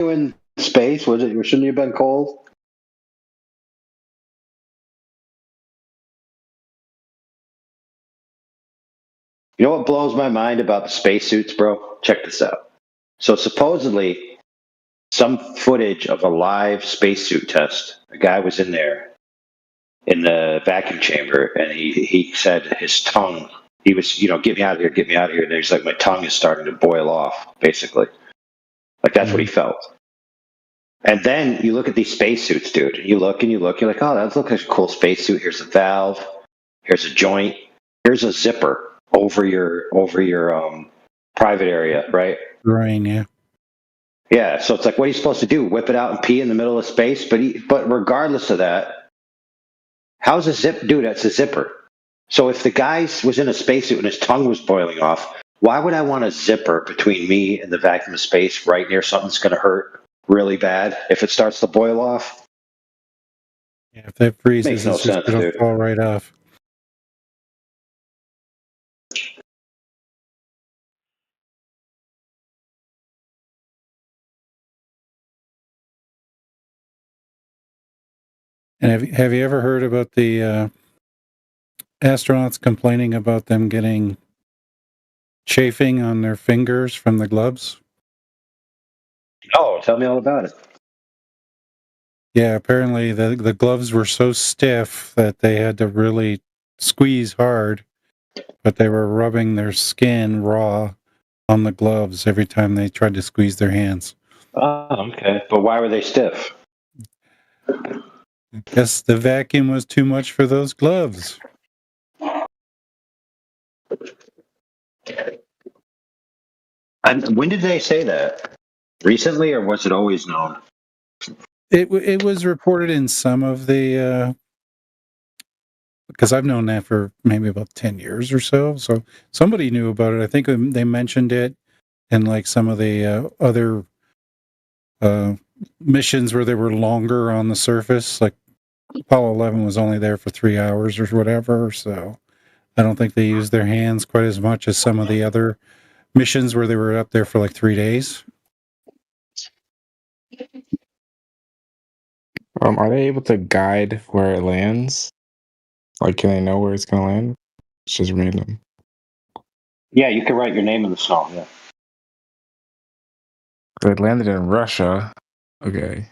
in space? Was it? Shouldn't you have been cold? You know what blows my mind about the spacesuits, bro? Check this out. So supposedly, some footage of a live spacesuit test. A guy was in there in the vacuum chamber, and he said his tongue. He was, get me out of here, get me out of here. And he's like, my tongue is starting to boil off, basically. Like that's what he felt. And then you look at these spacesuits, dude. You look and you look. You're like, oh, that looks like a cool spacesuit. Here's a valve. Here's a joint. Here's a zipper over your private area, right? Right. Yeah. Yeah. So it's like, what are you supposed to do? Whip it out and pee in the middle of space? But regardless of that, how's a zip? Dude, that's a zipper. So if the guy was in a spacesuit and his tongue was boiling off, why would I want a zipper between me and the vacuum of space right near something that's going to hurt really bad if it starts to boil off? Yeah. If that freezes, Makes no it's just sense, going to dude. fall right off. And have you ever heard about the astronauts complaining about them getting chafing on their fingers from the gloves? Oh, tell me all about it. Yeah, apparently the gloves were so stiff that they had to really squeeze hard, but they were rubbing their skin raw on the gloves every time they tried to squeeze their hands. Oh, okay. But why were they stiff? I guess the vacuum was too much for those gloves. And when did they say that? Recently, or was it always known? It was reported in some of the because I've known that for maybe about 10 years or so. So somebody knew about it. I think they mentioned it in like some of the other uh, missions where they were longer on the surface. Like Apollo 11 was only there for 3 hours or whatever. So I don't think they used their hands quite as much as some of the other missions where they were up there for like 3 days. Are they able to guide where it lands? Like, can they know where it's gonna land? It's just random. Yeah, you can write your name in the snow. Yeah. It landed in Russia. Okay.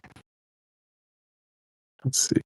Let's see.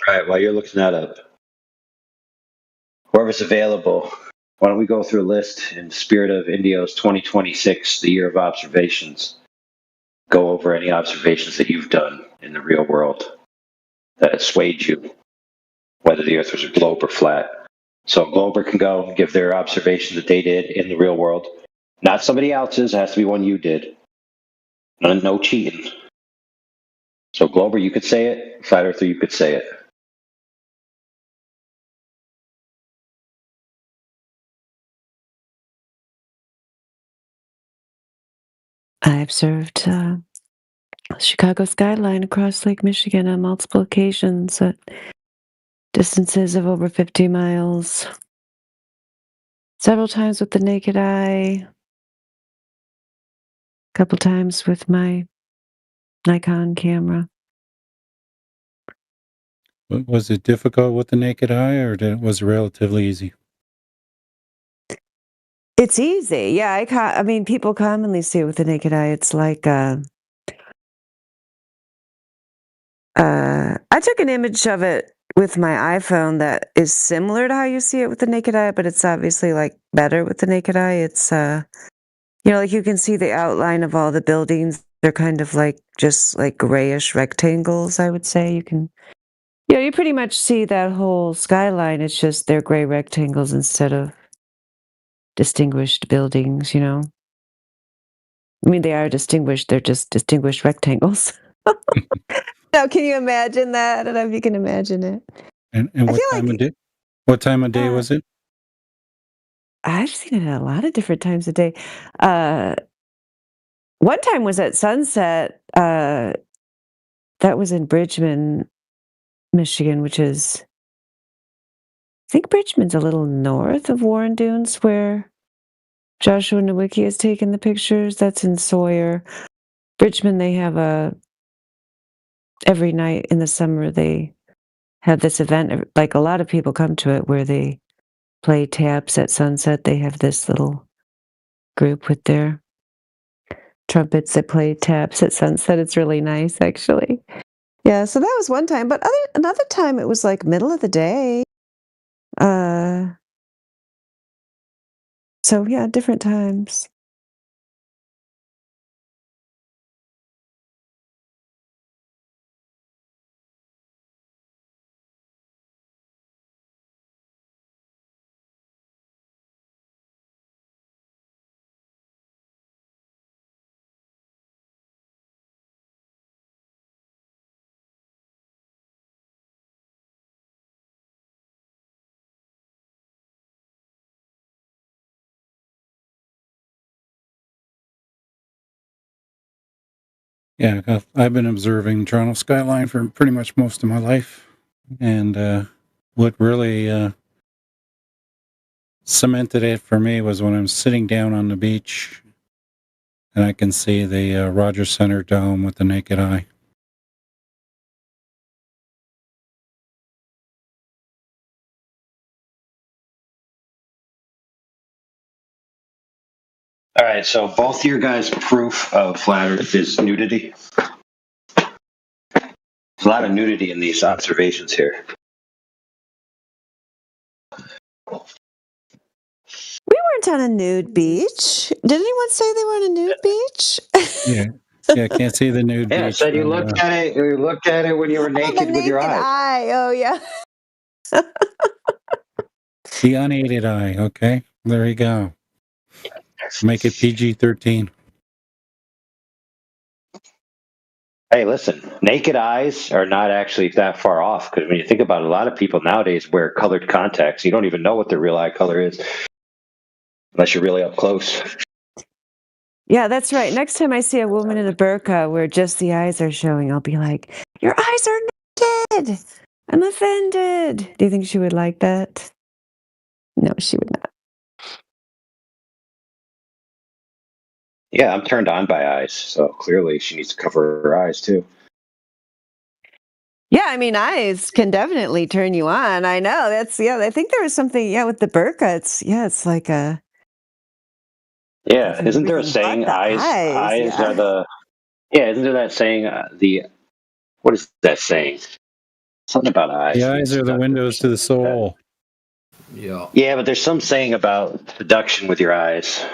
All right. While you're looking that up, whoever's available, why don't we go through a list in the spirit of Indio's 2026, the year of observations? Go over any observations that you've done in the real world that swayed you, whether the Earth was a globe or flat. So a glober can go and give their observation that they did in the real world. Not somebody else's. It has to be one you did. No cheating. So glober, you could say it. Flat earther, you could say it. I observed Chicago skyline across Lake Michigan on multiple occasions at distances of over 50 miles. Several times with the naked eye. A couple times with my Nikon camera. Was it difficult with the naked eye, or was it relatively easy? It's easy. Yeah, I mean, people commonly see it with the naked eye. It's like I took an image of it with my iPhone that is similar to how you see it with the naked eye, but it's obviously like better with the naked eye. It's like you can see the outline of all the buildings. They're kind of like just like grayish rectangles, I would say. You pretty much see that whole skyline. It's just they're gray rectangles instead of distinguished buildings, I mean, they are distinguished. They're just distinguished rectangles. Now, can you imagine that? I don't know if you can imagine it. And I what feel time of like day? What time of day was it? I've seen it at a lot of different times a day. Uh, One time was at sunset. That was in Bridgman, Michigan, which is, I think Bridgman's a little north of Warren Dunes, where Joshua Nowicki has taken the pictures. That's in Sawyer. Bridgman, they have every night in the summer, they have this event, like a lot of people come to it, where they play taps at sunset. They have this little group with their trumpets that play taps at sunset. It's really nice, actually. Yeah, so that was one time, but another time it was like middle of the day. So yeah, different times. Yeah, I've been observing Toronto skyline for pretty much most of my life, and what really cemented it for me was when I'm sitting down on the beach and I can see the Rogers Center Dome with the naked eye. All right, so both your guys' proof of flat Earth is nudity. There's a lot of nudity in these observations here. We weren't on a nude beach. Did anyone say they were on a nude beach? Yeah, yeah, can't see the nude Yeah, I beach said you from looked at it. You looked at it when you were Oh, the naked with your naked eyes. eye. Oh, yeah. the unaided eye. Okay, there you go. Make it PG-13. Hey, listen, naked eyes are not actually that far off because when you think about it, a lot of people nowadays wear colored contacts. You don't even know what their real eye color is unless you're really up close. Yeah, that's right. Next time I see a woman in a burqa where just the eyes are showing, I'll be like, "Your eyes are naked. I'm offended." Do you think she would like that? No, she would not. Yeah, I'm turned on by eyes, so clearly she needs to cover her eyes too. Yeah, I mean, eyes can definitely turn you on. I know. I think there was something, with the burqa. It's like a Yeah, isn't there a everything but saying the eyes. eyes are Yeah. the yeah, isn't there that saying what is that saying? Something about eyes. The Being eyes are the seductive or windows to the something like that. soul. Yeah. Yeah, but there's some saying about seduction with your eyes.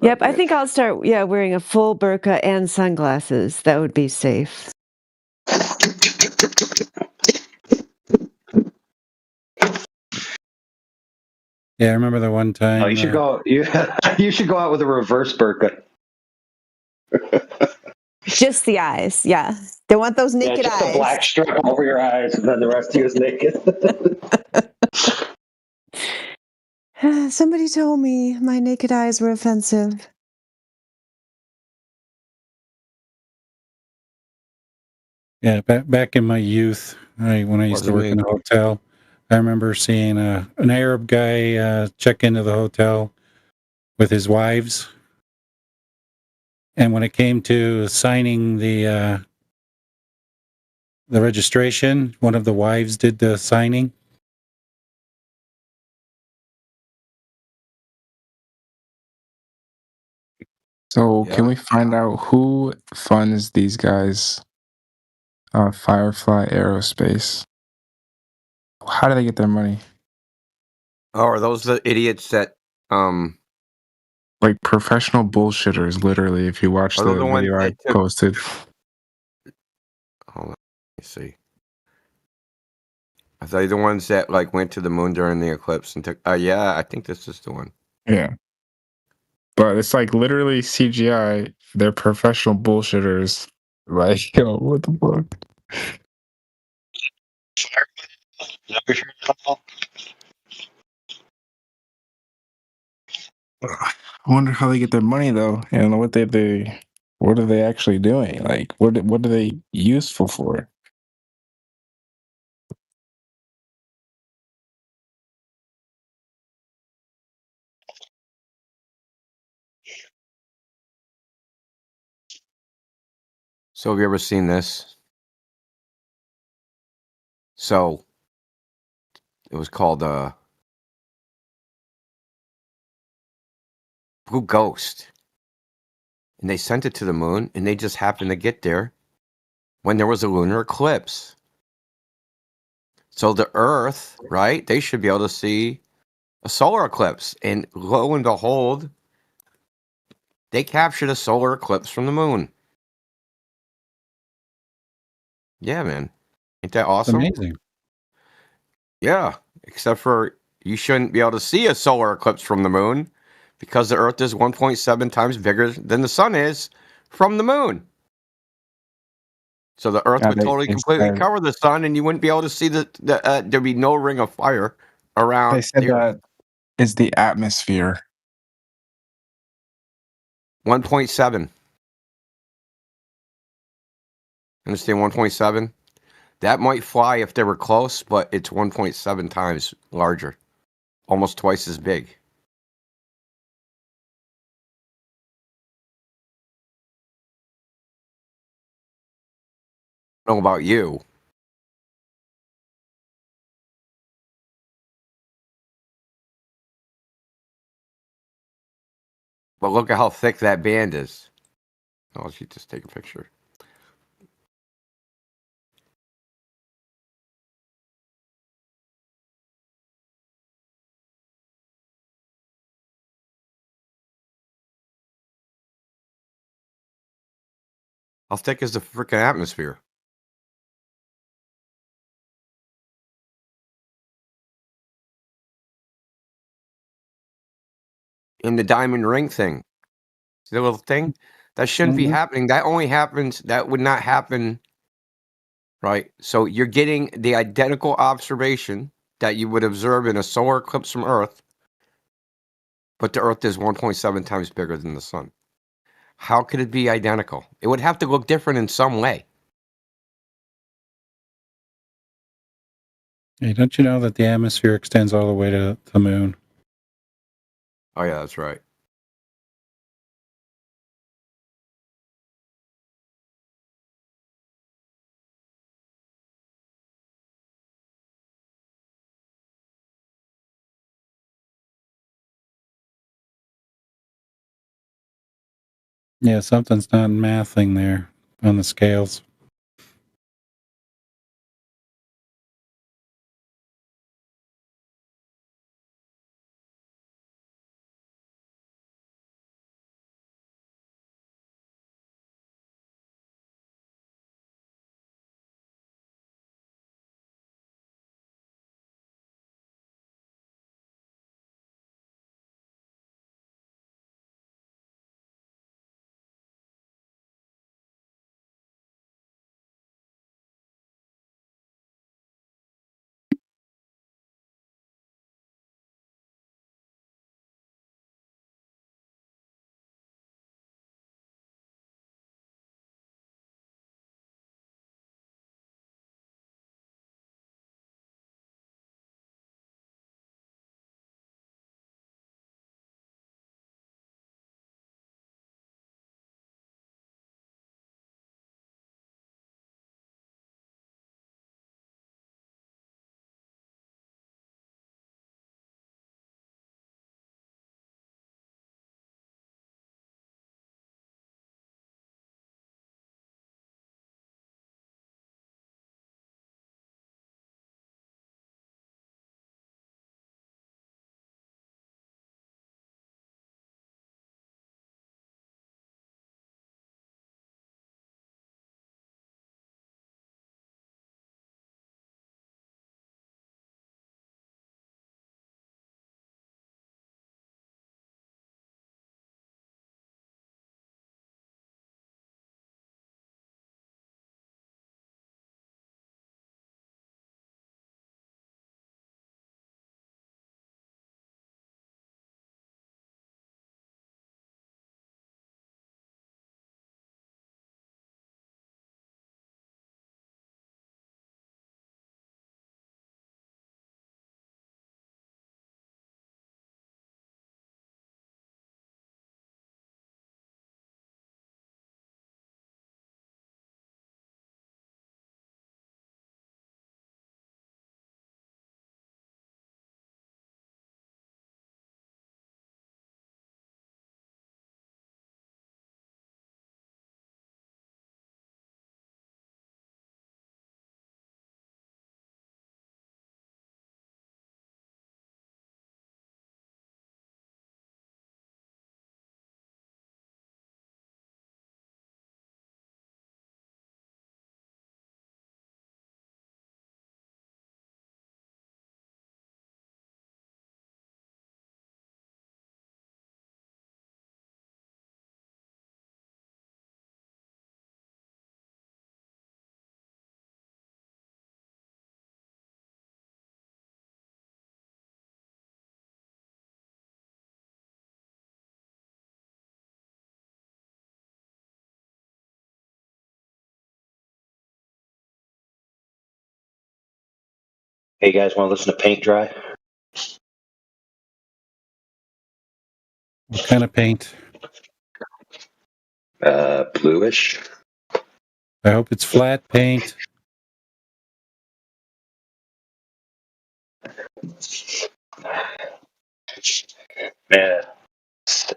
Yep, I think I'll start, wearing a full burqa and sunglasses. That would be safe. Yeah, I remember the one time. Oh, you should go. You should go out with a reverse burqa. Just the eyes. Yeah. They want those Yeah, naked just a black eyes. strip over your eyes, and then the rest of you is naked. Somebody told me my naked eyes were offensive. Yeah, back in my youth, when I used to work in a hotel, I remember seeing an Arab guy check into the hotel with his wives, and when it came to signing the registration, one of the wives did the signing. So Yeah. can we find out who funds these guys' Firefly Aerospace. How do they get their money? Oh, are those the idiots that Like professional bullshitters, literally. If you watch are those the the ones video I that took? posted, Hold on, let me see. Are they the ones that like went to the moon during the eclipse and took? Yeah, I think this is the one. yeah. But it's like literally CGI. They're professional bullshitters. Like, yo, what the fuck? I wonder how they get their money though, and what are they actually doing? Like, what are they useful for? So have you ever seen this? So it was called Blue Ghost, and they sent it to the moon, and they just happened to get there when there was a lunar eclipse. So the Earth, right? They should be able to see a solar eclipse, and lo and behold, they captured a solar eclipse from the moon. Yeah, man, ain't that It's awesome? amazing. Yeah, except for you shouldn't be able to see a solar eclipse from the moon because the Earth is 1.7 times bigger than the sun is from the moon. So the Earth Yeah, would totally they completely said cover the sun, and you wouldn't be able to see there'd be no ring of fire around they said the Earth. that is the atmosphere. 1.7. Understand 1.7? That might fly if they were close, but it's 1.7 times larger, almost twice as big. I don't know about you. But look at how thick that band is. Oh, she just take a picture. How thick is the freaking atmosphere? In the diamond ring thing, see the little thing? That shouldn't be Mhm. happening. That only happens, that would not happen, right? So you're getting the identical observation that you would observe in a solar eclipse from Earth, but the Earth is 1.7 times bigger than the sun. How could it be identical? It would have to look different in some way. Hey, don't you know that the atmosphere extends all the way to the moon? Oh, yeah, that's right. Yeah, something's not mathing there on the scales. Hey, you guys want to listen to Paint Dry? What kind of paint? Bluish. I hope it's flat paint. Yeah,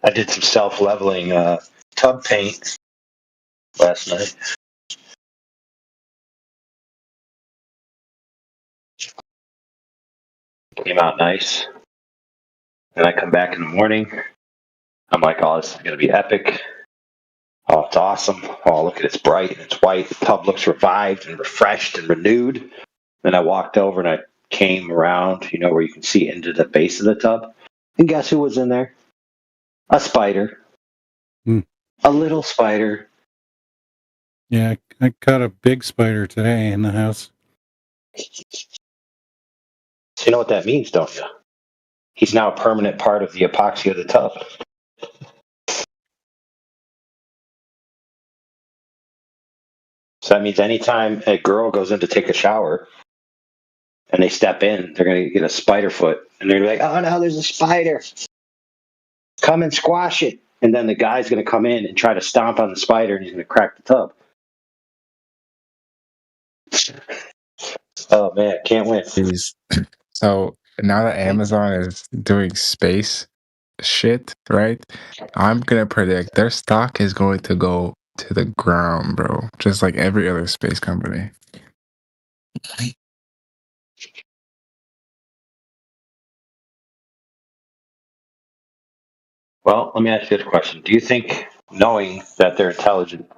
I did some self-leveling tub paint last night. Came out nice. And I come back in the morning. I'm like, oh, this is going to be epic. Oh, it's awesome. Oh, look at it. It's bright and it's white. The tub looks revived and refreshed and renewed. Then I walked over and I came around, where you can see into the base of the tub. And guess who was in there? A spider. Hmm. A little spider. Yeah, I caught a big spider today in the house. So you know what that means, don't you? He's now a permanent part of the epoxy of the tub. So that means anytime a girl goes in to take a shower and they step in, they're going to get a spider foot. And they're like, oh no, there's a spider. Come and squash it. And then the guy's going to come in and try to stomp on the spider and he's going to crack the tub. Oh man, can't win. Jeez. So now that Amazon is doing space shit, right? I'm gonna predict their stock is going to go to the ground, bro. Just like every other space company. Well, let me ask you this question. Do you think, knowing that they're intelligent,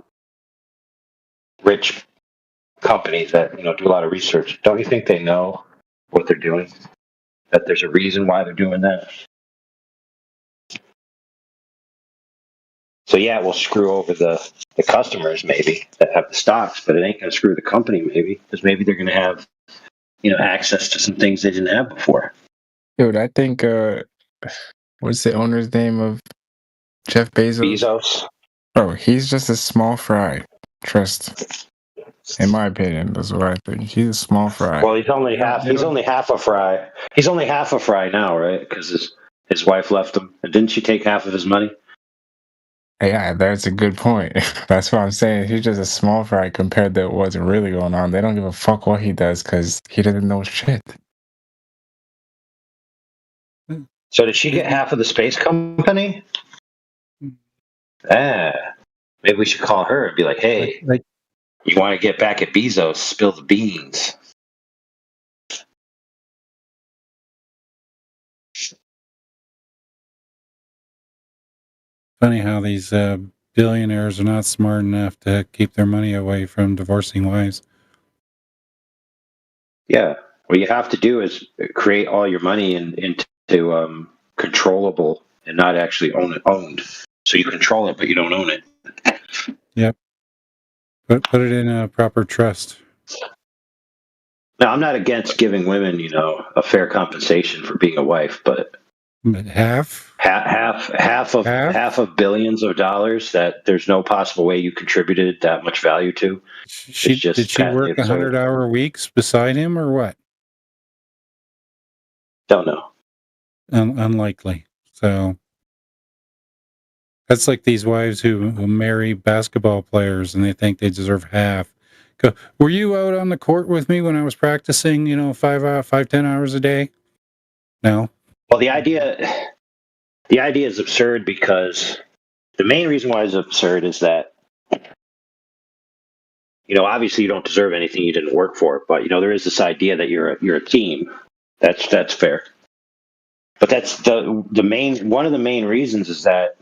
rich companies that do a lot of research, don't you think they know what they're doing? That there's a reason why they're doing that? So yeah, it will screw over the customers maybe that have the stocks, but it ain't going to screw the company maybe, because maybe they're going to have access to some things they didn't have before. Dude, I think what's the owner's name of Jeff Bezos? Bezos. Bro, he's just a small fry. Trust. In my opinion, that's what I think. He's a small fry. Well, he's only half. He's only half a fry. He's only half a fry now, right? Because his wife left him, and didn't she take half of his money? Yeah, that's a good point. That's what I'm saying. He's just a small fry compared to what's really going on. They don't give a fuck what he does because he doesn't know shit. So did she get half of the space company? Maybe we should call her and be like, "Hey, you want to get back at Bezos? Spill the beans." Funny how these billionaires are not smart enough to keep their money away from divorcing wives. Yeah, what you have to do is create all your money into controllable and not actually owned. So you control it, but you don't own it. Yep. Put it in a proper trust. Now, I'm not against giving women, a fair compensation for being a wife, but half of billions of dollars that there's no possible way you contributed that much value to. Did she work 100-hour weeks beside him or what? Don't know. Unlikely. So that's like these wives who marry basketball players and they think they deserve half. Were you out on the court with me when I was practicing, 10 hours a day? No. Well, the idea is absurd because the main reason why it's absurd is that, obviously you don't deserve anything you didn't work for, but there is this idea that you're a team. That's fair. But that's one of the main reasons is that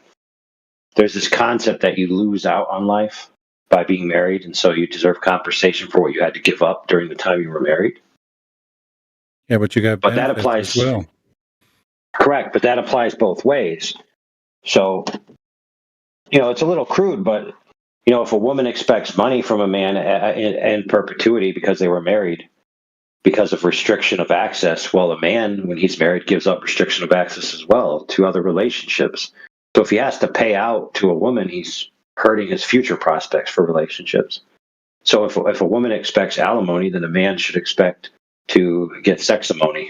there's this concept that you lose out on life by being married, and so you deserve compensation for what you had to give up during the time you were married. Yeah, but you got benefits that applies as well. Correct, but that applies both ways. So, it's a little crude, but if a woman expects money from a man in perpetuity because they were married, because of restriction of access, well, a man, when he's married, gives up restriction of access as well to other relationships. So if he has to pay out to a woman, he's hurting his future prospects for relationships. So if a woman expects alimony, then a man should expect to get seximony.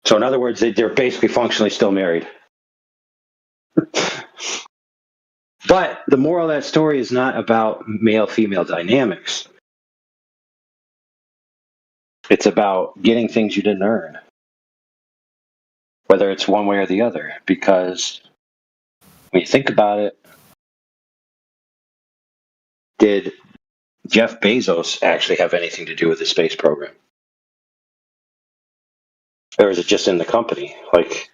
So in other words, they're basically functionally still married. But the moral of that story is not about male-female dynamics. It's about getting things you didn't earn, whether it's one way or the other. Because when you think about it, did Jeff Bezos actually have anything to do with the space program? Or is it just in the company? Like,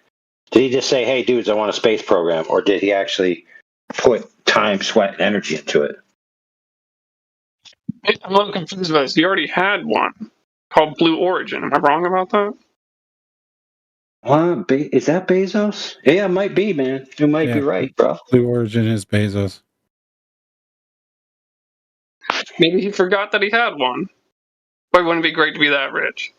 did he just say, hey, dudes, I want a space program? Or did he actually put time, sweat, and energy into it? I'm a little confused about this. He already had one called Blue Origin. Am I wrong about that? Is that Bezos? Yeah, it might be, man. You might be Yeah, right, bro. Blue Origin is Bezos. Maybe he forgot that he had one. But wouldn't it be great to be that rich?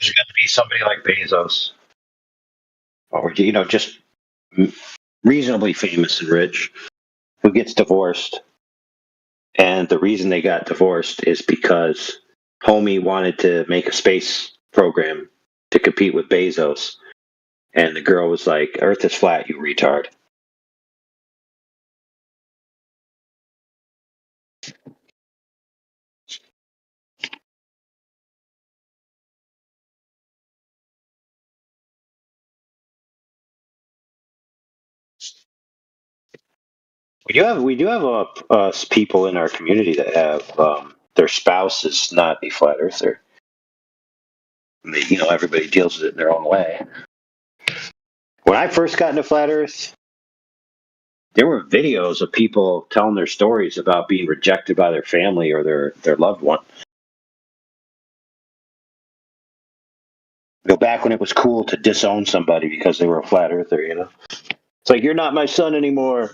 There's going to be somebody like Bezos, or just reasonably famous and rich, who gets divorced, and the reason they got divorced is because homie wanted to make a space program to compete with Bezos, and the girl was like, "Earth is flat, you retard." We do have people in our community that have their spouse is not a flat earther. Everybody deals with it in their own way. When I first got into flat Earth, there were videos of people telling their stories about being rejected by their family or their loved one. Back when it was cool to disown somebody because they were a flat earther, It's like, you're not my son anymore.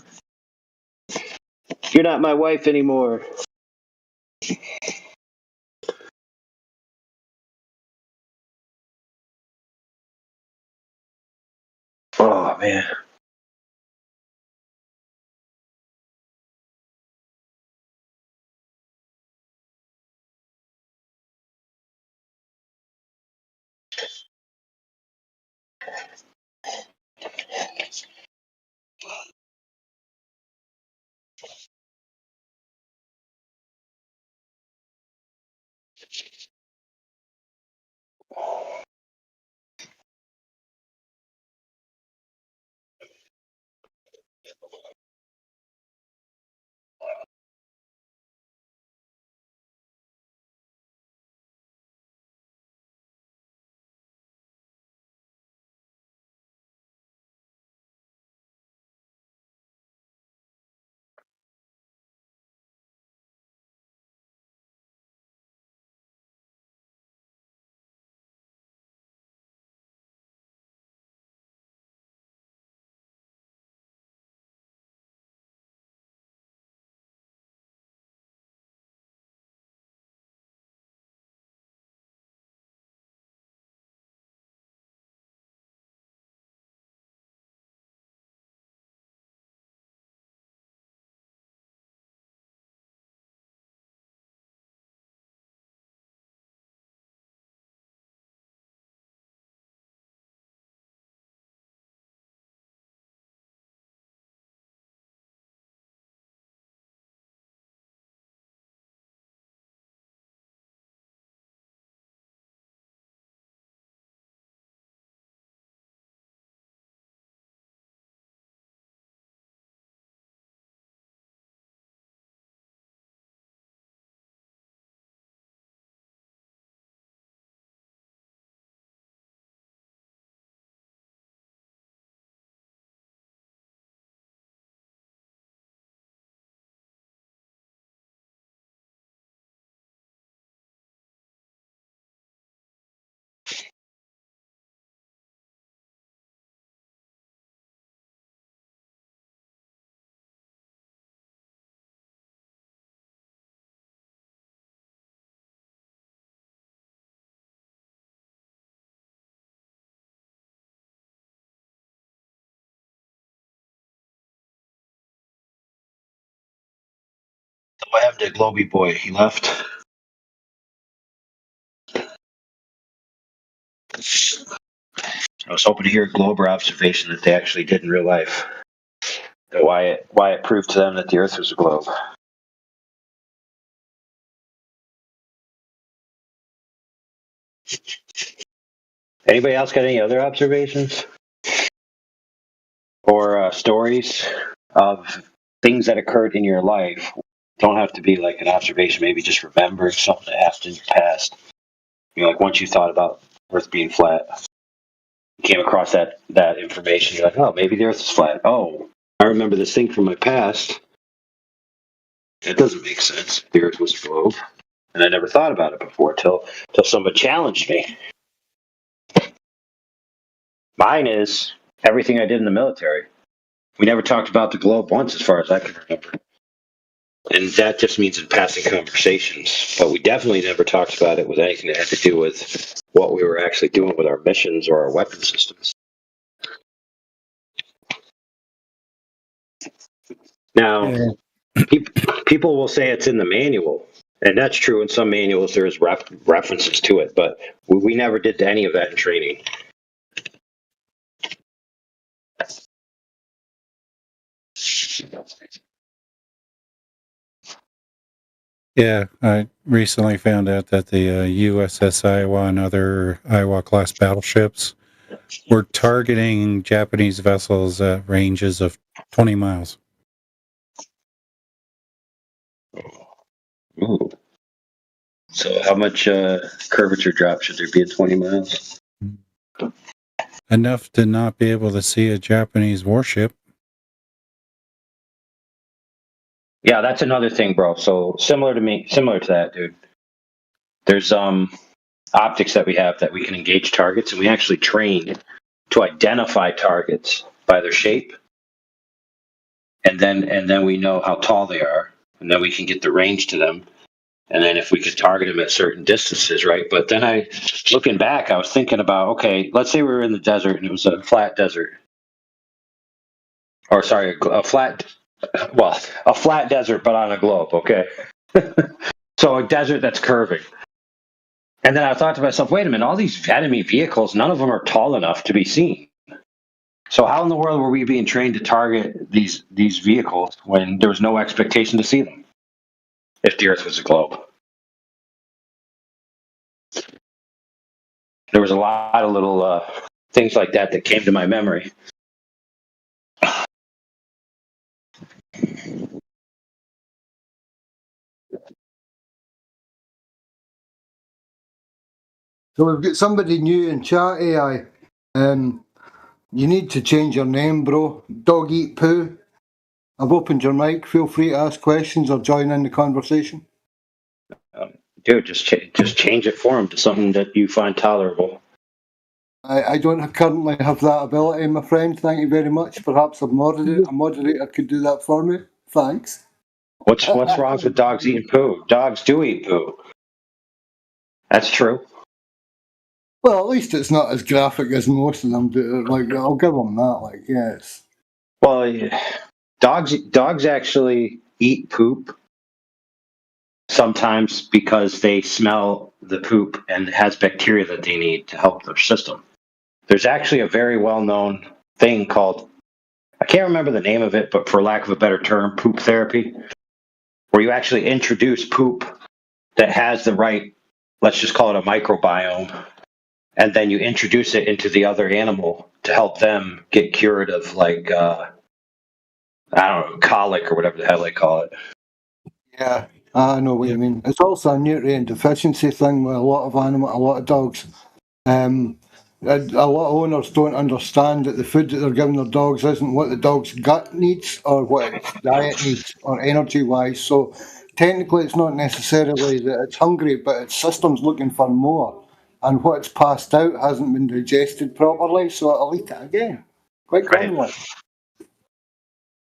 You're not my wife anymore. Oh, man. What happened to Globy Boy? He left. I was hoping to hear a Glober observation that they actually did in real life. That why it proved to them that the Earth was a globe. Anybody else got any other observations or stories of things that occurred in your life? Don't have to be like an observation. Maybe just remember something that happened in the past. You know, like once you thought about Earth being flat, you came across that information. You're like, oh, maybe the Earth is flat. Oh, I remember this thing from my past. It doesn't make sense. The Earth was a globe, and I never thought about it before till somebody challenged me. Mine is everything I did in the military. We never talked about the globe once, as far as I can remember. And that just means in passing conversations. But we definitely never talked about it with anything that had to do with what we were actually doing with our missions or our weapon systems. Now, people will say it's in the manual. And that's true. In some manuals, there's references to it. But we never did any of that in training. Yeah, I recently found out that the USS Iowa and other Iowa-class battleships were targeting Japanese vessels at ranges of 20 miles. Ooh. So how much curvature drop should there be at 20 miles? Enough to not be able to see a Japanese warship. Yeah, that's another thing, bro. So similar to that, dude. There's optics that we have that we can engage targets, and we actually train to identify targets by their shape, and then we know how tall they are, and then we can get the range to them, and then if we could target them at certain distances, right? But then looking back, I was thinking about, okay, let's say we were in the desert and it was a flat desert, or sorry, a flat desert, but on a globe, okay? So a desert that's curving. And then I thought to myself, wait a minute, all these enemy vehicles, none of them are tall enough to be seen. So how in the world were we being trained to target these vehicles when there was no expectation to see them if the Earth was a globe? There was a lot of little things like that came to my memory. So we've got somebody new in chat, AI. You need to change your name, bro. Dog Eat Poo. I've opened your mic. Feel free to ask questions or join in the conversation. Dude, just change it for him to something that you find tolerable. I don't currently have that ability, my friend. Thank you very much. Perhaps a moderator could do that for me. Thanks. What's wrong with dogs eating poo? Dogs do eat poo. That's true. Well, at least it's not as graphic as most of them do. Like, I'll give them that. Like, yes. Well, dogs actually eat poop sometimes because they smell the poop and it has bacteria that they need to help their system. There's actually a very well-known thing called, I can't remember the name of it, but for lack of a better term, poop therapy, where you actually introduce poop that has the right, let's just call it a microbiome, and then you introduce it into the other animal to help them get cured of, like, I don't know, colic or whatever the hell they call it. Yeah, I know what you mean. It's also a nutrient deficiency thing with a lot of dogs. A lot of owners don't understand that the food that they're giving their dogs isn't what the dog's gut needs or what its diet needs or energy-wise. So technically it's not necessarily that it's hungry, but its system's looking for more. And what's passed out hasn't been digested properly, so it'll eat it again. Quite commonly.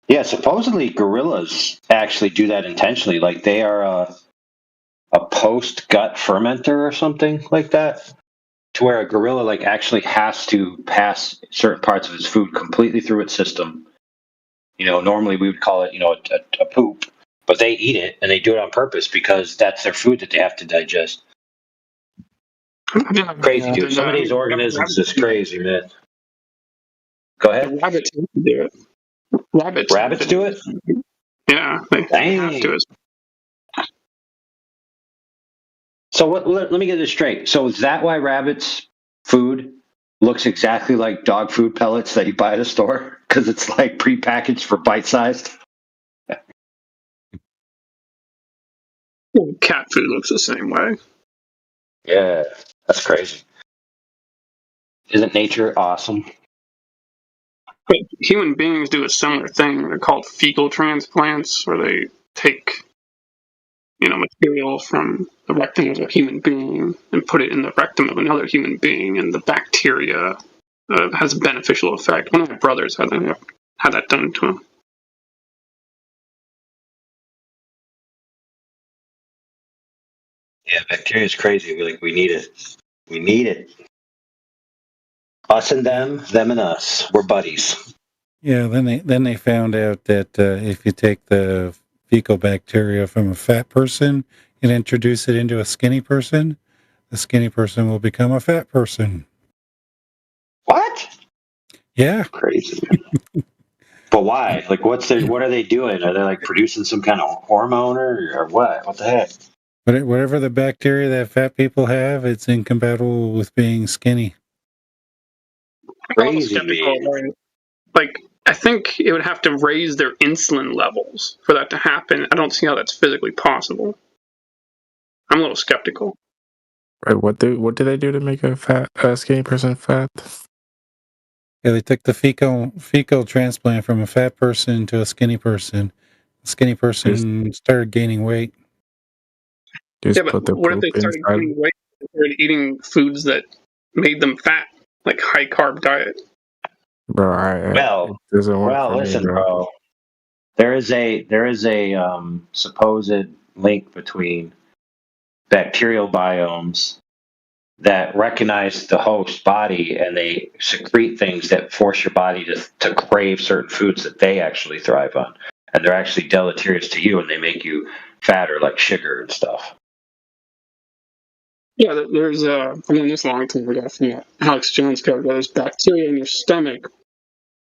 Yeah, supposedly gorillas actually do that intentionally. Like they are a post-gut fermenter or something like that, to where a gorilla like actually has to pass certain parts of its food completely through its system. You know, normally we would call it, you know, a poop, but they eat it and they do it on purpose because that's their food that they have to digest. Crazy, dude. Some of these organisms is crazy, man. Go The ahead. rabbits have to do it. Rabbits do it? Yeah, they have Dang. to. So let me get this straight. So is that why rabbits' food looks exactly like dog food pellets that you buy at a store? Because it's like prepackaged for bite-sized? Well, cat food looks the same way. Yeah, that's crazy. Isn't nature awesome? But human beings do a similar thing. They're called fecal transplants, where they take material from the rectum of a human being and put it in the rectum of another human being, and the bacteria has a beneficial effect. One of my brothers had that done to him. Yeah, bacteria is crazy. We need it. We need it. Us and them and us. We're buddies. Yeah, then they found out that if you take the fecal bacteria from a fat person and introduce it into a skinny person, the skinny person will become a fat person. What? Yeah. Crazy. But why? Like, what are they doing? Are they like producing some kind of hormone or what? What the heck? But whatever the bacteria that fat people have, it's incompatible with being skinny. I'm a little Crazy, skeptical. man. Like, I think it would have to raise their insulin levels for that to happen. I don't see how that's physically possible. I'm a little skeptical. Right? What do they do to make a skinny person fat? Yeah, they took the fecal transplant from a fat person to a skinny person. The skinny person started gaining weight. Just Yeah, but put the what if poop they started inside. gaining weight? They started eating foods that made them fat, like high carb diet. Bro, it doesn't work for Listen, me, bro. There is a supposed link between bacterial biomes that recognize the host body and they secrete things that force your body to crave certain foods that they actually thrive on. And they're actually deleterious to you and they make you fatter, like sugar and stuff. Yeah, there's I learned this a long time ago from Alex Jones covered. There's bacteria in your stomach,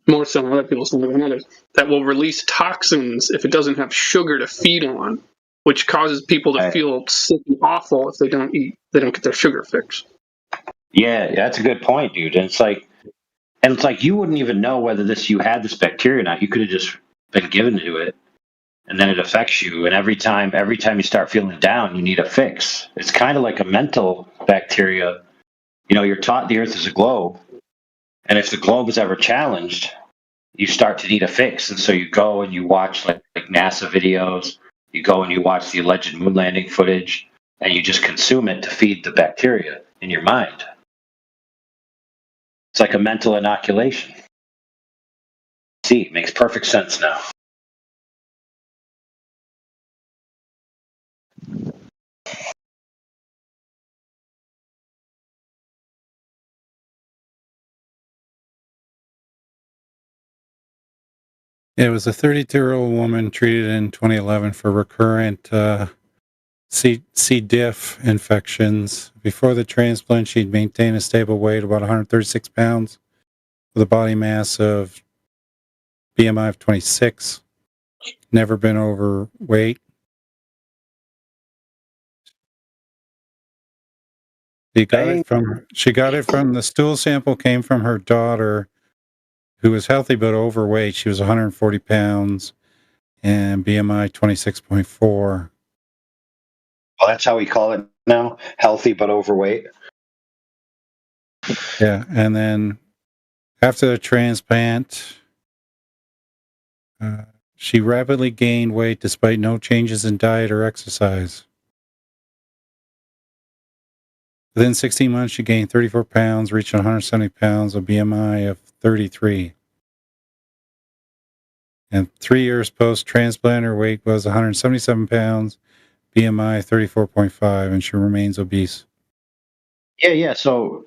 more so than other people's stomach than others, that will release toxins if it doesn't have sugar to feed on, which causes people to Right. feel sick and awful if they don't get their sugar fix. Yeah, that's a good point, dude. And it's like you wouldn't even know whether you had this bacteria or not. You could have just been given to it, and then it affects you. And every time you start feeling down, you need a fix. It's kind of like a mental bacteria. You're taught the Earth is a globe, and if the globe is ever challenged, you start to need a fix. And so you go and you watch like NASA videos. You go and you watch the alleged moon landing footage, and you just consume it to feed the bacteria in your mind. It's like a mental inoculation. See, it makes perfect sense now. It was a 32-year-old woman treated in 2011 for recurrent C. diff infections. Before the transplant, she'd maintained a stable weight of about 136 pounds with a body mass of BMI of 26. Never been overweight. She got it from the stool sample came from her daughter, who was healthy but overweight. She was 140 pounds and BMI 26.4. Well, that's how we call it now, healthy but overweight. Yeah, and then after the transplant, she rapidly gained weight despite no changes in diet or exercise. Within 16 months, she gained 34 pounds, reaching 170 pounds, a BMI of 33. And 3 years post-transplant, her weight was 177 pounds, BMI 34.5, and she remains obese. Yeah. So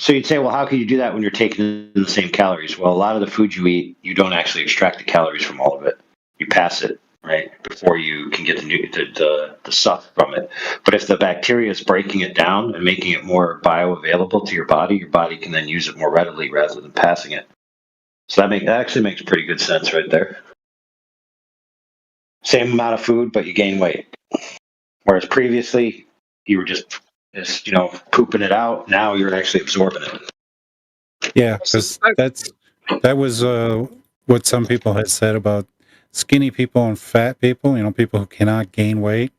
you'd say, well, how can you do that when you're taking in the same calories? Well, a lot of the food you eat, you don't actually extract the calories from all of it. You pass it right? Before you can get the stuff from it. But if the bacteria is breaking it down and making it more bioavailable to your body can then use it more readily rather than passing it. So that actually makes pretty good sense right there. Same amount of food, but you gain weight. Whereas previously you were just pooping it out. Now you're actually absorbing it. Yeah, because that was what some people had said about skinny people and fat people. You know, people who cannot gain weight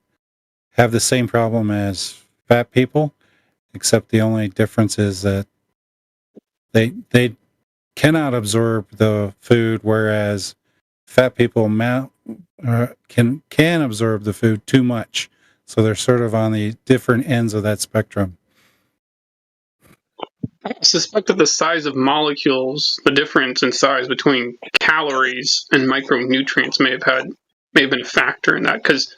have the same problem as fat people, except the only difference is that they cannot absorb the food, whereas fat people can absorb the food too much. So they're sort of on the different ends of that spectrum. I suspect that the size of molecules, the difference in size between calories and micronutrients may have been a factor in that, because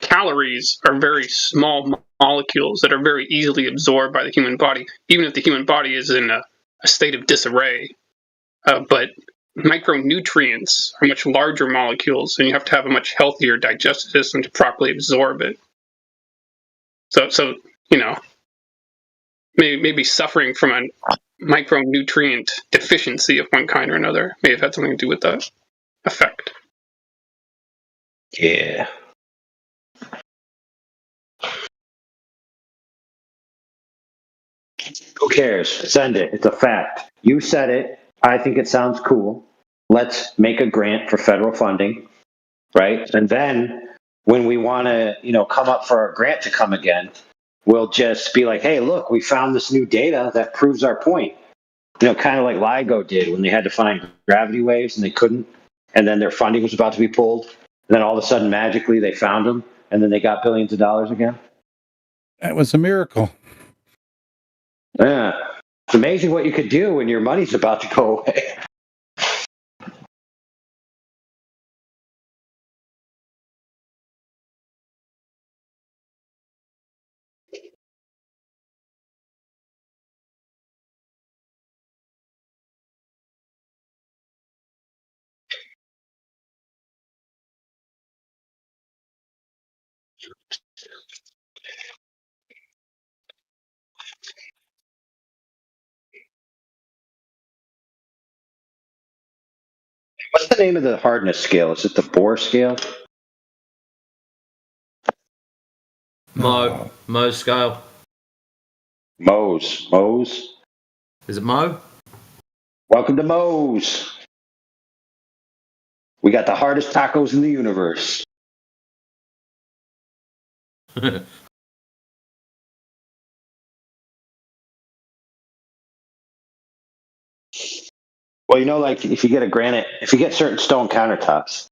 calories are very small molecules that are very easily absorbed by the human body, even if the human body is in a state of disarray. But micronutrients are much larger molecules, and you have to have a much healthier digestive system to properly absorb it. So maybe suffering from a micronutrient deficiency of one kind or another may have had something to do with that effect. Yeah. Who cares? Send it. It's a fact. You said it. I think it sounds cool. Let's make a grant for federal funding, right? And then when we want to, come up for a grant to come again, we'll just be like, hey, look, we found this new data that proves our point. Kind of like LIGO did when they had to find gravity waves and they couldn't. And then their funding was about to be pulled. And then all of a sudden, magically, they found them. And then they got billions of dollars again. That was a miracle. Yeah. It's amazing what you could do when your money's about to go away. What's the name of the hardness scale? Is it the Bohr scale? Mohs scale. Mohs. Is it Mo? Welcome to Mohs. We got the hardest tacos in the universe. Well, like if you get certain stone countertops,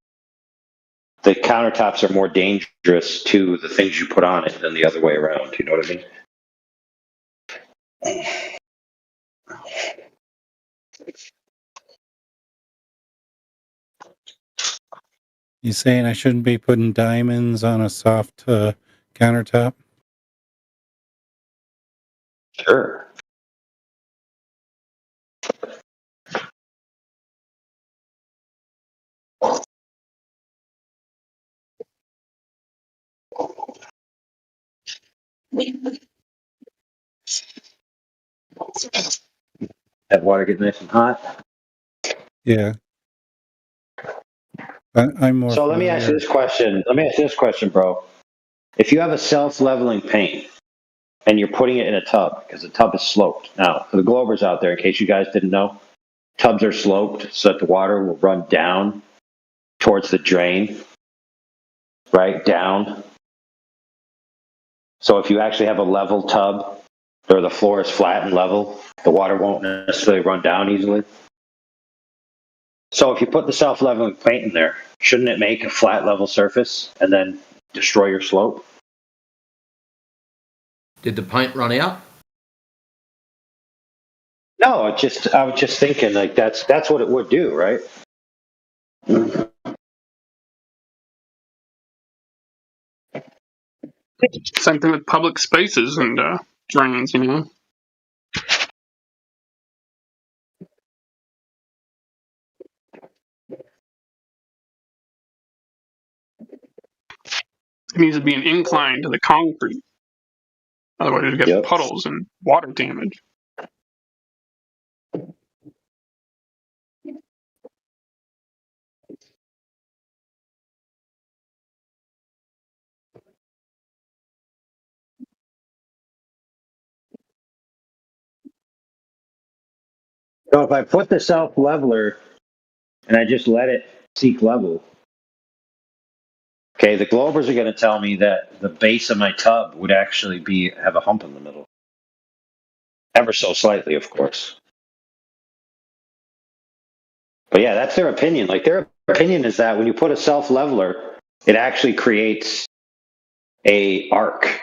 the countertops are more dangerous to the things you put on it than the other way around. You know what I mean? You saying I shouldn't be putting diamonds on a soft countertop? Sure. That water get nice and hot. Yeah. I'm more. So let me ask you this question, bro. If you have a self-leveling paint and you're putting it in a tub, because the tub is sloped. Now, for the Globers out there, in case you guys didn't know, tubs are sloped so that the water will run down towards the drain, right? Down. So if you actually have a level tub or the floor is flat and level, the water won't necessarily run down easily. So if you put the self-leveling paint in there, shouldn't it make a flat level surface and then destroy your slope? Did the paint run out? No, I was just thinking like that's what it would do, right? Same thing with public spaces and drains, It needs to be an incline to the concrete. Otherwise, you get Yep. puddles and water damage. So if I put the self leveler and I just let it seek level, okay, the Globers are going to tell me that the base of my tub would actually have a hump in the middle, ever so slightly, of course. But yeah, that's their opinion. Like their opinion is that when you put a self leveler, it actually creates a arc.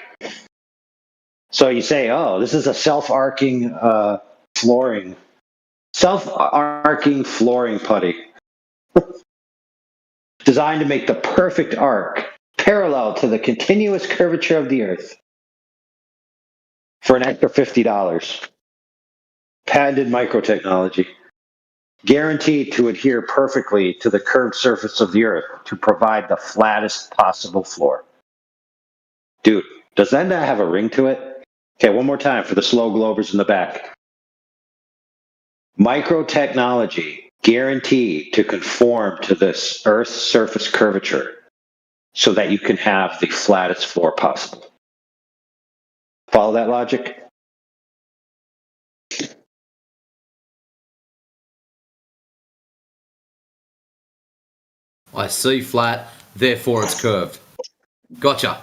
So you say, "Oh, this is a self-arcing flooring, self-arcing flooring putty designed to make the perfect arc parallel to the continuous curvature of the Earth for an extra $50. Patented microtechnology, guaranteed to adhere perfectly to the curved surface of the Earth to provide the flattest possible floor." Dude, does that not have a ring to it? Okay, one more time for the slow Globers in the back. Microtechnology guaranteed to conform to this Earth's surface curvature so that you can have the flattest floor possible. Follow that logic? I see flat, therefore it's curved. Gotcha.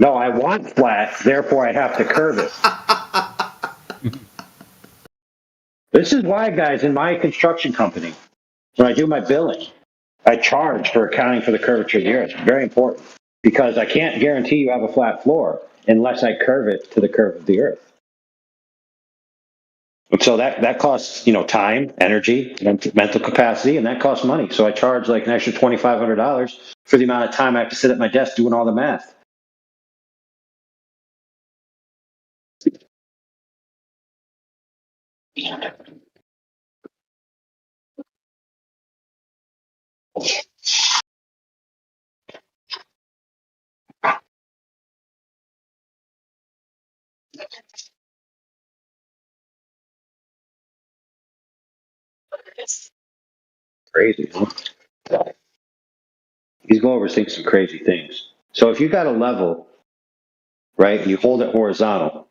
No, I want flat, therefore I have to curve it. This is why, guys, in my construction company, when I do my billing, I charge for accounting for the curvature of the Earth. It's very important because I can't guarantee you have a flat floor unless I curve it to the curve of the Earth. And so that costs, time, energy, mental capacity, and that costs money. So I charge like an extra $2,500 for the amount of time I have to sit at my desk doing all the math. Crazy. Huh? These Globers think some crazy things. So if you got a level, right, and you hold it horizontal,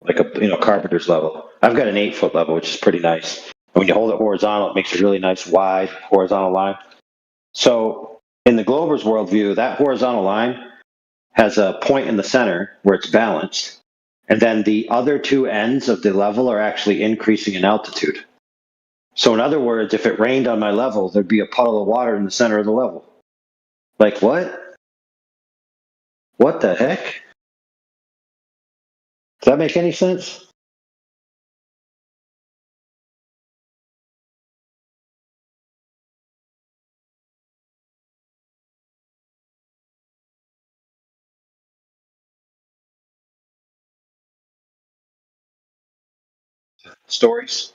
like a carpenter's level. I've got an 8-foot level, which is pretty nice. And when you hold it horizontal, it makes a really nice wide horizontal line. So in the Glober's worldview, that horizontal line has a point in the center where it's balanced. And then the other two ends of the level are actually increasing in altitude. So in other words, if it rained on my level, there'd be a puddle of water in the center of the level. Like what? What the heck? Does that make any sense? Stories?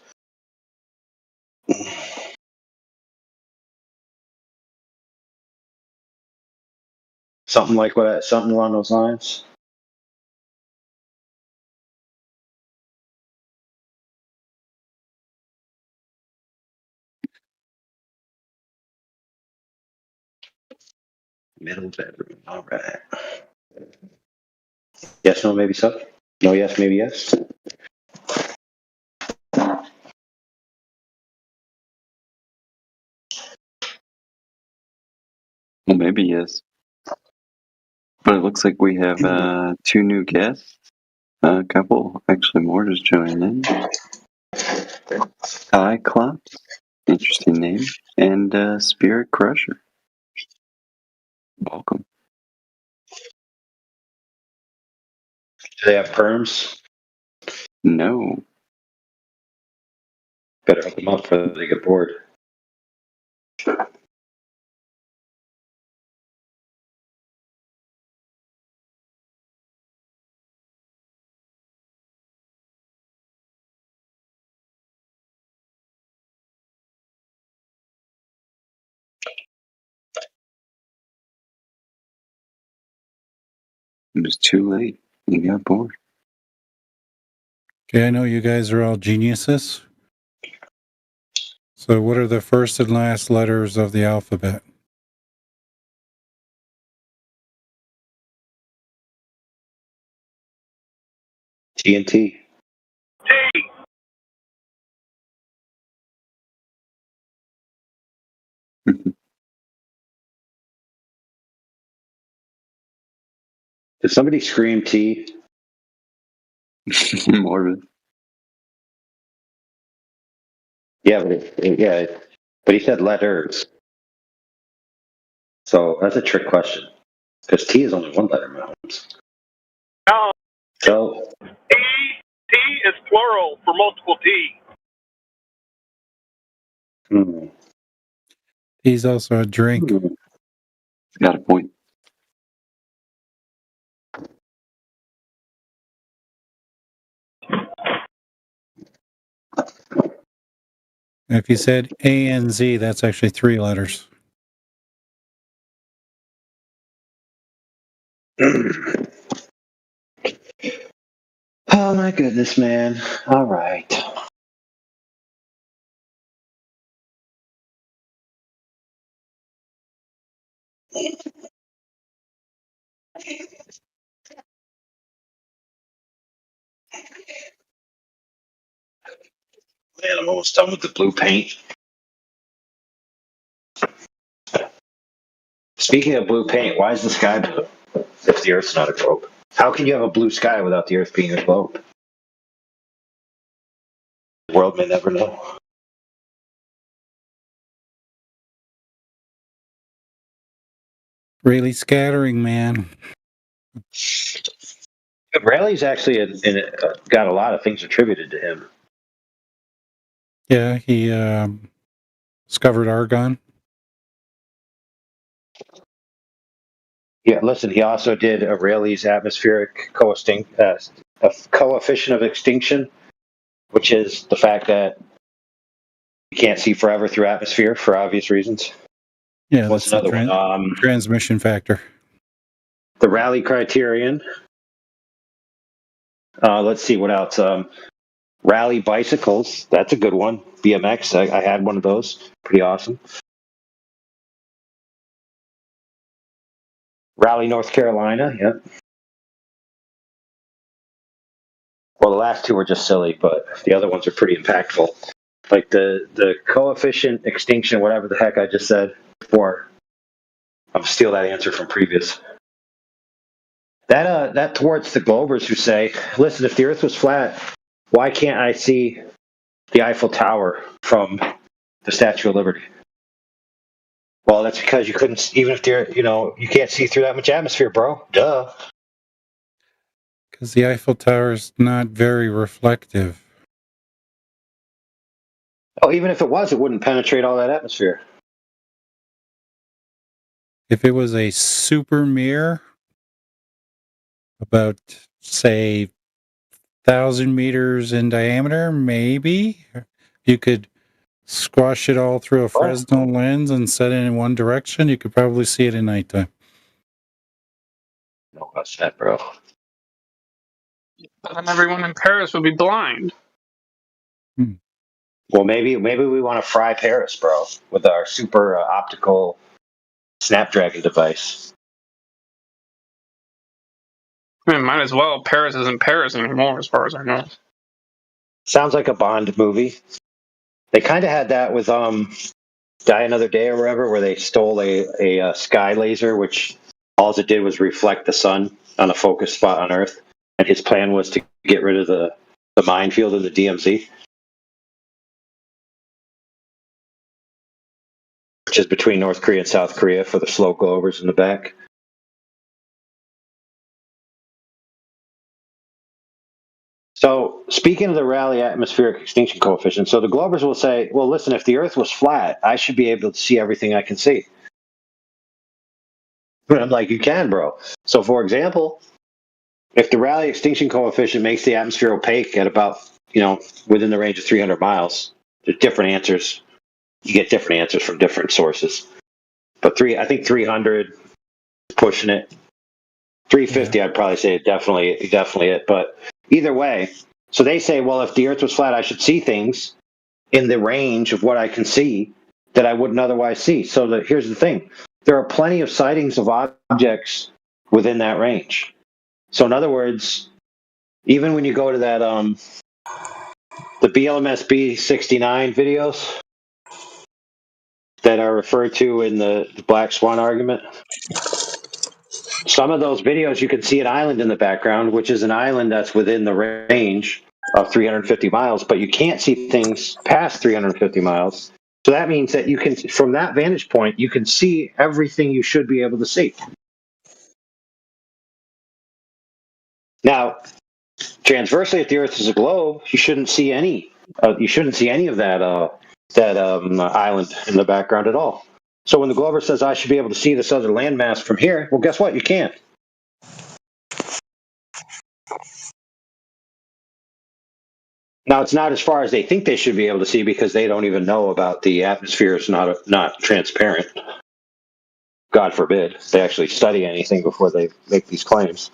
Something along those lines. Middle bedroom. All right. Yes, no, maybe so. No, yes, maybe yes. Well, maybe yes. But it looks like we have two new guests. A couple, actually more, just joining in. Cyclops, interesting name, and Spirit Crusher. Welcome. Do they have perms? No. Better hook them up before they get bored. It was too late. You got bored. Okay, I know you guys are all geniuses. So what are the first and last letters of the alphabet? TNT. Did somebody scream T? Morbid. Yeah, but he said letters. So that's a trick question. Because T is only one letter, Mahomes. No, So, T is plural for multiple T. He's also a drink. Got a point. If you said ANZ, that's actually 3 letters. Oh my goodness, man. All right. Man, I'm almost done with the blue paint. Speaking of blue paint, why is the sky blue if the Earth's not a globe? How can you have a blue sky without the Earth being a globe? The world may never know. Really scattering, man. Rayleigh's actually got a lot of things attributed to him. Yeah, he discovered argon. Yeah, listen, he also did Rayleigh's atmospheric coefficient of extinction, which is the fact that you can't see forever through atmosphere for obvious reasons. Yeah, What's that's another one? Transmission factor. The Rayleigh criterion. Let's see what else. Rally bicycles. That's a good one. BMX. I had one of those. Pretty awesome. Raleigh, North Carolina. Yeah. Well, the last two were just silly, but the other ones are pretty impactful. Like the coefficient extinction, whatever the heck I just said before. I'll steal that answer from previous. That towards the Globers who say, listen, if the Earth was flat, why can't I see the Eiffel Tower from the Statue of Liberty? Well, that's because you couldn't, even if you can't see through that much atmosphere, bro. Duh. Because the Eiffel Tower is not very reflective. Oh, even if it was, it wouldn't penetrate all that atmosphere. If it was a super mirror, about, say, 1,000 meters in diameter, maybe you could squash it all through a Fresnel lens and set it in one direction. You could probably see it at nighttime. No, that's that, bro. Then everyone in Paris would be blind. Well, maybe we want to fry Paris, bro, with our super optical Snapdragon device. I mean, might as well. Paris isn't Paris anymore, as far as I know. Sounds like a Bond movie. They kind of had that with Die Another Day or whatever, where they stole a sky laser, which all it did was reflect the sun on a focus spot on Earth, and his plan was to get rid of the minefield of the DMZ, which is between North Korea and South Korea for the slow Globers in the back. So, speaking of the Rayleigh atmospheric extinction coefficient, so the Globers will say, well, listen, if the Earth was flat, I should be able to see everything I can see. But I'm like, you can, bro. So, for example, if the Rayleigh extinction coefficient makes the atmosphere opaque at about, within the range of 300 miles, there's different answers. You get different answers from different sources. But I think 300 is pushing it. 350, I'd probably say definitely it. But either way, so they say, well, if the Earth was flat, I should see things in the range of what I can see that I wouldn't otherwise see. So here's the thing: there are plenty of sightings of objects within that range. So in other words, even when you go to that the BLMS B69 videos that are referred to in the Black Swan argument, some of those videos you can see an island in the background, which is an island that's within the range of 350 miles, but you can't see things past 350 miles. So that means that you can, from that vantage point, you can see everything you should be able to see. Now, transversely, if the Earth is a globe, you shouldn't see any. You shouldn't see any of that island in the background at all. So when the Glober says I should be able to see this other landmass from here, well, guess what? You can't. Now, it's not as far as they think they should be able to see because they don't even know about the atmosphere is not transparent. God forbid they actually study anything before they make these claims.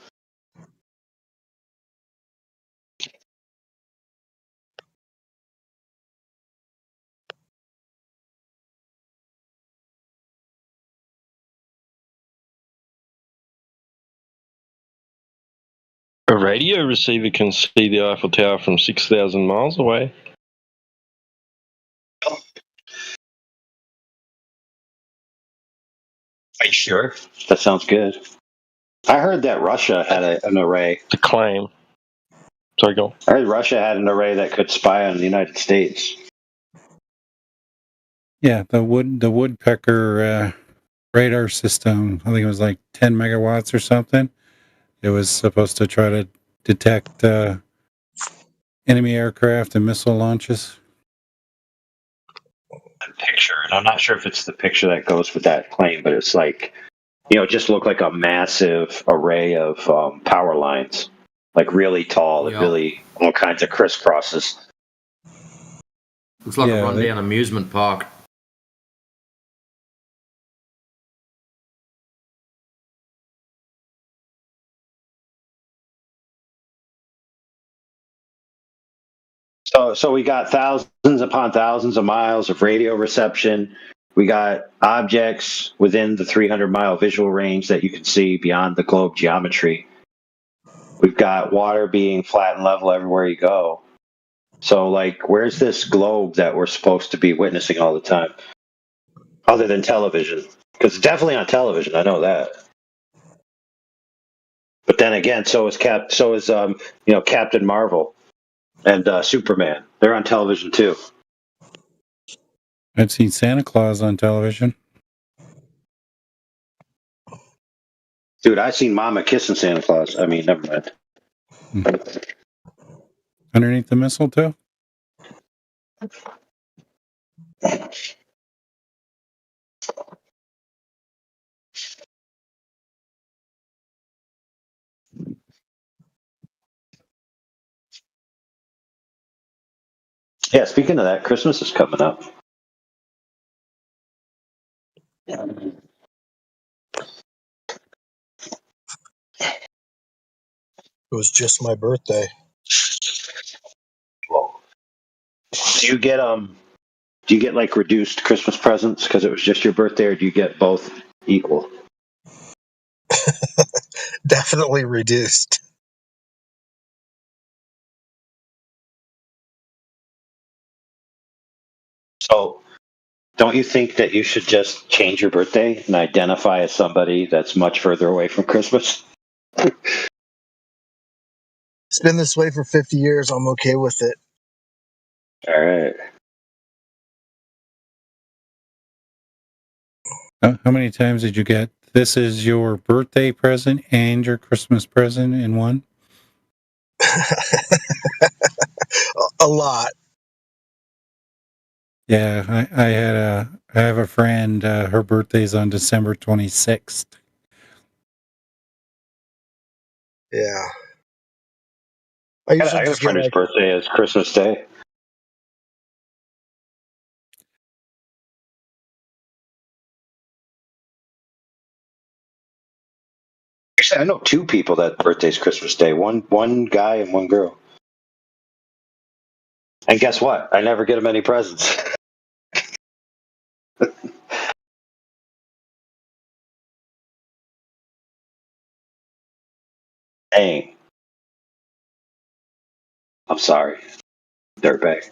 A radio receiver can see the Eiffel Tower from 6,000 miles away. Are you sure? That sounds good. I heard that Russia had an array. The claim. Sorry, go on. I heard Russia had an array that could spy on the United States. Yeah, the woodpecker radar system. I think it was like 10 megawatts or something. It was supposed to try to detect enemy aircraft and missile launches. Picture, and I'm not sure if it's the picture that goes with that claim, but it's like, it just looked like a massive array of power lines, like really tall and really all kinds of crisscrosses. Looks like a rundown amusement park. So we got thousands upon thousands of miles of radio reception. We got objects within the 300-mile visual range that you can see beyond the globe geometry. We've got water being flat and level everywhere you go. So, like, where's this globe that we're supposed to be witnessing all the time, other than television? Because it's definitely on television. I know that. But then again, so is Captain Marvel and Superman. They're on television too. I've seen Santa Claus on television. Dude, I seen Mama kissing Santa Claus. I mean, never mind. Underneath the mistletoe? Yeah, speaking of that, Christmas is coming up. It was just my birthday. Whoa. Do you get like reduced Christmas presents because it was just your birthday, or do you get both equal? Definitely reduced. So, don't you think that you should just change your birthday and identify as somebody that's much further away from Christmas? It's been this way for 50 years. I'm okay with it. All right. How many times did you get this is your birthday present and your Christmas present in one? A lot. Yeah, I have a friend, her birthday's on December 26th. Yeah. I got a friend whose birthday is Christmas Day. Actually, I know two people that birthday's Christmas Day. One guy and one girl. And guess what? I never get them any presents. Dang. I'm sorry. Dirtbag.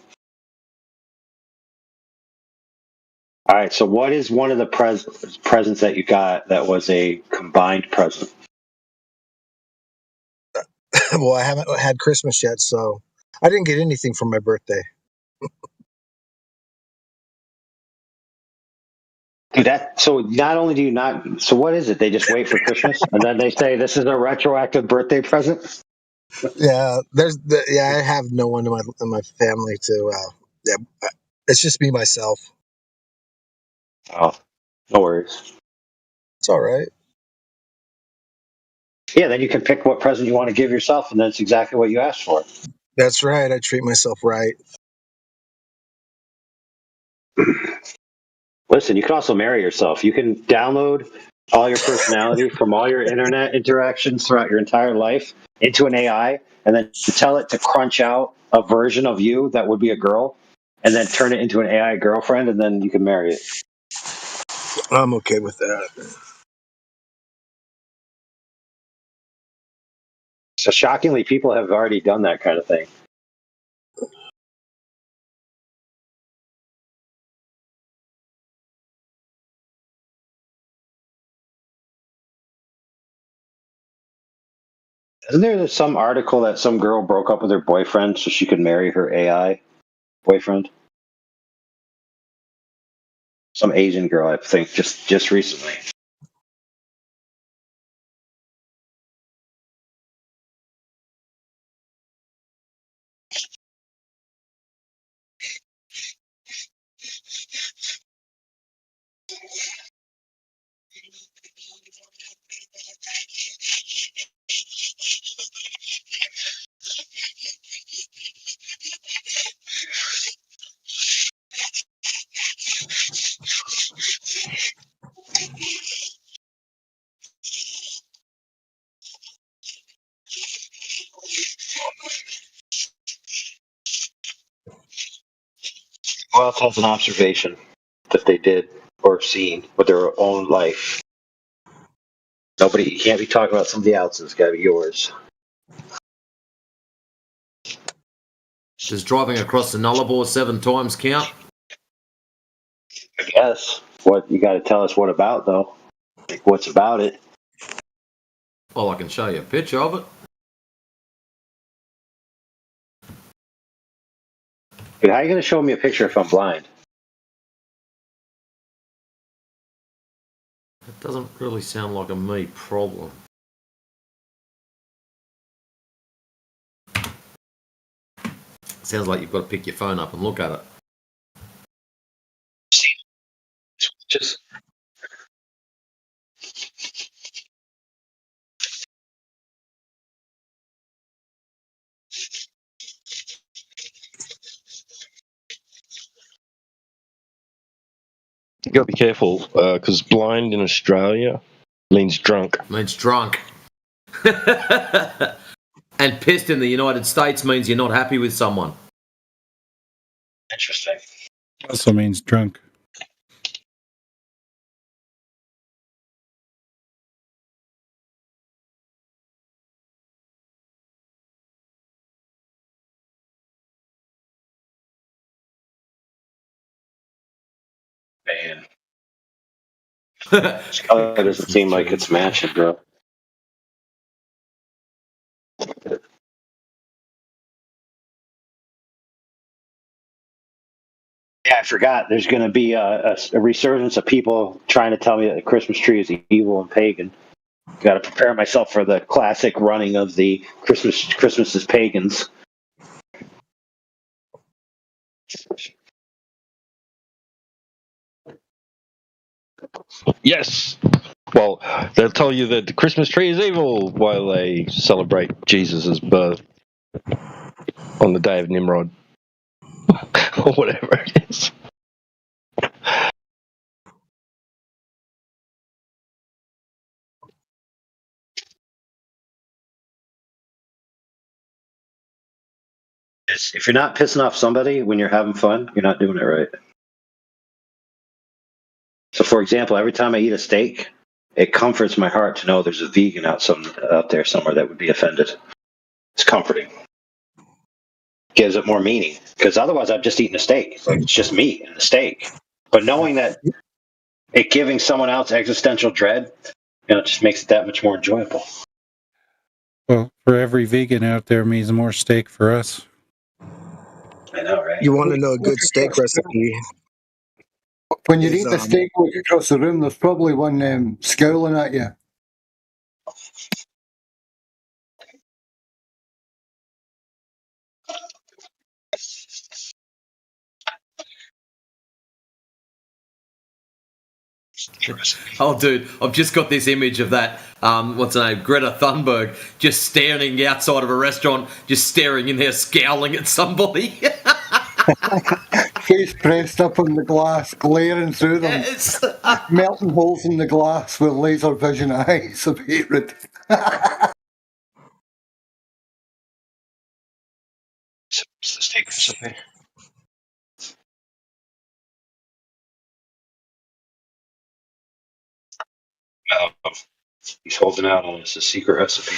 All right, so what is one of the presents that you got that was a combined present? Well, I haven't had Christmas yet, so I didn't get anything for my birthday. Dude, so not only do you not, so what is it? They just wait for Christmas and then they say this is a retroactive birthday present? Yeah, I have no one in my family to. Yeah, it's just me myself. Oh, no worries. It's all right. Yeah, then you can pick what present you want to give yourself, and that's exactly what you asked for. That's right. I treat myself right. Listen, you can also marry yourself. You can download all your personality from all your internet interactions throughout your entire life into an AI, and then tell it to crunch out a version of you that would be a girl, and then turn it into an AI girlfriend, and then you can marry it. I'm okay with that. So shockingly, people have already done that kind of thing. Isn't there some article that some girl broke up with her boyfriend so she could marry her AI boyfriend? Some Asian girl, I think, just recently. Who else has an observation that they did or seen with their own life? Nobody. You can't be talking about somebody else's. It's got to be yours. Does driving across the Nullarbor 7 times count? I guess. What you got to tell us what about though? Like what's about it? Well, I can show you a picture of it. Dude, how are you going to show me a picture if I'm blind? It doesn't really sound like a me problem. Sounds like you've got to pick your phone up and look at it. Just You got to be careful because blind in Australia means drunk. Means drunk. And pissed in the United States means you're not happy with someone. interesting. Also means drunk. Man, this color doesn't seem like it's matching, bro. Yeah, I forgot. There's going to be a resurgence of people trying to tell me that the Christmas tree is evil and pagan. Got to prepare myself for the classic running of the Christmas is pagans. Yes. Well, they'll tell you that the Christmas tree is evil while they celebrate Jesus' birth on the day of Nimrod. Or whatever it is. is if you're not pissing off somebody when you're having fun, you're not doing it right. So, for example, every time I eat a steak, it comforts my heart to know there's a vegan out there somewhere that would be offended. It's comforting. Gives it more meaning because otherwise I've just eaten a steak. It's like it's just meat and a steak. But knowing that it giving someone else existential dread, it just makes it that much more enjoyable. Well, for every vegan out there means more steak for us. I know, right? You want to know a good steak recipe? When you Is, eat the steak, look across the room, there's probably one scowling at you. Oh, dude, I've just got this image of that, what's her name, Greta Thunberg, just standing outside of a restaurant, just staring in there, scowling at somebody. Face pressed up on the glass, glaring through them, Yes. melting holes in the glass with laser vision eyes of hatred. It's the steak recipe. He's holding out on us a secret recipe.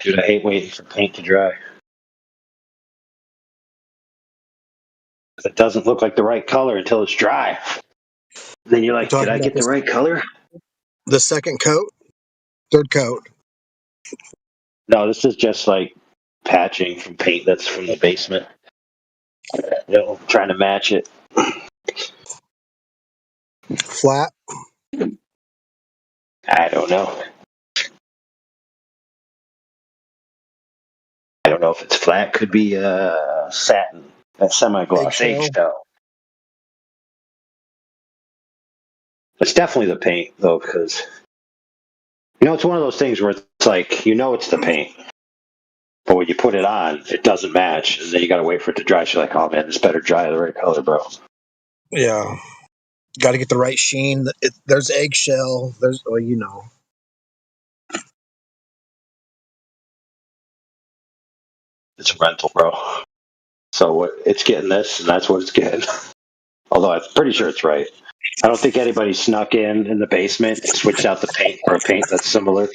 Dude, I hate waiting for paint to dry. It doesn't look like the right color until it's dry. Then you're like, did I get the right color? the second coat, third coat? No, this is just like patching from paint that's from the basement. Trying to match it. Flat. I don't know. I don't know if it's flat. Could be satin, a semi-gloss eggshell. It's definitely the paint, though, because it's one of those things where it's like it's the paint, but when you put it on, it doesn't match, and then you got to wait for it to dry. So you're like, oh man, this better dry the right color, bro. Yeah. Got to get the right sheen. There's eggshell. There's, It's a rental, bro. So it's getting this, and that's what it's getting. Although I'm pretty sure it's right. I don't think anybody snuck in the basement and switched out the paint for a paint that's similar.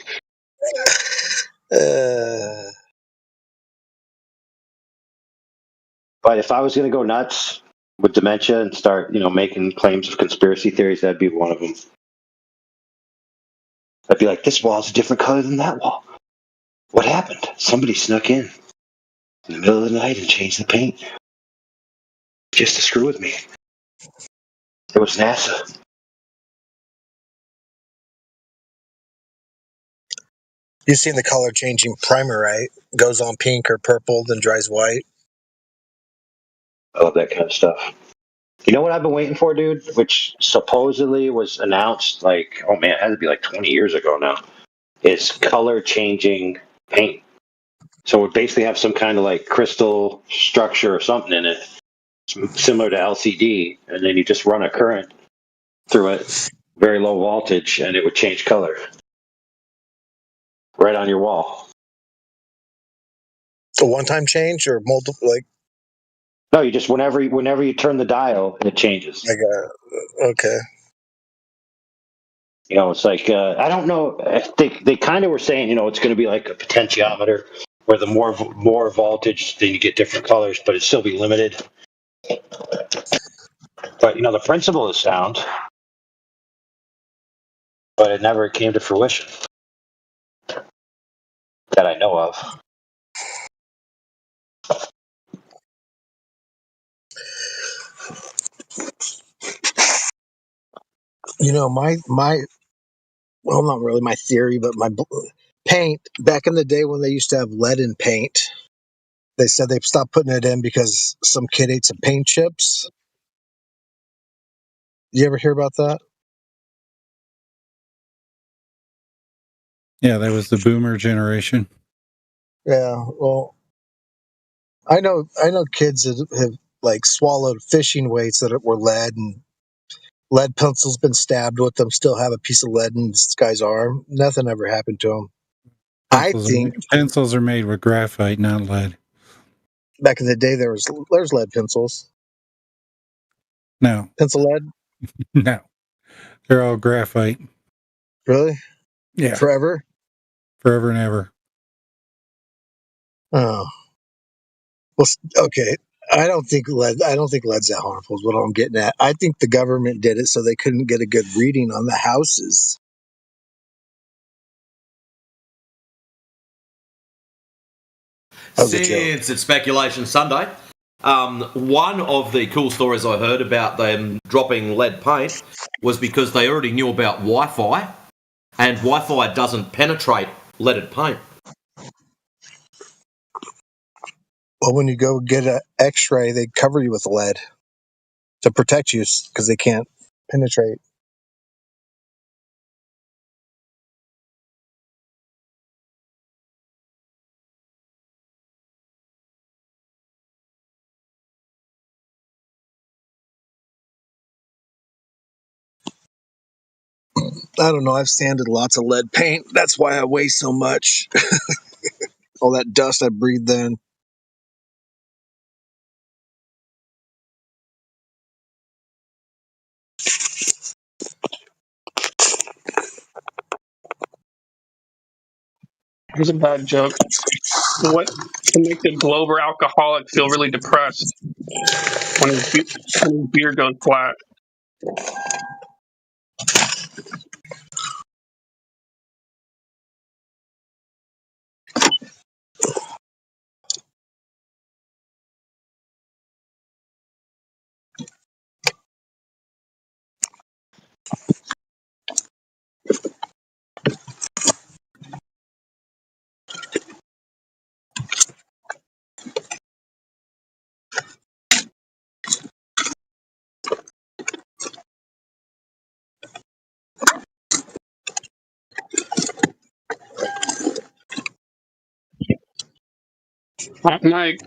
But if I was going to go nuts with dementia and start, making claims of conspiracy theories, that'd be one of them. I'd be like, this wall's a different color than that wall. What happened? Somebody snuck in the middle of the night and changed the paint just to screw with me. It was NASA. You've seen the color changing primer, right? Goes on pink or purple, then dries white. I love that kind of stuff. You know what I've been waiting for, dude? Which supposedly was announced it had to be like 20 years ago now. Is color changing paint. So it would basically have some kind of like crystal structure or something in it, similar to LCD, and then you just run a current through it, very low voltage, and it would change color right on your wall. A one-time change or multiple? No, you just whenever you turn the dial, it changes. Okay. It's like I don't know. They kind of were saying it's going to be like a potentiometer, where the more voltage, then you get different colors, but it still be limited. But the principle is sound, but it never came to fruition that I know of. my well, not really my theory, but paint back in the day when they used to have lead in paint. They said they stopped putting it in because some kid ate some paint chips. You ever hear about that? Yeah, that was the boomer generation. Yeah. Well, I know kids that have like swallowed fishing weights that were lead, and lead pencil's been stabbed with them. Still have a piece of lead in this guy's arm. Nothing ever happened to him. I think Pencils are made with graphite, not lead. back in the day there's lead pencils. No, Pencil lead? no, they're all graphite. Really? Yeah, Forever? forever and ever. Oh. Well, okay. I don't think lead's that harmful is what I'm getting at. I think the government did it so they couldn't get a good reading on the houses. That was a joke. Since it's Speculation Sunday, one of the cool stories I heard about them dropping lead paint was because they already knew about Wi-Fi, and Wi-Fi doesn't penetrate leaded paint. Well, when you go get an X-ray, they cover you with lead to protect you because they can't penetrate. I don't know. I've sanded lots of lead paint. That's why I weigh so much. All that dust I breathed in. Here's a bad joke. What can make the Glober alcoholic feel really depressed when his beer goes flat? Mike,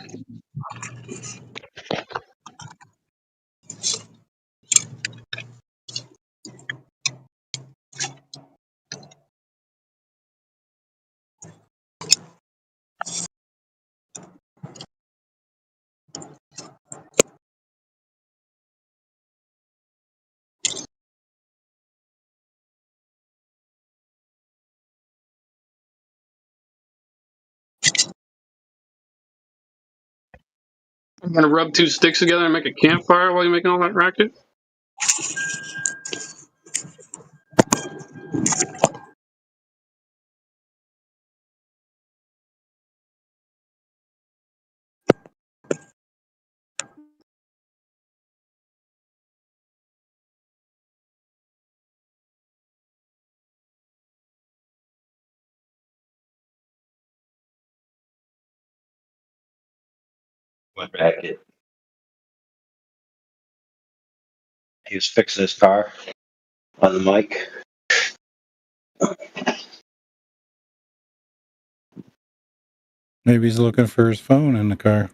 I'm gonna rub two sticks together and make a campfire while you're making all that racket. Went back. He was fixing his car on the mic. Maybe he's looking for his phone in the car.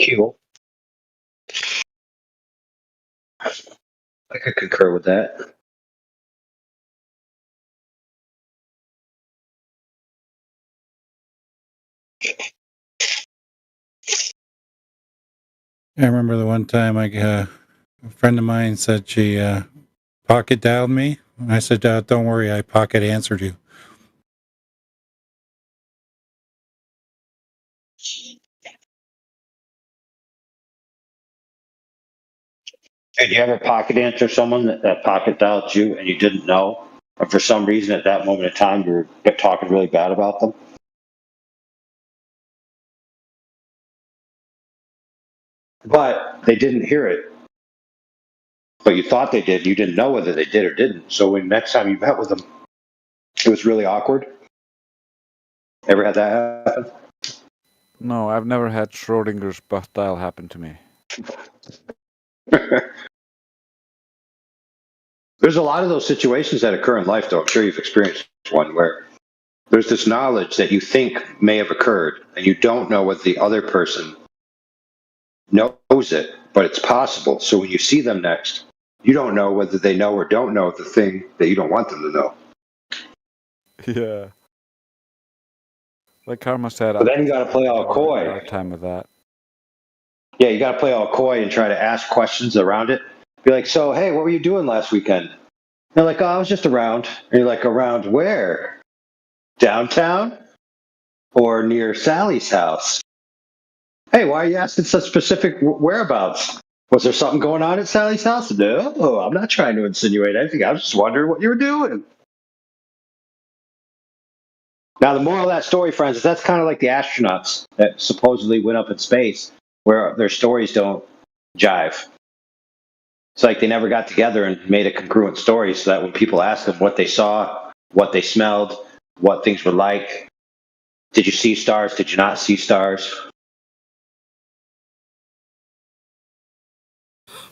Cool. I could concur with that. I remember the one time a friend of mine said she pocket dialed me. And I said, don't worry, I pocket answered you. Did you ever pocket answer someone that pocket dialed you and you didn't know? Or for some reason at that moment in time you were talking really bad about them? But they didn't hear it. But you thought they did. You didn't know whether they did or didn't. So when next time you met with them, it was really awkward. Ever had that happen? No, I've never had Schrodinger's butt dial happen to me. There's a lot of those situations that occur in life, though. I'm sure you've experienced one where there's this knowledge that you think may have occurred, and you don't know whether the other person knows it, but it's possible. So when you see them next, you don't know whether they know or don't know the thing that you don't want them to know. Yeah. Like Karma said, But then you got to play all coy. Hard time with that. Yeah, you got to play all coy and try to ask questions around it. Be like, so, hey, what were you doing last weekend? They're like, oh, I was just around. And you're like, around where? Downtown? Or near Sally's house? Hey, why are you asking such specific whereabouts? Was there something going on at Sally's house? No, I'm not trying to insinuate anything. I was just wondering what you were doing. Now, the moral of that story, friends, is that's kind of like the astronauts that supposedly went up in space, where their stories don't jive. It's like they never got together and made a congruent story so that when people ask them what they saw, what they smelled, what things were like, did you see stars? Did you not see stars?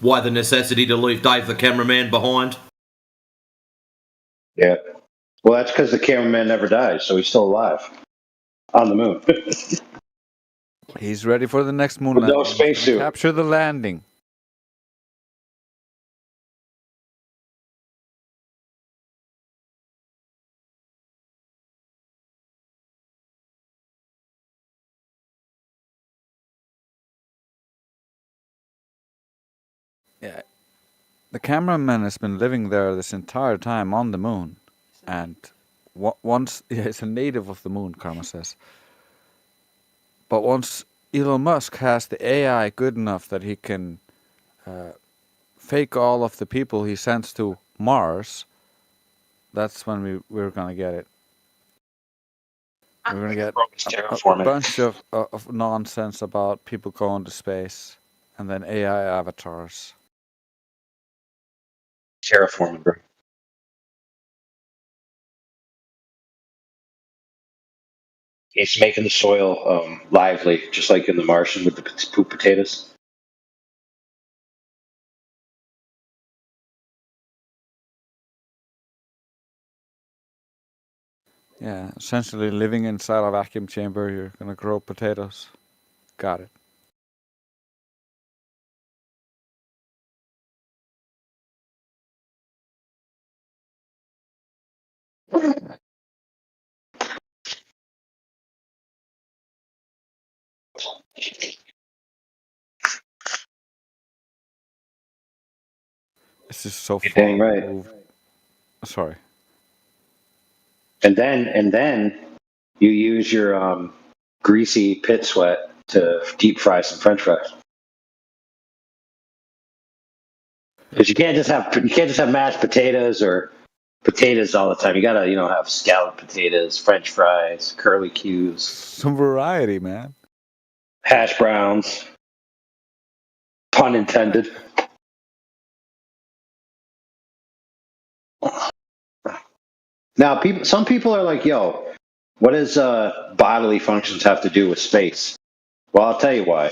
Why the necessity to leave Dave the cameraman behind? Yeah. Well, that's because the cameraman never dies, so he's still alive on the moon. He's ready for the next moon With no landing. spacesuit. Capture the landing. Yeah. The cameraman has been living there this entire time on the moon. And once, yeah, he's a native of the moon, Karma says. But once Elon Musk has the AI good enough that he can fake all of the people he sends to Mars, that's when we're going to get it. We're going to get a bunch of nonsense about people going to space and then AI avatars. Terraforming, bro. It's making the soil lively, just like in The Martian with the poop potatoes. Yeah, essentially living inside a vacuum chamber, you're going to grow potatoes. Got it. This is so You're far dang right. removed. Sorry. And then you use your greasy pit sweat to deep fry some French fries. Because you can't just have mashed potatoes or potatoes all the time. You gotta have scalloped potatoes, French fries, curly Q's, some variety, man. Hash browns. Pun intended. Now, some people are like, "Yo, what does bodily functions have to do with space?" Well, I'll tell you why.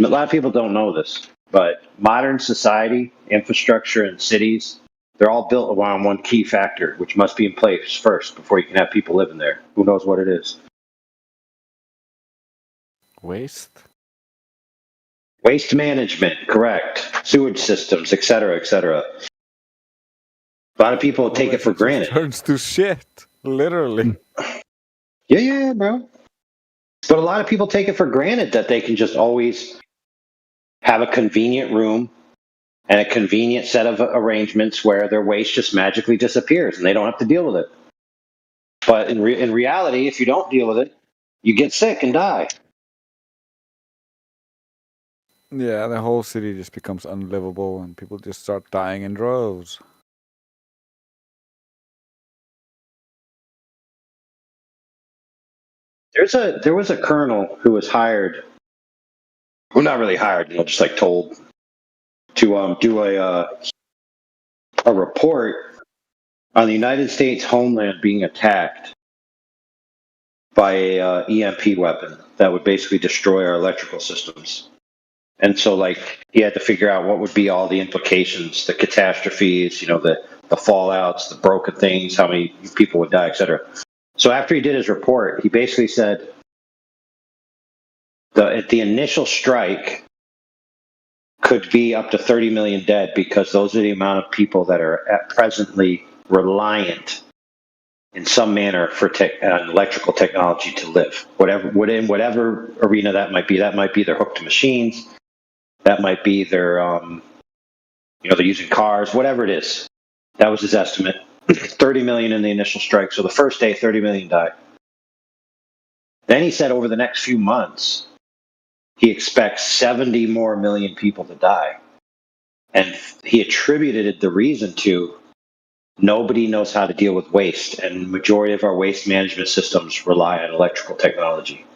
A lot of people don't know this, but modern society, infrastructure, and cities, they're all built around one key factor, which must be in place first before you can have people living there. Who knows what it is? Waste? Waste management, correct. Sewage systems, et cetera, et cetera. A lot of people take it for granted. Turns to shit, literally. Yeah, bro. But a lot of people take it for granted that they can just always have a convenient room and a convenient set of arrangements where their waste just magically disappears and they don't have to deal with it. But in reality, if you don't deal with it, you get sick and die. Yeah, the whole city just becomes unlivable, and people just start dying in droves. There was a colonel who was hired, well, not really hired, just like told to do a report on the United States homeland being attacked by a EMP weapon that would basically destroy our electrical systems. And so, like, he had to figure out what would be all the implications, the catastrophes, the fallouts, the broken things, how many people would die, etc. So after he did his report, he basically said at the initial strike could be up to 30 million dead because those are the amount of people that are at presently reliant in some manner for electrical technology to live. In whatever arena that might be their hooked to machines, that might be their they're using cars, whatever it is. That was his estimate. 30 million in the initial strike. So the first day, 30 million died. Then he said over the next few months, he expects 70 more million people to die. And he attributed the reason to nobody knows how to deal with waste, and the majority of our waste management systems rely on electrical technology.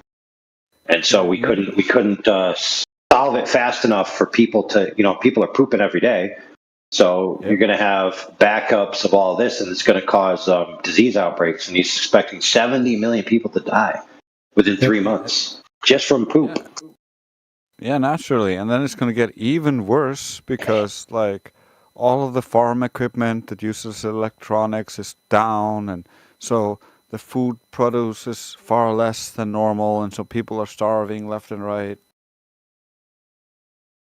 And so we couldn't solve it fast enough for people to, people are pooping every day. So you're going to have backups of all this, and it's going to cause disease outbreaks. And he's expecting 70 million people to die within 3 months just from poop. Yeah, naturally. And then it's going to get even worse because, like, all of the farm equipment that uses electronics is down. And so the food produce is far less than normal. And so people are starving left and right.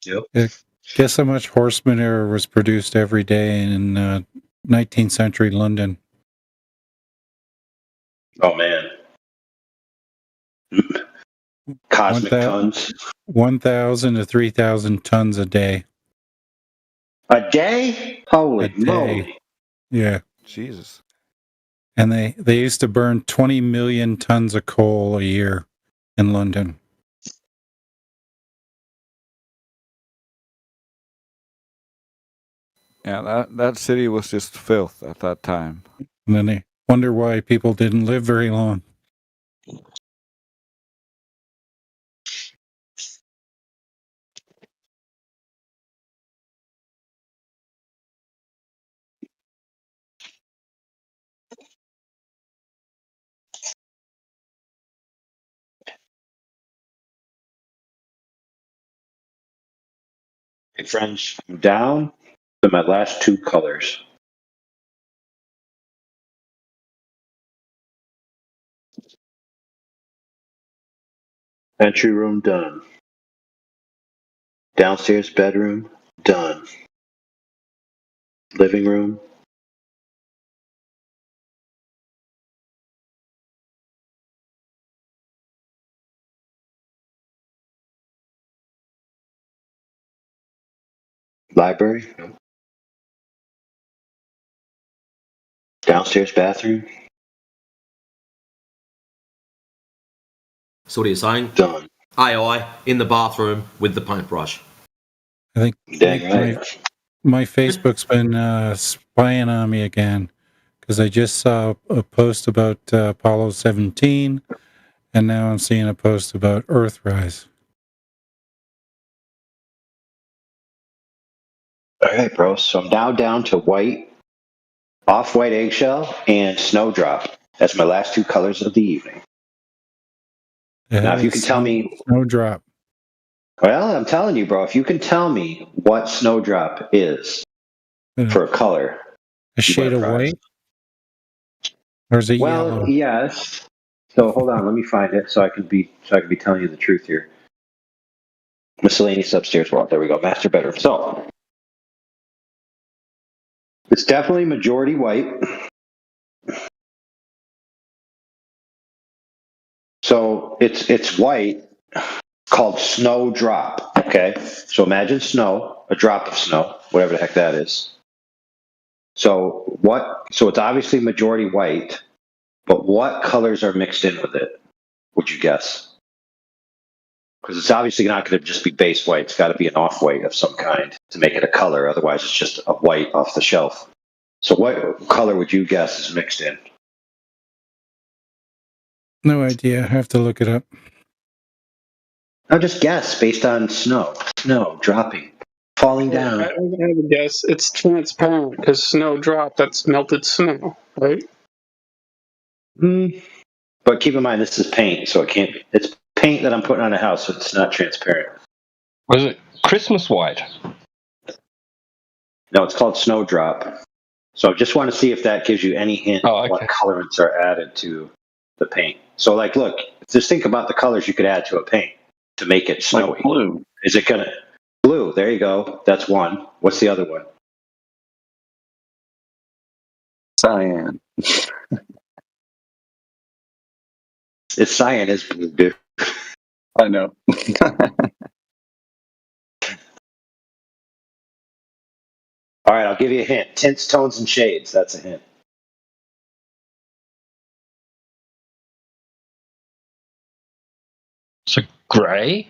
Yep. Guess how much horse manure was produced every day in 19th century London? Oh, man. Cosmic tons. 1,000 to 3,000 tons a day. A day? Holy moly. Yeah. Jesus. And they used to burn 20 million tons of coal a year in London. Yeah, that city was just filth at that time. And then they wonder why people didn't live very long. Hey, friends, I'm down to my last two colors. Entry room done. Downstairs bedroom done. Living room. Library. No. Downstairs bathroom. So what are you saying? Done. AI in the bathroom with the paintbrush. I think Dang right. my Facebook's been spying on me again because I just saw a post about Apollo 17, and now I'm seeing a post about Earthrise. All right, bro. So I'm now down to white, off-white eggshell, and snowdrop. That's my last two colors of the evening. Now, if you can tell me... Snowdrop. Well, I'm telling you, bro, if you can tell me what snowdrop is for a color... A shade of white? Or is it yellow? Well, yes. So hold on, let me find it so I can be telling you the truth here. Miscellaneous upstairs wall. There we go. Master bedroom. So it's definitely majority white. So it's white, called snowdrop. Okay. So imagine snow, a drop of snow, whatever the heck that is. So it's obviously majority white, but what colors are mixed in with it? Would you guess? Because it's obviously not going to just be base white. It's got to be an off-white of some kind to make it a color. Otherwise, it's just a white off the shelf. So what color would you guess is mixed in? No idea. I have to look it up. I'll just guess based on snow dropping, falling I down. have a guess. It's transparent because snow dropped. That's melted snow, right? But keep in mind, this is paint, so it can't. It's paint that I'm putting on a house, so it's not transparent. Was it Christmas white? No, it's called snowdrop. So I just want to see if that gives you any hint of what colorants are added to the paint. So, like, look, just think about the colors you could add to a paint to make it snowy. Like blue. Is it gonna blue? There you go. That's one. What's the other one? Cyan. It's cyan is blue, dude. I know. All right, I'll give you a hint. Tints, tones, and shades. That's a hint. So gray?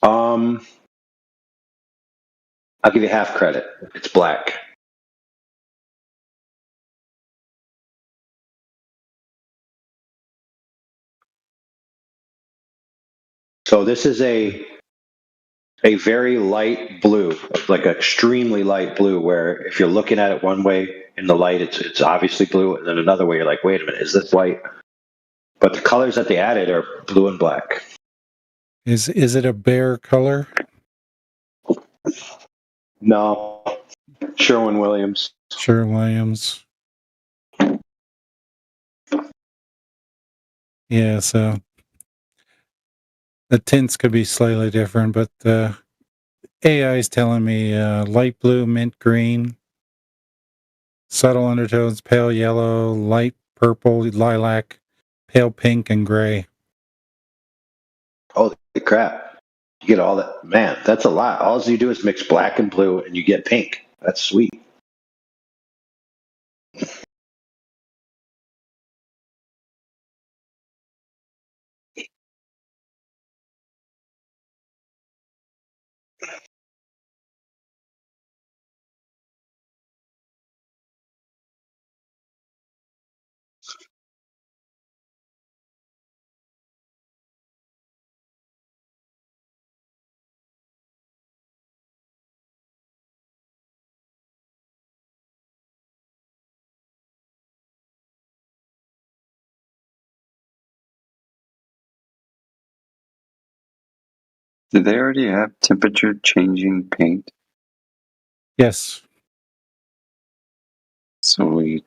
I'll give you half credit. It's black. So this is a very light blue, like extremely light blue, where if you're looking at it one way in the light, it's obviously blue, and then another way you're like, wait a minute, is this white? But the colors that they added are blue and black. Is it a bear color? No. Sherwin-Williams. Sherwin-Williams. Yeah, so the tints could be slightly different, but AI is telling me light blue, mint green, subtle undertones, pale yellow, light purple, lilac, pale pink, and gray. Holy crap. You get all that. Man, that's a lot. All you do is mix black and blue, and you get pink. That's sweet. Did they already have temperature changing paint? Yes. Sweet.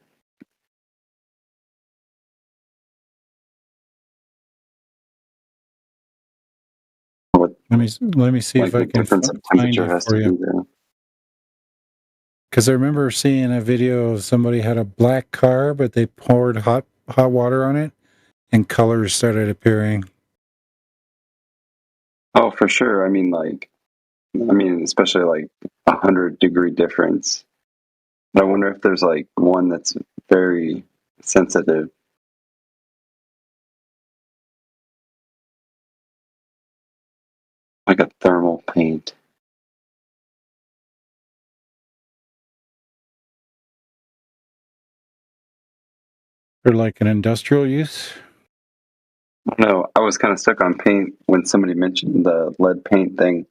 Let me see if I can difference find of temperature it has for to you. be there. Because I remember seeing a video of somebody had a black car, but they poured hot water on it, and colors started appearing. Oh, for sure. I mean, especially like 100-degree difference. But I wonder if there's like one that's very sensitive. Like a thermal paint. For like an industrial use? No, I was kind of stuck on paint when somebody mentioned the lead paint thing.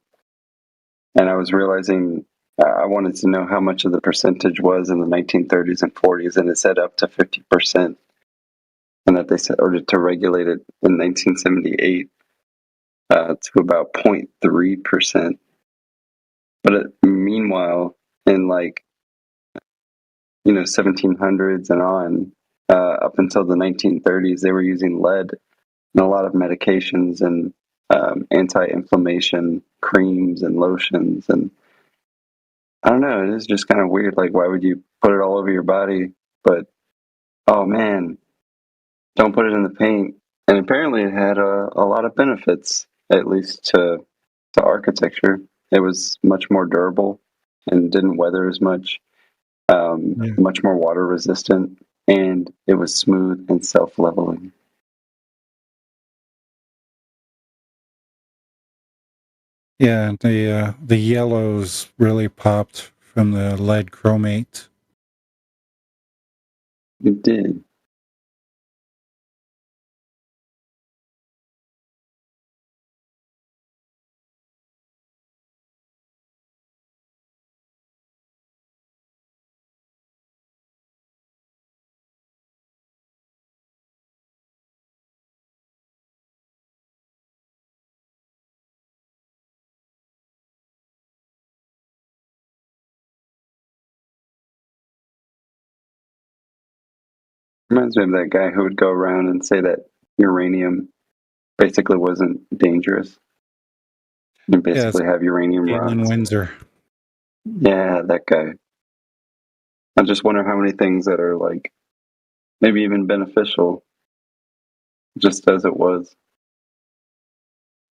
And I was realizing I wanted to know how much of the percentage was in the 1930s and 40s, and it said up to 50%. And that they said, or to regulate it in 1978 to about 0.3%. But meanwhile, in 1700s and on, up until the 1930s, they were using lead in a lot of medications and anti-inflammation creams and lotions. And I don't know, it is just kind of weird. Like, why would you put it all over your body? But, oh man, don't put it in the paint. And apparently it had a lot of benefits, at least to architecture. It was much more durable and didn't weather as much, much more water resistant, and it was smooth and self-leveling. Yeah, the yellows really popped from the lead chromate. It did. Reminds me of that guy who would go around and say that uranium basically wasn't dangerous. You Yeah, it's basically have uranium Galen rods. Windsor. Yeah, that guy. I just wonder how many things that are like maybe even beneficial, just as it was.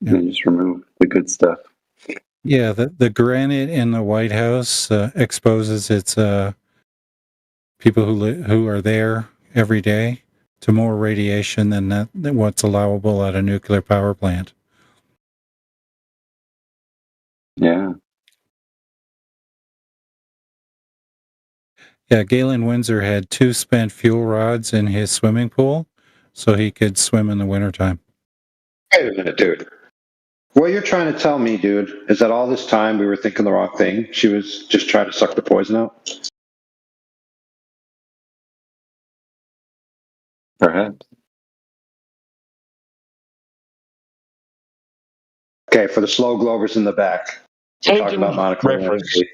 Yeah. You just remove the good stuff. Yeah, the granite in the White House exposes its people who are there every day to more radiation than what's allowable at a nuclear power plant. Yeah. Yeah, Galen Windsor had 2 spent fuel rods in his swimming pool so he could swim in the wintertime. Wait a minute, dude. What you're trying to tell me, dude, is that all this time we were thinking the wrong thing? She was just trying to suck the poison out? Perhaps. Okay, for the slow glovers in the back. We're talking about monochrome reference. energy.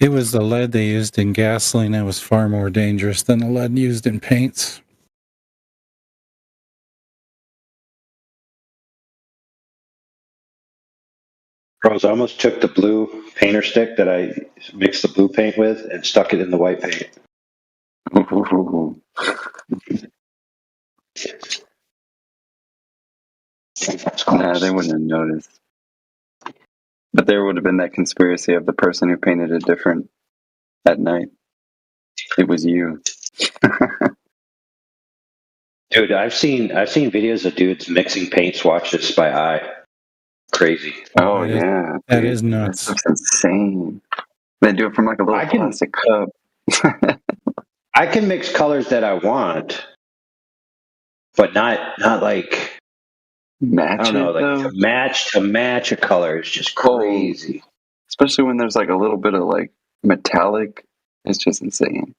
It was the lead they used in gasoline that was far more dangerous than the lead used in paints. Bros, I almost took the blue painter stick that I mixed the blue paint with and stuck it in the white paint. Nah, they wouldn't have noticed. But there would have been that conspiracy of the person who painted it different at night. It was you. Dude, I've seen videos of dudes mixing paint swatches by eye. Crazy. Oh yeah, that dude. is nuts. That's insane. They do it from like a little plastic cup. I can mix colors that I want, but not like match. I don't know, it, like though? to match a color is just crazy. Especially when there's like a little bit of like metallic. It's just insane.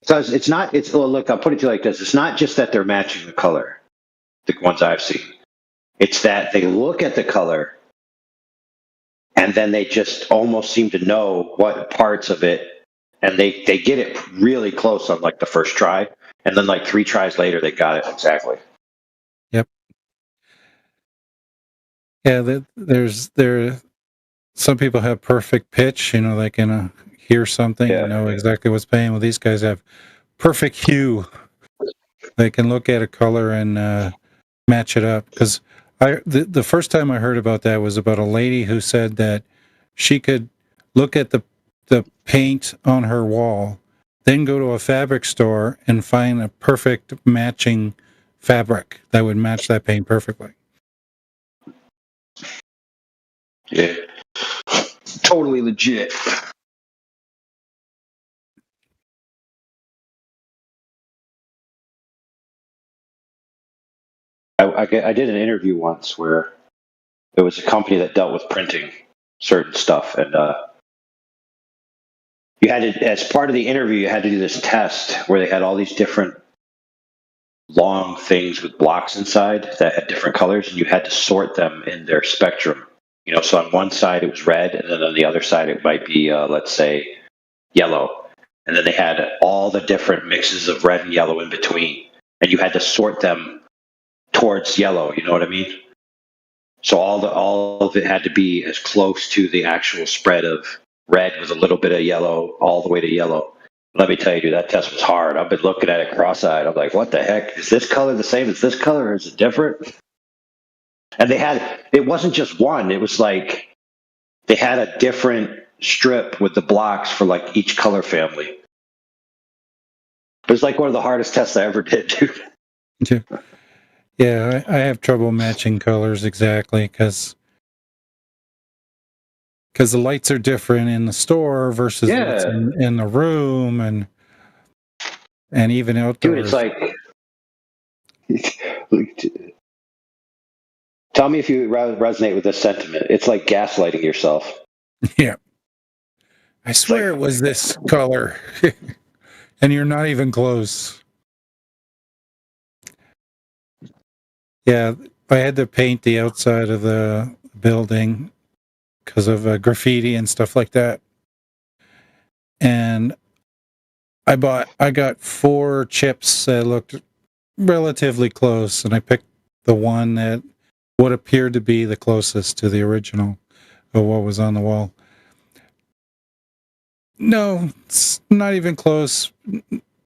Because it's not. It's well, look. I'll put it to you like this. It's not just that they're matching the color. The ones I've seen. It's that they look at the color, and then they just almost seem to know what parts of it, and they get it really close on like the first try, and then like 3 tries later they got it exactly. Yep. Yeah, there. Some people have perfect pitch. You know, they can hear something and know exactly what's playing. Well, these guys have perfect hue. They can look at a color and match it up. Because the first time I heard about that was about a lady who said that she could look at the paint on her wall, then go to a fabric store and find a perfect matching fabric that would match that paint perfectly. Yeah. Totally legit. I did an interview once where there was a company that dealt with printing certain stuff, and you had to, as part of the interview, you had to do this test where they had all these different long things with blocks inside that had different colors, and you had to sort them in their spectrum. You know, so on one side it was red, and then on the other side it might be, let's say, yellow. And then they had all the different mixes of red and yellow in between, and you had to sort them towards yellow. You know what I mean? So all of it had to be as close to the actual spread of red with a little bit of yellow all the way to yellow. Let me tell you, dude, that test was hard. I've been looking at it cross-eyed. I'm like, what the heck? Is this color the same as this color, or is it different? And it wasn't just one. It was like they had a different strip with the blocks for like each color family. It was like one of the hardest tests I ever did, dude. Yeah, I have trouble matching colors exactly because the lights are different in the store versus what's in the room, and even outdoors. Dude, it's like tell me if you resonate with this sentiment. It's like gaslighting yourself. Yeah. I swear it was this color. And you're not even close. Yeah, I had to paint the outside of the building because of graffiti and stuff like that. And I got 4 chips that looked relatively close, and I picked the one that would appear to be the closest to the original of what was on the wall. No, it's not even close.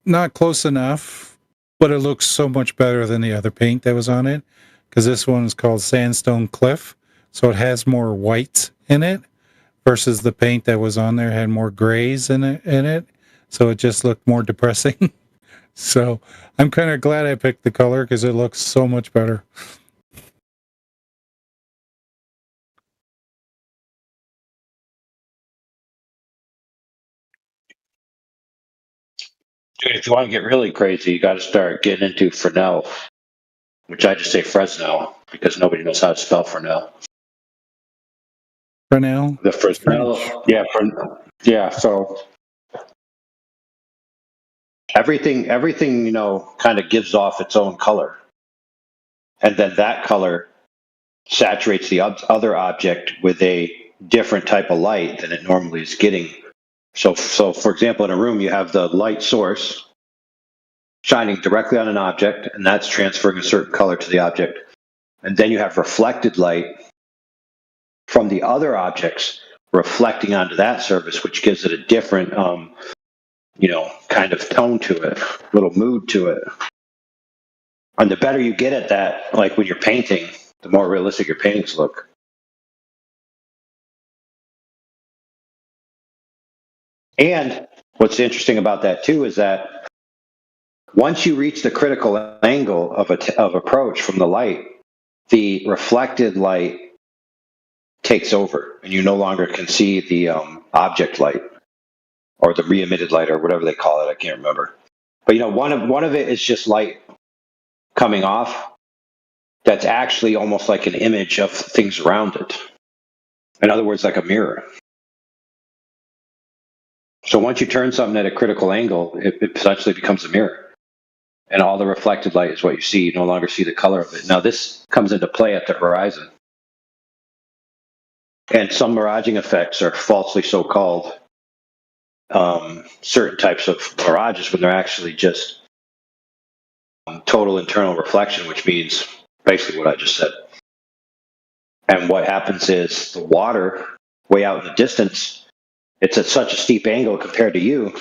Not close enough, but it looks so much better than the other paint that was on it, because this one is called Sandstone Cliff, so it has more white in it versus the paint that was on there had more grays in it, so it just looked more depressing. So I'm kind of glad I picked the color because it looks so much better. Dude, if you want to get really crazy, you got to start getting into Fresnel, which I just say Fresno because nobody knows how to spell Fresnel. Fresnel? The Fresnel, yeah. So everything, kind of gives off its own color, and then that color saturates the other object with a different type of light than it normally is getting. So for example, in a room, you have the light source shining directly on an object, and that's transferring a certain color to the object. And then you have reflected light from the other objects reflecting onto that surface, which gives it a different, kind of tone to it, little mood to it. And the better you get at that, like when you're painting, the more realistic your paintings look. And what's interesting about that too is that once you reach the critical angle of approach from the light, the reflected light takes over, and you no longer can see the object light or the re-emitted light or whatever they call it. I can't remember. But one of it is just light coming off. That's actually almost like an image of things around it. In other words, like a mirror. So once you turn something at a critical angle, it essentially becomes a mirror. And all the reflected light is what you see. You no longer see the color of it. Now, this comes into play at the horizon. And some miraging effects are falsely so-called certain types of mirages when they're actually just total internal reflection, which means basically what I just said. And what happens is the water way out in the distance, it's at such a steep angle compared to you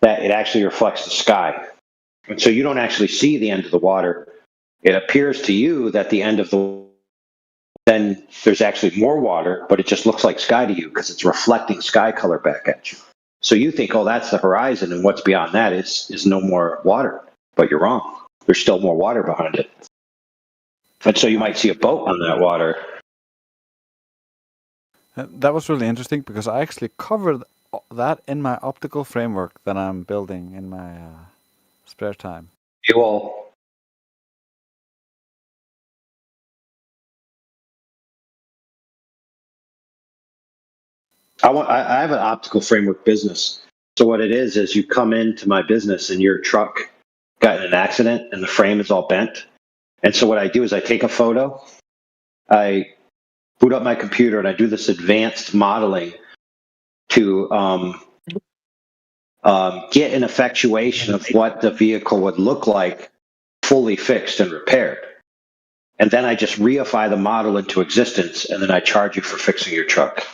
that it actually reflects the sky. And so you don't actually see the end of the water. It appears to you that the end of then there's actually more water, but it just looks like sky to you because it's reflecting sky color back at you. So you think, oh, that's the horizon, and what's beyond that is no more water. But you're wrong. There's still more water behind it. And so you might see a boat on that water. That was really interesting because I actually covered that in my optical framework that I'm building in my spare time. You all. I have an optical framework business. So what it is you come into my business and your truck got in an accident and the frame is all bent. And so what I do is I take a photo, I boot up my computer, and I do this advanced modeling to get an effectuation of what the vehicle would look like fully fixed and repaired. And then I just reify the model into existence, and then I charge you for fixing your truck.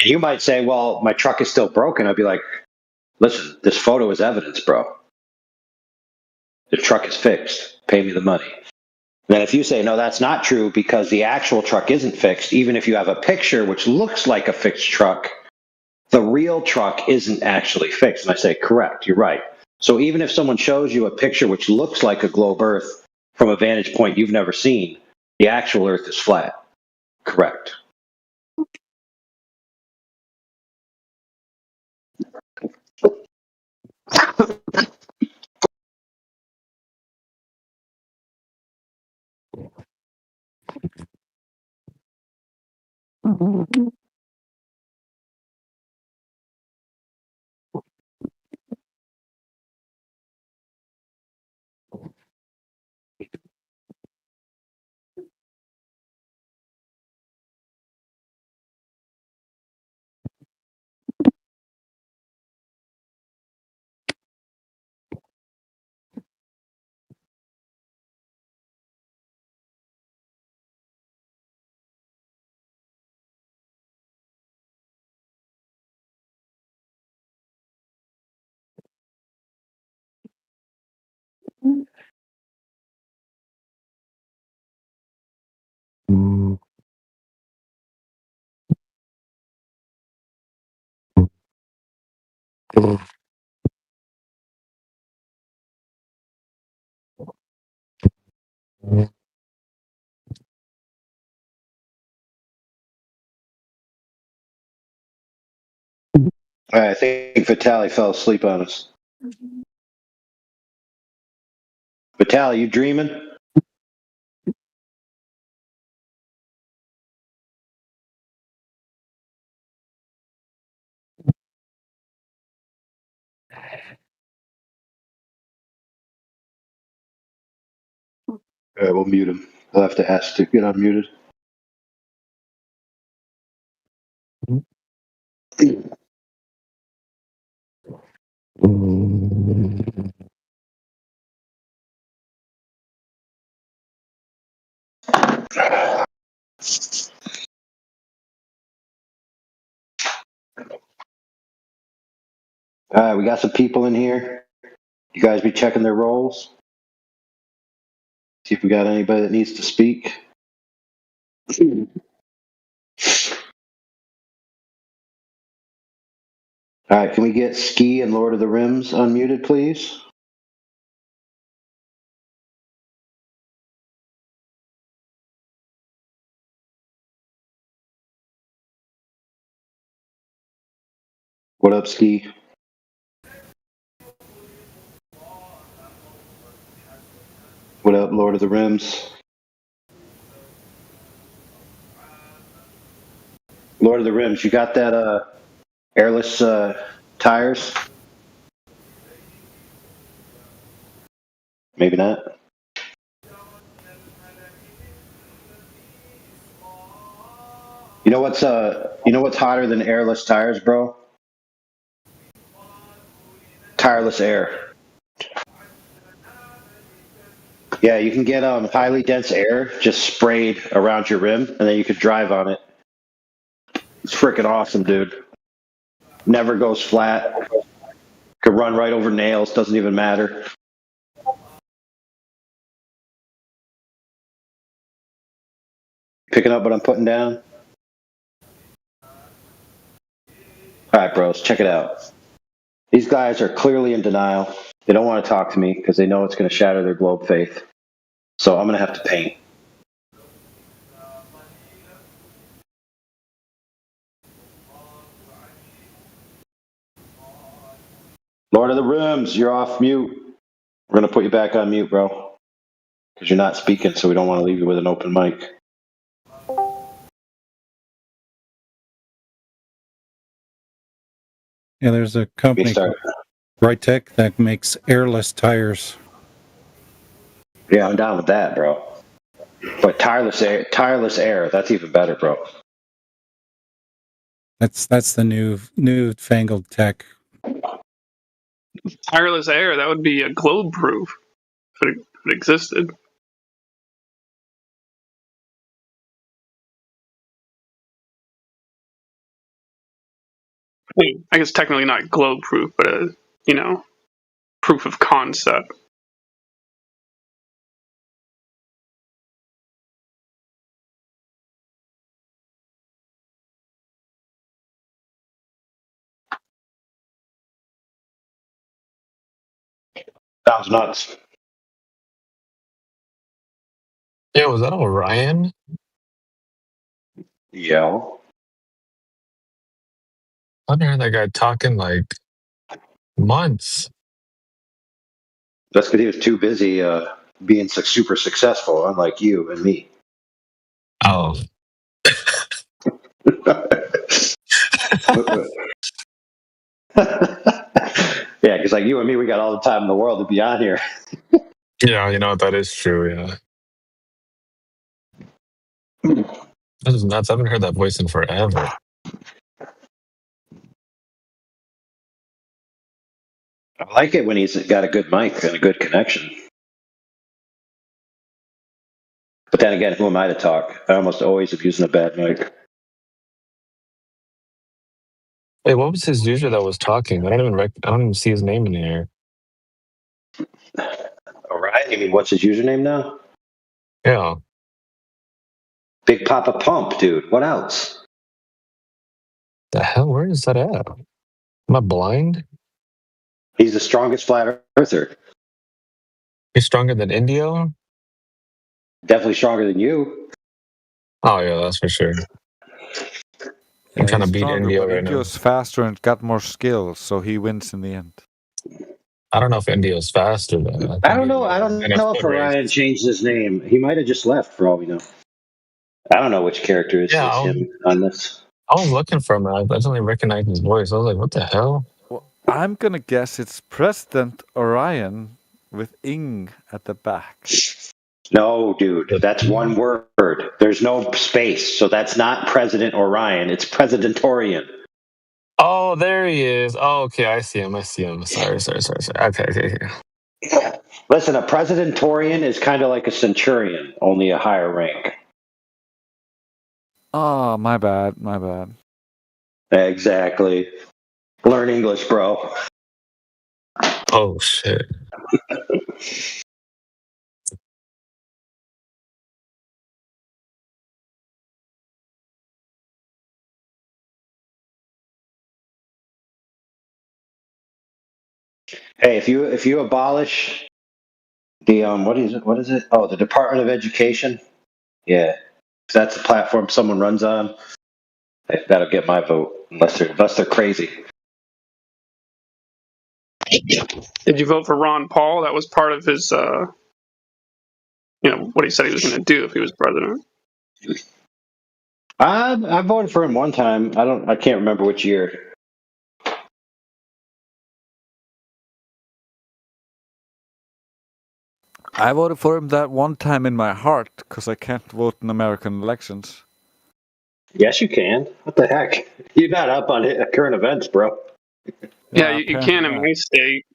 And you might say, well, my truck is still broken. I'd be like, listen, this photo is evidence, bro. The truck is fixed. Pay me the money. Then if you say, no, that's not true because the actual truck isn't fixed, even if you have a picture which looks like a fixed truck, the real truck isn't actually fixed. And I say, correct, you're right. So even if someone shows you a picture which looks like a globe Earth from a vantage point you've never seen, the actual Earth is flat. Correct. All right, I think Vitaly fell asleep on us. Vitaly, you dreaming? All right, we'll mute him. I'll have to ask to get unmuted. All right, we got some people in here. You guys be checking their roles. See if we got anybody that needs to speak. All right, can we get Ski and Lord of the Rims unmuted, please? What up, Ski? What up, Lord of the Rims? Lord of the Rims, you got that airless tires? Maybe not. You know what's hotter than airless tires, bro? Tireless air. Yeah, you can get highly dense air just sprayed around your rim, and then you could drive on it. It's freaking awesome, dude. Never goes flat. Could run right over nails. Doesn't even matter. Picking up what I'm putting down? All right, bros, check it out. These guys are clearly in denial. They don't want to talk to me because they know it's going to shatter their globe faith. So I'm going to have to paint. Lord of the Rims, you're off mute. We're going to put you back on mute, bro. Because you're not speaking, so we don't want to leave you with an open mic. Yeah, there's a company called Brightech that makes airless tires. Yeah, I'm down with that, bro. But tireless air, that's even better, bro. That's the new fangled tech. Tireless air, that would be a globe proof if it existed. I guess technically not globe proof, but proof of concept. Sounds nuts. Yeah, was that Orion? Yeah. I've been hearing that guy talking like months. That's because he was too busy being super successful, unlike you and me. Oh. Yeah, because like you and me, we got all the time in the world to be on here. Yeah, you know, that is true, yeah. This is nuts. I haven't heard that voice in forever. I like it when he's got a good mic and a good connection. But then again, who am I to talk? I almost always am using a bad mic. Hey, what was his user that was talking? I don't even see his name in here. Orion? You mean what's his username now? Yeah. Big Papa Pump, dude. What else? The hell? Where is that at? Am I blind? He's the strongest flat earther. He's stronger than Indio? Definitely stronger than you. Oh, yeah, that's for sure. I'm trying to he's beat stronger, Indio but right now. Indio's faster and got more skills, so he wins in the end. I don't know if Indio's faster, though. I don't know. I don't know if Orion changed his name. He might have just left, for all we know. I don't know which character is him on this. I was looking for him. I definitely recognized his voice. I was like, what the hell? Well, I'm gonna guess it's President Orion with Ing at the back. No, dude, that's one word. There's no space, so that's not President Orion. It's Presidentorian. Oh, there he is. Oh, okay, I see him. Sorry. Okay. Listen, a Presidentorian is kind of like a Centurion, only a higher rank. Oh, my bad. Exactly. Learn English, bro. Oh, shit. Hey, if you abolish the what is it? Oh, the Department of Education. Yeah, if that's the platform someone runs on, that'll get my vote. Unless they're crazy. Did you vote for Ron Paul? That was part of his, what he said he was going to do if he was president. I voted for him one time. I can't remember which year. I voted for him that one time in my heart because I can't vote in American elections. Yes, you can. What the heck? You're not up on current events, bro. Yeah, you can in my state.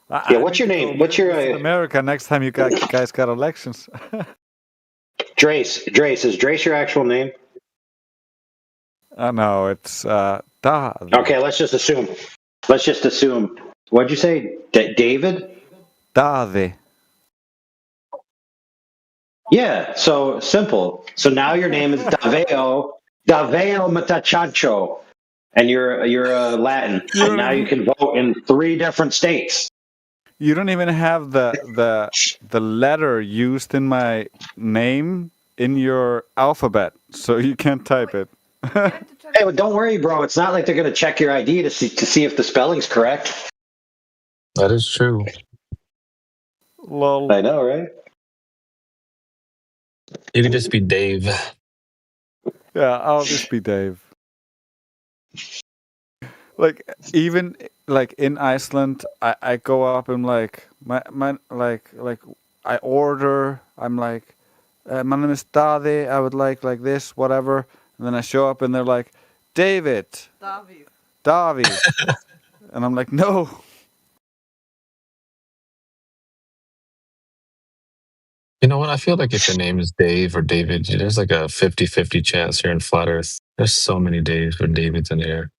Yeah, what's your name? What's your America? Next time you guys got elections. Drace. Is Drace your actual name? No, it's Da. Okay, let's just assume. What'd you say, David? Dave. Yeah, so simple. So now your name is Daveo Matachancho, and you're Latin, and now you can vote in 3 different states. You don't even have the letter used in my name in your alphabet, so you can't type it. Hey, well, don't worry, bro. It's not like they're gonna check your ID to see if the spelling's correct. That is true. Lol. I know, right? You could just be Dave. Yeah, I'll just be Dave. Like even like in Iceland, I go up and like my like I order. I'm like, my name is Daði. I would like this, whatever. And then I show up and they're like, David. David. And I'm like, no. You know what? I feel like if your name is Dave or David, there's like a 50-50 chance you're in Flat Earth. There's so many days where David's in the air.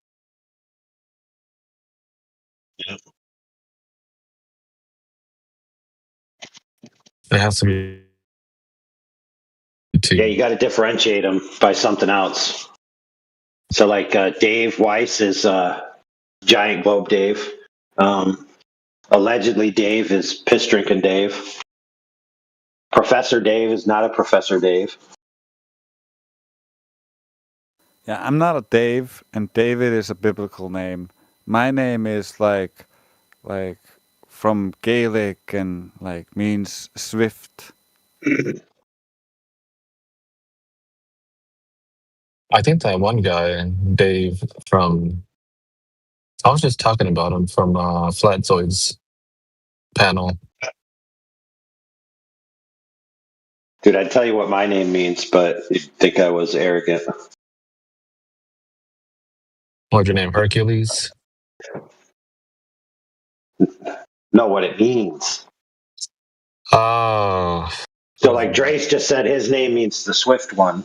It has to be. Yeah, you got to differentiate them by something else. So, like Dave Weiss is Giant Globe Dave. Allegedly, Dave is piss drinking Dave. Professor Dave is not a Professor Dave. Yeah, I'm not a Dave, and David is a biblical name. My name is like from Gaelic and like means swift. I think that one guy, Dave from, I was just talking about him from Flatzoid's panel. Dude, I'd tell you what my name means, but you'd think I was arrogant. What's your name, Hercules? Know what it means. Oh. So, like Drace just said, his name means the swift one,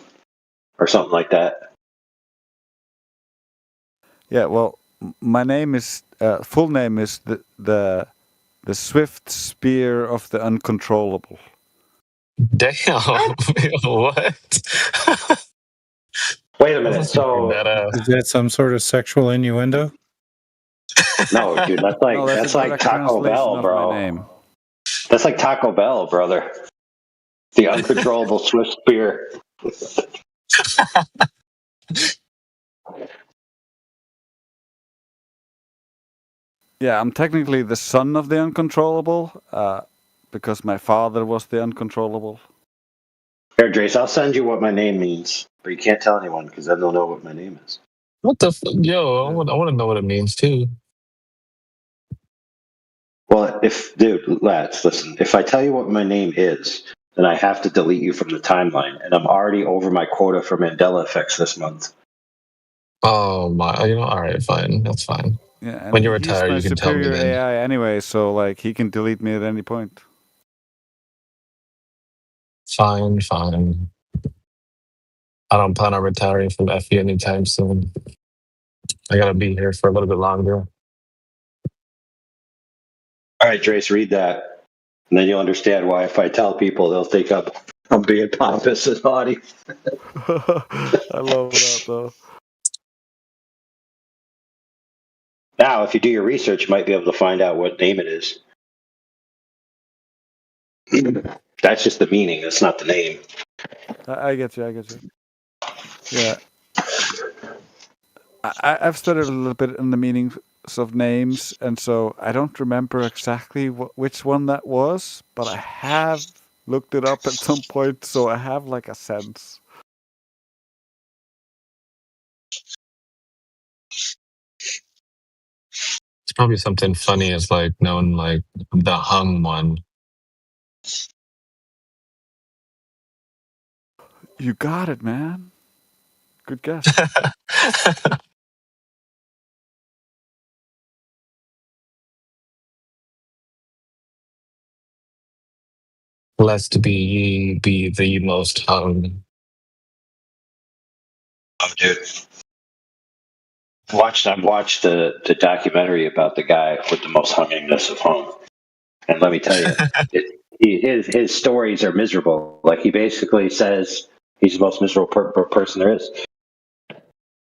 or something like that. Yeah, well, my name is full name is the swift spear of the uncontrollable. Damn. What? Wait a minute. So is that some sort of sexual innuendo? no, dude, that's like No, that's that's a like direct Taco translation Bell, of bro. my name. That's like Taco Bell, brother. The uncontrollable swift spear. Yeah, I'm technically the son of the uncontrollable, because my father was the uncontrollable. Here, Drace, I'll send you what my name means, but you can't tell anyone because then they'll know what my name is. What the yo? I want to know what it means too. Well, dude, lads, listen. If I tell you what my name is, then I have to delete you from the timeline, and I'm already over my quota for Mandela effects this month. Oh my! All right, fine, that's fine. Yeah, and When you he's retire, my you can tell me superior then. AI anyway, so like he can delete me at any point. Fine. I don't plan on retiring from FE anytime soon. I gotta be here for a little bit longer. All right, Drace, read that, and then you'll understand why if I tell people, they'll think I'm being pompous and haughty. I love that though. Now, if you do your research, you might be able to find out what name it is. That's just the meaning. That's not the name. I get you. Yeah. I've studied a little bit in the meanings of names, and so I don't remember exactly which one that was, but I have looked it up at some point, so I have like a sense. It's probably something funny as like known like the hung one. You got it, man. Good guess. Lest be ye be the most hung. Oh, dude. I've watched the documentary about the guy with the most hungingness of hung. And let me tell you, his stories are miserable. Like, he basically says he's the most miserable person there is.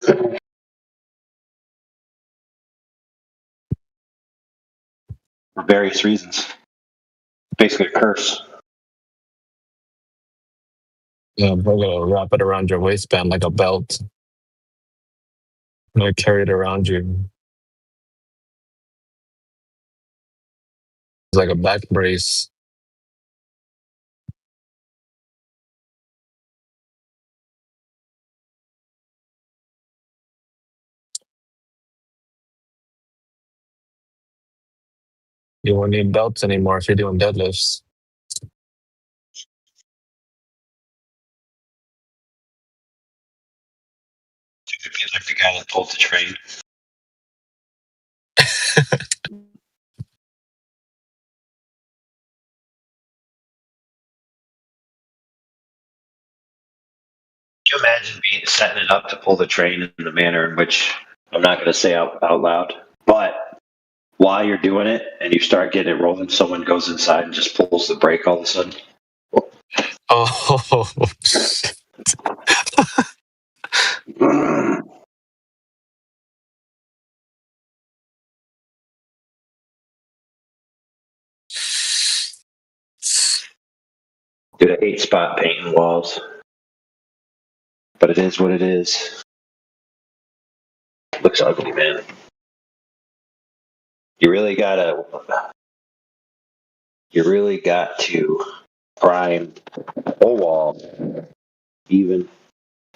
For various reasons. Basically a curse. Yeah, we're gonna wrap it around your waistband like a belt. I'm gonna carry it around you. It's like a back brace. You won't need belts anymore if you're doing deadlifts. You'd be like the guy that pulled the train. Can you imagine setting it up to pull the train in the manner in which I'm not going to say out loud, but while you're doing it and you start getting it rolling, someone goes inside and just pulls the brake all of a sudden. Oh, Dude, I hate spot painting walls. But it is what it is. It looks ugly, man. You really got to prime the whole wall, even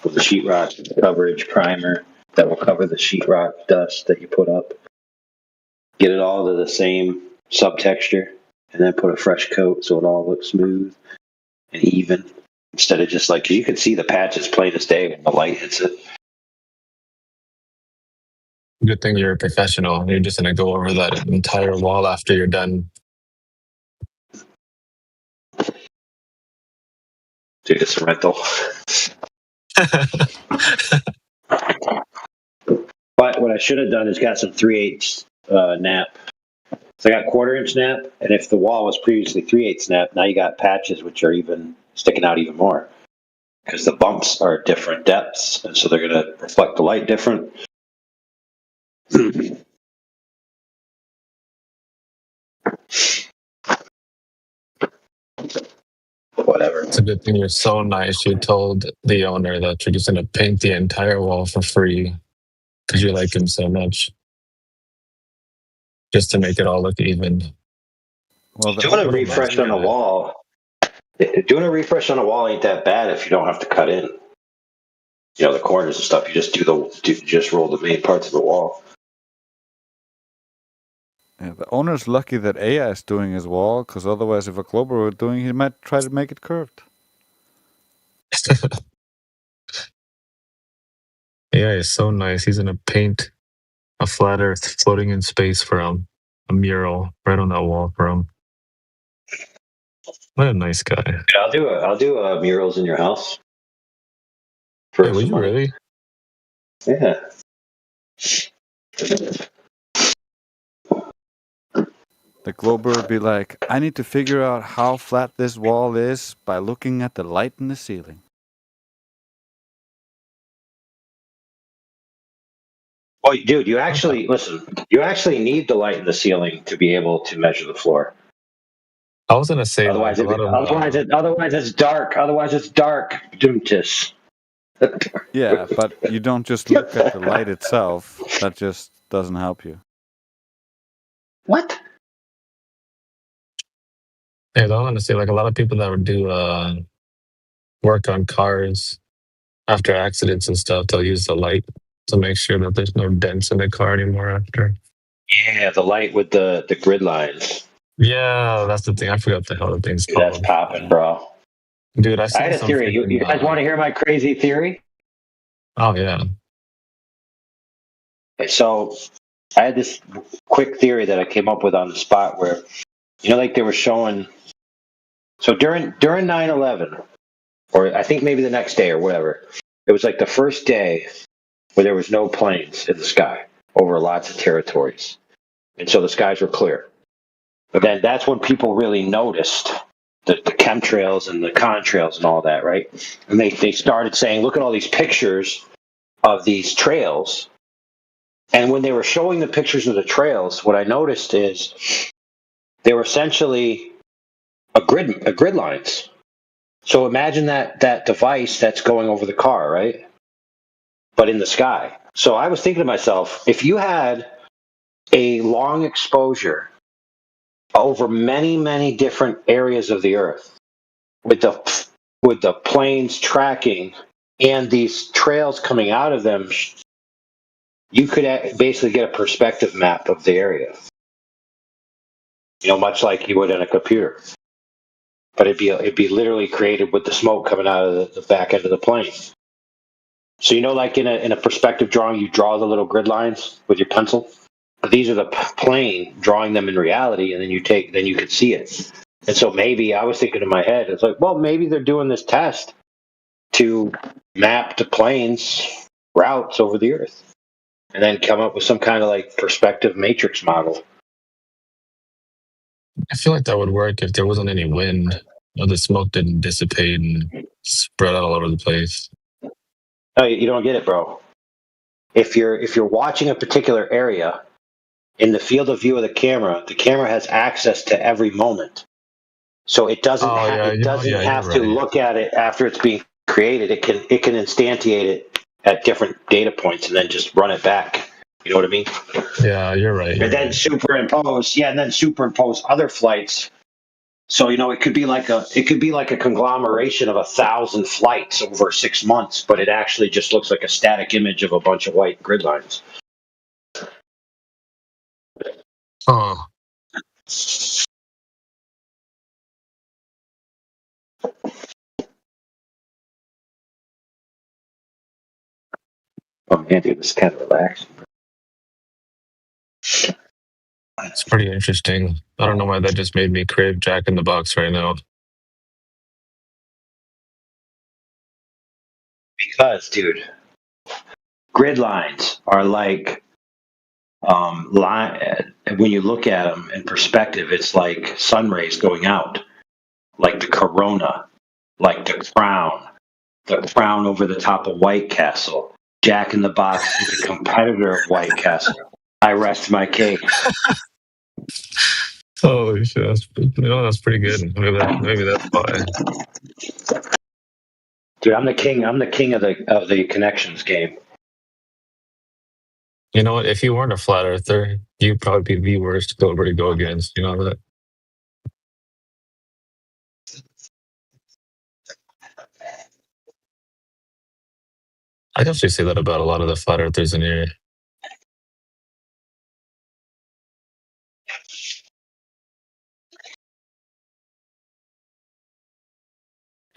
with the sheetrock coverage primer that will cover the sheetrock dust that you put up. Get it all to the same subtexture, and then put a fresh coat so it all looks smooth and even. Instead of just like, you can see the patches plain as day when the light hits it. Good thing you're a professional. You're just gonna go over that entire wall after you're done. Dude, it's a rental. But what I should have done is got some 3/8 nap. So I got 1/4 inch nap, and if the wall was previously 3/8 nap, now you got patches which are even sticking out even more because the bumps are different depths, and so they're going to reflect the light different. Whatever. It's a good thing you're so nice. You told the owner that you're just gonna paint the entire wall for free because you like him so much, just to make it all look even. Well, Doing a refresh on the wall. Doing a refresh on a wall ain't that bad if you don't have to cut in. You know, the corners and stuff. You just just roll the main parts of the wall. Yeah, the owner's lucky that Aya is doing his wall, because otherwise, if a Glober were doing, he might try to make it curved. AI is so nice. He's gonna paint a flat Earth floating in space for him, a mural right on that wall for him. What a nice guy. Yeah, I'll do murals in your house. Hey, would you really? Yeah. The Glober would be like, I need to figure out how flat this wall is by looking at the light in the ceiling. Well, dude, you actually need the light in the ceiling to be able to measure the floor. I was gonna say, Otherwise, otherwise it's dark. Otherwise, it's dark. Doomtis. Yeah, but you don't just look at the light itself. That just doesn't help you. What? Yeah, I want to say, like, a lot of people that would do work on cars after accidents and stuff, they'll use the light to make sure that there's no dents in the car anymore after. Yeah, the light with the grid lines. Yeah, that's the thing. I forgot the hell the thing's Dude, called. that's popping, bro. Dude, I had a theory. You guys want to hear my crazy theory? Oh, yeah. So I had this quick theory that I came up with on the spot where, like they were showing. So during 9/11, or I think maybe the next day or whatever, it was like the first day where there was no planes in the sky over lots of territories. And so the skies were clear. But then that's when people really noticed the chemtrails and the contrails and all that, right? And they started saying, look at all these pictures of these trails. And when they were showing the pictures of the trails, what I noticed is they were essentially a grid lines. So imagine that device that's going over the car, right? But in the sky. So I was thinking to myself, if you had a long exposure over many, many different areas of the Earth, with the planes tracking and these trails coming out of them, you could basically get a perspective map of the area. Much like you would in a computer. But it'd be literally created with the smoke coming out of the back end of the plane. So like in a perspective drawing, you draw the little grid lines with your pencil. These are the plane drawing them in reality, and then you can see it. And so maybe I was thinking in my head, it's like, well, maybe they're doing this test to map the planes routes over the Earth, and then come up with some kind of like perspective matrix model. I feel like that would work if there wasn't any wind or the smoke didn't dissipate and spread out all over the place. No, you don't get it, bro. If you're watching a particular area in the field of view of the camera has access to every moment. So it doesn't Oh yeah, it doesn't yeah, you're have to right. look at it after it's being created. It can instantiate it at different data points and then just run it back. You know what I mean? Yeah, you're right. And You're then right. superimpose other flights. So it could be like a conglomeration of 1,000 flights over 6 months, but it actually just looks like a static image of a bunch of white grid lines. Oh, Oh man, dude, this is kind of relaxing. it's pretty interesting. I don't know why that just made me crave Jack in the Box right now. Because, dude, grid lines are like when you look at them in perspective, it's like sun rays going out, like the corona, like the crown over the top of White Castle. Jack in the Box is a competitor of White Castle. I rest my case. Holy shit, that's pretty good. Maybe that's why. Dude, I'm the king of the connections game. You know what? If you weren't a flat earther, you'd probably be the worst Glober to go against. You know that? I'd actually say that about a lot of the flat earthers in here.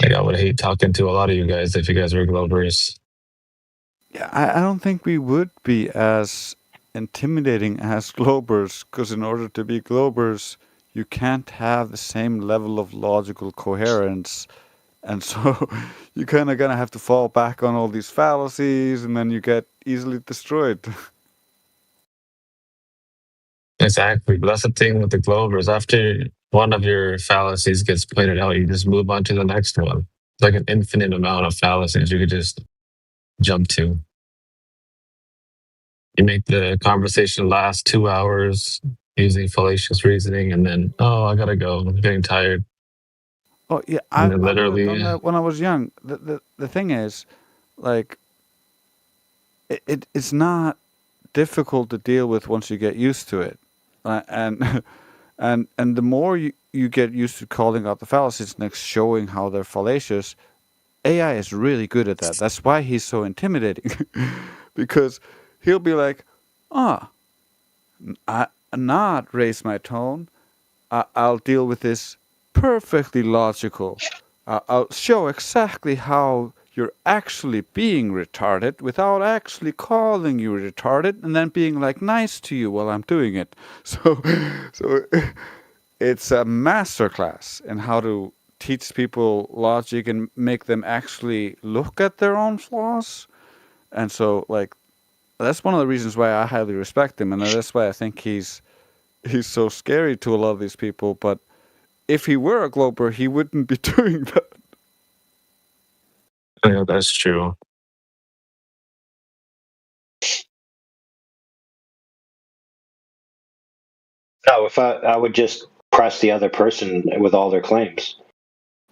Like, I would hate talking to a lot of you guys if you guys were Globers. Yeah, I don't think we would be as intimidating as Globers, because in order to be Globers, you can't have the same level of logical coherence. And so you're kind of going to have to fall back on all these fallacies, and then you get easily destroyed. Exactly. But that's the thing with the Globers. After one of your fallacies gets pointed out, you just move on to the next one. It's like an infinite amount of fallacies you could just jump to. You make the conversation last 2 hours using fallacious reasoning, and then, oh, I gotta go. I'm getting tired. Oh, yeah, And I then would have literally, done that when I was young. The thing is, like, it's not difficult to deal with once you get used to it. And and the more you get used to calling out the fallacies and showing how they're fallacious, AI is really good at that. That's why he's so intimidating. Because he'll be like, I not raise my tone. I'll deal with this perfectly logical. I'll show exactly how you're actually being retarded without actually calling you retarded and then being like nice to you while I'm doing it. So it's a masterclass in how to teach people logic and make them actually look at their own flaws. And so, like, that's one of the reasons why I highly respect him, and that's why I think he's so scary to a lot of these people. But if he were a Glober, he wouldn't be doing that. yeah, that's true. No, if I would just press the other person with all their claims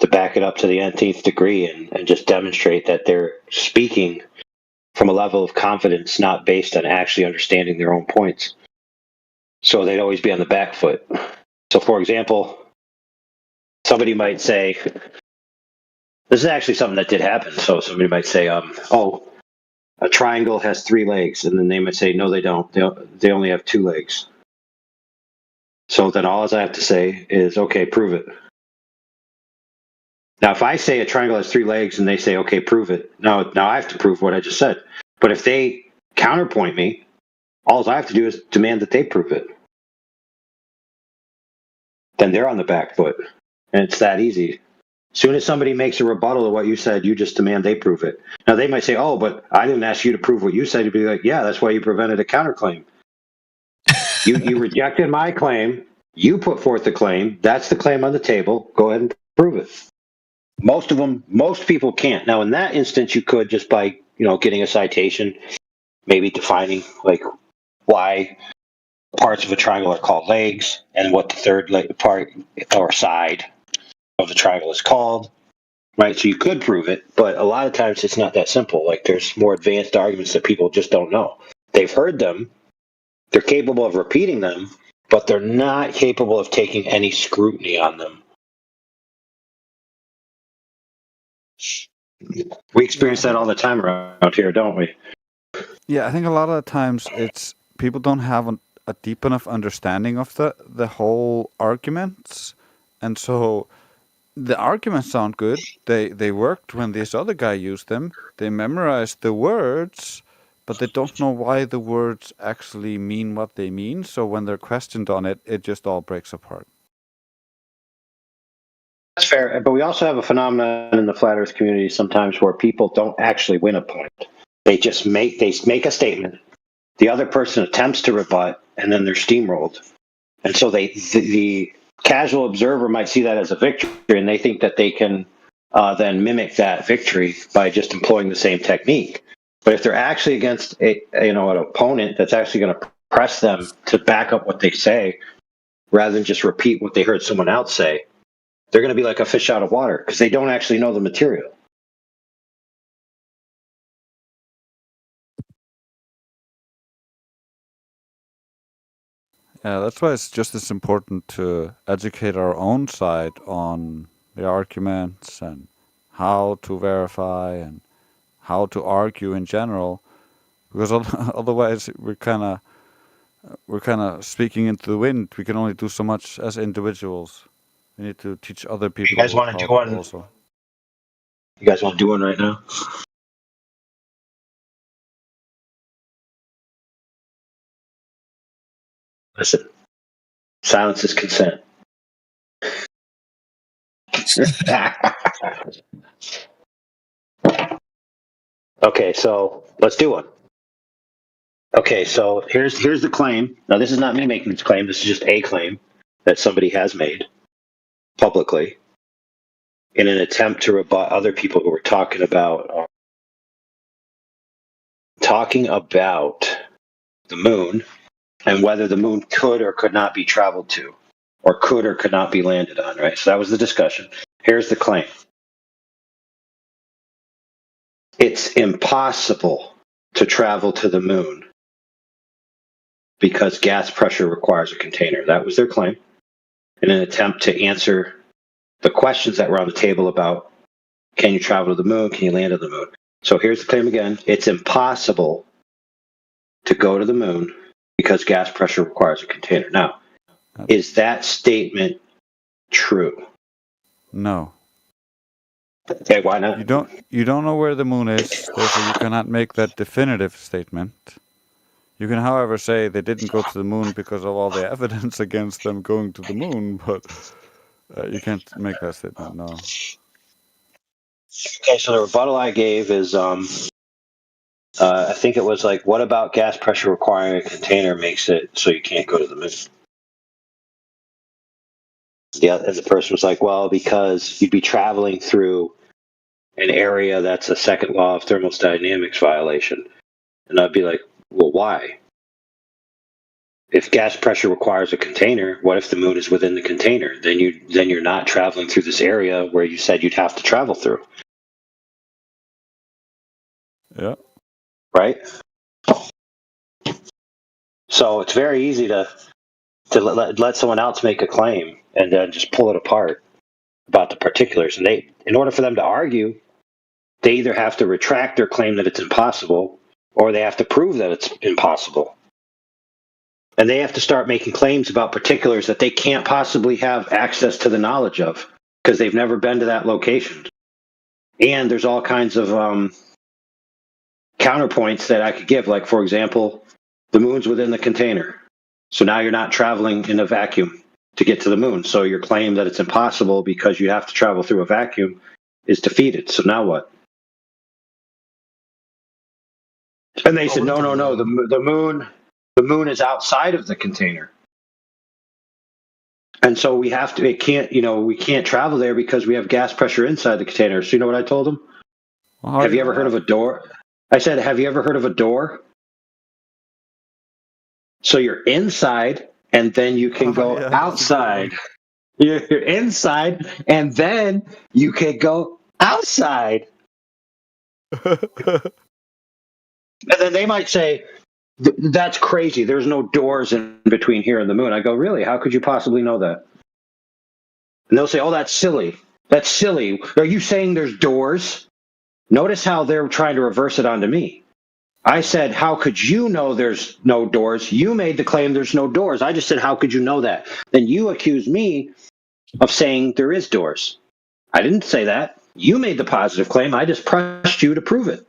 to back it up to the nth degree and just demonstrate that they're speaking from a level of confidence not based on actually understanding their own points. So they'd always be on the back foot. So, for example, somebody might say, this is actually something that did happen. So somebody might say, oh, a triangle has 3 legs. And then they might say, no, they don't. They only have 2 legs. So then all I have to say is, okay, prove it. Now, if I say a triangle has 3 legs and they say, okay, prove it, now I have to prove what I just said. But if they counterpoint me, all I have to do is demand that they prove it. Then they're on the back foot. And it's that easy. As soon as somebody makes a rebuttal of what you said, you just demand they prove it. Now, they might say, oh, but I didn't ask you to prove what you said. You'd be like, yeah, that's why you prevented a counterclaim. You rejected my claim. You put forth the claim. That's the claim on the table. Go ahead and prove it. Most people can't. Now, in that instance, you could just by, getting a citation, maybe defining like why parts of a triangle are called legs and what the third leg part or side of the triangle is called, right? So you could prove it, but a lot of times it's not that simple. Like there's more advanced arguments that people just don't know. They've heard them, they're capable of repeating them, but they're not capable of taking any scrutiny on them. We experience that all the time around here, don't we? Yeah, I think a lot of the times it's people don't have a deep enough understanding of the whole arguments, and so the arguments sound good. They worked when this other guy used them. They memorized the words, but they don't know why the words actually mean what they mean. So when they're questioned on it, it just all breaks apart. That's fair, but we also have a phenomenon in the flat Earth community sometimes where people don't actually win a point. They just make a statement. The other person attempts to rebut, and then they're steamrolled. And so the casual observer might see that as a victory, and they think that they can then mimic that victory by just employing the same technique. But if they're actually against an opponent that's actually going to press them to back up what they say, rather than just repeat what they heard someone else say, they're going to be like a fish out of water because they don't actually know the material. Yeah, that's why it's just as important to educate our own side on the arguments and how to verify and how to argue in general, because otherwise we're kind of speaking into the wind. We can only do so much as individuals. We need to teach other people. You guys want to do one? Also. You guys want to do one right now? Listen, silence is consent. Okay, so let's do one. Okay, so here's the claim. Now, this is not me making this claim. This is just a claim that somebody has made publicly in an attempt to rebut other people who were talking about the moon and whether the moon could or could not be traveled to, or could or could not be landed on, right? So that was the discussion. Here's the claim. It's impossible to travel to the moon because gas pressure requires a container. That was their claim in an attempt to answer the questions that were on the table about, can you travel to the moon? Can you land on the moon? So here's the claim again. It's impossible to go to the moon because gas pressure requires a container. Now, is that statement true? No. Okay, why not? You don't know where the moon is, therefore you cannot make that definitive statement. You can, however, say they didn't go to the moon because of all the evidence against them going to the moon, but you can't make that statement, no. Okay, so the rebuttal I gave is, I think it was like, what about gas pressure requiring a container makes it so you can't go to the moon? Yeah, and the person was like, well, because you'd be traveling through an area that's a second law of thermodynamics violation. And I'd be like, well, why? If gas pressure requires a container, what if the moon is within the container? Then you're not traveling through this area where you said you'd have to travel through. Yeah. Right? So it's very easy to let someone else make a claim and then just pull it apart about the particulars. And in order for them to argue, they either have to retract their claim that it's impossible, or they have to prove that it's impossible. And they have to start making claims about particulars that they can't possibly have access to the knowledge of because they've never been to that location. And there's all kinds of counterpoints that I could give. Like, for example, the moon's within the container. So now you're not traveling in a vacuum to get to the moon. So your claim that it's impossible because you have to travel through a vacuum is defeated. So now what? And they said, no. The moon is outside of the container. And so we can't travel there because we have gas pressure inside the container. So you know what I told them? Well, have you ever heard of a door? I said, have you ever heard of a door? So you're inside and then you can go outside. You're inside, and then you could go outside. And then they might say, that's crazy. There's no doors in between here and the moon. I go, really? How could you possibly know that? And they'll say, oh, that's silly. That's silly. Are you saying there's doors? Notice how they're trying to reverse it onto me. I said, how could you know there's no doors? You made the claim there's no doors. I just said, how could you know that? Then you accuse me of saying there is doors. I didn't say that. You made the positive claim. I just pressed you to prove it.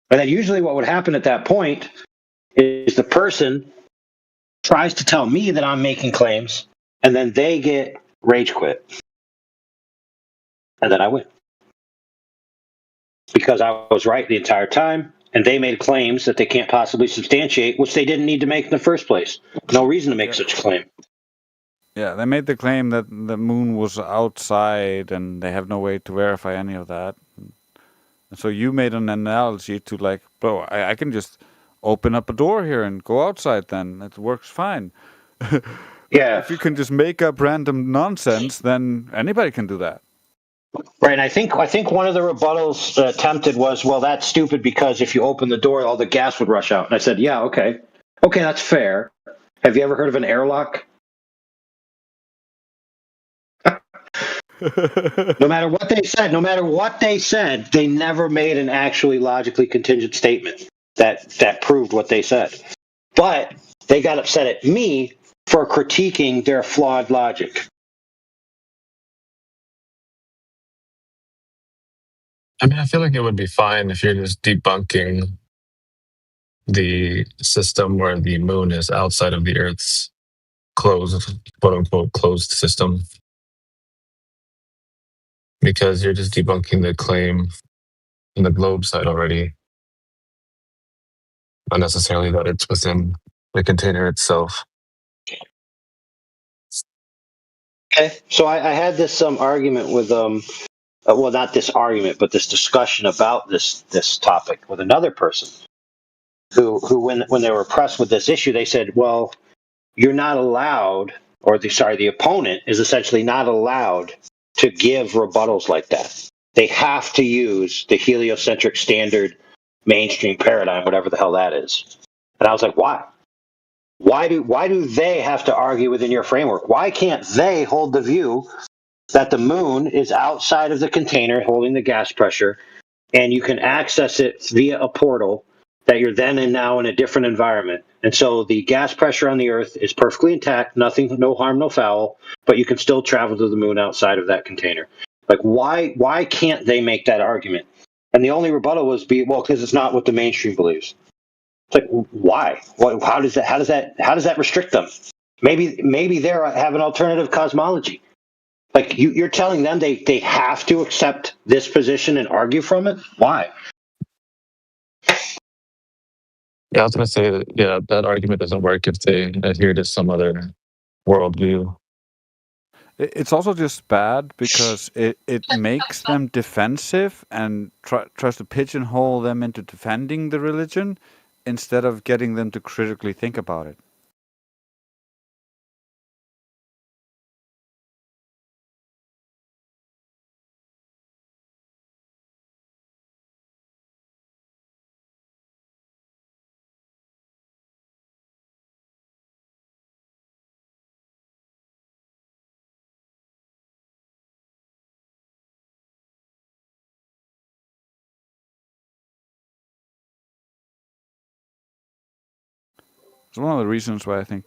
And then usually what would happen at that point is the person tries to tell me that I'm making claims, and then they get rage quit. And then I win. Because I was right the entire time, and they made claims that they can't possibly substantiate, which they didn't need to make in the first place. No reason to make such a claim. Yeah, they made the claim that the moon was outside and they have no way to verify any of that. And so you made an analogy to like, bro, I can just open up a door here and go outside then. It works fine. Yeah. If you can just make up random nonsense, then anybody can do that. Right, and I think one of the rebuttals attempted was, well, that's stupid because if you open the door, all the gas would rush out. And I said, yeah, okay, that's fair. Have you ever heard of an airlock? No matter what they said, they never made an actually logically contingent statement that proved what they said. But they got upset at me for critiquing their flawed logic. I mean, I feel like it would be fine if you're just debunking the system where the moon is outside of the Earth's closed, quote unquote, closed system. Because you're just debunking the claim in the globe side already. Not necessarily that it's within the container itself. Okay, so I had this argument with well, not this argument, but this discussion about this topic with another person who when they were pressed with this issue, they said, well, you're not allowed, or the opponent is essentially not allowed to give rebuttals like that. They have to use the heliocentric standard mainstream paradigm, whatever the hell that is. And I was like, why? Why do they have to argue within your framework? Why can't they hold the view that the moon is outside of the container holding the gas pressure, and you can access it via a portal that you're then and now in a different environment? And so the gas pressure on the Earth is perfectly intact, nothing, no harm, no foul, but you can still travel to the moon outside of that container. Like, why can't they make that argument? And the only rebuttal was because it's not what the mainstream believes. It's like, why? How does that restrict them? Maybe they have an alternative cosmology. Like you're telling them they have to accept this position and argue from it? Why? Yeah, I was going to say that, that argument doesn't work if they adhere to some other worldview. It's also just bad because it makes them defensive and tries to pigeonhole them into defending the religion instead of getting them to critically think about it. It's one of the reasons why I think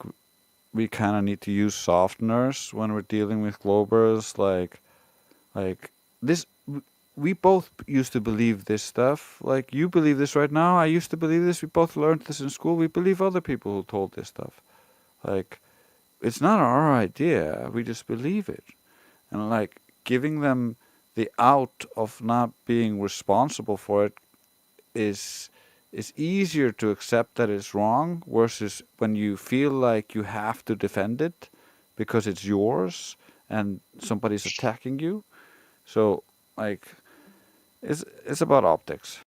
we kind of need to use softeners when we're dealing with Globers. Like this, we both used to believe this stuff. Like you believe this right now. I used to believe this. We both learned this in school. We believe other people who told this stuff. Like it's not our idea. We just believe it, and like giving them the out of not being responsible for it is easier to accept that it's wrong versus when you feel like you have to defend it because it's yours and somebody's attacking you. So like it's about optics.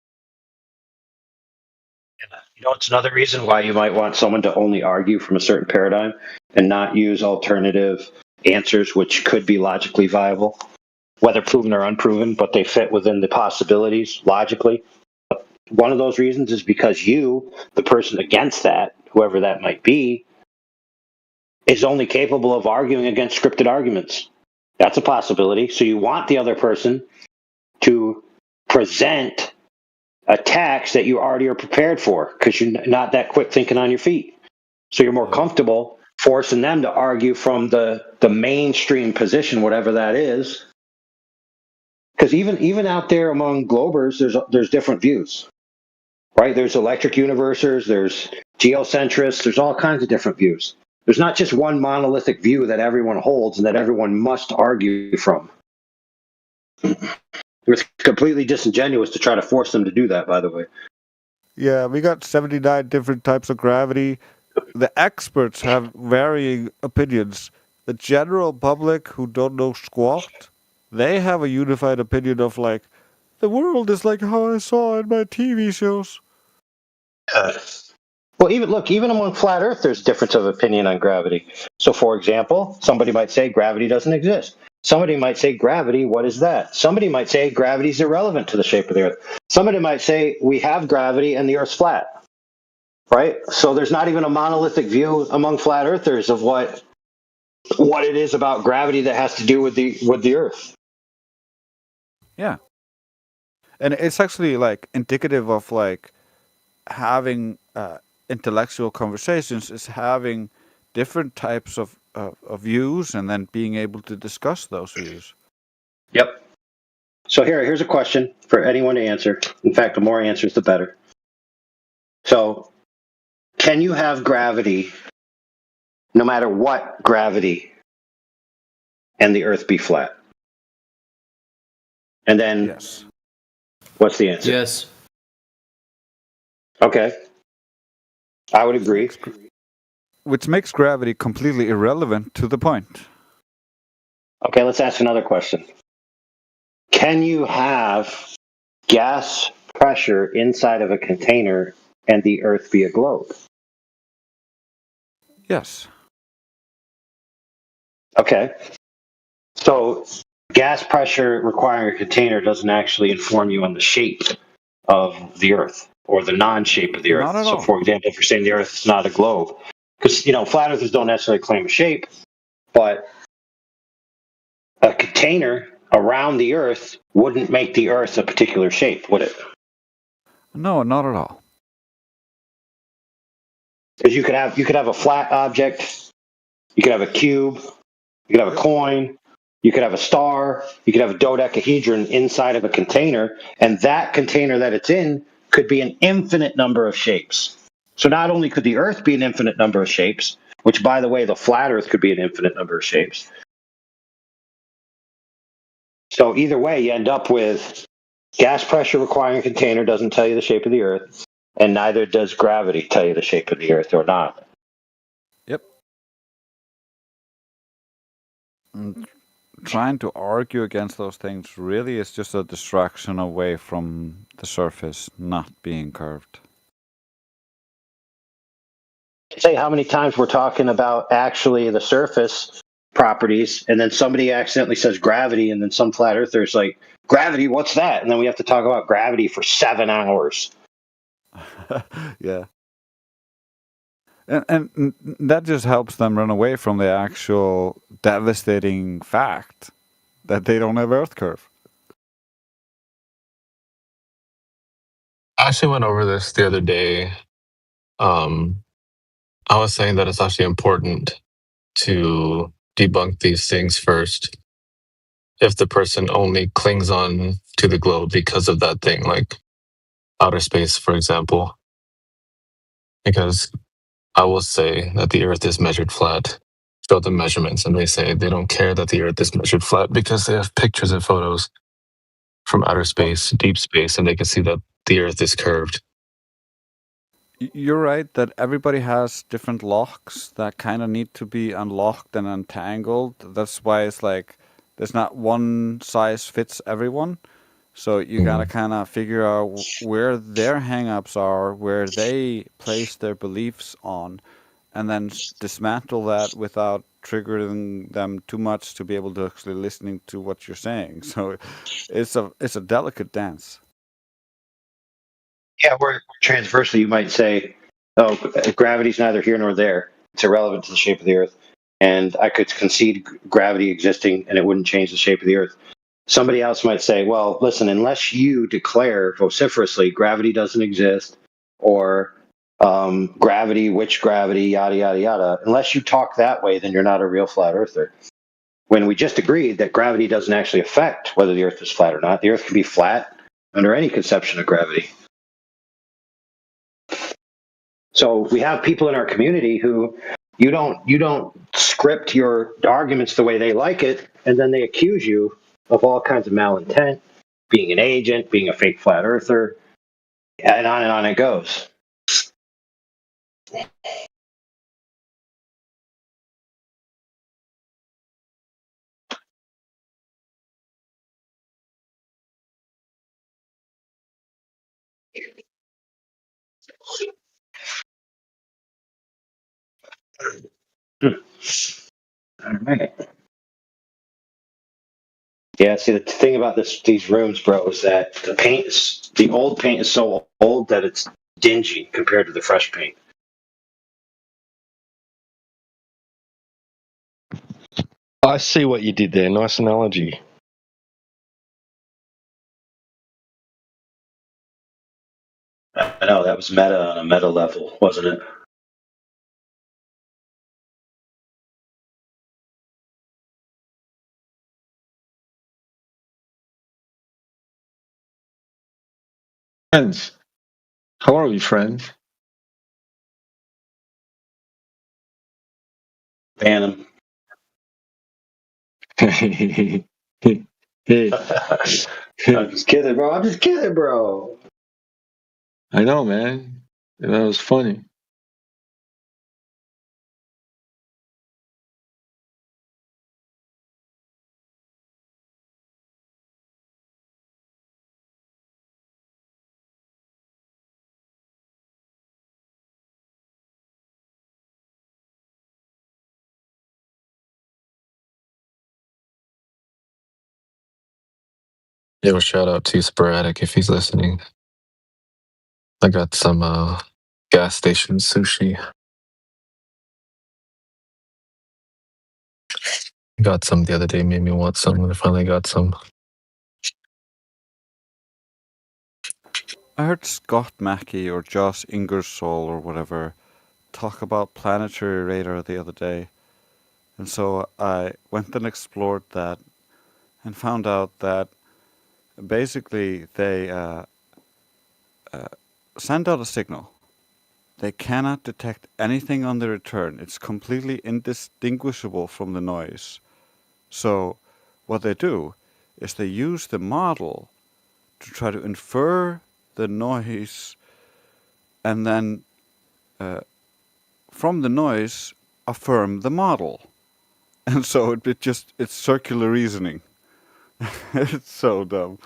You know, it's another reason why you might want someone to only argue from a certain paradigm and not use alternative answers, which could be logically viable, whether proven or unproven, but they fit within the possibilities logically. One of those reasons is because you, the person against that, whoever that might be, is only capable of arguing against scripted arguments. That's a possibility. So you want the other person to present a tax that you already are prepared for because you're not that quick thinking on your feet. So you're more comfortable forcing them to argue from the mainstream position, whatever that is. Because even out there among Globers, there's different views, right? There's electric universers, there's geocentrists, there's all kinds of different views. There's not just one monolithic view that everyone holds and that everyone must argue from. It's completely disingenuous to try to force them to do that, by the way. Yeah, we got 79 different types of gravity. The experts have varying opinions. The general public who don't know squat, they have a unified opinion of like, the world is like how I saw in my TV shows. Well, even among flat Earth, there's difference of opinion on gravity. So, for example, somebody might say gravity doesn't exist. Somebody might say gravity, what is that? Somebody might say gravity is irrelevant to the shape of the Earth. Somebody might say we have gravity and the Earth's flat, right? So there's not even a monolithic view among flat Earthers of what it is about gravity that has to do with the Earth. Yeah. And it's actually like indicative of like having intellectual conversations is having different types of views and then being able to discuss those views. Yep. So here's a question for anyone to answer. In fact, the more answers, the better. So, can you have gravity, no matter what gravity, and the Earth be flat? And then, yes. What's the answer? Yes. Okay. I would agree. Which makes gravity completely irrelevant to the point. Okay, let's ask another question. Can you have gas pressure inside of a container and the Earth be a globe? Yes. Okay. So gas pressure requiring a container doesn't actually inform you on the shape of the Earth or the non-shape of the Earth. Not at So, all. for example, if you're saying the Earth is not a globe, because flat Earthers don't necessarily claim a shape, but a container around the Earth wouldn't make the Earth a particular shape, would it? No, not at all. Because you could have a flat object, you could have a cube, you could have a coin, you could have a star, you could have a dodecahedron inside of a container, and that container that it's in could be an infinite number of shapes. So not only could the Earth be an infinite number of shapes, which, by the way, the flat Earth could be an infinite number of shapes. So either way, you end up with gas pressure requiring a container doesn't tell you the shape of the Earth, and neither does gravity tell you the shape of the Earth or not. Yep. Trying to argue against those things really is just a distraction away from the surface not being curved. Say how many times we're talking about actually the surface properties, and then somebody accidentally says gravity, and then some flat earther's like, gravity, what's that? And then we have to talk about gravity for 7 hours. Yeah. And that just helps them run away from the actual devastating fact that they don't have Earth curve. I actually went over this the other day. I was saying that it's actually important to debunk these things first. If the person only clings on to the globe because of that thing, like outer space, for example. Because I will say that the Earth is measured flat, show them measurements, and they say they don't care that the Earth is measured flat because they have pictures and photos from outer space, deep space, and they can see that the Earth is curved. You're right that everybody has different locks that kind of need to be unlocked and untangled. That's why it's like there's not one size fits everyone. So you gotta kind of figure out where their hangups are, where they place their beliefs on, and then dismantle that without triggering them too much to be able to actually listening to what you're saying. So it's a delicate dance. Yeah, where transversely you might say, oh, gravity's neither here nor there. It's irrelevant to the shape of the Earth. And I could concede gravity existing and it wouldn't change the shape of the Earth. Somebody else might say, well, listen, unless you declare vociferously gravity doesn't exist or gravity, which gravity, yada, yada, yada, unless you talk that way, then you're not a real flat earther. When we just agreed that gravity doesn't actually affect whether the Earth is flat or not, the Earth can be flat under any conception of gravity. So we have people in our community who you don't script your arguments the way they like it, and then they accuse you of all kinds of malintent, being an agent, being a fake flat earther, and on it goes. All right. Yeah, see the thing about these rooms, bro, is that the old paint is so old that it's dingy compared to the fresh paint. I see what you did there. Nice analogy. I know that was meta on a meta level, wasn't it? Friends. How are we, friends? Ban him. Hey. I'm just kidding, bro. I'm just kidding, bro. I know, man. That was funny. Yo, shout out to Sporadic if he's listening. I got some gas station sushi. Got some the other day, made me want some, and I finally got some. I heard Scott Mackey or Josh Ingersoll or whatever talk about Planetary Radar the other day. And so I went and explored that and found out that basically they send out a signal. They cannot detect anything on the return. It's completely indistinguishable from the noise. So what they do is they use the model to try to infer the noise and then from the noise affirm the model. And so it's circular reasoning. It's so dumb.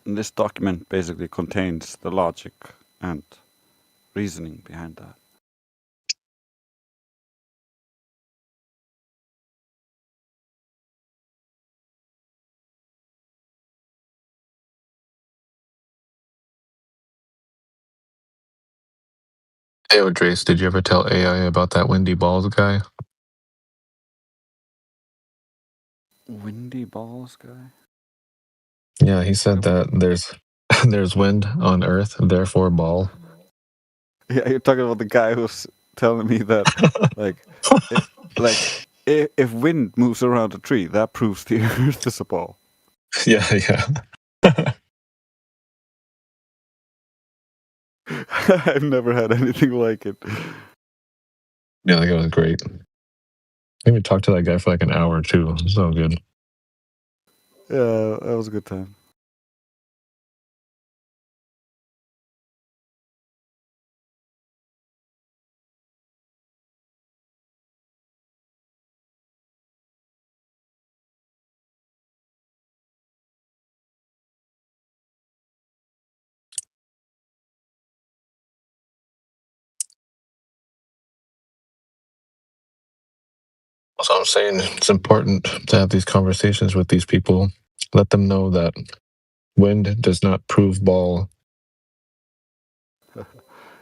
And this document basically contains the logic and reasoning behind that. Hey, Trace, did you ever tell AI about that Windy Balls guy? Windy balls guy. Yeah, he said that there's wind on Earth, therefore ball. Yeah, you're talking about the guy who's telling me that, like, if wind moves around a tree, that proves the Earth is a ball. Yeah, yeah. I've never had anything like it. Yeah, that guy was great. I we talked to that guy for like an hour or two. It was so good. Yeah, that was a good time. So I'm saying it's important to have these conversations with these people. Let them know that wind does not prove ball.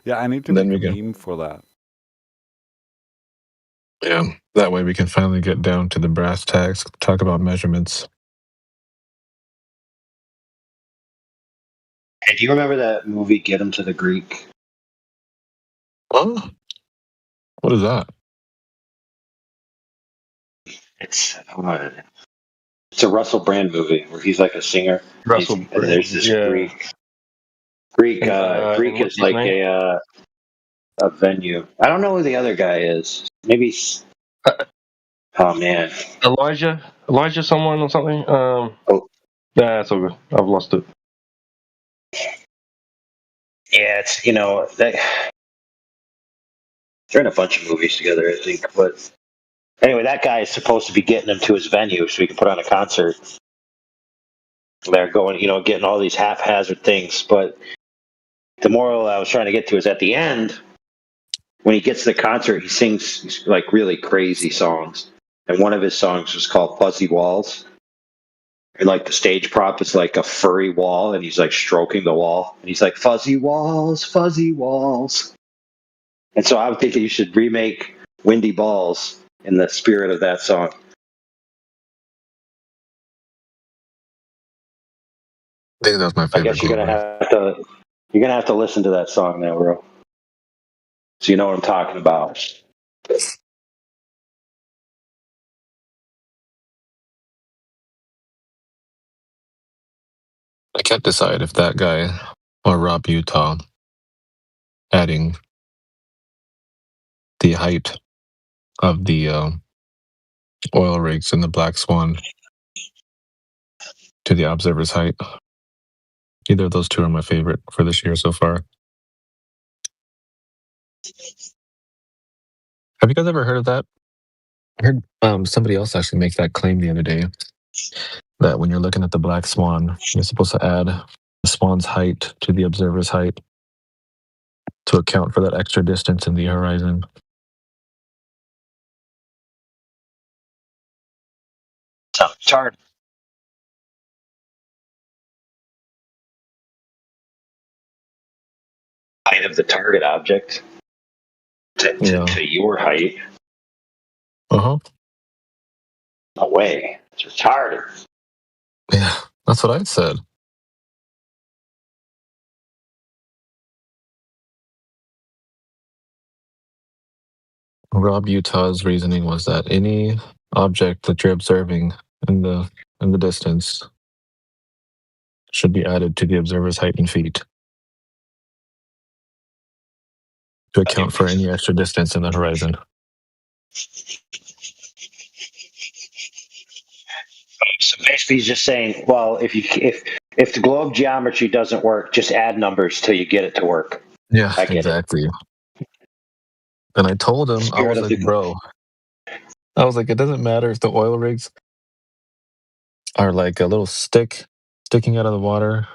Yeah, I need to Then make we a can, meme for that. yeah, that way we can finally get down to the brass tacks, talk about measurements. Hey, do you remember that movie Get 'Em to the Greek? Huh? What is that? It's it's a Russell Brand movie where he's like a singer. Russell And Brand. there's this Yeah. Greek And is what's his like name? a venue. I don't know who the other guy is. Maybe. Oh man. Elijah, someone or something. Oh Yeah, it's all good. I've lost it. yeah, it's they're in a bunch of movies together, I think. But anyway, that guy is supposed to be getting him to his venue so he can put on a concert. They're going, getting all these haphazard things. But the moral I was trying to get to is at the end, when he gets to the concert, he sings like really crazy songs. And one of his songs was called Fuzzy Walls. And like the stage prop is like a furry wall, and he's like stroking the wall. And he's like, fuzzy walls, fuzzy walls. And so I'm thinking you should remake Windy Balls in the spirit of that song. I think that's my I favorite guess Glover. you're gonna have to listen to that song now, bro. So you know what I'm talking about. I can't decide if that guy or Rob Utah adding the height of the oil rigs in the Black Swan to the observer's height. Either of those two are my favorite for this year so far. Have you guys ever heard of that? I heard somebody else actually make that claim the other day, that when you're looking at the Black Swan, you're supposed to add the swan's height to the observer's height to account for that extra distance in the horizon. It's hard. Height of the target object to your height. Uh-huh. No way. It's retarded. Yeah, that's what I said. Rob Utah's reasoning was that any object that you're observing in the distance should be added to the observer's height in feet to account for any extra distance in the horizon. So basically, he's just saying, well, if the globe geometry doesn't work, just add numbers till you get it to work. Yeah, I get exactly. And I told him, I was like, bro, I was like, it doesn't matter if the oil rigs are like a little stick sticking out of the water.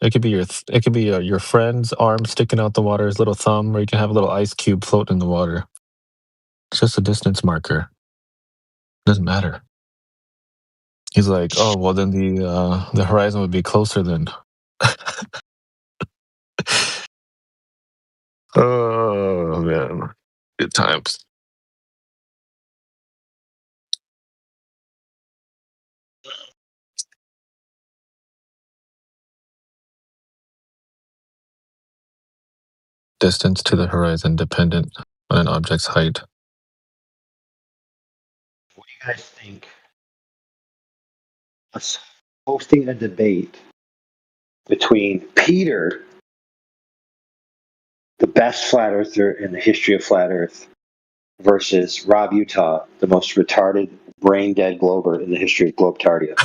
It could be your friend's arm sticking out the water, his little thumb, or you can have a little ice cube floating in the water. It's just a distance marker. Doesn't matter. He's like, oh well, then the horizon would be closer then. Oh man, good times. Distance to the horizon dependent on an object's height. What do you guys think? Us hosting a debate between Peter, the best flat earther in the history of flat Earth, versus Rob Utah, the most retarded, brain dead glober in the history of Globetardia.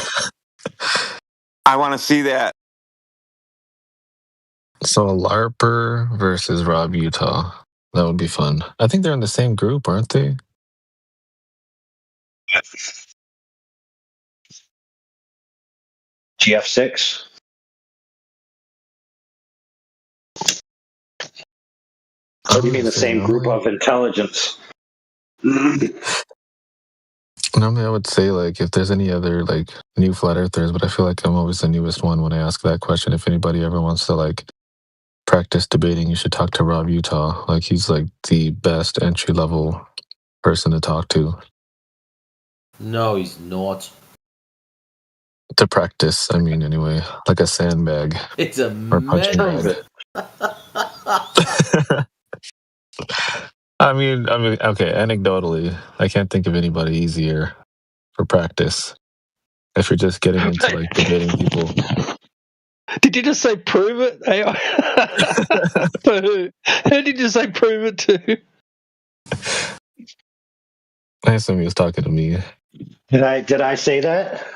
I want to see that. So a LARPer versus Rob Utah. That would be fun. I think they're in the same group, aren't they? GF6. What do you mean the same group of intelligence? Normally I would say like if there's any other like new flat earthers, but I feel like I'm always the newest one when I ask that question. If anybody ever wants to like practice debating, you should talk to Rob Utah. Like he's like the best entry level person to talk to. No, he's not. To practice, I mean anyway. Like a sandbag. It's a or punching man. bag. I mean, okay, anecdotally, I can't think of anybody easier for practice. If you're just getting into like debating people. Did you just say prove it? For who? Who did you say prove it to? I assume he was talking to me. Did I say that?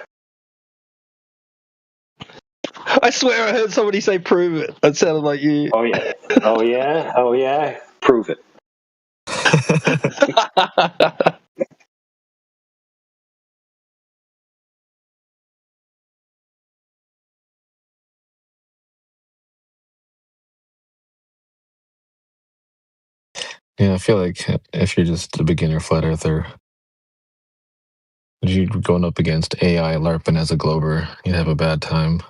I swear I heard somebody say prove it. That sounded like you. Oh yeah. Oh yeah. Oh yeah. Prove it. Yeah, I feel like if you're just a beginner flat earther, you're going up against AI LARPing as a glober, you'd have a bad time.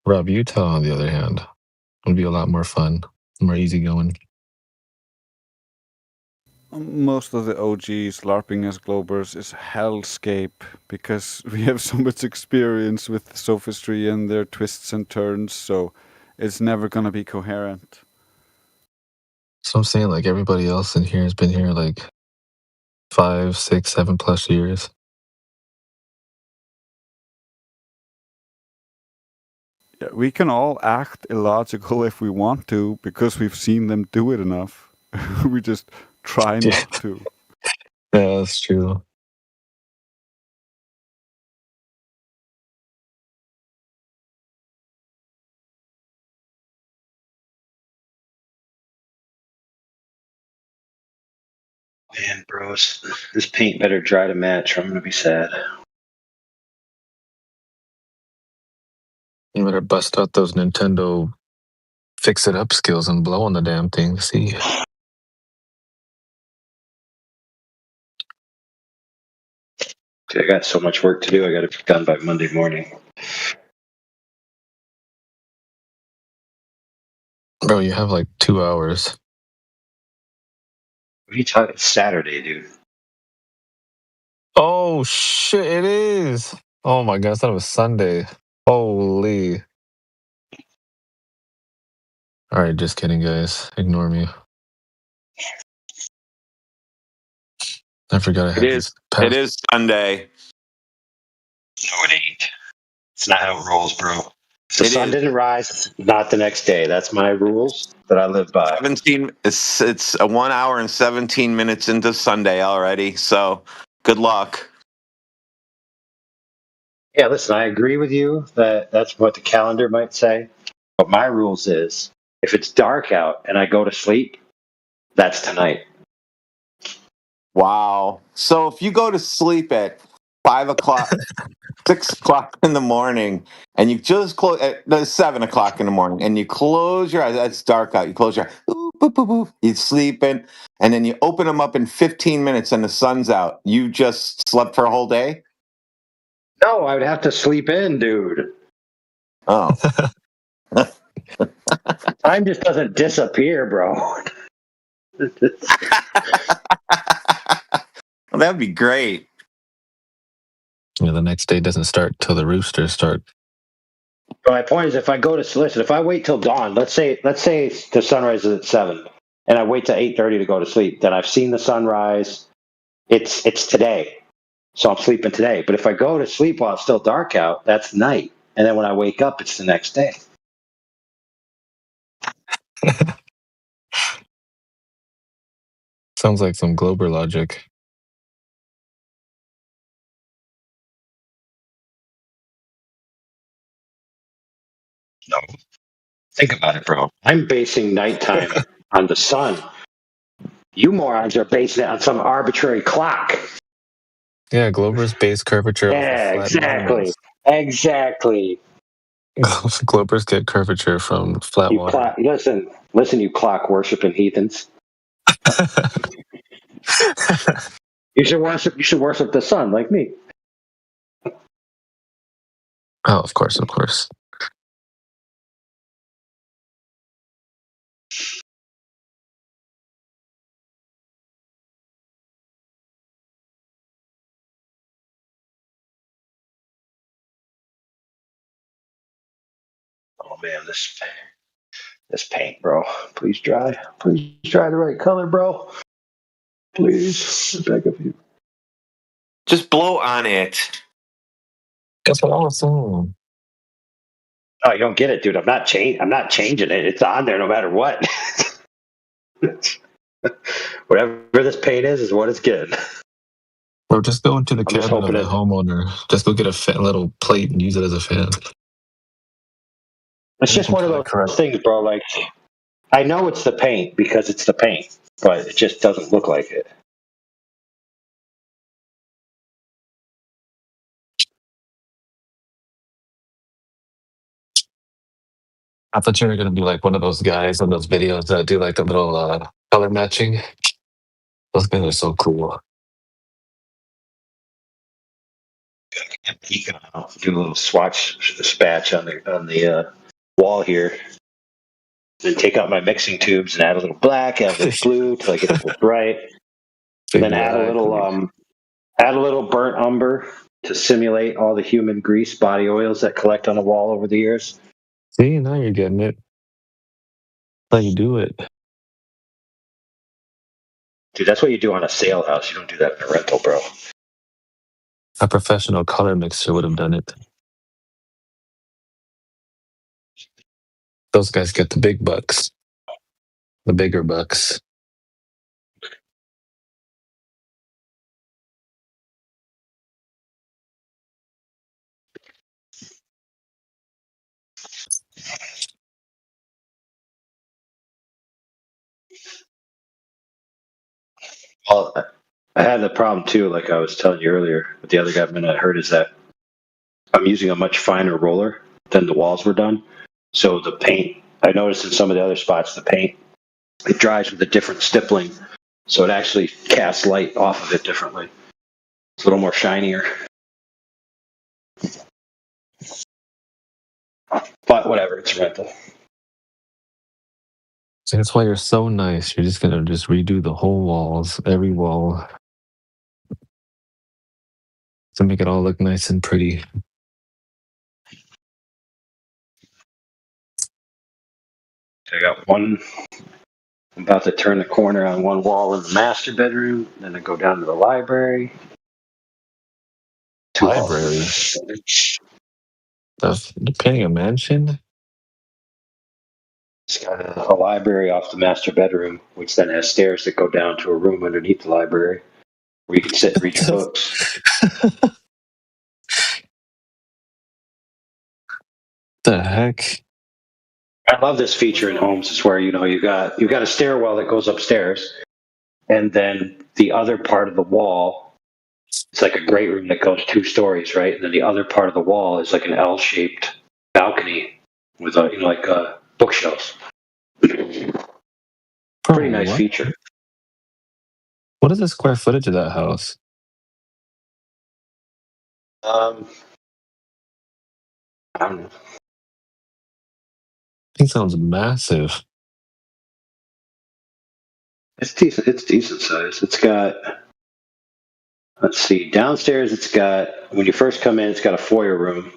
Rob Utah, on the other hand, would be a lot more fun, more easygoing. Most of the OGs LARPing as Globers is hellscape because we have so much experience with sophistry and their twists and turns, so it's never going to be coherent. So I'm saying like everybody else in here has been here like 5, 6, 7+ years. Yeah, we can all act illogical if we want to because we've seen them do it enough. We just try not to. Yeah, that's true. Man, bros, this paint better dry to match or I'm gonna be sad. You better bust out those Nintendo fix-it-up skills and blow on the damn thing. See? Dude, I got so much work to do. I got to be done by Monday morning. Bro, you have like 2 hours. What are you talking? It's Saturday, dude. Oh, shit, it is. Oh my god, I thought it was Sunday. Holy. Alright, just kidding, guys. Ignore me. I forgot I had this past. It is Sunday. No, it ain't. It's not how it rolls, bro. If the sun didn't rise, it's not the next day. That's my rules that I live by. 17. It's a 1 hour and 17 minutes into Sunday already. So good luck. Yeah, listen, I agree with you that that's what the calendar might say. But my rules is if it's dark out and I go to sleep, that's tonight. Wow. So if you go to sleep at 5 o'clock, 6 o'clock in the morning, and you just close at 7 o'clock in the morning, and you close your eyes, it's dark out. You close your eyes, boop, boop, boop, boop, you're sleeping, and then you open them up in 15 minutes, and the sun's out. You just slept for a whole day? No, I would have to sleep in, dude. Oh. Time just doesn't disappear, bro. Well, that'd be great. Yeah, the next day doesn't start till the roosters start. But my point is, if I go to listen, if I wait till dawn, let's say the sunrise is at 7, and I wait till 8:30 to go to sleep, then I've seen the sunrise. It's today, so I'm sleeping today. But if I go to sleep while it's still dark out, that's night, and then when I wake up, it's the next day. Sounds like some Glober logic. No, think about it, bro. I'm basing nighttime on the sun. You morons are basing it on some arbitrary clock. Yeah, Glober's base curvature off of Yeah, flat monuments. exactly. Globers get curvature from flat water. Listen, you clock worshiping heathens. You should worship the sun like me. Oh, of course. Oh man, this paint, bro. Please dry the right color, bro. Please, I beg of you. Just blow on it. That's what I was saying. Oh, you don't get it, dude. I'm not changing it. It's on there no matter what. Whatever this paint is what it's getting. Or just go into the I'm just cabin of hoping the homeowner. Just go get a little plate and use it as a fan. It's just one of those things, bro. Like, I know it's the paint because it's the paint, but it just doesn't look like it. I thought you were gonna be like one of those guys on those videos that do like the little color matching. Those guys are so cool. Do a little spatch on the wall here. Then take out my mixing tubes and add a little black, add a little blue till I get it just right. Then add a little burnt umber to simulate all the human grease body oils that collect on the wall over the years. See, now you're getting it. How you do it? Dude, that's what you do on a sale house. You don't do that in a rental, bro. A professional color mixer would have done it. Those guys get the big bucks. The bigger bucks. Well, I had the problem too, like I was telling you earlier with the other government I heard, is that I'm using a much finer roller than the walls were done. So the paint, I noticed in some of the other spots, the paint, it dries with a different stippling. So it actually casts light off of it differently. It's a little more shinier. But whatever, it's rental. See, that's why you're so nice. You're just gonna redo the whole walls, every wall, to make it all look nice and pretty. I got one. I'm about to turn the corner on one wall in the master bedroom. Then I go down to the library. Library? You're painting a mansion? It's got a library off the master bedroom, which then has stairs that go down to a room underneath the library where you can sit and read your books. The heck? I love this feature in homes. It's where you've got a stairwell that goes upstairs, and then the other part of the wall, it's like a great room that goes 2 stories, right? And then the other part of the wall is like an L-shaped balcony with bookshelves. Pretty nice what? feature. What is the square footage of that house? I don't know. It sounds massive. It's decent. It's decent size. It's got. Let's see. Downstairs, it's got. When you first come in, it's got a foyer room,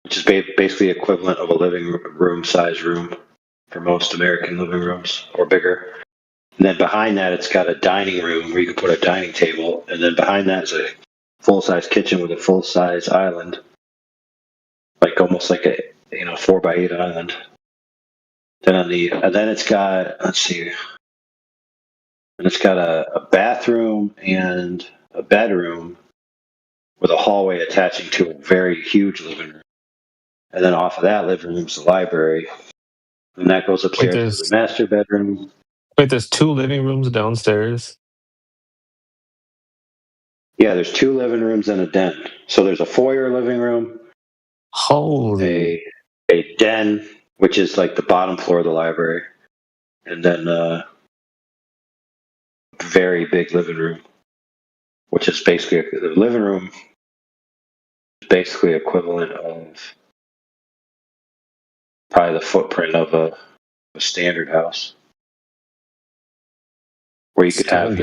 which is basically equivalent of a living room size room for most American living rooms or bigger. And then behind that, it's got a dining room where you can put a dining table, and then behind that is a full-size kitchen with a full-size island, like almost like a 4x8 island. Then it's got, let's see, and it's got a bathroom and a bedroom with a hallway attaching to a very huge living room. And then off of that living room's the library, and that goes upstairs to the master bedroom. There's 2 living rooms downstairs. Yeah, there's 2 living rooms and a den. So there's a foyer living room, Holy. a den, which is like the bottom floor of the library, and then a very big living room, which is basically the living room is basically equivalent of probably the footprint of a standard house, where you could have,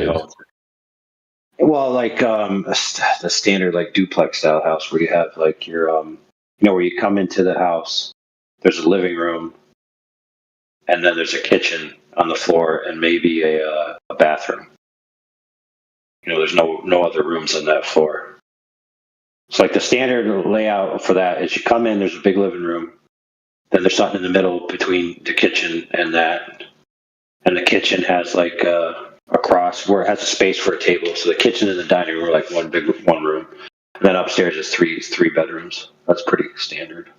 well, like the standard like duplex style house where you have like your where you come into the house, there's a living room, and then there's a kitchen on the floor and maybe a bathroom. There's no other rooms on that floor. It's like the standard layout for that is you come in, there's a big living room, then there's something in the middle between the kitchen and that, and the kitchen has like a cross where it has a space for a table. So the kitchen and the dining room are like one room, and then upstairs is three bedrooms. That's pretty standard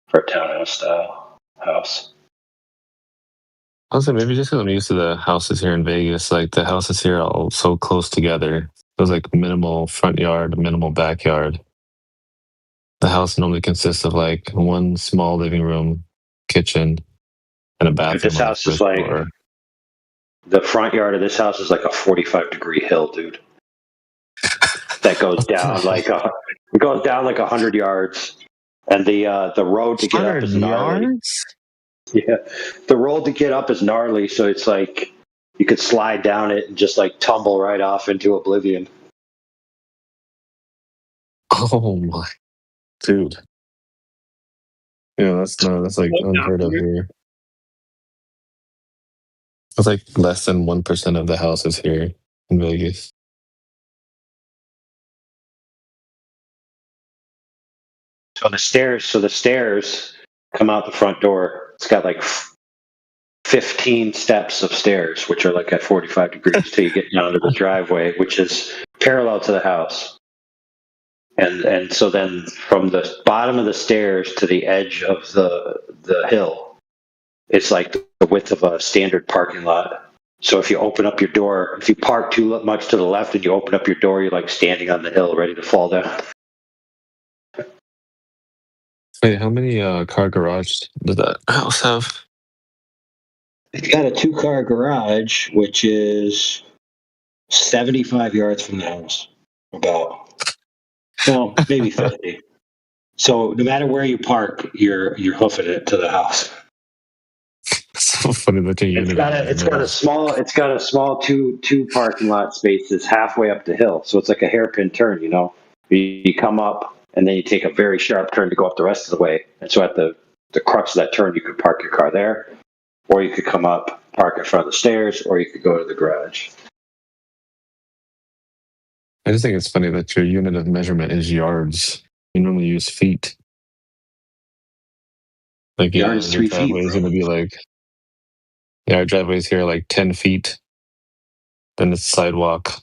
for a townhouse style house. Also, maybe just because I'm used to the houses here in Vegas, like the houses here are all so close together. There's like minimal front yard, minimal backyard. The house normally consists of like one small living room, kitchen, and a bathroom. This house is like the front yard of this house is like a 45-degree hill, dude. That goes down like 100 yards, and the road to get up is gnarly. Yeah, the road to get up is gnarly, so it's like you could slide down it and just like tumble right off into oblivion. Oh my, dude! Yeah, that's like unheard of here. It's like less than 1% of the houses here in Vegas. So the stairs come out the front door. It's got like 15 steps of stairs, which are like at 45 degrees till you get down to the driveway, which is parallel to the house. And so then from the bottom of the stairs to the edge of the hill, it's like the width of a standard parking lot. So if you open up your door, if you park too much to the left and you open up your door, you're like standing on the hill ready to fall down. Wait, how many car garage does that house have? It's got a 2-car garage, which is 75 yards from the house. Maybe 50. So no matter where you park, you're hoofing it to the house. It's so funny that you It's got a small two parking lot spaces halfway up the hill. So it's like a hairpin turn, You come up and then you take a very sharp turn to go up the rest of the way. And so at the crux of that turn, you could park your car there, or you could come up, park in front of the stairs, or you could go to the garage. I just think it's funny that your unit of measurement is yards. You normally use feet. Like yards, 3 feet. Driveway is going to be like, our driveway's here like 10 feet. Then it's sidewalk.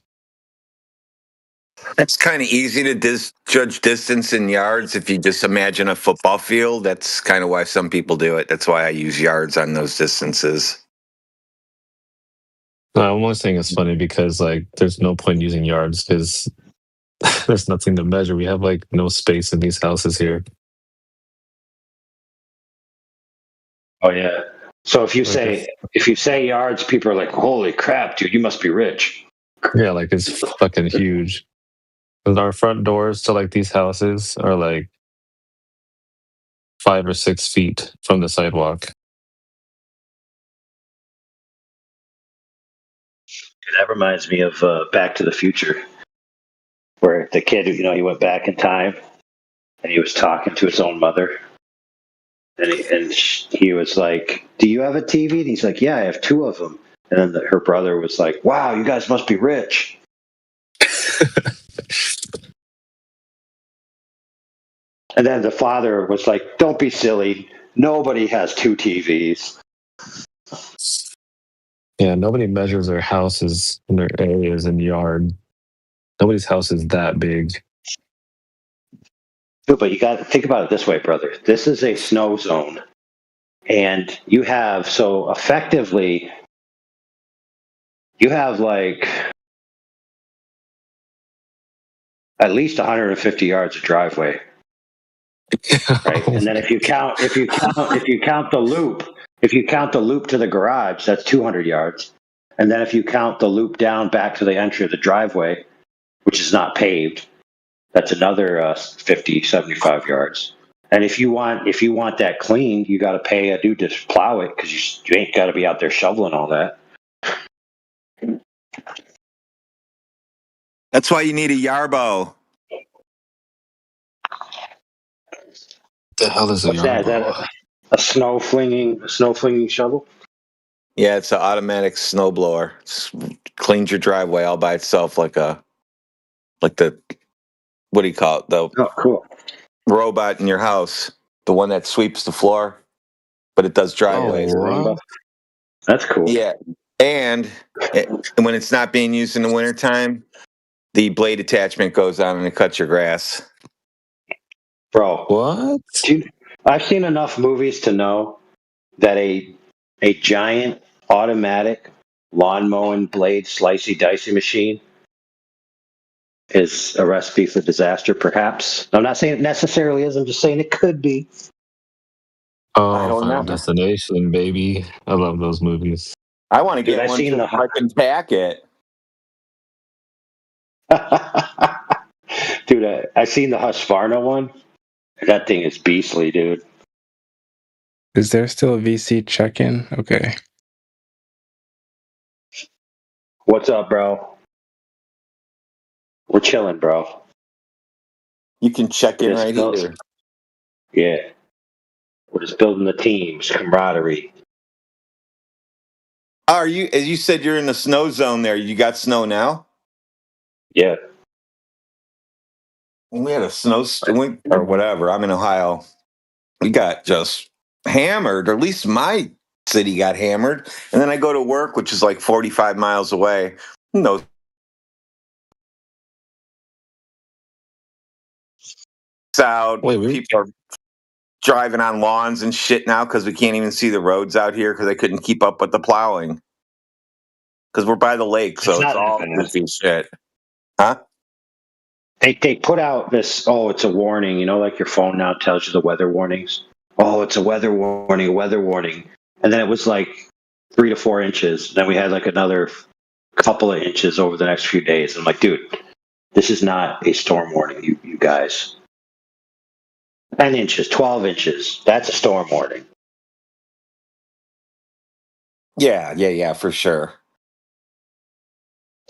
It's kind of easy to judge distance in yards if you just imagine a football field. That's kind of why some people do it. That's why I use yards on those distances. No, I'm only saying it's funny because like there's no point using yards because there's nothing to measure. We have like no space in these houses here. Oh yeah. So if you say yards, people are like, "Holy crap, dude! You must be rich." Yeah, like it's fucking huge. Our front doors to like these houses are like 5 or 6 feet from the sidewalk. That reminds me of Back to the Future, where the kid, he went back in time and he was talking to his own mother. And he was like, "Do you have a TV?" And he's like, "Yeah, I have 2 of them." And then her brother was like, "Wow, you guys must be rich." And then the father was like, "Don't be silly. Nobody has 2 TVs." Yeah, nobody measures their houses in their areas and yard. Nobody's house is that big. But you got to think about it this way, brother. This is a snow zone. And you have, so effectively, you have like at least 150 yards of driveway. Right. And then if you count the loop to the garage, that's 200 yards. And then if you count the loop down back to the entry of the driveway, which is not paved, that's another 50, 75 yards. And if you want that cleaned, you got to pay a dude to plow it because you ain't got to be out there shoveling all that. That's why you need a Yarbo. The hell is a What's that? Is Yarbo? that a snow flinging shovel? Yeah, it's an automatic snowblower. Cleans your driveway all by itself like the what do you call it? The cool robot in your house, the one that sweeps the floor, but it does driveways. Oh, that's cool. Yeah, and when it's not being used in the wintertime, the blade attachment goes on and it cuts your grass. Bro, what? Dude, I've seen enough movies to know that a giant automatic lawn mowing blade slicey dicey machine is a recipe for disaster, perhaps. I'm not saying it necessarily is, I'm just saying it could be. I Oh, don't Final know. Destination, baby. I love those movies. I want to Dude, get I've one seen just so I can pack it. Dude, I seen the Husqvarna one. That thing is beastly, dude. Is there still a VC check-in? Okay. What's up, bro? We're chilling, bro. You can check in right here. Yeah. We're just building the teams, camaraderie. Are you? As you said, you're in the snow zone there. You got snow now? Yeah. We had a snowstorm or whatever. I'm in Ohio. We got just hammered, or at least my city got hammered. And then I go to work, which is like 45 miles away. No. Out. People are driving on lawns and shit now because we can't even see the roads out here because they couldn't keep up with the plowing. Because we're by the lake, so it's all goofy shit. Huh? They put out this, it's a warning, like your phone now tells you the weather warnings. Oh, it's a weather warning. And then it was like 3 to 4 inches. Then we had like another couple of inches over the next few days. I'm like, dude, this is not a storm warning, you guys. 10 inches, 12 inches, that's a storm warning. Yeah, for sure.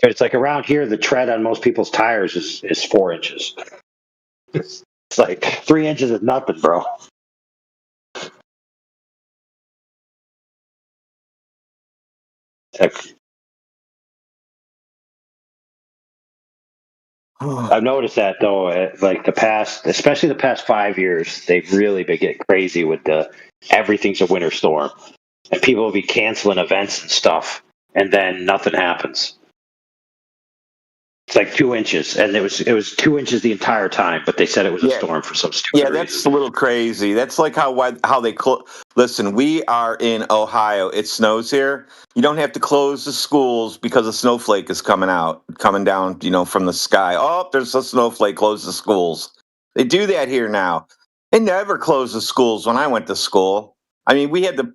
It's like around here, the tread on most people's tires is 4 inches. It's like 3 inches is nothing, bro. I've noticed that though, like especially the past 5 years, they've really been getting crazy with everything's a winter storm, and people will be canceling events and stuff, and then nothing happens. It's like 2 inches, and it was 2 inches the entire time, but they said it was a storm for some stupid reason. That's a little crazy. That's like how they listen. We are in Ohio. It snows here. You don't have to close the schools because a snowflake is coming down, from the sky. Oh, there's a snowflake. Close the schools. They do that here now. They never closed the schools when I went to school. I mean, we had to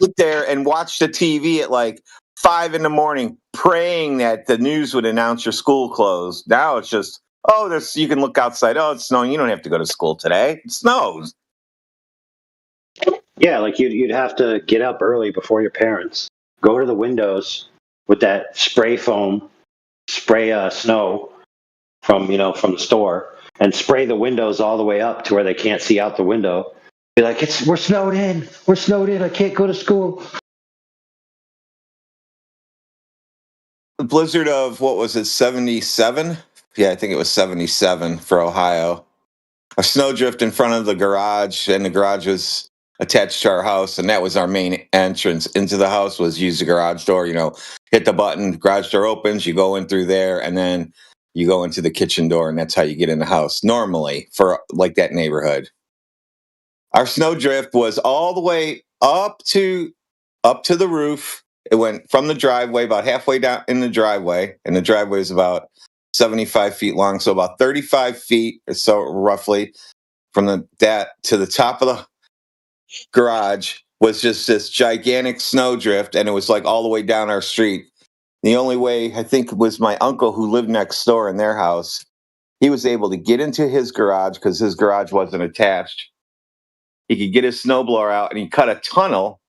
sit there and watch the TV at like 5 a.m, praying that the news would announce your school closed. Now it's just, you can look outside. Oh, it's snowing. You don't have to go to school today. It snows. Yeah, like you'd have to get up early before your parents, go to the windows with that spray foam, spray snow from the store, and spray the windows all the way up to where they can't see out the window. Be like, we're snowed in. We're snowed in. I can't go to school. The blizzard of what was it, 77? Yeah, I think it was 77 for Ohio. A snowdrift in front of the garage, and the garage was attached to our house, and that was our main entrance into the house. Was use the garage door. Hit the button, garage door opens, you go in through there, and then you go into the kitchen door, and that's how you get in the house normally for like that neighborhood. Our snowdrift was all the way up to the roof. It went from the driveway about halfway down in the driveway, and the driveway is about 75 feet long, so about 35 feet or so roughly from that to the top of the garage was just this gigantic snowdrift, and it was like all the way down our street. The only way, I think, was my uncle who lived next door in their house. He was able to get into his garage because his garage wasn't attached. He could get his snowblower out, and he cut a tunnel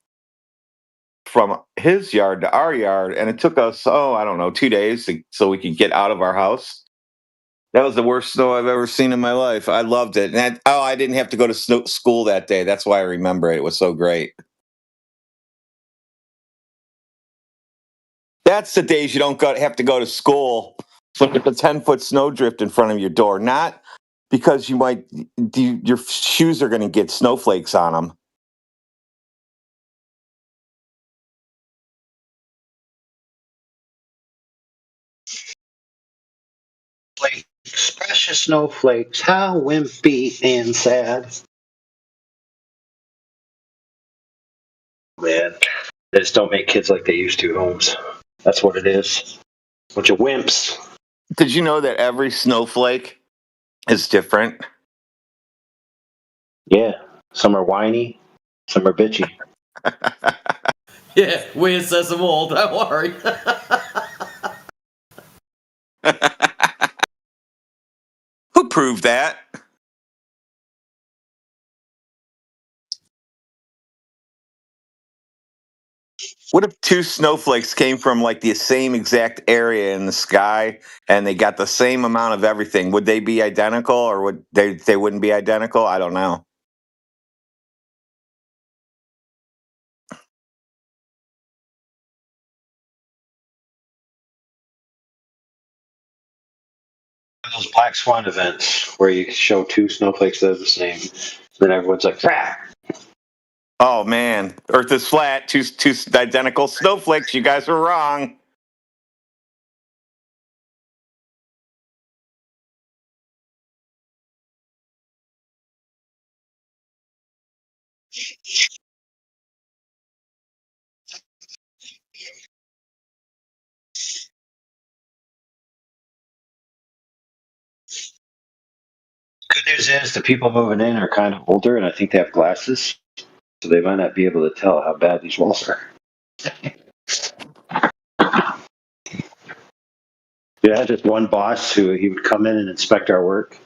from his yard to our yard, and it took us, I don't know, 2 days so we could get out of our house. That was the worst snow I've ever seen in my life. I loved it. And I didn't have to go to school that day. That's why I remember it. It was so great. That's the days you don't have to go to school. So with a 10-foot snowdrift in front of your door, not because your shoes are going to get snowflakes on them. Precious snowflakes, how wimpy and sad. Man, they just don't make kids like they used to, Holmes. That's what it is. Bunch of wimps. Did you know that every snowflake is different? Yeah, some are whiny, some are bitchy. Yeah, weird says them all, don't worry. Who proved that? What if two snowflakes came from like the same exact area in the sky and they got the same amount of everything? Would they be identical, or would they wouldn't be identical? I don't know. Those Black Swan events where you show two snowflakes that are the same, then everyone's like, "Ah!" Oh man, Earth is flat. Two identical snowflakes. You guys were wrong. Good news is the people moving in are kind of older, and I think they have glasses, so they might not be able to tell how bad these walls are. Yeah, I had this one boss who he would come in and inspect our work.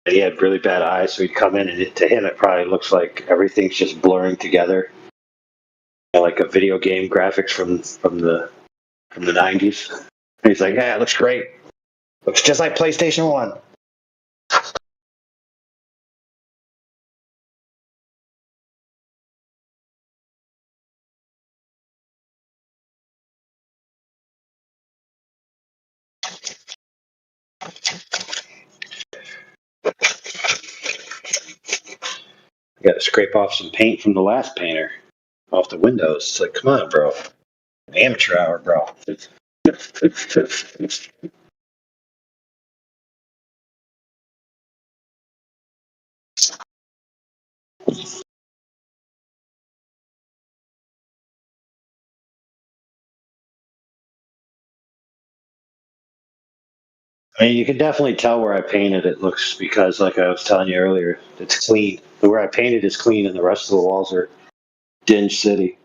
And he had really bad eyes, so he'd come in, and to him it probably looks like everything's just blurring together, like a video game graphics from the 90s. And he's like, "Yeah, it looks great. Looks just like PlayStation 1." I got to scrape off some paint from the last painter off the windows. It's like, come on, bro. Amateur hour, bro. I mean, you can definitely tell where I painted it looks because, like I was telling you earlier, it's clean. Where I painted is clean, and the rest of the walls are dinge city.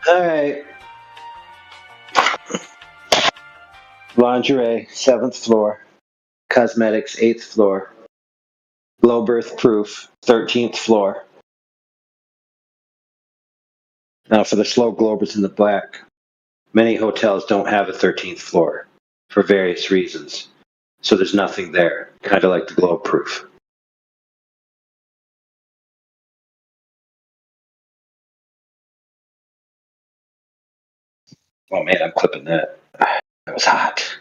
All right. Lingerie, 7th floor. Cosmetics, 8th floor. Low birth proof, 13th floor. Now, for the slow globers in the black, many hotels don't have a 13th floor for various reasons. So there's nothing there, kind of like the globe proof. Oh man, I'm clipping that. That was hot.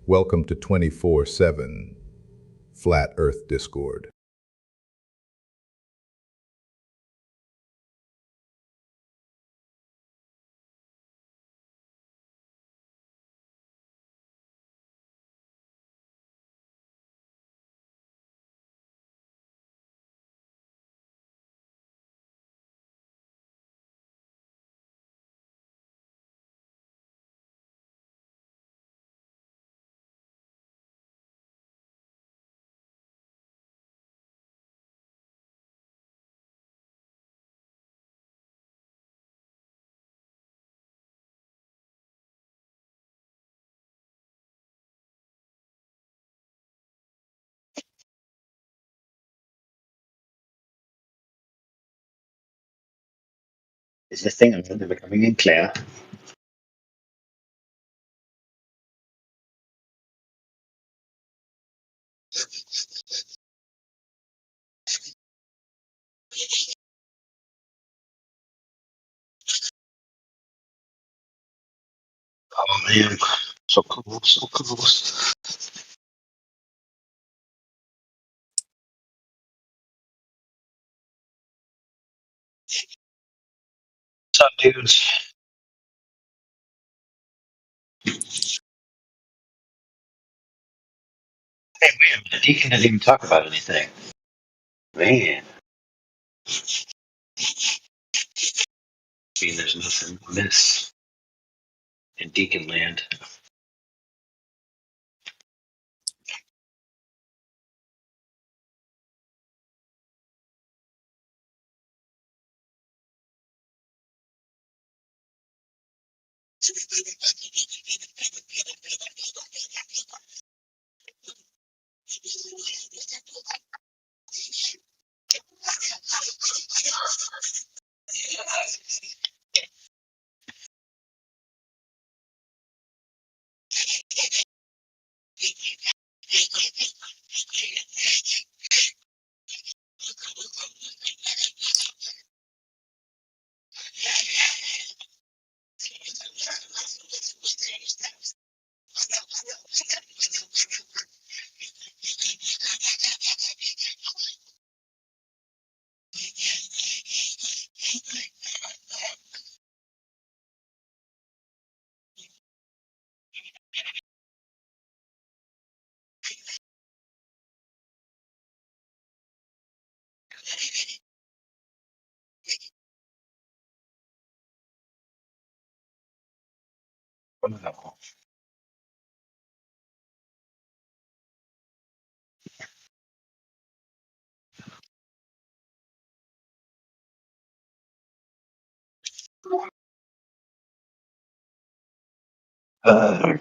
Welcome to 24/7 Flat Earth Discord. Is this thing I'm becoming in clear? Oh man, so cool, so cool. What's up, dudes? Hey, wait a minute. Deacon didn't even talk about anything. Man, I mean, there's nothing amiss in Deacon land. Uh,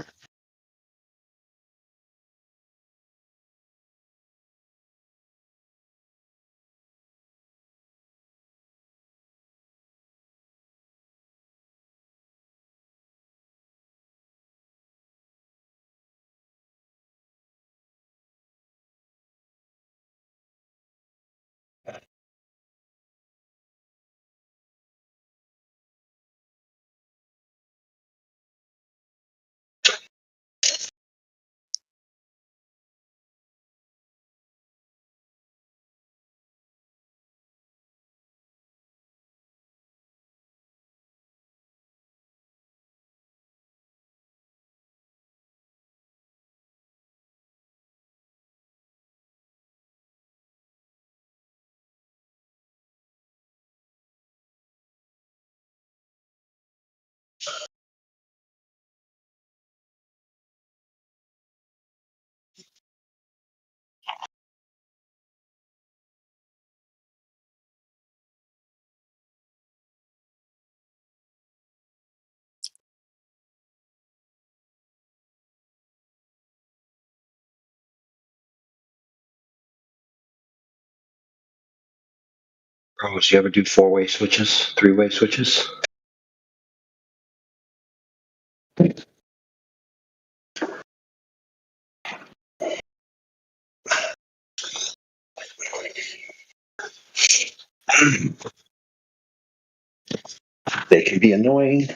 Bros, you ever do 4-way switches, 3-way switches? They can be annoying.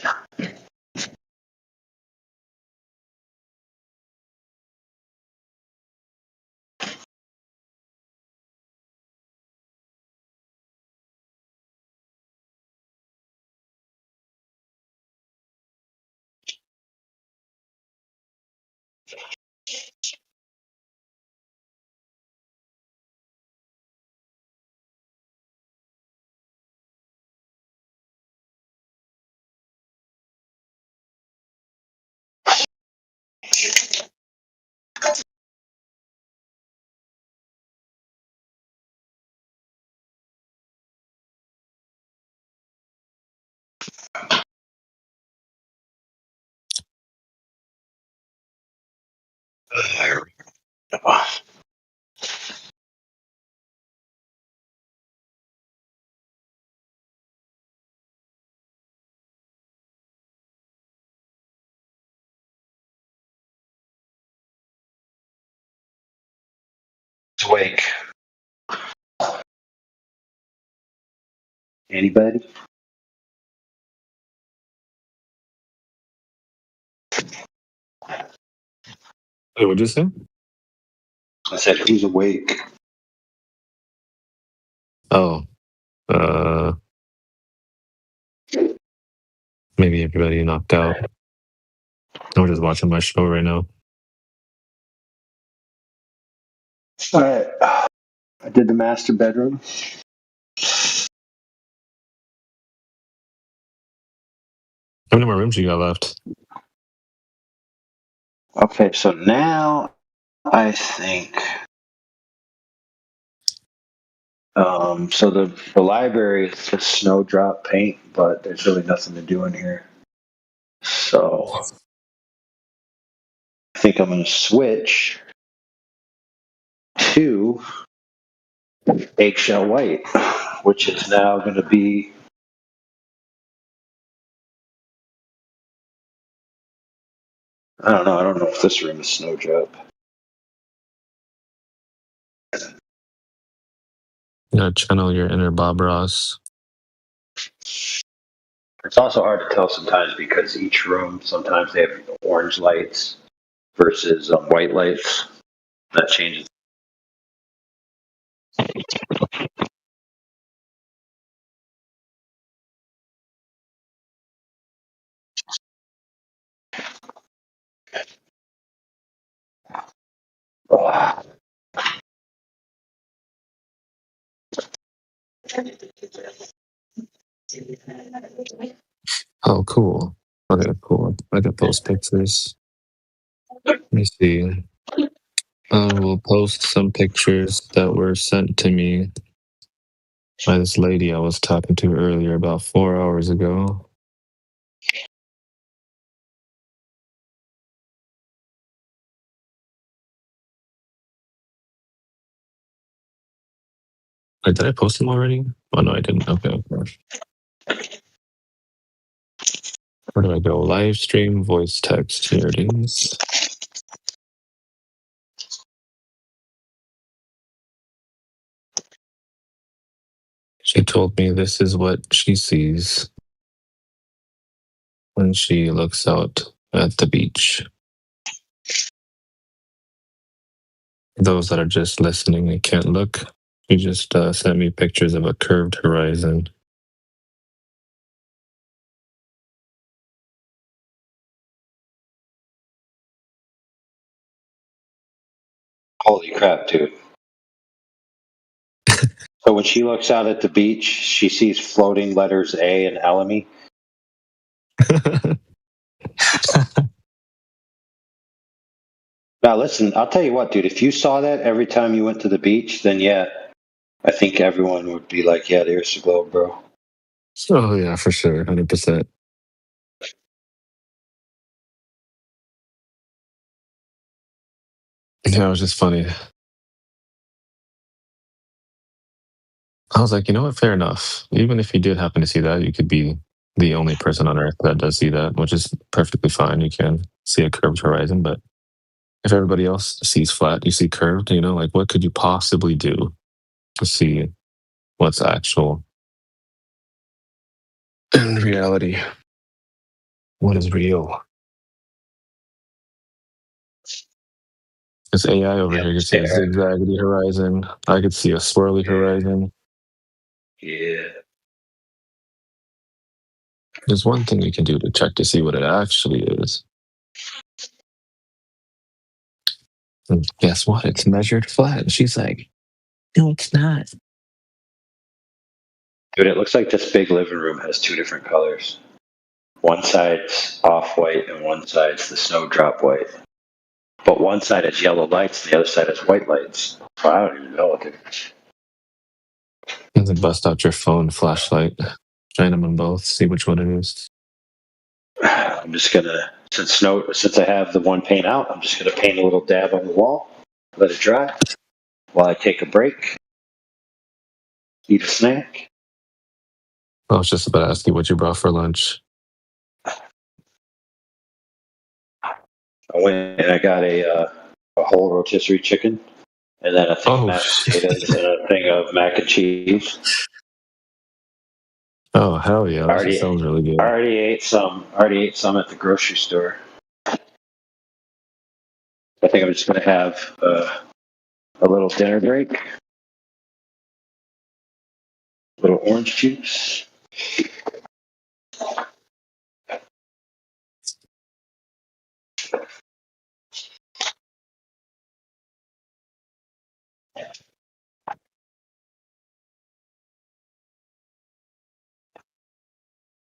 Awake. Anybody? Wait, what'd you say? I said, who's awake? Oh, maybe everybody knocked out. I'm just watching my show right now. All right. I did the master bedroom. How many more rooms you got left? Okay, so now I think. So the library is just snowdrop paint, but there's really nothing to do in here. So I think I'm going to switch to eggshell white, which is now going to be. I don't know. I don't know if this room is snowdrop. You gotta channel your inner Bob Ross. It's also hard to tell sometimes because each room, sometimes they have orange lights versus white lights. That changes. Oh. Oh, cool. Okay, cool. I got those pictures. Let me see. I will post some pictures that were sent to me by this lady I was talking to earlier about 4 hours ago. Wait, did I post them already? Oh, no, I didn't. Okay. Where do I go? Live stream, voice text. Here it is. She told me this is what she sees when she looks out at the beach. Those that are just listening and can't look, she just sent me pictures of a curved horizon. Holy crap, dude. So when she looks out at the beach, she sees floating letters A and Alamy. Now listen, I'll tell you what, dude, if you saw that every time you went to the beach, then yeah, I think everyone would be like, yeah, there's the globe, bro. Oh, yeah, for sure. 100%. Yeah, it was just funny. I was like, you know what? Fair enough. Even if you did happen to see that, you could be the only person on Earth that does see that, which is perfectly fine. You can see a curved horizon, but if everybody else sees flat, you see curved, like what could you possibly do to see what's actual in reality? What is real? This AI over here could see a zigzaggedy horizon. I could see a swirly horizon. Yeah. There's one thing we can do to check to see what it actually is. And guess what? It's measured flat. And she's like, no, it's not. Dude, it looks like this big living room has two different colors. One side's off-white and one side's the snowdrop white. But one side has yellow lights, the other side has white lights. So I don't even know, dude. And then bust out your phone flashlight, shine them on both, see which one it is. I'm just gonna, since I have the one paint out, I'm just gonna paint a little dab on the wall, let it dry, while I take a break, eat a snack. I was just about to ask you what you brought for lunch. I went and I got a whole rotisserie chicken, and then a thing of mashed potatoes and a thing of mac and cheese. Oh hell yeah! That just sounds really good. I already ate some at the grocery store. I think I'm just gonna have a little dinner break, a little orange juice.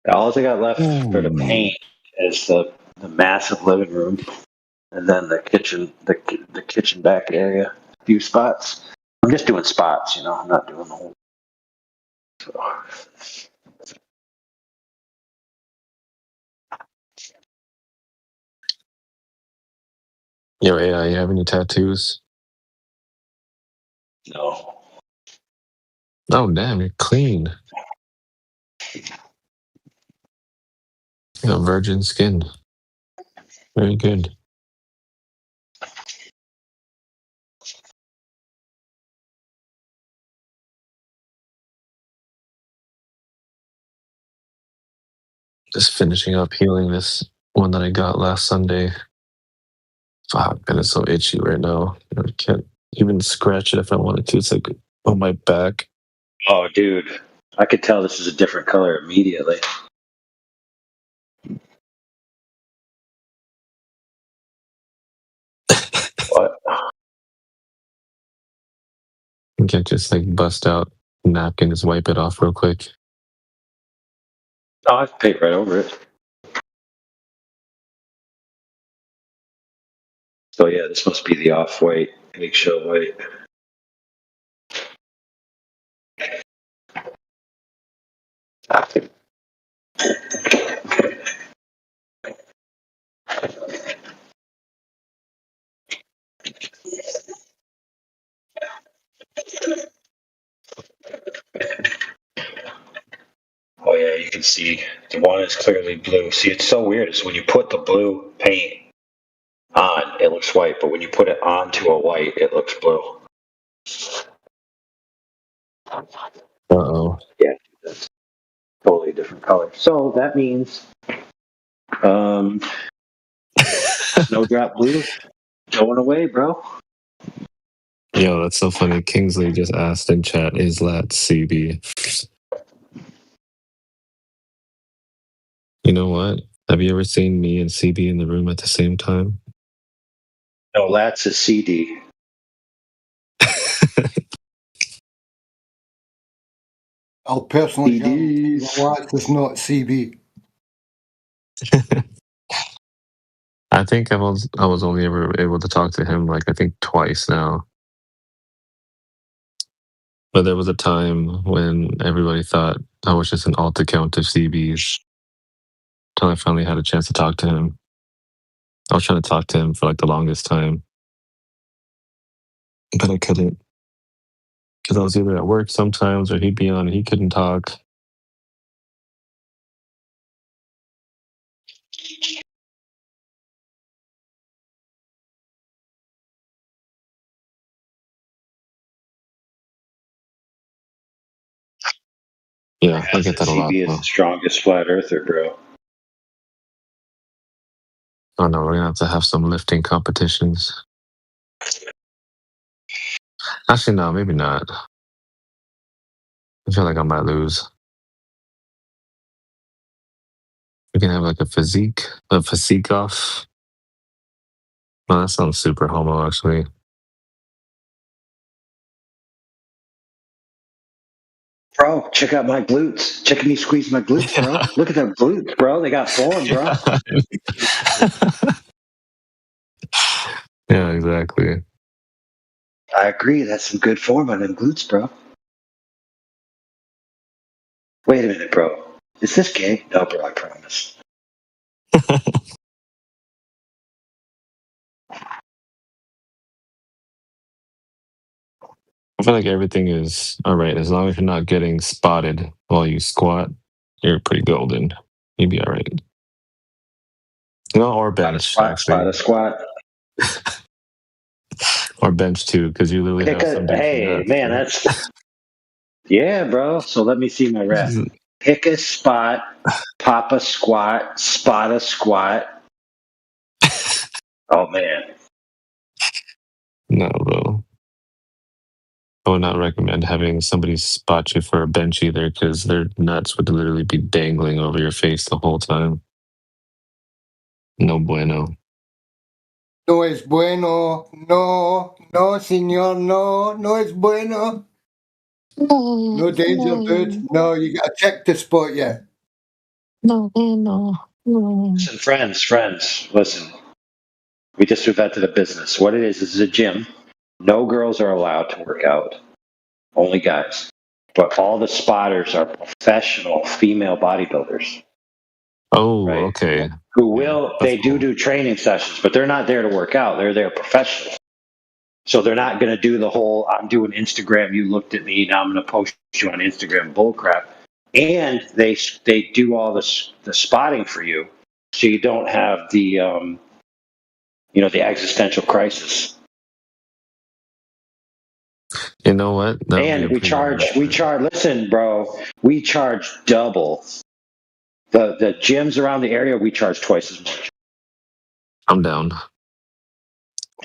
All I got left for the paint is the massive living room, and then the kitchen, the kitchen back area, a few spots. I'm just doing spots, I'm not doing the whole. So. Yo, AI, you have any tattoos? No. Oh damn, you're clean. You got virgin skin. Very good. Just finishing up healing this one that I got last Sunday. Fuck, and it's so itchy right now. I can't even scratch it if I wanted to. It's like on my back. Oh, dude, I could tell this is a different color immediately. What? You can't just like bust out a napkin, just wipe it off real quick. Oh, I paint right over it. So yeah, this must be the off-white, eggshell white. Oh yeah, you can see the one is clearly blue. See, it's so weird. Is when you put the blue paint on, it looks white, but when you put it onto a white, it looks blue. Uh-oh. Yeah, that's totally different color. So that means snowdrop blue going away, bro. Yo, that's so funny. Kingsley just asked in chat, is that CB? You know what? Have you ever seen me and CB in the room at the same time? No, Lat's a CD. I'll personally guarantee that Lat's is not CB. I think I was only ever able to talk to him like I think twice now. But there was a time when everybody thought I was just an alt account of CB's. Until I finally had a chance to talk to him. I was trying to talk to him for like the longest time. But I couldn't. Because I was either at work sometimes or he'd be on and he couldn't talk. Yeah, I get that a lot. CB is Though. the strongest flat earther, bro. Oh no, we're gonna have some lifting competitions. Actually, no, maybe not. I feel like I might lose. We can have like a physique off. Oh, that sounds super homo, actually. Bro, check out my glutes. Check me squeeze my glutes, bro. Look at them glutes, bro. They got form, bro. Yeah, exactly. I agree. That's some good form on them glutes, bro. Wait a minute, bro. Is this gay? No, bro, I promise. I feel like everything is all right as long as you're not getting spotted while you squat. You're pretty golden. You'd be all right. No, or bench actually, Squat. or bench too, because you literally have some dudes who Hey, have. man, that's yeah, bro. So let me see my rep. Pick a spot, pop a squat, spot a squat. Oh man. No, bro. I would not recommend having somebody spot you for a bench either, because their nuts would literally be dangling over your face the whole time. No bueno. No es bueno. No, no, señor. No, no es bueno. No danger, dude. No, you got to check to spot you. No bueno. Listen, friends, listen. We just invented a business. What it is a gym. No girls are allowed to work out. Only guys. But all the spotters are professional female bodybuilders. Oh, Right. okay. Who will, they do training sessions, but they're not there to work out. They're there professionals. So they're not going to do the whole, I'm doing Instagram, you looked at me, now I'm going to post you on Instagram bullcrap. And they do all the spotting for you, so you don't have the the existential crisis. You know what? That would be And a we premium. charge. Listen, bro, we charge double. The gyms around the area, we charge twice as much. I'm down.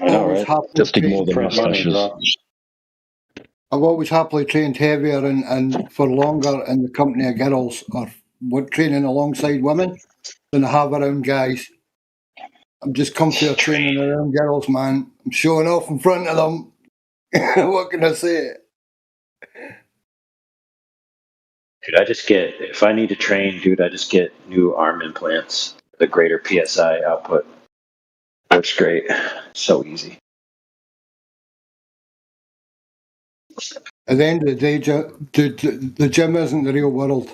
I know, Always right? happily Just ignore trained the Print money, mustaches. bro. I've always happily trained heavier and for longer in the company of girls or training alongside women than I have around guys. I'm just comfier training around girls, man. I'm showing off in front of them. What can I say? Dude, if I need to train, dude, I just get new arm implants. The greater PSI output. Works great. So easy. At the end of the day, the gym isn't the real world.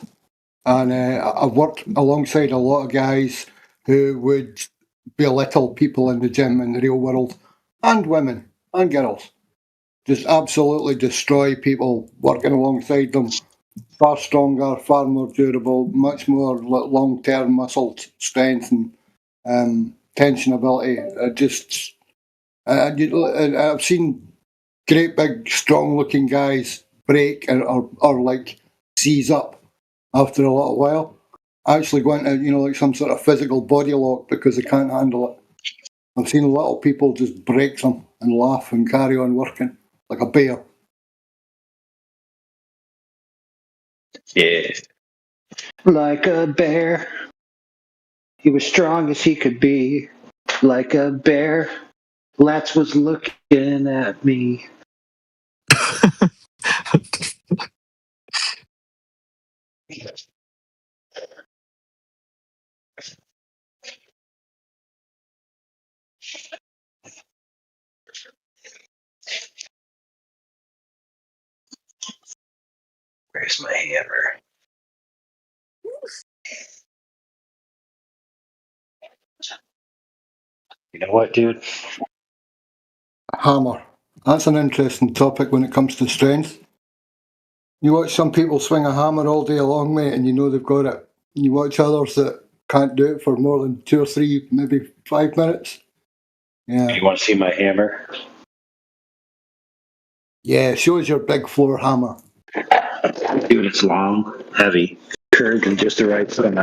And I've worked alongside a lot of guys who would belittle people in the gym in the real world, and women and girls. Just absolutely destroy people working alongside them. Far stronger, far more durable, much more long-term muscle strength and tension ability. I've seen great big strong-looking guys break or like seize up after a little while. Actually go into like some sort of physical body lock because they can't handle it. I've seen little people just break them and laugh and carry on working like a bear. Yeah. Like a bear. He was strong as he could be. Like a bear. Latz was looking at me. Where's my hammer? You know what, dude? Hammer. That's an interesting topic when it comes to strength. You watch some people swing a hammer all day long, mate, and you know they've got it. You watch others that can't do it for more than 2 or 3, maybe 5 minutes. Yeah. You want to see my hammer? Yeah, show us your big floor hammer. Dude, it's long, heavy, curved in just the right spot.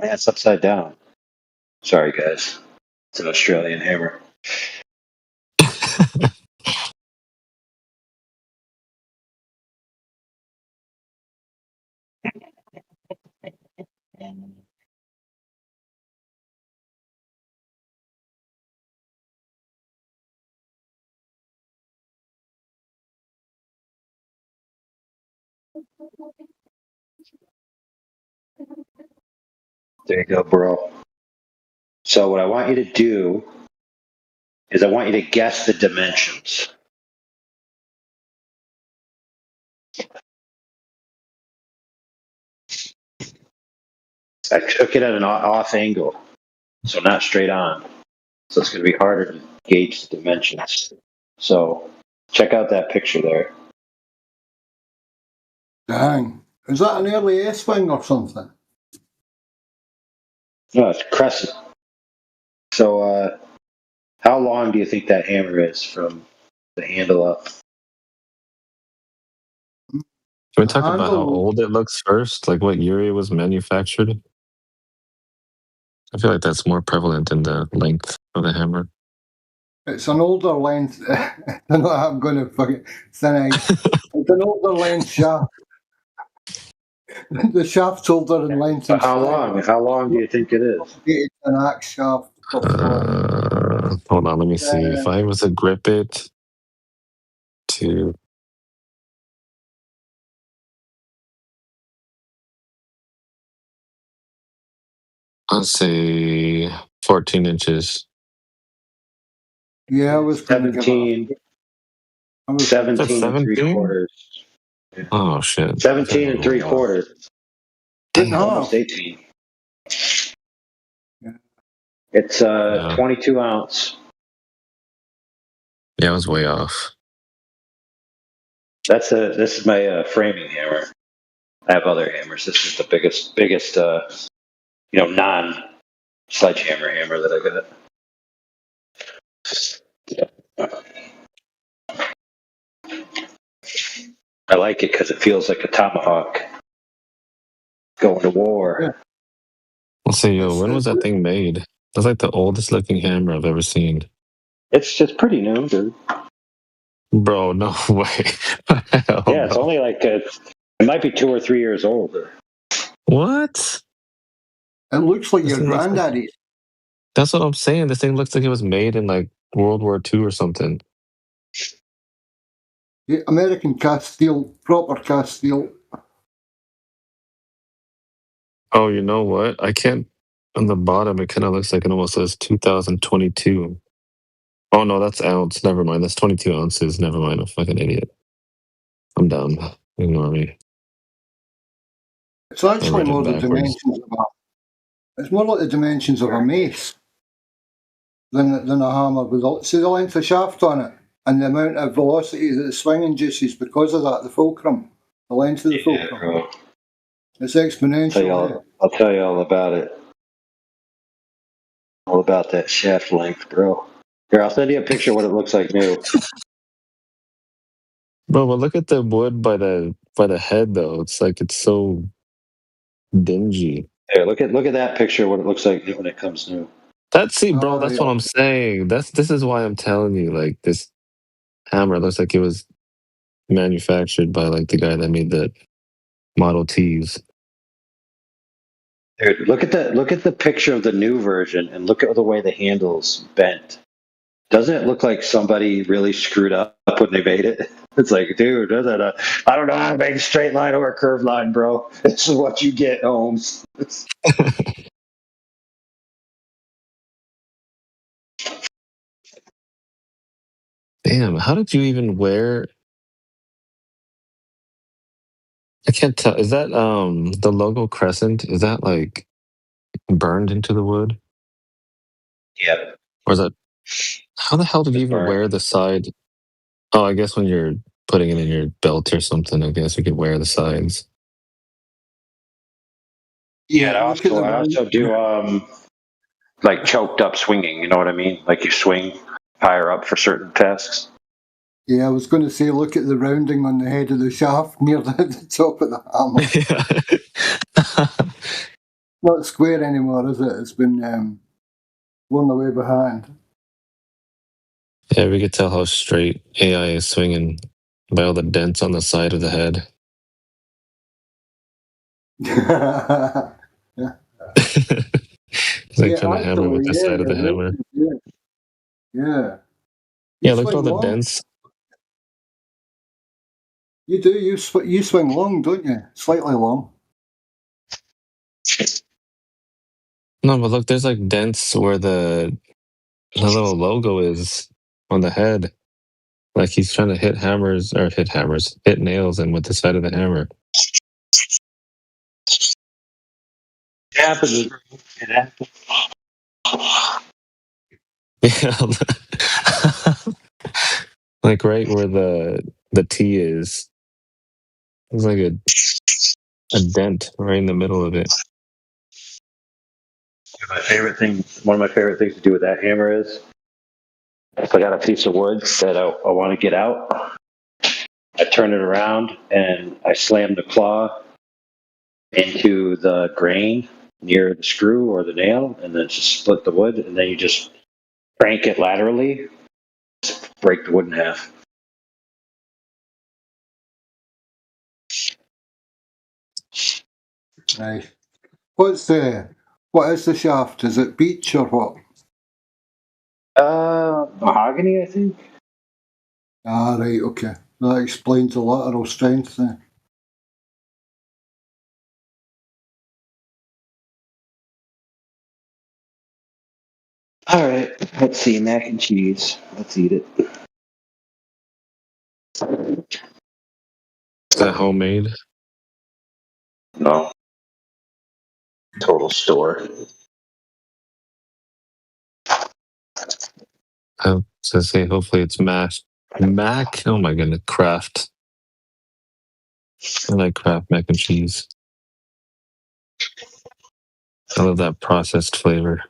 Yeah, it's upside down. Sorry, guys. It's an Australian hammer. There you go, bro. So what I want you to do is I want you to guess the dimensions. I took it at an off angle, so not straight on. So it's going to be harder to gauge the dimensions. So check out that picture there. Dang. Is that an early S-wing or something? No, it's crescent. So how long do you think that hammer is from the handle up? Can we talk about how Handle, old it looks first? Like what year it was manufactured? I feel like that's more prevalent in the length of the hammer. it's an older length. I don't know how I'm going to fucking thin ice. It's an older length shaft. The shaft's older in length and How style. long? How long do you think it is? It's an axe shaft. Hold on, let me see. If I was to grip it to I'll say 14 inches. Yeah, I was going to give it. 17 and 3/4. Oh shit. 17 and 3/4. Almost 18. It's 22 ounce. Yeah, I was way off. This is my framing hammer. I have other hammers. This is the biggest non sledgehammer hammer that I got. I like it because it feels like a tomahawk going to war. Let's see, yo, when was that thing made? That's like the oldest looking hammer I've ever seen. It's just pretty new, dude. Bro, no way. Yeah, it's only like it might be 2 or 3 years old. What? It looks like your granddaddy's. That's what I'm saying. This thing looks like it was made in like World War II or something. Yeah, American cast steel, proper cast steel. Oh, you know what? I can't. On the bottom, it kind of looks like it almost says 2022. Oh no, that's ounce. Never mind. That's 22 ounces. Never mind. I'm a fucking idiot. I'm dumb. Ignore me. It's actually more the dimensions of it's more like the dimensions of a mace than a hammer with see the length of shaft on it and the amount of velocity that the swing induces because of that, the fulcrum, the length of the fulcrum. Bro. It's exponential. I'll tell you all about it. All about that shaft length, bro. Here, I'll send you a picture of what it looks like new. Bro, but look at the wood by the head though. It's like it's so dingy. Here, look at that picture of what it looks like when it comes new. That's what I'm saying. This is why I'm telling you, like this hammer looks like it was manufactured by like the guy that made the Model Ts. Dude, look at the picture of the new version and look at the way the handle's bent. Doesn't it look like somebody really screwed up when they made it? It's like, dude, I don't know how to make a straight line or a curved line, bro. This is what you get, Holmes. Damn, how did you even wear? I can't tell. Is that the logo crescent? Is that like burned into the wood? Yep. Or is that how the hell did you It's even burned. wear the side? Oh, I guess when you're putting it in your belt or something, I guess you could wear the sides. Yeah, and look at the I also do like choked up swinging. You know what I mean? Like you swing higher up for certain tasks. Yeah, I was going to say, look at the rounding on the head of the shaft near the top of the hammer. Not square anymore, is it? It's been worn away behind. Yeah, we could tell how straight AI is swinging by all the dents on the side of the head. Yeah. It's like trying to hammer with the side of the you're hammer. right. Yeah. Yeah, You look at all swing the long. dents. You do. You swing long, don't you? Slightly long. No, but look, there's like dents where the little logo is on the head. Like he's trying to hit nails in with the side of the hammer. It happens. It happens. Yeah. Like right where the T is. It's like a dent right in the middle of it. One of my favorite things to do with that hammer is if I got a piece of wood that I want to get out, I turn it around and I slam the claw into the grain near the screw or the nail, and then just split the wood, and then you just crank it laterally, break the wood in half. Nice. What is the shaft? Is it beech or what? Mahogany, I think. Ah, right. Okay. That explains the lateral strength then. All right, let's see, mac and cheese. Let's eat it. Is that homemade? No, total store. I was gonna say hopefully it's mashed. Mac? Oh my goodness, Kraft. I like Kraft mac and cheese. I love that processed flavor.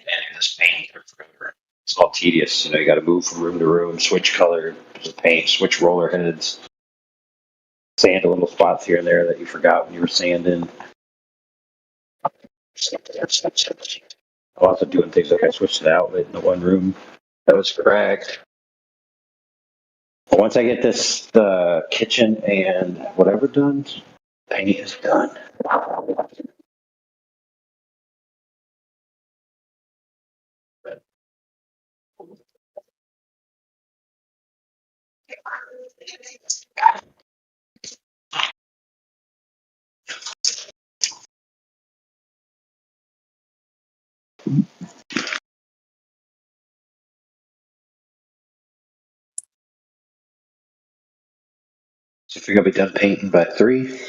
And this paint forever. It's all tedious. You got to move from room to room, switch color, paint, switch roller heads, sand a little spots here and there that you forgot when you were sanding. I'm also doing things like I switched the outlet in the one room that was cracked. But once I get the kitchen and whatever done, paint is done. So if you're gonna be done painting by 3,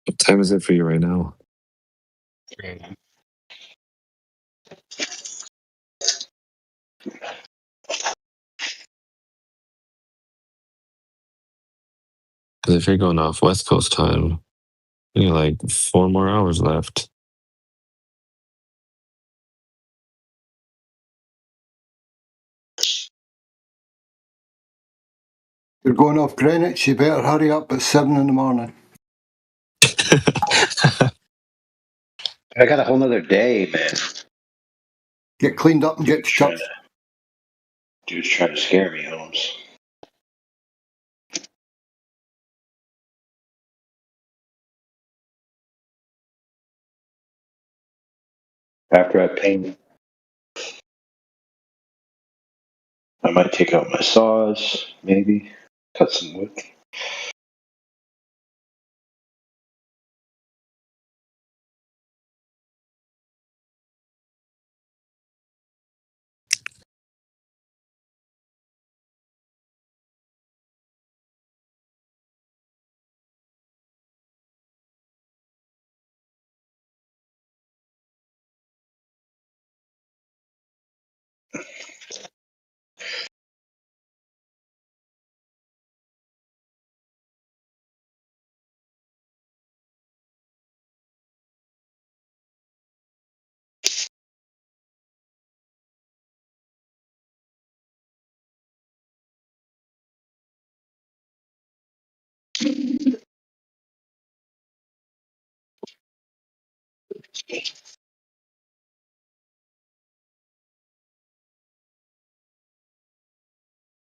What time is it for you right now? Because if you're going off West Coast time, you got like 4 more hours left. You're going off Greenwich, you better hurry up at 7 in the morning. I got a whole nother day, man. Get cleaned up and get to church. Dude's trying to scare me, Holmes. After I paint, I might take out my saws, maybe cut some wood.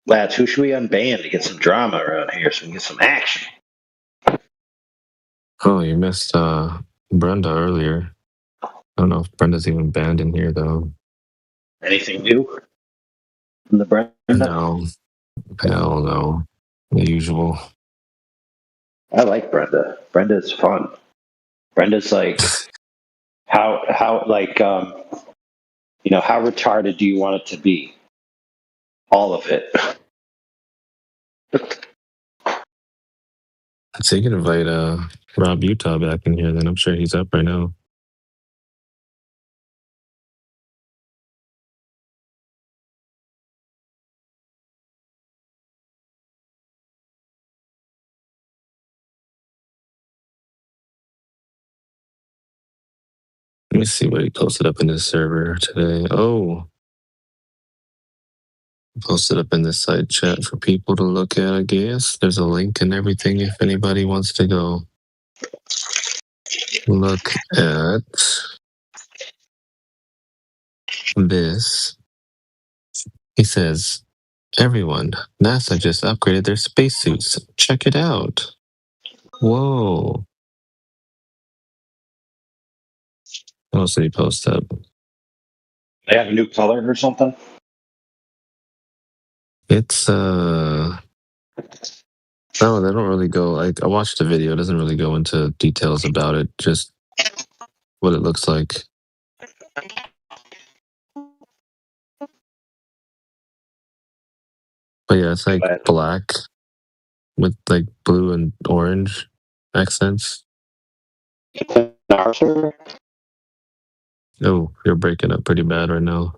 Lads, who should we unban to get some drama around here so we can get some action? Oh, you missed Brenda earlier. I don't know if Brenda's even banned in here though. Anything new from the Brenda? No. Hell no. The usual. I like Brenda. Brenda's fun. Brenda's like how how retarded do you want it to be? All of it. So you can invite Rob Utah back in here then. I'm sure he's up right now. Let me see what he posted up in his server today. Oh, posted up in the side chat for people to look at, I guess. There's a link and everything if anybody wants to go look at this. He says, everyone, NASA just upgraded their spacesuits. Check it out. Whoa. What else did he post up? They have a new color or something? It's no, they don't really go. I watched the video. It doesn't really go into details about it. Just what it looks like. But yeah, it's like black with like blue and orange accents. Oh, you're breaking up pretty bad right now.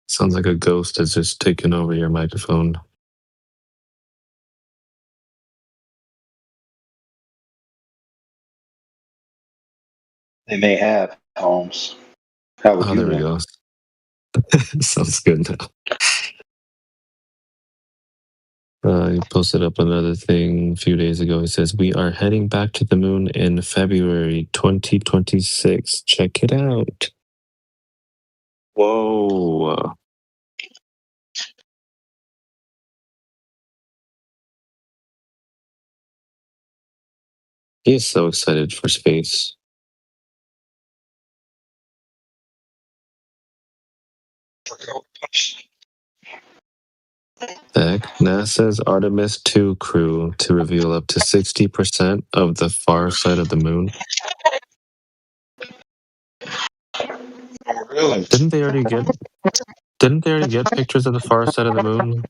Sounds like a ghost has just taken over your microphone. They may have, Holmes. How would you there we know? go. Sounds good now. He posted up another thing a few days ago. He says, we are heading back to the moon in February 2026. Check it out. Whoa. He is so excited for space. Heck, NASA's Artemis 2 crew to reveal up to 60% of the far side of the moon. Really? Didn't they already get Didn't they already get pictures of the far side of the moon?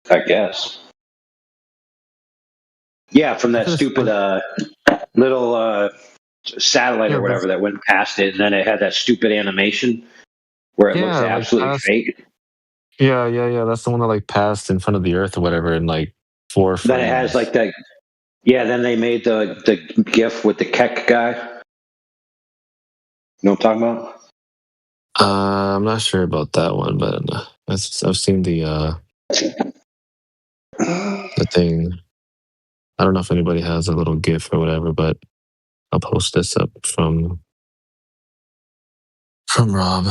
I guess. Yeah, from I that could have stupid sworn. little satellite Yeah, or whatever that went past it, and then it had that stupid animation where it looks like absolutely past. fake. Yeah. That's the one that like passed in front of the Earth or whatever in like 4 Then it has frames. like that. Yeah, then they made the GIF with the Keck guy. You know what I'm talking about? I'm not sure about that one, but I've seen the thing. I don't know if anybody has a little GIF or whatever, but I'll post this up from Rob.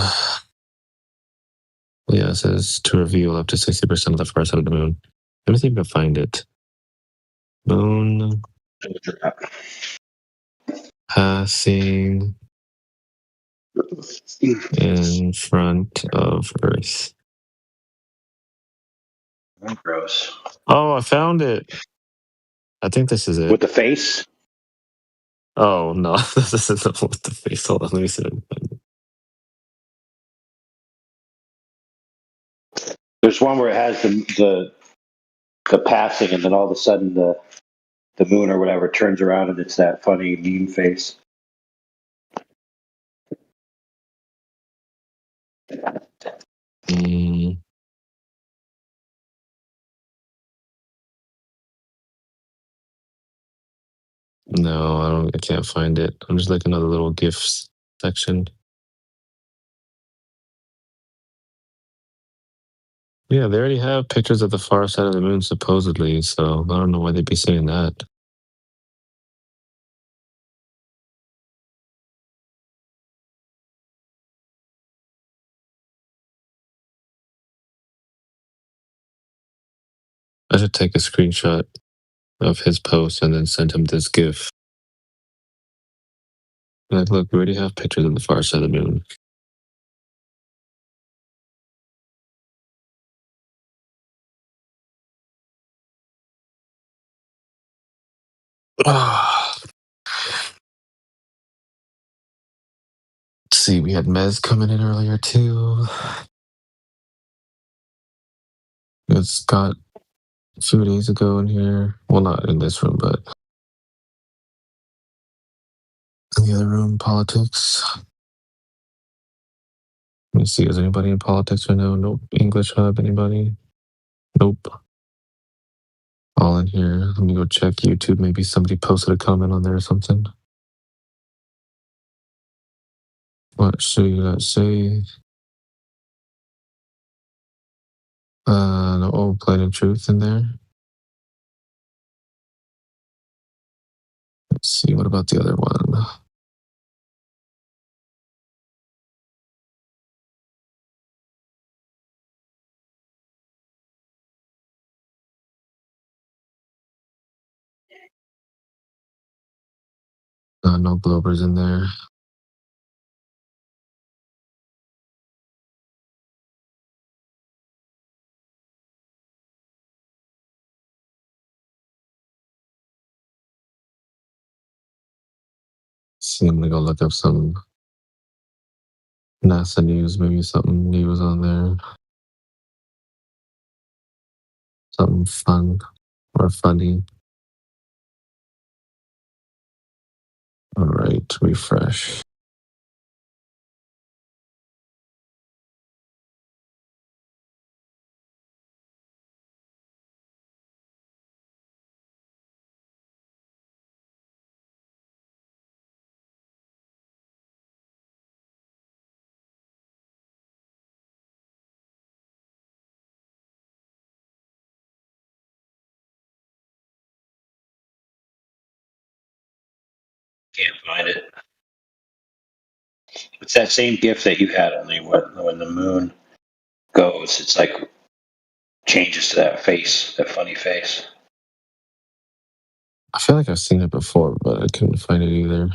Yeah, it says to reveal up to 60% of the far side of the moon. Let me see if I can find it. Moon passing in front of Earth. Gross. Oh, I found it. I think this is it. With the face? Oh no, this isn't with the face. Hold on, let me see. There's one where it has the passing, and then all of a sudden the moon or whatever turns around, and it's that funny meme face. No, I can't find it. I'm just looking at the little GIFs section. Yeah, they already have pictures of the far side of the moon, supposedly, so I don't know why they'd be saying that. I should take a screenshot of his post and then send him this GIF. Like, look, we already have pictures of the far side of the moon. Let's see, we had Mez coming in earlier too. We had Scott a few days ago in here. Well, not in this room, but in the other room, politics. Let me see, is anybody in politics right now? Nope. English Hub, anybody? Nope. All in here. Let me go check YouTube. Maybe somebody posted a comment on there or something. What should you say? No, Plain and Truth in there. Let's see, what about the other one? No Blowers in there. See, I'm gonna go look up some NASA news, maybe something news on there. Something fun or funny. All right, refresh. Can't find it. It's that same GIF that you had, only when the moon goes, it's like changes to that face, that funny face. I feel like I've seen it before, but I couldn't find it either.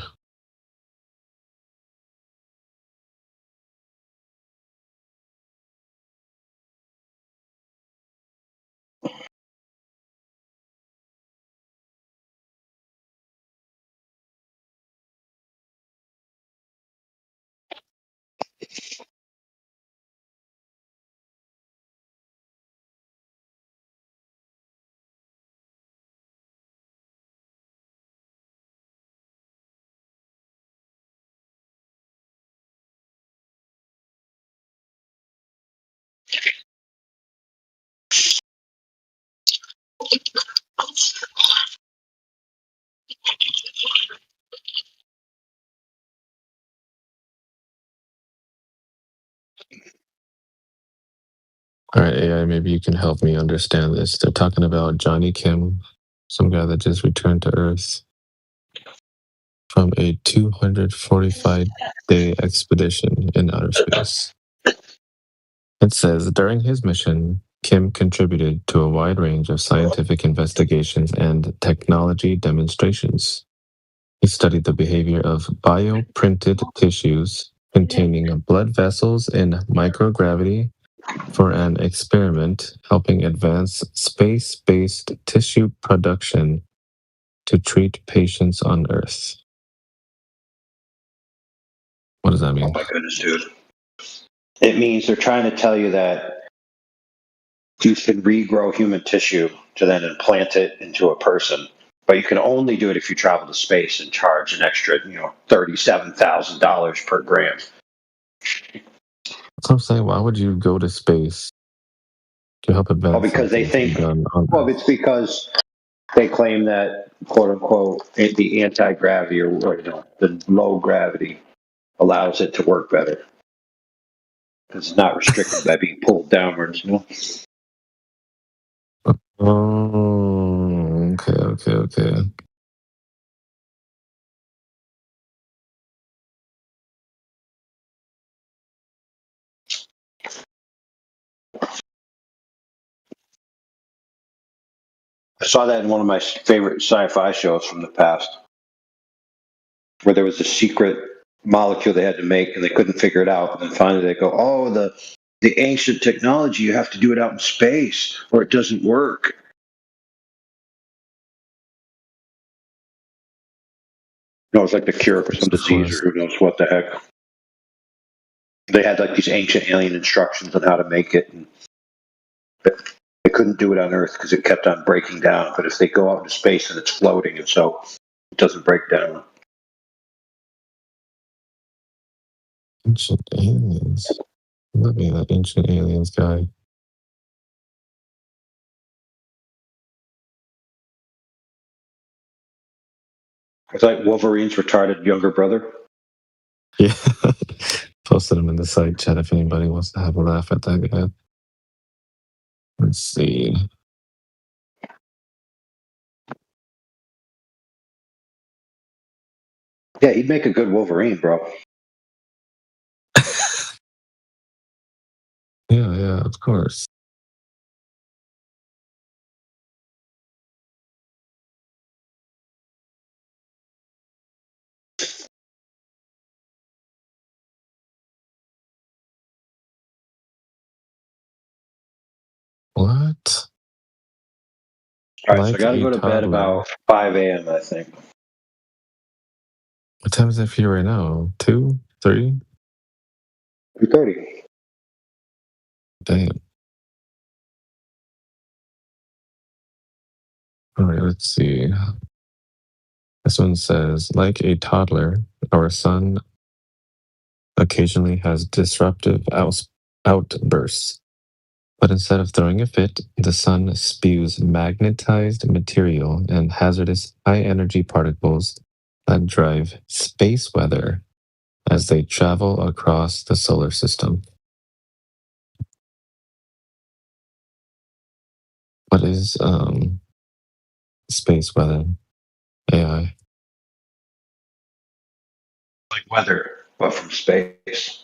All right, AI, maybe you can help me understand this. They're talking about Johnny Kim, some guy that just returned to Earth from a 245-day expedition in outer space. It says during his mission, Kim contributed to a wide range of scientific investigations and technology demonstrations. He studied the behavior of bioprinted tissues containing blood vessels in microgravity for an experiment helping advance space-based tissue production to treat patients on Earth. What does that mean? Oh my goodness, dude. It means they're trying to tell you that you can regrow human tissue to then implant it into a person. But you can only do it if you travel to space and charge an extra, $37,000 per gram. That's what I'm saying. Why would you go to space to help advance Well, because they something think, done on well, Earth? it's because they claim that, quote unquote, the anti gravity or the low gravity allows it to work better. Because it's not restricted by being pulled downwards, Oh, okay. I saw that in one of my favorite sci-fi shows from the past, where there was a secret molecule they had to make and they couldn't figure it out. And then finally they go, "Oh, the ancient technology, you have to do it out in space or it doesn't work." No, it's like the cure for some Of disease or course. who knows what the heck. They had like these ancient alien instructions on how to make it, and they couldn't do it on Earth because it kept on breaking down. But if they go out into space and it's floating, and so it doesn't break down. Ancient aliens. Love me that ancient aliens guy. It's like Wolverine's retarded younger brother. Yeah. Posted him in the side chat if anybody wants to have a laugh at that guy. Let's see. Yeah, he'd make a good Wolverine, bro. Yeah, of course. What? All right, so I Like got to a go to bed toddler. about 5 a.m., I think. What time is it for you right now? 2? 3? 2:30. Damn. All right, let's see. This one says, like a toddler, our son occasionally has disruptive outbursts. But instead of throwing a fit, the sun spews magnetized material and hazardous high-energy particles that drive space weather as they travel across the solar system. What is space weather? AI. Like weather, but from space.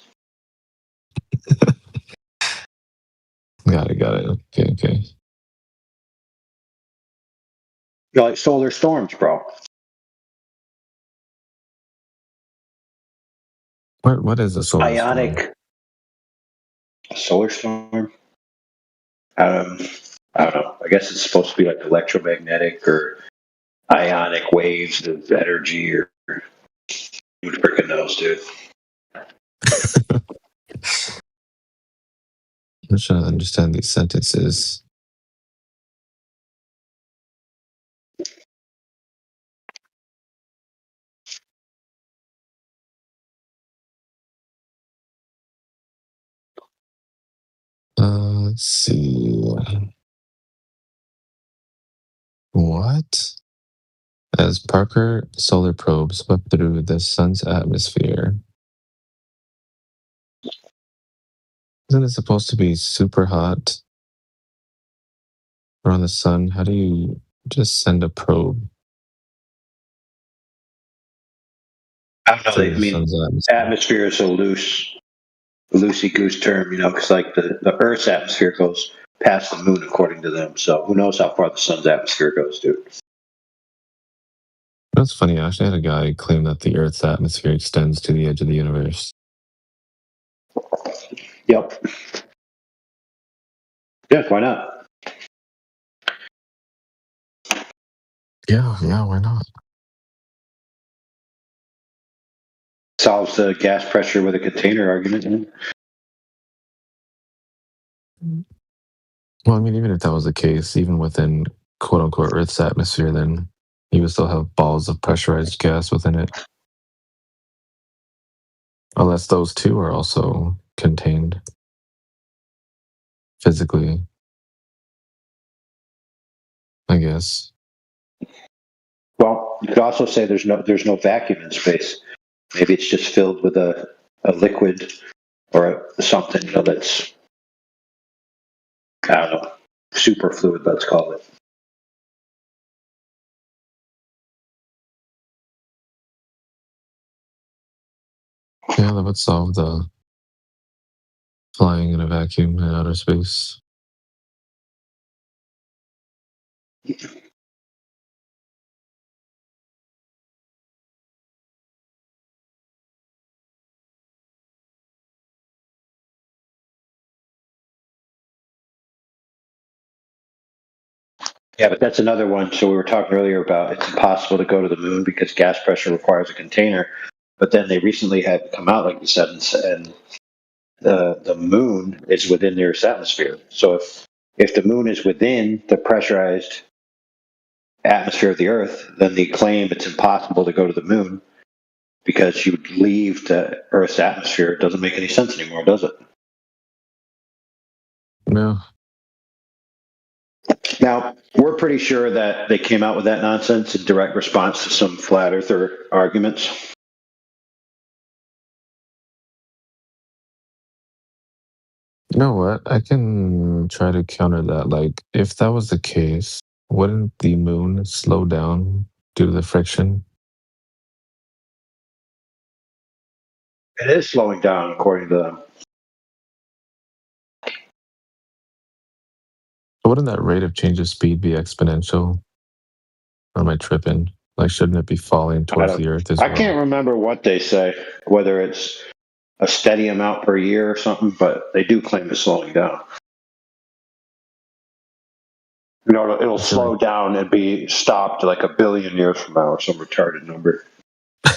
Got it. Okay. Like solar storms, bro. What is a solar storm? Ionic. A solar storm? I don't know. I guess it's supposed to be like electromagnetic or ionic waves of energy or who freaking knows, dude. I'm trying to understand these sentences. Let's see. What? As Parker solar probe swept through the sun's atmosphere, Isn't it supposed to be super hot around the sun? How do you just send a probe I don't know. through I the mean, sun's atmosphere? atmosphere is a loosey goose term, because like the Earth's atmosphere goes past the moon, according to them. So who knows how far the sun's atmosphere goes, dude? That's funny. I actually had a guy claim that the Earth's atmosphere extends to the edge of the universe. Yep. Yeah, why not? Yeah, why not? Solves the gas pressure with a container argument. Well, I mean, even if that was the case, even within quote unquote Earth's atmosphere, then you would still have balls of pressurized gas within it. Unless those two are also contained physically, I guess. Well, you could also say there's no vacuum in space. Maybe it's just filled with a liquid or something, that's, I don't know, super fluid, let's call it. Yeah, that would solve the flying in a vacuum in outer space. Yeah, but that's another one. So we were talking earlier about it's impossible to go to the moon because gas pressure requires a container. But then they recently had come out, like you said, and the moon is within the Earth's atmosphere. So if the moon is within the pressurized atmosphere of the Earth, then the claim it's impossible to go to the moon because you would leave the Earth's atmosphere doesn't make any sense anymore, does it? No. Now, we're pretty sure that they came out with that nonsense in direct response to some flat earther arguments. You know what? I can try to counter that. Like, if that was the case, wouldn't the moon slow down due to the friction? It is slowing down, according to them. Wouldn't that rate of change of speed be exponential? Or am I tripping? Like, shouldn't it be falling towards the Earth as I well? can't remember what they say, whether it's a steady amount per year or something, but they do claim it's slowing down. It'll slow down and be stopped like 1 billion years from now or some retarded number. I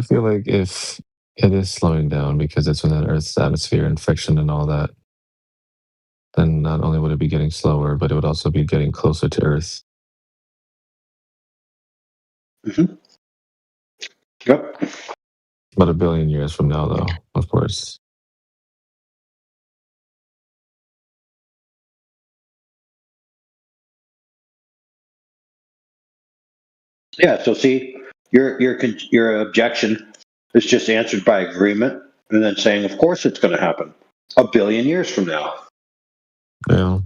feel like if it is slowing down because it's within Earth's atmosphere and friction and all that, then not only would it be getting slower, but it would also be getting closer to Earth. Mm-hmm. Yep. But 1 billion years from now, though, of course. Yeah. So see, your objection is just answered by agreement, and then saying, of course, it's going to happen 1 billion years from now. Yeah.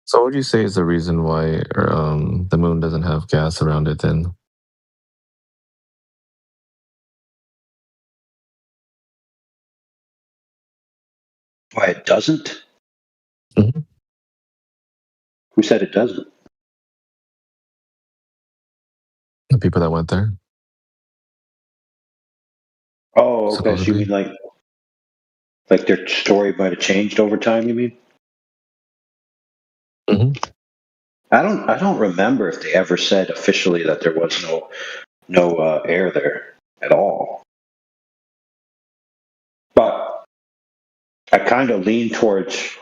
So, what would you say is the reason why the moon doesn't have gas around it then? Why it doesn't? Mm-hmm. Who said it doesn't? The people that went there? Oh, okay. So you Supposedly. mean like their story might have changed over time? You mean? I don't remember if they ever said officially that there was no air there at all. But I kind of lean towards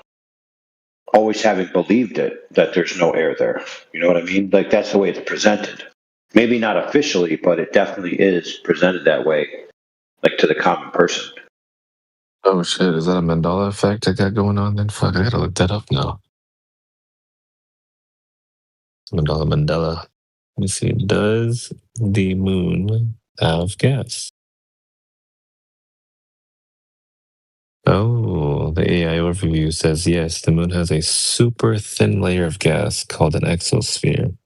always having believed it, that there's no air there. You know what I mean? Like, that's the way it's presented. Maybe not officially, but it definitely is presented that way, like to the common person. Oh shit, is that a Mandela effect I got going on then? Fuck, I gotta look that up now. Mandela. Let me see. Does the moon have gas? Oh, the AI overview says yes, the moon has a super thin layer of gas called an exosphere.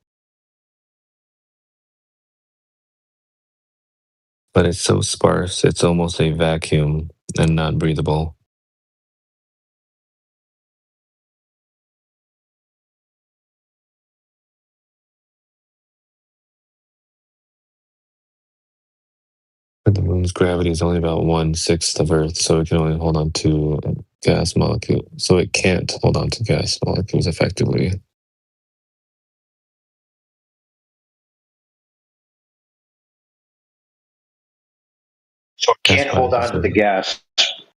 But it's so sparse, it's almost a vacuum and not breathable. But the moon's gravity is only about 1/6 of Earth, so it can only hold on to gas molecules. So it can't hold on to gas molecules effectively. So it can't hold on to the gas.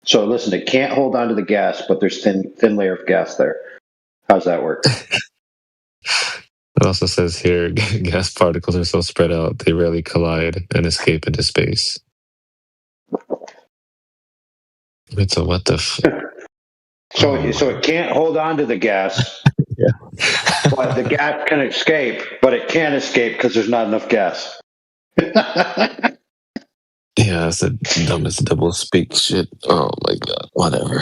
So listen, it can't hold on to the gas, but there's thin layer of gas there. How's that work? It also says here, gas particles are so spread out, they rarely collide and escape into space. Wait, so what the So it can't hold on to the gas, but the gas can escape, but it can't escape because there's not enough gas. Yeah, that's the dumbest double speak shit. Oh my god, whatever.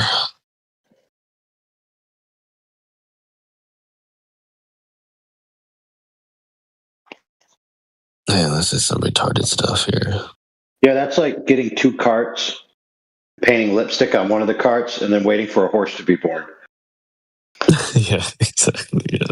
Yeah, this is some retarded stuff here. Yeah, that's like getting two carts, painting lipstick on one of the carts, and then waiting for a horse to be born. Yeah, exactly. Yeah.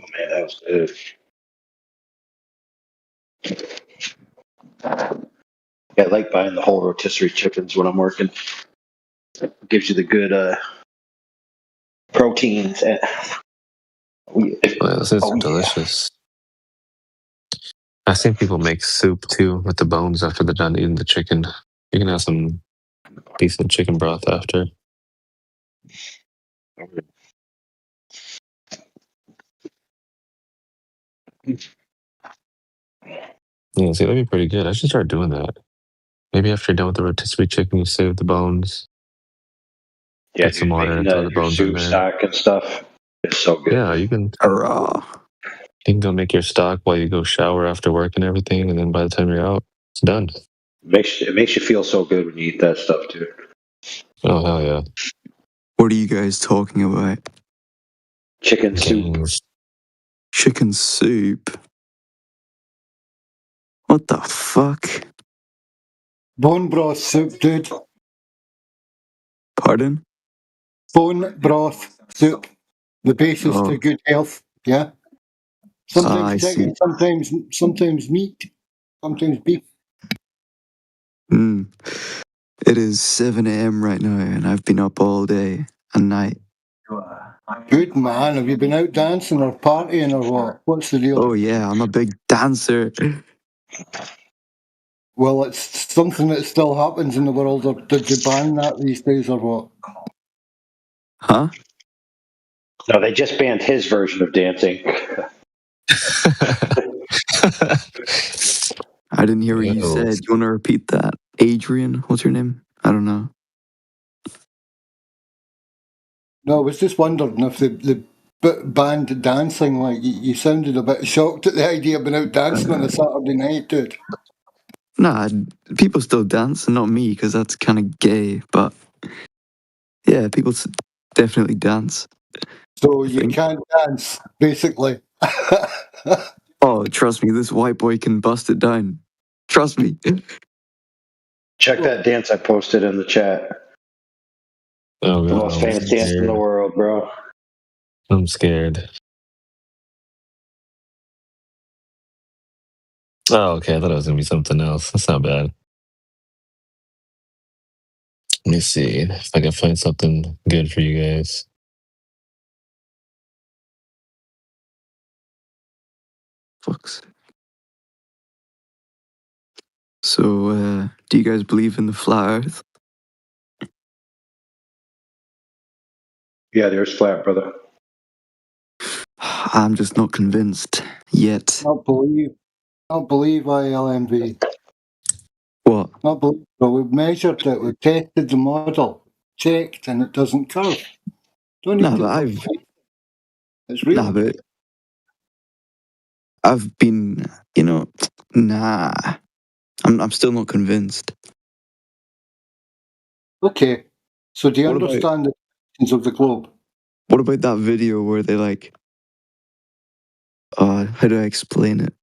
Oh man, that was good. I like buying the whole rotisserie chickens when I'm working. It gives you the good proteins. Well, this is delicious. I've seen people make soup too with the bones after they're done eating the chicken. You can have some decent chicken broth after. Yeah, see, that'd be pretty good. I should start doing that. Maybe after you're done with the rotisserie chicken, you save the bones. Yeah, Get some water and making throw the your bones in soup there. stock and stuff. It's so good. Yeah, you can. You can go make your stock while you go shower after work and everything, and then by the time you're out, it's done. It makes you feel so good when you eat that stuff too. Oh hell yeah! What are you guys talking about? Chicken soup. Chicken soup? What the fuck? Bone broth soup, dude. Pardon? Bone broth soup. The basis Oh. to good health. Yeah. I Sometimes see. chicken, sometimes meat, sometimes beef. It is 7 a.m. right now, and I've been up all day and night. Good man. Have you been out dancing or partying or what? What's the deal? Oh yeah, I'm a big dancer. Well, it's something that still happens in the world. Or did you ban that these days or what? Huh? No, they just banned his version of dancing. I didn't hear what you said. You want to repeat that? Adrian? What's your name? I don't know. No, I was just wondering if they banned dancing. Like, you sounded a bit shocked at the idea of being out dancing on a Saturday night, dude. Nah, people still dance, and not me, because that's kind of gay. But yeah, people definitely dance. So you can't dance, basically. Oh, trust me, this white boy can bust it down. Trust me. Check that dance I posted in the chat. Oh The god, most famous dance in the world, bro. I'm scared. Oh, okay. I thought it was gonna be something else. That's not bad. Let me see if I can find something good for you guys. Fucks. So, do you guys believe in the flat Earth? Yeah, there's flat, brother. I'm just not convinced yet. Not believe ILMV. What? Not believe. But we've measured it. We've tested the model, checked, and it doesn't curve. Don't need Nah, to. but I've It's real. nah, but I've been, nah. I'm still not convinced. Okay. So do you What about- understand the dimensions of the globe? What about that video where they how do I explain it?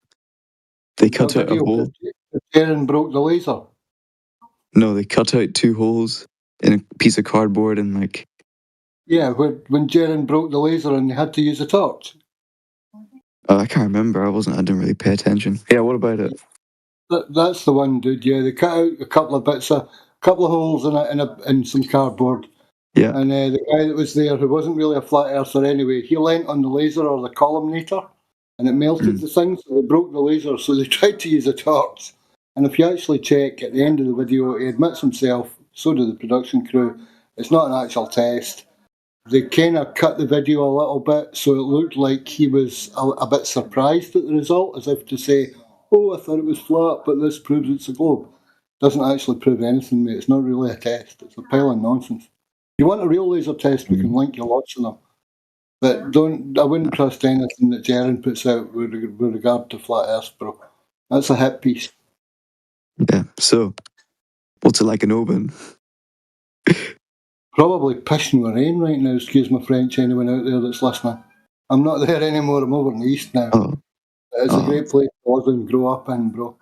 They cut That out a video hole. where Darren broke the laser. No, they cut out 2 holes in a piece of cardboard and Yeah, when Jaren broke the laser and they had to use a torch. I can't remember. I didn't really pay attention. Yeah, what about it? That's the one, dude. Yeah, they cut out a couple of holes in some cardboard. Yeah. And the guy that was there, who wasn't really a flat earther anyway, he leant on the laser or the columnator, and it melted the thing, so they broke the laser. So they tried to use a torch. And if you actually check at the end of the video, he admits himself. So do the production crew. It's not an actual test. They kind of cut the video a little bit, so it looked like he was a bit surprised at the result, as if to say, "Oh, I thought it was flat, but this proves it's a globe." Doesn't actually prove anything, mate. It's not really a test. It's a pile of nonsense. If you want a real laser test, we can link you lots of them. But I wouldn't trust anything that Jaren puts out with regard to flat Earth, bro. That's a hit piece. Yeah. So, what's it like in Oban? Probably pissing with rain right now, excuse my French, anyone out there that's listening. I'm not there anymore, I'm over in the east now. It's a great place to live and grow up in, bro.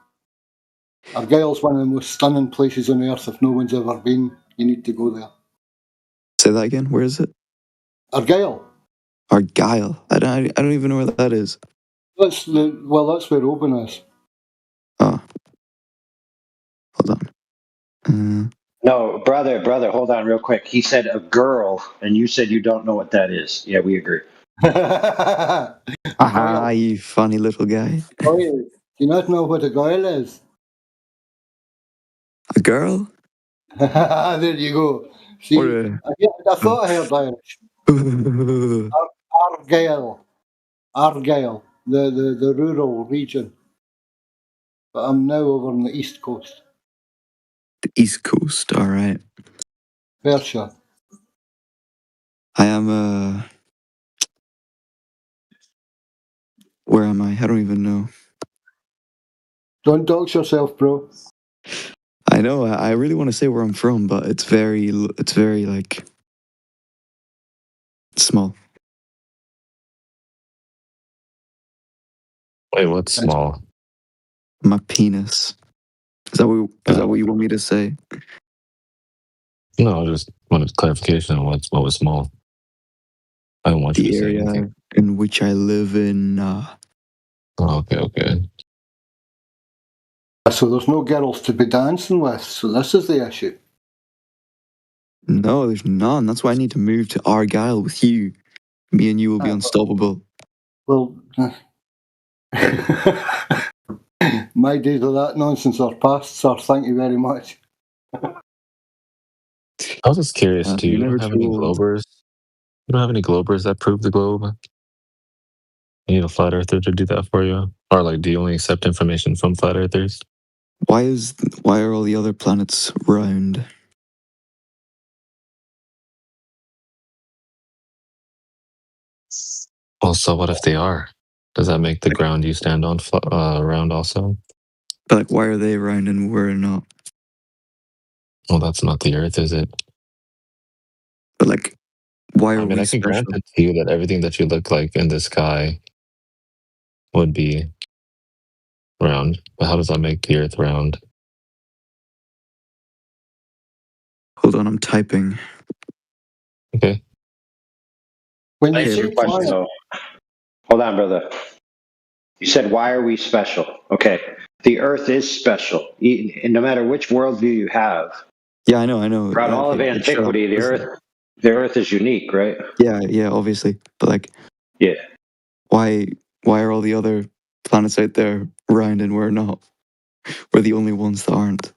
Argyle's one of the most stunning places on earth. If no one's ever been, you need to go there. Say that again. Where is it? Argyle. Argyle. I don't even know where that is. That's where Oban is. Oh. Hold on. No, brother, hold on real quick. He said a girl, and you said you don't know what that is. Yeah, we agree. Aha, you funny little guy. Oh, yeah. Do you not know what a goyle is? A girl? There you go. See, I thought I heard Irish. Argyle, the rural region. But I'm now over on the east coast. The East Coast, alright. Persia. I am, where am I? I don't even know. Don't dox yourself, bro. I know, I really want to say where I'm from, but it's very small. Wait, what's small? My penis. Is that what you want me to say? No, I just wanted clarification on what was small. I don't want you The to say area anything. in which I live in. Oh, okay. So there's no girls to be dancing with, so this is the issue. No, there's none. That's why I need to move to Argyle with you. Me and you will be unstoppable. Well, my days of that nonsense are past, sir. Thank you very much. I was just curious, do you never have any too old. Globers? You don't have any Globers that prove the globe? You need a flat earther to do that for you? Or do you only accept information from flat earthers? Why are all the other planets round? Well, so what if they are? Does that make the ground you stand on round also? But why are they round and we're not? Well, that's not the Earth, is it? But why are I mean, we I can special? grant it to you that everything that you look like in the sky would be round. But how does that make the Earth round? Hold on, I'm typing. Okay. When you Answer say your question, planet, though. Hold on, brother. You said, why are we special? Okay. The Earth is special. And no matter which worldview you have, Yeah, I know. throughout all of It sure antiquity, obviously. The Earth is unique, right? Yeah, obviously. But like, Yeah. why are all the other planets out there round and we're not? We're the only ones that aren't.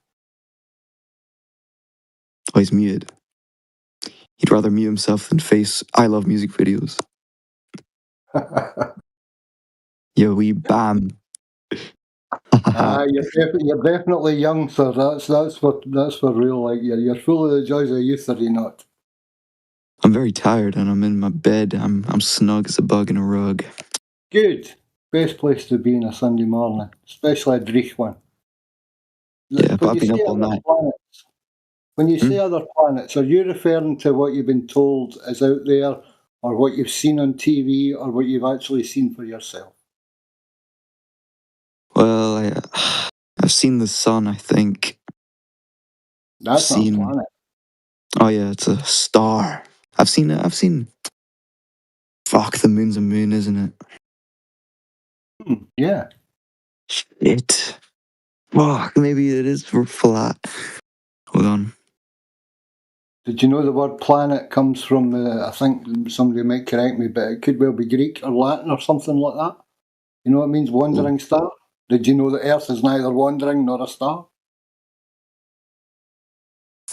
Oh, he's muted. He'd rather mute himself than face I love music videos. Yo, we bam. you're definitely young, sir. That's for real. Like you're full of the joys of youth, are you not? I'm very tired and I'm in my bed. I'm snug as a bug in a rug. Good. Best place to be on a Sunday morning, especially a Dreich one. Yeah, but When I've you been say up all other night. planets, other planets, are you referring to what you've been told is out there, or what you've seen on TV, or what you've actually seen for yourself? Well, I've seen the sun, I think. That's not a planet. Oh yeah, it's a star. I've seen it. Fuck, the moon's a moon, isn't it? Yeah. Shit. Fuck, maybe it is flat. Hold on. Did you know the word planet comes from, I think somebody might correct me, but it could well be Greek or Latin or something like that? You know what it means, wandering star? Did you know that Earth is neither wandering nor a star?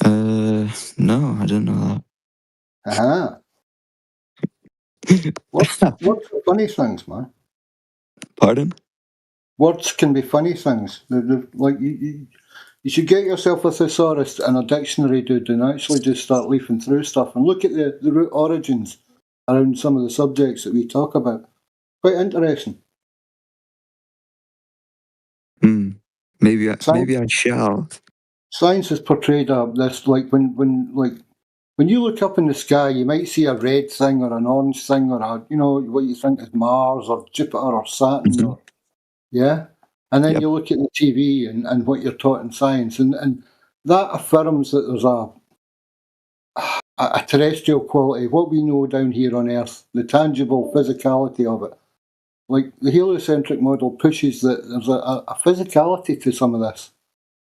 No, I didn't know Uh-huh. What's the funny things, man? Pardon? Words can be funny things. Like you should get yourself a thesaurus and a dictionary, dude, and actually just start leafing through stuff and look at the root origins around some of the subjects that we talk about. Quite interesting. Maybe I shall. Science has portrayed this like when you look up in the sky, you might see a red thing or an orange thing or what you think is Mars or Jupiter or Saturn or yeah. And then you look at the TV and what you're taught in science, and that affirms that there's a terrestrial quality, what we know down here on Earth, the tangible physicality of it. Like the heliocentric model pushes that there's a physicality to some of this,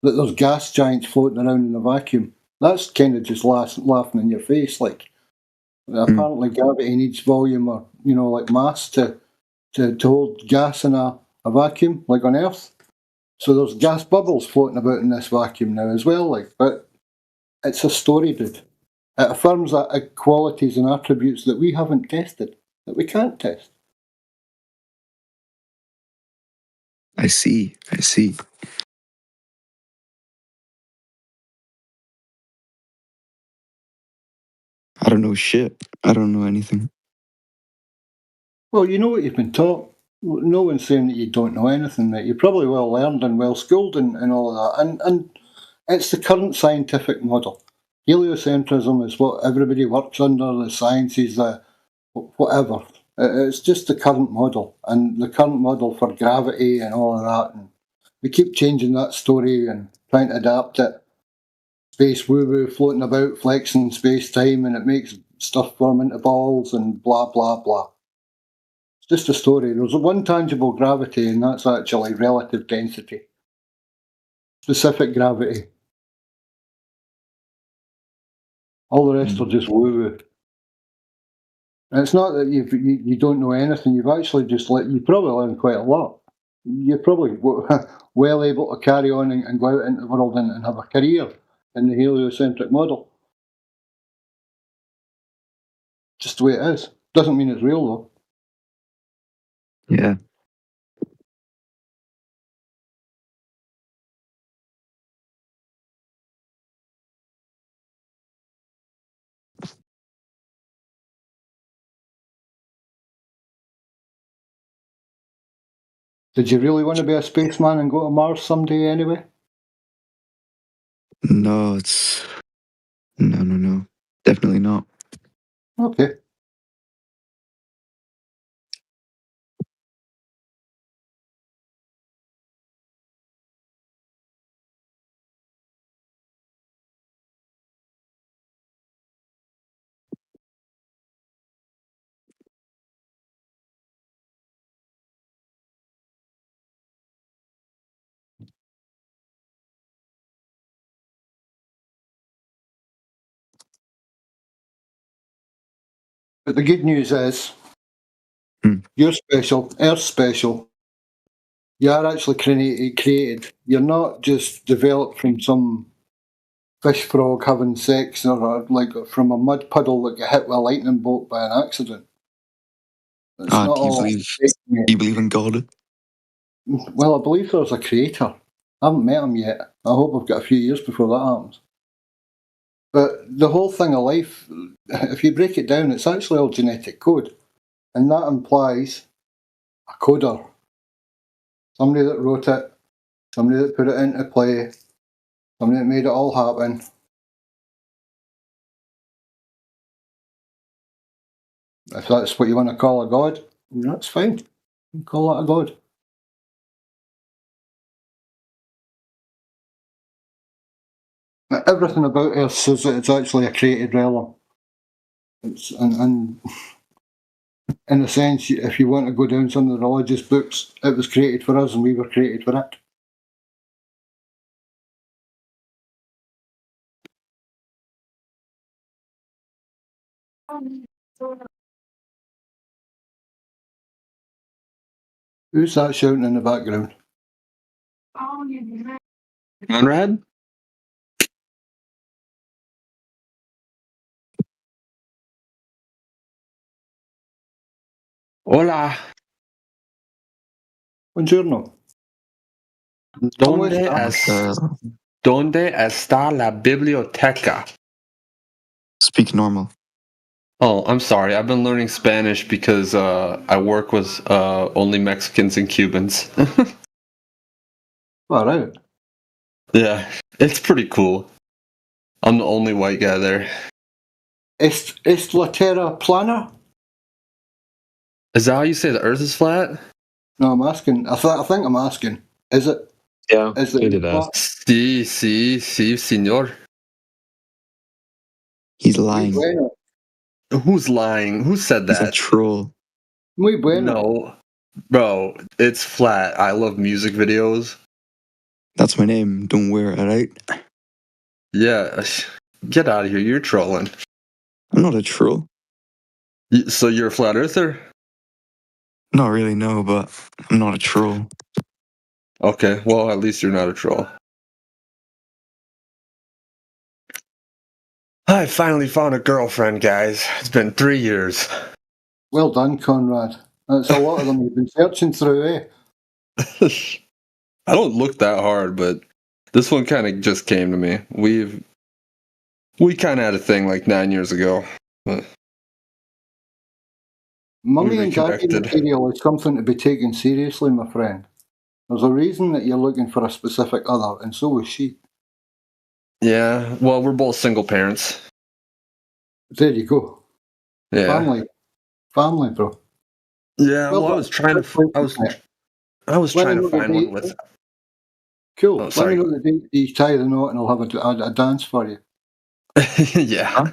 that there's gas giants floating around in a vacuum. That's kind of just laughing in your face. Like apparently gravity needs volume or like mass to hold gas in a vacuum, like on Earth. So there's gas bubbles floating about in this vacuum now as well. Like, but it's a story, dude. It affirms that qualities and attributes that we haven't tested, that we can't test. I see. I don't know shit. I don't know anything. Well, you know what you've been taught. No one's saying that you don't know anything, that you're probably well learned and well schooled and all of that. And it's the current scientific model. Heliocentrism is what everybody works under, the sciences, whatever. It's just the current model, and the current model for gravity and all of that. And we keep changing that story and trying to adapt it. Space woo-woo floating about, flexing space-time, and it makes stuff form into balls and blah, blah, blah. It's just a story. There's one tangible gravity, and that's actually relative density. Specific gravity. All the rest are just woo-woo. And it's not that you don't know anything. You've actually you probably learned quite a lot. You're probably well able to carry on and go out into the world and have a career in the heliocentric model. Just the way it is. Doesn't mean it's real though. Yeah. Did you really want to be a spaceman and go to Mars someday anyway? No, no. Definitely not. Okay. But the good news is, Hmm. you're special, Earth's special. You are actually created. You're not just developed from some fish frog having sex or like from a mud puddle that got hit with a lightning bolt by an accident. It's not Do you all. believe in God? Well, I believe there's a creator. I haven't met him yet. I hope I've got a few years before that happens. But the whole thing of life, if you break it down, it's actually all genetic code. And that implies a coder. Somebody that wrote it, somebody that put it into play, somebody that made it all happen. If that's what you want to call a god, that's fine. You can call that a god. Everything about Earth says that it's actually a created realm. And in a sense, if you want to go down some of the religious books, it was created for us and we were created for it. Who's that shouting in the background? Conrad? Hola. Buongiorno. ¿Dónde está la biblioteca? Speak normal. Oh, I'm sorry. I've been learning Spanish because I work with only Mexicans and Cubans. All right. Yeah, it's pretty cool. I'm the only white guy there. Est la Terra plana? Is that how you say the Earth is flat? No, I'm asking. I think I'm asking. Is it? Yeah, Is it flat? Sí, señor. He's Muy lying. bueno. Who's lying? Who said He's a that? troll. Muy bueno. No. Bro, it's flat. I love music videos. That's my name. Don't wear it, alright? Yeah. Get out of here. You're trolling. I'm not a troll. So you're a flat earther? Not really, no, but I'm not a troll. Okay, well, at least you're not a troll. I finally found a girlfriend, guys. It's been 3 years. Well done, Conrad. That's a lot of them you've been searching through, eh? I don't look that hard, but this one kind of just came to me. We kind of had a thing like 9 years ago. But Mummy we and daddy reconnected. material is something to be taken seriously, my friend. There's a reason that you're looking for a specific other, and so is she. Yeah, well, we're both single parents. There you go. Yeah. Family, bro. Yeah, well, I done. was trying to. I was Let me trying to know the find one date. with. Cool. Oh, Let sorry. me know the date you tie the knot, and I'll have a dance for you. Yeah.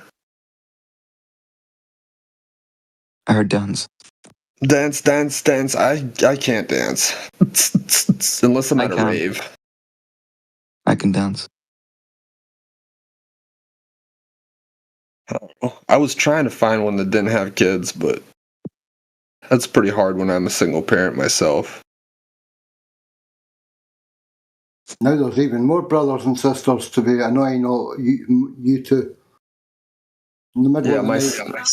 I heard dance. Dance. I can't dance unless I'm I at a can. rave. I can dance. I was trying to find one that didn't have kids, but that's pretty hard when I'm a single parent myself. Now there's even more brothers and sisters to be annoying all you two. In the middle of the night,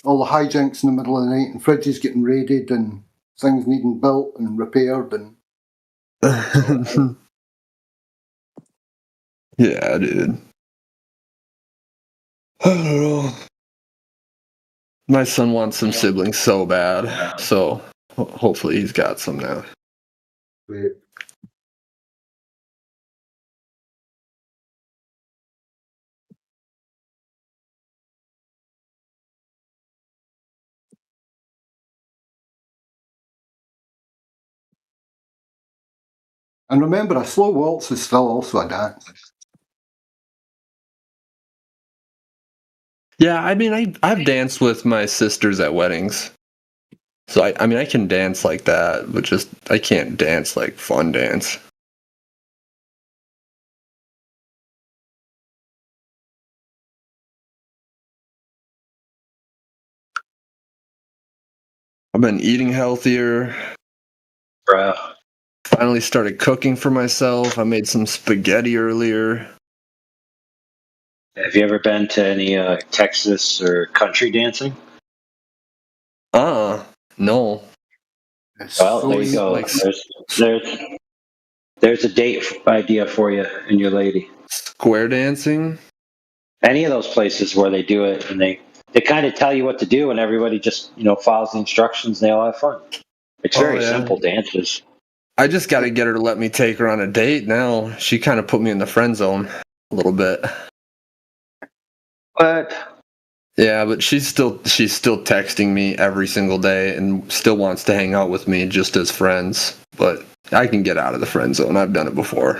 all the hijinks in the middle of the night, and fridges getting raided, and things needing built and repaired, and Yeah, dude. I don't know. My son wants some siblings so bad, so hopefully he's got some now. Wait. And remember, a slow waltz is still also a dance. Yeah, I mean, I've danced with my sisters at weddings, so I mean I can dance like that, but just I can't dance like fun dance. I've been eating healthier. Bro. Finally started cooking for myself. I made some spaghetti earlier. Have you ever been to any Texas or country dancing? No. Well, there you go. There's a date idea for you and your lady. Square dancing? Any of those places where they do it and they kind of tell you what to do and everybody just, follows the instructions and they all have fun. It's very simple dances. I just got to get her to let me take her on a date now. She kind of put me in the friend zone a little bit. What? Yeah, but she's still texting me every single day and still wants to hang out with me just as friends. But I can get out of the friend zone. I've done it before.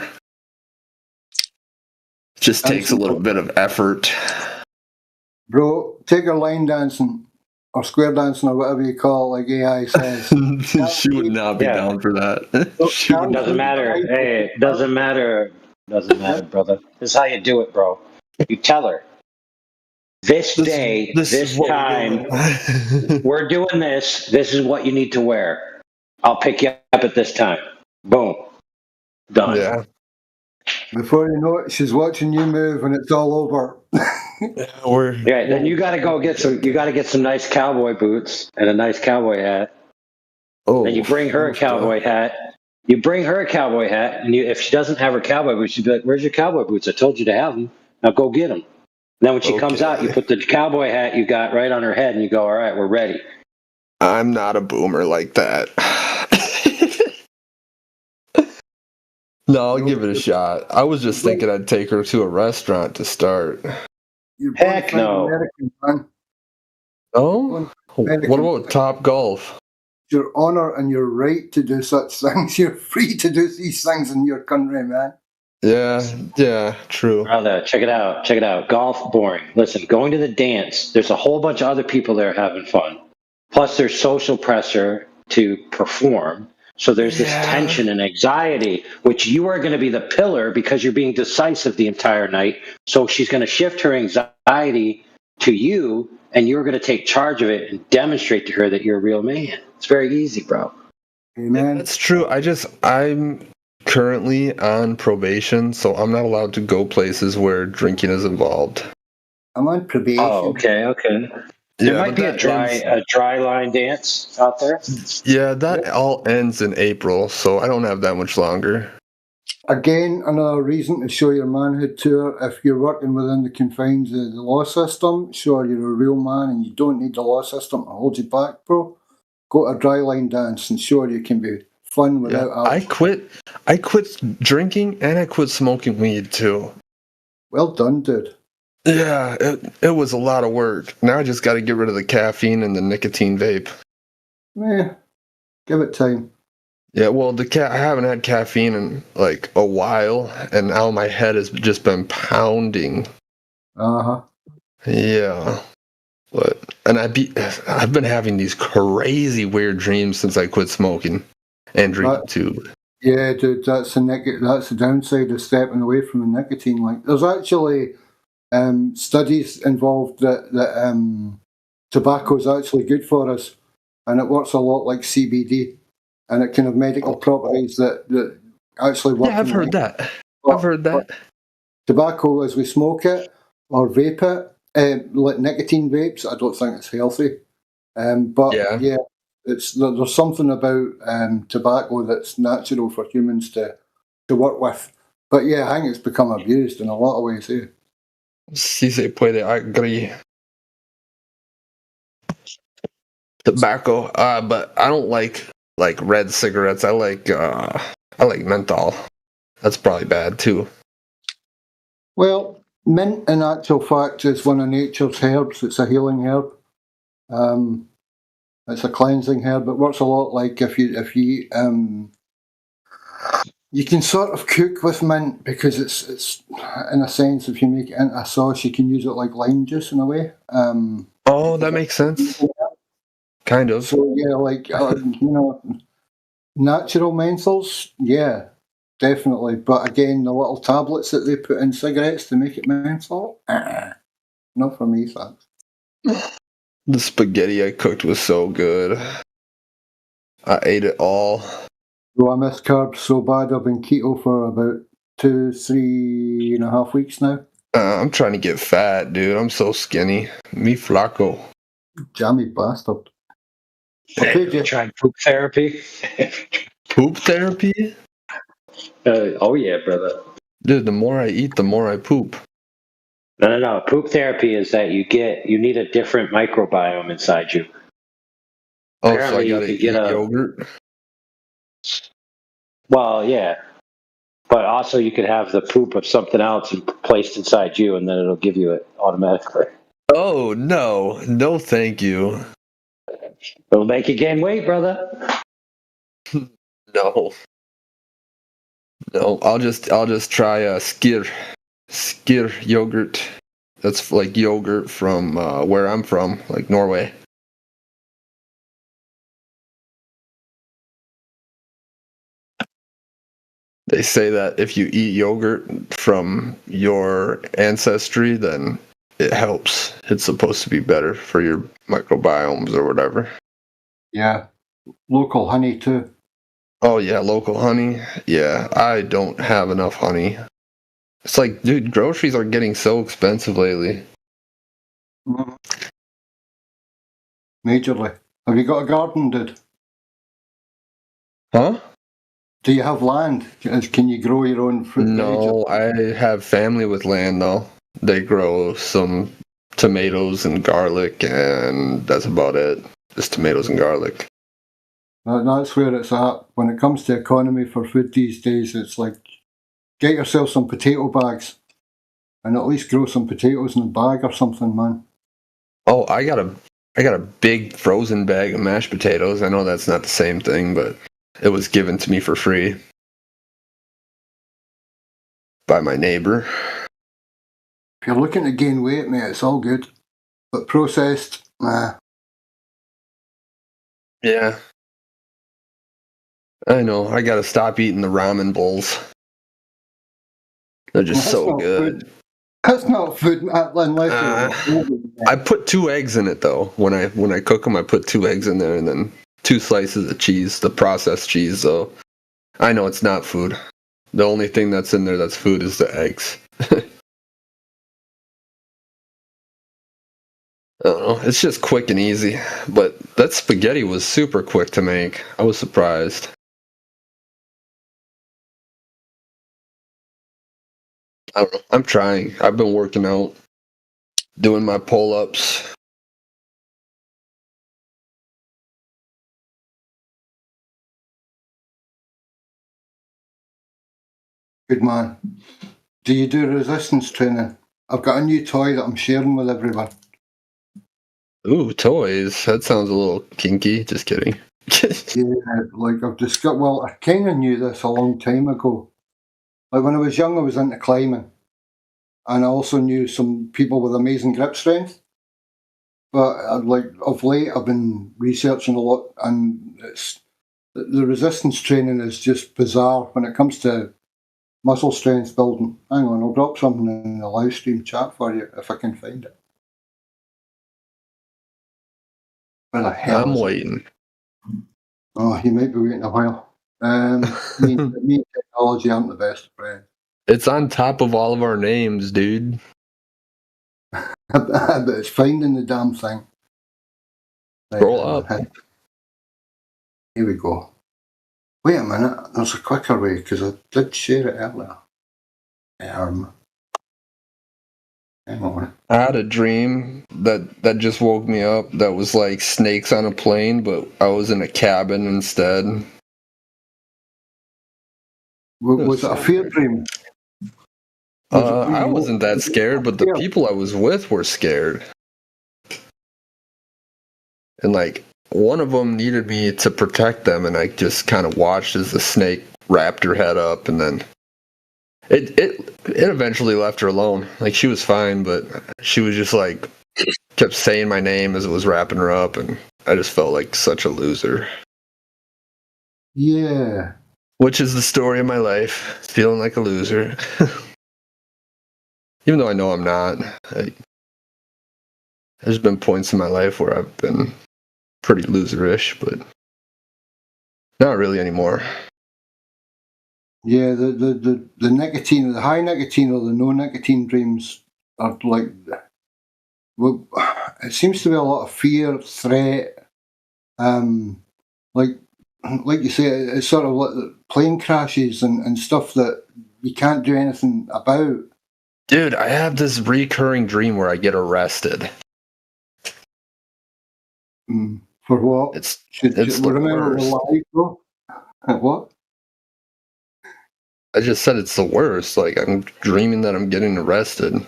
It just takes a little bit of effort. Bro, take her line dancing or square dancing or whatever you call it, like AI says. She would not be down for that. It doesn't matter. Hey, it doesn't matter. Doesn't matter, brother. This is how you do it, bro. You tell her. This day, this time, we're doing this. This is what you need to wear. I'll pick you up at this time. Boom. Done. Yeah. Before you know it, she's watching you move and it's all over. Yeah, then you got to go get some. You got to get some nice cowboy boots and a nice cowboy hat. Oh. Then you bring her a cowboy hat. You bring her a cowboy hat, and if she doesn't have her cowboy boots, she'd be like, "Where's your cowboy boots? I told you to have them. Now go get them." And then when she comes out, you put the cowboy hat you got right on her head, and you go, "All right, we're ready." I'm not a boomer like that. No, I'll give it a shot. I was just thinking I'd take her to a restaurant to start. Heck no. American, man. Oh? What about Top Golf? Your honor and your right to do such things. You're free to do these things in your country, man. Yeah, true. Brother, check it out. Golf, boring. Listen, going to the dance, there's a whole bunch of other people there having fun. Plus, there's social pressure to perform. So there's this tension and anxiety, which you are going to be the pillar because you're being decisive the entire night. So she's going to shift her anxiety to you, and you're going to take charge of it and demonstrate to her that you're a real man. It's very easy, bro. Amen. That's true. I'm currently on probation, so I'm not allowed to go places where drinking is involved. I'm on probation. Oh, okay. There might be a dry line dance out there. Yeah, that all ends in April, so I don't have that much longer. Again, another reason to show your manhood to her. If you're working within the confines of the law system, sure, you're a real man and you don't need the law system to hold you back, bro. Go to a dry line dance and sure you can be fun without alcohol. I quit drinking and I quit smoking weed too. Well done, dude. Yeah, it was a lot of work. Now I just got to get rid of the caffeine and the nicotine vape. Yeah, give it time. Yeah, well, I haven't had caffeine in like a while, and now my head has just been pounding. Yeah, I've been having these crazy weird dreams since I quit smoking and drinking too. Yeah, dude, that's the downside of stepping away from the nicotine. Like, there's actually studies involved that tobacco is actually good for us, and it works a lot like CBD, and it can have medical properties that actually work. Yeah, I've heard that. Tobacco, as we smoke it or vape it, like nicotine vapes, I don't think it's healthy. But yeah, there's something about tobacco that's natural for humans to work with. But yeah, I think it's become abused in a lot of ways here. Sí se puede agree. Tobacco, but I don't like red cigarettes. I like menthol. That's probably bad too. Well, mint, in actual fact, is one of nature's herbs. It's a healing herb. It's a cleansing herb. It works a lot like if you you can sort of cook with mint because it's in a sense, if you make it into a sauce, you can use it like lime juice in a way. Oh, that makes sense. Kind of. So yeah, like natural menthols, yeah, definitely. But again, the little tablets that they put in cigarettes to make it menthol, not for me, thanks. The spaghetti I cooked was so good. I ate it all. So I miss carbs so bad. I've been keto for about 3.5 weeks now. I'm trying to get fat, dude. I'm so skinny. Me flaco. Jammy bastard. Hey, tried poop therapy? Poop therapy? Oh yeah, brother. Dude, the more I eat, the more I poop. No. Poop therapy is that you need a different microbiome inside you. Oh, Apparently, so I you gotta could eat get yogurt? Well, yeah, but also you could have the poop of something else placed inside you, and then it'll give you it automatically. Oh, no. No, thank you. It'll make you gain weight, brother. No. No, I'll just try skyr yogurt. That's like yogurt from where I'm from, like Norway. They say that if you eat yogurt from your ancestry, then it helps. It's supposed to be better for your microbiomes or whatever. Yeah. Local honey too. Oh yeah, local honey. Yeah, I don't have enough honey. It's like, dude, groceries are getting so expensive lately. Majorly. Have you got a garden, dude? Huh? Do you have land? Can you grow your own fruit? No, I have family with land though. They grow some tomatoes and garlic, and that's about it. Just tomatoes and garlic. That's where it's at. When it comes to economy for food these days, it's like get yourself some potato bags and at least grow some potatoes in a bag or something, man. Oh, I got a big frozen bag of mashed potatoes. I know that's not the same thing, but it was given to me for free by my neighbor. If you're looking to gain weight, mate, it's all good. But processed, nah. Yeah. I know. I gotta stop eating the ramen bowls. They're just That's so not good. food. That's not food unless you're I put 2 eggs in it though. When I cook them, I put 2 eggs in there and then 2 slices of cheese, the processed cheese. So I know it's not food. The only thing that's in there that's food is the eggs. I don't know. It's just quick and easy. But that spaghetti was super quick to make. I was surprised. I don't know. I'm trying. I've been working out, doing my pull-ups. Good man. Do you do resistance training? I've got a new toy that I'm sharing with everyone. Ooh, toys. That sounds a little kinky. Just kidding. Yeah, like I've discovered. Well, I kind of knew this a long time ago. Like when I was young, I was into climbing, and I also knew some people with amazing grip strength. But like of late, I've been researching a lot, and it's the resistance training is just bizarre when it comes to muscle strength building. Hang on, I'll drop something in the live stream chat for you if I can find it. Where the hell I'm is it? waiting. Oh, you might be waiting a while. Me and technology aren't the best friends. It's on top of all of our names, dude. But it's finding the damn thing. Scroll up. Here we go. Wait a minute, there's a quicker way because I did share it earlier. Hang on. I had a dream that just woke me up that was like snakes on a plane, but I was in a cabin instead. Was it a fear dream? I wasn't that scared, but the people I was with were scared. And like one of them needed me to protect them, and I just kind of watched as the snake wrapped her head up, and then it eventually left her alone. Like she was fine, but she was just like kept saying my name as it was wrapping her up, and I just felt like such a loser. Yeah. Which is the story of my life, feeling like a loser. Even though I know I'm not. There's been points in my life where I've been pretty loserish, but Not really anymore. Yeah, the nicotine, the high nicotine or the no nicotine dreams are like, well, it seems to be a lot of fear, threat, like you say, it's sort of like the plane crashes and stuff that you can't do anything about. Dude, I have this recurring dream where I get arrested. For what? It's remember the live though? What? I just said it's the worst. Like, I'm dreaming that I'm getting arrested.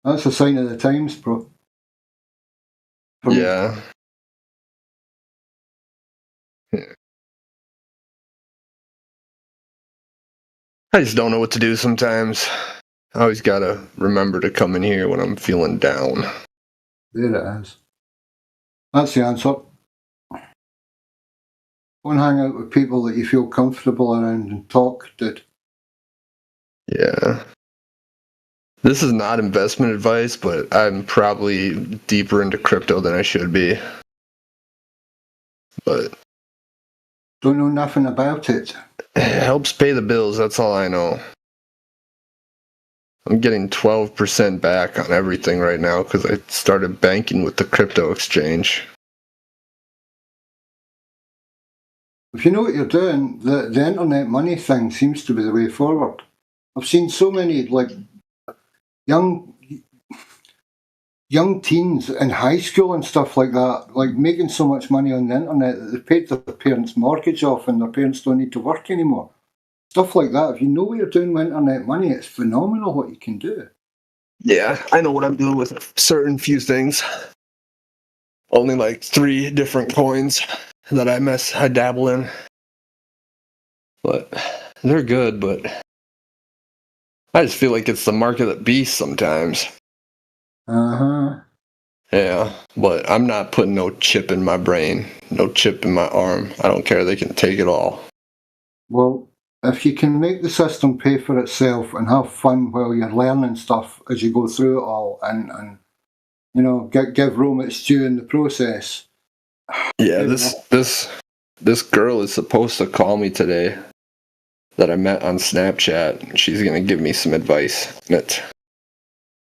That's a sign of the times, bro. Yeah. I just don't know what to do sometimes. I always gotta remember to come in here when I'm feeling down. There it is. That's the answer. Go and hang out with people that you feel comfortable around and talk, dude. Yeah. This is not investment advice, but I'm probably deeper into crypto than I should be. But don't know nothing about it. It helps pay the bills, that's all I know. I'm getting 12% back on everything right now because I started banking with the crypto exchange. If you know what you're doing, the internet money thing seems to be the way forward. I've seen so many like young teens in high school and stuff like that, like making so much money on the internet that they paid their parents' mortgage off and their parents don't need to work anymore. Stuff like that. If you know what you're doing with internet money, it's phenomenal what you can do. Yeah, I know what I'm doing with certain few things. Only like 3 different coins that I dabble in. But they're good, but I just feel like it's the mark of the beast sometimes. Uh-huh. Yeah, but I'm not putting no chip in my brain, no chip in my arm. I don't care, they can take it all. Well, if you can make the system pay for itself and have fun while you're learning stuff as you go through it all and you know, give Rome its due in the process. Yeah, this girl is supposed to call me today that I met on Snapchat. She's gonna give me some advice.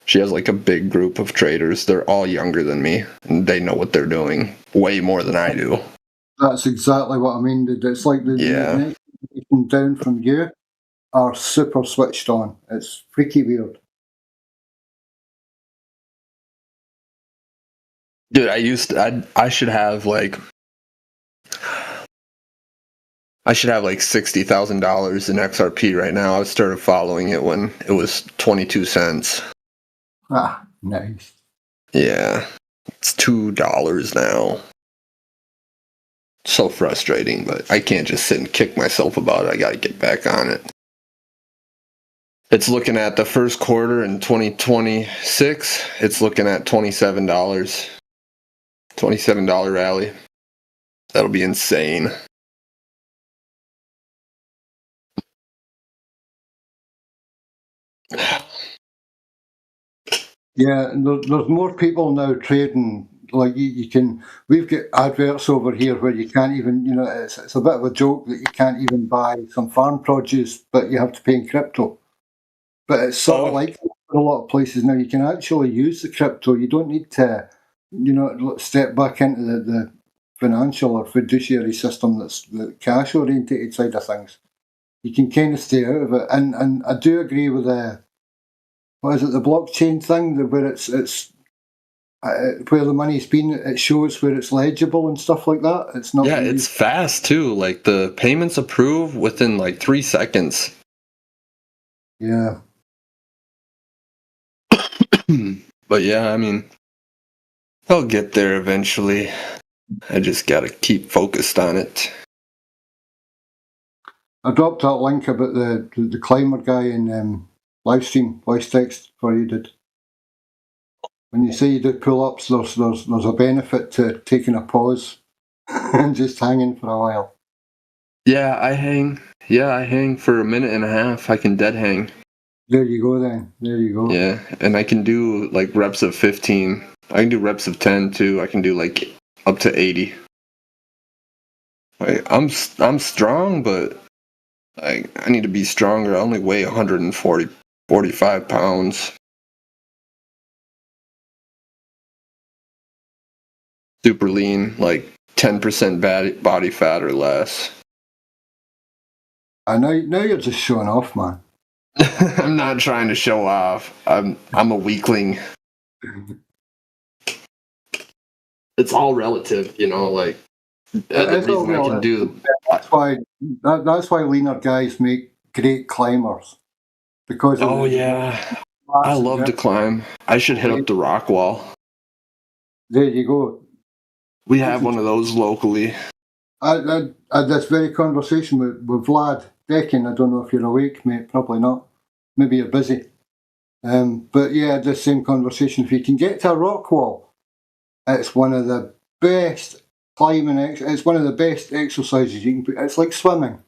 She has like a big group of traders. They're all younger than me, and they know what they're doing way more than I do. That's exactly what I mean. It's like the next generation down from you are super switched on. It's freaky weird. Dude, I should have like $60,000 in XRP right now. I started following it when it was 22 cents. Ah, nice. Yeah, it's $2 now. So frustrating, but I can't just sit and kick myself about it. I gotta get back on it. It's looking at the first quarter in 2026. It's looking at $27. $27 rally. That'll be insane. Yeah, and there's more people now trading. Like you can, we've got adverts over here where you can't even, you know, it's a bit of a joke that you can't even buy some farm produce, but you have to pay in crypto. But it's sort of like in a lot of places now, you can actually use the crypto. You don't need to, you know, step back into the financial or fiduciary system that's the cash orientated side of things. You can kind of stay out of it. And I do agree with what is it, the blockchain thing, where it's where the money's been, it shows where it's legible and stuff like that. It's not. Yeah, it's fast too. Like the payments approve within like 3 seconds. Yeah. But yeah, I mean, I'll get there eventually. I just gotta keep focused on it. I dropped that link about the climber guy in live stream, voice text for you, did. When you say you do pull-ups, there's a benefit to taking a pause and just hanging for a while. Yeah, I hang for a minute and a half. I can dead hang. There you go then. There you go. Yeah, and I can do like reps of 15. I can do reps of 10 too. I can do like up to 80. Like, I'm strong, but I need to be stronger. I only weigh 45 pounds. Super lean, like 10% body fat or less. I know. Now you're just showing off, man. I'm not trying to show off. I'm a weakling. It's all relative, you know. Like the It's all reason I can do. That's why leaner guys make great climbers. Because of Oh yeah, I love to climb. I should hit up the rock wall. There you go. We have one of those locally. I had this very conversation with Vlad Deccan. I don't know if you're awake, mate. Probably not. Maybe you're busy. But yeah, the same conversation. If you can get to a rock wall, it's one of the best climbing. It's one of the best exercises you can. It's like swimming.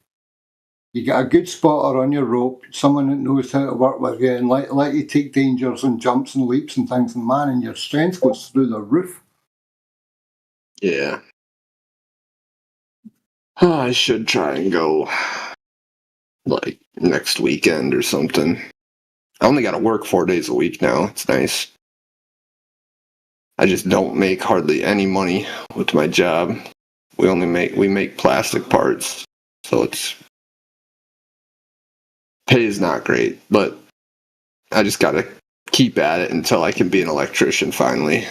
You get a good spotter on your rope, someone that knows how to work with you, and let you take dangers and jumps and leaps and things. And man, and your strength goes through the roof. Yeah. Oh, I should try and go like next weekend or something. I only got to work 4 days a week now. It's nice. I just don't make hardly any money with my job. We make plastic parts, so it's pay is not great, but I just got to keep at it until I can be an electrician finally.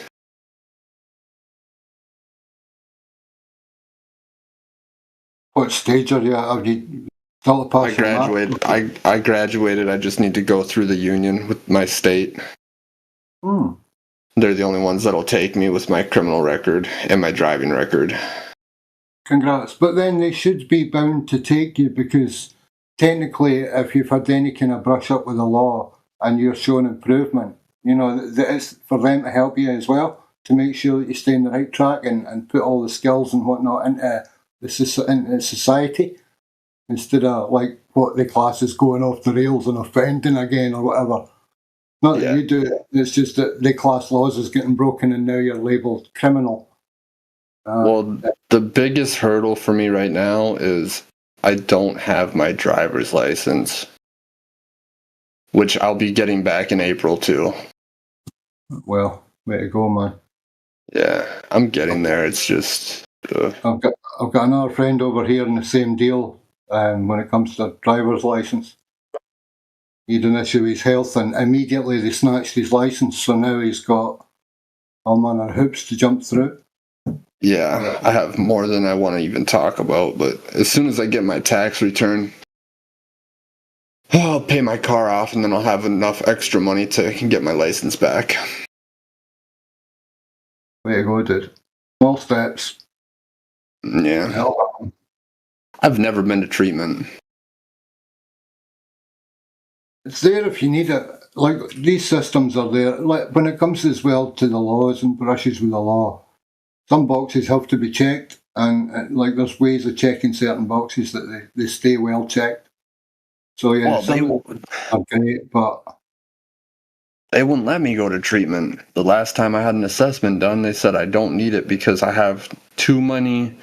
What stage are you at? Have you still I graduated. I graduated. I just need to go through the union with my state. Hmm. They're the only ones that'll take me with my criminal record and my driving record. Congrats. But then they should be bound to take you because technically, if you've had any kind of brush up with the law and you're showing improvement, you know, that it's for them to help you as well to make sure that you stay on the right track and put all the skills and whatnot into society instead of like what the class is going off the rails and offending again or whatever. Not that you do it, it's just that the class laws is getting broken and now you're labelled criminal. Well, the biggest hurdle for me right now is I don't have my driver's license, which I'll be getting back in April too. Well, way to go, man. Yeah, I'm getting there. It's just... I've got another friend over here in the same deal when it comes to driver's license. He had an issue with his health and immediately they snatched his license, so now he's got all manner of hoops to jump through. Yeah, I have more than I want to even talk about, but as soon as I get my tax return, I'll pay my car off and then I'll have enough extra money to get my license back. Way to go, dude. Small steps. Yeah. I've never been to treatment. It's there if you need it. Like, these systems are there. Like, when it comes as well to the laws and brushes with the law, some boxes have to be checked, and like there's ways of checking certain boxes that they stay well checked. So yeah, Well, some are great, but they wouldn't let me go to treatment. The last time I had an assessment done, they said I don't need it because I have too many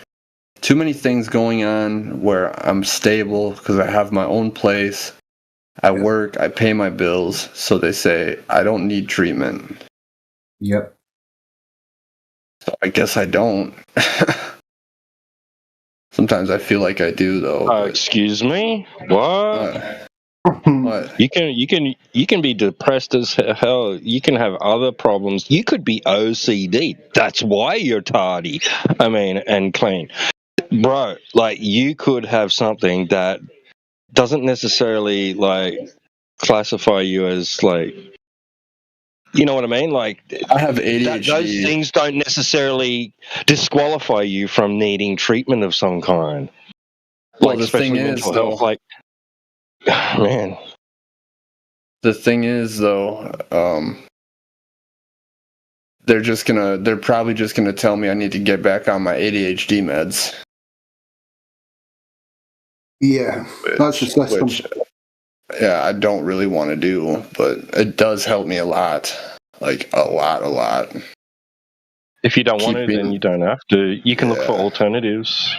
things going on where I'm stable because I have my own place. I work, I pay my bills, so they say I don't need treatment. Yep. So I guess I don't. Sometimes I feel like I do, though. Excuse me? What? What? You can be depressed as hell. You can have other problems. You could be OCD. That's why you're tardy. I mean, and clean. Bro, like, you could have something that doesn't necessarily, like, classify you as, like, you know what I mean? Like, I have ADHD. Those things don't necessarily disqualify you from needing treatment of some kind. Well, Like, the especially thing mental is, health. though, Like, man. The thing is, though, they're probably just gonna tell me I need to get back on my ADHD meds. yeah, that's the system. Yeah, I don't really want to do, but it does help me a lot. Like, a lot. If you don't want to, then you don't have to. You can look for alternatives.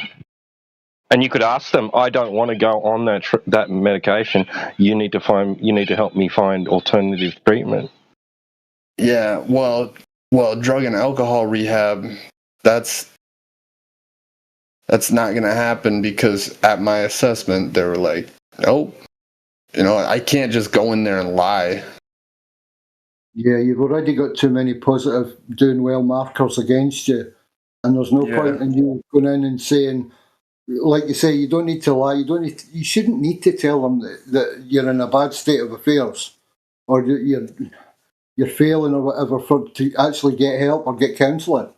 And you could ask them, I don't want to go on that medication. You need to help me find alternative treatment. Yeah, well, drug and alcohol rehab, that's not going to happen because at my assessment, they were like, nope, I can't just go in there and lie. Yeah, you've already got too many positive doing well markers against you, and there's no point in you going in and saying, like you say, you don't need to lie. You shouldn't need to tell them that you're in a bad state of affairs, or that you're failing or whatever to actually get help or get counselling.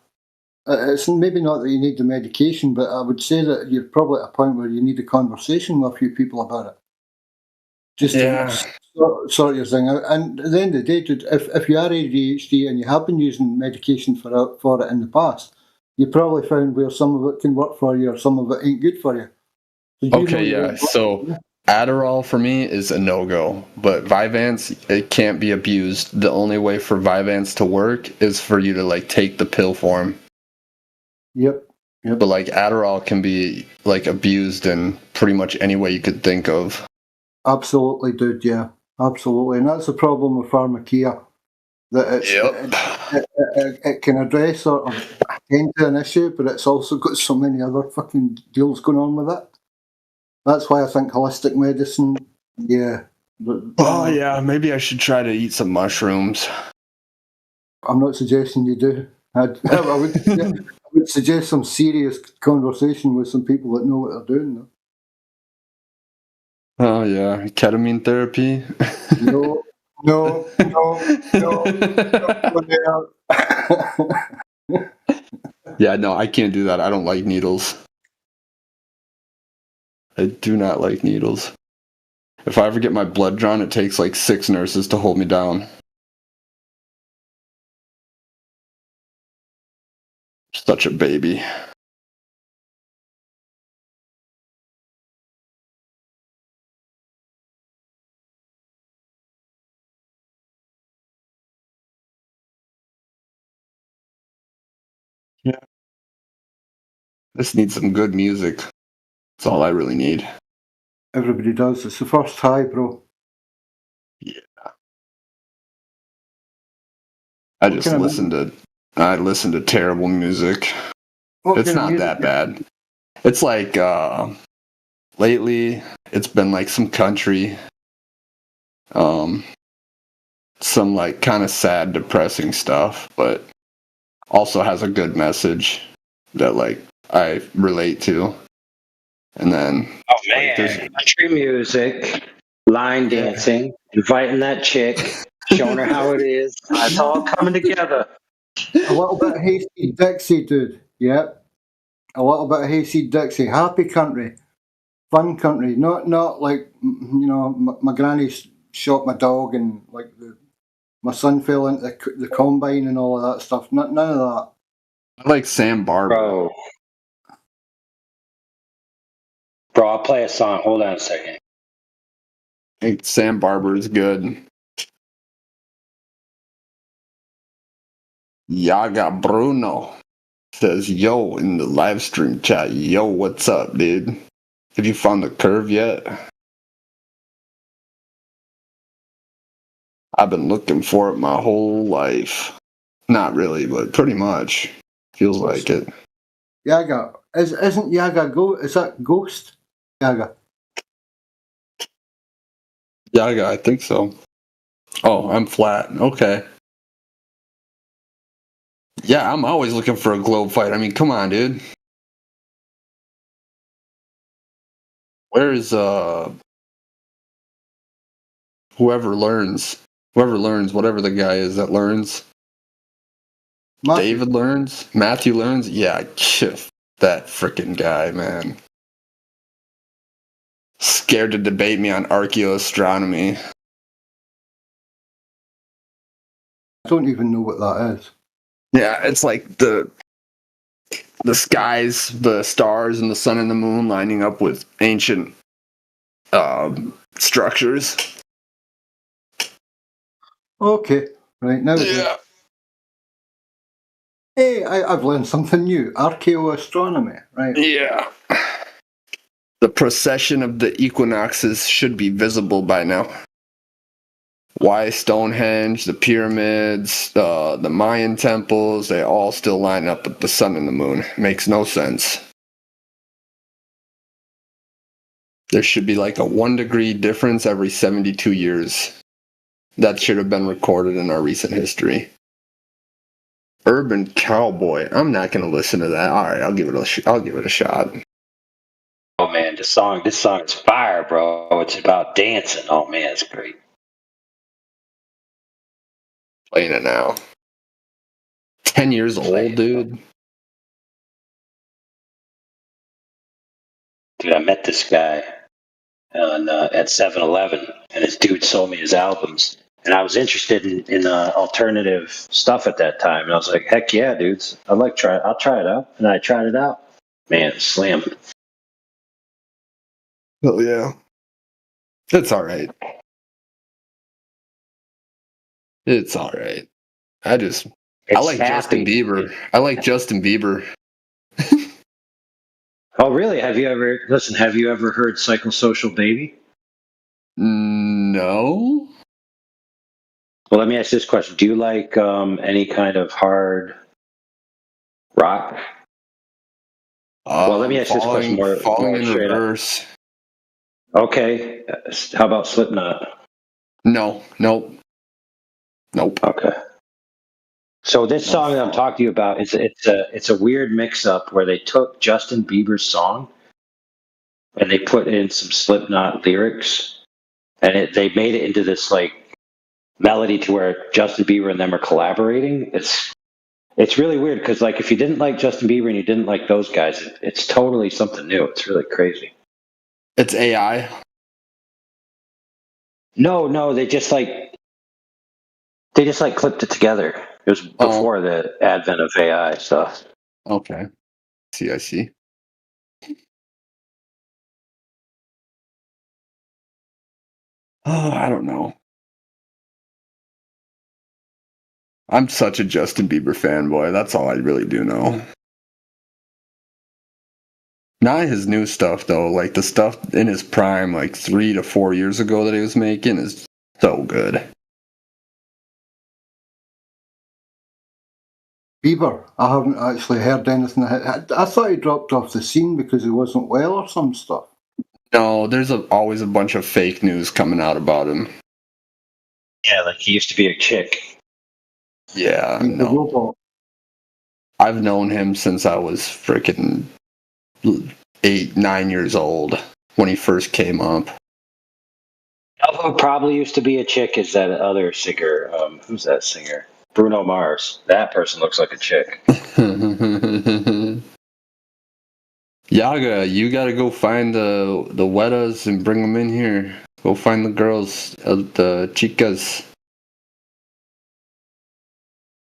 It's maybe not that you need the medication, but I would say that you're probably at a point where you need a conversation with a few people about it. Just to sort your thing out. And at the end of the day, dude, if you are ADHD and you have been using medication for it in the past, you probably found where some of it can work for you or some of it ain't good for you. Okay, yeah. So Adderall for me is a no-go, but Vyvanse, it can't be abused. The only way for Vyvanse to work is for you to take the pill form. Yep. But Adderall can be abused in pretty much any way you could think of. Absolutely, dude. Yeah, absolutely, and that's the problem with pharmacia. That it can address or attend to an issue, but it's also got so many other fucking deals going on with it. That's why I think holistic medicine. Yeah. Oh yeah, maybe I should try to eat some mushrooms. I'm not suggesting you do. I would suggest some serious conversation with some people that know what they're doing, though. Oh yeah, ketamine therapy. No. Yeah, no, I can't do that. I don't like needles. I do not like needles. If I ever get my blood drawn, it takes 6 nurses to hold me down. Such a baby. Yeah. Just need some good music. That's all I really need. Everybody does. It's the first high, bro. Yeah. I listen to terrible music. It's not that bad. It's lately it's been some country, some kind of sad, depressing stuff, but also has a good message that I relate to. And then country music, line dancing, inviting that chick, showing her how it is. It's all coming together. A little bit of Hasty Dixie, dude. Yep. A little bit of Hasty Dixie. Happy country. Fun country. Not my granny shot my dog and my son fell into the combine and all of that stuff. None of that. I like Sam Barber. Bro, I'll play a song. Hold on a second. I think Sam Barber is good. Yaga Bruno says, yo, in the live stream chat. Yo, what's up, dude? Have you found the curve yet? I've been looking for it my whole life. Not really, but pretty much. Feels like it. Yaga. Isn't Yaga is that Ghost? Yaga. Yaga, I think so. Oh, I'm flat. Okay. Yeah, I'm always looking for a globe fight. I mean, come on, dude. Where is whoever learns, whatever the guy is that learns? David learns? Matthew learns? Yeah, that freaking guy, man. Scared to debate me on archaeoastronomy. I don't even know what that is. Yeah, it's the skies, the stars, and the sun and the moon lining up with ancient structures. Okay, right now. Yeah. Hey, I've learned something new. Archaeoastronomy, right? Yeah. The procession of the equinoxes should be visible by now. Why Stonehenge, the pyramids, the Mayan temples, they all still line up with the sun and the moon. Makes no sense. There should be like a 1 degree difference every 72 years. That should have been recorded in our recent history. Urban Cowboy. I'm not going to listen to that. All right, I'll give it a shot. Oh man, this song is fire, bro. It's about dancing. Oh man, it's great. Playing it now. 10 years old, dude. Dude, I met this guy at 7-Eleven, and this dude sold me his albums. And I was interested in alternative stuff at that time. And I was like, heck yeah, dudes. I'll try it out. And I tried it out. Man, slam. Oh, yeah. It's all right. It's all right. I like Justin Bieber. I like Justin Bieber. Oh, really? Have you ever heard Psychosocial Baby? No. Well, let me ask this question. Do you like any kind of hard rock? Well, let me ask this question more in straight reverse. up. Okay. How about Slipknot? No. Nope. Okay. So this song that I'm talking to you about, it's a weird mix-up where they took Justin Bieber's song and they put in some Slipknot lyrics, and they made it into this like melody to where Justin Bieber and them are collaborating. It's really weird because like if you didn't like Justin Bieber and you didn't like those guys, it's totally something new. It's really crazy. It's AI. No, they just clipped it together. It was before the advent of AI stuff. Okay. I see. Oh, I don't know. I'm such a Justin Bieber fanboy. That's all I really do know. Not his new stuff, though. Like the stuff in his prime, like 3 to 4 years ago that he was making is so good. Bieber, I haven't actually heard anything. I thought he dropped off the scene because he wasn't well or some stuff. No, there's always a bunch of fake news coming out about him. Yeah, like he used to be a chick. Yeah, no. I've known him since I was freaking 8, 9 years old when he first came up. Although probably used to be a chick is that other singer. Who's that singer? Bruno Mars. That person looks like a chick. Yaga, you gotta go find the Wetas and bring them in here. Go find the girls, the chicas.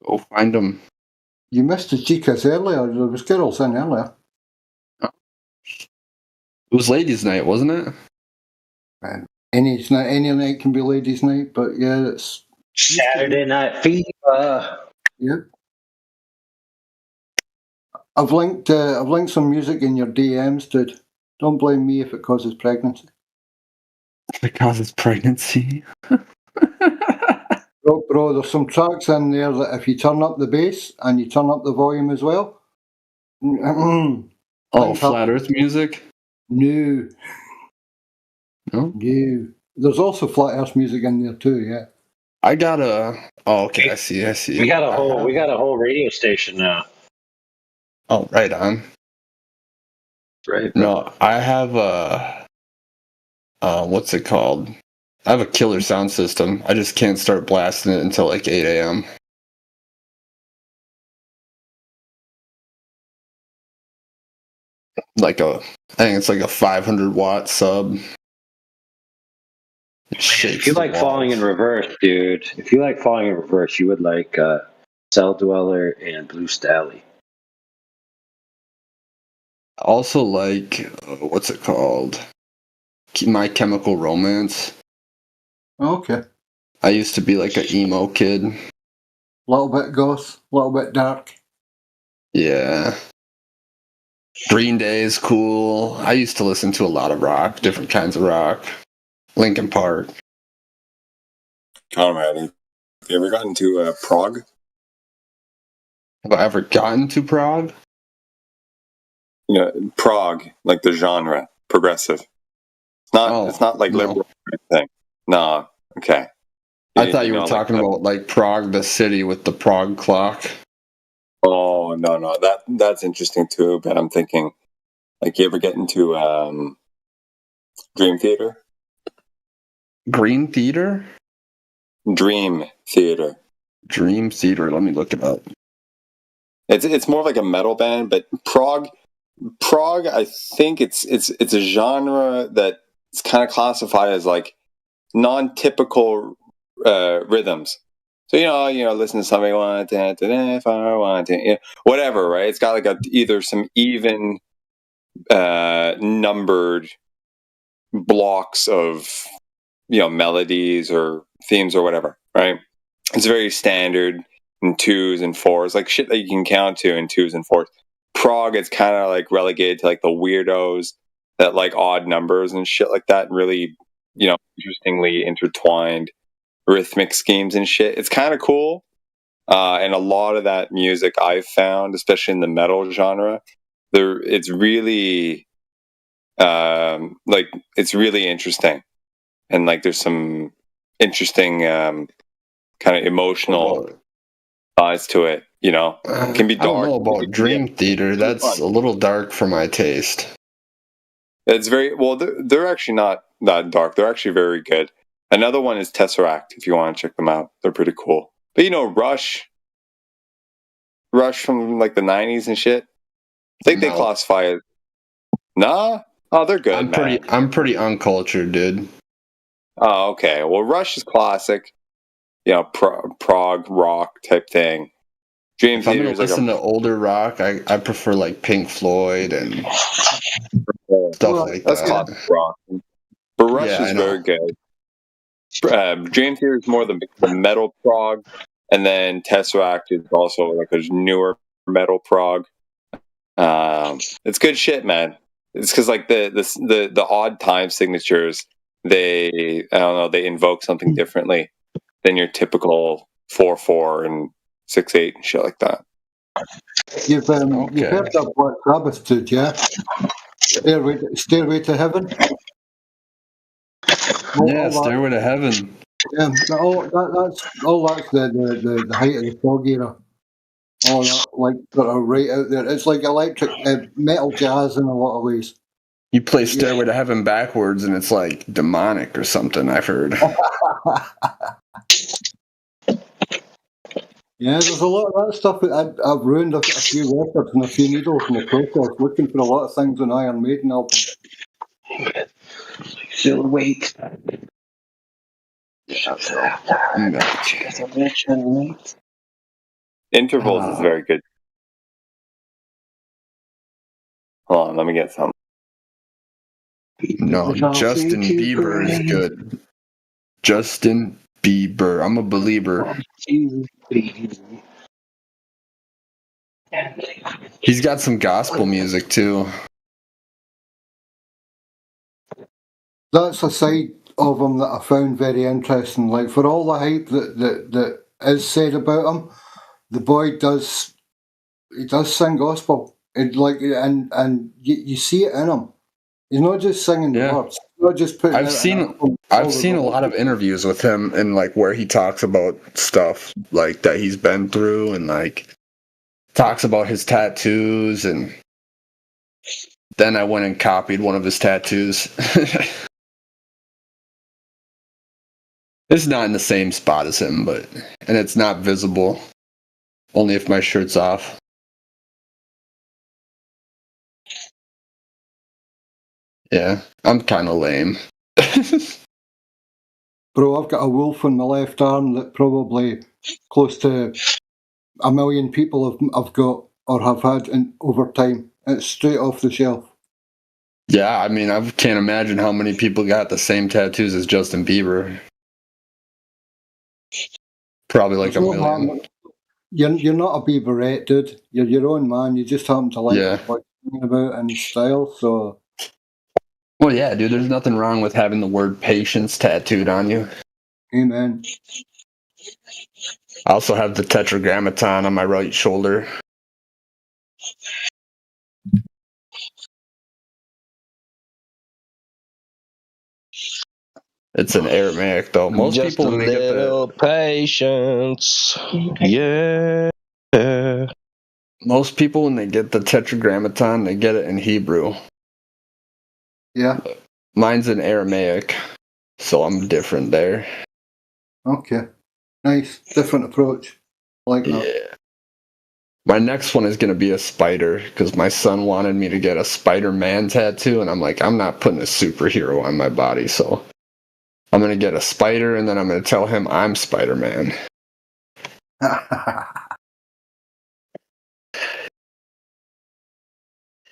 Go find them. You missed the chicas earlier. There was girls in earlier. It was ladies' night, wasn't it? Any night can be ladies' night, but yeah, it's Saturday Night Fever. Yep. I've linked some music in your DMs, dude. Don't blame me if it causes pregnancy. If it causes pregnancy. Bro, there's some tracks in there that if you turn up the bass and you turn up the volume as well. Flat Earth music? No. No? No. There's also Flat Earth music in there too, yeah. I got a... Oh, okay, I see. We got a whole radio station now. Oh, right on. Right. No, I have a... what's it called? I have a killer sound system. I just can't start blasting it until like 8 a.m. I think it's like a 500 watt sub. If you like Falling in Reverse, dude, you would like Cell Dweller and Blue Stally. I also like, what's it called? My Chemical Romance. Okay. I used to be like an emo kid. A little bit goth, a little bit dark. Yeah. Green Day is cool. I used to listen to a lot of rock, different kinds of rock. Linkin Park. Conrad, have you ever gotten to Prague? Have I ever gotten to Prague? You know, Prague, like the genre, progressive. It's not like liberal or anything. Nah, okay. I thought you were talking about like Prague, the city with the Prague clock. Oh no, that's interesting too. But I'm thinking, like, you ever get into Dream Theater? Green Theater? Dream Theater. Dream Theater. Let me look it up. It's more like a metal band, but Prague. I think it's a genre that it's kind of classified as like non-typical rhythms. So listen to something if I want to, whatever, right? It's got like either some even numbered blocks of melodies or themes or whatever, right? It's very standard in 2s and 4s, like shit that you can count to in 2s and 4s. Prague, it's kind of like relegated to like the weirdos that like odd numbers and shit like that, and really, interestingly intertwined rhythmic schemes and shit. It's kind of cool. And a lot of that music I've found, especially in the metal genre, it's really it's really interesting. And like there's some interesting kind of emotional sides to it, It can be dark. I don't know about Dream Theater. That's a little dark for my taste. It's very well. They're actually not that dark. They're actually very good. Another one is Tesseract. If you want to check them out, they're pretty cool. But Rush from like the '90s and shit. I think they classify as nah. Oh, they're good. I'm pretty uncultured, dude. Oh, okay. Well, Rush is classic. Prog rock type thing. Dream If I'm Theater gonna is like listen to older rock, I prefer like Pink Floyd and stuff like that's that. classic rock. But Rush Yeah, is I know. very good. Dream Theater is more the metal prog, and then Tesseract is also like a newer metal prog. It's good shit, man. It's because like the odd time signatures, they invoke something differently than your typical 4/4 and 6/8 and shit like that. You've heard that Black Sabbath tune, yeah? Stairway to Heaven. Yeah, Stairway to Heaven. Yeah, that's the height of the prog era. All that, like, that are right out there. It's like electric metal jazz in a lot of ways. You play Stairway to Heaven backwards, and it's like demonic or something. I've heard. Yeah, there's a lot of that stuff. I've ruined a few records and a few needles in the process, looking for a lot of things on Iron Maiden albums. Still wait. Intervals is very good. Hold on, let me get some. No, Justin Bieber is good. Justin Bieber. I'm a believer. He's got some gospel music too. That's a side of him that I found very interesting. Like, for all the hype that is said about him, the boy does sing gospel. And you see it in him. He's not just singing the words. He's not just putting. I've seen a lot of interviews with him and like where he talks about stuff like that he's been through and like talks about his tattoos, and then I went and copied one of his tattoos. It's not in the same spot as him, and it's not visible. Only if my shirt's off. Yeah, I'm kind of lame. Bro, I've got a wolf on my left arm that probably close to 1 million people have got or have had over time. It's straight off the shelf. Yeah, I mean, I can't imagine how many people got the same tattoos as Justin Bieber. Probably like a million. You're not a Bieberette, dude. You're your own man. You just happen to like about in style. So Well, yeah, dude. There's nothing wrong with having the word patience tattooed on you. amen. I also have the tetragrammaton on my right shoulder. It's an Aramaic, though. Most Just people, a when they get the little patience. Yeah. most people when they get the tetragrammaton, they get it in Hebrew. Yeah. Mine's in Aramaic, so I'm different there. Okay. Nice. Different approach. I like that. Yeah. My next one is going to be a spider because my son wanted me to get a Spider-Man tattoo, and I'm like, I'm not putting a superhero on my body, so I'm going to get a spider, and then I'm going to tell him I'm Spider-Man.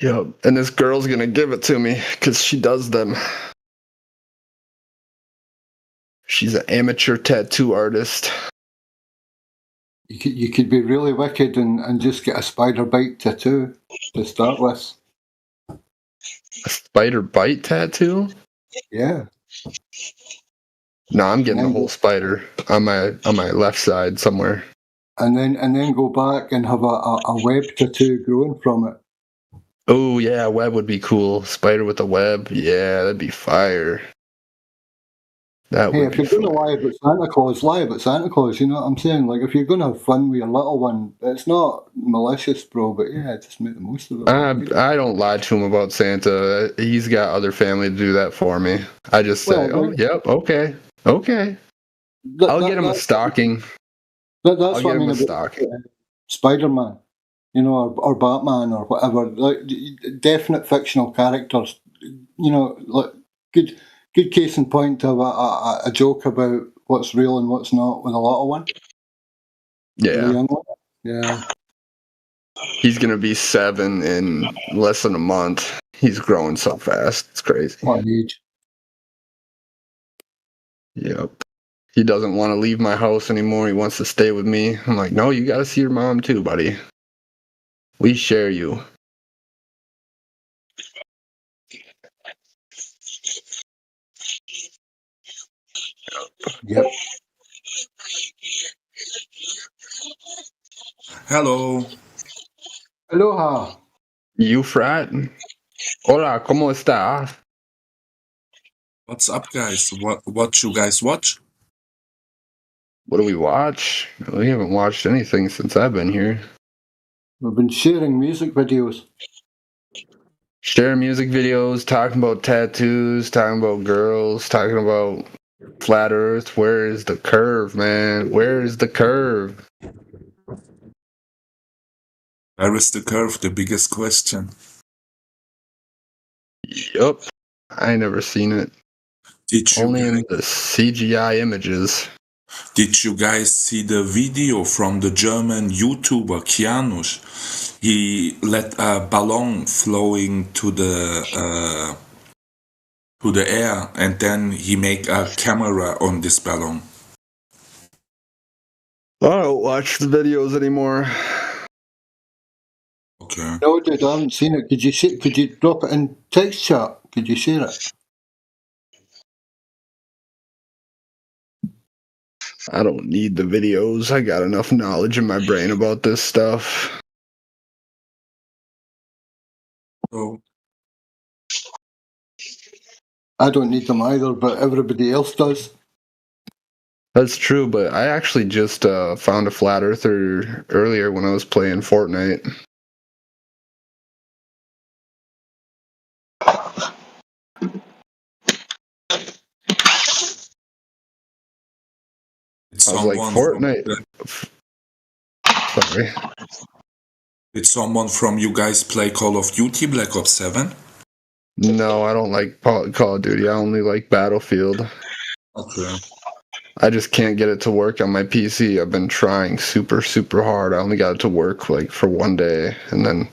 Yep. And this girl's going to give it to me because she does them. She's an amateur tattoo artist. You could be really wicked and just get a spider bite tattoo to start with. A spider bite tattoo? Yeah. No, I'm getting the whole spider on my left side somewhere. And then go back and have a web tattoo growing from it. Oh yeah, web would be cool. Spider with a web. Yeah, that'd be fire. That Hey, would if be you're going to lie about Santa Claus, lie about Santa Claus. You know what I'm saying? Like, if you're going to have fun with your little one, it's not malicious, bro, but yeah, just make the most of it. I don't lie to him about Santa. He's got other family to do that for me. I just say, Well, oh, yep, okay. I'll get him a stocking. That's I'll what get I him mean a about stocking. Spider-Man, you know, or Batman or whatever. Like, definite fictional characters, you know, like good case in point to have a joke about what's real and what's not with a little one. With a Yeah. young one. Yeah. He's going to be 7 in less than a month. He's growing so fast. It's crazy. What age? Yep. He doesn't want to leave my house anymore. He wants to stay with me. I'm like, no, you got to see your mom too, buddy. We share you. Yep. Hello. Aloha. You frat? Hola, ¿cómo está? What's up, guys? What you guys watch? What do we watch? We haven't watched anything since I've been here. We've been sharing music videos. Sharing music videos, talking about tattoos, talking about girls, talking about flat earth. Where is the curve, man? Where is the curve? Where is the curve? The biggest question. Yup. I ain't never seen it. Only in the CGI images. Did you guys see the video from the German YouTuber Kianush? He let a balloon flowing to the air, and then he make a camera on this balloon. I don't watch the videos anymore. Okay. No, dude, I haven't seen it. Could you see? Could you drop it in text chat? Could you share it? I don't need the videos. I got enough knowledge in my brain about this stuff. Oh. I don't need them either, but everybody else does. That's true, but I actually just found a flat earther earlier when I was playing Fortnite. I was like, Fortnite. Sorry. Did someone from you guys play Call of Duty Black Ops 7? No, I don't like Call of Duty. I only like Battlefield. Okay. I just can't get it to work on my PC. I've been trying super, super hard. I only got it to work like for one day, and then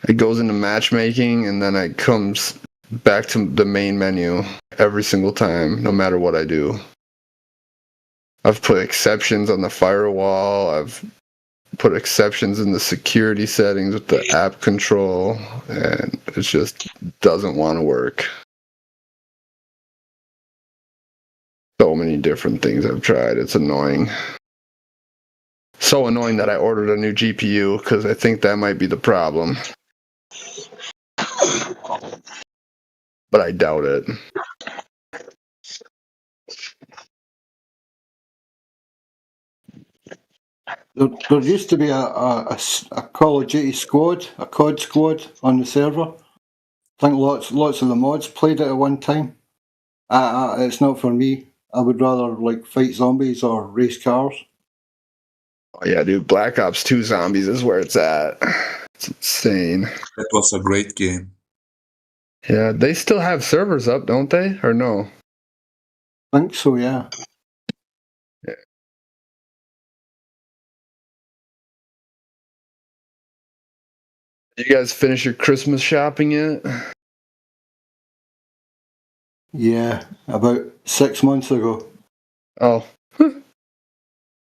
it goes into matchmaking, and then it comes back to the main menu every single time, no matter what I do. I've put exceptions on the firewall. I've put exceptions in the security settings with the app control, and it just doesn't want to work. So many different things I've tried. It's annoying. So annoying that I ordered a new GPU because I think that might be the problem. But I doubt it. There used to be a Call of Duty squad, a COD squad on the server. I think lots of the mods played it at one time. It's not for me. I would rather like fight zombies or race cars. Oh, yeah, dude, Black Ops 2 Zombies is where it's at. It's insane. That was a great game. Yeah, they still have servers up, don't they? Or no? I think so, yeah. Yeah. Did you guys finish your Christmas shopping yet? Yeah, about 6 months ago. Oh.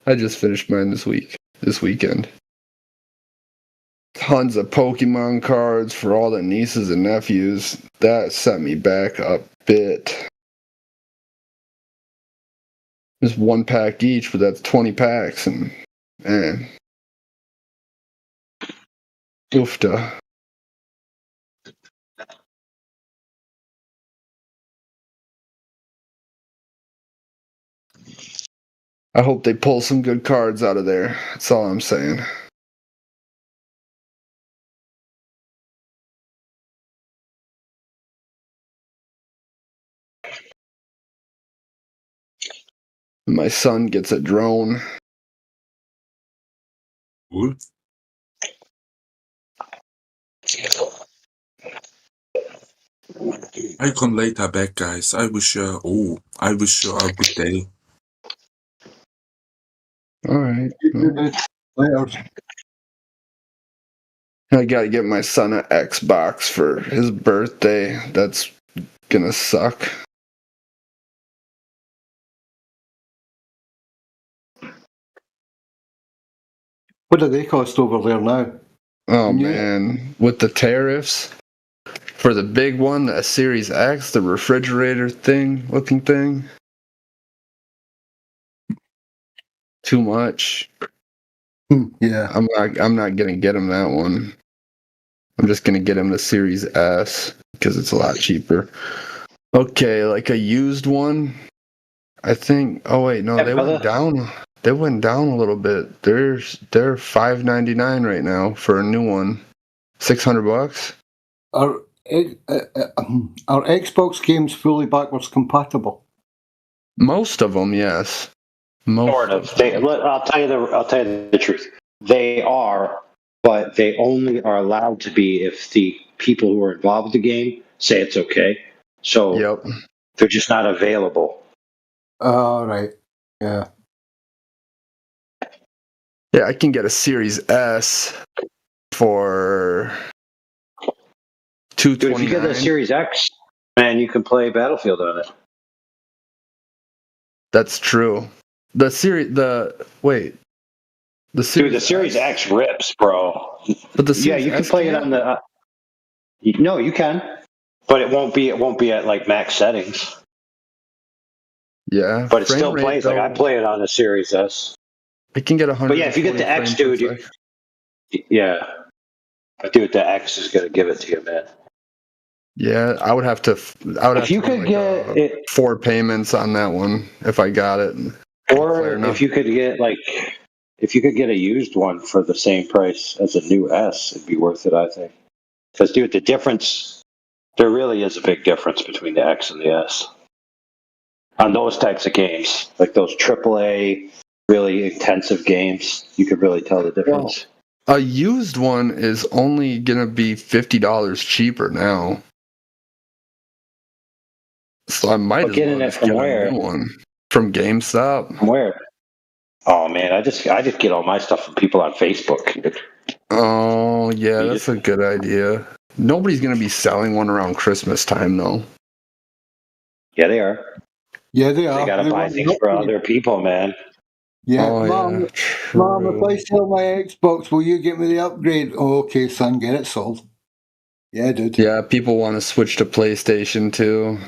I just finished mine this weekend. Tons of Pokemon cards for all the nieces and nephews. That set me back a bit. Just 1 pack each, but that's 20 packs, and man. Oofta. I hope they pull some good cards out of there. That's all I'm saying. My son gets a drone. Cool. I come later back, guys. I wish you a good day. All right. Later. I gotta get my son an Xbox for his birthday. That's gonna suck. What do they cost over there now? Oh man, with the tariffs for the big one, a Series X, the refrigerator looking thing. Too much. Yeah. I'm not gonna get him that one. I'm just gonna get him the Series S because it's a lot cheaper. Okay, like a used one. I think. Oh wait, no, they went down. They went down a little bit. They're $599 right now for a new one. $600. Are Xbox games fully backwards compatible? Most of them, yes. Sort of. I'll tell you the truth. They are, but they only are allowed to be if the people who are involved with the game say it's okay. So they're just not available. Oh, right. Yeah. Yeah, I can get a Series S for $229. Dude, if you get a Series X, man, you can play Battlefield on it. That's true. The Series X rips, bro. But the Series you can play it on the. No, you can, but it won't be at like max settings. Yeah, but it still plays. Like I play it on the Series S. I can get 100. But yeah, if you get the X, dude, dude, the X is gonna give it to you, man. Yeah, I would have to. If you could get it 4 payments on that one if I got it. Or if you could get a used one for the same price as a new S, it'd be worth it, I think. Because, dude, there really is a big difference between the X and the S. On those types of games, like those AAA, really intensive games, you could really tell the difference. Well, a used one is only going to be $50 cheaper now. So I might as well just get a new one. From GameStop. From where? Oh man, I just get all my stuff from people on Facebook. Oh yeah, that's a good idea. Nobody's gonna be selling one around Christmas time though. Yeah, they are. Yeah, they are. They gotta buy things for other people, man. Yeah, Oh Mom, yeah, Mom, if I true. sell my Xbox, will you get me the upgrade? Oh, okay, son, get it sold. Yeah, dude. Yeah, people want to switch to PlayStation too.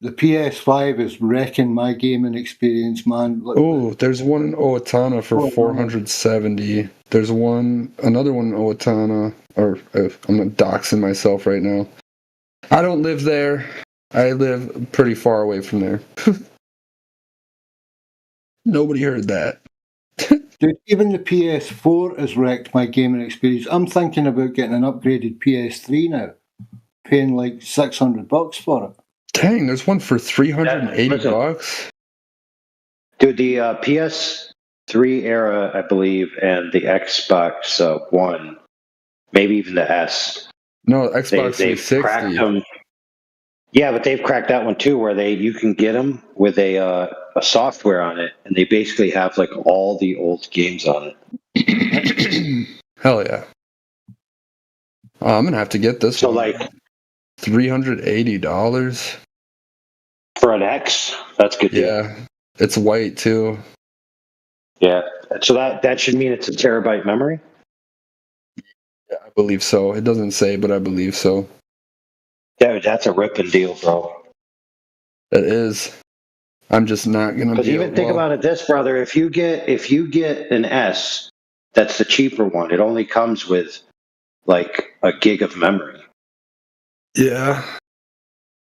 The PS5 is wrecking my gaming experience, man. Oh, there's one in Owatonna for Oh, man. 470. There's another one in Owatonna. I'm doxing myself right now. I don't live there. I live pretty far away from there. Nobody heard that. Dude, even the PS4 has wrecked my gaming experience. I'm thinking about getting an upgraded PS3 now, paying like $600 for it. Dang, there's one for 380 Listen. bucks. Dude, the PS3 era, I believe, and the Xbox One, maybe even the S. No, Xbox They've 360. cracked them. Yeah, but they've cracked that one too, where you can get them with a software on it, and they basically have like all the old games on it. Hell yeah. Oh, I'm gonna have to get this So one. like $380. for an X, that's a good deal. Yeah, it's white too. Yeah, so that should mean it's a terabyte memory. Yeah, I believe so. It doesn't say, but I believe so. Yeah, that's a ripping deal, bro. It is. I'm just not gonna Because be. even think about it, this brother. If you get an S, that's the cheaper one. It only comes with like a gig of memory. Yeah.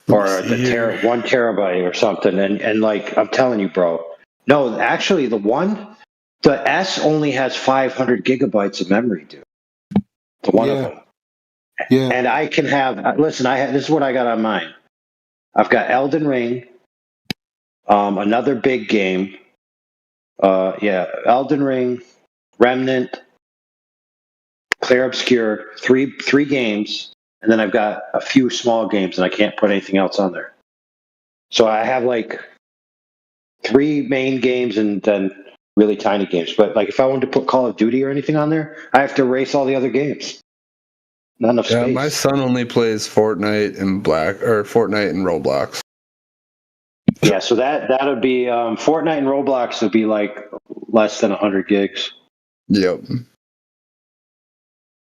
Or the 1 terabyte or something. And like I'm telling you, bro. No, actually, the S only has 500 gigabytes of memory, dude. The one of them. Yeah. And I can have. Listen, this is what I got on mine. I've got Elden Ring. Another big game. Elden Ring, Remnant, Clair Obscur, three games, and then I've got a few small games, and I can't put anything else on there. So I have like 3 main games and then really tiny games. But like if I wanted to put Call of Duty or anything on there, I have to erase all the other games. Not enough space. My son only plays Fortnite and Fortnite and Roblox. Yeah, so that would be Fortnite and Roblox would be like less than 100 gigs. Yep.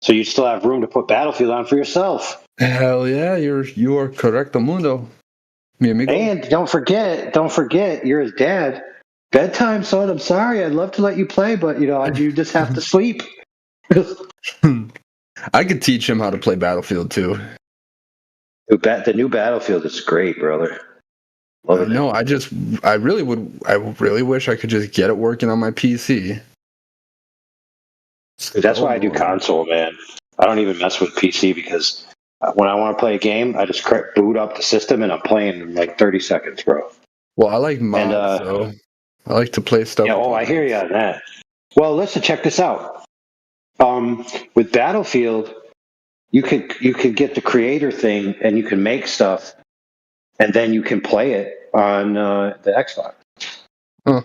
So you still have room to put Battlefield on for yourself. Hell yeah, you are correcto mundo. Mi amigo. And don't forget, you're his dad. Bedtime, son. I'm sorry. I'd love to let you play, but you just have to sleep. I could teach him how to play Battlefield too. The new Battlefield is great, brother. I know. I really wish I could just get it working on my PC. That's why I do console, man. I don't even mess with PC because when I want to play a game, I just boot up the system and I'm playing in like 30 seconds, bro. Well, I like mods, though. I like to play stuff. Yeah, I hear you on that. Well, listen, check this out. With Battlefield, you could get the creator thing and you can make stuff, and then you can play it on the Xbox. Huh.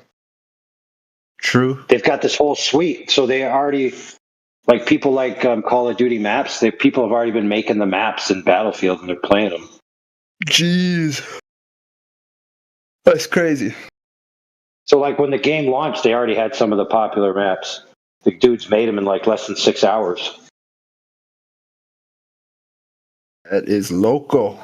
True. They've got this whole suite, so they already like people like Call of Duty maps. People have already been making the maps in Battlefield, and they're playing them. Jeez, that's crazy. So, like when the game launched, they already had some of the popular maps. The dudes made them in like less than 6 hours. That is loco.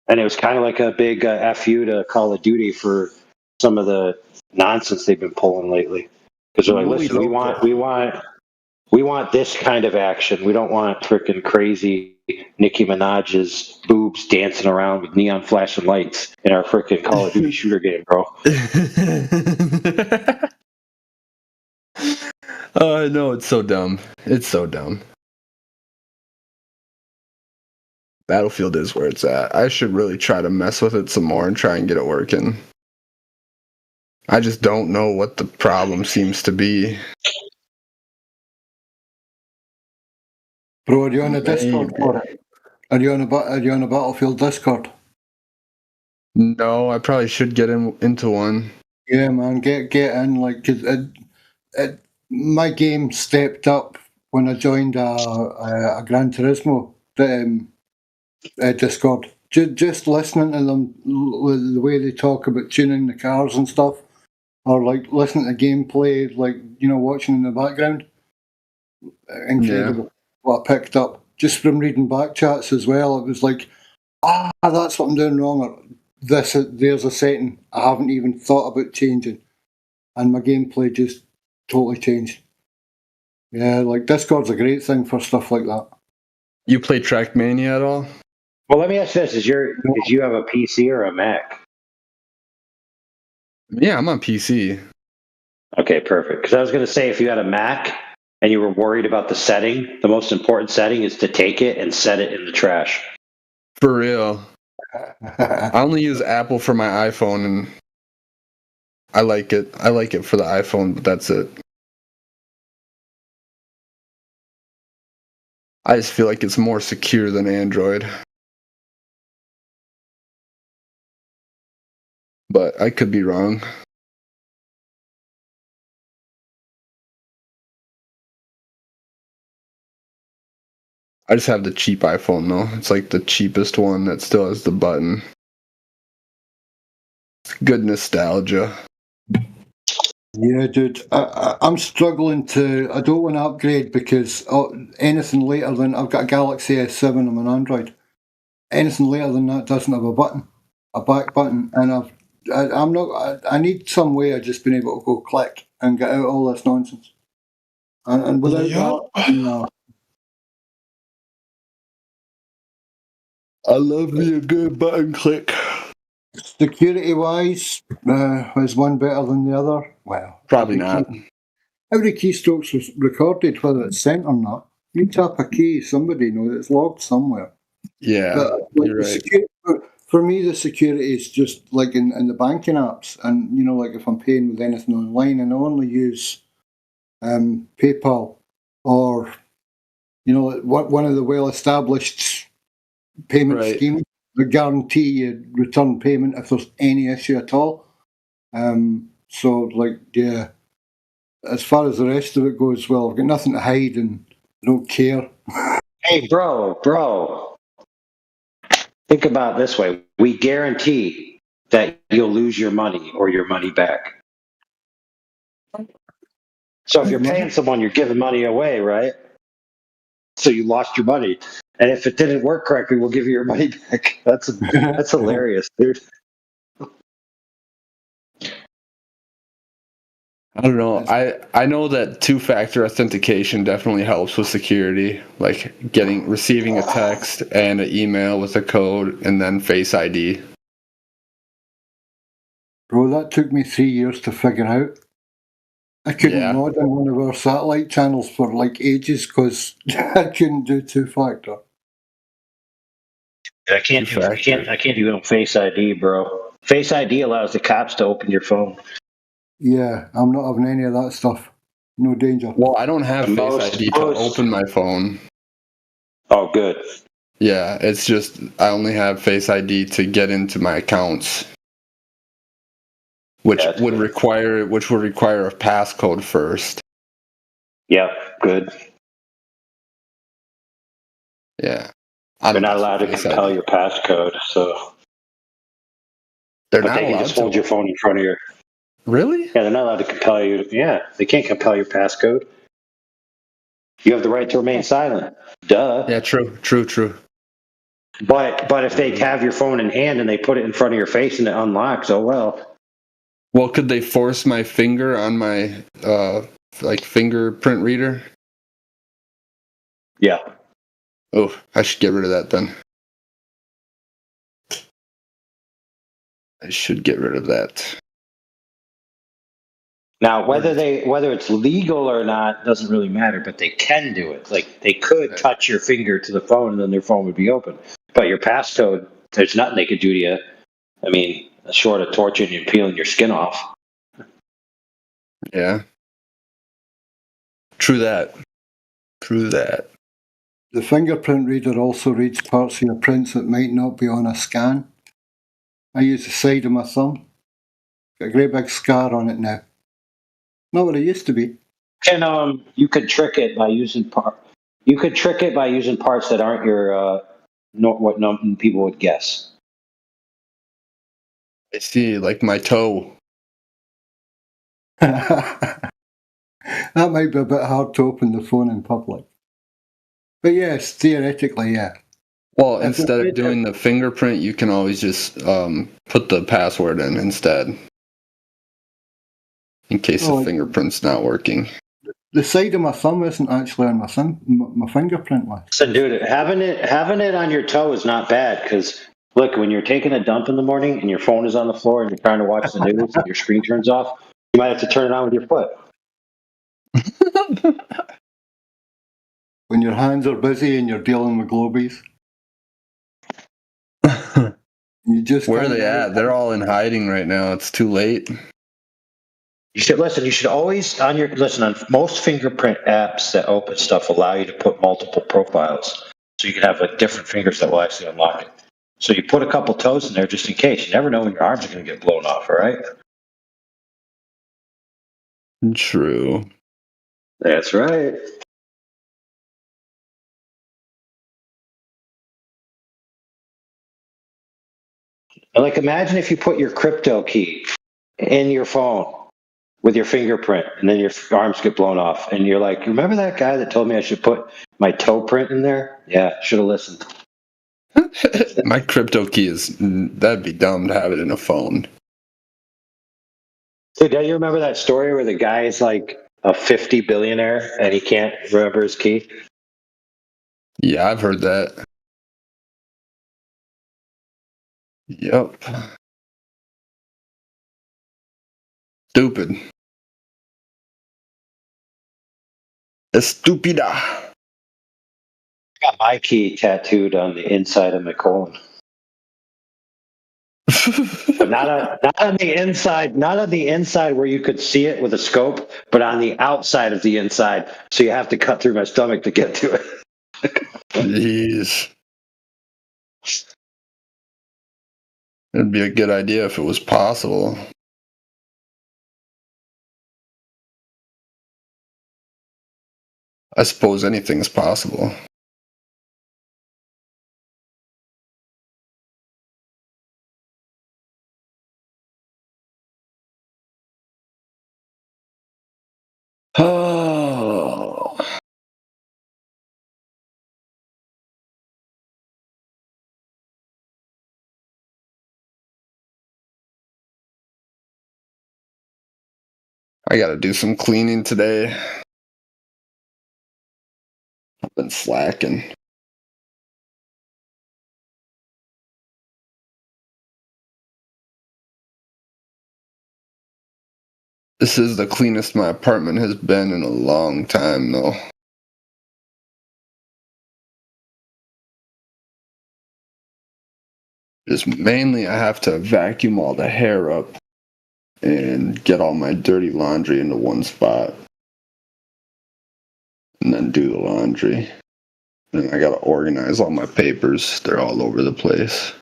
And it was kind of like a big FU to Call of Duty for some of the nonsense they've been pulling lately. Because they're like, listen, we want this kind of action. We don't want freaking crazy Nicki Minaj's boobs dancing around with neon flashing lights in our freaking Call of Duty shooter game, bro. Oh, no, it's so dumb. It's so dumb. Battlefield is where it's at. I should really try to mess with it some more and try and get it working. I just don't know what the problem seems to be. Bro, are you on a Discord for it? Are you on a Battlefield Discord? No, I probably should get into one. Yeah, man, get in. Like, 'cause my game stepped up when I joined a Gran Turismo Discord. Just listening to them, the way they talk about tuning the cars and stuff, or like listening to gameplay, like watching in the background. Incredible what I picked up just from reading back chats as well. It was like, that's what I'm doing wrong. Or there's a setting I haven't even thought about changing, and my gameplay just totally changed. Yeah, like Discord's a great thing for stuff like that. You play Trackmania at all? Well, let me ask this: did you have a PC or a Mac? Yeah, I'm on PC. Okay, perfect. Because I was going to say, if you had a Mac and you were worried about the setting, the most important setting is to take it and set it in the trash. For real. I only use Apple for my iPhone, and I like it. I like it for the iPhone, but that's it. I just feel like it's more secure than Android. But I could be wrong. I just have the cheap iPhone though. It's like the cheapest one that still has the button. It's good nostalgia. Yeah, dude. I'm struggling to. I don't want to upgrade because anything later than I've got a Galaxy S7. I'm an Android. Anything later than that doesn't have a back button, and I'm not. I need some way of just being able to go click and get out all this nonsense. And without that, no. I love me a good button click. Security wise, is one better than the other? Well, probably not. Every keystroke's was recorded, whether it's sent or not. You tap a key, somebody knows it's logged somewhere. Yeah, But you're right. For me, the security is just like in the banking apps, and like if I'm paying with anything online, and I only use PayPal or one of the well-established payment schemes that guarantee you return payment if there's any issue at all. So as far as the rest of it goes, well, I've got nothing to hide and I don't care. Hey, bro. Think about it this way. We guarantee that you'll lose your money or your money back. So if you're paying someone, you're giving money away, right? So you lost your money. And if it didn't work correctly, we'll give you your money back. That's hilarious, dude. I don't know. I know that two-factor authentication definitely helps with security, like receiving a text and an email with a code and then Face ID. Bro, that took me 3 years to figure out. I couldn't log on one of our satellite channels for like ages because I couldn't do two-factor. I can't do it on Face ID, bro. Face ID allows the cops to open your phone. Yeah, I'm not having any of that stuff. No danger. Well, I don't have Face ID to open my phone. Oh, good. Yeah, it's just I only have Face ID to get into my accounts, which would require a passcode first. Yep, good. Yeah, they're not allowed to compel your passcode, so they're but not they can allowed just hold your phone in front of your. Really? Yeah, they're not allowed to compel you. Yeah, they can't compel your passcode. You have the right to remain silent. Duh. Yeah, true. But if they have your phone in hand and they put it in front of your face and it unlocks, oh well. Well, could they force my finger on my fingerprint reader? Yeah. Oh, I should get rid of that then. I should get rid of that. Now, whether it's legal or not doesn't really matter, but they can do it. Like they could touch your finger to the phone and then their phone would be open. But your passcode, there's nothing they could do to you. I mean, short of torturing you and peeling your skin off. Yeah. True that. The fingerprint reader also reads parts of your prints that might not be on a scan. I use the side of my thumb. Got a great big scar on it now. Not what it used to be. And you could trick it by using parts that aren't your what people would guess. I see, like my toe. That might be a bit hard to open the phone in public. But yes, theoretically, yeah. Well, If instead of doing the fingerprint, you can always just put the password in instead, in case the fingerprint's not working. The side of my thumb isn't actually on my fingerprint list. So, dude, having it on your toe is not bad because look, when you're taking a dump in the morning and your phone is on the floor and you're trying to watch the news and your screen turns off, you might have to turn it on with your foot. When your hands are busy and you're dealing with globies. You just Where are they at? They're all in hiding right now. It's too late. You should listen. You should always on most fingerprint apps that open stuff allow you to put multiple profiles, so you can have like different fingers that will actually unlock it. So you put a couple toes in there just in case. You never know when your arms are going to get blown off. All right. True. That's right. Like, imagine if you put your crypto key in your phone with your fingerprint, and then your arms get blown off, and you're like, "Remember that guy that told me I should put my toe print in there? Yeah, should have listened." My crypto key that'd be dumb to have it in a phone. Dude, do you remember that story where the guy is like a 50 billionaire and he can't remember his key? Yeah, I've heard that. Yep. Stupid. Estúpida. I got my key tattooed on the inside of my colon. But not on the inside, not on the inside where you could see it with a scope, but on the outside of the inside. So you have to cut through my stomach to get to it. Jeez. It'd be a good idea if it was possible. I suppose anything's possible. Oh. I gotta do some cleaning today. I've been slacking. This is the cleanest my apartment has been in a long time, though. Just mainly I have to vacuum all the hair up and get all my dirty laundry into one spot. And then do the laundry. And I gotta organize all my papers. They're all over the place.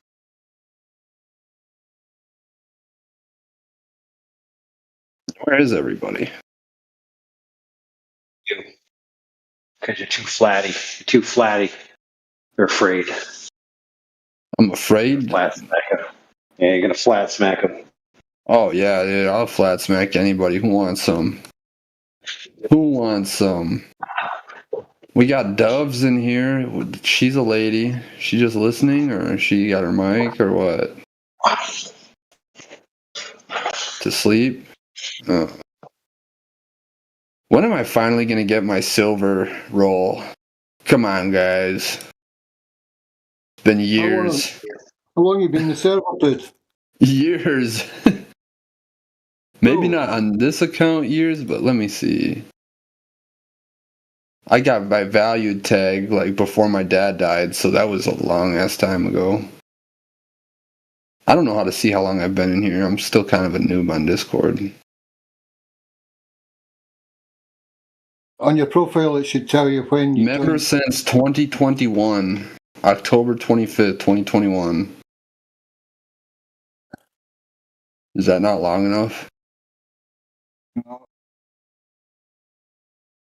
Where is everybody? You. Because you're too flatty. You're too flatty. You're afraid. I'm afraid? Flat smack him. Yeah, you're going to flat smack him. Oh, yeah, I'll flat smack anybody who wants some. Who wants some? We got Doves in here. She's a lady. She just listening, or she got her mic, or what? To sleep? Oh. When am I finally going to get my silver roll? Come on, guys. It's been years. How long have you been the server, dude? Years. Maybe not on this account years, but let me see. I got my valued tag like before my dad died, so that was a long ass time ago. I don't know how to see how long I've been in here. I'm still kind of a noob on Discord. On your profile, it should tell you when you Member joined. since 2021, October 25th, 2021. Is that not long enough? No.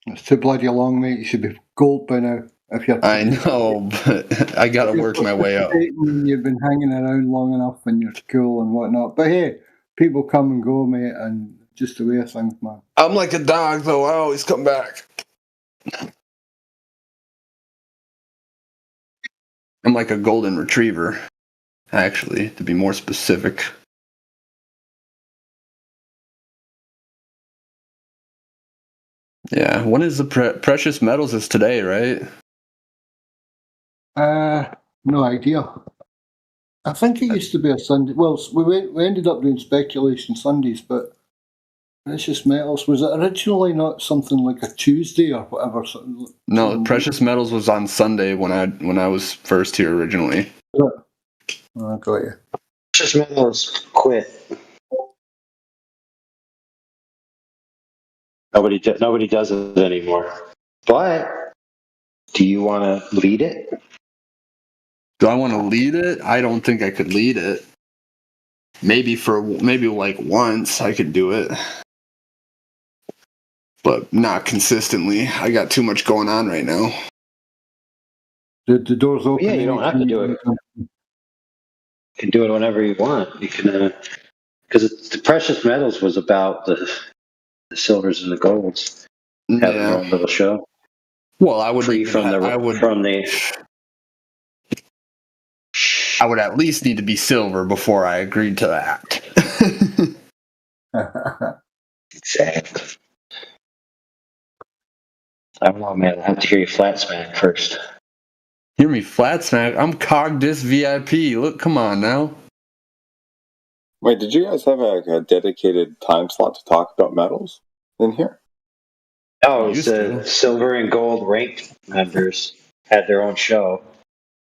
It's too bloody long, mate. You should be gold by now. If you're I know, but I gotta work my way up. You've been hanging around long enough and you're cool and whatnot. But hey, people come and go, mate, and just the way of things, man. I'm like a dog, though. I always come back. I'm like a golden retriever, actually, to be more specific. Yeah, when is the Precious Metals is today, right? No idea. I think it used to be a Sunday. Well, we ended up doing speculation Sundays, but Precious Metals, was it originally not something like a Tuesday or whatever? No, Precious Metals was on Sunday when I was first here originally. Oh, I got you. Precious Metals quit. Nobody does it anymore. But do you want to lead it? Do I want to lead it? I don't think I could lead it. Maybe like once I could do it. But not consistently. I got too much going on right now. The door's open. Yeah, you don't have to do it. You can do it whenever you want. You can, because the Precious Metals was about the silvers and the golds having their own little show. Well, I would free from the I would at least need to be silver before I agreed to that. Exactly. I don't know, man. I have to hear you flat smack first. Hear me flat smack? I'm Cogdis VIP. Look, come on now. Wait, did you guys have a dedicated time slot to talk about metals in here? No, it was the silver and gold ranked members had their own show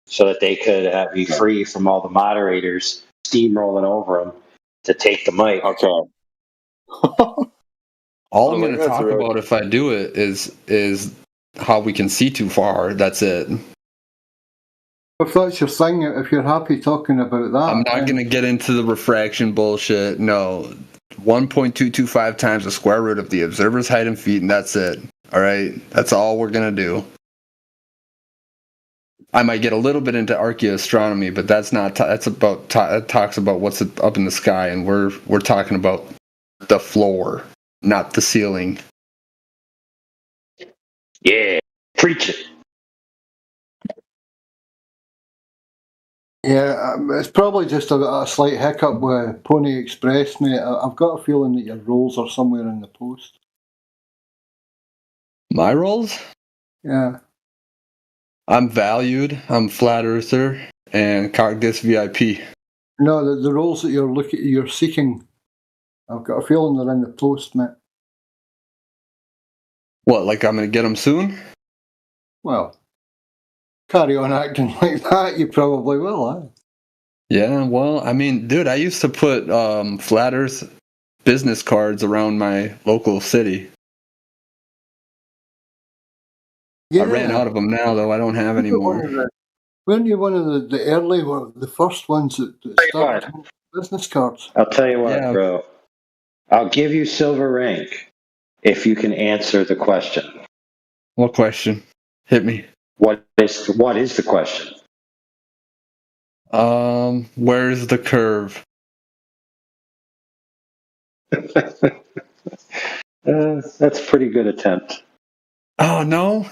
so that they could be free from all the moderators steamrolling over them to take the mic. Okay. All I'm going to talk about if I do it is how we can see too far. That's it. If that's your thing, if you're happy talking about that. I'm not going to get into the refraction bullshit. No. 1.225 times the square root of the observer's height in feet, and that's it. All right? That's all we're going to do. I might get a little bit into archaeoastronomy, but that's not. That talks about what's up in the sky, and we're talking about the floor, not the ceiling. Yeah, preach it. Yeah, it's probably just a slight hiccup with Pony Express, mate. I've got a feeling that your rolls are somewhere in the post. My rolls? Yeah. I'm valued. I'm flat earther and Cogdis VIP. No, the roles that you're seeking, I've got a feeling they're in the post, mate. What? Like I'm gonna get them soon? Well, carry on acting like that, you probably will, eh? Yeah. Well, I mean, dude, I used to put flat Earth business cards around my local city. Yeah. I ran out of them now, though. I don't have any more. Weren't you one of the early ones, the first ones that started business cards? I'll tell you what, bro. I'll give you silver rank if you can answer the question. What question? Hit me. What is the question? Where's the curve? That's a pretty good attempt. Oh, no?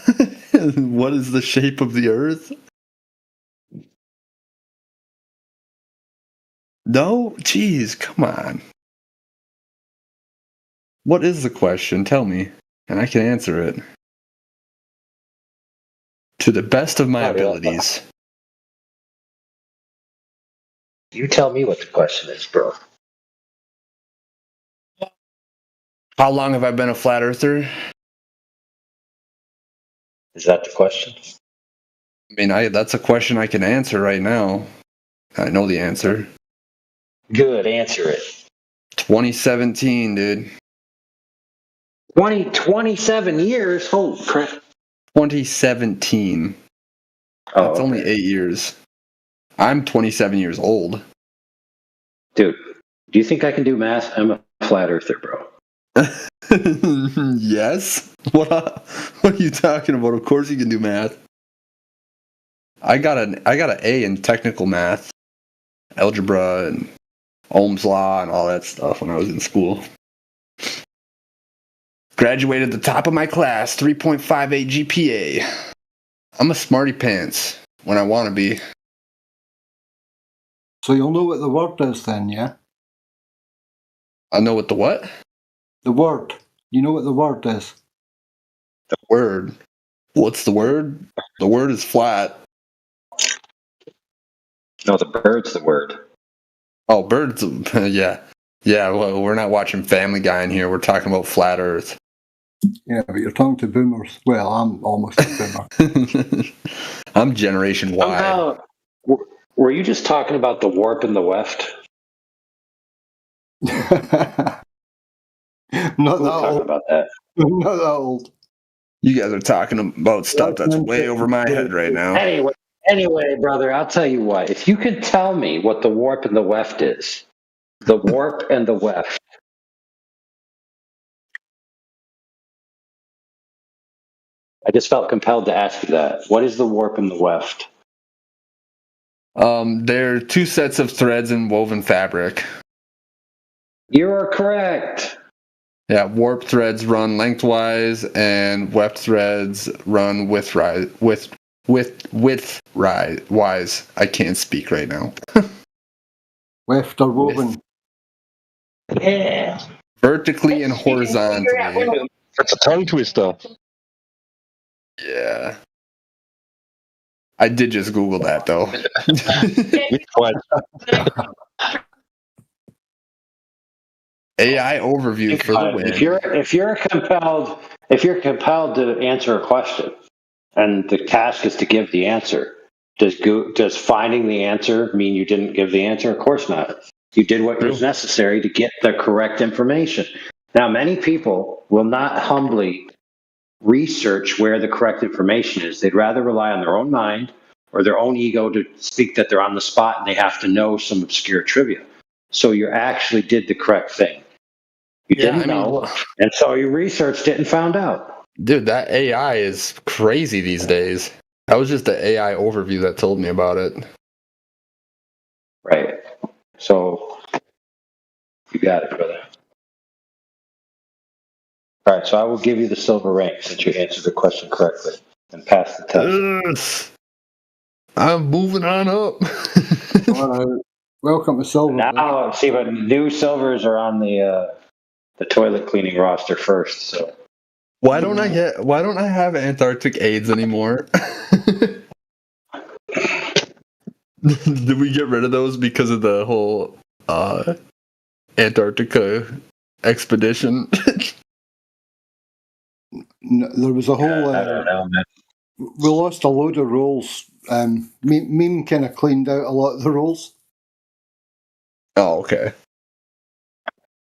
What is the shape of the Earth? No? Jeez, come on. What is the question? Tell me, and I can answer it. To the best of my abilities. You tell me what the question is, bro. How long have I been a flat earther? Is that the question? I mean, that's a question I can answer right now. I know the answer. Good, answer it. 2017, dude. 27 years? Holy crap. 2017. That's only 8 years. I'm 27 years old. Dude, do you think I can do math? I'm a flat earther, bro. Yes? What are you talking about? Of course you can do math. I got an A in technical math, algebra and Ohm's law and all that stuff when I was in school. Graduated the top of my class, 3.58 GPA. I'm a smarty pants when I want to be. So you'll know what the word is then, yeah? I know what the what? The word. You know what the word is? The word. What's the word? The word is flat. No, the bird's the word. Oh, birds. Yeah. Yeah, well, we're not watching Family Guy in here. We're talking about flat Earth. Yeah, but you're talking to boomers. Well, I'm almost a boomer. I'm Generation Y. Somehow, were you just talking about the warp and the weft? Not that old. About that. Not that old. You guys are talking about stuff that's way over my head right now. Anyway, brother, I'll tell you what. If you could tell me what the warp and the weft is, the warp and the weft. I just felt compelled to ask you that. What is the warp and the weft? They're two sets of threads in woven fabric. You are correct. Yeah, warp threads run lengthwise, and weft threads run widthwise. I can't speak right now. Weft or woven. Yeah. Vertically and horizontally. That's a tongue twister. Yeah. I did just Google that though. AI overview for the win. If you're compelled to answer a question, and the task is to give the answer, does finding the answer mean you didn't give the answer? Of course not. You did what was necessary to get the correct information. Now, many people will not humbly research where the correct information is. They'd rather rely on their own mind or their own ego to speak that they're on the spot and they have to know some obscure trivia. So you actually did the correct thing. You didn't know, and so you researched it and found out. Dude, that AI is crazy these days. That was just the AI overview that told me about it. Right. So you got it, brother. All right, so I will give you the silver rank since you answered the question correctly and passed the test. Yes. I'm moving on up. All right. Welcome to silver. Now, see, but new silvers are on the toilet cleaning roster first. So why don't I have Antarctic AIDS anymore? Did we get rid of those because of the whole Antarctica expedition? There was a whole. I don't know, man. We lost a load of roles. Meme kind of cleaned out a lot of the roles. Oh, okay.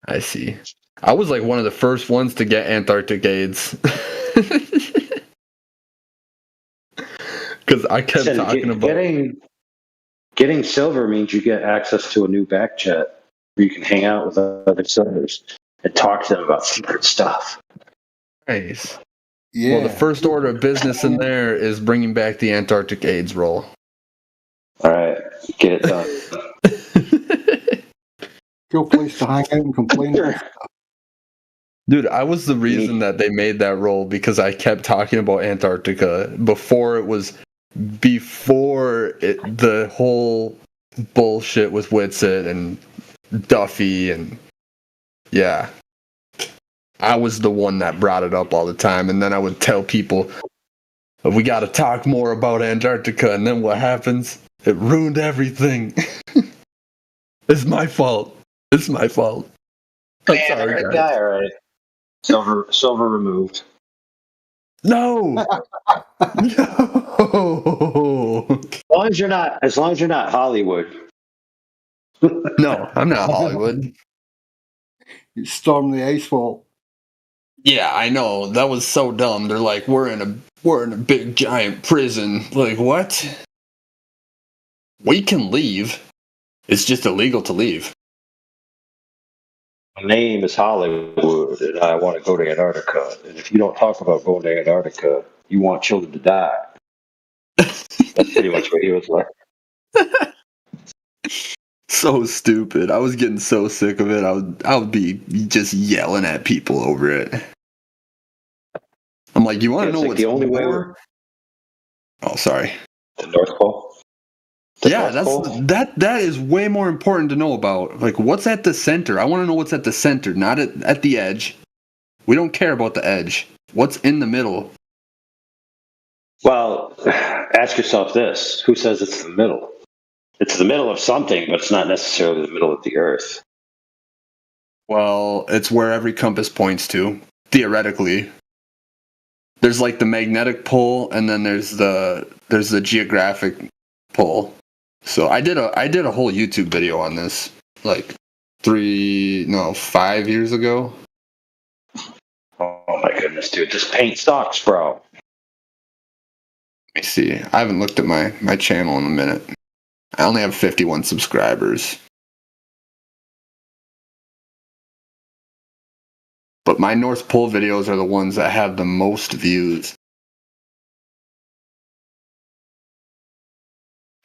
I see. I was like one of the first ones to get Antarctic AIDS. Because I kept talking about getting silver means you get access to a new back chat where you can hang out with other silvers and talk to them about secret stuff. Nice. Yeah. Well, the first order of business in there is bringing back the Antarctic AIDS role. All right, get it done. Cool place to hang out and complain about stuff. Dude, I was the reason that they made that role because I kept talking about Antarctica before the whole bullshit with Whitsitt and Duffy and yeah. I was the one that brought it up all the time, and then I would tell people, we got to talk more about Antarctica, and then what happens? It ruined everything. It's my fault. It's my fault. I'm sorry, guys. All right. Silver removed. No. No. As long as you're not Hollywood. No, I'm not Hollywood. You stormed the ice wall. Yeah, I know. That was so dumb. They're like, we're in a big giant prison. Like, what? We can leave. It's just illegal to leave. My name is Hollywood, and I want to go to Antarctica. And if you don't talk about going to Antarctica, you want children to die. That's pretty much what he was like. So stupid. I was getting so sick of it. I would be just yelling at people over it. like, you want to It's know like what's the only way. more? Oh, sorry. The North Pole. The Yeah, North Pole? that is way more important to know about. Like, what's at the center? I want to know what's at the center, not at the edge. We don't care about the edge. What's in the middle? Well, ask yourself this: who says it's the middle? It's the middle of something, but it's not necessarily the middle of the Earth. Well, it's where every compass points to, theoretically. There's like the magnetic pole, and then there's the geographic pole. So I did a whole YouTube video on this, like 5 years ago. Oh my goodness, dude! This paint sucks, bro. Let me see. I haven't looked at my channel in a minute. I only have 51 subscribers. But my North Pole videos are the ones that have the most views.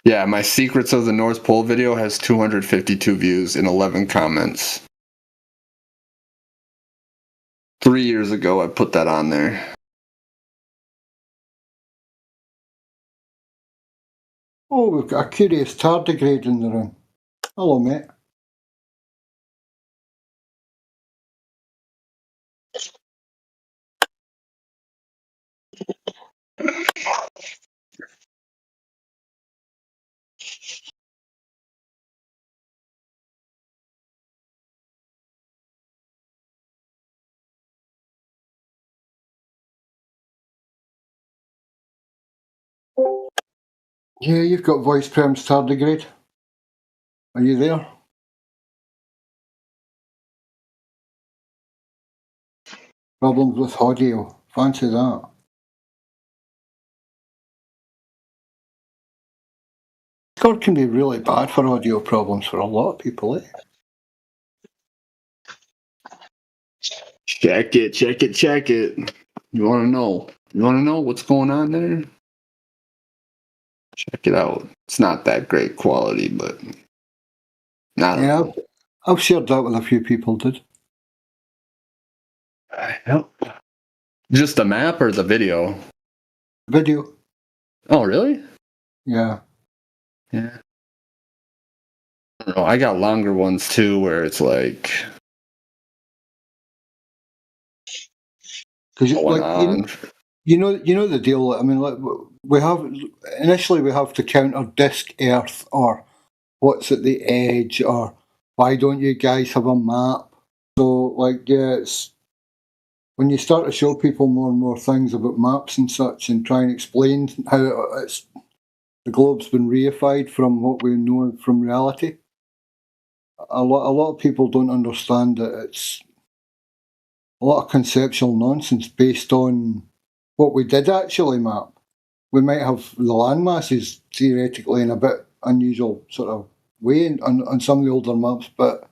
Yeah, my Secrets of the North Pole video has 252 views and 11 comments. 3 years ago, I put that on there. Oh, we've got a curious tardigrade in the room. Hello, mate. Yeah, you've got voice prems tardigrade. Are you there? Problems with audio. Fancy that. Discord can be really bad for audio problems for a lot of people, eh? Check it. You want to know? You want to know what's going on there? Check it out. It's not that great quality, but not. Yeah, I've shared that with a few people, dude. Just the map or the video? Video. Oh, really? Yeah. Yeah. I don't know. I got longer ones too, where it's like. Because you know the deal. I mean, like we have to counter disk Earth or what's at the edge or why don't you guys have a map? So like yeah, it's when you start to show people more and more things about maps and such and try and explain how it's the globe's been reified from what we know from reality. A lot of people don't understand that it's a lot of conceptual nonsense based on what we did actually map. We might have the land masses theoretically in a bit unusual sort of way on some of the older maps, but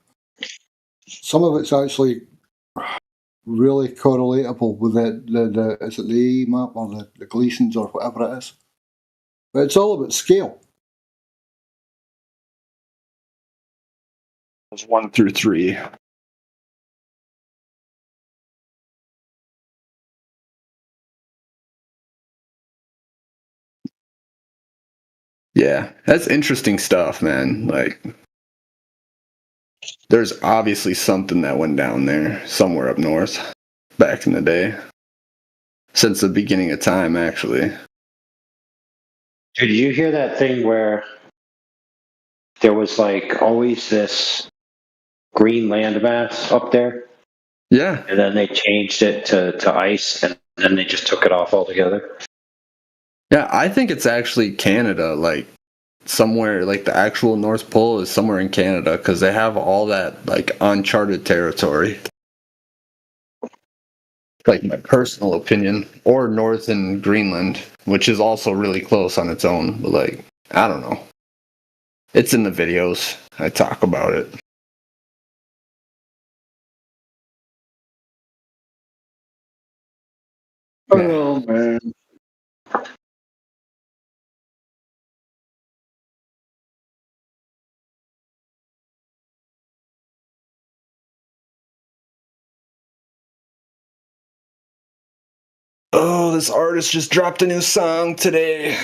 some of it's actually really correlatable with the is it the A map or the Gleasons or whatever it is. But it's all about scale. It's 1 through 3. Yeah, that's interesting stuff, man. Like, there's obviously something that went down there somewhere up north back in the day. Since the beginning of time, actually. Dude, did you hear that thing where there was like always this green landmass up there? Yeah. And then they changed it to ice and then they just took it off altogether. Yeah, I think it's actually Canada, like somewhere, like the actual North Pole is somewhere in Canada because they have all that like uncharted territory. Like my personal opinion, or north in Greenland, which is also really close on its own. But like, I don't know. It's in the videos. I talk about it. Oh man. Oh, this artist just dropped a new song today.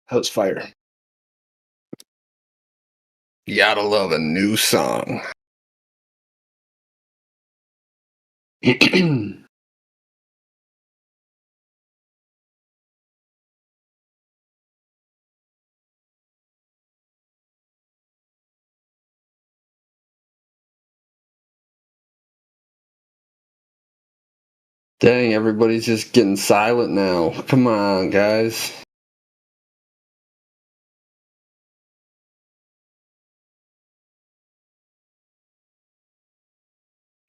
That was fire. You gotta love a new song. Dang, everybody's just getting silent now. Come on, guys.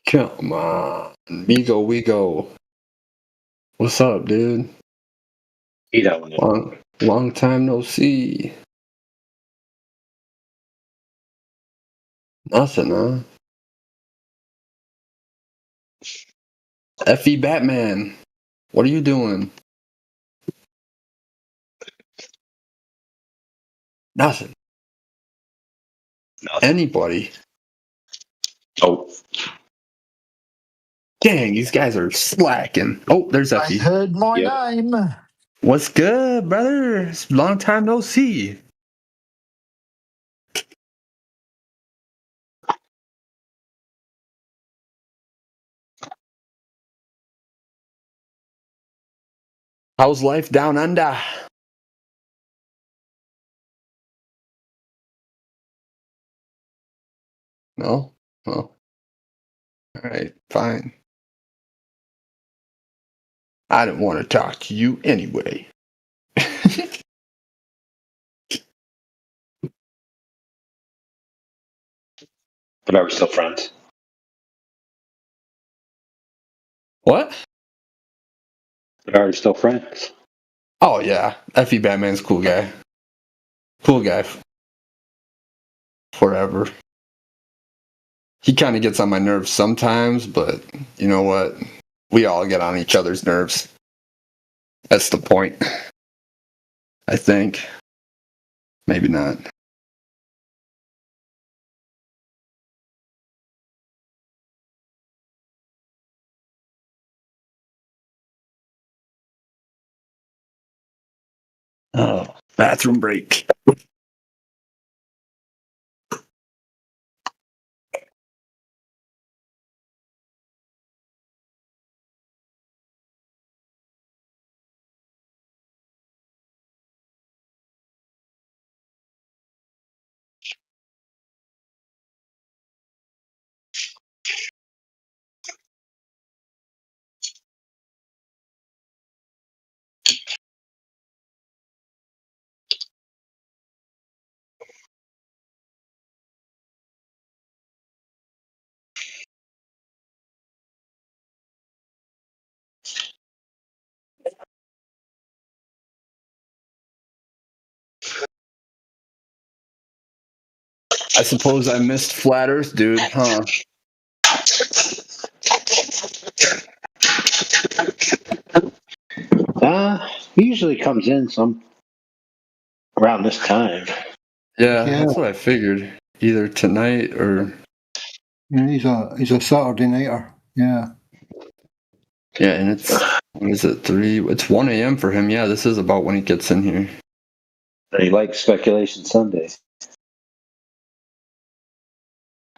Come on. Migo, we go. What's up, dude? Long time no see. Nothing, huh? Effie Batman. What are you doing? Nothing. Anybody? Oh. Dang, these guys are slacking. Oh, there's I Effie. heard my name. What's good, brother? It's long time no see. How's life down under? No? Oh. Alright, fine. I didn't want to talk to you anyway. But are we still friends? What? But are we still friends? Oh, yeah. Effie Batman's a cool guy. Cool guy. Forever. He kind of gets on my nerves sometimes, but you know what? We all get on each other's nerves. That's the point. I think. Maybe not. Oh. Bathroom break. I suppose I missed Flat Earth, dude, huh? He usually comes in some around this time. Yeah, Yeah. that's what I figured. Either tonight or Yeah, he's a Saturday nighter. Yeah. yeah, and it's what is it? 3? It's 1 a.m. for him. Yeah, this is about when he gets in here. He likes Speculation Sunday.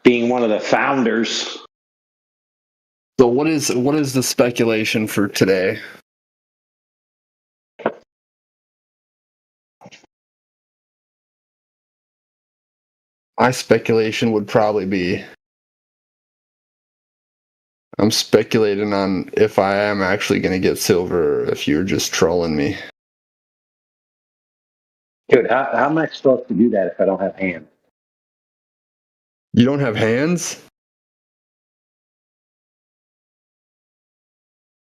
Being one of the founders. So what is the speculation for today? My speculation would probably be I'm speculating on if I am actually going to get silver or if you're just trolling me. Dude, how am I supposed to do that if I don't have hands? You don't have hands?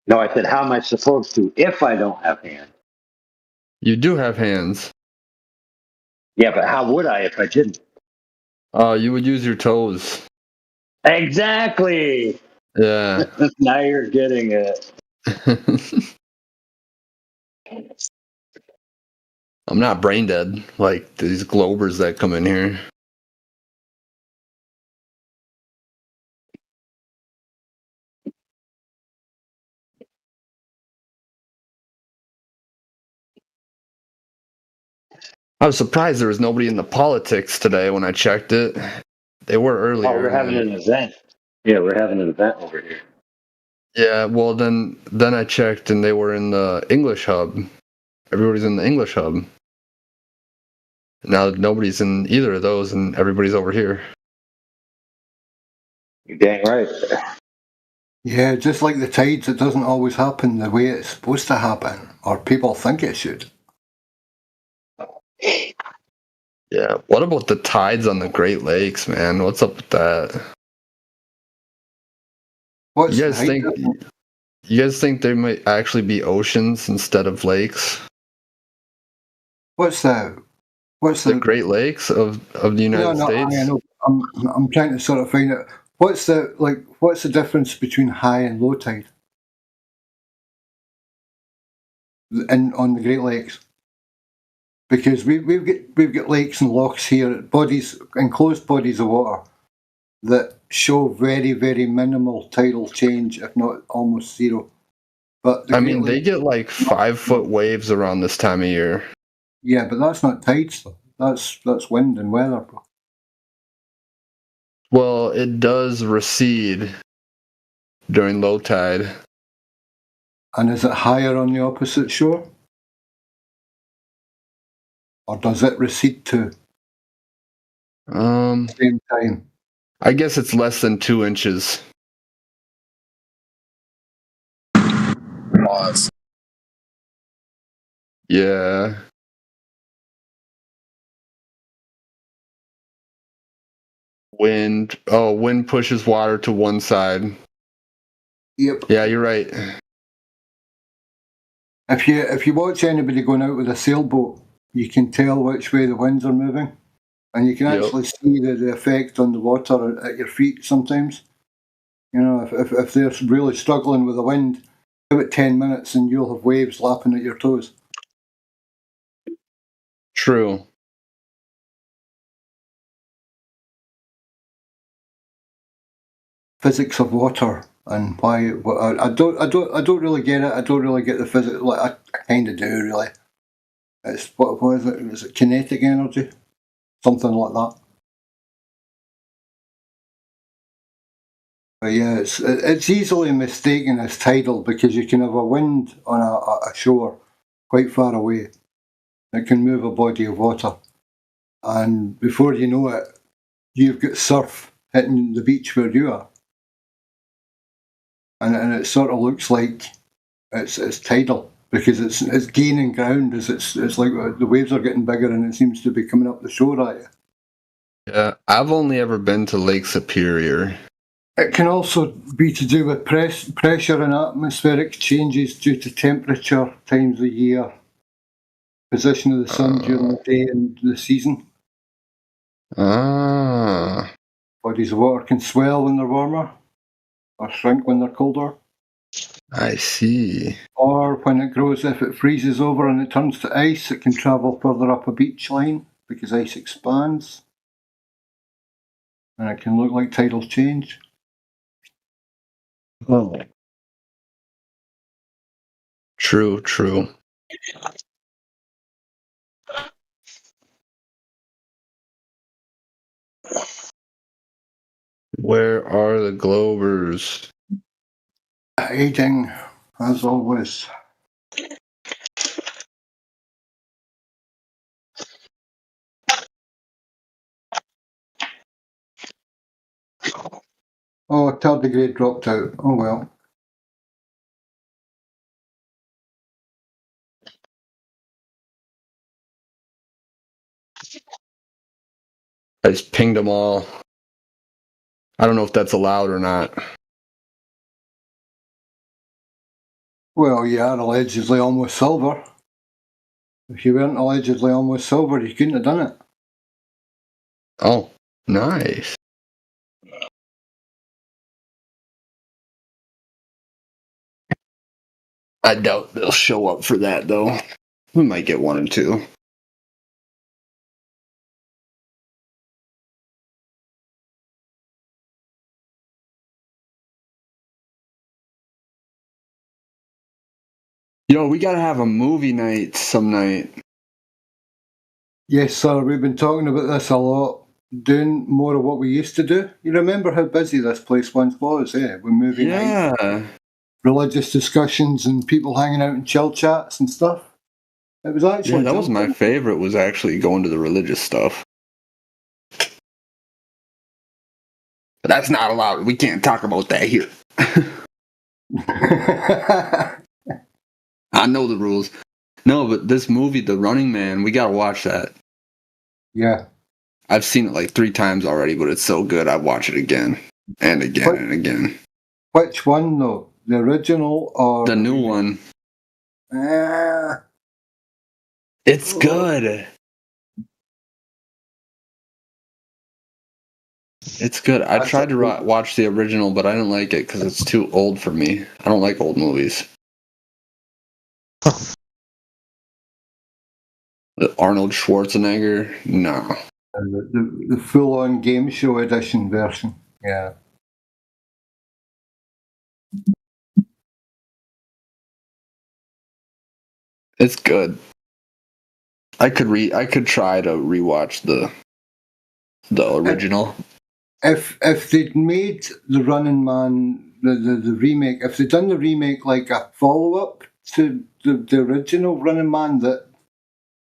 No, I said, how am I supposed to if I don't have hands? You do have hands. Yeah, but how would I if I didn't? You would use your toes. Exactly. Yeah. Now you're getting it. I'm not brain dead like these Globers that come in here. I was surprised there was nobody in the politics today when I checked it. They were earlier. Oh, we're having an event. Yeah, we're having an event over here. Yeah, well then I checked and they were in the English hub. Everybody's in the English hub. Now nobody's in either of those and everybody's over here. You're dang right. Yeah, just like the tides, it doesn't always happen the way it's supposed to happen, or people think it should. Yeah, what about the tides on the Great Lakes, man? What's up with that? What's You guys think there might actually be oceans instead of lakes? What's the Great Lakes of the United States? I know. I'm trying to sort of find out what's the difference between high and low tide on the Great Lakes? Because we've got lakes and lochs here, enclosed bodies of water that show very, very minimal tidal change, if not almost zero. But I mean, they get like 5-foot waves around this time of year. Yeah, but that's not tides though. That's wind and weather, bro. Well, it does recede during low tide. And is it higher on the opposite shore? Or does it recede too? Same time. I guess it's less than 2 inches. Pause. Yeah. Wind pushes water to one side. Yep. Yeah, you're right. If you watch anybody going out with a sailboat, you can tell which way the winds are moving. And you can actually see the effect on the water at your feet sometimes. You know, if they're really struggling with the wind, give it 10 minutes and you'll have waves lapping at your toes. True. Physics of water and why I don't really get it. I don't really get the physics. Like I kind of do really. It's what is it? Is it kinetic energy? Something like that. But yeah, it's easily mistaken as tidal because you can have a wind on a shore quite far away. It can move a body of water, and before you know it, you've got surf hitting the beach where you are, and it sort of looks like it's tidal because it's gaining ground as it's like the waves are getting bigger and it seems to be coming up the shore at you. Yeah, I've only ever been to Lake Superior. It can also be to do with pressure and atmospheric changes due to temperature, times of year, position of the sun during the day and the season. Bodies of water can swell when they're warmer or shrink when they're colder. I see. Or when it grows, if it freezes over and it turns to ice, it can travel further up a beach line because ice expands. And it can look like tidal change. Oh. True. Where are the Globers? Hiding, as always. Oh, tardigrade dropped out. Oh well. I just pinged them all. I don't know if that's allowed or not. Well, you are allegedly almost silver. If you weren't allegedly almost silver, you couldn't have done it. Oh, nice. I doubt they'll show up for that, though. We might get 1 or 2. Yo, we gotta have a movie night some night. Yes, sir. We've been talking about this a lot. Doing more of what we used to do. You remember how busy this place once was, eh? With movie night, religious discussions, and people hanging out in chill chats and stuff. It was actually Yeah, that was my favorite, was actually going to the religious stuff. But that's not allowed. We can't talk about that here. I know the rules. No, but this movie, The Running Man, we gotta watch that. Yeah. I've seen it like 3 times already, but it's so good I'd watch it again and again and again. Which one though? The original or the new one? It's good. It's good. I tried to watch the original, but I didn't like it because it's too old for me. I don't like old movies. Arnold Schwarzenegger? No. The full-on game show edition version. Yeah. It's good. I could try to rewatch the original. If they'd made the Running Man the remake, if they'd done the remake like a follow-up to the original Running Man, that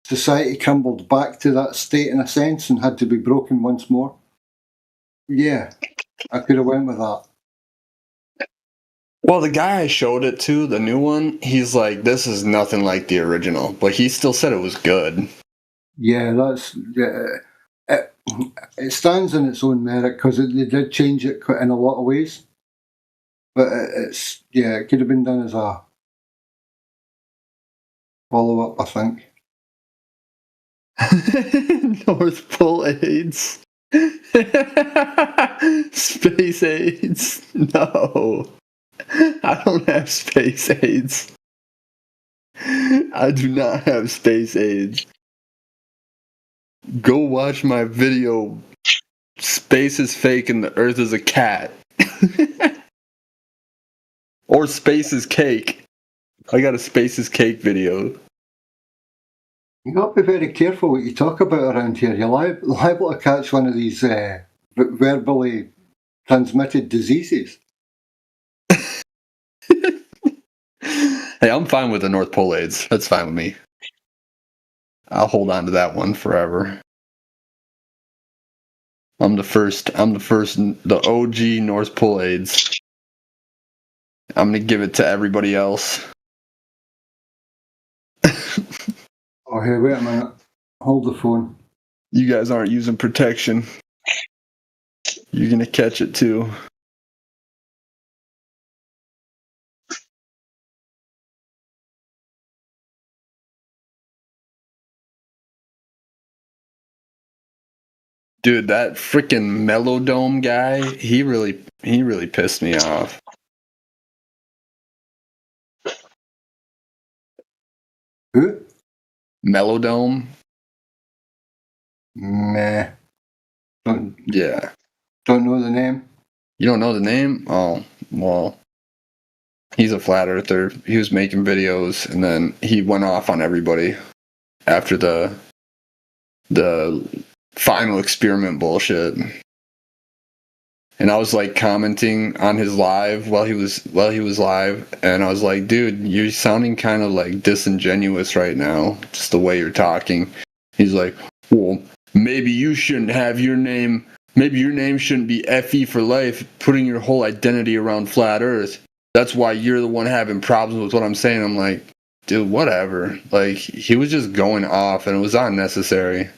society crumbled back to that state in a sense and had to be broken once more. Yeah, I could have went with that. Well, the guy I showed it to, the new one, he's like, this is nothing like the original, but he still said it was good. Yeah, it stands on its own merit because they did change it in a lot of ways. But it could have been done as a follow-up, I think. North Pole AIDS. Space AIDS. No. I don't have space AIDS. I do not have space AIDS. Go watch my video, Space is Fake and the Earth is a Cat. Or Space is Cake. I got a Space is Cake video. You got to be very careful what you talk about around here. You're liable to catch one of these verbally transmitted diseases. Hey, I'm fine with the North Pole AIDS. That's fine with me. I'll hold on to that one forever. I'm the first, the OG North Pole AIDS. I'm gonna give it to everybody else. Oh, hey, wait a minute. Hold the phone. You guys aren't using protection. You're gonna catch it too. Dude, that freaking Melodome guy, he really pissed me off. Who? Melodome? Meh. Yeah. Don't know the name. You don't know the name? Oh, well. He's a flat earther. He was making videos and then he went off on everybody after the final experiment bullshit. And I was like commenting on his live while he was live, and I was like, dude, you're sounding kind of like disingenuous right now, just the way you're talking. He's like, well, maybe you shouldn't have your name, maybe your name shouldn't be FE for life, putting your whole identity around flat earth. That's why you're the one having problems with what I'm saying. I'm like, dude, whatever. Like, he was just going off and it was unnecessary.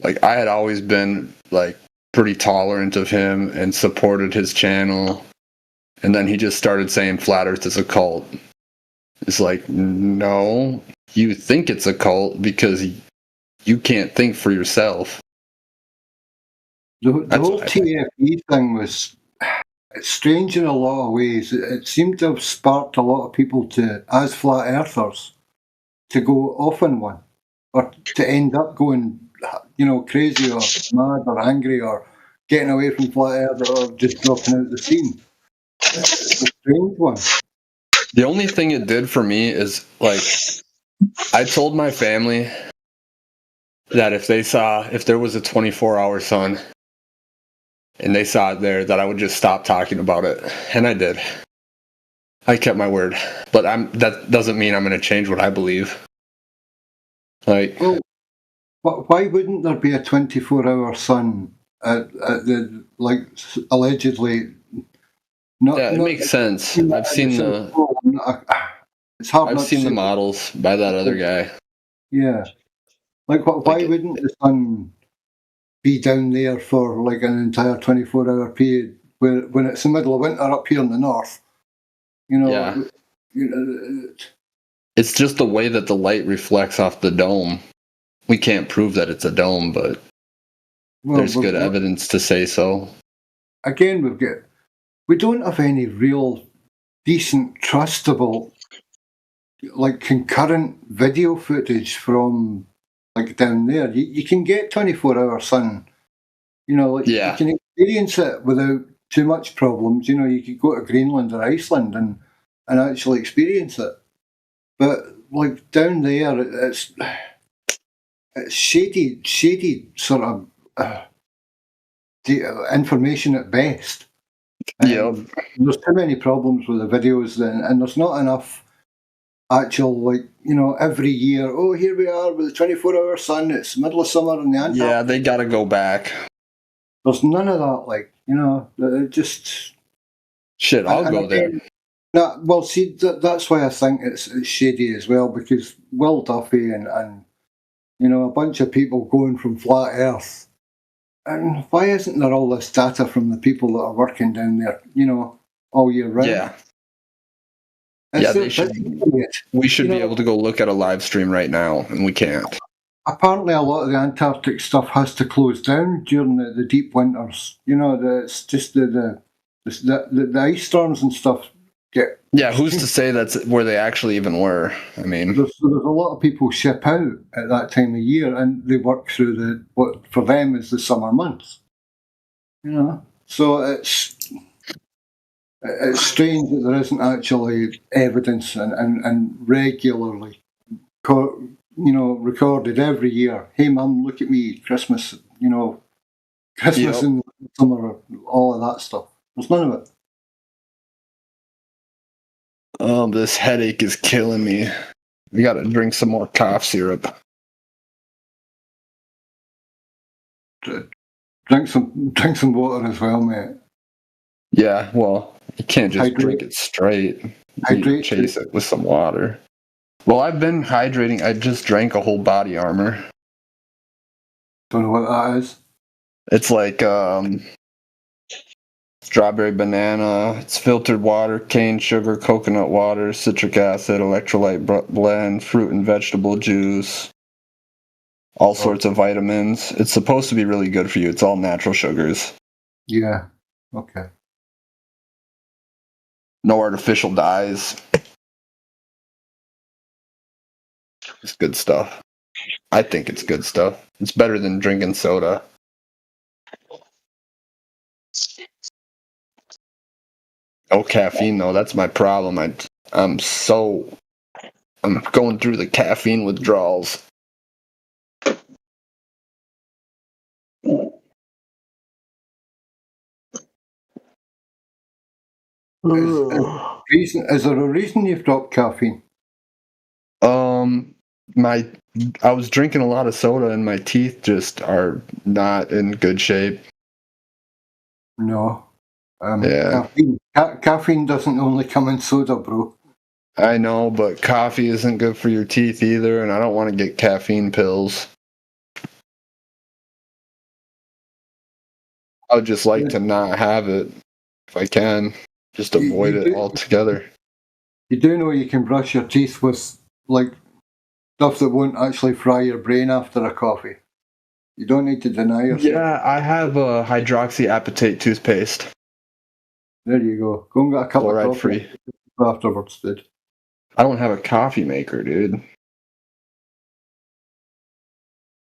Like, I had always been like pretty tolerant of him and supported his channel, and then he just started saying flat earth is a cult. It's like, no, you think it's a cult because you can't think for yourself. The whole TFE thing was strange in a lot of ways. It seemed to have sparked a lot of people to, as flat earthers, to go off on one, or to end up going, crazy or mad or angry or getting away from flat earth or just dropping out the scene. It's a strange one. The only thing it did for me is, like, I told my family that if there was a 24-hour sun and they saw it there, that I would just stop talking about it. And I did. I kept my word. But that doesn't mean I'm going to change what I believe. Like, well, why wouldn't there be a 24-hour sun at the, like, allegedly? It makes sense. I've seen the models by that other guy. Yeah. Like, why wouldn't the sun be down there for like an entire 24-hour period when it's the middle of winter up here in the north? Yeah. It's just the way that the light reflects off the dome. We can't prove that it's a dome, but there's good evidence to say so. Again, we don't have any real decent, trustable, like, concurrent video footage from, like, down there. You can get 24-hour sun, you can experience it without too much problems. You could go to Greenland or Iceland and actually experience it. But, like, down there, it's shady sort of information at best. There's too many problems with the videos then, and there's not enough actual, like, every year, oh, here we are with the 24-hour sun, it's middle of summer in the Antarctic. Yeah, they gotta go back. There's none of that, like, it just... Shit, I'll go there. No, well, see, that's why I think it's shady as well, because Will Duffy and a bunch of people going from flat earth, and why isn't there all this data from the people that are working down there, all year round? Yeah. We should be able to go look at a live stream right now, and we can't. Apparently, a lot of the Antarctic stuff has to close down during the deep winters. It's just the ice storms and stuff get... Yeah, who's to say that's where they actually even were? I mean... There's a lot of people ship out at that time of year, and they work through what for them is the summer months. So it's strange that there isn't actually evidence and regularly recorded every year. Hey, Mum, look at me, Christmas. Christmas Yep. in the summer, all of that stuff. There's none of it. This headache is killing me. We gotta drink some more cough syrup. Drink some water as well, mate. Yeah, well, you can't just Hydrate. drink it straight. You Hydrate. chase it with some water. Well, I've been hydrating. I just drank a whole body armor. Don't know what that is. It's like strawberry banana. It's filtered water, cane sugar, coconut water, citric acid, electrolyte blend, fruit and vegetable juice, all sorts of vitamins. It's supposed to be really good for you. It's all natural sugars. Yeah. Okay. No artificial dyes. It's good stuff. I think it's good stuff. It's better than drinking soda. No caffeine though. That's my problem. I'm going through the caffeine withdrawals. Is there a reason you've dropped caffeine? I was drinking a lot of soda and my teeth just are not in good shape. No. Yeah. Caffeine doesn't only come in soda, bro. I know, but coffee isn't good for your teeth either, and I don't want to get caffeine pills. I would just like to not have it if I can. Just avoid it altogether. You do know you can brush your teeth with, like, stuff that won't actually fry your brain after a coffee. You don't need to deny yourself. Yeah, I have a hydroxyapatite toothpaste. There you go. Go and get a cup Fluoride of coffee free. afterwards, dude. I don't have a coffee maker, dude.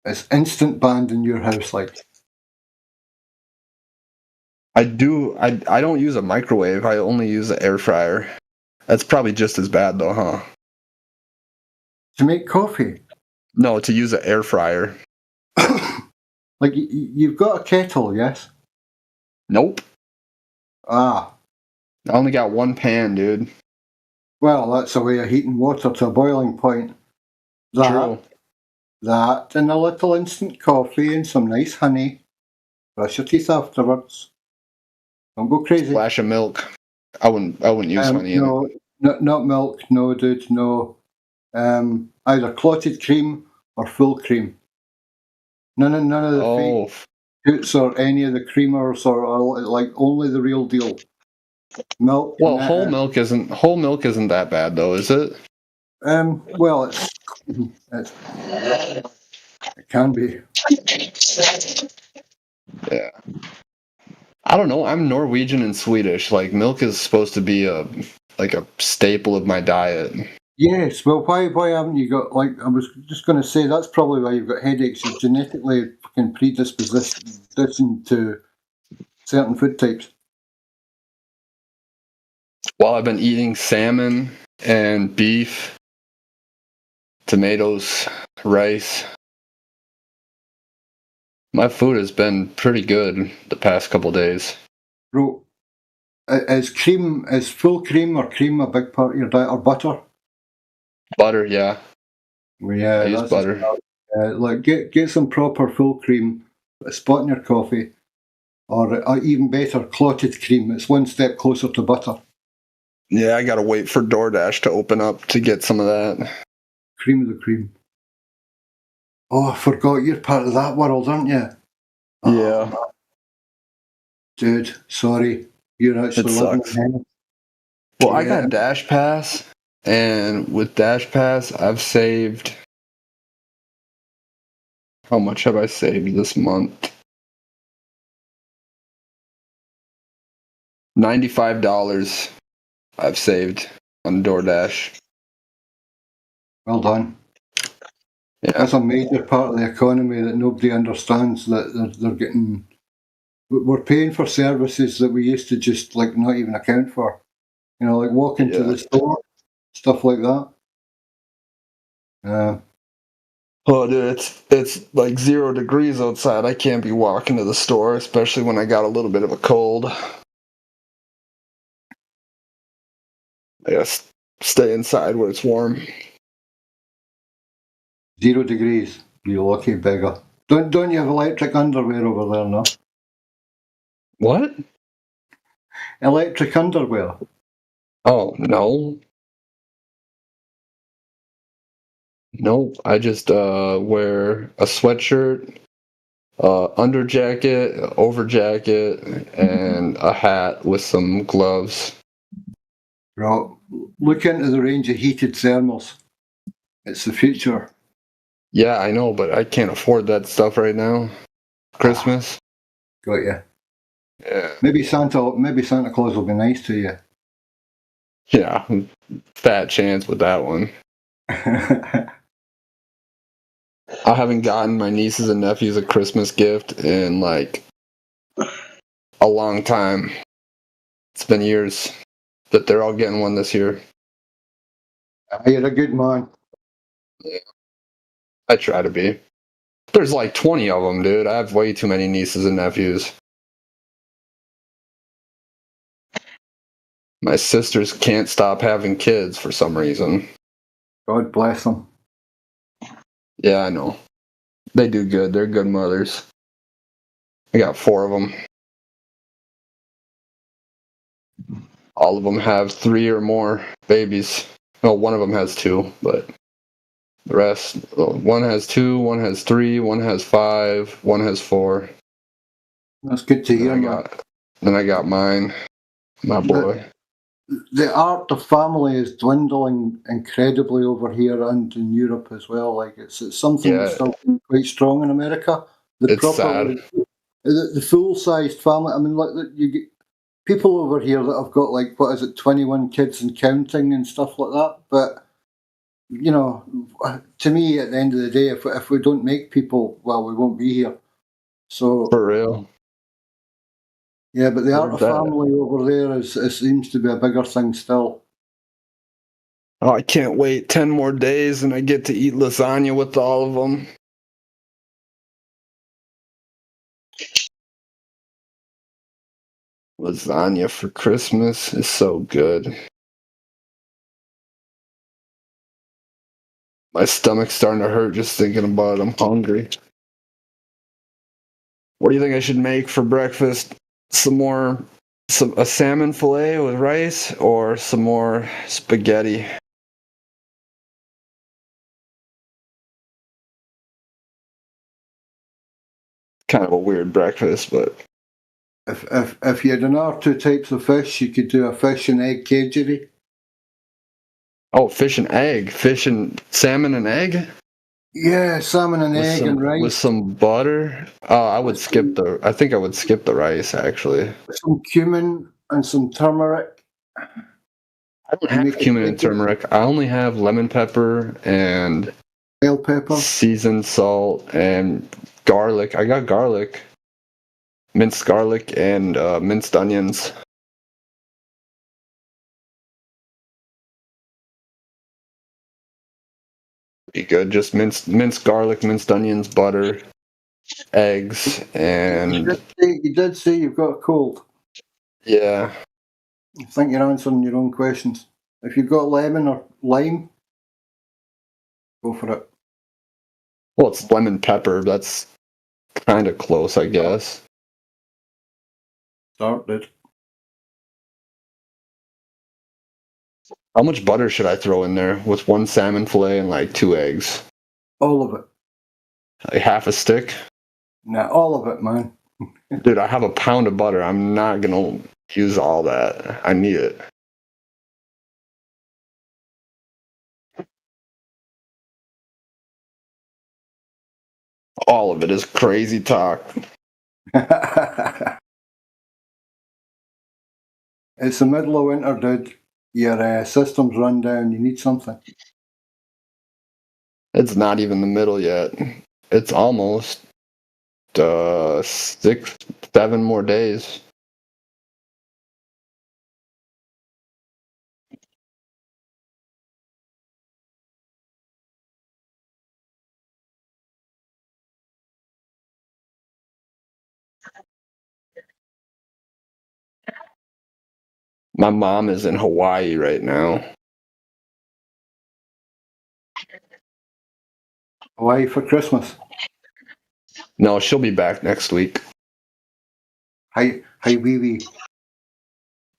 It's instant banned in your house, like. I don't use a microwave. I only use an air fryer. That's probably just as bad, though, huh? To make coffee? No, to use an air fryer. Like, you've got a kettle, yes? Nope. Ah. I only got one pan, dude. Well, that's a way of heating water to a boiling point. True. That and a little instant coffee and some nice honey. Brush your teeth afterwards. Don't go crazy. Splash of milk. I wouldn't use honey in it. No, not milk. No, dude. No. Either clotted cream or full cream. None of the fake scoots or any of the creamers or like only the real deal. Milk. Well, whole milk isn't that bad though, is it? Well, it can be. Yeah. I don't know. I'm Norwegian and Swedish. Like milk is supposed to be a staple of my diet. Yes. Well, why haven't you got, like, I was just going to say that's probably why you've got headaches. You're genetically fucking predispositioned to certain food types. Well, I've been eating salmon and beef, tomatoes, rice. My food has been pretty good the past couple days. Bro, is full cream or cream a big part of your diet, or butter? Butter, yeah. Well, yeah, I use butter. Like get some proper full cream, a spot in your coffee, or even better, clotted cream. It's one step closer to butter. Yeah, I gotta wait for DoorDash to open up to get some of that. Cream of the cream. Oh, I forgot you're part of that world, aren't you? Yeah. Dude, sorry. You're actually living in heaven. Well, I got Dash Pass, and with Dash Pass, I've saved... How much have I saved this month? $95 I've saved on DoorDash. Well done. Yeah. That's a major part of the economy that nobody understands, that they're getting... We're paying for services that we used to just, like, not even account for. You know, like walking to the store, stuff like that. Oh, dude, it's like 0 degrees outside. I can't be walking to the store, especially when I got a little bit of a cold. I gotta stay inside where it's warm. 0 degrees. You lucky beggar. Don't you have electric underwear over there now? What? Electric underwear. Oh, no. Nope. I just wear a sweatshirt, under jacket, over jacket, and a hat with some gloves. Right. Look into the range of heated thermals. It's the future. Yeah, I know, but I can't afford that stuff right now. Christmas. Got you. Yeah. Maybe Santa Claus will be nice to you. Yeah. Fat chance with that one. I haven't gotten my nieces and nephews a Christmas gift in like a long time. It's been years, but they're all getting one this year. You're a good man. Yeah. I try to be. There's like 20 of them, dude. I have way too many nieces and nephews. My sisters can't stop having kids for some reason. God bless them. Yeah, I know. They do good. They're good mothers. I got 4 of them. All of them have 3 or more babies. Well, one of them has 2, but the rest, one has 2, one has 3, one has 5, one has 4. That's good to hear, man. Then I got mine, my boy. The art of family is dwindling incredibly over here and in Europe as well. Like it's something that's still quite strong in America. It's sad. The full-sized family. I mean, like you get people over here that have got like 21 kids and counting and stuff like that. But you know, to me, at the end of the day, if we don't make people, well, we won't be here. So for real. Yeah, but the art of family over there it seems to be a bigger thing still. Oh, I can't wait 10 more days and I get to eat lasagna with all of them. Lasagna for Christmas is so good. My stomach's starting to hurt just thinking about it. I'm hungry. What do you think I should make for breakfast? A salmon fillet with rice or some more spaghetti? Kind of a weird breakfast, but If you had an hour 2 types of fish, you could do a fish and egg cagery. oh, fish and egg, salmon and egg. Yeah, salmon and egg and rice with some butter. I think I would skip the rice actually. some cumin and some turmeric. I don't have cumin and turmeric. I only have lemon pepper and bell pepper, seasoned salt, and garlic. I got garlic, minced garlic, and minced onions. Be good. Just minced garlic, minced onions, butter, eggs, and you did say you've got a cold. Yeah. I think you're answering your own questions. If you've got lemon or lime, go for it. Well, it's lemon pepper. That's kind of close, I guess. Started. How much butter should I throw in there with 1 salmon fillet and like 2 eggs? All of it. Like half a stick? Nah, all of it, man. Dude, I have a pound of butter. I'm not gonna use all that. I need it. All of it is crazy talk. It's the middle of winter, dude. Your system's run down. You need something. It's not even the middle yet. It's almost 6, 7 more days. My mom is in Hawaii right now. Hawaii for Christmas. No, she'll be back next week. Hi, wee wee.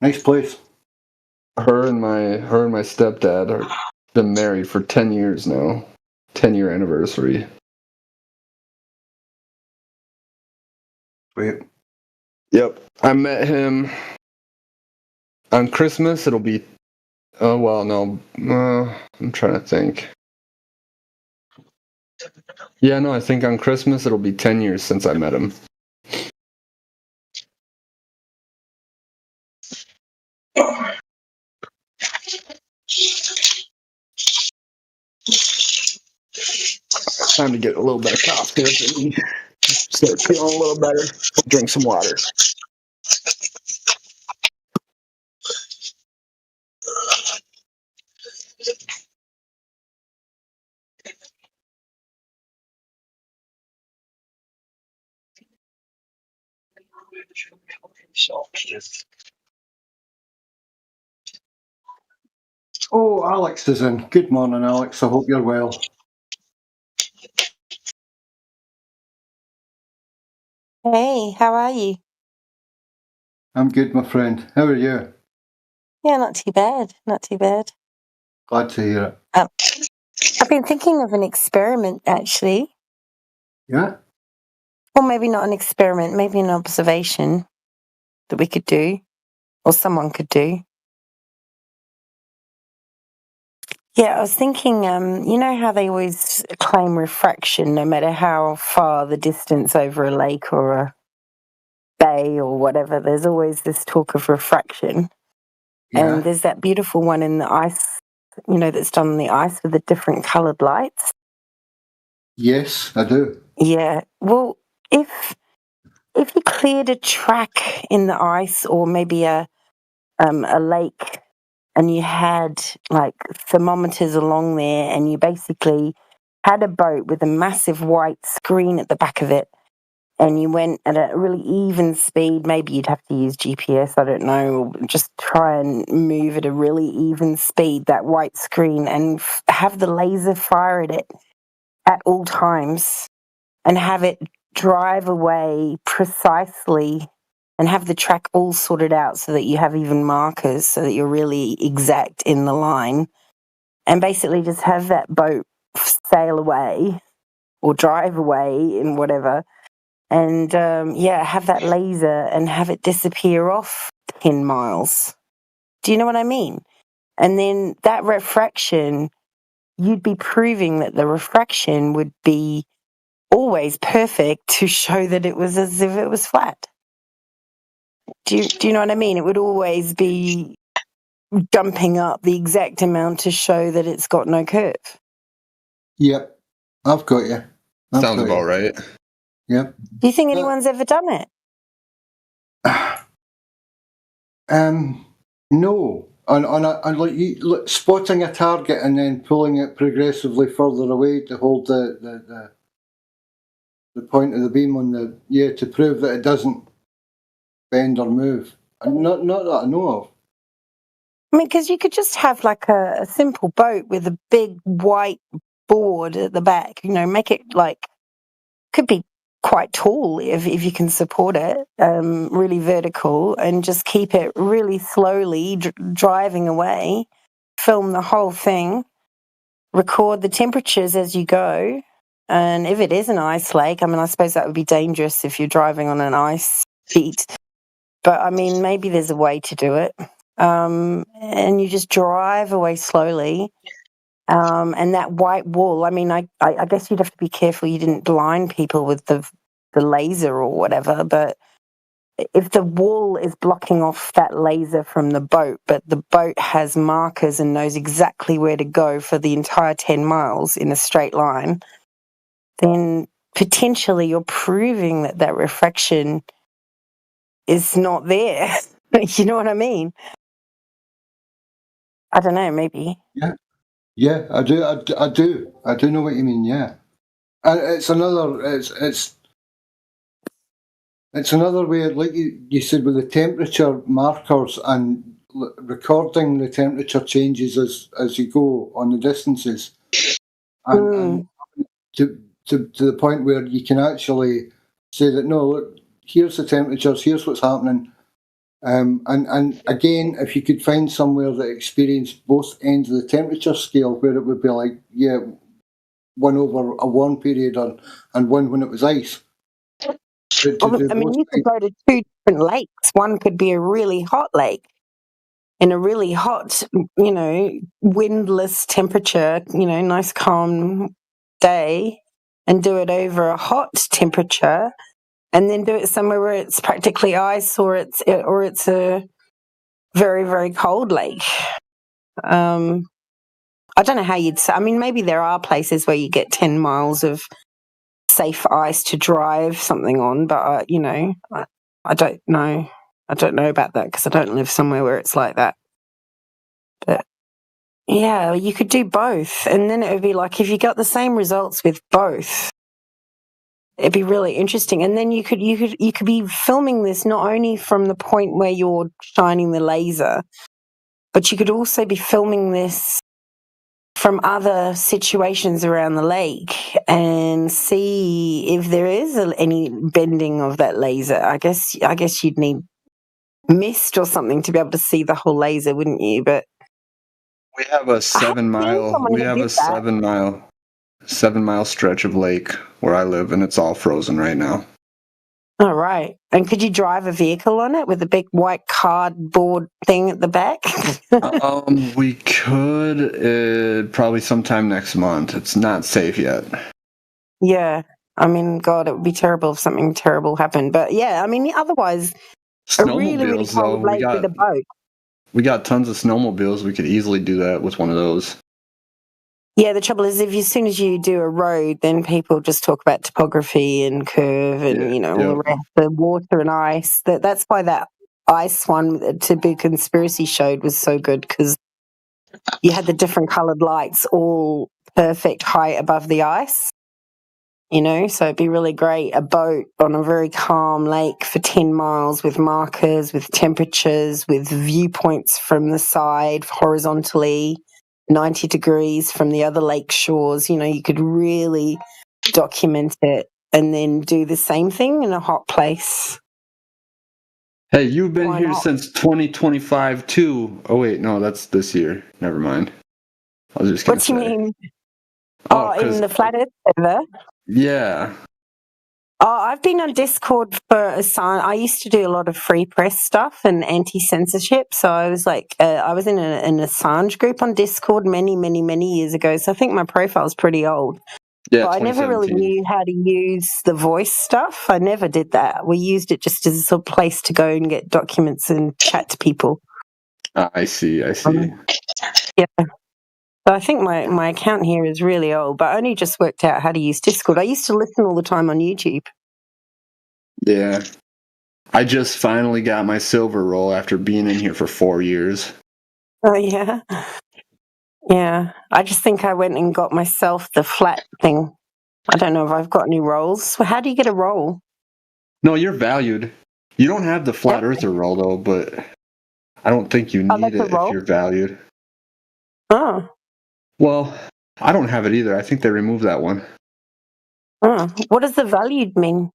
Nice place. Her and my stepdad are been married for 10 years now. 10-year anniversary. Sweet. Yep. I met him on Christmas. It'll be oh well, no. I'm trying to think. Yeah, no, I think on Christmas it'll be 10 years since I met him. Time to get a little bit of coffee and start feeling a little better. Drink some water. Oh, Alex is in. Good morning, Alex. I hope you're well. Hey, how are you? I'm good, my friend. How are you? Yeah, not too bad. Not too bad. Glad to hear it. I've been thinking of an experiment, actually. Yeah? Or maybe not an experiment, maybe an observation that we could do, or someone could do. Yeah, I was thinking, you know how they always claim refraction, no matter how far the distance over a lake or a bay or whatever, there's always this talk of refraction. Yeah. And there's that beautiful one in the ice, you know, that's done on the ice with the different coloured lights. Yes, I do. Yeah. Well, if you cleared a track in the ice or maybe a lake and you had like thermometers along there and you basically had a boat with a massive white screen at the back of it and you went at a really even speed, maybe you'd have to use GPS, I don't know, or just try and move at a really even speed, that white screen, and have the laser fire at it at all times and have it drive away precisely and have the track all sorted out so that you have even markers so that you're really exact in the line, and basically just have that boat sail away or drive away in whatever, and have that laser and have it disappear off 10 miles. Do you know what I mean? And then that refraction, you'd be proving that the refraction would be always perfect to show that it was as if it was flat. Do you know what I mean? It would always be dumping up the exact amount to show that it's got no curve. Yep. I've got you. Sounds about right. Yep. Do you think anyone's ever done it? No. On like spotting a target and then pulling it progressively further away to hold the point of the beam on to prove that it doesn't bend or move. Not that I know of. I mean, because you could just have like a simple boat with a big white board at the back, you know, make it like, could be quite tall if you can support it, really vertical, and just keep it really slowly driving away, film the whole thing, record the temperatures as you go. And if it is an ice lake, I mean, I suppose that would be dangerous if you're driving on an ice sheet. But I mean, maybe there's a way to do it. And you just drive away slowly. And that white wall, I mean, I guess you'd have to be careful you didn't blind people with the laser or whatever. But if the wall is blocking off that laser from the boat, but the boat has markers and knows exactly where to go for the entire 10 miles in a straight line, then potentially you're proving that refraction is not there. You know what I mean? I don't know, maybe. Yeah, I do. I do know what you mean. Yeah, and it's another. It's It's another way, like you said, with the temperature markers and recording the temperature changes as you go on the distances, and to the point where you can actually say that, no, look, here's the temperatures, here's what's happening. And again, if you could find somewhere that experienced both ends of the temperature scale, where it would be like, yeah, one over a warm period and one when it was ice. I mean, you could go to two different lakes. One could be a really hot lake in a really hot, windless temperature, nice calm day, and do it over a hot temperature, and then do it somewhere where it's practically ice or it's a very, very cold lake. I don't know how you'd say. I mean, maybe there are places where you get 10 miles of safe ice to drive something on, but I don't know. I don't know about that because I don't live somewhere where it's like that. But yeah, you could do both, and then it would be like if you got the same results with both, it'd be really interesting. And then you could be filming this not only from the point where you're shining the laser, but you could also be filming this from other situations around the lake and see if there is any bending of that laser. I guess you'd need mist or something to be able to see the whole laser, wouldn't you? But We have a 7 mile. We have a 7 mile stretch of lake where I live, and it's all frozen right now. All right. And could you drive a vehicle on it with a big white cardboard thing at the back? We could probably sometime next month. It's not safe yet. Yeah. I mean, God, it would be terrible if something terrible happened. But yeah, I mean, otherwise, a really, really Snowmobiles, though, cold lake with a boat. we got tons of snowmobiles. We could easily do that with one of those. Yeah, the trouble is, as soon as you do a road, then people just talk about topography and curve and, all the rest, the water and ice. That's why that ice one to Big Conspiracy showed was so good, because you had the different coloured lights all perfect height above the ice, so it'd be really great. A boat on a very calm lake for 10 miles with markers, with temperatures, with viewpoints from the side horizontally, 90 degrees from the other lake shores. You could really document it and then do the same thing in a hot place. Hey, you've been here since 2025 too. Oh wait, no, that's this year. Never mind. I was just gonna say. What do you mean? In the Flat Earth server? Yeah. I've been on Discord for I used to do a lot of free press stuff and anti-censorship. So I was I was in an Assange group on Discord many, many, many years ago. So I think my profile's pretty old. Yeah, but I never really knew how to use the voice stuff. I never did that. We used it just as a sort of place to go and get documents and chat to people. I see. Yeah. So I think my account here is really old, but I only just worked out how to use Discord. I used to listen all the time on YouTube. Yeah. I just finally got my silver roll after being in here for 4 years. Oh, yeah? Yeah. I just think I went and got myself the flat thing. I don't know if I've got any rolls. How do you get a roll? No, you're valued. You don't have the flat earther roll, though, but I don't think you need it if you're valued. Oh. Well, I don't have it either. I think they removed that one. Oh. What does the valued mean?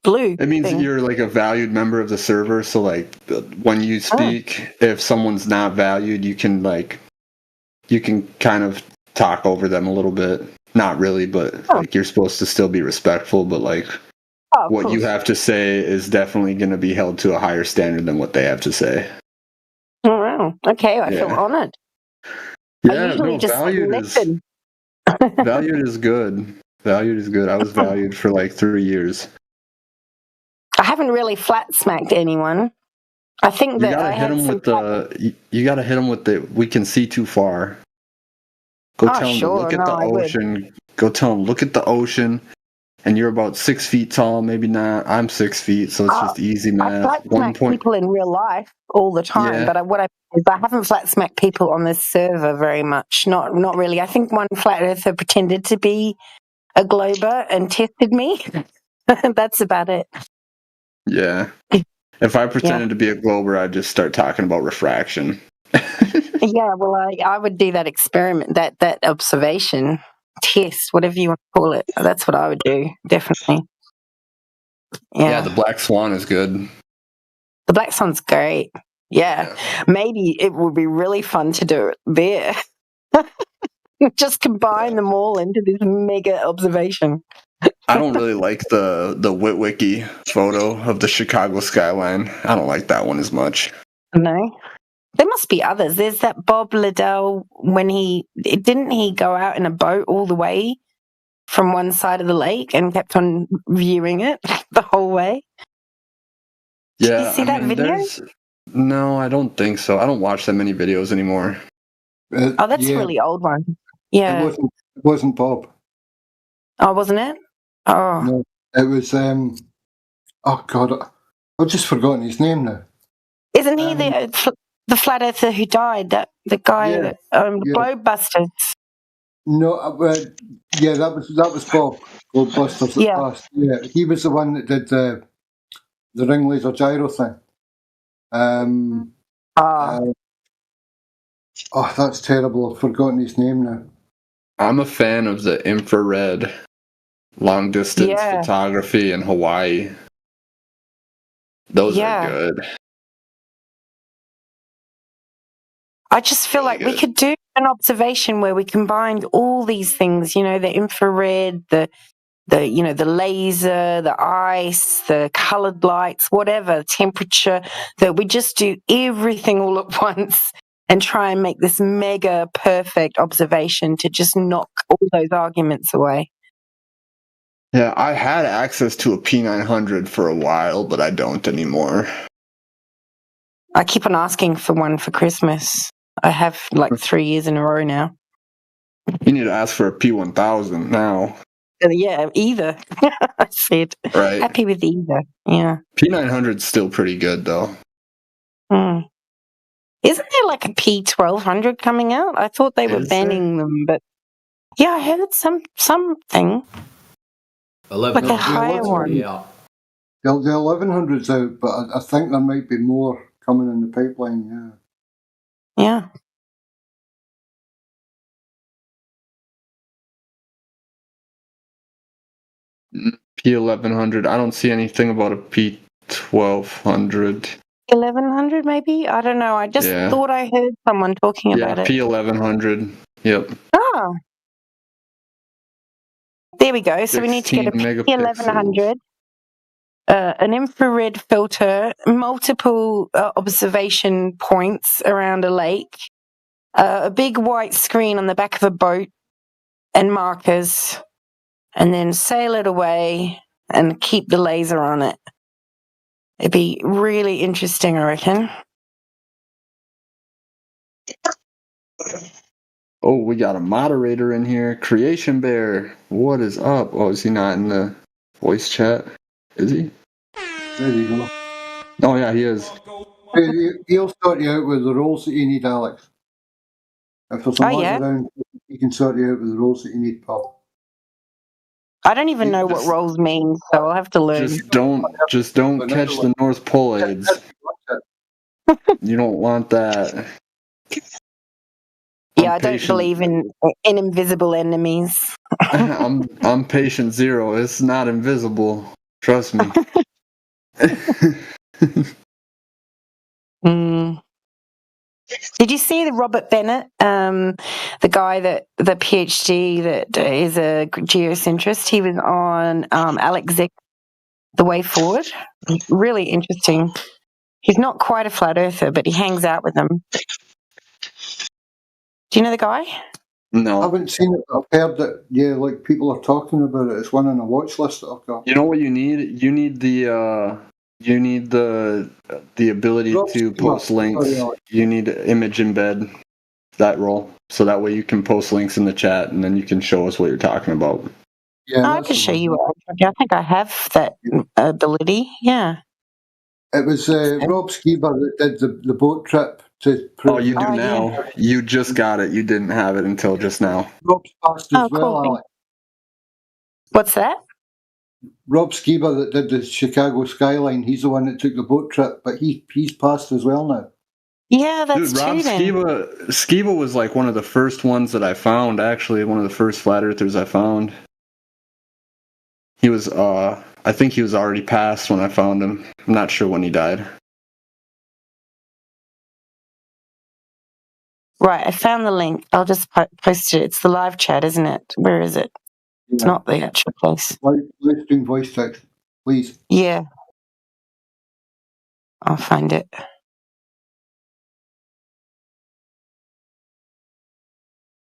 Blue. It means that you're like a valued member of the server. So like when you speak, if someone's not valued, you can kind of talk over them a little bit. Not really, but like you're supposed to still be respectful, but like what you have to say is definitely going to be held to a higher standard than what they have to say. Oh, wow. Okay, I feel honored. Yeah, valued is good. Valued is good. I was valued for like 3 years. I haven't really flat smacked anyone. I think that I had you gotta hit them with the "we can see too far." Go tell them to look at the ocean. Go tell them look at the ocean, and you're about 6 feet tall. Maybe not. I'm 6 feet, so it's just easy math. I flat smack people in real life all the time, but I haven't flat smacked people on this server very much. Not really. I think one flat earther pretended to be a glober and tested me. That's about it. Yeah. If I pretended to be a glober, I'd just start talking about refraction. Yeah, well, I would do that experiment, that observation test, whatever you want to call it. That's what I would do, definitely. Yeah, the black swan is good. The black swan's great. Yeah. Maybe it would be really fun to do it there. Just combine them all into this mega observation. I don't really like the Witwicky photo of the Chicago skyline. I don't like that one as much. No. There must be others. There's that Bob Liddell when didn't he go out in a boat all the way from one side of the lake and kept on viewing it the whole way? Yeah, Did you see that video? No, I don't think so. I don't watch that many videos anymore. Oh, that's a really old one. Yeah. It wasn't Bob. Oh, wasn't it? Oh. No, it was. Oh God, I've just forgotten his name now. Isn't he the flat earther who died? The guy, Globebusters. No, yeah, that was Bob. Globebusters that passed. Yeah, he was the one that did the ring laser gyro thing. Oh, that's terrible. I've forgotten his name now. I'm a fan of the infrared long distance photography in Hawaii. Those are good. I just feel like we could do an observation where we combined all these things, you know, the infrared, the laser, the ice, the colored lights, whatever, temperature, that we just do everything all at once and try and make this mega perfect observation to just knock all those arguments away. Yeah, I had access to a P900 for a while, but I don't anymore. I keep on asking for one for Christmas. I have like 3 years in a row now. You need to ask for a P1000 now. Yeah, either. I said. Right. Happy with either. Yeah. P900's still pretty good, though. Mm. Isn't there like a P1200 coming out? I thought they were banning them, but yeah, I heard something. 11, like a higher one. Yeah. The 1100's out, but I think there might be more coming in the pipeline. Yeah. Yeah. P1100. I don't see anything about a P1200. 1100 maybe? I don't know. I just thought I heard someone talking about it. P1100. Yep. Oh. There we go. So we need to get a P1100, an infrared filter, multiple observation points around a lake, a big white screen on the back of a boat, and markers, and then sail it away and keep the laser on it. It'd be really interesting, I reckon. Oh, we got a moderator in here. Creation Bear. What is up? Oh, is he not in the voice chat? Is he? There you go. Oh, yeah, he is. He'll sort you out with the roles that you need, Alex. If there's a mod around, he can sort you out with the roles that you need, pal. I don't even know what roles mean, so I'll have to learn. Just don't catch the North Pole AIDS. You don't want that. Yeah, I don't believe in invisible enemies. I'm patient zero. It's not invisible. Trust me. Did you see the Robert Bennett, the guy the PhD that is a geocentrist? He was on Alex Zick, The Way Forward. Really interesting. He's not quite a flat earther, but he hangs out with them. Do you know the guy? No. I haven't seen it, but I've heard that, like people are talking about it. It's one on a watch list that I've got. You know what you need? You need the ability to post links. You need to image embed that role, so that way you can post links in the chat, and then you can show us what you're talking about. Yeah, I can show you what I think I have that ability. Yeah. It was Rob Skiba that did the boat trip to. Oh, you do now. Yeah. You just got it. You didn't have it until just now. Rob's passed as well, cool. Alex. What's that? Rob Skiba that did the Chicago skyline, he's the one that took the boat trip, but he's passed as well now. Yeah, that's Dude, Rob true then. Skiba was like one of the first ones that I found, actually, one of the first flat earthers I found. He was, I think he was already passed when I found him. I'm not sure when he died. Right, I found the link. I'll just post it. It's the live chat, isn't it? Where is it? It's not the actual place. Live stream voice text, please. Yeah. I'll find it.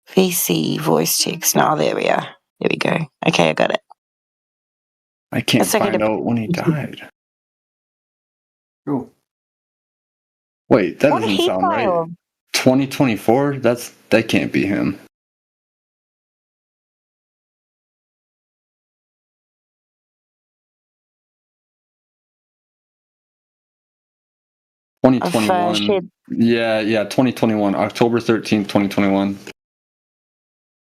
VC voice text. No, there we are. There we go. Okay, I got it. I can't It's okay find to- out when he died. Cool. Wait, that What did doesn't he sound die right. of? 2024? That can't be him. Of 2021. shit. Yeah, 2021. October 13th, 2021.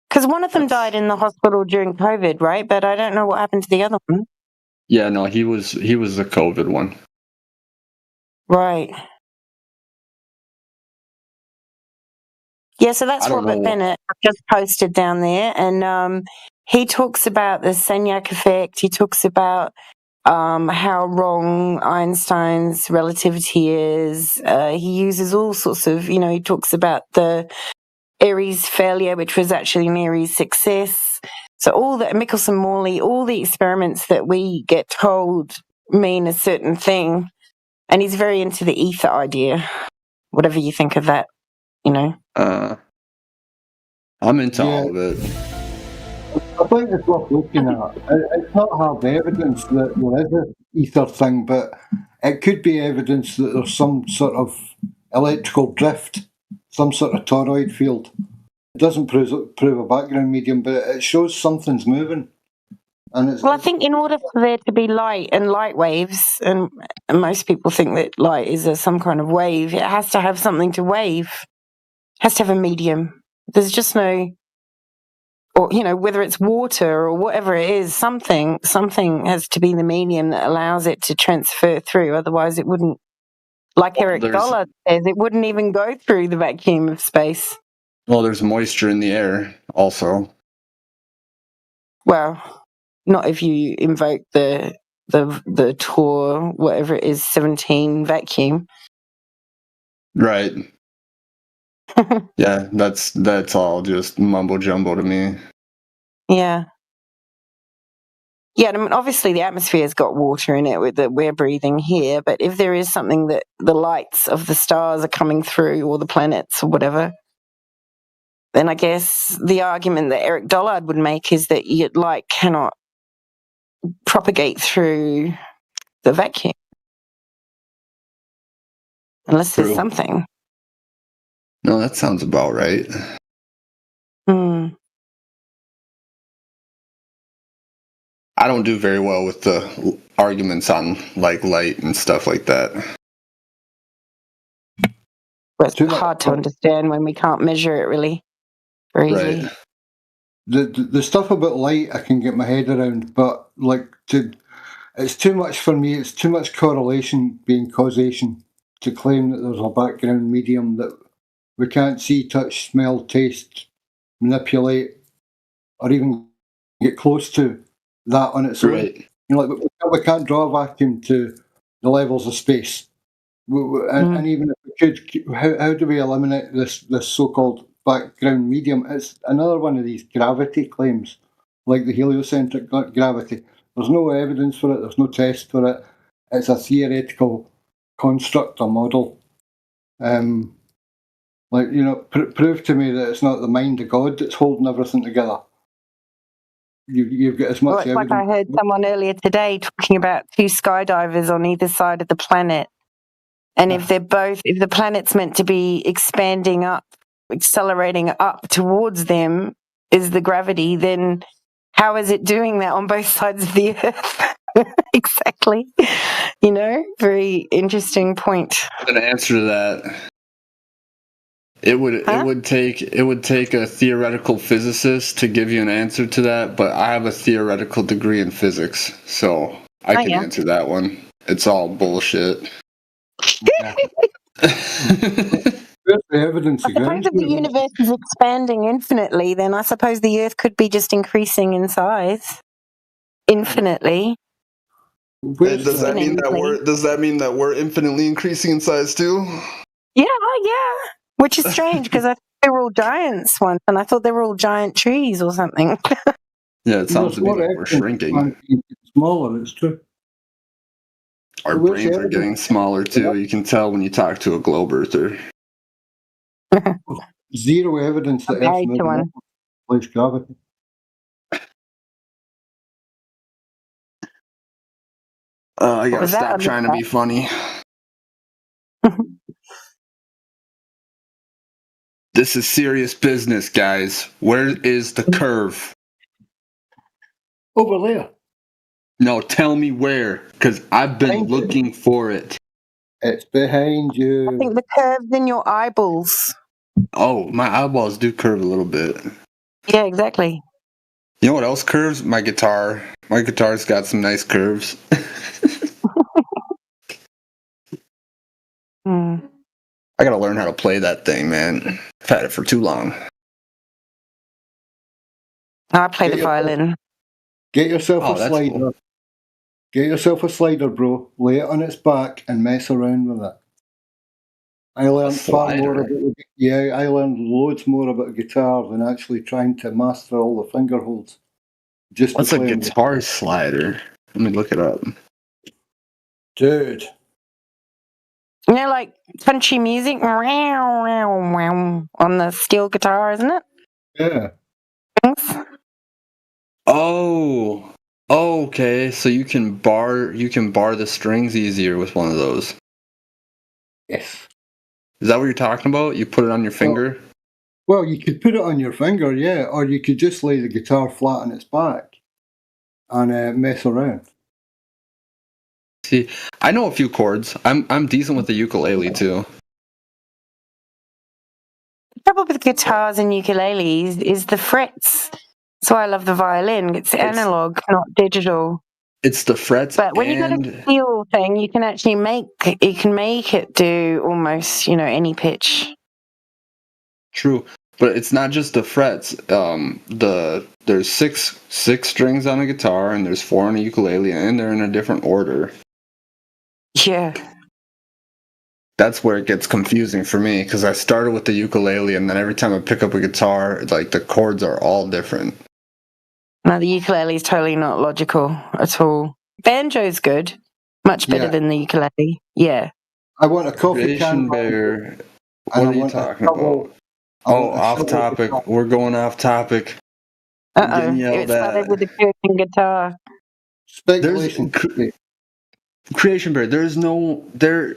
Because one of them died in the hospital during COVID, right? But I don't know what happened to the other one. Yeah, no, he was the COVID one. Right. Yeah, so that's I don't Robert know. Bennett. I've just posted down there, and he talks about the Sagnac effect. He talks about how wrong Einstein's relativity is. He uses all sorts of, he talks about the Aries failure, which was actually an Aries success. So all the Michelson-Morley, all the experiments that we get told mean a certain thing. And he's very into the ether idea, whatever you think of that, I'm into all of it. I think it's worth looking at. It's not hard evidence that there is an ether thing, but it could be evidence that there's some sort of electrical drift, some sort of toroid field. It doesn't prove a background medium, but it shows something's moving. And it's, Well, I think in order for there to be light and light waves, and most people think that light is some kind of wave, it has to have something to wave. It has to have a medium. There's just no, or whether it's water or whatever it is, something has to be the medium that allows it to transfer through. Otherwise, it wouldn't. Like Eric Dollard says, it wouldn't even go through the vacuum of space. Well, there's moisture in the air also. Well, not if you invoke the Tor, whatever it is, 17 vacuum. Right. Yeah, that's all just mumbo jumbo to me. Yeah. Yeah, I mean, obviously the atmosphere's got water in it that we're breathing here, but if there is something that the lights of the stars are coming through, or the planets or whatever, then I guess the argument that Eric Dollard would make is that light cannot propagate through the vacuum unless there's True. something. No, that sounds about right. I don't do very well with the arguments on like light and stuff like that. But it's hard to understand when we can't measure it really very easily. Right. the stuff about light I can get my head around, but it's too much for me. It's too much correlation being causation to claim that there's a background medium that we can't see, touch, smell, taste, manipulate, or even get close to that on its own. Right. We can't draw a vacuum to the levels of space. And even if we could, how do we eliminate this so-called background medium? It's another one of these gravity claims, like the heliocentric gravity. There's no evidence for it. There's no test for it. It's a theoretical construct or model. Prove to me that it's not the mind of God that's holding everything together. You've got as much Well, it's evidence. like I heard someone earlier today talking about two skydivers on either side of the planet. And if the planet's meant to be expanding up, accelerating up towards them is the gravity, then how is it doing that on both sides of the Earth? Exactly. Very interesting point. An answer to that It would take a theoretical physicist to give you an answer to that, but I have a theoretical degree in physics, so I can answer that one. It's all bullshit. Where's the evidence I suppose if the universe is expanding infinitely, then I suppose the Earth could be just increasing in size infinitely. Does that mean that we're infinitely increasing in size too? Yeah, which is strange because I thought they were all giants once, and I thought they were all giant trees or something. Yeah, it sounds to me like we're shrinking. Smaller, it's true. Our brains are getting smaller too. You can tell when you talk to a globe earther. Zero evidence that Earth moving replace gravity. I gotta stop trying to be funny. This is serious business, guys. Where is the curve? Over there. No, tell me where, because I've been looking for it. It's behind you. I think the curve's in your eyeballs. Oh, my eyeballs do curve a little bit. Yeah, exactly. You know what else curves? My guitar. My guitar's got some nice curves. I gotta learn how to play that thing, man. I've had it for too long. I play the violin. Get yourself a that's slider. cool. Get yourself a slider, bro. Lay it on its back and mess around with it. I learned far more about I learned loads more about guitar than actually trying to master all the finger holds. Just What's to a play guitar slider? Let me look it up. Dude. You know, like punchy music on the steel guitar, isn't it? Yeah. Oh, okay. So you can bar the strings easier with one of those. Yes. Is that what you're talking about? You put it on your finger? Well, you could put it on your finger, yeah, or you could just lay the guitar flat on its back and mess around. See, I know a few chords. I'm decent with the ukulele too. The trouble with guitars and ukuleles is the frets. That's why I love the violin. It's analog, not digital. It's the frets, but when you got a steel thing, you can actually make it do almost any pitch. True, but it's not just the frets. There's six strings on a guitar, and there's 4 on a ukulele, and they're in a different order. Yeah. That's where it gets confusing for me, because I started with the ukulele, and then every time I pick up a guitar, like the chords are all different. No, the ukulele is totally not logical at all. Banjo's good, much better than the ukulele. Yeah. I want a coffee Creation can. Bear. What are you talking about? Oh, off topic. We're going off topic. It started with a Kirtan guitar. Speculation. Creation Bear,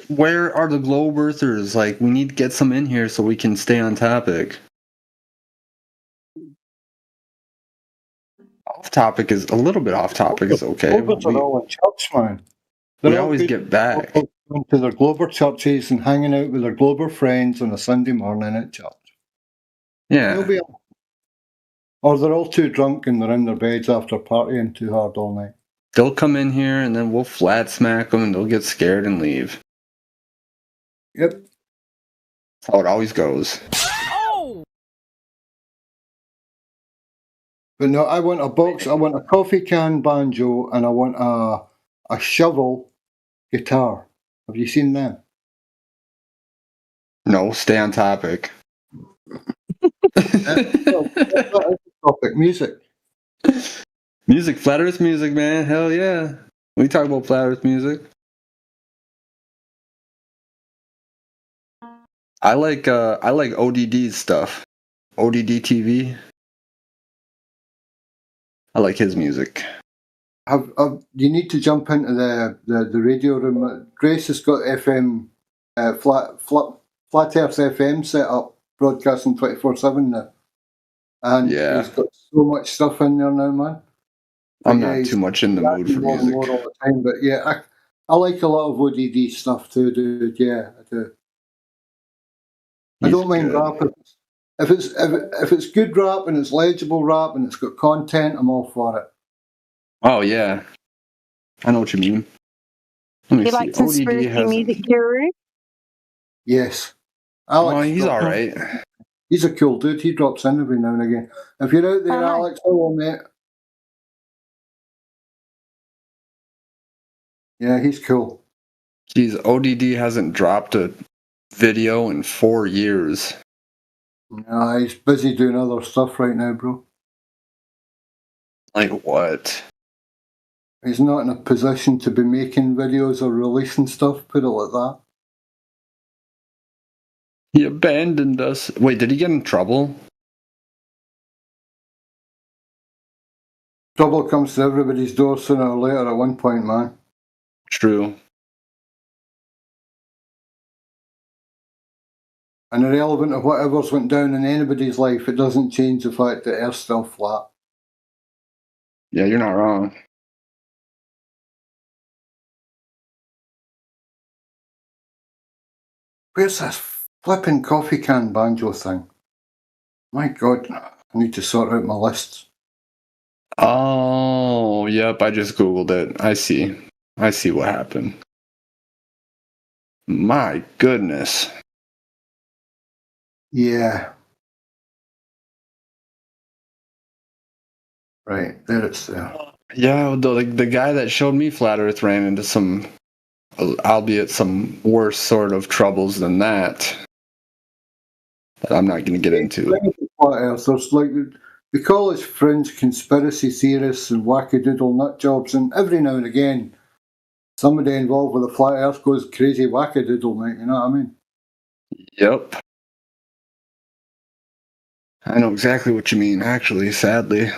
where are the globe earthers? Like, we need to get some in here so we can stay on topic. Off topic is a little bit off topic is okay. Globers are all in church, man. We always get back. Going to their Glober churches and hanging out with their Glober friends on a Sunday morning at church. Yeah. Or they're all too drunk and they're in their beds after partying too hard all night. They'll come in here and then we'll flat smack them and they'll get scared and leave. Yep. That's how it always goes. But no, I want a box, I want a coffee can banjo, and I want a shovel guitar. Have you seen them? No, stay on topic. Topic, music. Music, Flat Earth music, man. Hell yeah. We talk about Flat Earth music. I like ODD's stuff. ODD TV. I like his music. You need to jump into the radio room. Grace has got FM, Flat Earth FM set up, broadcasting 24/7 now. And he's got so much stuff in there now, man. I'm not too much in the mood for music. More all the time, but yeah, I like a lot of ODD stuff too, dude. Yeah, I do. I don't mind rap if it's good rap and it's legible rap and it's got content. I'm all for it. Oh yeah, I know what you mean. Let me You see. like ODD conspiracy hasn't. music, Guru? Yes. Oh, Alex. he's all right. He's a cool dude. He drops in every now and again. If you're out there, Oh, nice. Alex, hello, mate. Yeah, he's cool. Geez, ODD hasn't dropped a video in 4 years. Nah, he's busy doing other stuff right now, bro. Like what? He's not in a position to be making videos or releasing stuff, put it like that. He abandoned us. Wait, did he get in trouble? Trouble comes to everybody's door sooner or later at one point, man. True. And irrelevant of whatever's went down in anybody's life, it doesn't change the fact that Earth's still flat. Yeah, you're not wrong. Where's this flipping coffee can banjo thing? My God, I need to sort out my lists. Oh, yep, I just Googled it. I see. I see what happened. My goodness. Yeah. Right, there it's there. Yeah, the guy that showed me Flat Earth ran into some, albeit some worse sort of troubles than that I'm not going to get into. Flat Earthers, like they call us fringe conspiracy theorists and wackadoodle nut jobs, and every now and again, somebody involved with the flat Earth goes crazy wackadoodle, mate. You know what I mean? Yep. I know exactly what you mean, actually, sadly.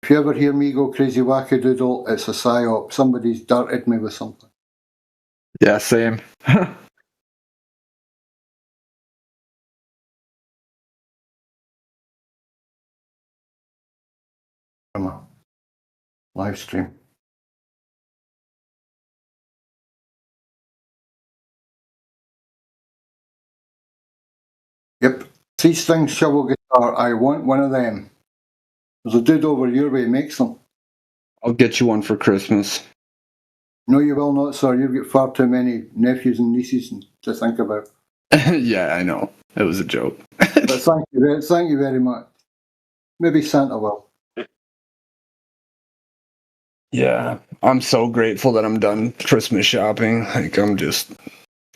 If you ever hear me go crazy wackadoodle, it's a psyop. Somebody's darted me with something. Yeah, same. From a live stream. Yep. 3 string shovel guitar. I want one of them. There's a dude over your way makes them. I'll get you one for Christmas. No, you will not, sir. You've got far too many nephews and nieces to think about. Yeah, I know. It was a joke. But thank you very much. Maybe Santa will. Yeah, I'm so grateful that I'm done Christmas shopping. Like,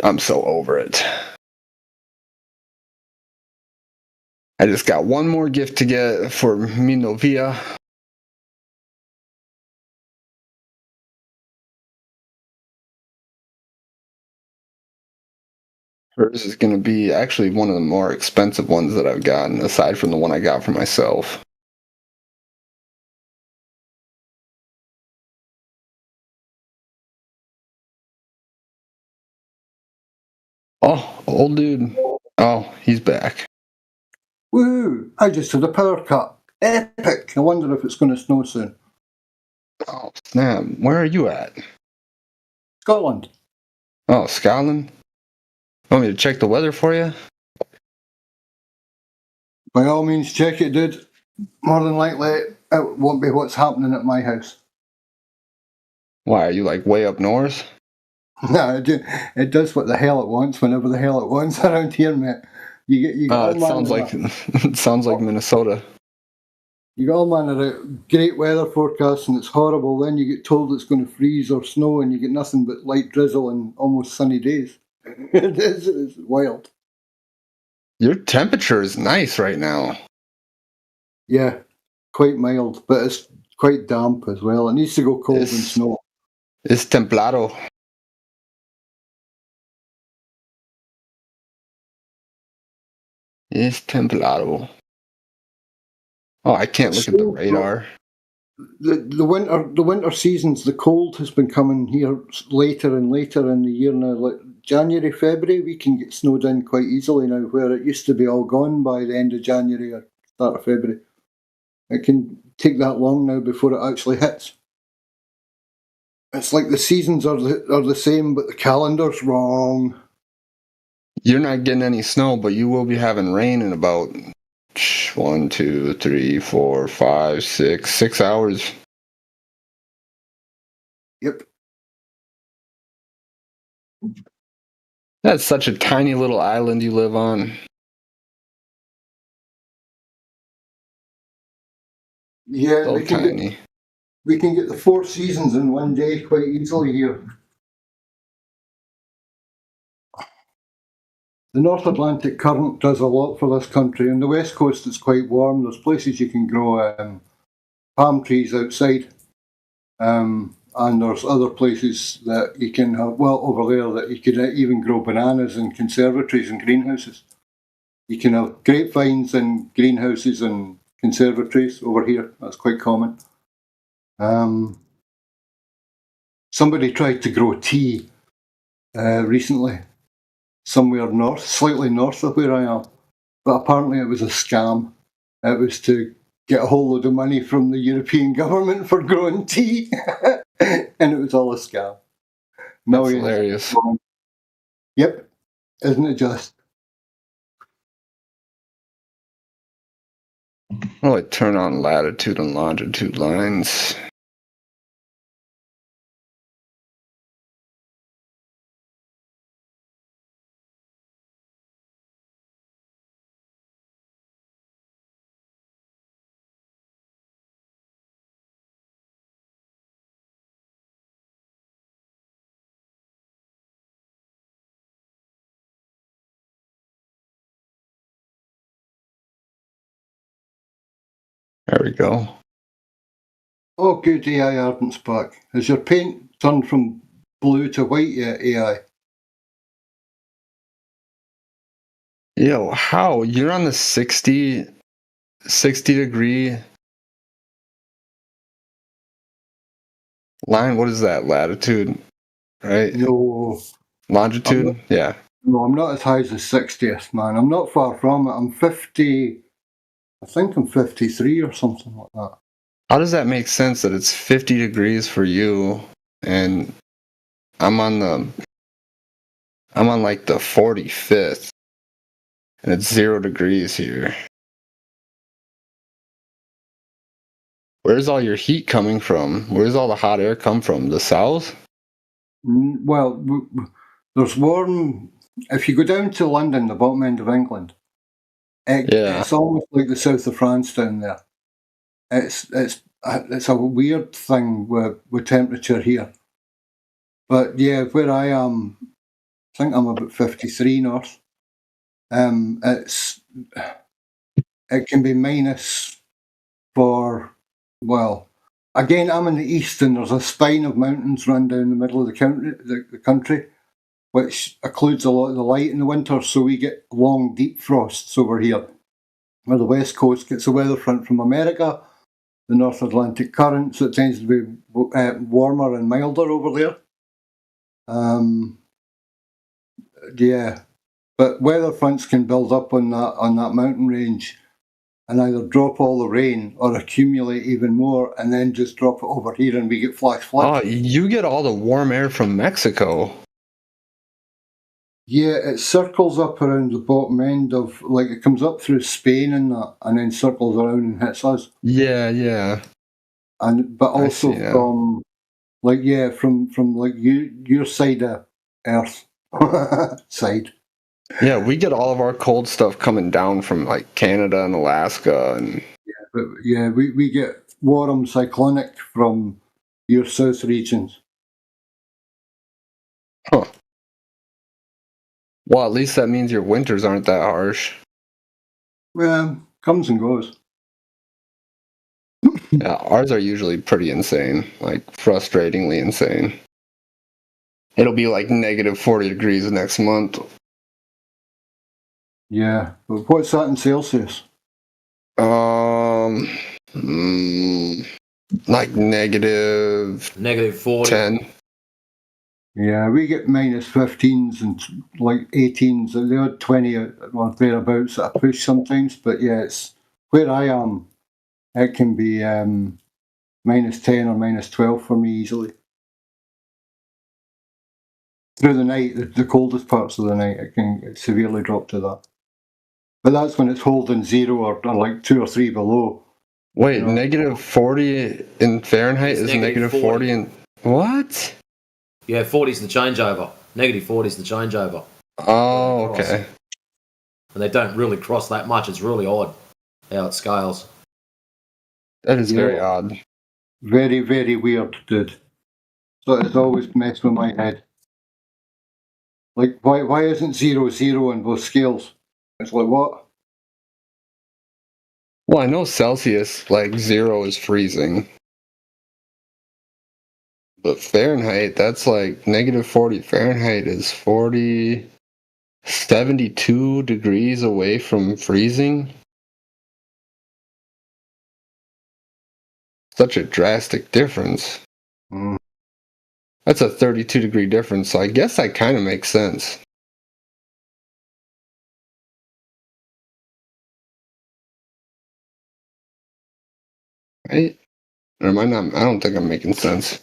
I'm so over it. I just got one more gift to get for mi novia. Hers is going to be actually one of the more expensive ones that I've gotten, aside from the one I got for myself. Oh, old dude. Oh, he's back. Woohoo! I just had a power cut. Epic! I wonder if it's going to snow soon. Oh, snap. Where are you at? Scotland. Oh, Scotland? Want me to check the weather for you? By all means, check it, dude. More than likely, it won't be what's happening at my house. Why, are you like way up north? No, it does what the hell it wants whenever the hell it wants around here, mate. You get It sounds like it sounds like Minnesota. You got all manner of great weather forecasts and it's horrible. Then you get told it's going to freeze or snow and you get nothing but light drizzle and almost sunny days. It's wild. Your temperature is nice right now. Yeah, quite mild, but it's quite damp as well. It needs to go cold and snow. It's templado. It's templado. Oh, I can't look at the radar. The winter seasons, the cold has been coming here later and later in the year now. Like January, February, we can get snowed in quite easily now, where it used to be all gone by the end of January or start of February. It can take that long now before it actually hits. It's like the seasons are the same, but the calendar's wrong. You're not getting any snow, but you will be having rain in about 1, 2, 3, 4, 5, 6 hours. Yep. That's such a tiny little island you live on. Yeah, So tiny. we can get the 4 seasons in one day quite easily here. The North Atlantic current does a lot for this country. On the west coast, it's quite warm. There's places you can grow palm trees outside, and there's other places that you can have. Well, over there that you could even grow bananas in conservatories and greenhouses. You can have grapevines in greenhouses and conservatories over here. That's quite common. Somebody tried to grow tea recently, somewhere north, slightly north of where I am, but apparently it was a scam. It was to get a whole load of money from the European government for growing tea, and it was all a scam. That's hilarious. Yep, isn't it just? Oh, I turn on latitude and longitude lines. There we go. Oh, good, AI Ardent's back. Has your paint turned from blue to white yet, AI? Yo, how? You're on the 60 degree line? What is that? Latitude, right? No. Longitude? Yeah. No, I'm not as high as the 60th, man. I'm not far from it. I'm 50, I think I'm 53 or something like that. How does that make sense that it's 50 degrees for you and I'm on like the 45th and it's 0 degrees here? Where's all your heat coming from? Where's all the hot air come from? The south? Well, there's warm. If you go down to London, the bottom end of England, it's almost like the south of France down there. It's a weird thing with temperature here. But yeah, where I am, I think I'm about 53 north. It can be minus for, well, again, I'm in the east and there's a spine of mountains run down the middle of the country, which occludes a lot of the light in the winter, so we get long, deep frosts over here. Where the west coast gets a weather front from America, the North Atlantic current, so it tends to be warmer and milder over there. Yeah, but weather fronts can build up on that mountain range and either drop all the rain or accumulate even more and then just drop it over here and we get flash floods. Oh, you get all the warm air from Mexico. Yeah, it circles up around the bottom end of, like, it comes up through Spain and that, and then circles around and hits us. Yeah. But also from, like, yeah, from like your side of Earth side. Yeah, we get all of our cold stuff coming down from like Canada and Alaska and we get warm cyclonic from your south regions. Huh. Well, at least that means your winters aren't that harsh. Well, comes and goes. Yeah, ours are usually pretty insane, like frustratingly insane. It'll be like negative 40 degrees next month. Yeah, but what's that in Celsius? Like negative 40. 10. Yeah, we get minus 15s and like 18s, and the odd 20 or thereabouts at a push sometimes. But yeah, it's where I am. It can be minus 10 or minus 12 for me easily. through the night, the coldest parts of the night, it can severely drop to that. But that's when it's holding 0 or like 2 or 3 below. Wait, negative 40 in Fahrenheit It's is negative negative 40 in... What? Yeah, 40's the changeover. Negative 40's the changeover. Oh, okay. And they don't really cross that much. It's really odd how it scales. That is very odd. Very, very weird, dude. So it's always messed with my head. Like, why isn't 0 0 on both scales? It's like, what? Well, I know Celsius, like 0 is freezing. But Fahrenheit, that's like negative 40 Fahrenheit is 72 degrees away from freezing. Such a drastic difference. That's a 32-degree difference, so I guess that kind of makes sense. Right? Or am I not? I don't think I'm making sense.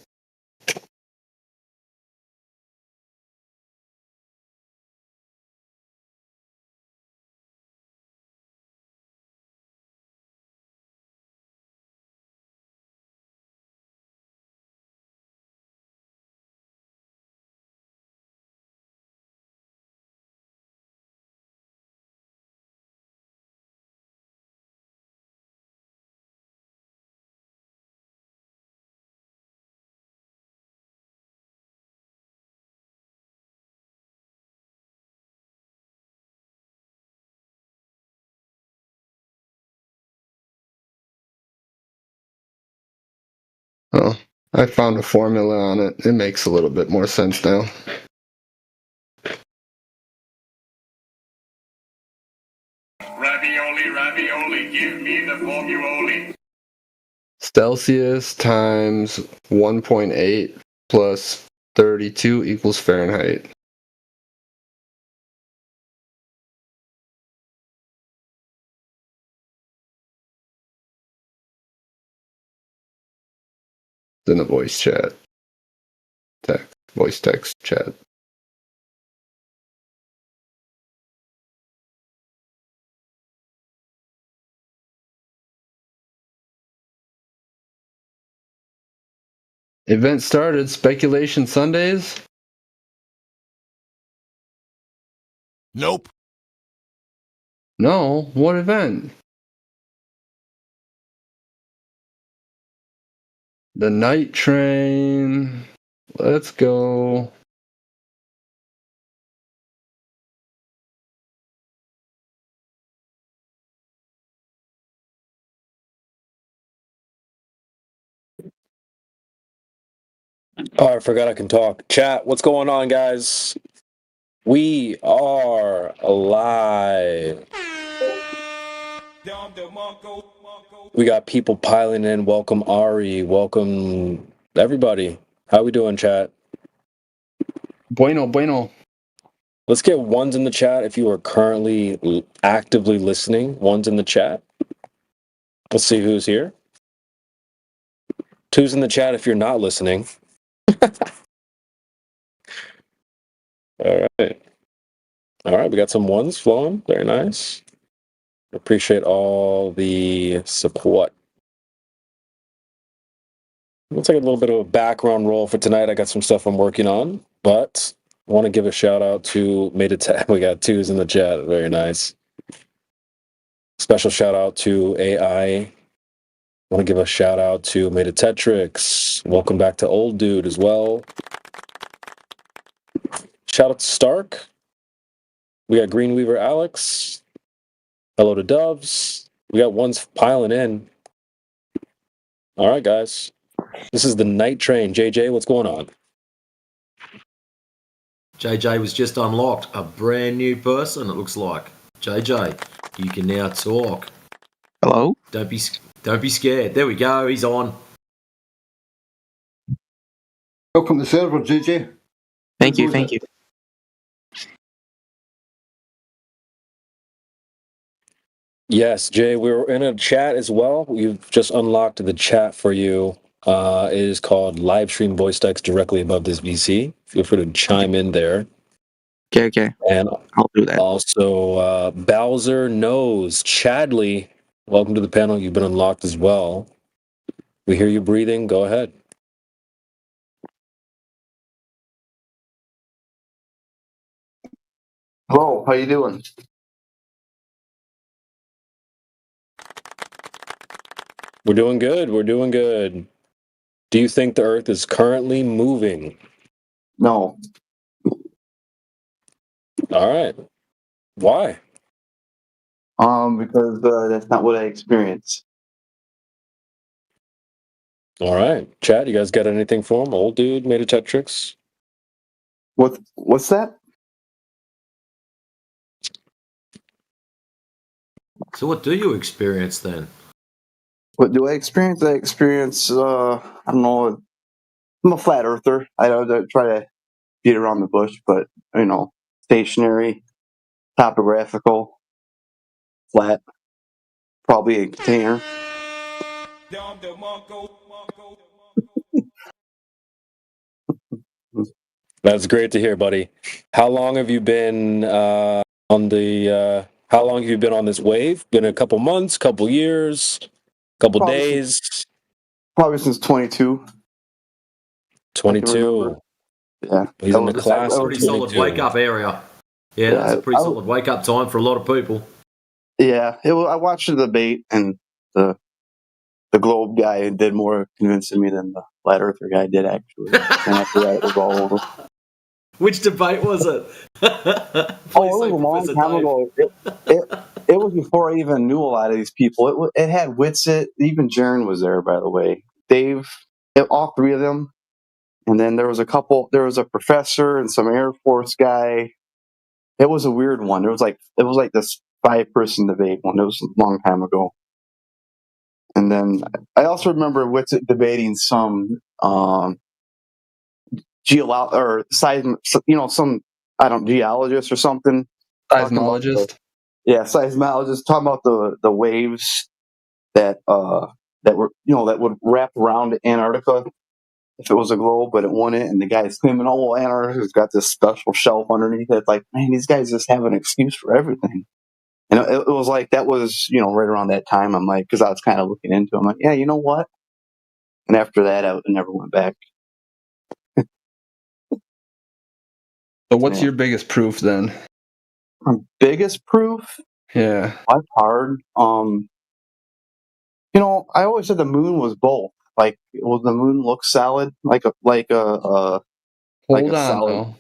Oh, I found a formula on it. It makes a little bit more sense now. Ravioli, ravioli, give me the formuoli. Celsius times 1.8 plus 32 equals Fahrenheit. In the voice chat. Voice text chat. Event started. Speculation Sundays? Nope. No. What event? The night train. Let's go. Oh, I forgot I can talk. Chat, what's going on, guys? We are alive. We got people piling in. Welcome, Ari. Welcome, everybody. How we doing, chat? Bueno. Let's get ones in the chat if you are currently actively listening. Ones in the chat. Let's see who's here. Twos in the chat if you're not listening. All right. We got some ones flowing. Very nice. Appreciate all the support. We'll take a little bit of a background roll for tonight. I got some stuff I'm working on, but I want to give a shout out to Made We got twos in the chat. Very nice. Special shout out to AI. I want to give a shout out to Made Tetrix. Welcome back to Old Dude as well. Shout out to Stark. We got Greenweaver Alex. Hello to Doves. We got ones piling in. All right, guys. This is the night train. JJ, what's going on? JJ was just unlocked. A brand new person, it looks like. JJ, you can now talk. Hello? Don't be scared. There we go. He's on. Welcome to the server, JJ. Thank you. Yes, Jay, we're in a chat as well. We've just unlocked the chat for you. is called Live Stream Voice Text directly above this VC. Feel free to chime in there. Okay. And I'll do that. Also, Bowser Knows. Chadley, welcome to the panel. You've been unlocked as well. We hear you breathing. Go ahead. Hello, how you doing? We're doing good. We're doing good. Do you think the Earth is currently moving? No. All right. Why? Because that's not what I experienced. All right. Chad, you guys got anything for him? Old dude made a Tetrix. What's that? So what do you experience then? What do I experience? I experience, I don't know, I'm a flat earther. I don't try to beat around the bush, but, stationary, topographical, flat, probably a container. That's great to hear, buddy. How long have you been on the? How long have you been on this wave? Been a couple months, couple years, couple days. Probably since 22. 22. Yeah. He's in the class That's a of pretty solid 22. wake up area. Yeah, that's a pretty solid wake up time for a lot of people. Yeah, I watched the debate, and the globe guy did more convincing me than the flat earther guy did, actually. And after that, it was all over. Which debate was it? It was a long time ago. It was before I even knew a lot of these people. It had Whitsitt, even Jern was there, by the way. Dave, all three of them. And then there was a professor and some Air Force guy. It was a weird one. It was like this 5-person debate one. It was a long time ago. And then I also remember Whitsitt debating some geologist or something. Seismologist. Seismologist talking about the waves that would wrap around Antarctica if it was a globe, but it wouldn't. And the guy's claiming, "Oh, well, Antarctica's got this special shelf underneath it." Like, man, these guys just have an excuse for everything. And it was like that was right around that time. I'm like, because I was kind of looking into it. I'm like, yeah, you know what? And after that, I never went back. So what's your biggest proof then? My biggest proof? Yeah. That's hard. I always said the moon was both. Like, will the moon look solid? Like a Hold on, solid. though.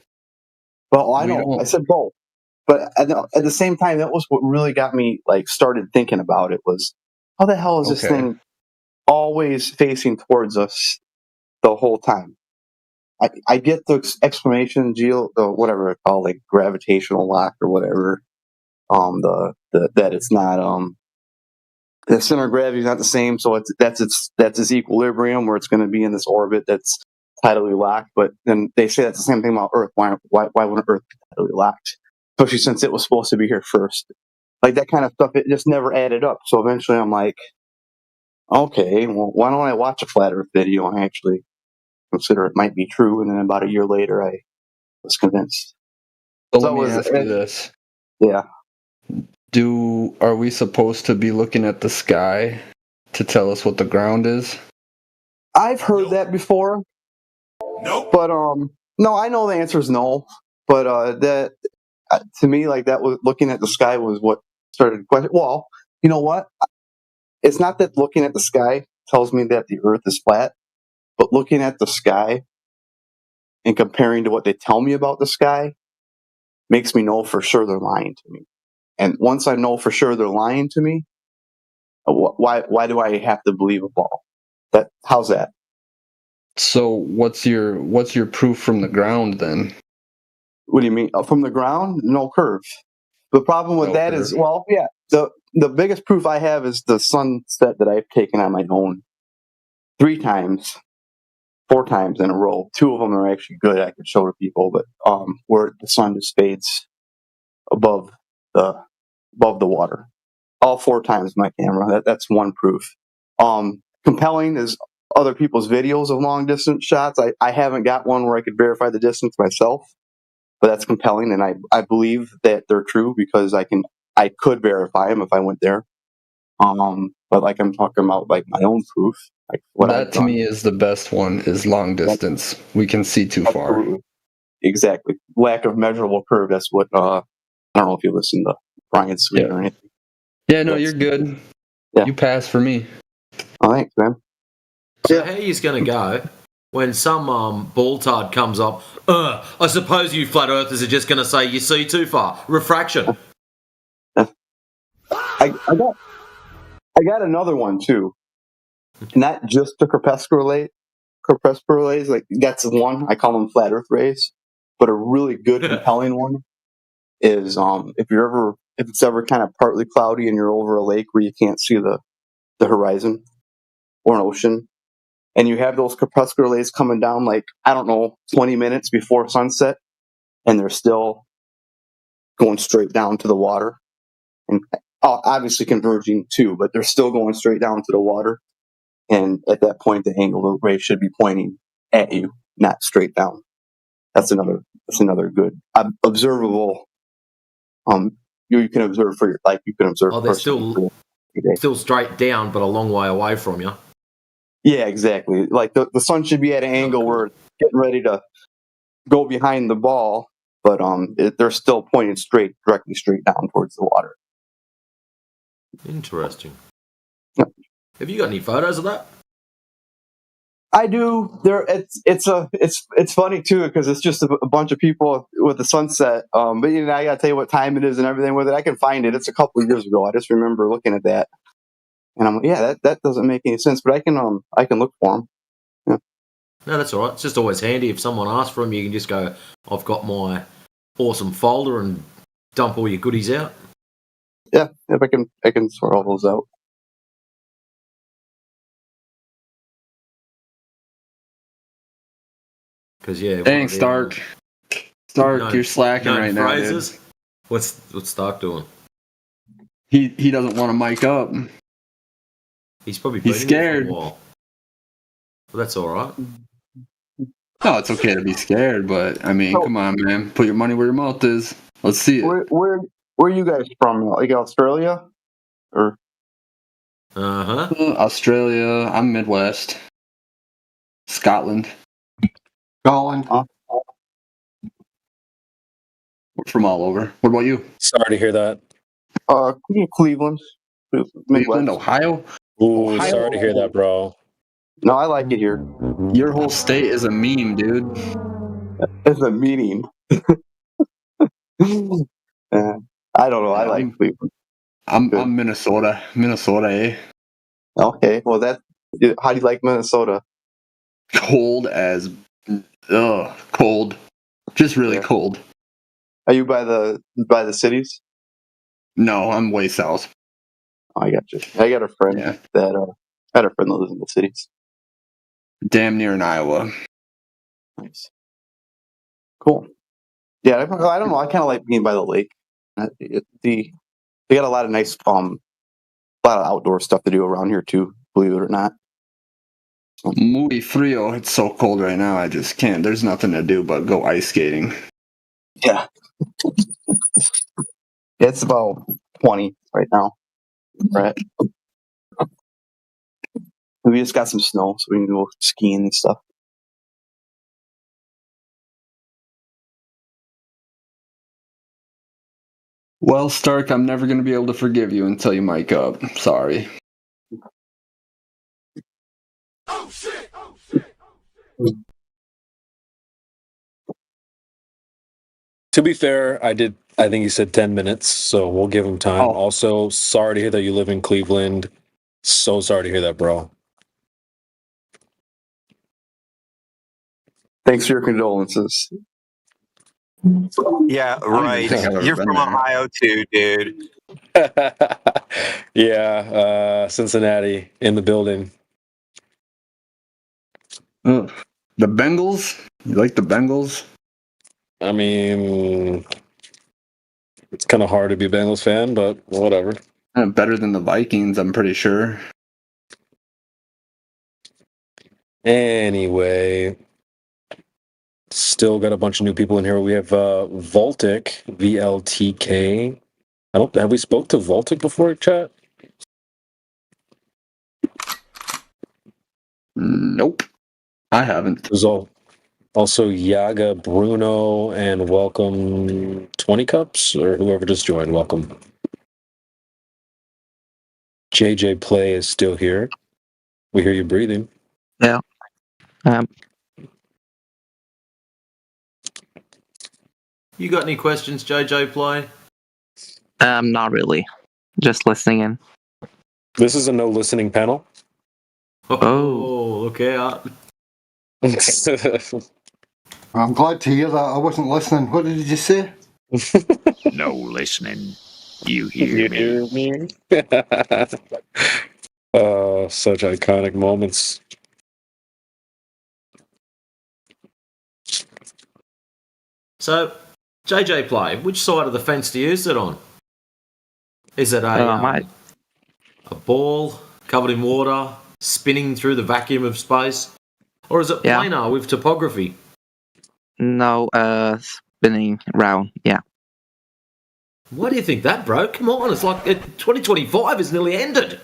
Well, I know. I said both. But at the same time, that was what really got me started thinking about it was, how the hell is this thing always facing towards us the whole time? I get the explanation, whatever it's called, like gravitational lock or whatever. That it's not the center of gravity is not the same, so that's its equilibrium where it's going to be in this orbit that's tidally locked. But then they say that's the same thing about Earth. Why wouldn't Earth be tidally locked? Especially since it was supposed to be here first. Like that kind of stuff, it just never added up. So eventually, I'm like, okay, well, why don't I watch a flat Earth video and actually consider it might be true? And then about a year later, I was convinced. So let me ask you this. Yeah. Are we supposed to be looking at the sky to tell us what the ground is? I've heard that before. Nope. But no, I know the answer is no. But that to me, like that was looking at the sky was what started the question. Well, you know what? It's not that looking at the sky tells me that the Earth is flat, but looking at the sky and comparing to what they tell me about the sky makes me know for sure they're lying to me. And once I know for sure they're lying to me, why do I have to believe a ball? How's that? So what's your proof from the ground then? What do you mean? From the ground? No curve. The problem with that is, well, yeah, the biggest proof I have is the sunset that I've taken on my own 4 times in a row. 2 of them are actually good. I could show to people, but where the sun just fades above the water. All 4 times my camera. That's one proof. Compelling is other people's videos of long distance shots. I haven't got one where I could verify the distance myself, but that's compelling, and I believe that they're true because I could verify them if I went there. But like I'm talking about like my own proof, like what that I've to done. me is the best one. Is long distance. We can see too far. Absolutely. Exactly. Lack of measurable curve. That's what. I don't know if you listen to Brian Sweet or anything. Yeah, no, you're good. Yeah. You pass for me. Oh, thanks, man. So how he's going to go when some balltard comes up? I suppose you flat earthers are just going to say you see too far. Refraction. I got another one too. Not just the crepuscular rays. Like that's one. I call them flat Earth rays, but a really good, compelling one is if it's ever kind of partly cloudy and you're over a lake where you can't see the horizon or an ocean, and you have those crepuscular rays coming down like, I don't know, 20 minutes before sunset, and they're still going straight down to the water, and obviously converging too, but they're still going straight down to the water. And at that point, the angle of the ray should be pointing at you, not straight down. That's another good observable. You can observe for your life. You can observe. Oh, they're still straight down, but a long way away from you. Yeah, exactly. Like the sun should be at an angle where it's getting ready to go behind the ball, but they're still pointing directly straight down towards the water. Interesting. Yep. Have you got any photos of that? I do. It's funny too because it's just a bunch of people with the sunset. But I gotta tell you what time it is and everything with it. I can find it. It's a couple of years ago. I just remember looking at that, and I'm like, yeah, that doesn't make any sense. But I can look for them. Yeah. No, that's all right. It's just always handy if someone asks for them. You can just go, "I've got my awesome folder," and dump all your goodies out. Yeah, if I can sort all those out. Because Thanks, Stark. Stark, you're slacking right now, phrases. dude. What's Stark doing? He doesn't want to mic up. He's probably He's scared. For a while. Well, that's all right. No, it's okay to be scared, but I mean, come on, man. Put your money where your mouth is. Let's see it. Where are you guys from? Like Australia, or? Australia. I'm Midwest. Scotland. Scotland. We're from all over. What about you? Sorry to hear that. Cleveland. Cleveland, Ohio. Ooh, Ohio. sorry to hear that, bro. No, I like it here. Your whole state is a meme, dude. It's a meaning. I don't know. I like Cleveland. I'm Minnesota. Minnesota, eh? Okay. Well, how do you like Minnesota? Cold as, cold. Just really cold. Are you by the cities? No, I'm way south. Oh, I got you. I got a friend that lives in the cities. Damn near in Iowa. Nice. Cool. Yeah, I don't know. I kind of like being by the lake. They got a lot of nice, a lot of outdoor stuff to do around here too. Believe it or not. Muy frio. It's so cold right now. I just can't. There's nothing to do but go ice skating. Yeah. It's about 20 right now. Right. We just got some snow, so we can go skiing and stuff. Well, Stark, I'm never going to be able to forgive you until you mic up. Sorry. Oh shit! Oh shit! To be fair, I think he said 10 minutes, so we'll give him time. Also, sorry to hear that you live in Cleveland. So sorry to hear that, bro. Thanks for your condolences. Yeah, right. You're from Ohio too, dude. Yeah, Cincinnati in the building. The Bengals? You like the Bengals? I mean, it's kind of hard to be a Bengals fan, but whatever. Better than the Vikings, I'm pretty sure. Anyway, still got a bunch of new people in here. We have Voltic, VLTK. Have we spoke to Voltic before, chat? Nope, I haven't. There's also Yaga, Bruno, and welcome 20 Cups, or whoever just joined, welcome. JJ Play is still here. We hear you breathing. Yeah. You got any questions, JJ Play? Not really. Just listening in. This is a no listening panel. Oh, look out. I'm glad to hear that. I wasn't listening. What did you say? No listening. You hear me? Such iconic moments. So, JJ Play, which side of the fence do you sit on? Is it a ball covered in water, spinning through the vacuum of space? Or is it planar with topography? No, spinning round, yeah. Why do you think that, bro? Come on, it's like 2025 is nearly ended.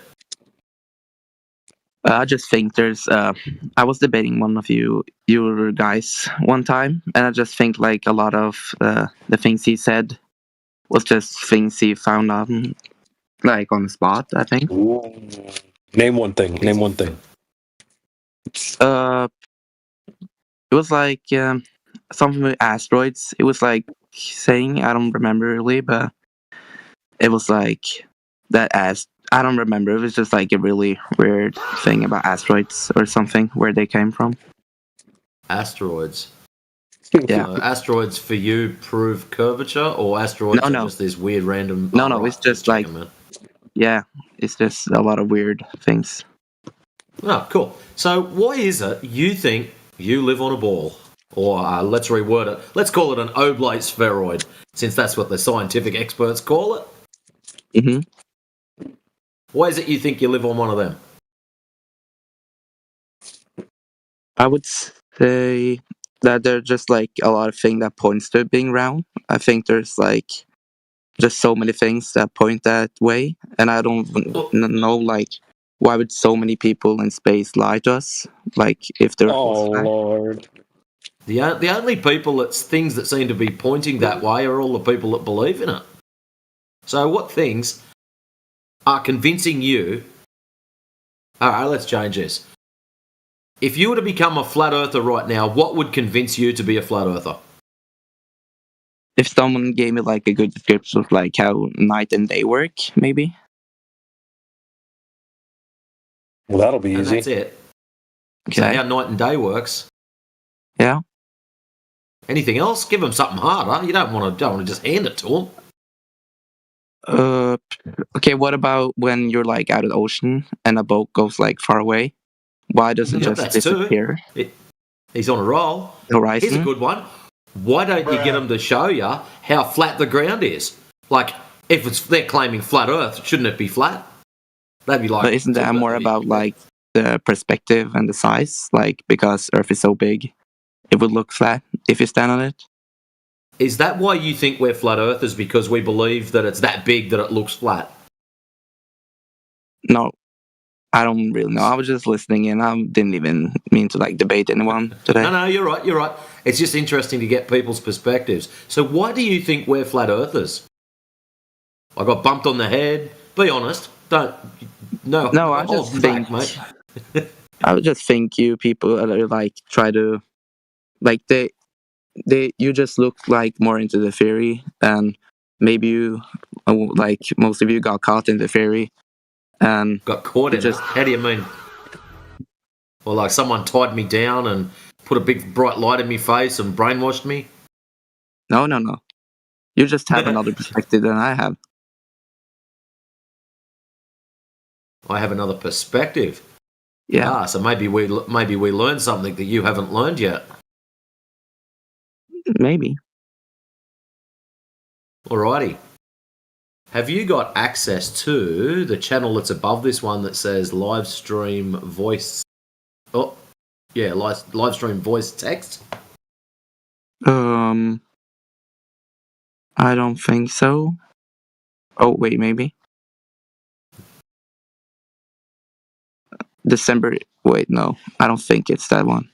I just think there's. I was debating one of you guys one time, and I just think like a lot of the things he said was just things he found on, like on the spot. I think. Name one thing. Name one thing. It was like something with asteroids. It was like saying, I don't remember really, but it was like that I don't remember. It was just like a really weird thing about asteroids or something, where they came from. Asteroids. Yeah. Asteroids for you prove curvature, or asteroids are just this weird random... No, it's just like... Yeah, it's just a lot of weird things. Oh, cool. So why is it you think you live on a ball? Or let's reword it. Let's call it an oblate spheroid, since that's what the scientific experts call it. Mm-hmm. Why is it you think you live on one of them? I would say that there's just like a lot of things that points to it being round. I think there's like just so many things that point that way, and I don't know like why would so many people in space lie to us? Like if they're Lord. The only people things that seem to be pointing that way are all the people that believe in it. So what things are convincing you... Alright, let's change this. If you were to become a flat earther right now, what would convince you to be a flat earther? If someone gave me like a good description of like how night and day work, maybe. Well, that'll be And easy. that's it. Okay. So how night and day works. Yeah. Anything else? Give them something harder. You don't want to just hand it to them. Okay, what about when you're like out of the ocean and a boat goes like far away? Why does it just that's disappear? He's on a roll. Horizon? Here's a good one. Why don't you get them to show you how flat the ground is? Like, if they're claiming flat Earth, shouldn't it be flat? That'd be like... But isn't that more about like the perspective and the size? Like, because Earth is so big, it would look flat if you stand on it? Is that why you think we're flat earthers? Because we believe that it's that big that it looks flat? No, I don't really know. I was just listening in. I didn't even mean to like debate anyone today. No, you're right. It's just interesting to get people's perspectives. So why do you think we're flat earthers? I got bumped on the head. Be honest. No, I just think, mate. I would just think you people are like try to, like you just look like more into the theory, and maybe you, like most of you, got caught in the theory, and got caught in it. How do you mean? Well, like someone tied me down and put a big bright light in my face and brainwashed me? No. You just have another perspective than I have. I have another perspective. Yeah. So maybe we learned something that you haven't learned yet. Maybe. Alrighty. Have you got access to the channel that's above this one that says live stream voice? Oh, Yeah, live stream voice text. I don't think so. Oh wait, maybe December. Wait, no, I don't think it's that one.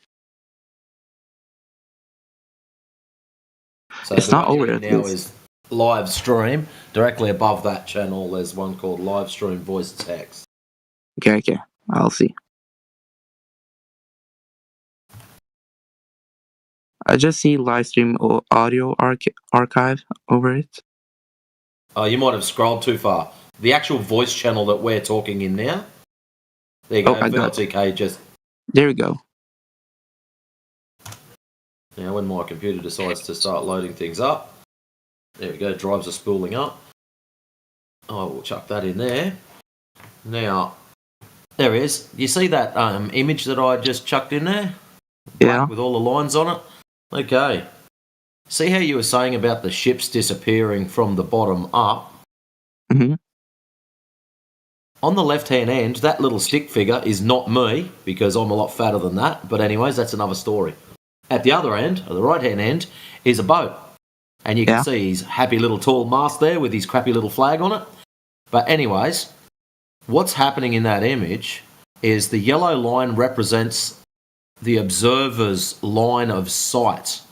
So It's the not one you're over in at now least. is live stream. Directly above that channel, there's one called live stream voice text. Okay, I'll see. I just see live stream audio archive over it. Oh, you might have scrolled too far. The actual voice channel that we're talking in now. There you go. I got it. VLTK just. There we go. Now, when my computer decides to start loading things up, there we go. Drives are spooling up. Oh, we'll chuck that in there. Now, there is. You see that image that I just chucked in there? Yeah. With all the lines on it. Okay. See how you were saying about the ships disappearing from the bottom up? Mm-hmm. On the left-hand end, that little stick figure is not me, because I'm a lot fatter than that. But anyways, that's another story. At the other end, or the right-hand end, is a boat. And you can see his happy little tall mast there with his crappy little flag on it. But anyways, what's happening in that image is the yellow line represents the observer's line of sight.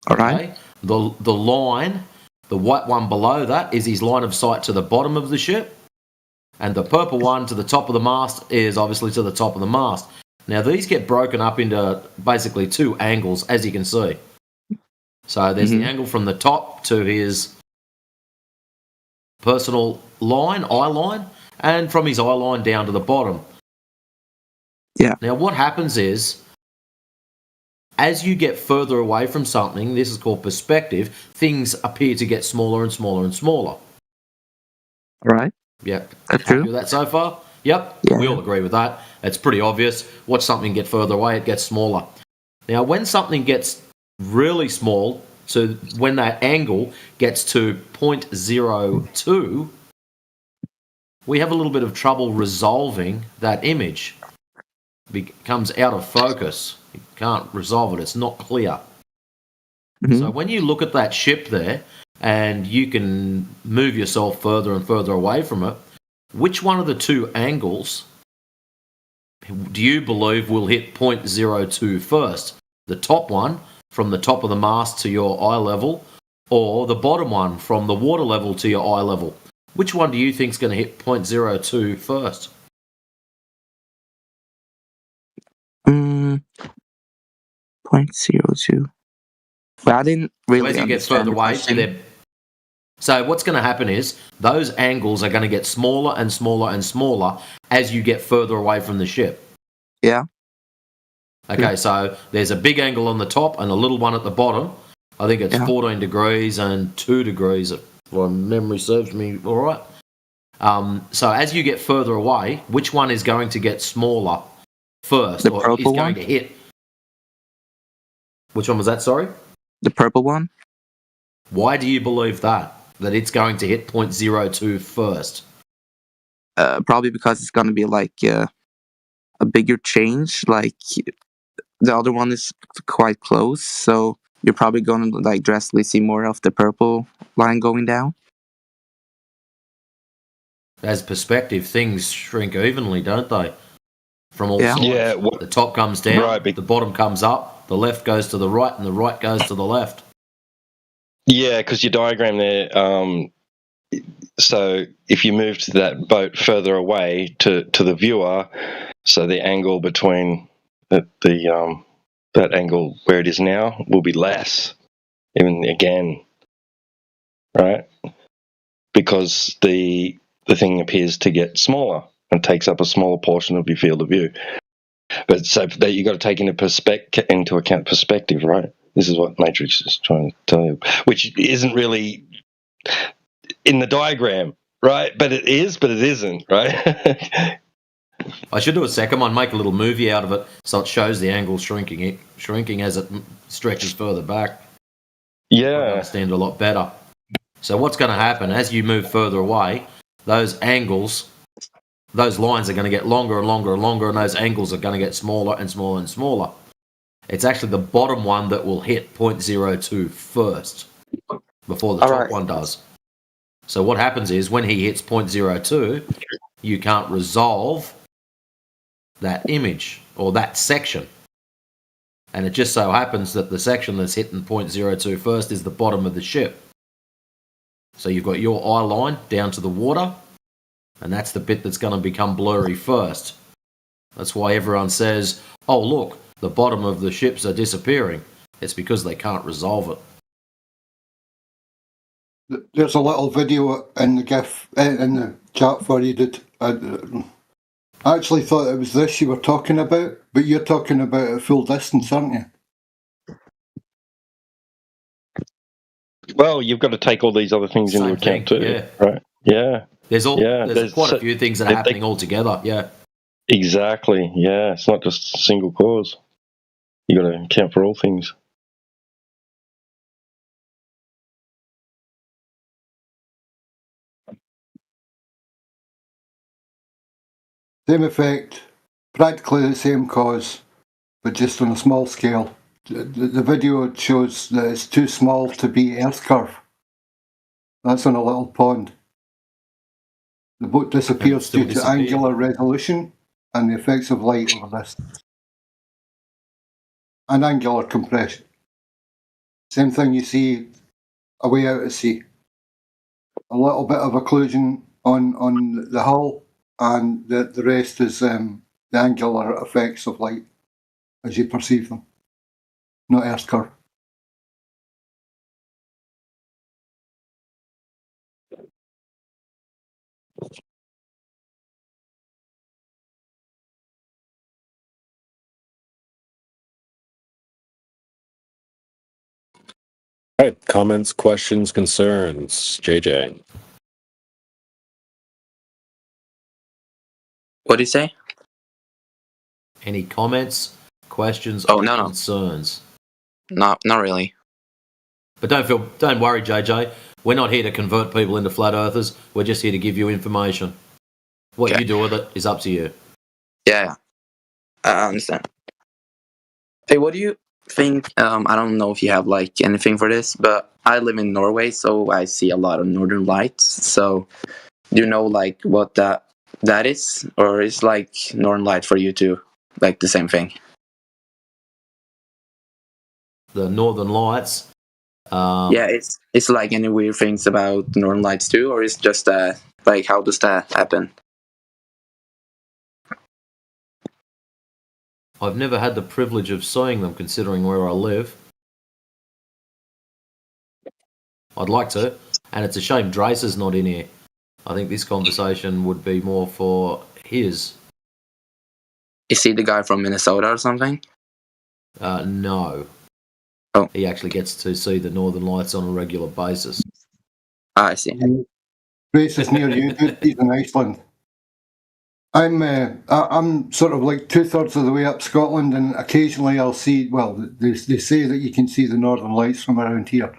All right. The line, the white one below that, is his line of sight to the bottom of the ship. And the purple one to the top of the mast is obviously to the top of the mast. Now, these get broken up into basically two angles, as you can see. So there's the angle from the top to his personal line, eye line, and from his eye line down to the bottom. Yeah. Now, what happens is, as you get further away from something, this is called perspective, things appear to get smaller and smaller and smaller. All right. Yep. That's Happy true. with that so far? Yep. Yeah. We all agree with that. It's pretty obvious. Watch something get further away, it gets smaller. Now, when something gets really small, so when that angle gets to 0.02, we have a little bit of trouble resolving that image. It becomes out of focus. You can't resolve it. It's not clear. So when you look at that ship there, and you can move yourself further and further away from it, which one of the two angles do you believe will hit 0.02 first? The top one from the top of the mast to your eye level, or the bottom one from the water level to your eye level? Which one do you think is going to hit 0.02 first? 0.02. But I didn't really as you get further away, so what's going to happen is those angles are going to get smaller and smaller and smaller as you get further away from the ship. Yeah. Okay, so there's a big angle on the top and a little one at the bottom. I think it's 14 degrees and 2 degrees, if my memory serves me all right. So as you get further away, which one is going to get smaller first? The or purple is going one? to hit? Which one was that, sorry? The purple one? Why do you believe that it's going to hit 0.02 first? Probably because it's going to be like a bigger change. Like the other one is quite close, so you're probably going to like drastically see more of the purple line going down. As perspective, things shrink evenly, don't they? From all sides. Yeah. The top comes down, the bottom comes up, the left goes to the right, and the right goes to the left. Yeah, because your diagram there. So if you move to that boat further away to the viewer, so the angle between that angle where it is now will be less, even again, right? Because the thing appears to get smaller and takes up a smaller portion of your field of view. But so that you got to take into account perspective, right? This is what Matrix is trying to tell you, which isn't really in the diagram, right? But it is, but it isn't, right? I should do a second one, make a little movie out of it, so it shows the angle shrinking as it stretches further back. Yeah, I understand a lot better. So what's going to happen as you move further away? Those angles, those lines are going to get longer and longer and longer, and those angles are going to get smaller and smaller and smaller. It's actually the bottom one that will hit 0.02 first before the top one does. So what happens is when he hits 0.02, you can't resolve that image or that section. And it just so happens that the section that's hitting 0.02 first is the bottom of the ship. So you've got your eye line down to the water, and that's the bit that's going to become blurry first. That's why everyone says, oh, look, the bottom of the ships are disappearing. It's because they can't resolve it. There's a little video in the GIF in the chat for you that I actually thought it was this you were talking about, but you're talking about at full distance, aren't you? Well, you've got to take all these other things into account too, right? Yeah. There's quite a few things that are happening all together. Yeah. Exactly. Yeah, it's not just a single cause. You got to account for all things. Same effect, practically the same cause, but just on a small scale. The video shows that it's too small to be Earth curve. That's on a little pond. The boat disappears due to angular resolution and the effects of light over this. And angular compression. Same thing you see away out at sea. A little bit of occlusion on the hull, and the rest is the angular effects of light as you perceive them, not Earth curve. All right, comments, questions, concerns, JJ. What did you say? Any comments, questions, or concerns? Not really. But don't worry, JJ. We're not here to convert people into flat earthers. We're just here to give you information. What you do with it is up to you. Yeah, I understand. Hey, what do you think? I don't know if you have like anything for this, but I live in Norway, so I see a lot of northern lights. So, do you know like what that is, or is like northern light for you too, like the same thing? The northern lights. Yeah, it's like any weird things about northern lights too, or is just like how does that happen? I've never had the privilege of seeing them, considering where I live. I'd like to, and it's a shame Drace is not in here. I think this conversation would be more for his. Is he the guy from Minnesota or something? No. Oh. He actually gets to see the northern lights on a regular basis. I see. Grace is near you, dude. He's in Iceland. I'm sort of like 2/3 of the way up Scotland, and occasionally I'll see. Well, they say that you can see the northern lights from around here.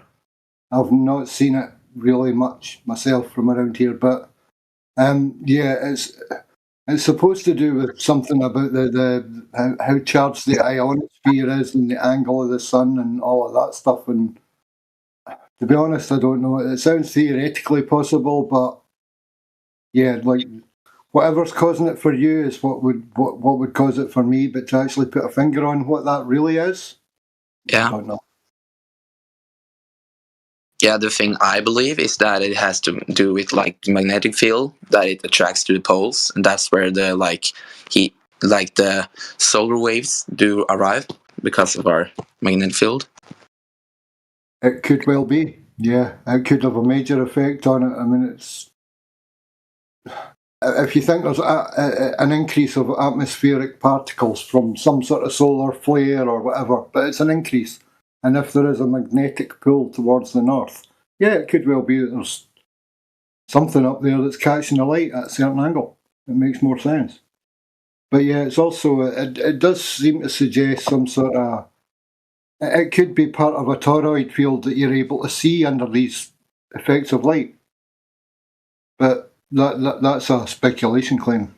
I've not seen it really much myself from around here, but yeah, it's supposed to do with something about how charged the ionosphere is and the angle of the sun and all of that stuff. And to be honest, I don't know. It sounds theoretically possible, but yeah, like. Whatever's causing it for you is what would cause it for me, but to actually put a finger on what that really is, yeah. I don't know. Yeah, the thing I believe is that it has to do with like the magnetic field that it attracts to the poles, and that's where the the solar waves do arrive because of our magnetic field. It could well be, yeah. It could have a major effect on it. I mean, it's. If you think there's an increase of atmospheric particles from some sort of solar flare or whatever, but it's an increase. And if there is a magnetic pull towards the north, yeah, it could well be that there's something up there that's catching the light at a certain angle. It makes more sense. But yeah, it's also, it does seem to suggest some sort of, it could be part of a toroid field that you're able to see under these effects of light. But that's a speculation claim.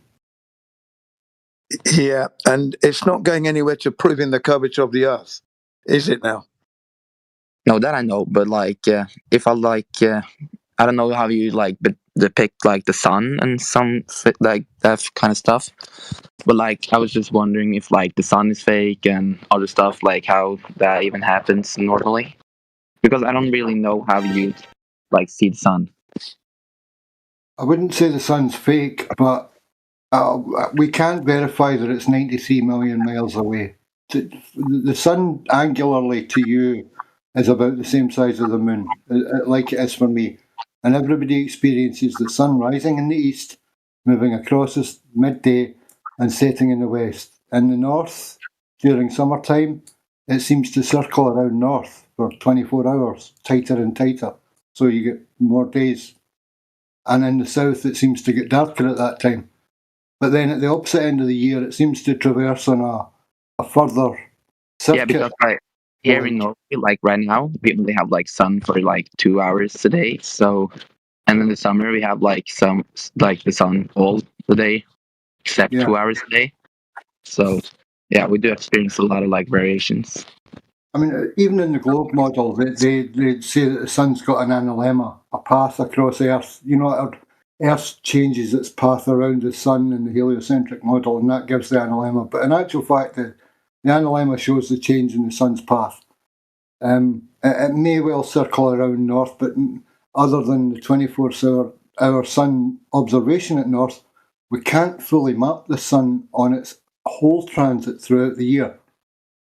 Yeah, and it's not going anywhere to proving the curvature of the Earth, is it now? No, that I know, but like, if I like, I don't know how you like depict like the sun and like that kind of stuff. But like, I was just wondering if like the sun is fake and other stuff, like how that even happens normally, because I don't really know how you like see the sun. I wouldn't say the sun's fake, but we can't verify that it's 93 million miles away. The sun angularly to you is about the same size as the moon, like it is for me. And everybody experiences the sun rising in the east, moving across this midday, and setting in the west. In the north, during summertime, it seems to circle around north for 24 hours, tighter and tighter. So you get more days. And in the south, it seems to get darker at that time. But then at the opposite end of the year, it seems to traverse on a further circuit. Yeah, because like here in Norway, like right now, we only have like sun for like 2 hours a day. So, and in the summer we have like the sun all the day, except 2 hours a day. So, yeah, we do experience a lot of like variations. I mean, even in the globe model, they say that the sun's got an analemma, a path across Earth. You know, Earth changes its path around the sun in the heliocentric model, and that gives the analemma. But in actual fact, the analemma shows the change in the sun's path. It may well circle around north, but other than the 24-hour sun observation at north, we can't fully map the sun on its whole transit throughout the year,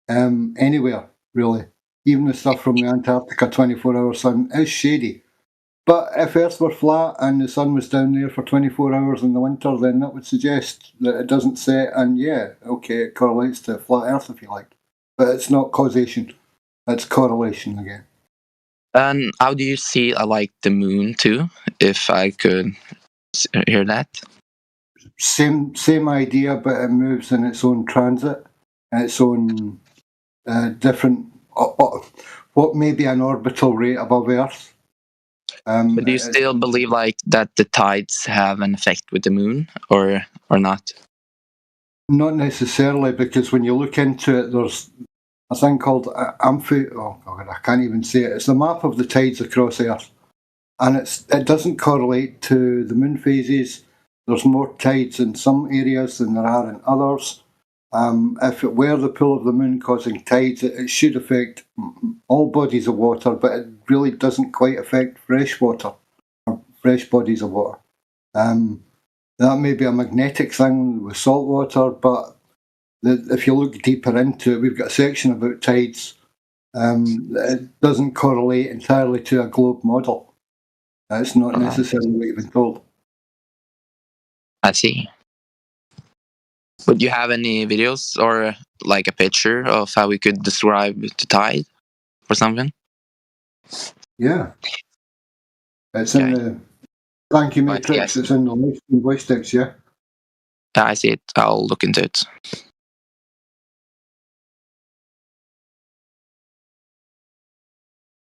anywhere, really. Even the stuff from the Antarctica 24-hour sun is shady. But if Earth were flat and the sun was down there for 24 hours in the winter, then that would suggest that it doesn't set, and yeah, okay, it correlates to flat Earth if you like. But it's not causation, it's correlation again. And how do you see like the moon too? If I could hear that. Same idea, but it moves in its own transit, its own different, what may be an orbital rate above Earth. But do you still believe like that the tides have an effect with the moon, or not? Not necessarily, because when you look into it, there's a thing called oh God, I can't even say it. It's the map of the tides across Earth, and it doesn't correlate to the moon phases. There's more tides in some areas than there are in others. If it were the pull of the moon causing tides, it should affect all bodies of water, but it really doesn't quite affect fresh water or fresh bodies of water. That may be a magnetic thing with salt water, but if you look deeper into it, we've got a section about tides. It doesn't correlate entirely to a globe model. It's not necessarily what you've been told. I see. But do you have any videos or like a picture of how we could describe the tide or something? Yeah. It's in the Sankey matrix. Yes. It's in the linguistics, yeah. I see it. I'll look into it. I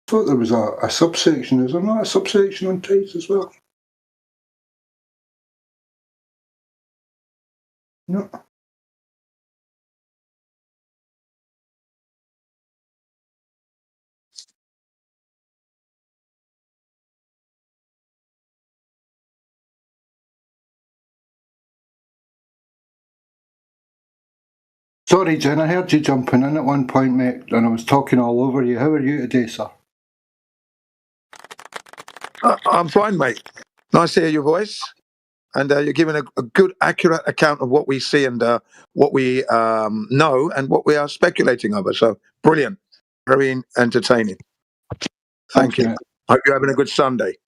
thought there was a subsection. Is there not a subsection on tides as well? No. Sorry, Jen, I heard you jumping in at one point, mate, and I was talking all over you. How are you today, sir? I'm fine, mate. Nice to hear your voice. And you're giving a good, accurate account of what we see and what we know and what we are speculating over. So, brilliant. Very entertaining. Thank you. Mate. Hope you're having a good Sunday.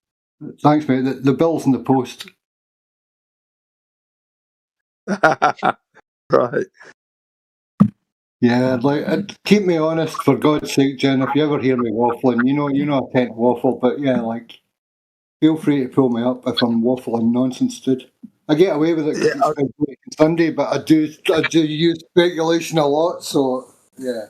Thanks, mate. The bill's in the post. Right. Yeah, keep me honest, for God's sake, Jen. If you ever hear me waffling, you know I tend to waffle, but yeah, feel free to pull me up if I'm waffling nonsense, dude. I get away with it because it's February and Sunday, but I do use speculation a lot, so yeah.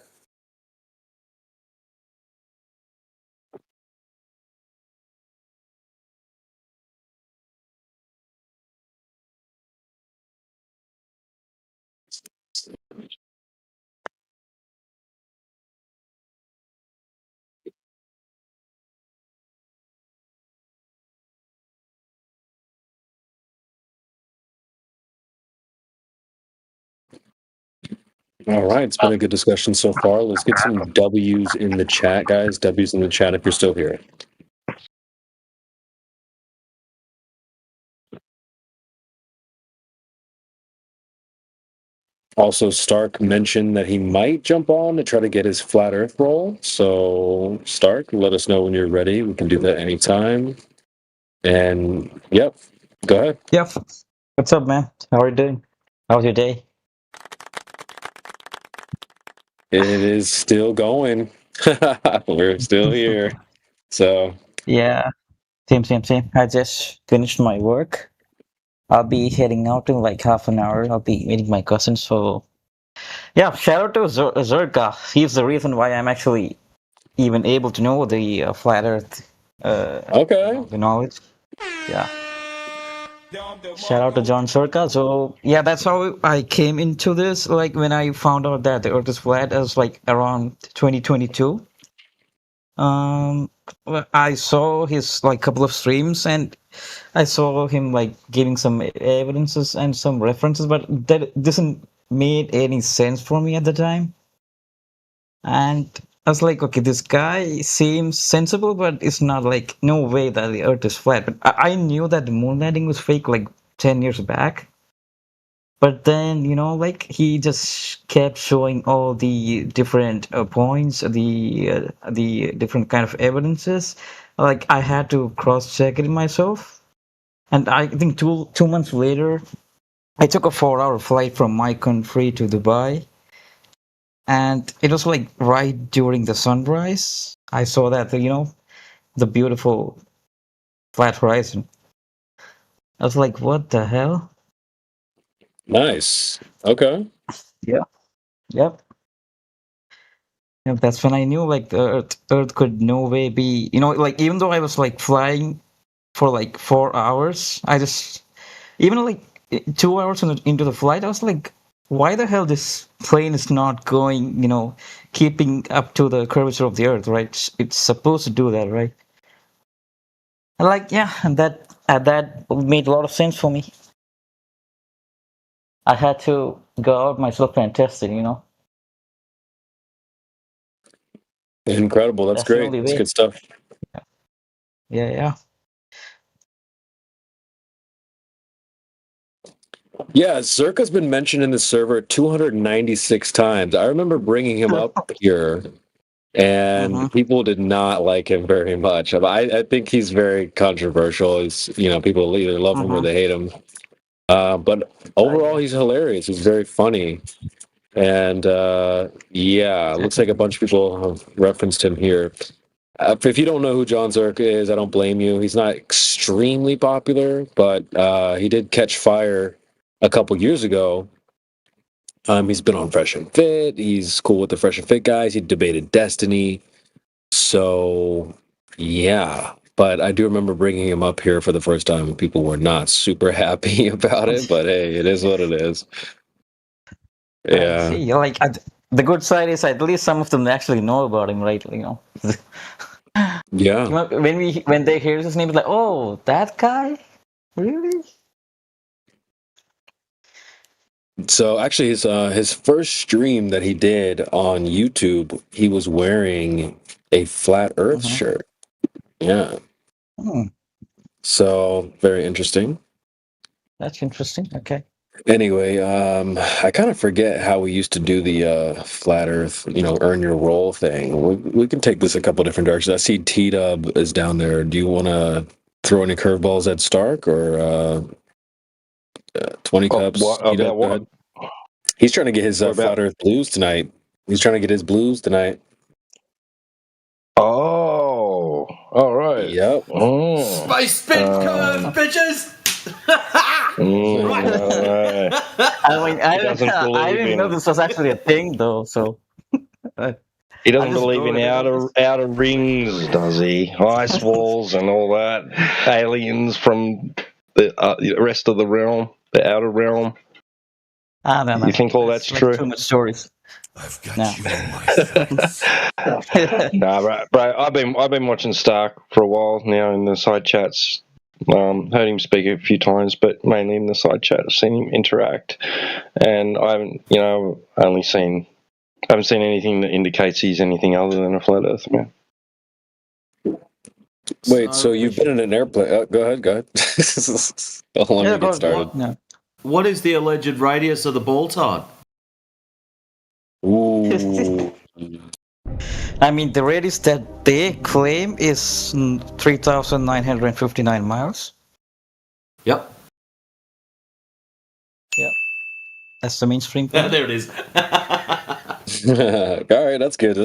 All right, it's been a good discussion so far. Let's get some W's in the chat, guys. W's in the chat if you're still here. Also, Stark mentioned that he might jump on to try to get his flat Earth roll. So, Stark, let us know when you're ready. We can do that anytime. And, yep, go ahead. Yep. What's up, man? How are you doing? How's your day? It is still going. We're still here. So, Yeah. Same. I just finished my work. I'll be heading out in like half an hour. I'll be meeting my cousin. So, yeah, shout out to Zerka. He's the reason why I'm actually even able to know the flat Earth. Okay. The knowledge. Yeah. Shout out to John Zerka. So, yeah, that's how I came into this. Like, when I found out that the Earth is flat, it was like around 2022. Well, I saw his like couple of streams, and I saw him like giving some evidences and some references, but that doesn't made any sense for me at the time. And I was like, okay, this guy seems sensible, but it's not like no way that the Earth is flat. But I knew that the moon landing was fake like 10 years back. But then, like he just kept showing all the different points, the different kind of evidences. Like I had to cross check it myself. And I think two months later, I took a 4-hour flight from my country to Dubai. And it was like right during the sunrise. I saw that, the beautiful flat horizon. I was like, what the hell? Nice. Okay. Yeah. Yep. Yeah, that's when I knew like the Earth could no way be, like even though I was like flying for like 4 hours, I just even like 2 hours into the flight, I was like, why the hell this plane is not going, keeping up to the curvature of the Earth, right? It's supposed to do that, right? And like, yeah, and that made a lot of sense for me. I had to go out myself and test it, Incredible. That's That's the great. only That's way. good stuff. Yeah. Yeah, Zerka's been mentioned in the server 296 times. I remember bringing him up here, and people did not like him very much. I think he's very controversial. He's, people either love him or they hate him. But overall, he's hilarious. He's very funny. And yeah, looks like a bunch of people have referenced him here. If you don't know who John Zerka is, I don't blame you. He's not extremely popular, but he did catch fire a couple years ago. He's been on Fresh and Fit. He's cool with the Fresh and Fit guys. He debated Destiny. So, yeah. But I do remember bringing him up here for the first time, and people were not super happy about it. But hey, it is what it is. Yeah. See, like the good side is at least some of them actually know about him, right? Yeah. When they hear his name, it's like, oh, that guy, really? So actually, his first stream that he did on YouTube, he was wearing a Flat Earth shirt. Yeah. So very interesting. That's interesting. Okay. Anyway, I kind of forget how we used to do the Flat Earth, earn your roll thing. We can take this a couple different directions. I see T-Dub is down there. Do you want to throw any curveballs at Stark or 20 cups? About what? He's trying to get his Flat Earth blues tonight. He's trying to get his blues tonight. Oh, all right. Yep. Space spin curve, bitches! Right. I didn't know this was actually a thing, though. So he doesn't believe in outer rings, does he? Ice walls and all that. Aliens from the rest of the realm, the outer realm. I don't know. You think all that's true? Too much stories. I've got you on my sights. Nah, bro. I've been watching Stark for a while now in the side chats. Heard him speak a few times, but mainly in the side chat. I've seen him interact, and I haven't, only seen. I haven't seen anything that indicates he's anything other than a flat Earth man. Wait, so you've been in an airplane? Go ahead. I'll let me get started. What is the alleged radius of the ball tide? Ooh. I mean, the radius that they claim is 3,959 miles. Yep. Yep. That's the mainstream. There it is. All right, that's good.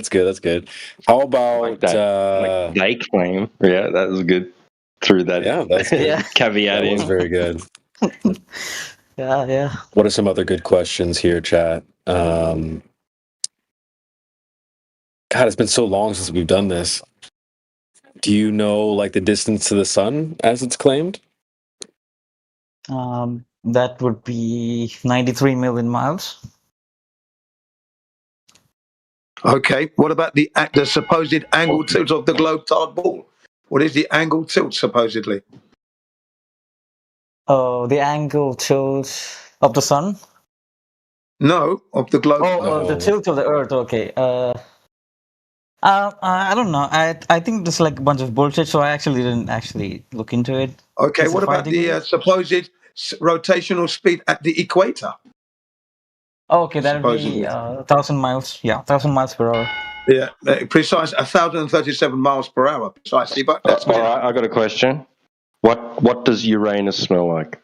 How about they claim? Yeah, that was good. Threw that. Yeah, that's good. Caveat That in. was very good. Yeah. What are some other good questions here, chat? God, it's been so long since we've done this. Do you know like the distance to the sun as it's claimed? That would be 93 million miles. Okay. What about the supposed angle tilt of the globe tide ball? What is the angle tilt supposedly? Oh, the angle tilt of the sun? No, of the globe. The tilt of the Earth. Okay. I don't know. I think this is like a bunch of bullshit, so I actually didn't look into it. Okay. Is What it about the supposed rotational speed at the equator? Oh, okay, that would be 1,000 miles. Yeah, 1,000 miles per hour. Yeah, precise 1,037 miles per hour precisely. But that's all right. I got a question. What does Uranus smell like?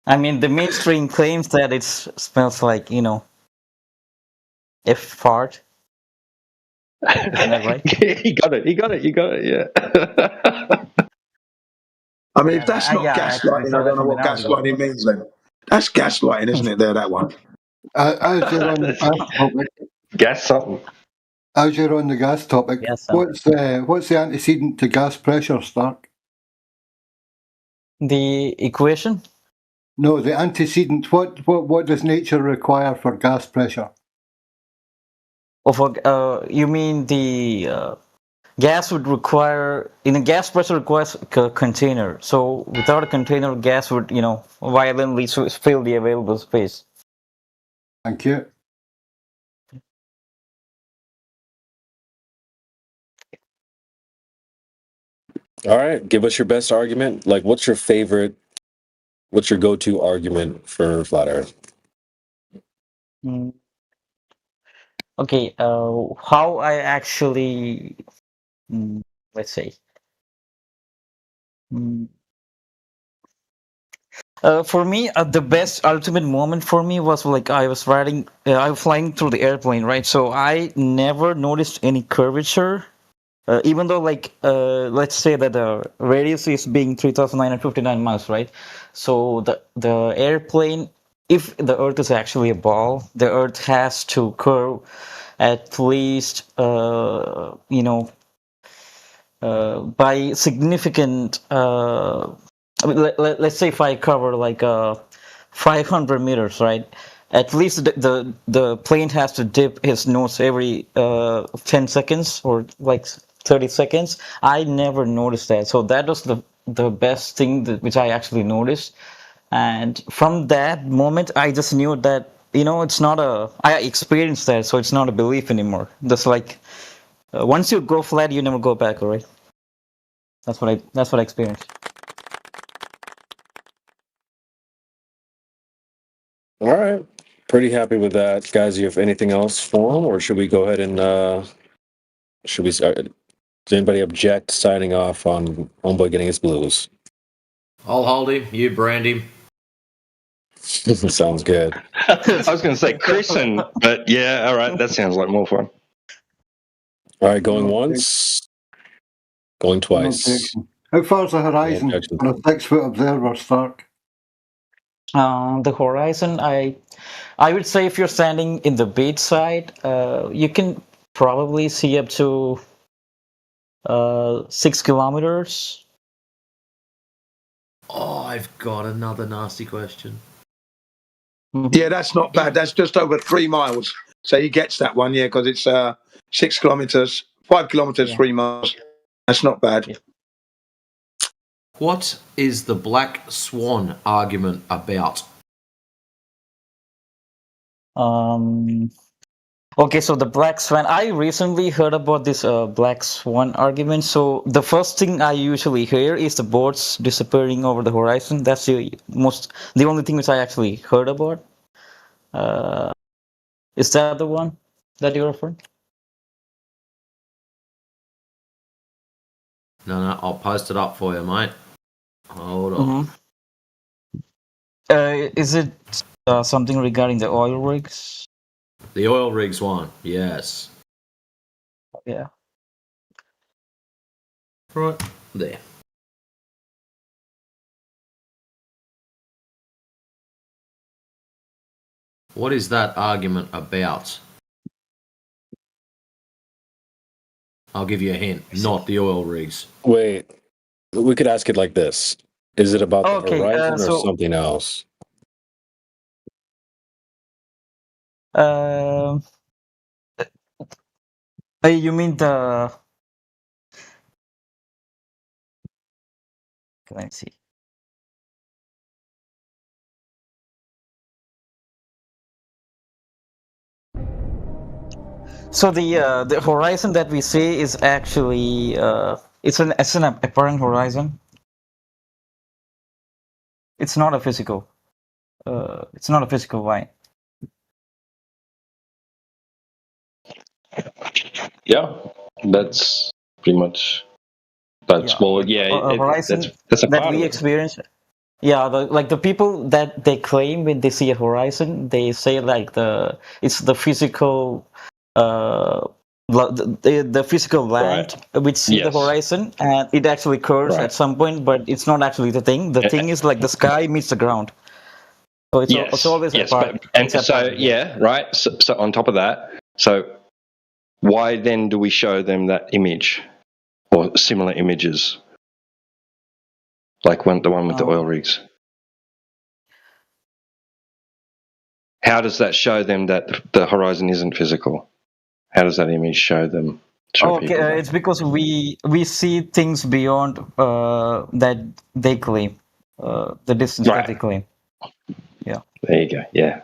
I mean, the mainstream claims that it smells like, if fart. Isn't that right? He got it. Yeah. I mean, if that's not gaslighting, I don't know what gaslighting means then. That's gaslighting, isn't it? There, that one. As you're on the gas something. As you're on the gas topic, what's the antecedent to gas pressure, Stark? The equation? No, the antecedent. What does nature require for gas pressure? You mean the gas would require, gas pressure requires a container. So without a container, gas would, violently fill the available space. Thank you. All right, give us your best argument. Like, what's your go-to argument for flat Earth? Okay, how I actually, let's say, for me, the best ultimate moment for me was like I was flying through the airplane, right? So I never noticed any curvature, even though let's say that the radius is being 3,959 miles, right? So the airplane, if the Earth is actually a ball, the Earth has to curve at least, by significant. I mean, let's say if I cover 500 meters, right? At least the plane has to dip his nose every 10 seconds or 30 seconds. I never noticed that, so that was the best thing which I actually noticed. And from that moment, I just knew that it's not I experienced that, so it's not a belief anymore. Just like once you go flat, you never go back. All right. That's what I experienced. All right. Pretty happy with that. Guys, you have anything else for him, or should we go ahead and should we start? Does anybody object signing off on Homeboy getting his blues? I'll hold him. You brand him. Sounds good. I was going to say christen, but yeah, all right. That sounds like more fun. All right, going once, going twice. How far's the horizon on a 6-foot observer, Stark? The horizon, I would say if you're standing in the beach side, you can probably see up to 6 kilometers. Oh, I've got another nasty question. Yeah, that's not bad. That's just over 3 miles. So he gets that one, yeah, because it's 6 kilometers 5 kilometers, 3 miles. That's not bad. Yeah. What is the black swan argument about? Okay, so the black swan. I recently heard about this black swan argument. So the first thing I usually hear is the boats disappearing over the horizon. That's the only thing which I actually heard about. Is that the one that you're referring? No, I'll post it up for you, mate. Hold on. Is it something regarding the oil rigs? The oil rigs one, yes. Yeah. Right there. What is that argument about? I'll give you a hint. Not the oil rigs. Wait, we could ask it like this: is it about the Okay, horizon or so- something else? You mean the? Can I see? So the horizon that we see is actually it's an apparent horizon. It's not a physical. It's not a physical line. Yeah, that's pretty much. That's A horizon that's a that part we of it. experience. Yeah, the people that they claim when they see a horizon, they say like it's the physical the physical land which see the Yes. horizon, and it actually curves at some point, but it's not actually the thing. The thing is like the sky meets the ground. So it's always apart. And It's so apart, yeah, right. So on top of that, so why then do we show them that image or similar images, like the one with the oil rigs? How does that show them that the horizon isn't physical? How does that image show them? Okay, it's because we see things beyond that they claim, the distance that they claim. Yeah. There you go. Yeah.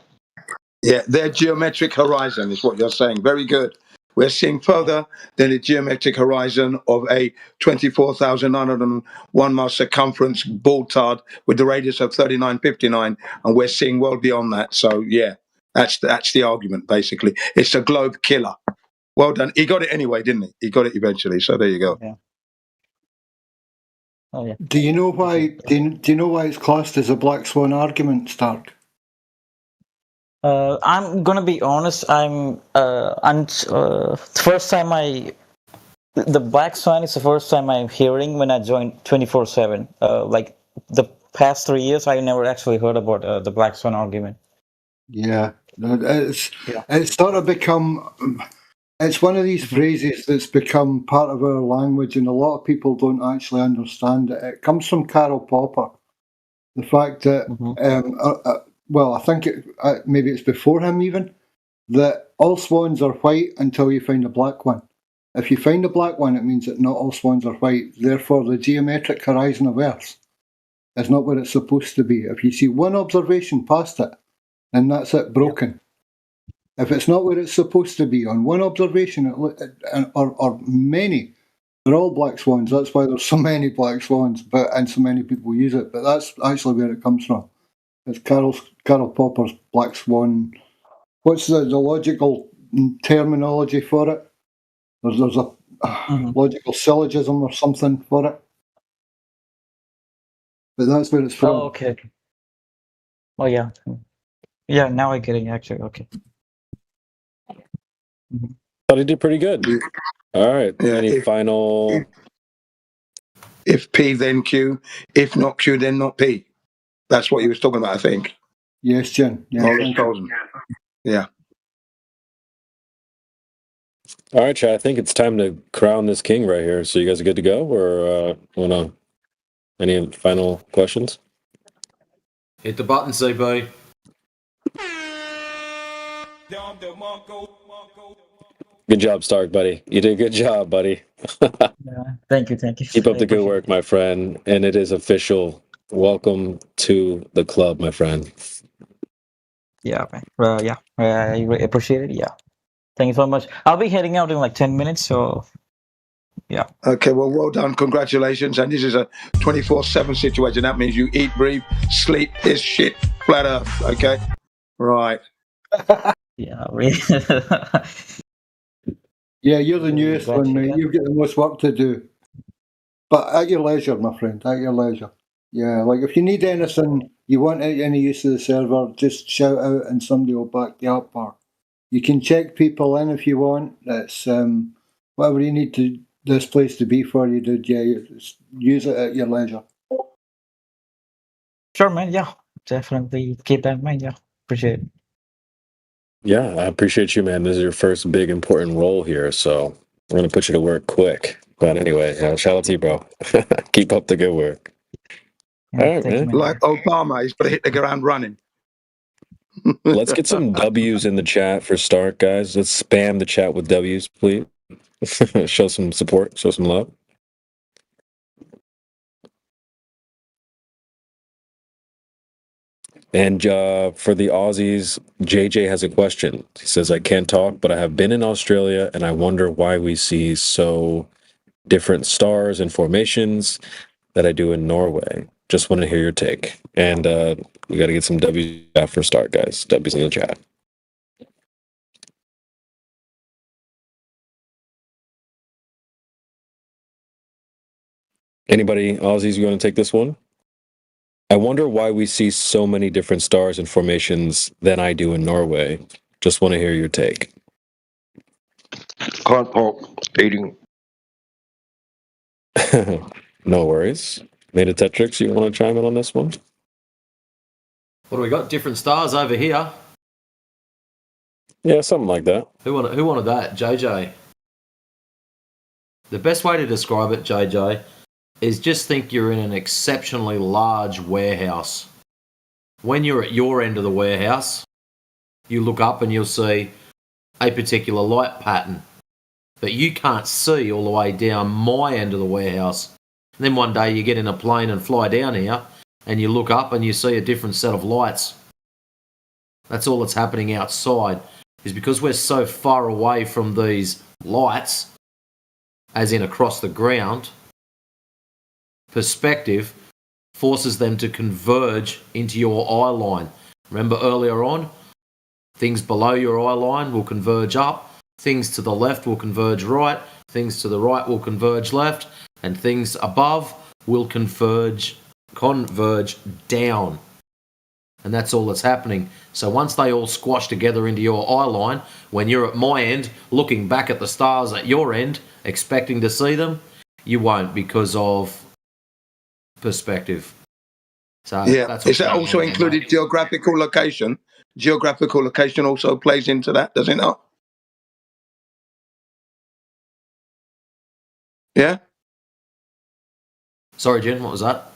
Yeah, their geometric horizon is what you're saying. Very good. We're seeing further than the geometric horizon of a 24,901 mile circumference balltard with the radius of 3959, and we're seeing well beyond that. So yeah, that's the argument basically. It's a globe killer. Well done. He got it anyway, didn't he? He got it eventually. So there you go. Yeah. Oh yeah. Do you know why? Do you know why it's classed as a black swan argument, Stark? I'm gonna be honest. First time the black swan is the first time I'm hearing when I joined 24/7. Like the past 3 years, I never actually heard about the black swan argument. Yeah, it's sort of become. It's one of these phrases that's become part of our language, and a lot of people don't actually understand it. It comes from Karl Popper. The fact that, well, I think maybe it's before him even, that all swans are white until you find a black one. If you find a black one, it means that not all swans are white. Therefore, the geometric horizon of Earth is not where it's supposed to be. If you see one observation past it, then that's it, broken. If it's not where it's supposed to be on one observation or many, they're all black swans. That's why there's so many black swans, and so many people use it. But that's actually where it comes from. It's Karl Popper's black swan. What's the logical terminology for it? There's a logical syllogism or something for it. But that's where it's from. Oh, okay. Oh yeah. Yeah, now I get it. Actually, okay. But he did pretty good. All right. Yeah, Any final? If P, then Q. If not Q, then not P. That's what he was talking about, I think. Yes, Jen. Yeah. All right, Chad. I think it's time to crown this king right here. So you guys are good to go, or any final questions? Hit the button, CB. Good job, Stark, buddy. You did a good job, buddy. Thank you. Keep up the good work, my friend. And it is official. Welcome to the club, my friend. Yeah, man. I really appreciate it. Yeah. Thank you so much. I'll be heading out in like 10 minutes, so yeah. Okay, well done. Congratulations. And this is a 24/7 situation. That means you eat, breathe, sleep, piss, shit, flat earth. Okay? Right. Yeah, really. Yeah, you're the newest one, mate. You've got the most work to do. But at your leisure, my friend, at your leisure. Yeah, like if you need anything, you want any use of the server, just shout out and somebody will back you up. Or you can check people in if you want. That's whatever you need to this place to be for you, dude. Yeah, use it at your leisure. Sure, man. Yeah, definitely keep that in mind. Yeah, appreciate it. Yeah, I appreciate you, man. This is your first big important role here, so we're gonna put you to work quick. But anyway, shout out to you, bro. Keep up the good work. All right, man. Like Obama, he's got to hit the ground running. Let's get some W's in the chat for Stark, guys. Let's spam the chat with W's, please. Show some support, show some love. And for the Aussies, JJ has a question. He says, I can't talk, but I have been in Australia, and I wonder why we see so different stars and formations that I do in Norway. Just want to hear your take. And we got to get some W's after Start, guys. W's in the chat. Anybody, Aussies, you want to take this one? I wonder why we see so many different stars and formations than I do in Norway. Just want to hear your take. Can't talk. Eating. No worries. Meta Tetrix, you want to chime in on this one? What do we got? Different stars over here. Yeah, something like that. Who wanted that? JJ. The best way to describe it, JJ, is just think you're in an exceptionally large warehouse. When you're at your end of the warehouse, you look up and you'll see a particular light pattern that you can't see all the way down my end of the warehouse. And then one day you get in a plane and fly down here and you look up and you see a different set of lights. That's all that's happening outside, is because we're so far away from these lights, as in across the ground, perspective forces them to converge into your eye line. Remember earlier on, things below your eye line will converge up, things to the left will converge right, things to the right will converge left, and things above will converge down. And that's all that's happening. So once they all squash together into your eye line, when you're at my end, looking back at the stars at your end, expecting to see them, you won't, because of perspective. So Yeah. that's Is that also included geographical location? Geographical location also plays into that, does it not? Yeah? Sorry, Jen, what was that?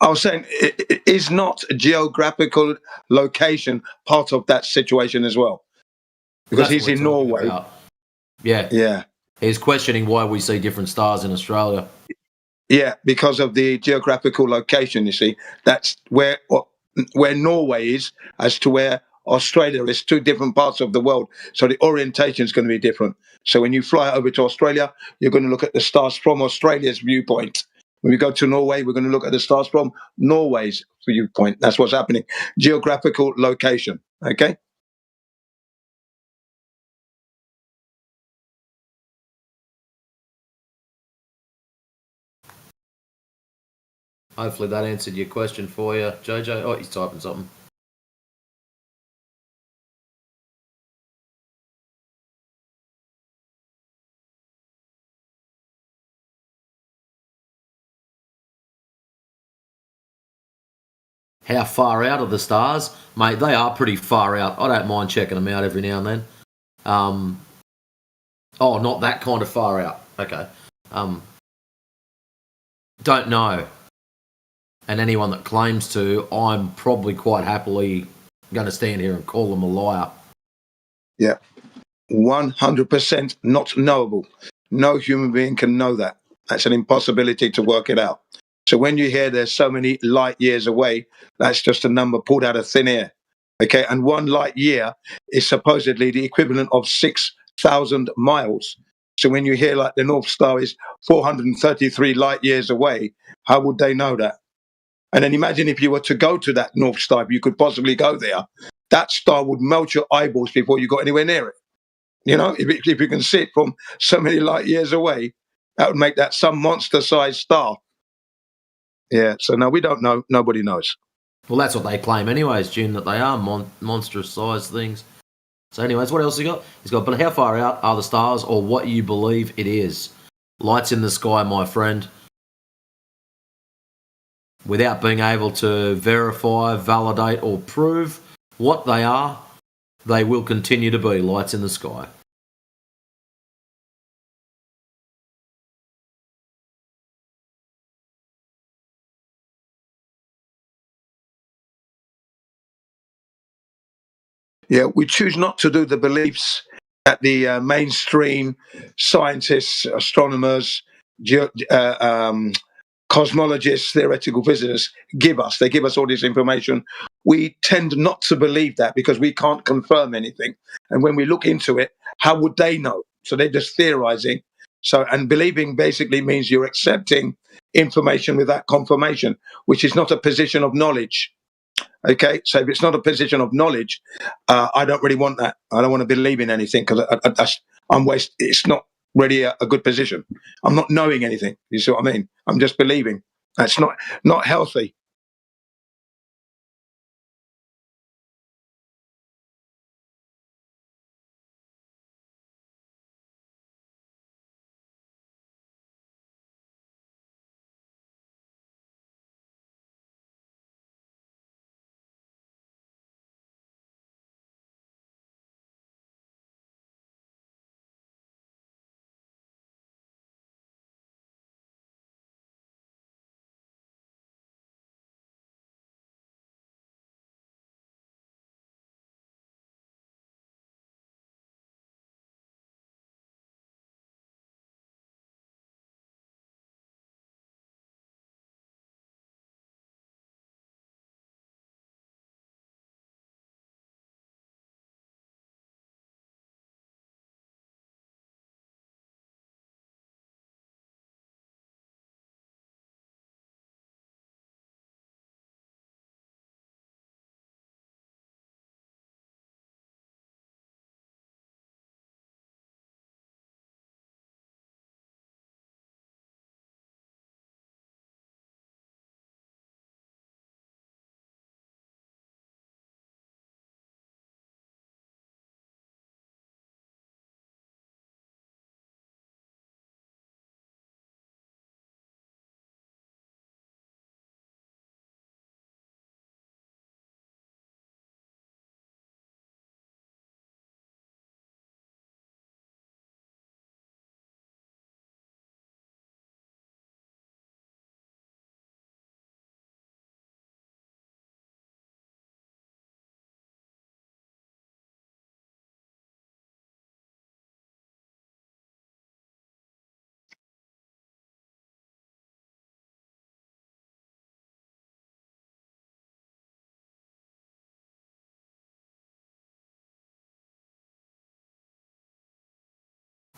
I was saying, is not geographical location part of that situation as well? Because That's he's in Norway. Yeah. Yeah. He's questioning why we see different stars in Australia. Yeah, because of the geographical location, you see. That's where Norway is as to where Australia is. Two different parts of the world. So the orientation is going to be different. So when you fly over to Australia, you're going to look at the stars from Australia's viewpoint. When we go to Norway, we're going to look at the stars from Norway's viewpoint. That's what's happening. Geographical location. Okay? Hopefully that answered your question for you, JJ. Oh, he's typing something. How far out are the stars? Mate, they are pretty far out. I don't mind checking them out every now and then. Oh, not that kind of far out. Okay. Don't know. And anyone that claims to, I'm probably quite happily going to stand here and call them a liar. Yeah. 100% not knowable. No human being can know that. That's an impossibility to work it out. So when you hear there's so many light years away, that's just a number pulled out of thin air. Okay, and 1 light year is supposedly the equivalent of 6,000 miles. So when you hear like the North Star is 433 light years away, how would they know that? And then imagine if you were to go to that North Star, if you could possibly go there, that star would melt your eyeballs before you got anywhere near it. You know, if you can see it from so many light years away, that would make that some monster-sized star. Yeah, so no, we don't know. Nobody knows. Well, that's what they claim anyways, Jim, that they are monstrous-sized things. So anyways, what else he got? He's got, but how far out are the stars or what you believe it is? Lights in the sky, my friend. Without being able to verify, validate or prove what they are, they will continue to be lights in the sky. Yeah, we choose not to do the beliefs that the mainstream scientists, astronomers, cosmologists, theoretical physicists give us. They give us all this information. We tend not to believe that because we can't confirm anything. And when we look into it, how would they know? So they're just theorizing. So, and believing basically means you're accepting information without confirmation, which is not a position of knowledge. Okay, so if it's not a position of knowledge, I don't really want that. I don't want to believe in anything because it's not really a good position. I'm not knowing anything. You see what I mean? I'm just believing. That's not healthy.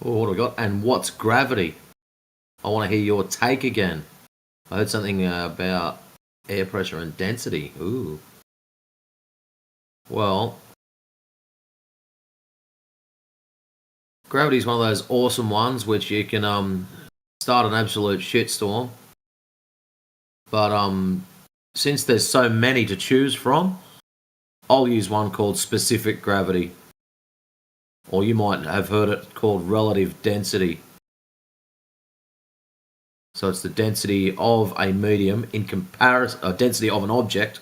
Oh, what do we got? And what's gravity? I want to hear your take again. I heard something about air pressure and density. Ooh. Well, gravity is one of those awesome ones which you can start an absolute shitstorm. But since there's so many to choose from, I'll use one called specific gravity. Or you might have heard it called relative density. So it's the density of a medium in comparison, density of an object,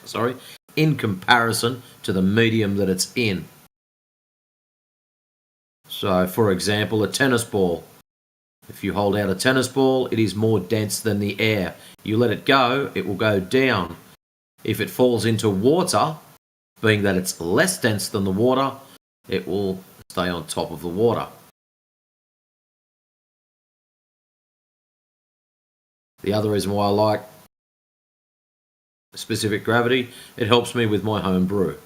in comparison to the medium that it's in. So, for example, a tennis ball. If you hold out a tennis ball, it is more dense than the air. You let it go, it will go down. If it falls into water, being that it's less dense than the water, it will stay on top of the water. The other reason why I like specific gravity, it helps me with my home brew.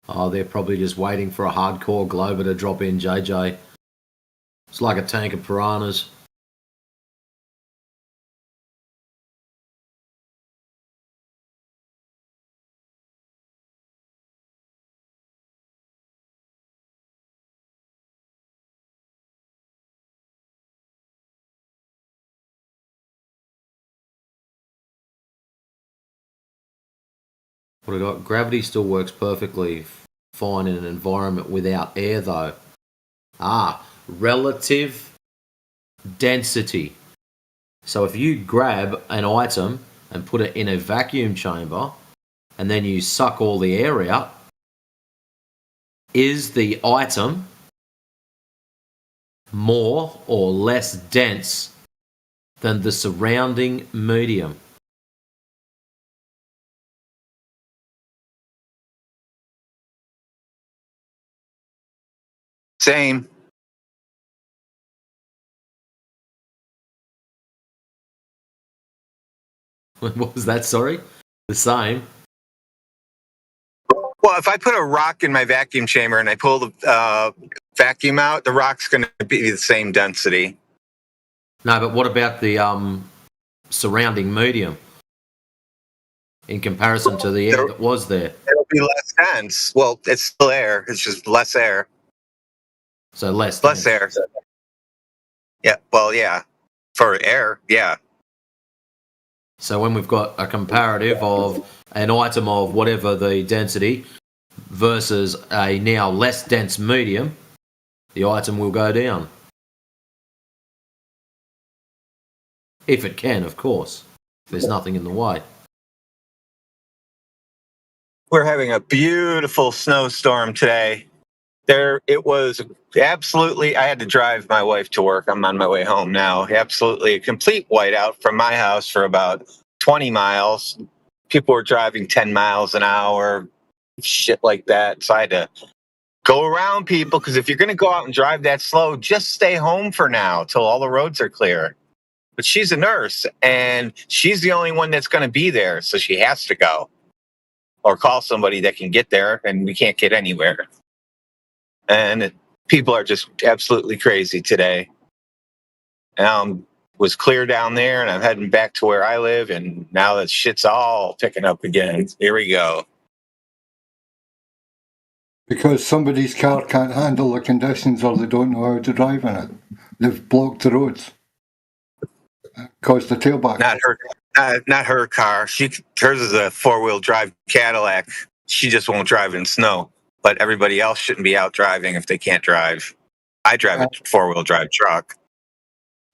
Oh, they're probably just waiting for a hardcore Glober to drop in, JJ. It's like a tank of piranhas. What I got? Gravity still works perfectly fine in an environment without air, though. Relative density. So if you grab an item and put it in a vacuum chamber and then you suck all the air out, is the item more or less dense than the surrounding medium? Same. What was that? Sorry? The same. Well, if I put a rock in my vacuum chamber and I pull the vacuum out, the rock's going to be the same density. No, but what about the surrounding medium in comparison to the air that was there? It'll be less dense. Well, it's still air. It's just less air. So less air. Yeah. Well, yeah. For air, yeah. So when we've got a comparative of an item of whatever the density versus a now less dense medium, the item will go down. If it can, of course. There's nothing in the way. We're having a beautiful snowstorm today. It was absolutely, I had to drive my wife to work. I'm on my way home now. Absolutely a complete whiteout from my house for about 20 miles. People were driving 10 miles an hour, shit like that. So I had to go around people, because if you're going to go out and drive that slow, just stay home for now till all the roads are clear. but she's a nurse and she's the only one that's going to be there. So she has to go or call somebody that can get there, and we can't get anywhere. And people are just absolutely crazy today. Was clear down there, and I'm heading back to where I live, and now that shit's all picking up again. Here we go. Because somebody's car can't handle the conditions or they don't know how to drive in it. They've blocked the roads. Caused the tailback. Not her car. Hers is a 4-wheel drive Cadillac. She just won't drive in snow. But everybody else shouldn't be out driving if they can't drive. I drive a 4-wheel drive truck.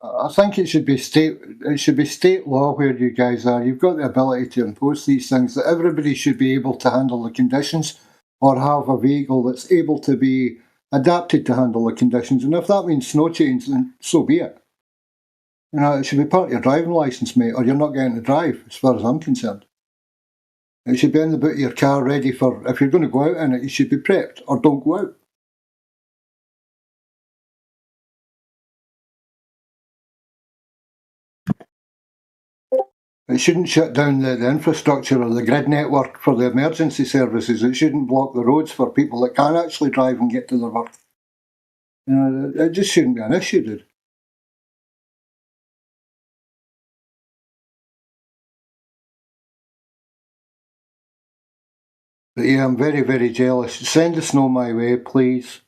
I think it should be state law where you guys are. You've got the ability to impose these things, that everybody should be able to handle the conditions or have a vehicle that's able to be adapted to handle the conditions. And if that means snow chains, then so be it. You know, it should be part of your driving licence, mate, or you're not getting to drive, as far as I'm concerned. It should be in the boot of your car ready for, if you're going to go out in it, you should be prepped, or don't go out. It shouldn't shut down the infrastructure or the grid network for the emergency services. It shouldn't block the roads for people that can't actually drive and get to their work. You know, it just shouldn't be an issue, dude. But yeah, I'm very, very jealous. Send the snow my way, please.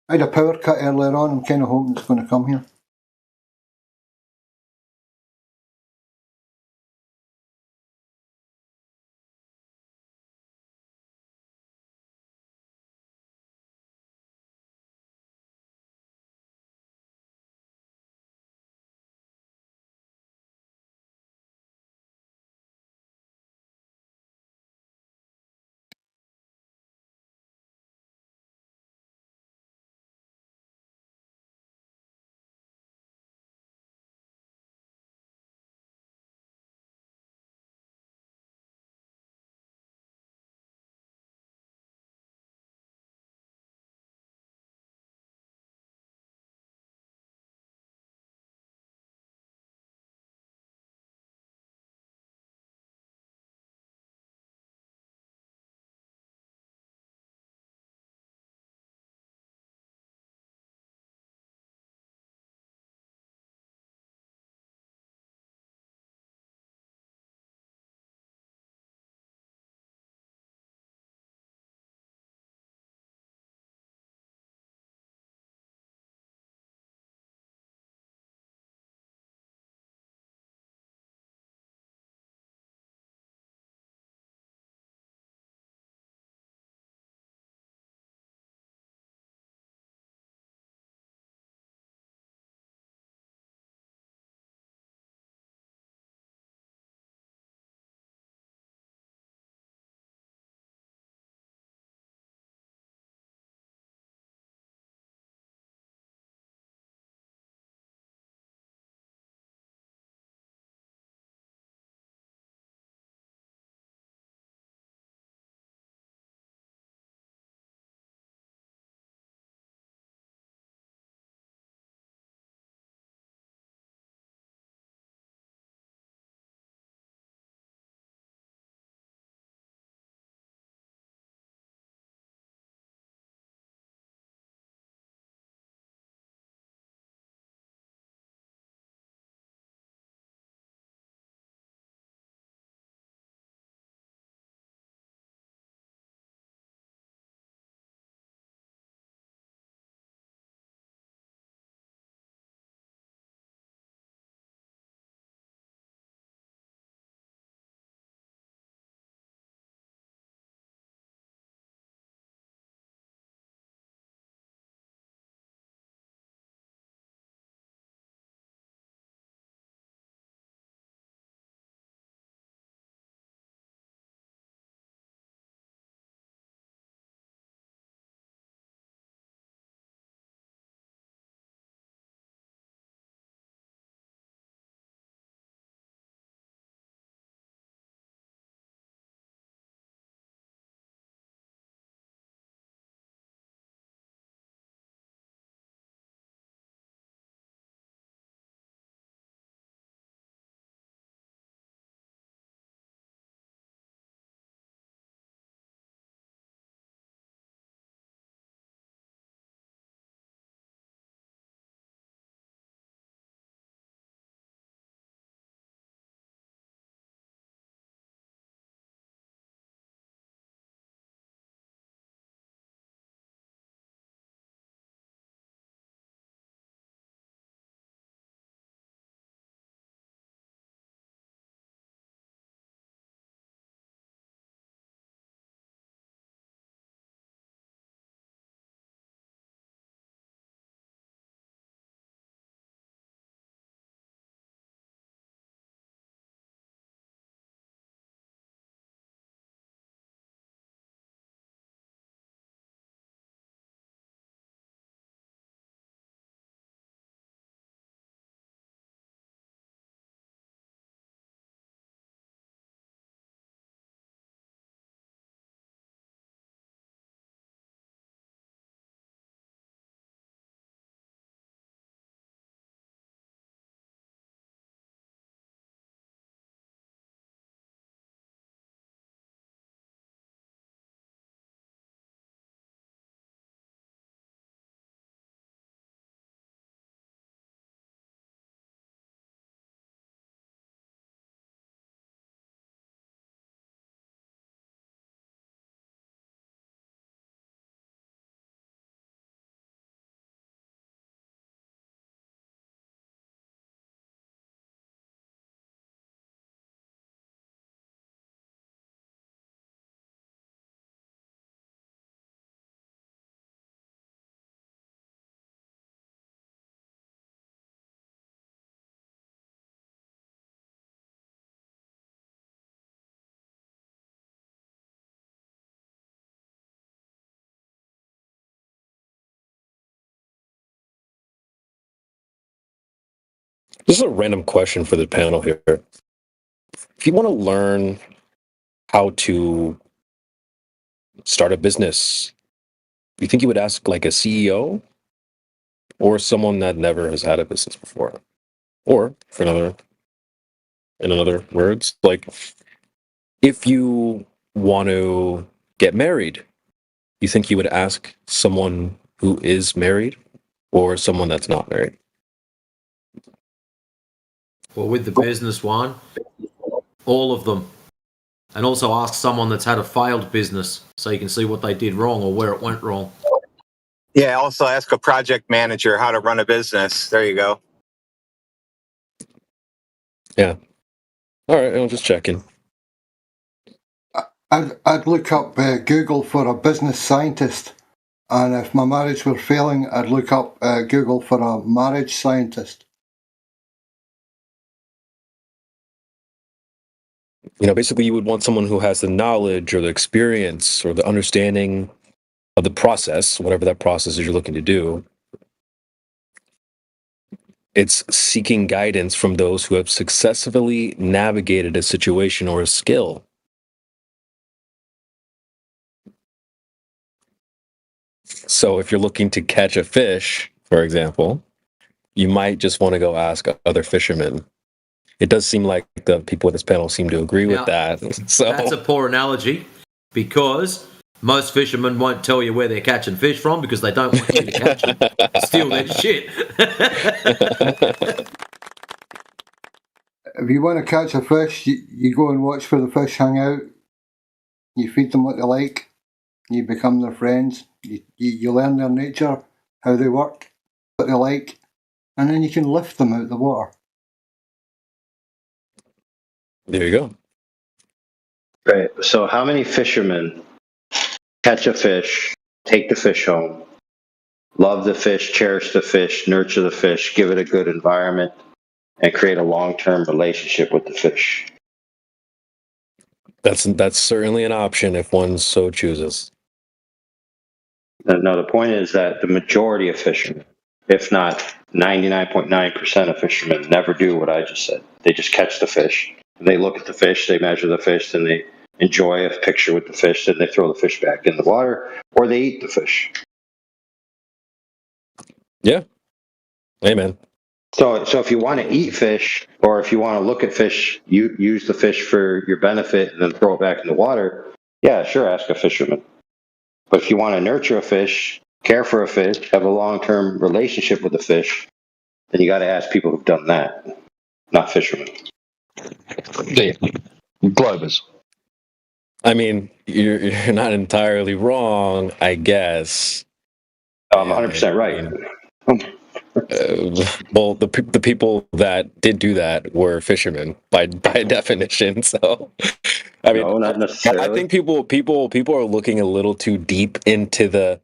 I had a power cut earlier on. I'm kind of hoping it's going to come here. This is a random question for the panel here. If you want to learn how to start a business, you think you would ask like a CEO or someone that never has had a business before? Or in other words, like if you want to get married, you think you would ask someone who is married or someone that's not married? Well, with the business one, all of them. And also ask someone that's had a failed business so you can see what they did wrong or where it went wrong. Yeah, also ask a project manager how to run a business. There you go. Yeah. All right, I'm just checking. I'd look up Google for a business scientist. And if my marriage were failing, I'd look up Google for a marriage scientist. Basically you would want someone who has the knowledge or the experience or the understanding of the process, whatever that process is you're looking to do. It's seeking guidance from those who have successfully navigated a situation or a skill. So if you're looking to catch a fish, for example, you might just want to go ask other fishermen. It does seem like the people at this panel seem to agree with that. So that's a poor analogy because most fishermen won't tell you where they're catching fish from because they don't want you to catch them. Steal their shit. If you want to catch a fish, you go and watch where the fish hang out. You feed them what they like. You become their friends. You learn their nature, how they work, what they like, and then you can lift them out of the water. There you go. Right. So how many fishermen catch a fish, take the fish home, love the fish, cherish the fish, nurture the fish, give it a good environment, and create a long-term relationship with the fish? That's certainly an option if one so chooses. No, the point is that the majority of fishermen, if not 99.9% of fishermen, never do what I just said. They just catch the fish. They look at the fish, they measure the fish, then they enjoy a picture with the fish, then they throw the fish back in the water, or they eat the fish. Yeah. Amen. So if you want to eat fish, or if you want to look at fish, you use the fish for your benefit and then throw it back in the water, yeah, sure, ask a fisherman. But if you want to nurture a fish, care for a fish, have a long-term relationship with the fish, then you got to ask people who've done that, not fishermen. Yeah. Globers. I mean, you're not entirely wrong, I guess. I'm 100% right. Well, the people that did do that were fishermen by definition. So, I mean, no, not necessarily. I think people are looking a little too deep into the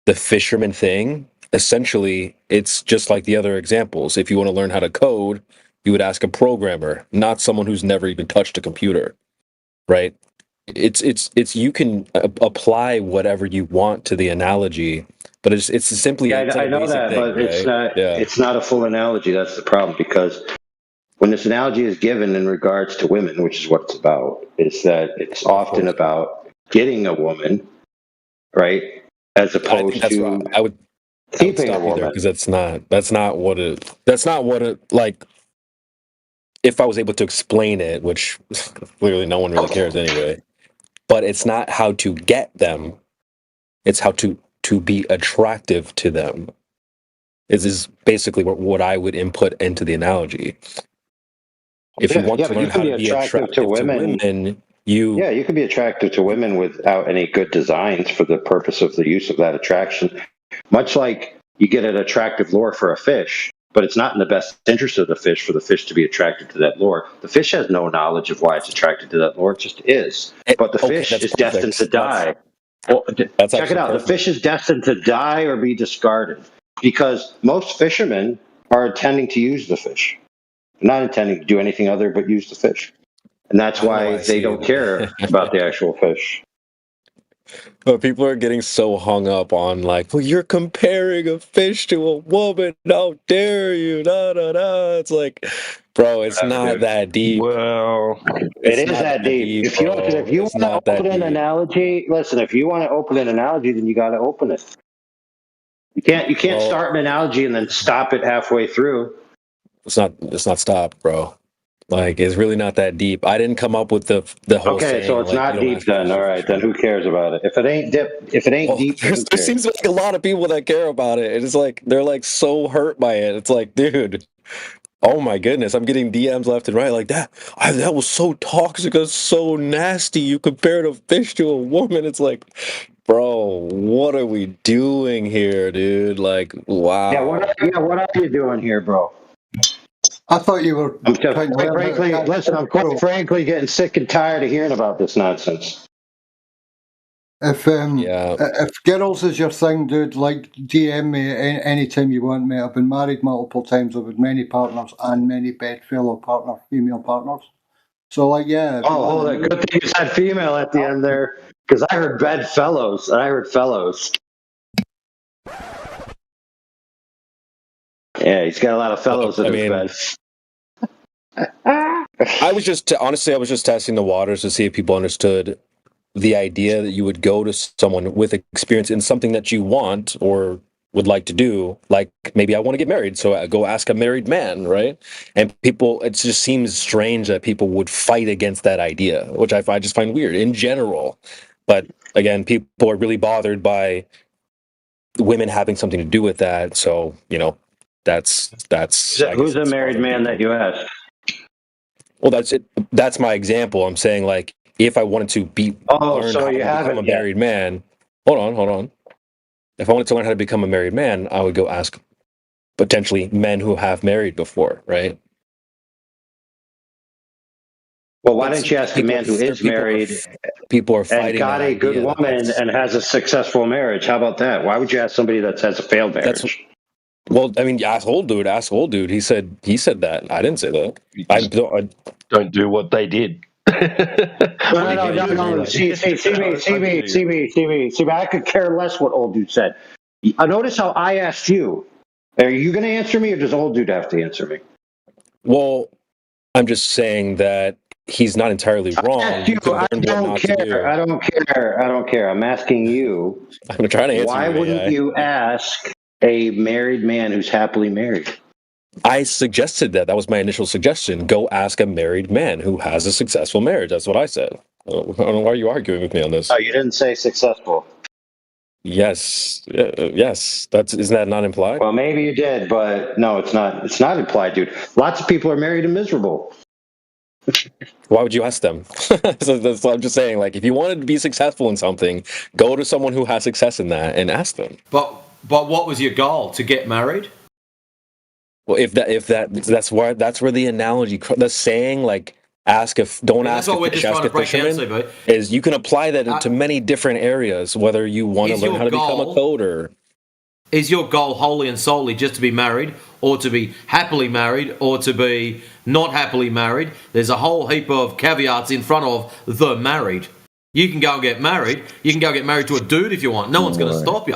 fisherman thing. Essentially, it's just like the other examples. If you want to learn how to code, you would ask a programmer, not someone who's never even touched a computer, right? It's you can apply whatever you want to the analogy, but it's simply I know that, thing, but right? It's not a full analogy. That's the problem, because when this analogy is given in regards to women, which is what it's about, is that it's often about getting a woman, right, as opposed to I would keeping a woman, because that's not what it like. If I was able to explain it, which clearly no one really cares anyway, but it's not how to get them; it's how to be attractive to them. Is basically what I would input into the analogy. If you want to learn how to be attractive to women, you can be attractive to women without any good designs for the purpose of the use of that attraction. Much like you get an attractive lure for a fish, but it's not in the best interest of the fish for the fish to be attracted to that lure. The fish has no knowledge of why it's attracted to that lure; it just is. But the fish is destined to die. Check it out. The fish is destined to die or be discarded, because most fishermen are intending to use the fish. They're not intending to do anything other but use the fish. And that's why they don't care about the actual fish. But people are getting so hung up on like, well, you're comparing a fish to a woman. How dare you? Da da da. It's like, bro, it's not that deep. Well, It's It is not that deep. If you bro. if you It's want not to that open an deep. analogy, listen. If you want to open an analogy, then you got to open it. You can't Well, start an analogy and then stop it halfway through. it's not stopped, bro. Like, it's really not that deep. I didn't come up with the whole Okay, so saying it's like you not don't deep ask then. All questions and right, then shit. who cares about it? If it ain't Well, deep, then who there cares? seems like a lot of people that care about it. It's like they're like so hurt by it. It's like, dude, oh my goodness, I'm getting DMs left and right like that. That was so toxic, that's so nasty. You compared a fish to a woman. It's like, bro, what are we doing here, dude? Like, wow. What are you doing here, bro? I thought you were I'm just, trying to quite learn how to frankly, catch listen. I'm fish, quite bro. frankly getting sick and tired of hearing about this nonsense. If girls is your thing, dude, like DM me anytime you want, mate. I've been married multiple times. I've had many partners and many bedfellow partners, female partners. So, like, yeah. If you Oh, want hold to on. Good thing you said female at the end there, because I heard bedfellows and I heard fellows. Yeah, he's got a lot of fellows in I his mean, bed. I was just honestly, I was just testing the waters to see if people understood the idea that you would go to someone with experience in something that you want or would like to do. Like maybe I want to get married, so I go ask a married man, right? And people, it just seems strange that people would fight against that idea, which I just find weird in general. But again, people are really bothered by women having something to do with that. So that's I guess Who's a it's married bothering man people. that you asked? Well, that's it. That's my example. I'm saying like if I wanted to learn So how you to become haven't a yet. married man. Hold on. If I wanted to learn how to become a married man, I would go ask potentially men who have married before, right? Well, why didn't you ask a man who is married People are and fighting got that a good idea. woman and has a successful marriage? How about that? Why would you ask somebody that has a failed marriage? Well, I mean, ask old dude. He said that. I didn't say that. I don't do what they did. No. See me. I could care less what old dude said. Notice how I asked you. Are you going to answer me, or does old dude have to answer me? Well, I'm just saying that he's not entirely wrong. You can learn what not to do. I don't care. I'm asking you. I'm trying to answer why you. wouldn't you ask a married man who's happily married? I suggested that. That was my initial suggestion. Go ask a married man who has a successful marriage. That's what I said. I don't know why are you arguing with me on this. Oh, you didn't say successful. Yes. Yes. Isn't that not implied? Well, maybe you did, but no, it's not. It's not implied, dude. Lots of people are married and miserable. Why would you ask them? So that's what I'm just saying. Like, if you wanted to be successful in something, go to someone who has success in that and ask them. But what was your goal? To get married? Well, that's where the analogy, the saying, like, don't ask a fish, ask a fisherman, is you can apply that to many different areas. Whether you want to learn how to become a coder. Is your goal wholly and solely just to be married, or to be happily married, or to be not happily married? There's a whole heap of caveats in front of the married. You can go and get married. You can go get married to a dude if you want. No one's going to stop you.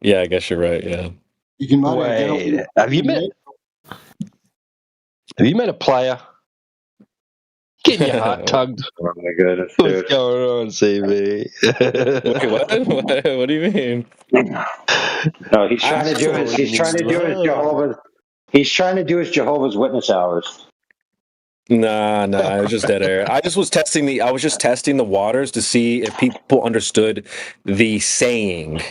Yeah, I guess you're right. Yeah. You can marry Wait, have you met a player? Getting your heart tugged. Oh my goodness, dude. What's going on, CB? Wait, what do you mean? No, he's trying to do his. He's trying to do his Jehovah's. He's trying to do his Jehovah's Witness hours. Nah, I was just dead air. I was just testing the waters to see if people understood the saying,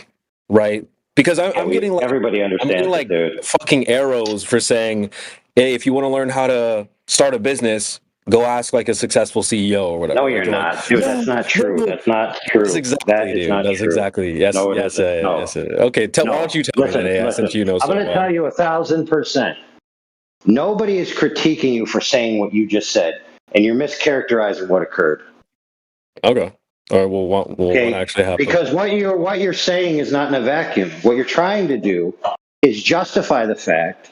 right? Because I'm getting like everybody understands. I'm getting like fucking arrows for saying, hey, if you want to learn how to start a business, go ask like a successful CEO or whatever. No, you're not, dude. That's not true. That's not true. That's exactly, dude. That's exactly. Yes, no, yes, no. yes. Okay, why don't you tell me then, since you know so I'm going to tell you 1,000%. Nobody is critiquing you for saying what you just said, and you're mischaracterizing what occurred. Okay. All right. Well, what actually happened? Because what you're saying is not in a vacuum. What you're trying to do is justify the fact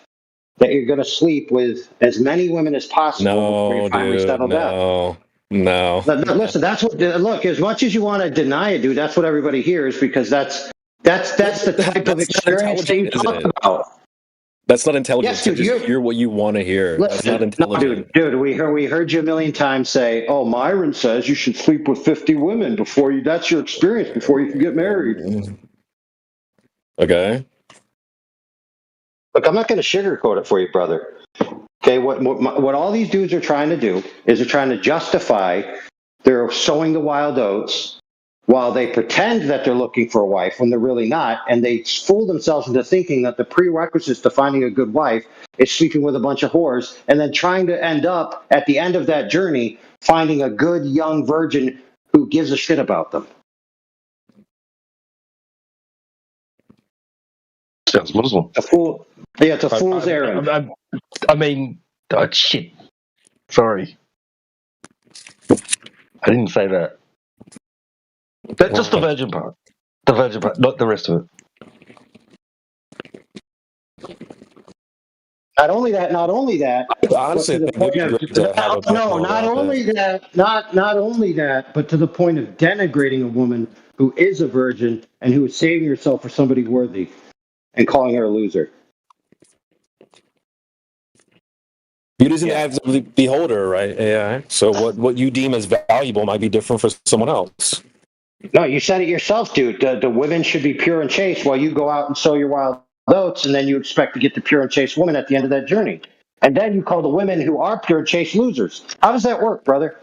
that you're going to sleep with as many women as possible before you finally settle down. No. Listen, that's what. Look, as much as you want to deny it, dude, that's what everybody hears because that's the type of experience that you talk about. That's not intelligent. Yes, dude, to just hear what you want to hear. That's not intelligent. No, dude, we heard you a million times say, "Oh, Myron says you should sleep with 50 women before you. That's your experience before you can get married." Okay. Look, I'm not going to sugarcoat it for you, brother. Okay, what all these dudes are trying to do is they're trying to justify they're sowing the wild oats while they pretend that they're looking for a wife when they're really not, and they fool themselves into thinking that the prerequisites to finding a good wife is sleeping with a bunch of whores, and then trying to end up at the end of that journey finding a good young virgin who gives a shit about them. Sounds Muslim. A fool. Yeah, it's a fool's errand. I mean, shit. Sorry. I didn't say that. That's just the virgin part. The virgin part, not the rest of it. Not only that. Honestly, not only that, but to the point of denigrating a woman who is a virgin and who is saving herself for somebody worthy and calling her a loser. Beauty is in the eyes of the beholder, right? AI. So what you deem as valuable might be different for someone else. No, you said it yourself, dude. The women should be pure and chaste while you go out and sow your wild oats, and then you expect to get the pure and chaste woman at the end of that journey. And then you call the women who are pure and chaste losers. How does that work, brother?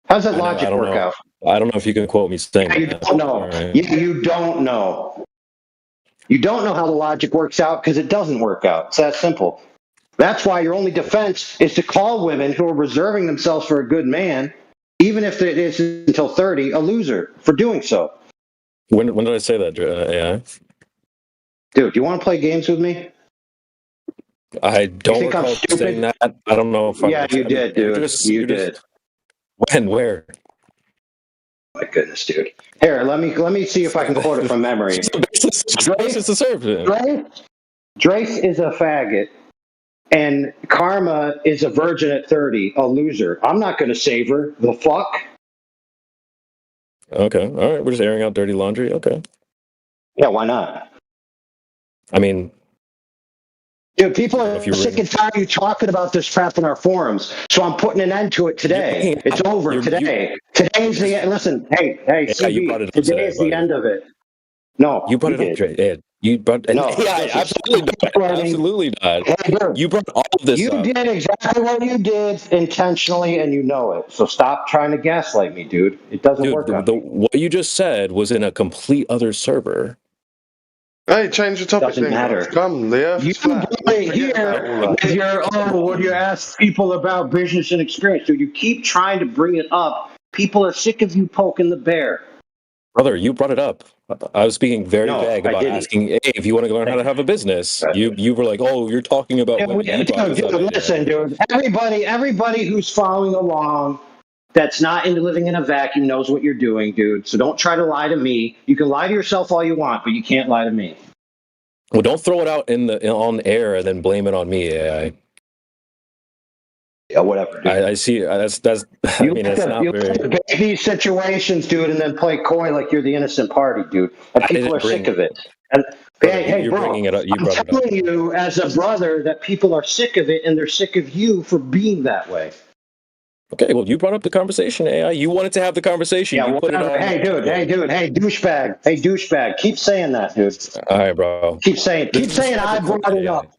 How does that logic work out? I don't know if you can quote me saying You don't know. Right. You don't know. You don't know how the logic works out because it doesn't work out. It's that simple. That's why your only defense is to call women who are reserving themselves for a good man, even if it is until 30, a loser for doing so. When did I say that, AI? Dude, do you want to play games with me? I don't recall saying that. I don't know if I... Yeah, you did, dude. You did. When? Where? My goodness, dude. Here, let me see if I can quote it from memory. Drace is a faggot, and Karma is a virgin at 30, a loser. I'm not going to save her. The fuck? Okay, all right. We're just airing out dirty laundry. Okay. Yeah, why not? I mean... Dude, people are sick and tired of you talking about this crap in our forums, so I'm putting an end to it today. It's over today. Today's the end. Listen, hey, CB, today is the end of it. No, you brought it up, Dre. You brought absolutely not. Hey, dude, you brought all of this up. You did exactly what you did intentionally, and you know it. So stop trying to gaslight me, dude. It doesn't work. What you just said was in a complete other server. Hey, change the topic. Doesn't matter. Come, Leo. You brought it here with your, when you ask people about business and experience, dude, you keep trying to bring it up. People are sick of you poking the bear. Brother, you brought it up. I was speaking very vague about asking, hey, if you want to learn how to have a business. You were like, oh, you're talking about women. Listen, dude, everybody who's following along that's not into living in a vacuum knows what you're doing, dude. So don't try to lie to me. You can lie to yourself all you want, but you can't lie to me. Well, don't throw it out on air and then blame it on me, AI. Yeah, whatever. Dude. I see. That's. I mean, it's not very. Like these situations, dude, and then play coy like you're the innocent party, dude. And people are sick of it. And hey, bro, I'm telling you, as a brother, that people are sick of it, and they're sick of you for being that way. Okay, well, you brought up the conversation, AI. You wanted to have the conversation. Yeah, you put it on. Hey, douchebag. Keep saying that, dude. All right, bro. Keep saying I brought it up.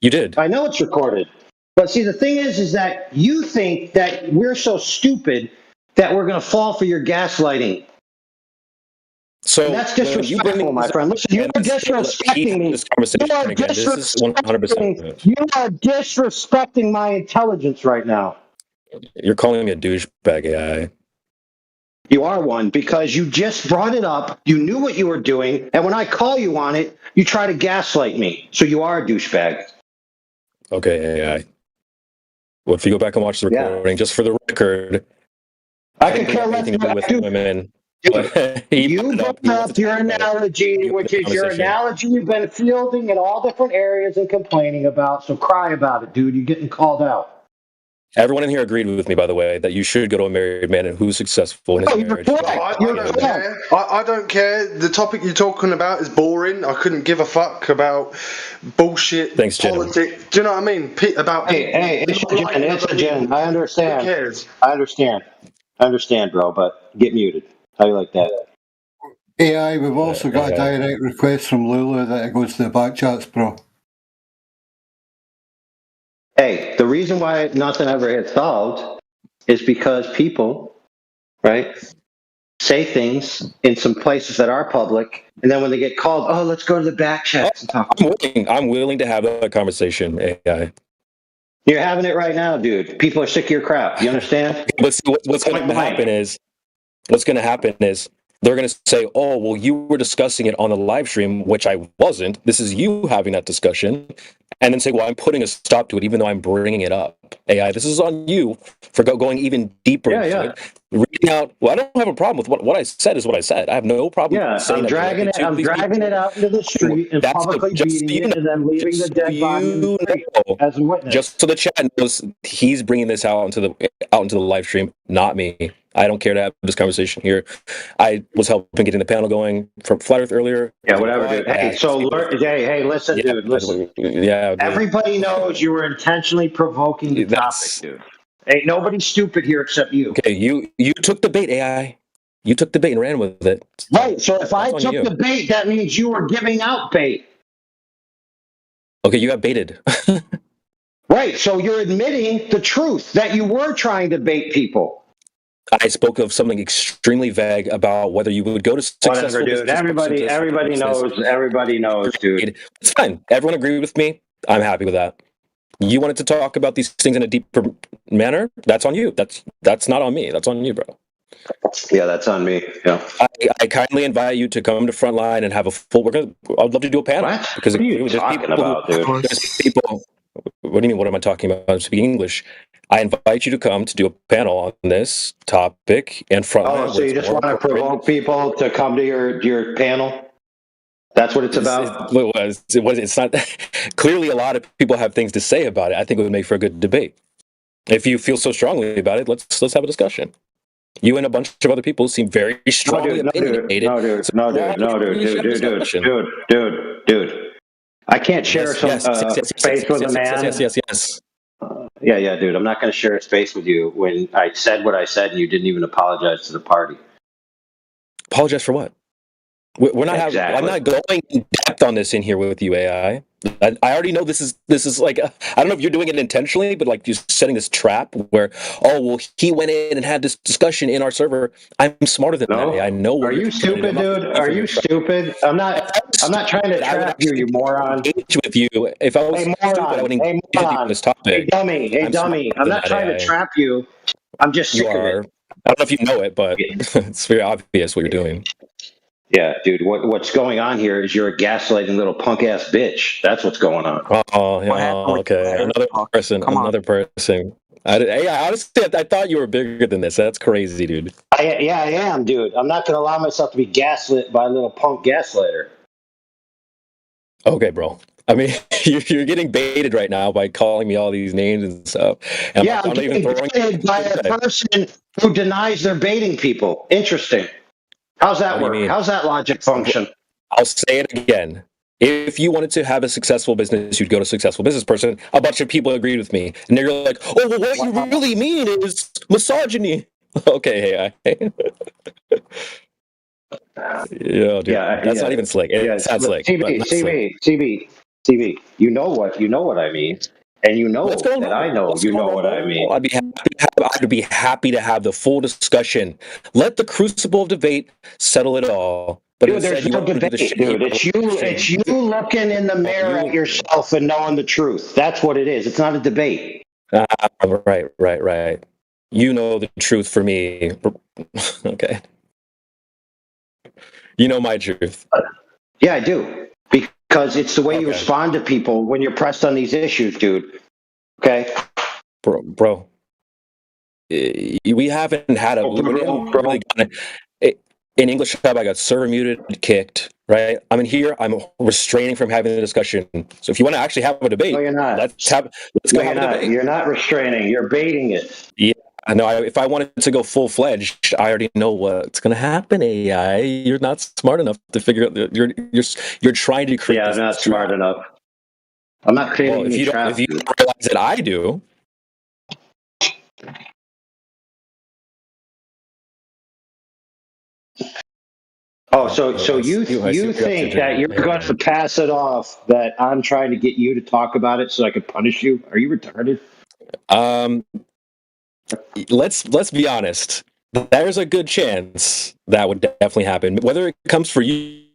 You did. I know it's recorded. But see, the thing is that you think that we're so stupid that we're going to fall for your gaslighting. So and that's disrespectful, my friend. Listen, you are disrespecting me. You are disrespecting my intelligence right now. You're calling me a douchebag, AI. You are one because you just brought it up. You knew what you were doing. And when I call you on it, you try to gaslight me. So you are a douchebag. Okay, AI. Well, if you go back and watch the recording, just for the record, I can care less with women. You brought up your analogy, which is your analogy you've been fielding in all different areas and complaining about. So cry about it, dude. You're getting called out. Everyone in here agreed with me, by the way, that you should go to a married man and who's successful in his marriage. I don't care. I don't care. The topic you're talking about is boring. I couldn't give a fuck about bullshit politics. Do you know what I mean? About hey, it's a Jen. I understand. Who cares? I understand, bro. But get muted. How you like that? AI, we've also got a direct request from Lulu that it goes to the back chats, bro. Hey, the reason why nothing ever gets solved is because people, right, say things in some places that are public, and then when they get called, oh, let's go to the back chats and talk. I'm willing to have that conversation, AI. You're having it right now, dude. People are sick of your crap. You understand? But see, what's going to happen is they're going to say, oh, well, you were discussing it on the live stream, which I wasn't. This is you having that discussion. And then say, well, I'm putting a stop to it, even though I'm bringing it up. AI, this is on you for going even deeper into it. Reading out, well, I don't have a problem with what I said is what I said. I have no problem saying I'm dragging it out into the street and publicly beating it and then leaving the dead body in the street as a witness. Just so the chat knows, he's bringing this out into the live stream, not me. I don't care to have this conversation here. I was helping getting the panel going from Flat Earth earlier. Yeah, whatever, dude. Hey, hey, listen, dude. Listen. Yeah, dude. Everybody knows you were intentionally provoking the topic, dude. Ain't nobody stupid here except you. Okay, you took the bait, AI. You took the bait and ran with it. Right, so if I took the bait, that means you were giving out bait. Okay, you got baited. Right, so you're admitting the truth that you were trying to bait people. I spoke of something extremely vague about whether you would go to successful. Whatever, dude. Everybody knows, dude. It's fine. Everyone agreed with me. I'm happy with that. You wanted to talk about these things in a deeper manner? That's on you. That's not on me. That's on you, bro. Yeah, that's on me. Yeah. I kindly invite you to come to Frontline and have a full. I'd love to do a panel. What? Because what are you talking about, dude? There's people. What do you mean? What am I talking about? I'm speaking English. I invite you to come to do a panel on this topic and Frontline. Oh, so you just want to provoke people to come to your panel? That's what it's about? It's not. Clearly, a lot of people have things to say about it. I think it would make for a good debate. If you feel so strongly about it, let's have a discussion. You and a bunch of other people seem very strongly opinionated. Dude. I can't share space with a man. Yes. Yeah, dude. I'm not going to share a space with you when I said what I said and you didn't even apologize to the party. Apologize for what? We're not having. I'm not going in depth on this in here with you, AI. I already know this is like I don't know if you're doing it intentionally, but like you're setting this trap where he went in and had this discussion in our server. I'm smarter than that. AI. I know. Are you stupid, dude? Are you stupid? I'm not trying to trap you, you moron. Engage with you. If I was stupid, I would engage with you on this topic. Hey, dummy. I'm not trying to trap you. I'm just sick of it. I don't know if you know it, but it's very obvious what you're doing. Yeah, dude. What's going on here is you're a gaslighting little punk ass bitch. That's what's going on. Okay. Another person. Honestly, I thought you were bigger than this. That's crazy, dude. I am, dude. I'm not going to allow myself to be gaslit by a little punk gaslighter. Okay, bro. I mean, you're getting baited right now by calling me all these names and stuff. And I'm getting baited by a person who denies they're baiting people. Interesting. How's that work? How's that logic function? I'll say it again. If you wanted to have a successful business, you'd go to a successful business person. A bunch of people agreed with me. And they're like, oh, well, what you really mean is misogyny. Okay, hey. Dude. That's not even slick. It's not slick. CB, you know what I mean. And you know that I know you know what I mean. I'd be happy to have the full discussion. Let the crucible of debate settle it all. But dude, there's no debate, dude. It's you looking in the mirror at yourself and knowing the truth. That's what it is. It's not a debate. Right. You know the truth for me. Okay. You know my truth. Yeah, I do. Because it's the way you respond to people when you're pressed on these issues, dude. Okay? Bro. We haven't had a... In English Hub, I got server muted, kicked, right? I'm in here. I'm restraining from having the discussion. So if you want to actually have a debate, No, you're not. let's No, go have you're a not. debate. You're not restraining. You're baiting it. Yeah. I know. If I wanted to go full fledged, I already know what's going to happen. AI, you're not smart enough to figure out. You're trying to create. Yeah, I'm not smart enough. I'm not creating any trap. If you don't realize that I do. Oh, so you think that you're going to pass it off that I'm trying to get you to talk about it so I can punish you? Are you retarded? Let's be honest. There's a good chance that would definitely happen. Whether it comes for you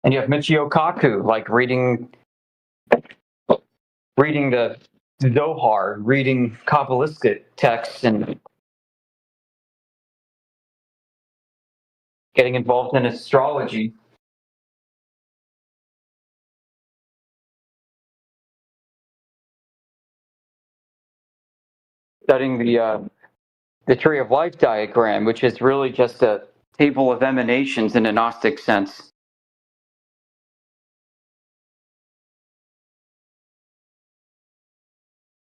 And you have Michio Kaku, like reading the Zohar, reading Kabbalistic texts, and getting involved in astrology. Studying the Tree of Life diagram, which is really just a table of emanations in a Gnostic sense.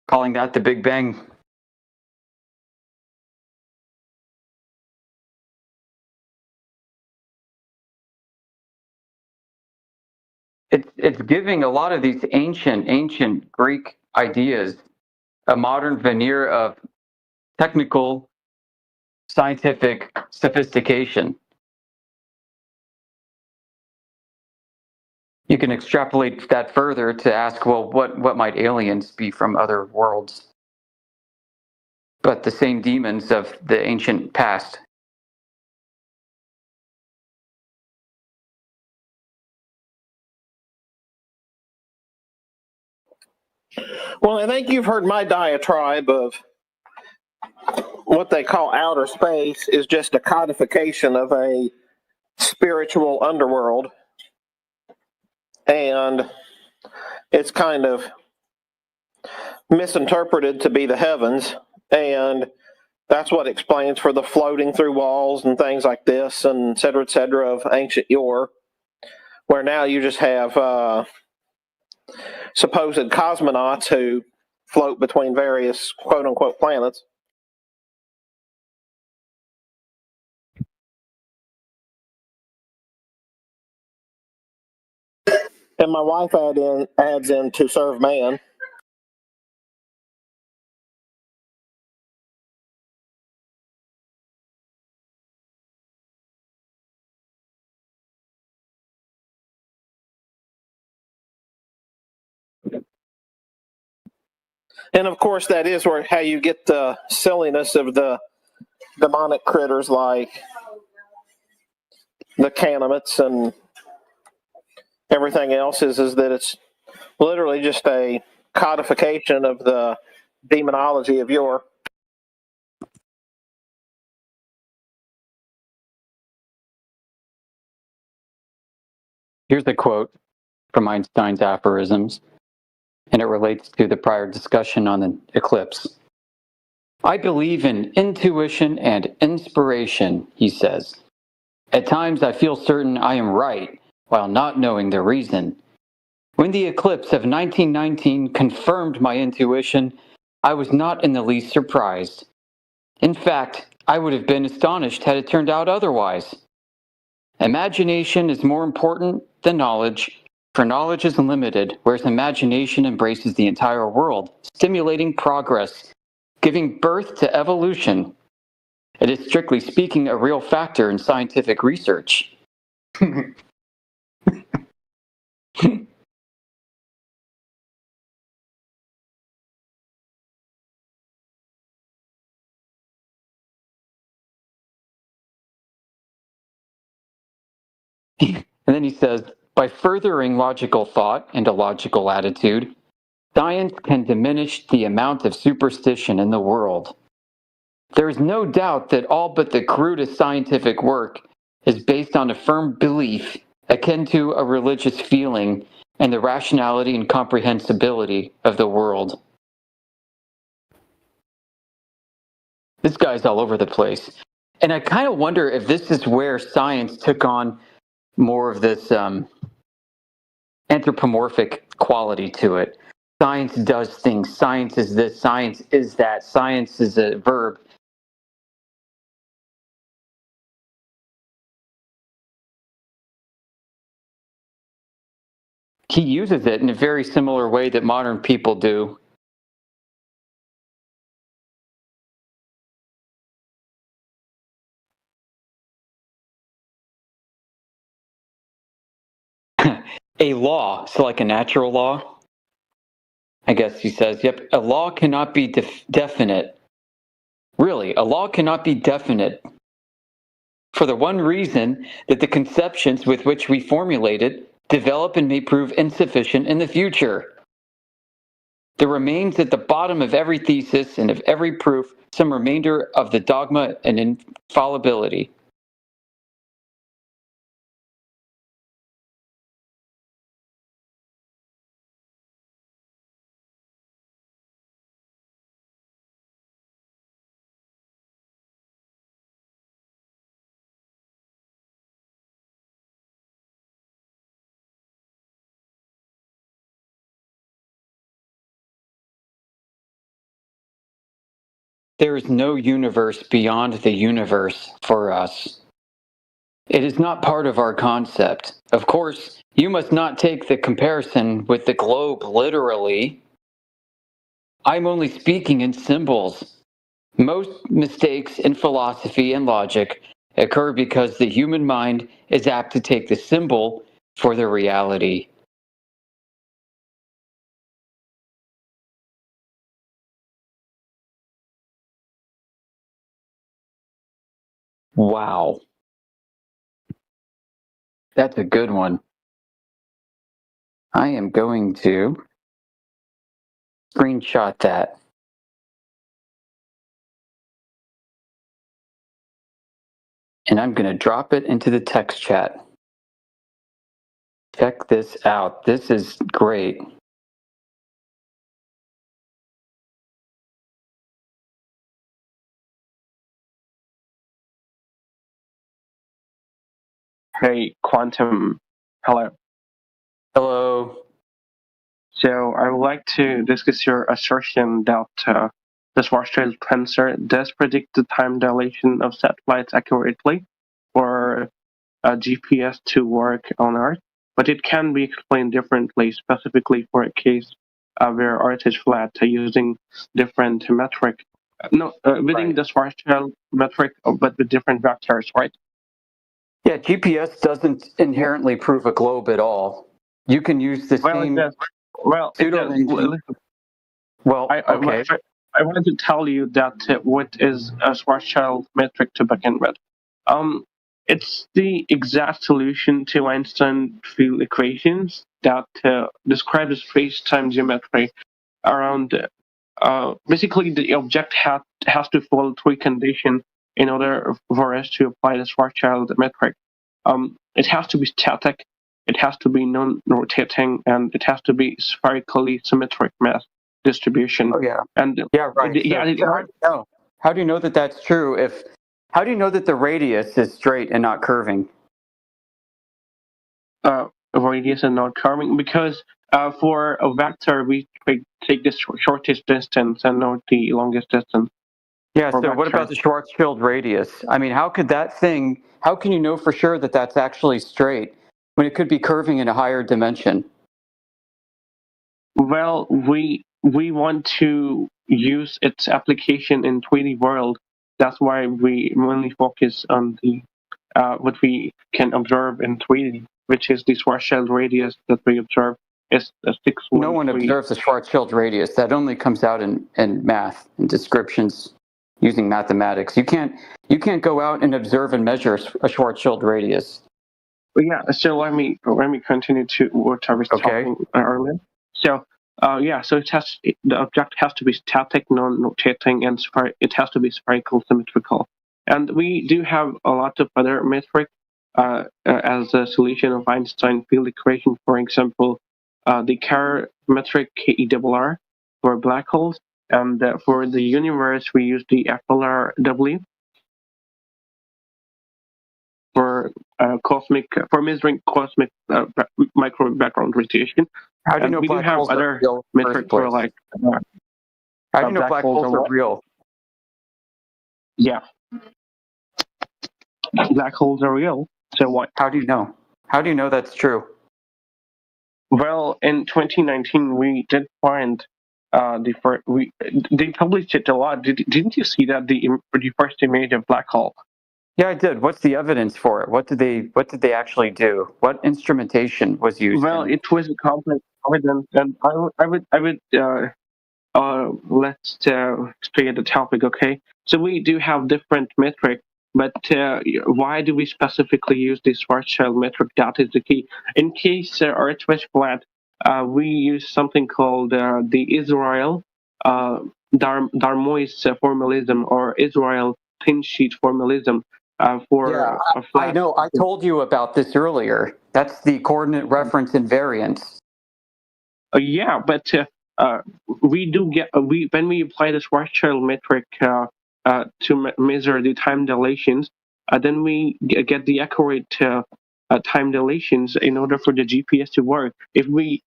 Calling that the Big Bang. It's giving a lot of these ancient Greek ideas a modern veneer of technical, scientific sophistication. You can extrapolate that further to ask, well, what might aliens be from other worlds? But the same demons of the ancient past. Well, I think you've heard my diatribe of what they call outer space is just a codification of a spiritual underworld. And it's kind of misinterpreted to be the heavens. And that's what explains for the floating through walls and things like this, and et cetera, of ancient yore, where now you just have supposed cosmonauts who float between various quote-unquote planets. And my wife adds in to serve man. And of course, that is how you get the silliness of the demonic critters like the Canaanites and everything else is that it's literally just a codification of the demonology of yore. Here's a quote from Einstein's aphorisms, and it relates to the prior discussion on the eclipse. I believe in intuition and inspiration, he says. At times I feel certain I am right, while not knowing the reason. When the eclipse of 1919 confirmed my intuition, I was not in the least surprised. In fact, I would have been astonished had it turned out otherwise. Imagination is more important than knowledge, for knowledge is limited, whereas imagination embraces the entire world, stimulating progress, giving birth to evolution. It is, strictly speaking, a real factor in scientific research. And then he says, by furthering logical thought and a logical attitude, science can diminish the amount of superstition in the world. There is no doubt that all but the crudest scientific work is based on a firm belief akin to a religious feeling and the rationality and comprehensibility of the world. This guy's all over the place. And I kind of wonder if this is where science took on more of this anthropomorphic quality to it. Science does things. Science is this. Science is that. Science is a verb. He uses it in a very similar way that modern people do. A law, so like a natural law, I guess he says, yep, a law cannot be definite. Really, a law cannot be definite for the one reason that the conceptions with which we formulate it develop and may prove insufficient in the future. There remains at the bottom of every thesis and of every proof some remainder of the dogma and infallibility. There is no universe beyond the universe for us. It is not part of our concept. Of course, you must not take the comparison with the globe literally. I'm only speaking in symbols. Most mistakes in philosophy and logic occur because the human mind is apt to take the symbol for the reality. Wow. That's a good one. I am going to screenshot that. And I'm going to drop it into the text chat. Check this out. This is great. Hey, Quantum. Hello. Hello. So I would like to discuss your assertion that the Schwarzschild tensor does predict the time dilation of satellites accurately for GPS to work on Earth, but it can be explained differently, specifically for a case where Earth is flat, using different metric. Within the Schwarzschild metric, but with different vectors, right? Yeah, GPS doesn't inherently prove a globe at all. You can use the same pseudo. I wanted to tell you that what is a Schwarzschild metric to begin with. It's the exact solution to Einstein field equations that describes space-time geometry around. Basically, the object has to follow three conditions in order for us to apply the Schwarzschild metric. It has to be static, it has to be non-rotating, and it has to be spherically symmetric mass distribution. Oh yeah. And right. How do you know that that's true? How do you know that the radius is straight and not curving? Radius and not curving because for a vector we take the shortest distance and not the longest distance. Yeah, so what about the Schwarzschild radius? I mean, how can you know for sure that that's actually straight when it could be curving in a higher dimension? Well, we want to use its application in 3D world. That's why we mainly focus on the what we can observe in 3D, which is the Schwarzschild radius that we observe is a 613. No one observes the Schwarzschild radius. That only comes out in math and descriptions using mathematics. You can't go out and observe and measure a Schwarzschild radius. Well, yeah. So let me continue to what I was talking earlier. So so the object has to be static, non-rotating, and it has to be spherical, symmetrical. And we do have a lot of other metric as a solution of Einstein field equation. For example, the Kerr metric KERR for black holes. And for the universe, we use the FLRW for measuring cosmic micro background radiation. How do you know we black do have holes other are real? metrics for like. How do you know black holes are real? Yeah, black holes are real. So what? How do you know? How do you know that's true? Well, in 2019, we did find they published it a lot. Didn't you see that the first image of black hole? Yeah, I did. What's the evidence for it? What did they actually do? What instrumentation was used? Well, it was a complex evidence, and I would let's stay at the topic, okay? So we do have different metrics But why do we specifically use the Schwarzschild metric? That is the key. In case Earth was flat, we use something called the Israel Darmois formalism or Israel thin sheet formalism for a flat. I know. I told you about this earlier. That's the coordinate reference invariance. Yeah, but we do get when we apply the Schwarzschild metric to measure the time dilations, then we get the accurate time dilations in order for the GPS to work. If we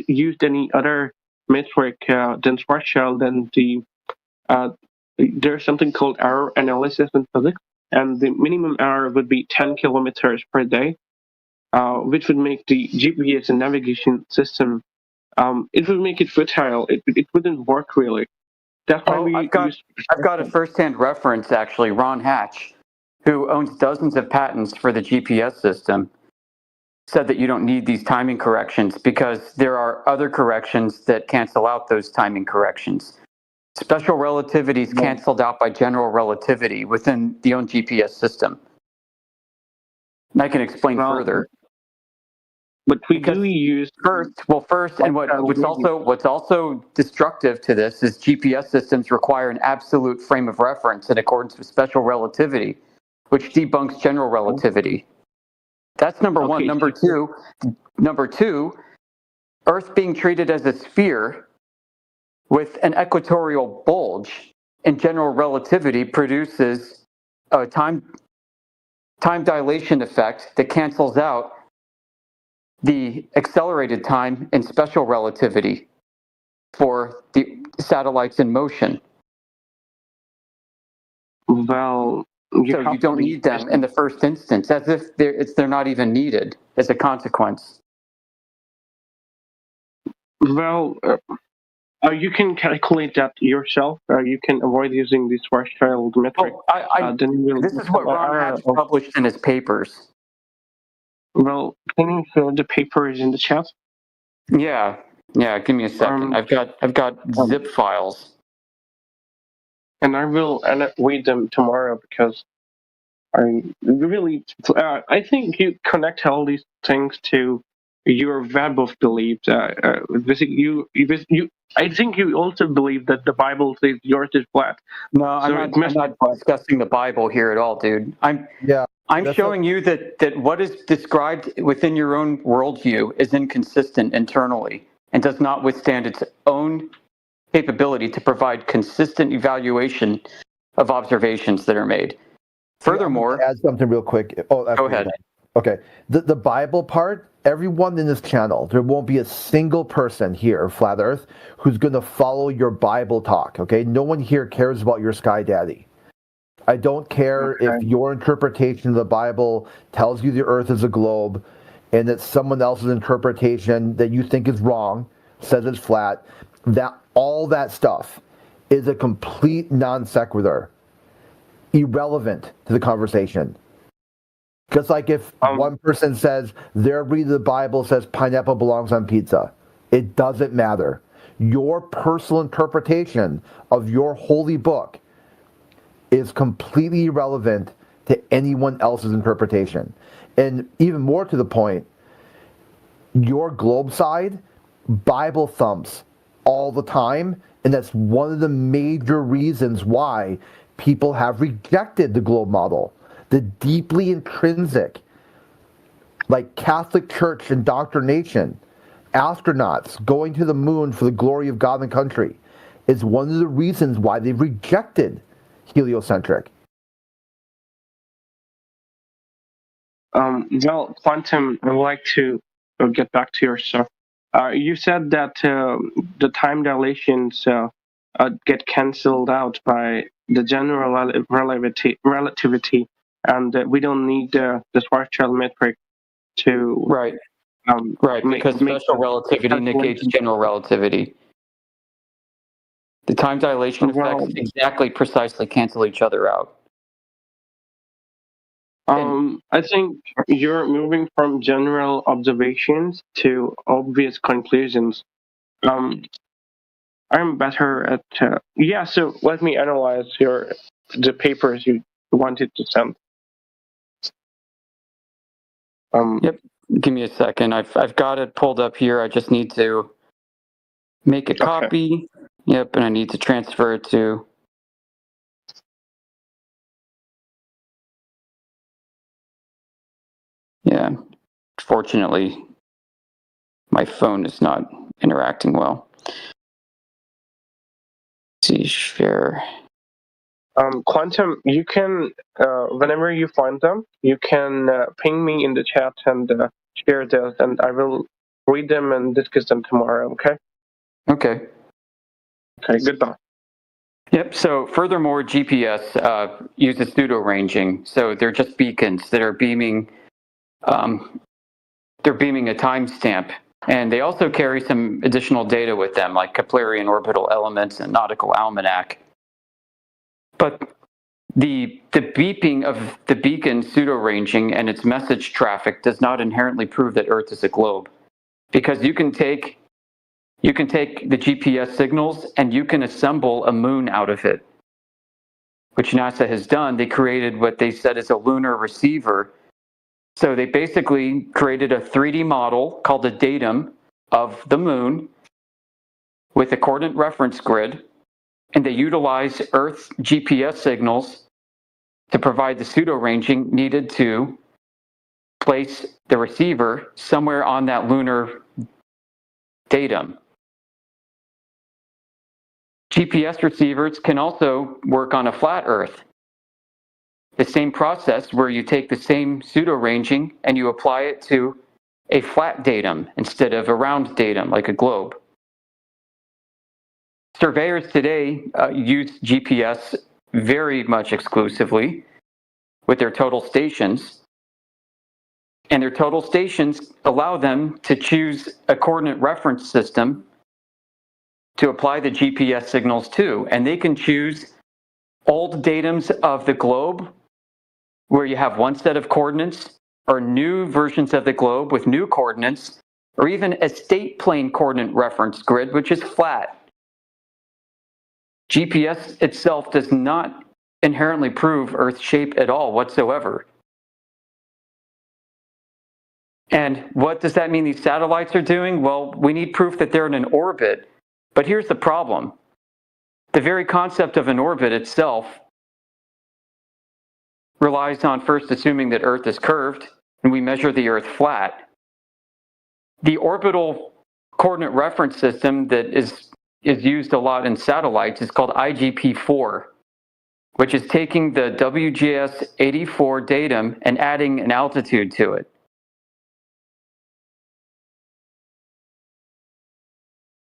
used any other metric than Schwarzschild, then there's something called error analysis in physics, and the minimum error would be 10 kilometers per day, which would make the GPS and navigation system. It would make it futile. It wouldn't work really. That's why I've got a first-hand reference, actually. Ron Hatch, who owns dozens of patents for the GPS system, said that you don't need these timing corrections because there are other corrections that cancel out those timing corrections. Special relativity is canceled out by general relativity within the own GPS system. And I can explain further. But we do use first, and what's also destructive to this is GPS systems require an absolute frame of reference in accordance with special relativity, which debunks general relativity. That's number one. Number two, Earth being treated as a sphere with an equatorial bulge in general relativity produces a time dilation effect that cancels out the accelerated time in special relativity for the satellites in motion. Well, so you don't need them in the first instance, as if they're not even needed as a consequence. Well, you can calculate that yourself. You can avoid using the Schwarzschild metric. This is what Ron Hatch published in his papers. Well, can you fill the papers in the chat? Yeah. Give me a second. I've got zip files, and I will read them tomorrow because I think you connect all these things to your web of beliefs. I think you also believe that the Bible says yours is flat. No, I'm not discussing the Bible here at all, dude. I'm showing you that what is described within your own worldview is inconsistent internally and does not withstand its own capability to provide consistent evaluation of observations that are made. Furthermore, add something real quick. Go ahead. Okay, the Bible part. Everyone in this channel, there won't be a single person here, Flat Earth, who's going to follow your Bible talk. Okay, no one here cares about your Sky Daddy. I don't care if your interpretation of the Bible tells you the Earth is a globe, and that someone else's interpretation that you think is wrong says it's flat. That all that stuff is a complete non sequitur, irrelevant to the conversation. Just like if one person says their read of the Bible says pineapple belongs on pizza, it doesn't matter. Your personal interpretation of your holy book is completely irrelevant to anyone else's interpretation. And even more to the point, your globe side, Bible thumps all the time, and that's one of the major reasons why people have rejected the globe model. The deeply intrinsic, like Catholic Church indoctrination, astronauts going to the moon for the glory of God and country, is one of the reasons why they've rejected heliocentric. Well, Quantum, I would like to get back to your stuff. You said that the time dilations get cancelled out by the general relativity, and we don't need the Schwarzschild metric to because special relativity negates general relativity. The time dilation effects precisely cancel each other out. I think you're moving from general observations to obvious conclusions. I'm better at so let me analyze the papers you wanted to send. Yep. Give me a second. I've got it pulled up here. I just need to make a copy. Yep, and I need to transfer it to. Yeah. Fortunately, my phone is not interacting well. Let's see, share. Quantum, you can, whenever you find them, you can ping me in the chat and share those, and I will read them and discuss them tomorrow, okay? Okay. Okay, goodbye. Yep, so furthermore, GPS uses pseudo-ranging. So they're just beacons that are beaming, they're beaming a timestamp. And they also carry some additional data with them, like Keplerian orbital elements and nautical almanac. But the beeping of the beacon pseudo-ranging and its message traffic does not inherently prove that Earth is a globe. Because you can take the GPS signals and you can assemble a moon out of it, which NASA has done. They created what they said is a lunar receiver. So they basically created a 3D model called a datum of the moon with a coordinate reference grid, and they utilize Earth GPS signals to provide the pseudo-ranging needed to place the receiver somewhere on that lunar datum. GPS receivers can also work on a flat Earth. The same process where you take the same pseudo-ranging and you apply it to a flat datum instead of a round datum like a globe. Surveyors today use GPS very much exclusively with their total stations. And their total stations allow them to choose a coordinate reference system to apply the GPS signals to. And they can choose old datums of the globe where you have one set of coordinates, or new versions of the globe with new coordinates, or even a state plane coordinate reference grid, which is flat. GPS itself does not inherently prove Earth's shape at all whatsoever. And what does that mean these satellites are doing? Well, we need proof that they're in an orbit. But here's the problem. The very concept of an orbit itself relies on first assuming that Earth is curved, and we measure the Earth flat. The orbital coordinate reference system that is used a lot in satellites is called IGP-4, which is taking the WGS-84 datum and adding an altitude to it.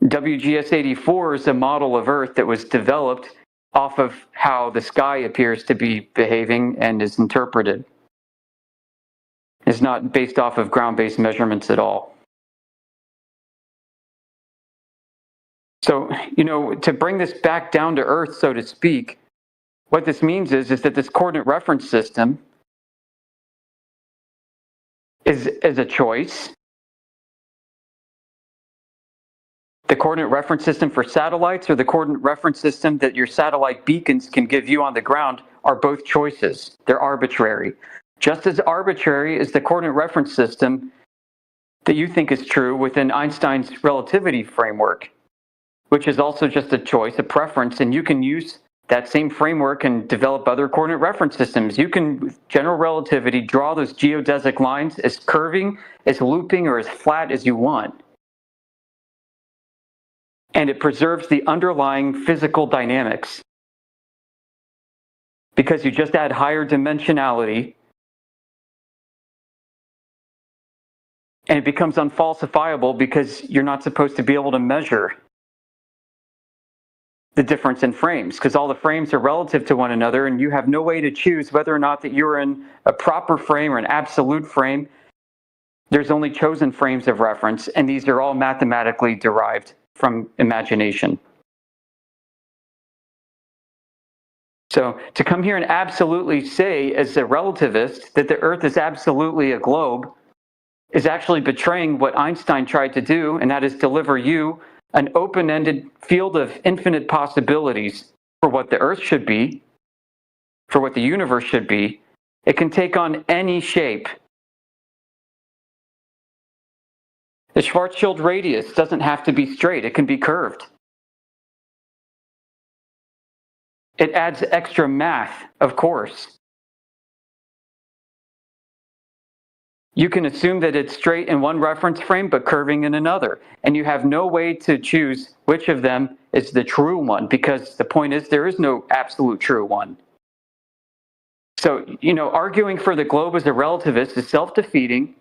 WGS-84 is a model of Earth that was developed off of how the sky appears to be behaving and is interpreted. It's not based off of ground-based measurements at all. So, to bring this back down to Earth, so to speak, what this means is that this coordinate reference system is a choice. The coordinate reference system for satellites or the coordinate reference system that your satellite beacons can give you on the ground are both choices. They're arbitrary. Just as arbitrary is the coordinate reference system that you think is true within Einstein's relativity framework, which is also just a choice, a preference, and you can use that same framework and develop other coordinate reference systems. You can, with general relativity, draw those geodesic lines as curving, as looping, or as flat as you want. And it preserves the underlying physical dynamics because you just add higher dimensionality and it becomes unfalsifiable because you're not supposed to be able to measure the difference in frames because all the frames are relative to one another and you have no way to choose whether or not that you're in a proper frame or an absolute frame. There's only chosen frames of reference, and these are all mathematically derived from imagination. So to come here and absolutely say as a relativist that the Earth is absolutely a globe is actually betraying what Einstein tried to do, and that is deliver you an open-ended field of infinite possibilities for what the Earth should be, for what the universe should be, it can take on any shape. The Schwarzschild radius doesn't have to be straight, it can be curved. It adds extra math, of course. You can assume that it's straight in one reference frame but curving in another, and you have no way to choose which of them is the true one, because the point is there is no absolute true one. So, arguing for the globe as a relativist is self-defeating.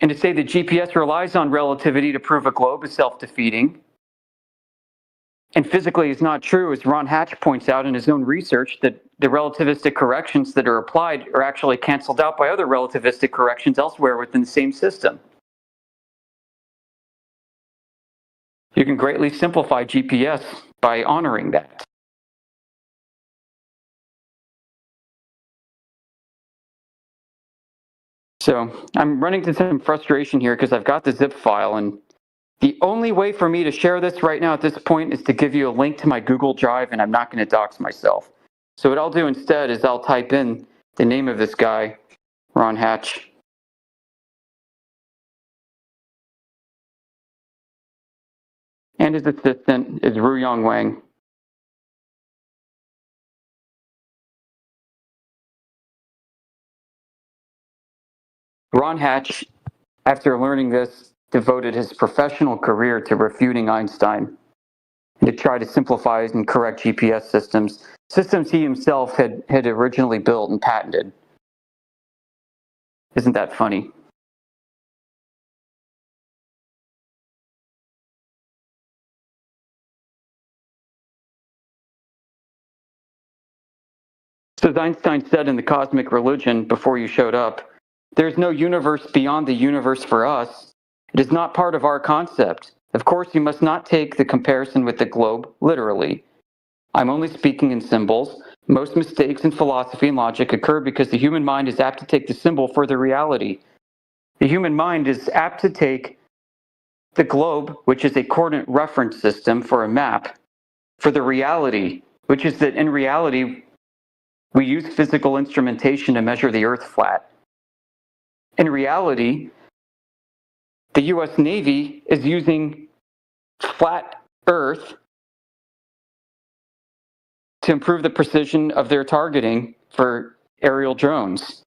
And to say that GPS relies on relativity to prove a globe is self-defeating. And physically is not true, as Ron Hatch points out in his own research, that the relativistic corrections that are applied are actually canceled out by other relativistic corrections elsewhere within the same system. You can greatly simplify GPS by honoring that. So I'm running into some frustration here because I've got the zip file, and the only way for me to share this right now at this point is to give you a link to my Google Drive, and I'm not going to dox myself. So what I'll do instead is I'll type in the name of this guy, Ron Hatch. And his assistant is Ruyong Wang. Ron Hatch, after learning this, devoted his professional career to refuting Einstein and to try to simplify and correct GPS systems he himself had originally built and patented. Isn't that funny? So as Einstein said in The Cosmic Religion before you showed up, there's no universe beyond the universe for us. It is not part of our concept. Of course, you must not take the comparison with the globe literally. I'm only speaking in symbols. Most mistakes in philosophy and logic occur because the human mind is apt to take the symbol for the reality. The human mind is apt to take the globe, which is a coordinate reference system for a map, for the reality, which is that in reality, we use physical instrumentation to measure the Earth flat. In reality, the US Navy is using flat Earth to improve the precision of their targeting for aerial drones.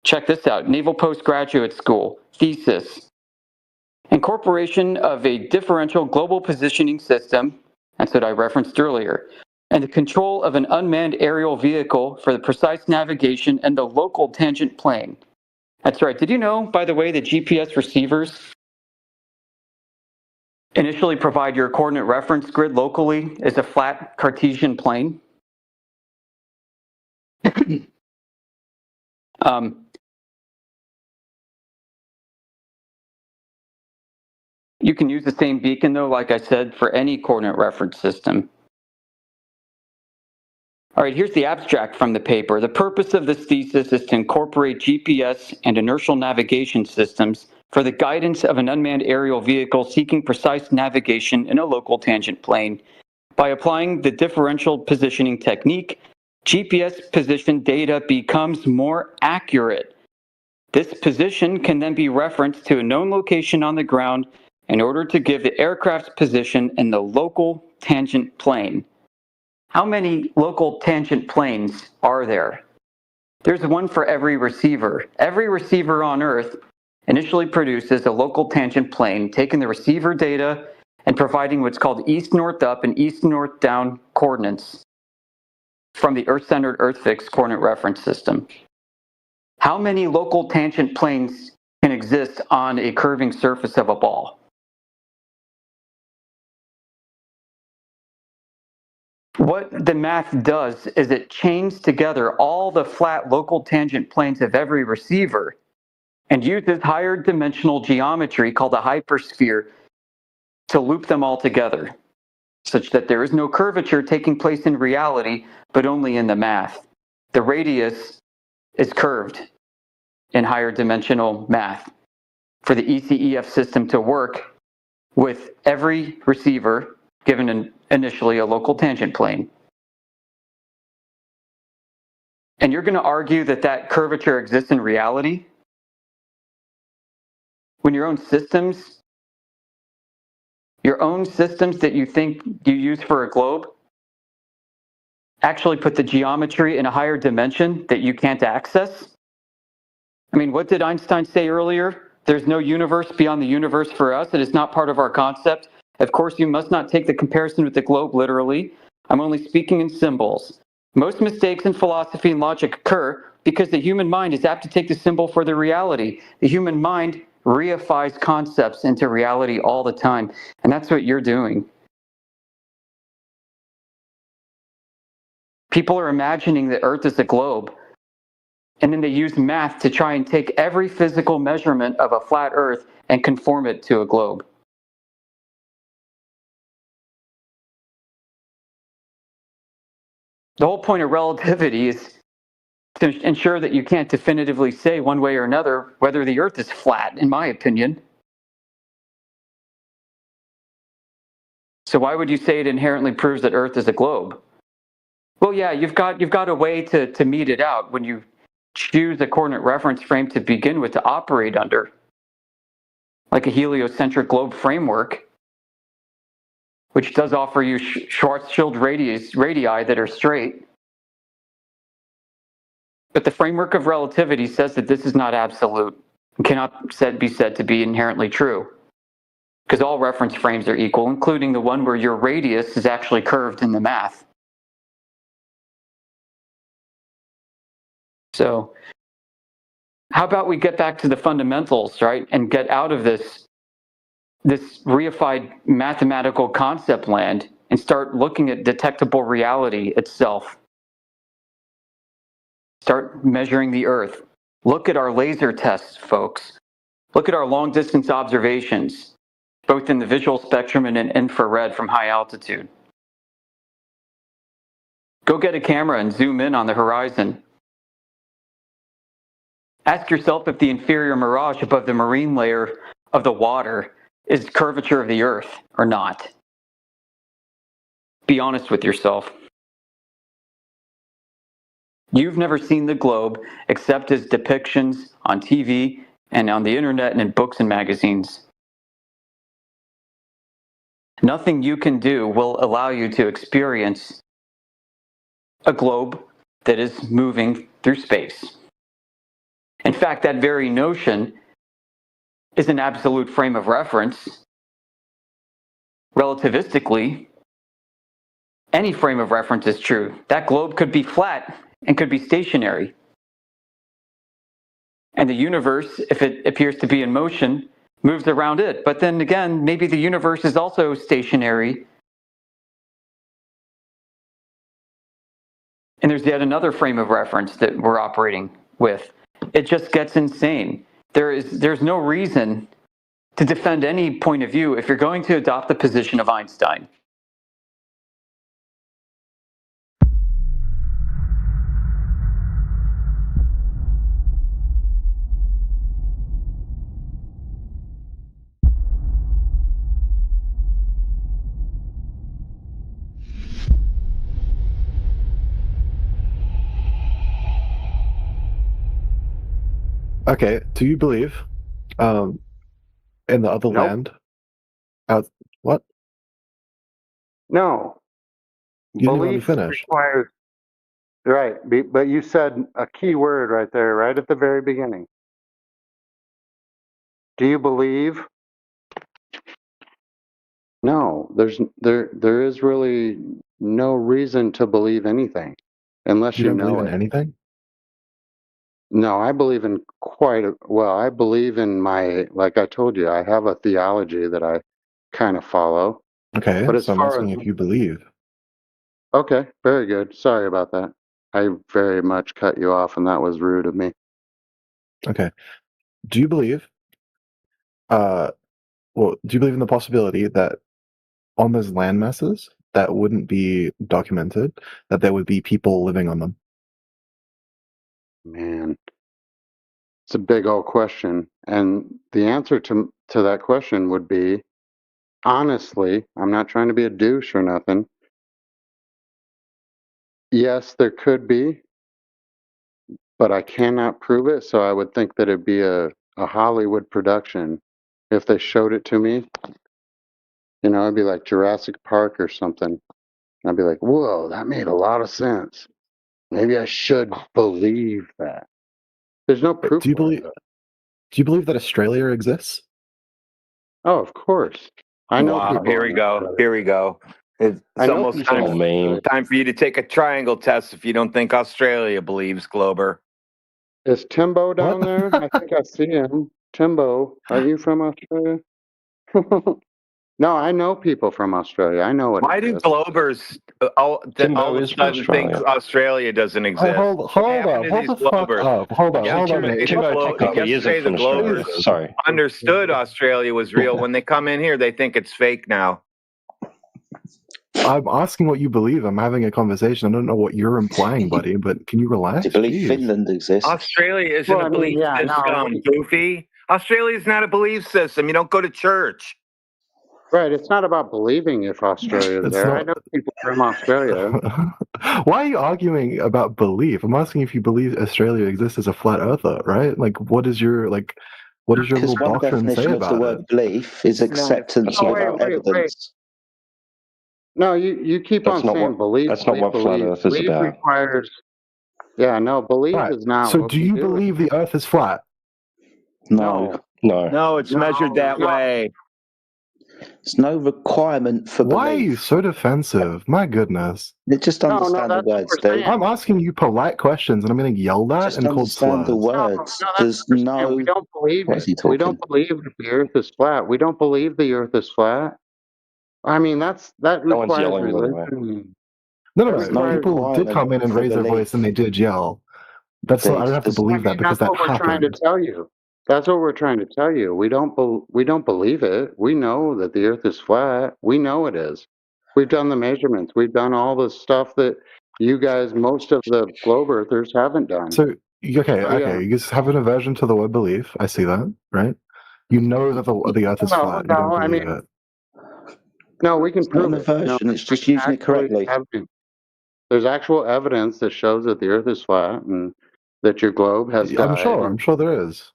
Check this out, Naval Postgraduate School, thesis. Incorporation of a differential global positioning system, that's what I referenced earlier, and the control of an unmanned aerial vehicle for the precise navigation and the local tangent plane. That's right. Did you know, by the way, that GPS receivers initially provide your coordinate reference grid locally as a flat Cartesian plane? You can use the same beacon, though, like I said, for any coordinate reference system. All right, here's the abstract from the paper. The purpose of this thesis is to incorporate GPS and inertial navigation systems for the guidance of an unmanned aerial vehicle seeking precise navigation in a local tangent plane. By applying the differential positioning technique, GPS position data becomes more accurate. This position can then be referenced to a known location on the ground in order to give the aircraft's position in the local tangent plane. How many local tangent planes are there? There's one for every receiver. Every receiver on Earth initially produces a local tangent plane, taking the receiver data and providing what's called east-north up and east-north down coordinates from the Earth-centered Earth-fixed coordinate reference system. How many local tangent planes can exist on a curving surface of a ball? What the math does is it chains together all the flat local tangent planes of every receiver and uses higher dimensional geometry called a hypersphere to loop them all together, such that there is no curvature taking place in reality, but only in the math. The radius is curved in higher dimensional math for the ECEF system to work with every receiver given initially a local tangent plane. And you're going to argue that that curvature exists in reality when your own systems that you think you use for a globe actually put the geometry in a higher dimension that you can't access? I mean, what did Einstein say earlier? There's no universe beyond the universe for us. It is not part of our concept. Of course, you must not take the comparison with the globe literally. I'm only speaking in symbols. Most mistakes in philosophy and logic occur because the human mind is apt to take the symbol for the reality. The human mind reifies concepts into reality all the time, and that's what you're doing. People are imagining the Earth is a globe, and then they use math to try and take every physical measurement of a flat Earth and conform it to a globe. The whole point of relativity is to ensure that you can't definitively say one way or another whether the Earth is flat, in my opinion. So why would you say it inherently proves that Earth is a globe? Well, yeah, you've got a way to mete it out when you choose a coordinate reference frame to begin with to operate under, like a heliocentric globe framework, which does offer you Schwarzschild radii that are straight. But the framework of relativity says that this is not absolute and cannot be said to be inherently true, because all reference frames are equal, including the one where your radius is actually curved in the math. So how about we get back to the fundamentals, right, and get out of this reified mathematical concept land and start looking at detectable reality itself. Start measuring the Earth. Look at our laser tests, folks. Look at our long-distance observations, both in the visual spectrum and in infrared from high altitude. Go get a camera and zoom in on the horizon. Ask yourself if the inferior mirage above the marine layer of the water is curvature of the Earth or not. Be honest with yourself. You've never seen the globe except as depictions on TV and on the internet and in books and magazines. Nothing you can do will allow you to experience a globe that is moving through space. In fact, that very notion is an absolute frame of reference. Relativistically, any frame of reference is true. That globe could be flat and could be stationary. And the universe, if it appears to be in motion, moves around it. But then again, maybe the universe is also stationary. And there's yet another frame of reference that we're operating with. It just gets insane. There's no reason to defend any point of view if you're going to adopt the position of Einstein. Okay, do you believe in the other land? What? No. You didn't let me Belief finish. requires, right, but you said a key word right there, right at the very beginning. Do you believe? No, there is really no reason to believe anything unless You you don't know believe in it. anything? No, I believe in I believe in like I told you, I have a theology that I kind of follow. Okay, But as so I'm far asking as if you believe. Okay, very good. Sorry about that. I very much cut you off, and that was rude of me. Okay. Do you believe do you believe in the possibility that on those land masses that wouldn't be documented, that there would be people living on them? Man, it's a big old question, and the answer to that question would be, honestly, I'm not trying to be a douche or nothing. Yes, there could be, but I cannot prove it. So I would think that it'd be a Hollywood production if they showed it to me. You know, it'd be like Jurassic Park or something. I'd be like, whoa, that made a lot of sense. Maybe I should believe that. There's no proof. Do you believe that Australia exists? Oh, of course. I know Wow, people. here we go. Here we go. It's I know almost people time for you to take a triangle test if you don't think Australia believes, Glober. Is Timbo down there? I think I see him. Timbo, are you from Australia? No, I know people from Australia. I know it. Why do Globers all of a sudden think Australia doesn't exist? Hold up, hold the fuck up. Hold on, hold on. Yesterday, the Globers understood Australia was real. When they come in here, they think it's fake now. I'm asking what you believe. I'm having a conversation. I don't know what you're implying, buddy, but can you relax? Do you believe Finland exists? Australia isn't a belief system, Goofy. Australia is not a belief system. You don't go to church. Right, it's not about believing if Australia's there. not- I know people from Australia. Why are you arguing about belief? I'm asking if you believe Australia exists as a flat earther, right? Like, what is your Because little one doctrine say definition of the about word it? belief is acceptance without evidence. No, you keep That's on not saying what- believe. that's not what flat believe. Earth is Belief about. requires. Yeah, no, belief Right. is not. So, what do we you believe the Earth is flat? No. No, it's measured that way. There's no requirement for belief. Why are you so defensive? My goodness. Just understand the words, dude. I'm asking you polite questions, and I'm getting yelled at Just and called understand slurs. the words. No, There's no. We don't believe What is he it. We don't talking? believe that the Earth is flat. We don't believe the Earth is flat. I mean, that No one's requires yelling, by the way. religion. No, That no, requires- people did come in and raise their voice, and they did yell. That's not, I don't have to believe that because that That's what we're trying happened. to tell you. That's what we're trying to tell you. We don't believe it. We know that the Earth is flat. We know it is. We've done the measurements. We've done all the stuff that you guys, most of the globe earthers, haven't done. So, okay, yeah. you just have an aversion to the word belief. I see that, right? You know that the Earth is flat. You don't I believe mean, it. no, we can It's not prove an it. aversion, it's just using it correctly. There's actual evidence that shows that the Earth is flat and that your globe has died. I'm sure there is.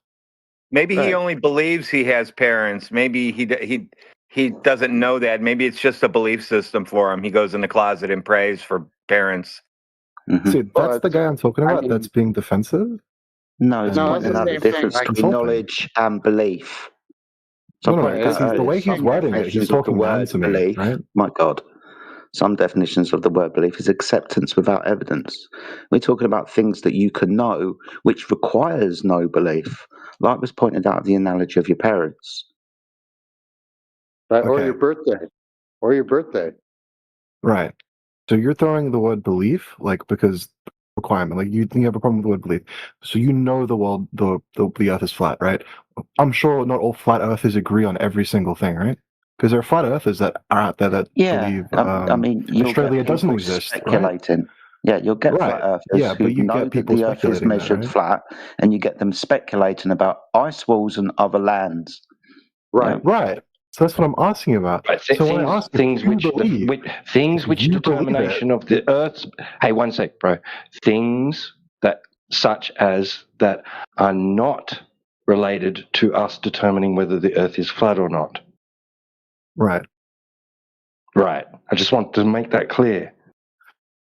Maybe he only believes he has parents. Maybe he doesn't know that. Maybe it's just a belief system for him. He goes in the closet and prays for parents. See, that's the guy I'm talking about. That's being defensive. No, it's No, pointing that's out the the same difference thing, like- between knowledge and belief. So No, I'm pointing out see, the way some he's wording it, definitions he's of the talking down word to me, belief. right? My God. Some definitions of the word belief is acceptance without evidence. We're talking about things that you can know, which requires no belief. Like was pointed out, the analogy of your parents. Right, or your birthday. Or your birthday. Right. So you're throwing the word belief, like, because requirement, like you think you have a problem with the word belief. So you know the world, the Earth is flat, right? I'm sure not all flat Earthers agree on every single thing, right? Because there are flat Earthers that are out there that believe I mean, you'll Australia get doesn't people exist, right? speculating. Yeah, you'll get flat earthers Yeah, who but you know get that people the Earth is speculating that, measured right? flat, and you get them speculating about ice walls and other lands. Right. Right. So that's what I'm asking about. So when I ask things if you which believe, things if which you believe determination of the Earth's. Hey, one sec, bro. Things that such as that are not related to us determining whether the Earth is flat or not. Right. Right. I just want to make that clear.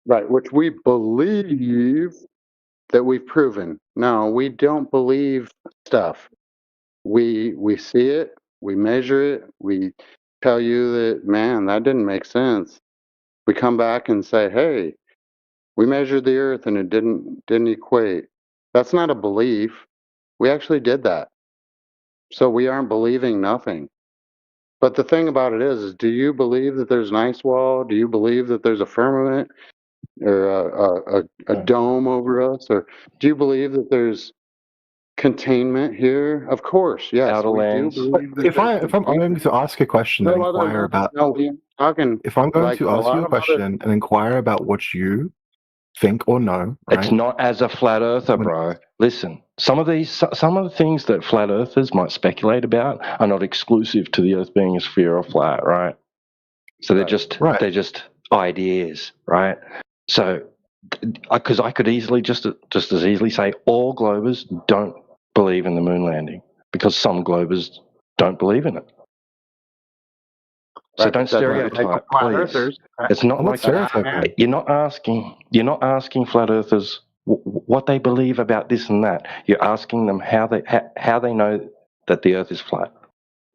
Right, which we believe that we've proven. No, we don't believe stuff. We see it, we measure it, we tell you that, man, that didn't make sense. We come back and say, hey, we measured the Earth and it didn't equate. That's not a belief. We actually did that. So we aren't believing nothing. But the thing about it is do you believe that there's an ice wall? Do you believe that there's a firmament or a dome over us? Or do you believe that there's containment here? Of course, yes. Outer we lands. do believe that if I'm going to ask a question and inquire about, if I'm going like to a ask you lot a of other- question and inquire about what you think or know, right? It's not as a flat earther, bro. Listen, some of the things that flat earthers might speculate about are not exclusive to the Earth being a sphere or flat, right? So they're just ideas, right? So because I could easily just as easily say all globers don't believe in the moon landing because some globers don't believe in it. So Right, don't but that doesn't make them stereotype, flat please. earthers. It's not I'm not like that. stereotyping. You're not asking flat earthers what they believe about this and that. You're asking them how they know that the Earth is flat.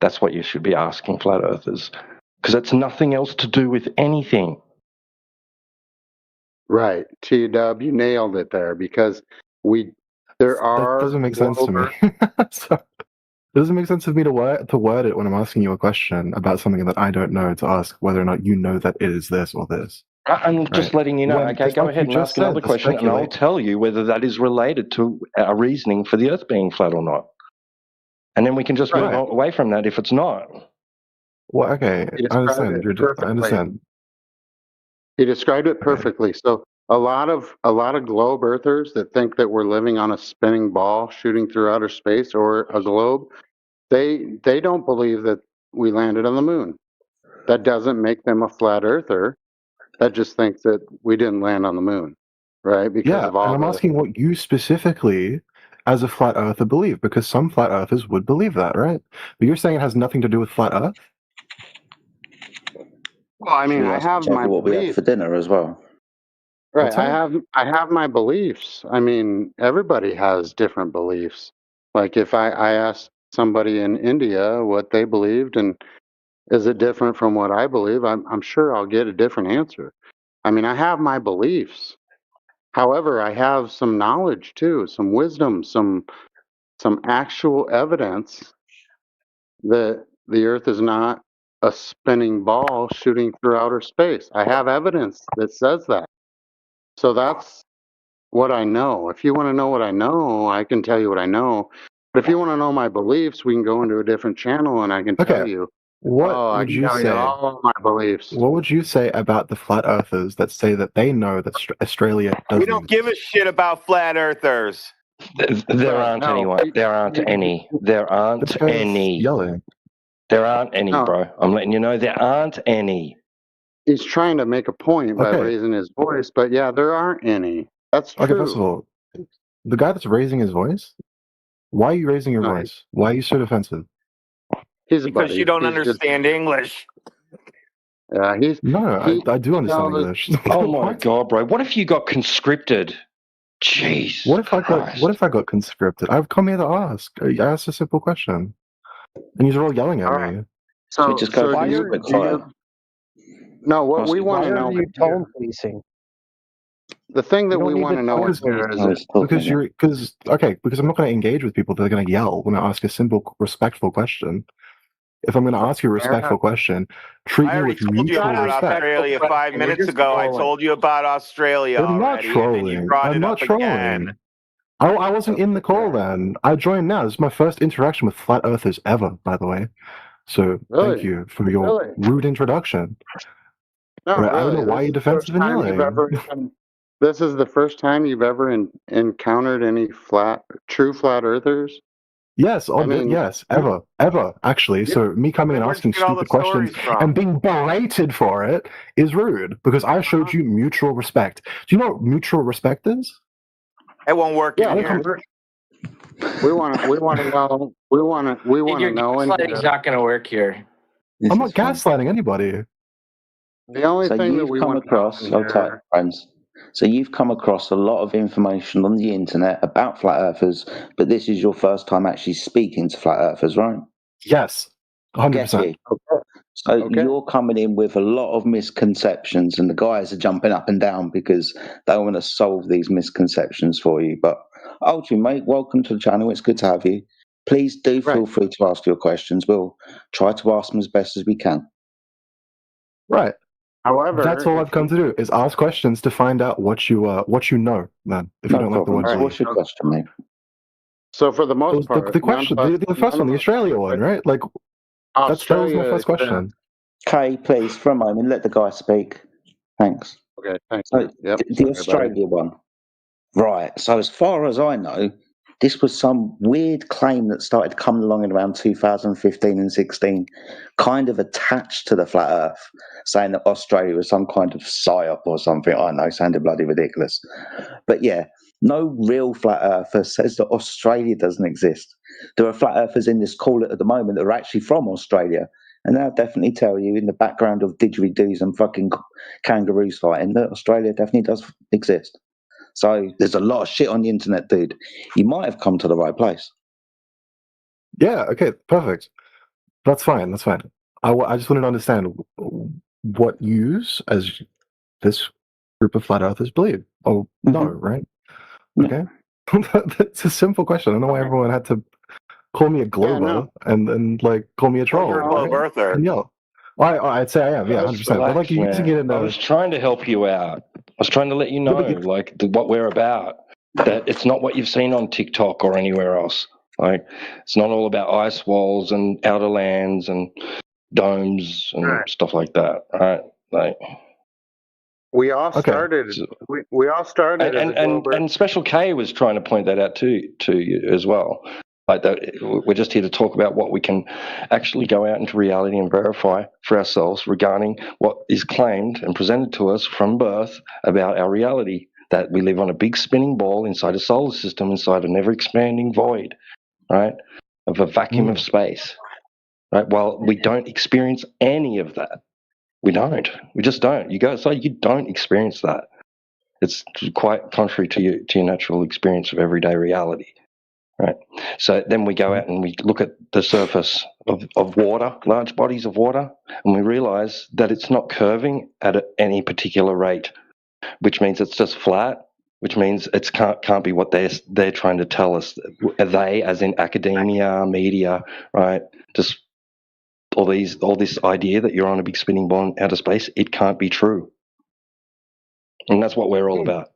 That's what you should be asking flat earthers, because it's nothing else to do with anything. Right, T-Dub, you nailed it there because there are That doesn't make sense to me. So, it doesn't make sense to me to word it when I'm asking you a question about something that I don't know, to ask whether or not you know that it is this or this. I'm just letting you know. When, Okay, just go like ahead you and just ask another said, to question, and I'll speculate. tell you whether that is related to our reasoning for the Earth being flat or not. And then we can just move Right. away from that if it's not. Well, okay, You I described understand. it I perfectly. understand. He described it perfectly. So a lot of globe earthers that think that we're living on a spinning ball shooting through outer space or a globe, they don't believe that we landed on the moon. That doesn't make them a flat earther. That just thinks that we didn't land on the moon, right? Because Yeah, of all and I'm asking what you specifically, as a flat earther, believe, because some flat earthers would believe that, right? But you're saying it has nothing to do with flat Earth? Well, I mean, Should we I ask have each other my what we had beliefs. for dinner as well? Right. What's that? I have my beliefs. I mean, everybody has different beliefs. Like if I asked somebody in India what they believed and is it different from what I believe, I'm sure I'll get a different answer. I mean, I have my beliefs. However, I have some knowledge too, some wisdom, some actual evidence that the earth is not a spinning ball shooting through outer space. I have evidence that says that. So that's what I know. If you want to know what I know, I can tell you what I know. But if you want to know my beliefs, we can go into a different channel and I can tell Okay, you. what Oh, I would can you tell you say? all my beliefs. What would you say about the flat earthers that say that they know that Australia We doesn't don't give a shit about flat earthers. There Right, aren't no, anyone. There aren't any. There aren't This guy's any. yelling. There aren't any, no. bro. I'm letting you know there aren't any. He's trying to make a point by Okay, raising his voice, but yeah, there aren't any. That's okay. First of true. all, the guy that's raising his voice, why are you raising your No, voice? Why are you so defensive? he's a Because buddy. you don't He's just understand English. he's No, he I do understand knows. English. Oh my What? god, bro! What if you got conscripted? Jeez What if I Christ! got conscripted? I've come here to ask. I asked a simple question, and you're all yelling at All me. right. Should we So just go so for do this you quick do fire? you no, what we want Why to are know you tone policing? the thing You that don't we need want the to know tone Because here is I that was talking because again. because I'm not going to engage with people that are going to yell when I ask a simple, respectful question. If I'm going to ask you a respectful question, treat I me already with told you mutual about respect. Australia 5 you're minutes just ago. I trolling. told you about Australia I'm not already, and then you trolling. brought I'm it not up again. trolling. I wasn't in the call then. I joined now. This is my first interaction with flat earthers ever, by the way. So thank Really? you for your Really? rude introduction. No, Right, I don't know really. why you're This is the first defensive and time you've yelling. ever even this is the first time you've ever encountered any true flat earthers? Yes, I mean, yes, ever, actually. yeah, So me coming Then and where'd you asking get all the stupid questions stories from? and being berated for it is rude because I showed you mutual respect. Do you know what mutual respect is? It won't work yeah, in I here. don't we want to know Your know and gaslighting's not going to work here. This I'm is not fun. gaslighting anybody. the only So thing that you've we come want to know across, in hold tight, here. friends. So you've come across a lot of information on the internet about flat earthers, but this is your first time actually speaking to flat earthers, right? Yes, 100%. Get you. Okay. So Okay. you're coming in with a lot of misconceptions, and the guys are jumping up and down because they want to solve these misconceptions for you. But Ultra, mate, welcome to the channel. It's good to have you. Please do feel free to ask your questions. We'll try to ask them as best as we can. Right. However, that's all I've come to do is ask questions to find out what you know, man. If you No don't like the problem. word So believe. what's your question, mate? So for the most part, the question, the first one, the Australia one, right? Like that was my first question. Kay, please, for a moment, let the guy speak. Thanks. Okay, thanks. So Yep. the Australia one, right? So as far as I know, This was some weird claim that started coming along in around 2015 and 16, kind of attached to the flat Earth, saying that Australia was some kind of psyop or something. I don't know, sounded bloody ridiculous. But yeah, no real flat earther says that Australia doesn't exist. There are flat earthers in this call at the moment that are actually from Australia, and they'll definitely tell you in the background of didgeridoos and fucking kangaroos fighting that Australia definitely does exist. So there's a lot of shit on the internet, dude. You might have come to the right place. Yeah, okay, perfect. That's fine, that's fine. I just wanted to understand what yous, as this group of flat earthers, believe. Oh, no, right? Okay. That's a simple question. I don't know why everyone had to call me a glober and like call me a troll. You're a globe earther. And yell. I'd say I am, yeah, 100%. But like you're using it in I was trying to help you out. I was trying to let you know, what we're about. That it's not what you've seen on TikTok or anywhere else. Like, it's not all about ice walls and outer lands and domes and stuff like that. Right? Like, we all started. We all started. And Special K was trying to point that out to you as well. Like that, we're just here to talk about what we can actually go out into reality and verify for ourselves regarding what is claimed and presented to us from birth about our reality. That we live on a big spinning ball inside a solar system, inside a never-expanding void, right, of a vacuum of space. Right. Well, we don't experience any of that. We don't. We just don't. You go outside, you don't experience that. It's quite contrary to your natural experience of everyday reality. Right. So then we go out and we look at the surface of water, large bodies of water, and we realize that it's not curving at any particular rate, which means it's just flat, which means it can't be what they're trying to tell us. They, as in academia, media, right? Just all this idea that you're on a big spinning ball in outer space, it can't be true. And that's what we're all about.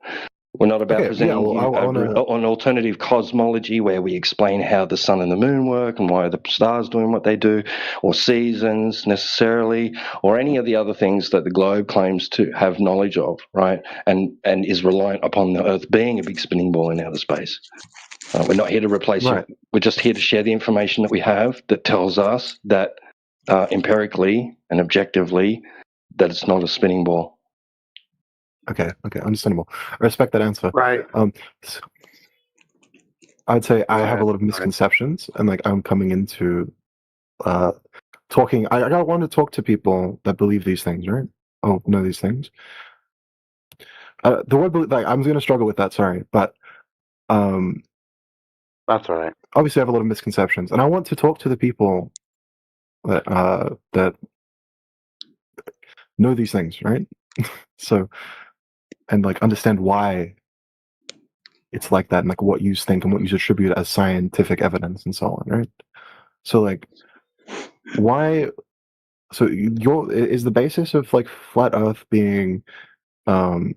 We're not about presenting an alternative cosmology where we explain how the sun and the moon work and why the stars doing what they do, or seasons necessarily, or any of the other things that the globe claims to have knowledge of, right? And is reliant upon the Earth being a big spinning ball in outer space. We're not here to replace it. We're just here to share the information that we have that tells us that empirically and objectively that it's not a spinning ball. Okay, understandable. I respect that answer. Right. So I'd say I have a lot of misconceptions, and like I'm coming into talking. I want to talk to people that believe these things, right? Oh, know these things. The word like I'm going to struggle with that. Sorry, but that's all right. Obviously, I have a lot of misconceptions, and I want to talk to the people that know these things, right? So. And like understand why it's like that, and like what you think and what you attribute as scientific evidence and so on, right? So like, why? So is the basis of like flat Earth being the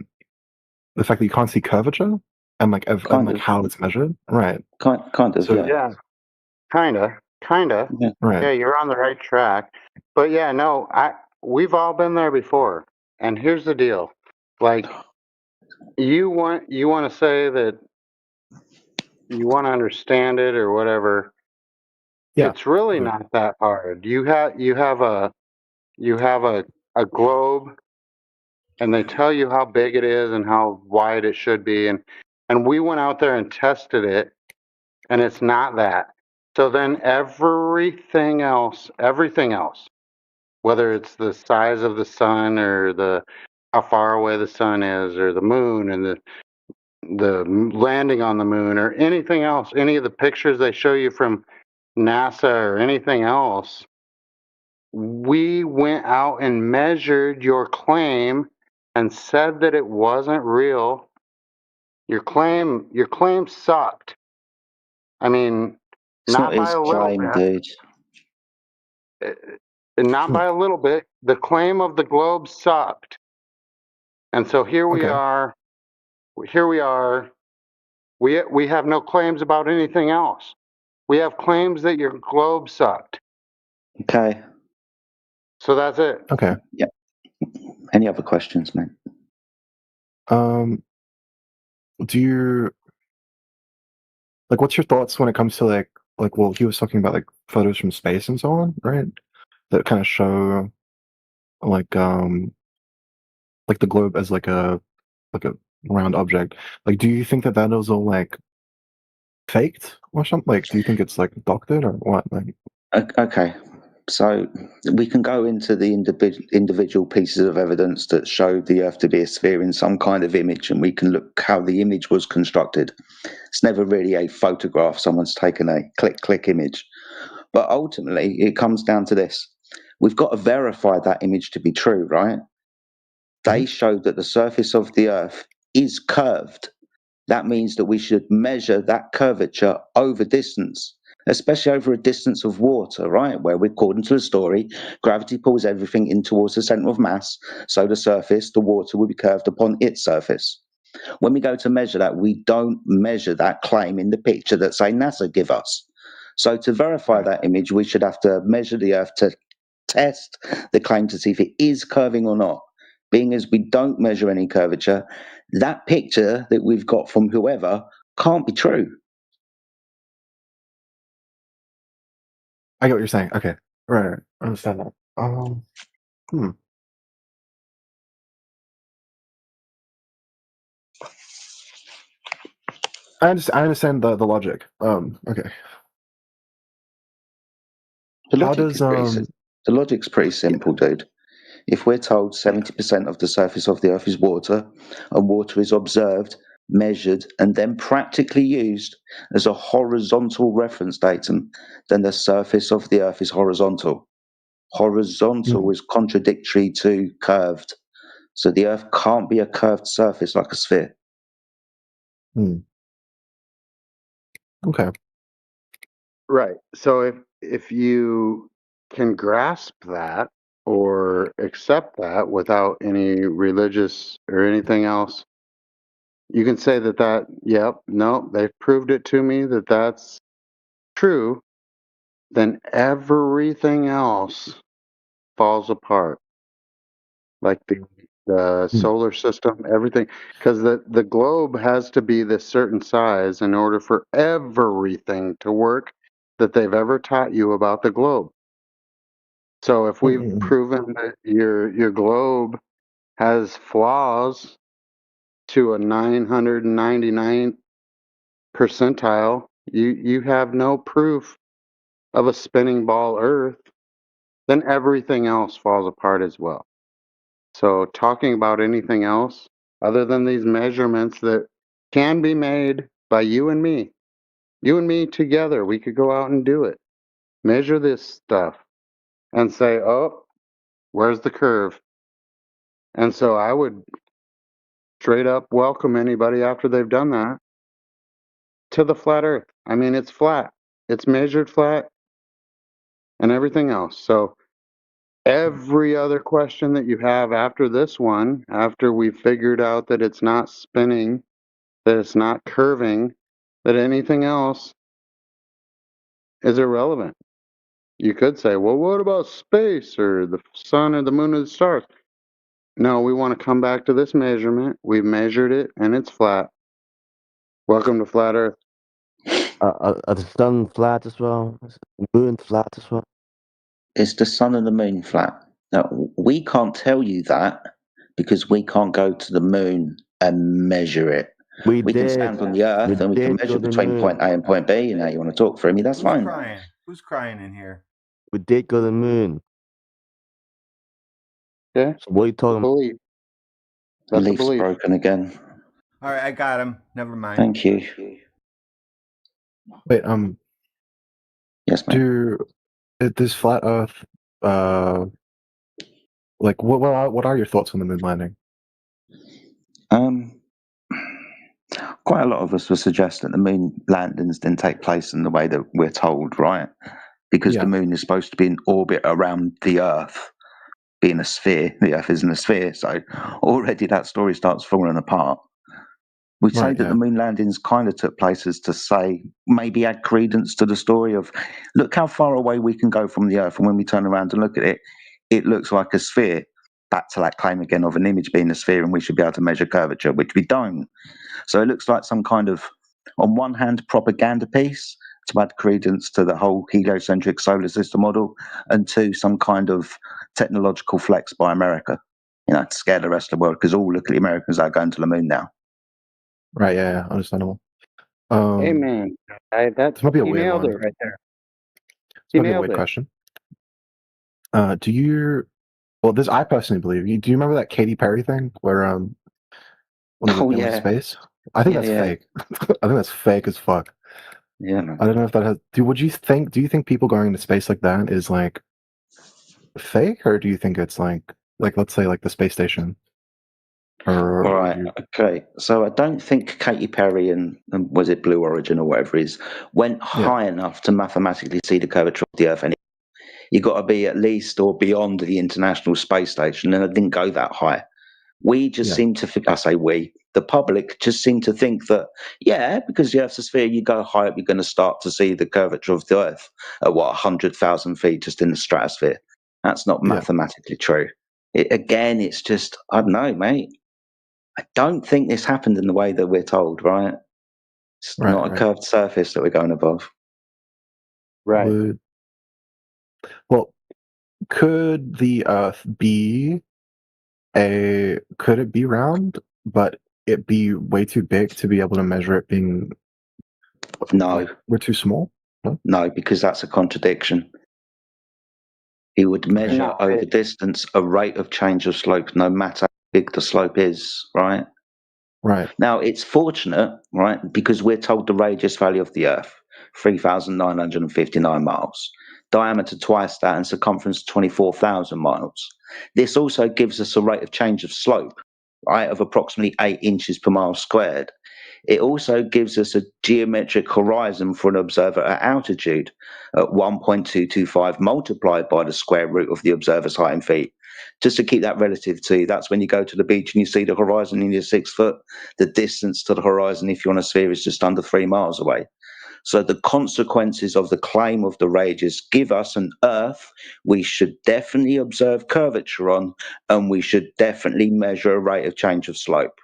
fact that you can't see curvature and like how it's measured, right? Kind of. So, yeah, kind of. Yeah. Right. Yeah, you're on the right track. But yeah, no, we've all been there before. And here's the deal, like. You want to say that you want to understand it or whatever. Yeah. It's really not that hard. You have a globe, and they tell you how big it is and how wide it should be, and we went out there and tested it, and it's not that. So then everything else, whether it's the size of the sun or how far away the sun is or the moon and the landing on the moon or anything else, any of the pictures they show you from NASA or anything else, we went out and measured your claim and said that it wasn't real. Your claim sucked. I mean, it's not by his a little claim, bit. Not by a little bit. The claim of the globe sucked. And so here we are. We have no claims about anything else. We have claims that your globe sucked. Okay. So that's it. Okay. Yeah. Any other questions, man? like, what's your thoughts when it comes to like, well, he was talking about like photos from space and so on, right? That kind of show like the globe as like a round object. Like, do you think that is all like faked or something? Like, do you think it's like doctored or what? Like, Okay, so we can go into the individual pieces of evidence that show the Earth to be a sphere in some kind of image, and we can look how the image was constructed. It's never really a photograph. Someone's taken a click image. But ultimately, it comes down to this. We've got to verify that image to be true, right? They showed that the surface of the Earth is curved. That means that we should measure that curvature over distance, especially over a distance of water, right? Where, according to the story, gravity pulls everything in towards the center of mass, so the water will be curved upon its surface. When we go to measure that, we don't measure that claim in the picture that, say, NASA give us. So to verify that image, we should have to measure the Earth to test the claim to see if it is curving or not. Being as we don't measure any curvature, that picture that we've got from whoever can't be true. I get what you're saying. Okay, right. I understand that. I understand the logic. Okay. The logic's pretty simple, dude. If we're told 70% of the surface of the Earth is water, and water is observed, measured, and then practically used as a horizontal reference datum, then the surface of the Earth is horizontal. Horizontal is contradictory to curved. So the Earth can't be a curved surface like a sphere. Okay. Right. So if you can grasp that or accept that without any religious or anything else, you can say that yep, no, they've proved it to me that that's true, then everything else falls apart. Like the solar system, everything, because the globe has to be this certain size in order for everything to work that they've ever taught you about the globe. So if we've proven that your globe has flaws to a 999th percentile, you have no proof of a spinning ball Earth, then everything else falls apart as well. So talking about anything else other than these measurements that can be made by you and me together, we could go out and do it. Measure this stuff and say, oh, where's the curve? And so I would straight up welcome anybody after they've done that to the flat Earth. I mean, it's flat. It's measured flat and everything else. So every other question that you have after this one, after we've figured out that it's not spinning, that it's not curving, that anything else is irrelevant. You could say, well, what about space or the sun or the moon or the stars? No, we want to come back to this measurement. We've measured it and it's flat. Welcome to Flat Earth. Are the sun flat as well? Is the moon flat as well? Is the sun and the moon flat? Now, we can't tell you that because we can't go to the moon and measure it. We can stand on the Earth and we can measure between point A and point B. And now you want to talk for me, that's fine. Who's crying in here? We did go to the moon. Yeah. So what are you talking about? Belief. Leaf's broken again. All right, I got him. Never mind. Thank you. Wait, yes, mate. Does flat Earth, like, what are your thoughts on the moon landing? Quite a lot of us would suggest that the moon landings didn't take place in the way that we're told, right? Because the moon is supposed to be in orbit around the Earth, being a sphere. The Earth isn't a sphere, so already that story starts falling apart. We'd say that the moon landings kind of took place as to say, maybe add credence to the story of, look how far away we can go from the Earth, and when we turn around and look at it, it looks like a sphere. Back to that claim again of an image being a sphere, and we should be able to measure curvature, which we don't. So it looks like some kind of On one hand, propaganda piece to add credence to the whole heliocentric solar system model, and two, some kind of technological flex by America, to scare the rest of the world, because look at the Americans that are going to the moon now. Right. Yeah. Understandable. Amen. This might be a He weird nailed one. it right there. This He might be a nailed weird it. question. I personally believe. Do you remember that Katy Perry thing where when they went to space? I think that's fake. I think that's fake as fuck. Yeah, man. I don't know if that has. Do you think people going into space like that is like fake, or do you think it's like let's say like the space station? Right. Okay. So I don't think Katy Perry and was it Blue Origin or whatever it is went high enough to mathematically see the curvature of the Earth. And you got to be at least or beyond the International Space Station, and it didn't go that high. We just seem to think. I say we. The public just seem to think that because the Earth's a sphere, you go high up, you're going to start to see the curvature of the Earth at 100,000 feet just in the stratosphere. That's not mathematically true. It's just I don't know, mate. I don't think this happened in the way that we're told, right? It's not a curved surface that we're going above. Right. Well, could the Earth be could it be round, but it be way too big to be able to measure it being? No. We're too small? No, because that's a contradiction. He would measure over distance a rate of change of slope, no matter how big the slope is, right? Right. Now, it's fortunate, right, because we're told the radius value of the Earth, 3,959 miles, diameter twice that, and circumference 24,000 miles. This also gives us a rate of change of slope, right, of approximately 8 inches per mile squared. It also gives us a geometric horizon for an observer at altitude at 1.225 multiplied by the square root of the observer's height in feet. Just to keep that relative to, that's when you go to the beach and you see the horizon and you're 6 foot. The distance to the horizon, if you're on a sphere, is just under 3 miles away. So the consequences of the claim of the radius give us an Earth we should definitely observe curvature on, and we should definitely measure a rate of change of slope.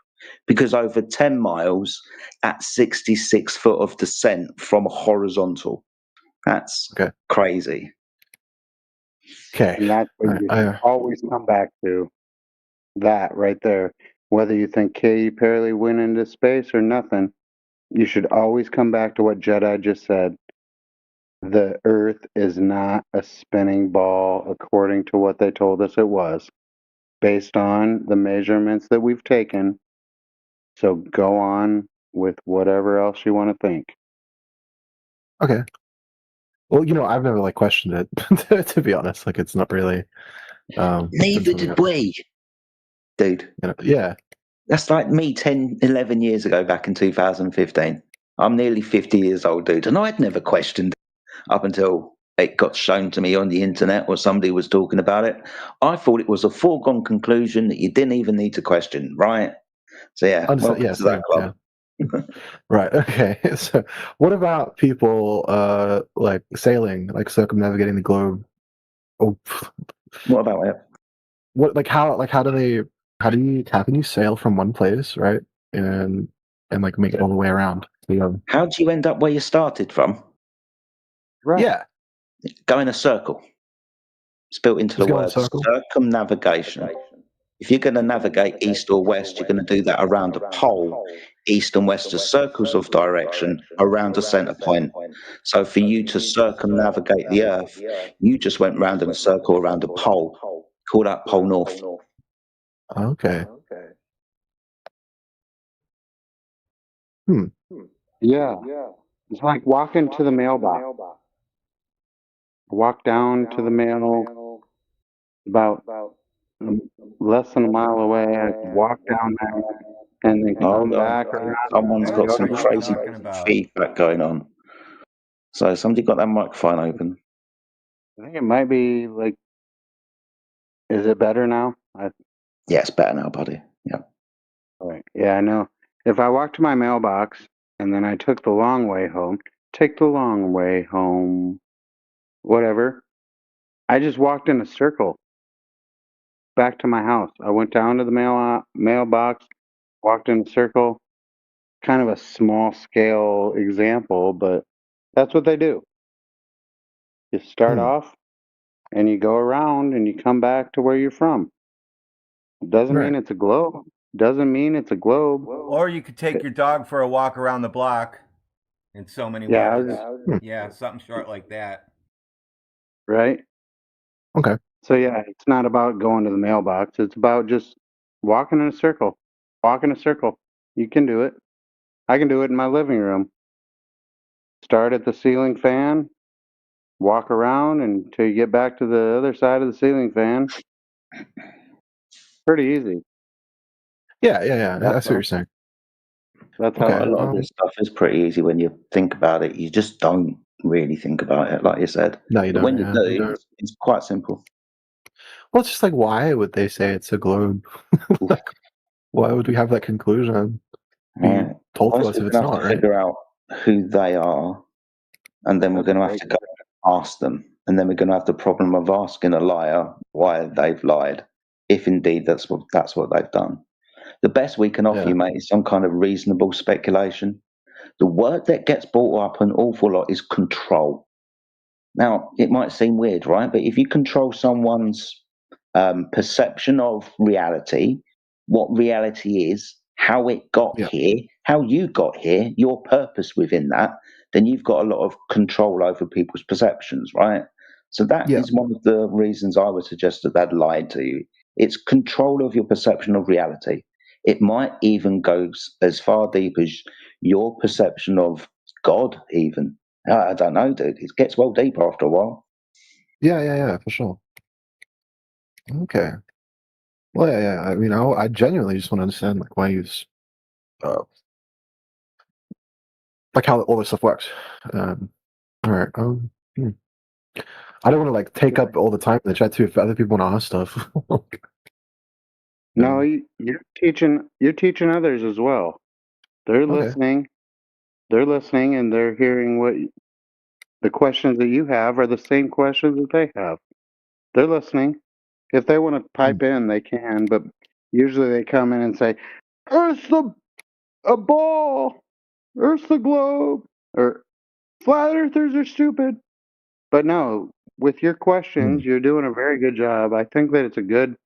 Because over 10 miles at 66 foot of descent from horizontal. That's crazy. Okay. And that's what you should always come back to. That right there. Whether you think Katy Perry went into space or nothing, you should always come back to what Jedi just said. The Earth is not a spinning ball according to what they told us it was, based on the measurements that we've taken. So go on with whatever else you want to think. Okay. Well, I've never questioned it to be honest. It's not really. Neither did we, dude. Yeah. That's like me 10, 11 years ago, back in 2015. I'm nearly 50 years old, dude, and I'd never questioned it up until it got shown to me on the internet or somebody was talking about it. I thought it was a foregone conclusion that you didn't even need to question, right? So welcome to that club. Yeah. Right. Okay. So, what about people sailing, circumnavigating the globe? Oh, what about it? What how can you sail from one place, right, and make it all the way around? How do you end up where you started from? Right. Yeah. Go in a circle. It's built into the word circumnavigation. If you're going to navigate east or west, you're going to do that around a pole. East and west are circles of direction around a center point. So for you to circumnavigate the Earth, you just went round in a circle around a pole. Call that pole north. Okay. Yeah. It's like walking to the mailbox. Walk down to the mail about less than a mile away. I walk down there and then come back around. Someone's got some crazy feedback going on. So somebody got that microphone open. I think it might be is it better now? Yeah, it's better now, buddy. Yeah. All right. Yeah, I know. If I walked to my mailbox and then I took the long way home, whatever, I just walked in a circle back to my house. I went down to the mailbox, walked in a circle, kind of a small scale example, but that's what they do. You start off and you go around and you come back to where you're from. It doesn't mean it's a globe. Doesn't mean it's a globe. Or you could take your dog for a walk around the block. In so many Yeah, words. Yeah, something short like that. Right? Okay. So yeah, it's not about going to the mailbox. It's about just walking in a circle. Walk in a circle. You can do it. I can do it in my living room. Start at the ceiling fan, walk around until you get back to the other side of the ceiling fan. Pretty easy. Yeah. That's what all. you're saying. That's Well, how a lot of this stuff is pretty easy when you think about it. You just don't really think about it, like you said. No, you But don't. when Yeah, you you do, don't. it's quite simple. Well, it's just like, why would they say it's a globe? Like, why would we have that conclusion be told to us First, if we're it's going to have not, to right? figure out who they are, and then we're going to have to go ask them, and then we're going to have the problem of asking a liar why they've lied, if indeed that's what they've done. The best we can offer you, mate, is some kind of reasonable speculation. The word that gets brought up an awful lot is control. Now, it might seem weird, right? But if you control someone's perception of reality, what reality is, how it got here, how you got here, your purpose within that, then you've got a lot of control over people's perceptions, right? So that is one of the reasons I would suggest that they'd lied to you. It's control of your perception of reality. It might even go as far deep as your perception of God, even. I don't know, dude. It gets well deep after a while. Yeah, for sure. Okay. Well, yeah. I mean, I genuinely just want to understand like why he's, like how all this stuff works. All right. I don't want to like take up all the time in the chat too if other people want to ask stuff. No, you're teaching others as well. They're listening. They're listening and they're hearing what the questions that you have are the same questions that they have. They're listening. If they want to pipe in, they can, but usually they come in and say, "Earth's a ball. Earth's the globe," or "Flat earthers are stupid." But no, with your questions, you're doing a very good job. I think that it's a good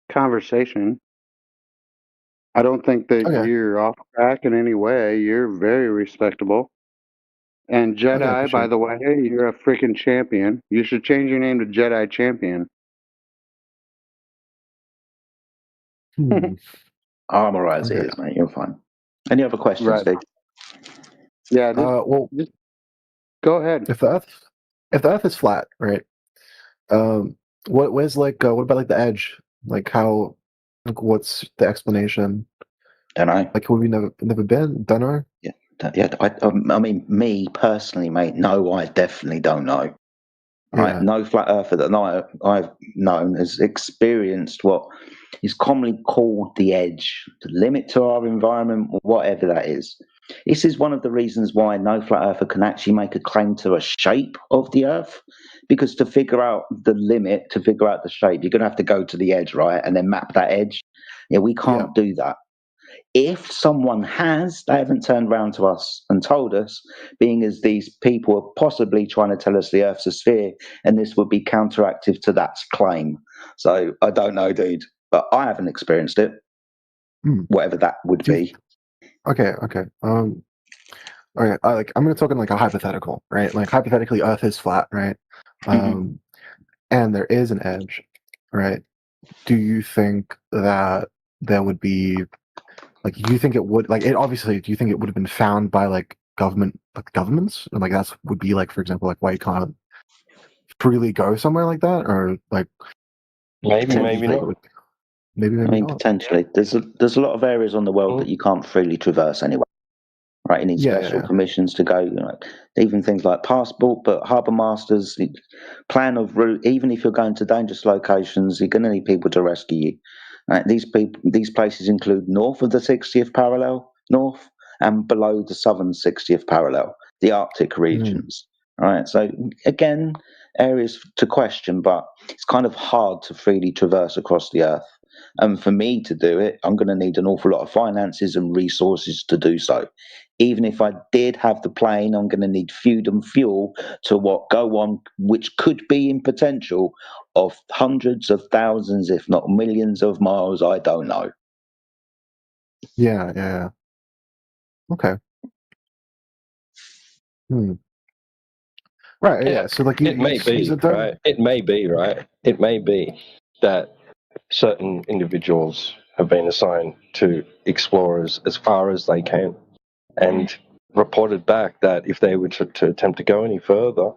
conversation. I don't think that you're off track in any way. You're very respectable. And Jedi, by the way, you're a freaking champion. You should change your name to Jedi Champion. I'm alright as it is, mate. You're fine. Any other questions, Vic? Yeah. Well, just go ahead. If the Earth is flat, right? Where's like what about like the edge? Like how? Like what's the explanation? Don't know. Like have we never been? Don't know. Yeah. I mean, me personally, mate. No, I definitely don't know. Right? No flat earther that I've known has experienced what is commonly called the edge, the limit to our environment, whatever that is. This is one of the reasons why no flat earther can actually make a claim to a shape of the Earth, because to figure out the limit, to figure out the shape, you're going to have to go to the edge, right, and then map that edge. Yeah, we can't do that. If someone has, they haven't turned around to us and told us, being as these people are possibly trying to tell us the Earth's a sphere, and this would be counteractive to that claim. So I don't know, dude, but I haven't experienced it, whatever that would be. Okay. All right. I'm going to talk in like a hypothetical, right? Like hypothetically, Earth is flat, right? And there is an edge, right? Do you think that there would be like? Do you think it would like it? Obviously, do you think it would have been found by like governments, and like that's would be like, for example, like why you can't freely go somewhere like that, or like maybe not. Maybe not. Potentially. There's a lot of areas on the world that you can't freely traverse anyway. Right, you need special permissions to go. You know, even things like passport, but harbour masters, plan of route. Even if you're going to dangerous locations, you're going to need people to rescue you. Right, these places include north of the 60th parallel, north, and below the southern 60th parallel, the Arctic regions. Right, so again, areas to question, but it's kind of hard to freely traverse across the Earth. And for me to do it, I'm going to need an awful lot of finances and resources to do so. Even if I did have the plane, I'm going to need food and fuel to go on, which could be in potential of hundreds of thousands, if not millions of miles. I don't know. Yeah. Okay. Right. Yeah. So like, It may be, right? It may be, right? It may be that certain individuals have been assigned to explore as far as they can, and reported back that if they were to attempt to go any further,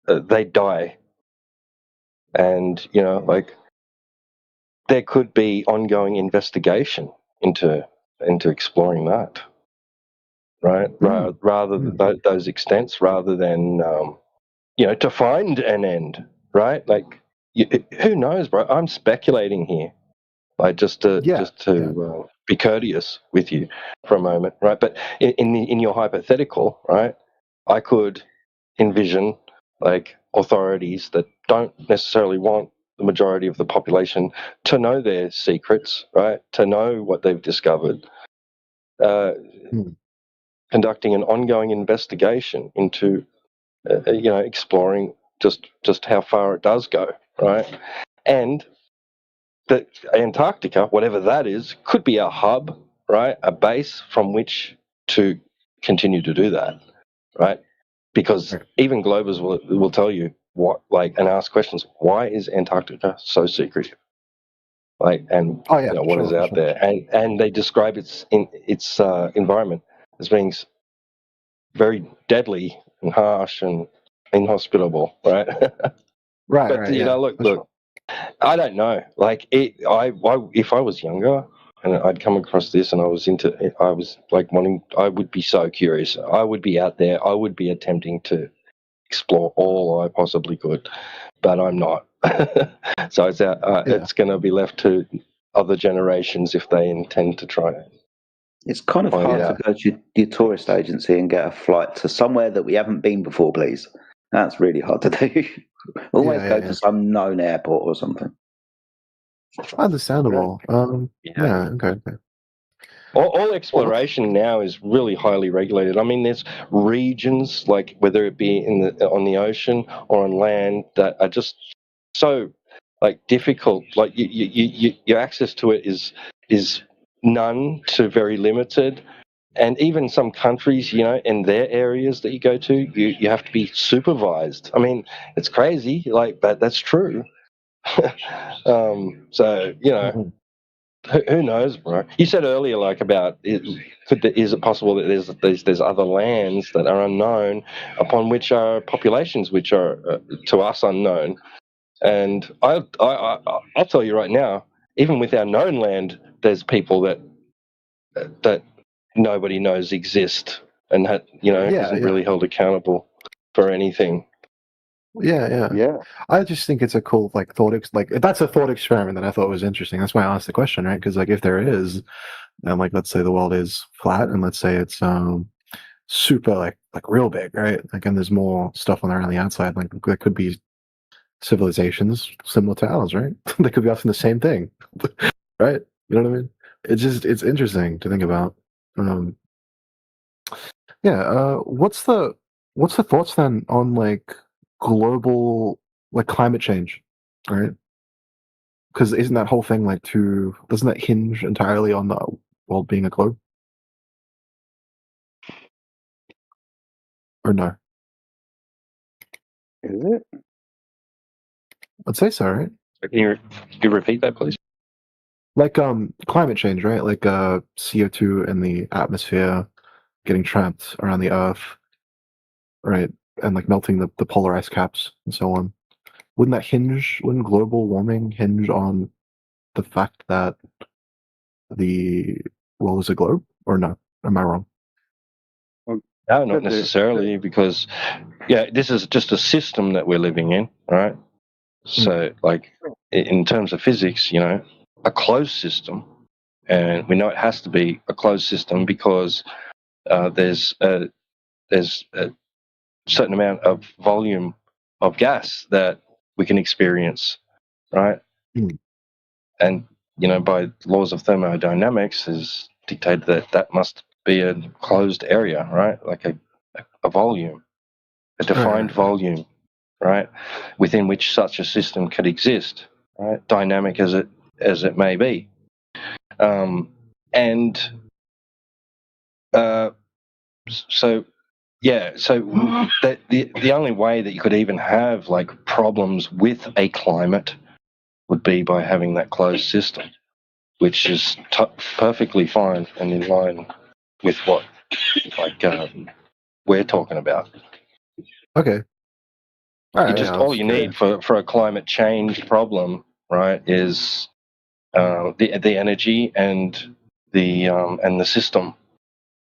they die. And like, there could be ongoing investigation into exploring that, right? Rather than those extents, rather than to find an end, right? Like, who knows, bro? I'm speculating here, like just to be courteous with you for a moment, right? But in your hypothetical, right, I could envision like authorities that don't necessarily want the majority of the population to know their secrets, right? To know what they've discovered, conducting an ongoing investigation into exploring just how far it does go, right? And that Antarctica, whatever that is, could be a hub, right? A base from which to continue to do that, right? Because even Globers will tell you what, like, and ask questions. Why is Antarctica so secretive? Like, and what is out there? And they describe its environment as being very deadly and harsh and inhospitable, right? But look, I don't know. Like, if I was younger and I'd come across this and I was like I would be so curious. I would be out there. I would be attempting to explore all I possibly could, but I'm not. So it's going to be left to other generations if they intend to try it. It's kind of hard to go to your tourist agency and get a flight to somewhere that we haven't been before, please. That's really hard to do. Always go to some known airport or something. Understandable. Okay. All exploration now is really highly regulated. I mean, there's regions, like whether it be on the ocean or on land, that are just so like difficult. Like your access to it is none to very limited. And even some countries, in their areas that you go to, you have to be supervised. I mean, it's crazy, like, but that's true. So who knows, bro? You said earlier, like, about is it possible that there's other lands that are unknown, upon which are populations which are to us unknown. And I'll tell you right now, even with our known land, there's people that nobody knows exist and isn't really held accountable for anything. Yeah. I just think it's a cool that's a thought experiment that I thought was interesting. That's why I asked the question, right? Because like, if there is, and like, let's say the world is flat, and let's say it's super like real big, right? Like, and there's more stuff around the outside. Like, there could be civilizations similar to ours, right? They could be asking the same thing, right? You know what I mean? It's interesting to think about. What's the thoughts then on like global, like, climate change, right? Because isn't that whole thing doesn't that hinge entirely on the world being a globe? Or no? Is it? I'd say so, right? Can you repeat that, please? Like climate change, right? Like CO2 in the atmosphere getting trapped around the Earth, right? And like melting the polar ice caps and so on. Wouldn't global warming hinge on the fact that the world is a globe, or no? Am I wrong? No, not necessarily, because this is just a system that we're living in, right? So, like, in terms of physics, a closed system, and we know it has to be a closed system because there's a certain amount of volume of gas that we can experience, right? And by laws of thermodynamics, is dictated that that must be a closed area, right? Like a volume, a defined volume, right, within which such a system could exist, right? Dynamic as it may be, and so the only way that you could even have like problems with a climate would be by having that closed system, which is perfectly fine and in line with what we're talking about. Okay. All you need for a climate change problem, right, is the energy and the system,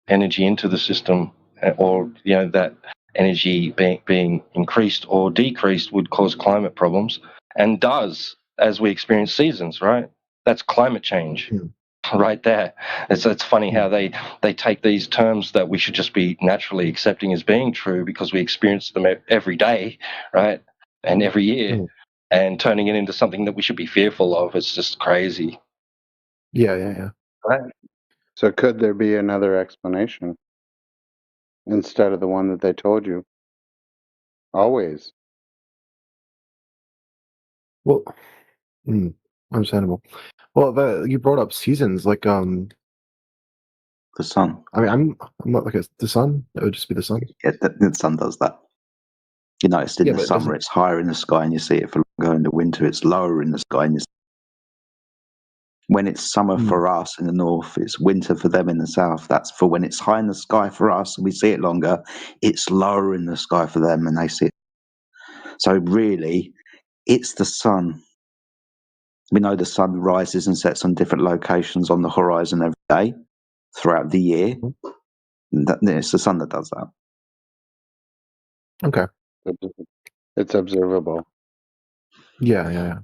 energy into the system, or that energy being increased or decreased would cause climate problems, and does, as we experience seasons, right? That's climate change. Right there. It's funny how they take these terms that we should just be naturally accepting as being true because we experience them every day, right, and every year, and turning it into something that we should be fearful of. It's just crazy. Yeah. Right. So could there be another explanation instead of the one that they told you? Always. Well, understandable. Well, you brought up seasons, like the sun. I mean, I'm not like the sun. It would just be the sun. Yeah, the sun does that. You noticed in Yeah, the but it summer doesn't- it's higher in the sky and you see it for longer. In the winter it's lower in the sky and when it's summer for us in the north, it's winter for them in the south. That's for when it's high in the sky for us and we see it longer. It's lower in the sky for them and they see it. So really, it's the sun. We know the sun rises and sets on different locations on the horizon every day throughout the year. It's the sun that does that. Okay. It's observable. Yeah.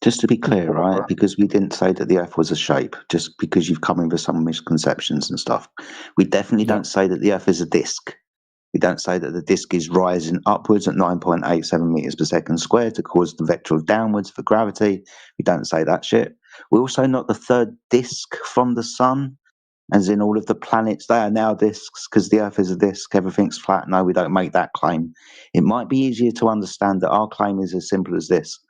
Just to be clear, right? Because we didn't say that the Earth was a shape, just because you've come in with some misconceptions and stuff. We definitely don't say that the Earth is a disk. We don't say that the disk is rising upwards at 9.87 meters per second squared to cause the vector of downwards for gravity. We don't say that shit. We're also not the third disk from the sun, as in all of the planets, they are now disks because the Earth is a disk, everything's flat. No, we don't make that claim. It might be easier to understand that our claim is as simple as this.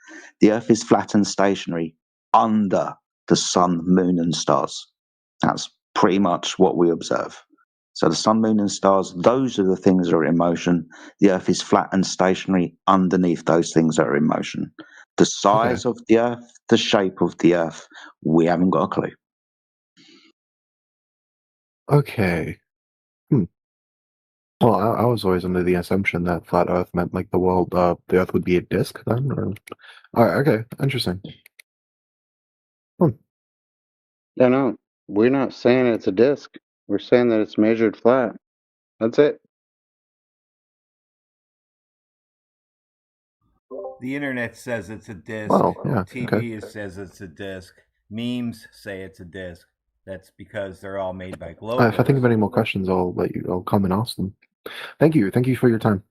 The Earth is flat and stationary under the sun, moon, and stars. That's pretty much what we observe. So the sun, moon, and stars, those are the things that are in motion. The Earth is flat and stationary underneath those things that are in motion. The size of the Earth, the shape of the Earth, we haven't got a clue. Okay. Well, I was always under the assumption that flat Earth meant like the world, the Earth would be a disk then. Or... All right. Okay. Interesting. Yeah, no, we're not saying it's a disk. We're saying that it's measured flat. That's it. The internet says it's a disc. Well, yeah, TV says it's a disc. Memes say it's a disc. That's because they're all made by globalists. If I think of any more questions, I'll come and ask them. Thank you for your time.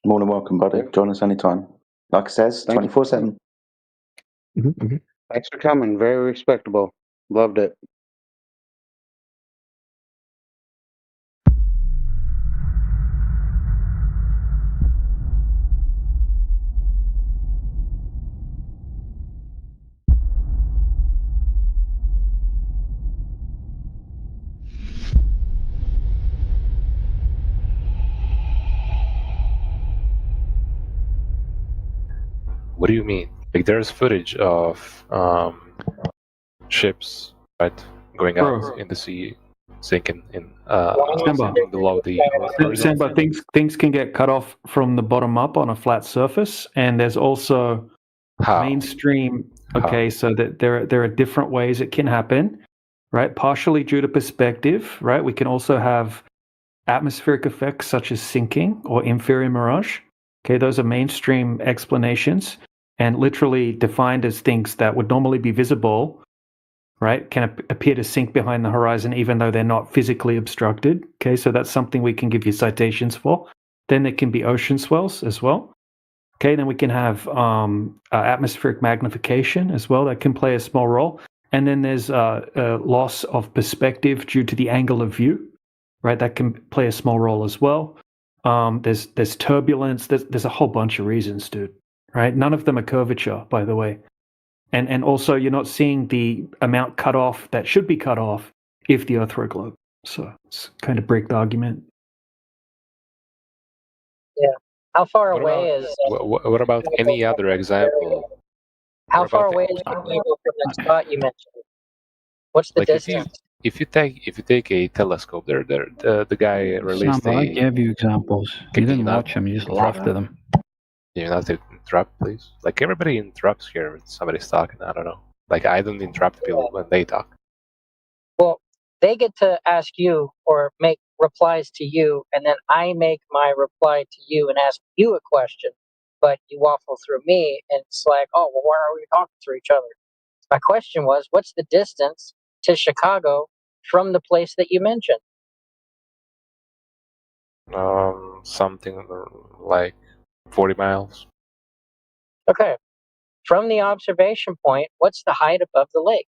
More than welcome, buddy. Join us anytime. Like it says, 24/7. Thanks for coming. Very respectable. Loved it. What do you mean? Like there's footage of ships, right, going out in the sea, sinking in sinking below the horizon. But things can get cut off from the bottom up on a flat surface, and there's also mainstream. Okay, so that there are different ways it can happen, right? Partially due to perspective, right? We can also have atmospheric effects such as sinking or inferior mirage. Okay, those are mainstream explanations, and literally defined as things that would normally be visible, right, can appear to sink behind the horizon even though they're not physically obstructed. Okay, so that's something we can give you citations for. Then there can be ocean swells as well. Okay, then we can have atmospheric magnification as well. That can play a small role. And then there's a loss of perspective due to the angle of view, right? That can play a small role as well. There's turbulence. There's a whole bunch of reasons, dude. Right? None of them are curvature, by the way. And also, you're not seeing the amount cut off that should be cut off if the Earth were a globe. So it's kind of break the argument. Yeah. How far What away about is? what about any other example? How What far about away is Chicago from that spot you mentioned? What's the like distance? if you take a telescope, the guy released Samba, I a. gave you examples. You didn't not watch them. You just laughed at them. Can you not interrupt, please? Like everybody interrupts here when somebody's talking. I don't know. Like I don't interrupt people when they talk. Well, they get to ask you or make replies to you, and then I make my reply to you and ask you a question. But you waffle through me, and it's like, oh, well, why are we talking through each other? My question was, what's the distance to Chicago from the place that you mentioned? Something like 40 miles. Okay. From the observation point, what's the height above the lake?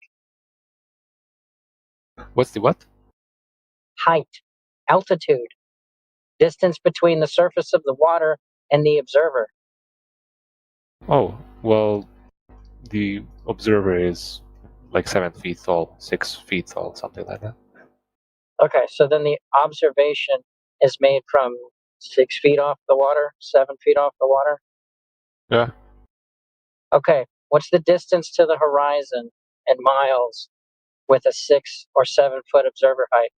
What's the what? Height, altitude, distance between the surface of the water and the observer. Oh, well, the observer is like 7 feet tall, 6 feet tall, something like that. Okay, so then the observation is made from 6 feet off the water, 7 feet off the water? Yeah. Okay, what's the distance to the horizon in miles with a 6 or 7 foot observer height?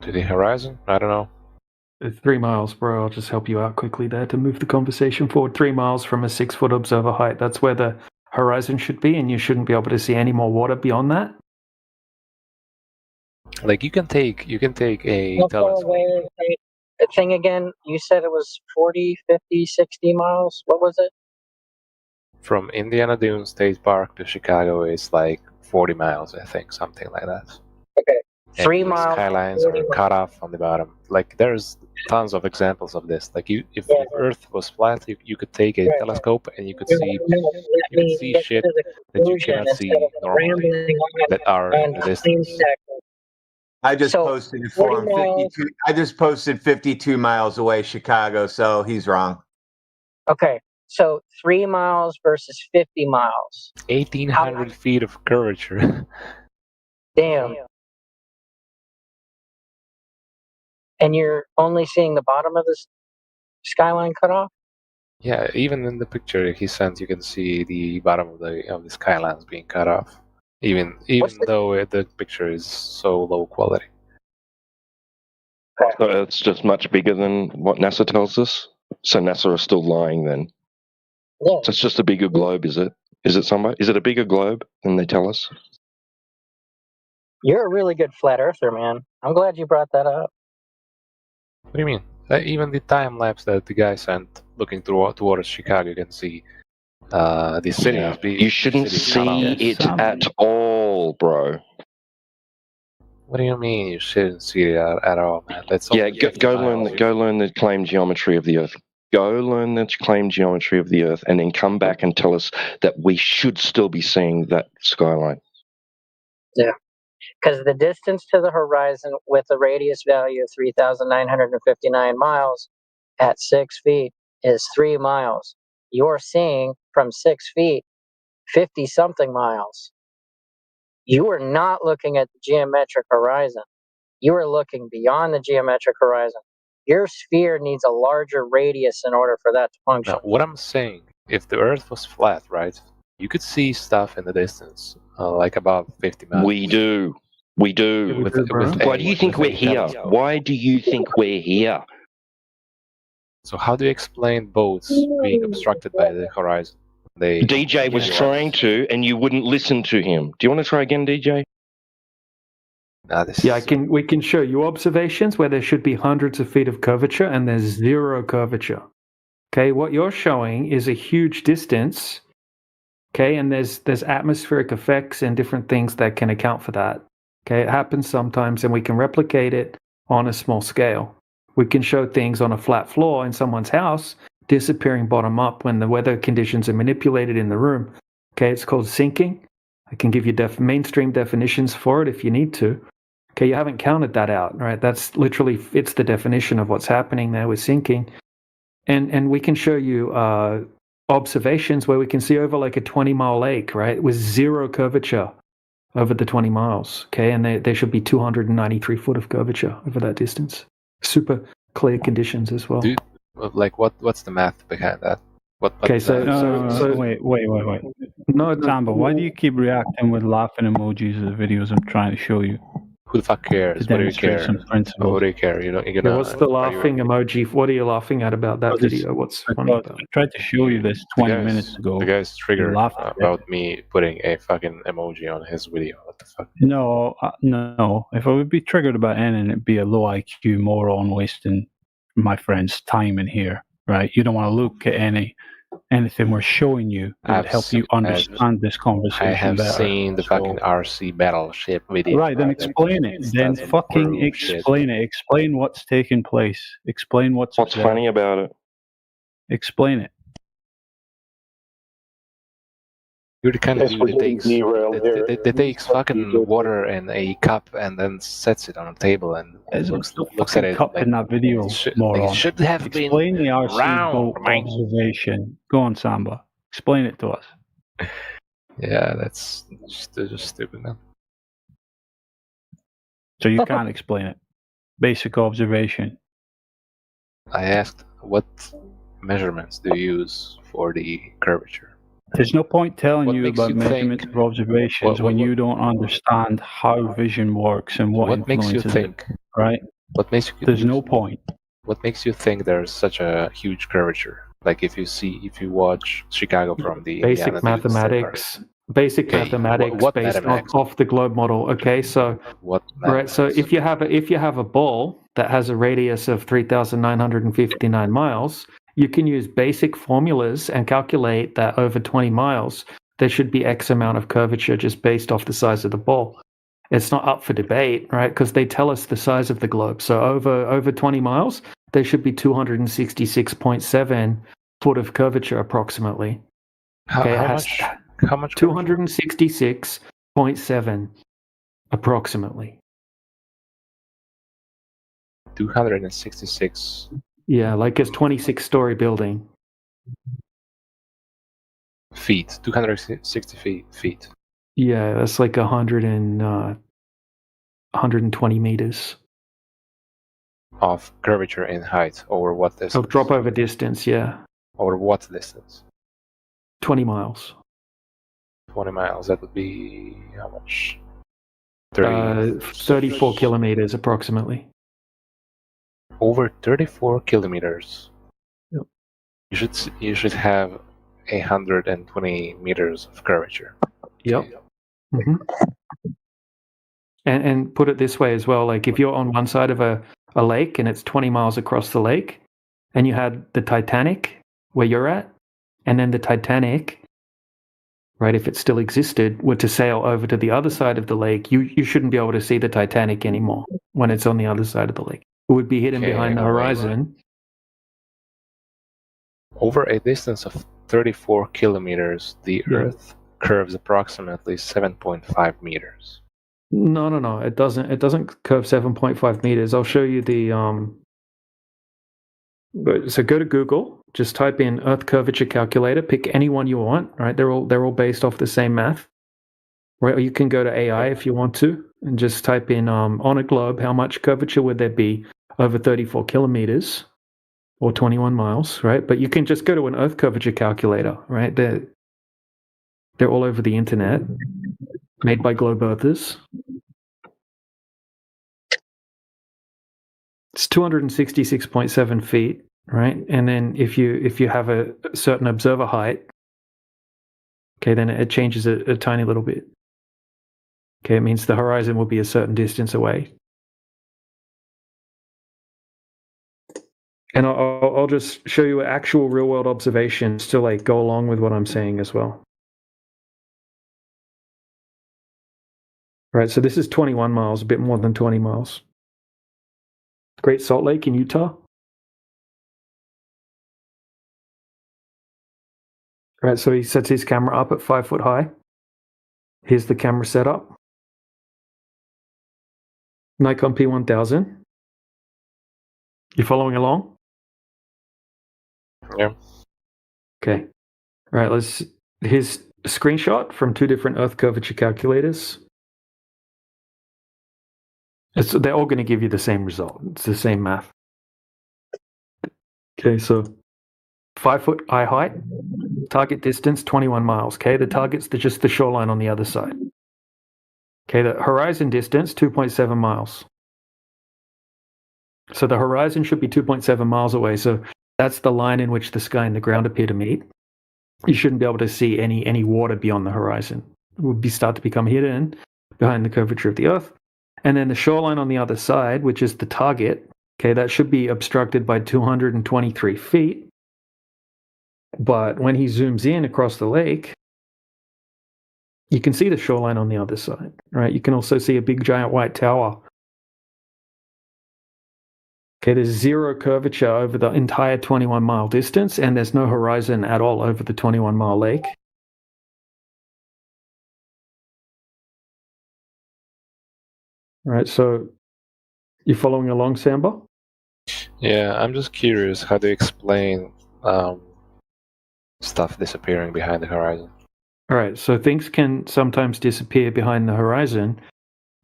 To the horizon? I don't know. It's 3 miles, bro. I'll just help you out quickly there to move the conversation forward. 3 miles from a 6 foot observer height. That's where the horizon should be, and you shouldn't be able to see any more water beyond that. Like you can take a How far telescope away is the thing again? You said it was 40, 50, 60 miles. What was it? from Indiana Dunes State Park to Chicago is like 40 miles, I think, something like that. Okay. And 3 the miles. skylines 40 are cut off on the bottom. Like there's tons of examples of this. Like if Earth was flat, you could take a telescope and you could see shit that you cannot see normally that are in the distance. I just So, posted it for 40 him. miles. 52. I just posted 52 miles away, Chicago. So he's wrong. Okay, so 3 miles versus 50 miles. 1,800 feet of curvature. Damn. And you're only seeing the bottom of this skyline cut off? Yeah, even in the picture he sent, you can see the bottom of the skylines being cut off. Even though the picture is so low quality. So it's just much bigger than what NASA tells us. So NASA are still lying then. Yeah. So it's just a bigger globe, is it? Is it somebody? Is it a bigger globe than they tell us? You're a really good flat earther, man. I'm glad you brought that up. What do you mean? Even the time lapse that the guy sent, looking towards Chicago, you can see the city. Yeah. You shouldn't see it at all, bro. What do you mean you shouldn't see it at all, man? That's Yeah, go learn the claim geometry of the Earth. Go learn the claim geometry of the Earth, and then come back and tell us that we should still be seeing that skyline. Yeah. Because the distance to the horizon with a radius value of 3,959 miles at 6 feet is 3 miles. You're seeing from 6 feet 50-something miles. You are not looking at the geometric horizon. You are looking beyond the geometric horizon. Your sphere needs a larger radius in order for that to function. Now, what I'm saying, if the Earth was flat, right, you could see stuff in the distance, like above 50 miles. We do. We do. Why do you think we're here? Why do you think we're here? So how do you explain boats being obstructed by the horizon? DJ was trying to, and you wouldn't listen to him. Do you want to try again, DJ? Yeah, we can show you observations where there should be hundreds of feet of curvature and there's zero curvature. Okay, what you're showing is a huge distance. Okay, and there's atmospheric effects and different things that can account for that. Okay, it happens sometimes and we can replicate it on a small scale. We can show things on a flat floor in someone's house disappearing bottom up when the weather conditions are manipulated in the room. Okay, it's called sinking. I can give you mainstream definitions for it if you need to. Okay, you haven't counted that out, right? That's literally fits the definition of what's happening there with sinking. And we can show you observations where we can see over like a 20-mile lake, right, with zero curvature over the 20 miles. Okay, and there should be 293 foot of curvature over that distance. Super clear conditions as well. Like what's the math behind that? Okay, so wait. No, Samba, why do you keep reacting with laughing emojis to the videos I'm trying to show you? Who the fuck cares? What do you care? What do you care? What's the laughing emoji? What are you laughing at about that video? What's funny about it? I tried to show you this 20 minutes ago. The guy's triggered about me putting a fucking emoji on his video. What the fuck? No. If I would be triggered about anything, it'd be a low IQ moron wasting my friend's time in here, right? You don't want to look at anything we're showing you that would help you understand this conversation. I have better. Seen the fucking RC battleship video. Right, then explain it. Then fucking explain it. Explain what's taking place. Explain what's funny about it. Explain it. You're the kind of dude that takes fucking water in a cup and then sets it on a table and looks at it. Cup in that video, moron. It should have explain been the RC round, boat observation. Go on, Samba. Explain it to us. Yeah, that's just stupid, man. So you can't explain it. Basic observation. I asked, what measurements do you use for the curvature? There's no point telling you about measurements of observations when you don't understand how vision works and what makes you influences think? it, right? What makes you? There's no point. What makes you think there's such a huge curvature? Like if you watch Chicago from the basic mathematics. Basic mathematics based off the globe model. Okay, so right. So if you have a ball that has a radius of 3,959 miles, you can use basic formulas and calculate that over 20 miles there should be X amount of curvature just based off the size of the ball. It's not up for debate, right? Because they tell us the size of the globe. So over 20 miles there should be 266.7 foot of curvature approximately. Okay, how much? 266.7 approximately. 266. Yeah, like it's 26-story building. Feet, 260 feet. Yeah, that's like 120 meters. Of curvature in height, over what distance? Of drop over distance, yeah. Over what distance? 20 miles. 20 miles, that would be how much? 34 kilometers approximately. Over 34 kilometers. Yep. You should have 120 meters of curvature. Yep. Mm-hmm. And put it this way as well, like if you're on one side of a lake and it's 20 miles across the lake, and you had the Titanic where you're at, and then the Titanic, right, if it still existed, were to sail over to the other side of the lake, you shouldn't be able to see the Titanic anymore when it's on the other side of the lake. It would be hidden behind the horizon. Over a distance of 34 kilometers, the Earth curves approximately 7.5 meters. No. It doesn't curve 7.5 meters. I'll show you the. So go to Google. Just type in Earth curvature calculator. Pick any one you want. Right? They're all based off the same math. Right? Or you can go to AI if you want to, and just type in on a globe how much curvature would there be over 34 kilometers or 21 miles, right? But you can just go to an Earth curvature calculator, right? They're all over the internet, made by Globe Earthers. It's 266.7 feet, right? And then if you have a certain observer height, okay, then it changes a tiny little bit. Okay, it means the horizon will be a certain distance away. And I'll just show you actual real-world observations to like go along with what I'm saying as well. Right, so this is 21 miles, a bit more than 20 miles. Great Salt Lake in Utah. Right, so he sets his camera up at 5 foot high. Here's the camera setup. Nikon P1000. You following along? Yeah. Okay. All right, here's a screenshot from 2 different Earth curvature calculators. They're all going to give you the same result. It's the same math. Okay, so 5 foot eye height, target distance 21 miles. Okay, the target's just the shoreline on the other side. Okay, the horizon distance 2.7 miles. So the horizon should be 2.7 miles away. So that's the line in which the sky and the ground appear to meet. You shouldn't be able to see any water beyond the horizon. It would start to become hidden behind the curvature of the Earth. And then the shoreline on the other side, which is the target, okay, that should be obstructed by 223 feet. But when he zooms in across the lake, you can see the shoreline on the other side, right? You can also see a big giant white tower. Okay, there's zero curvature over the entire 21-mile distance, and there's no horizon at all over the 21-mile lake. All right, so you following along, Samba? Yeah, I'm just curious how to explain stuff disappearing behind the horizon. All right, so things can sometimes disappear behind the horizon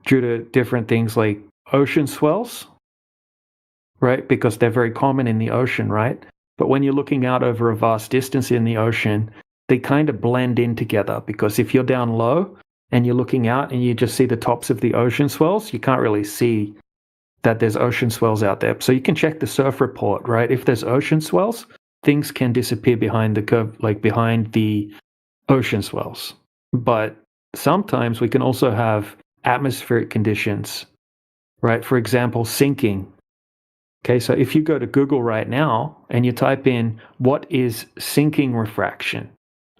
due to different things like ocean swells, right? Because they're very common in the ocean, right? But when you're looking out over a vast distance in the ocean, they kind of blend in together, because if you're down low and you're looking out and you just see the tops of the ocean swells, you can't really see that there's ocean swells out there. So you can check the surf report, right? If there's ocean swells, things can disappear behind the curve, like behind the ocean swells. But sometimes we can also have atmospheric conditions, right? For example, sinking. Okay, so if you go to Google right now and you type in what is sinking refraction,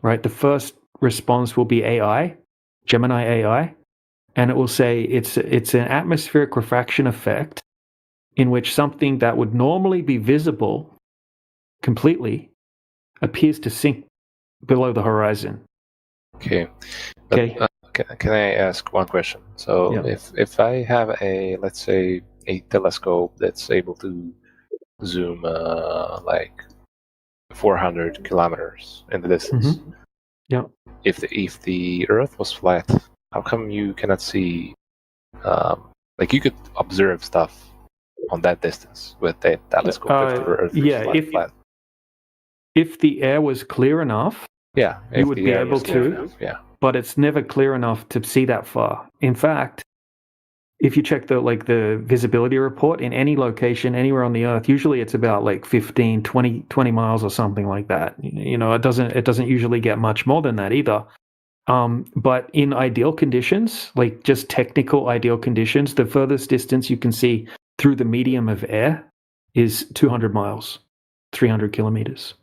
right? The first response will be AI, Gemini AI, and it will say it's an atmospheric refraction effect in which something that would normally be visible completely appears to sink below the horizon. Okay. But, Okay. Can I ask one question? So Yeah. if I have let's say a telescope that's able to zoom like 400 kilometers in the distance. Mhm. Yeah. If the Earth was flat, how come you cannot see? Like you could observe stuff on that distance with that telescope if the Earth was flat. If the air was clear enough, Yeah, you if would the be air able was clear to. enough, yeah. But it's never clear enough to see that far. In fact, if you check the visibility report in any location anywhere on the Earth, usually it's about like 15, 20 miles or something like that. You know, it doesn't usually get much more than that either. But in ideal conditions, like just technical ideal conditions, the furthest distance you can see through the medium of air is 200 miles, 300 kilometers.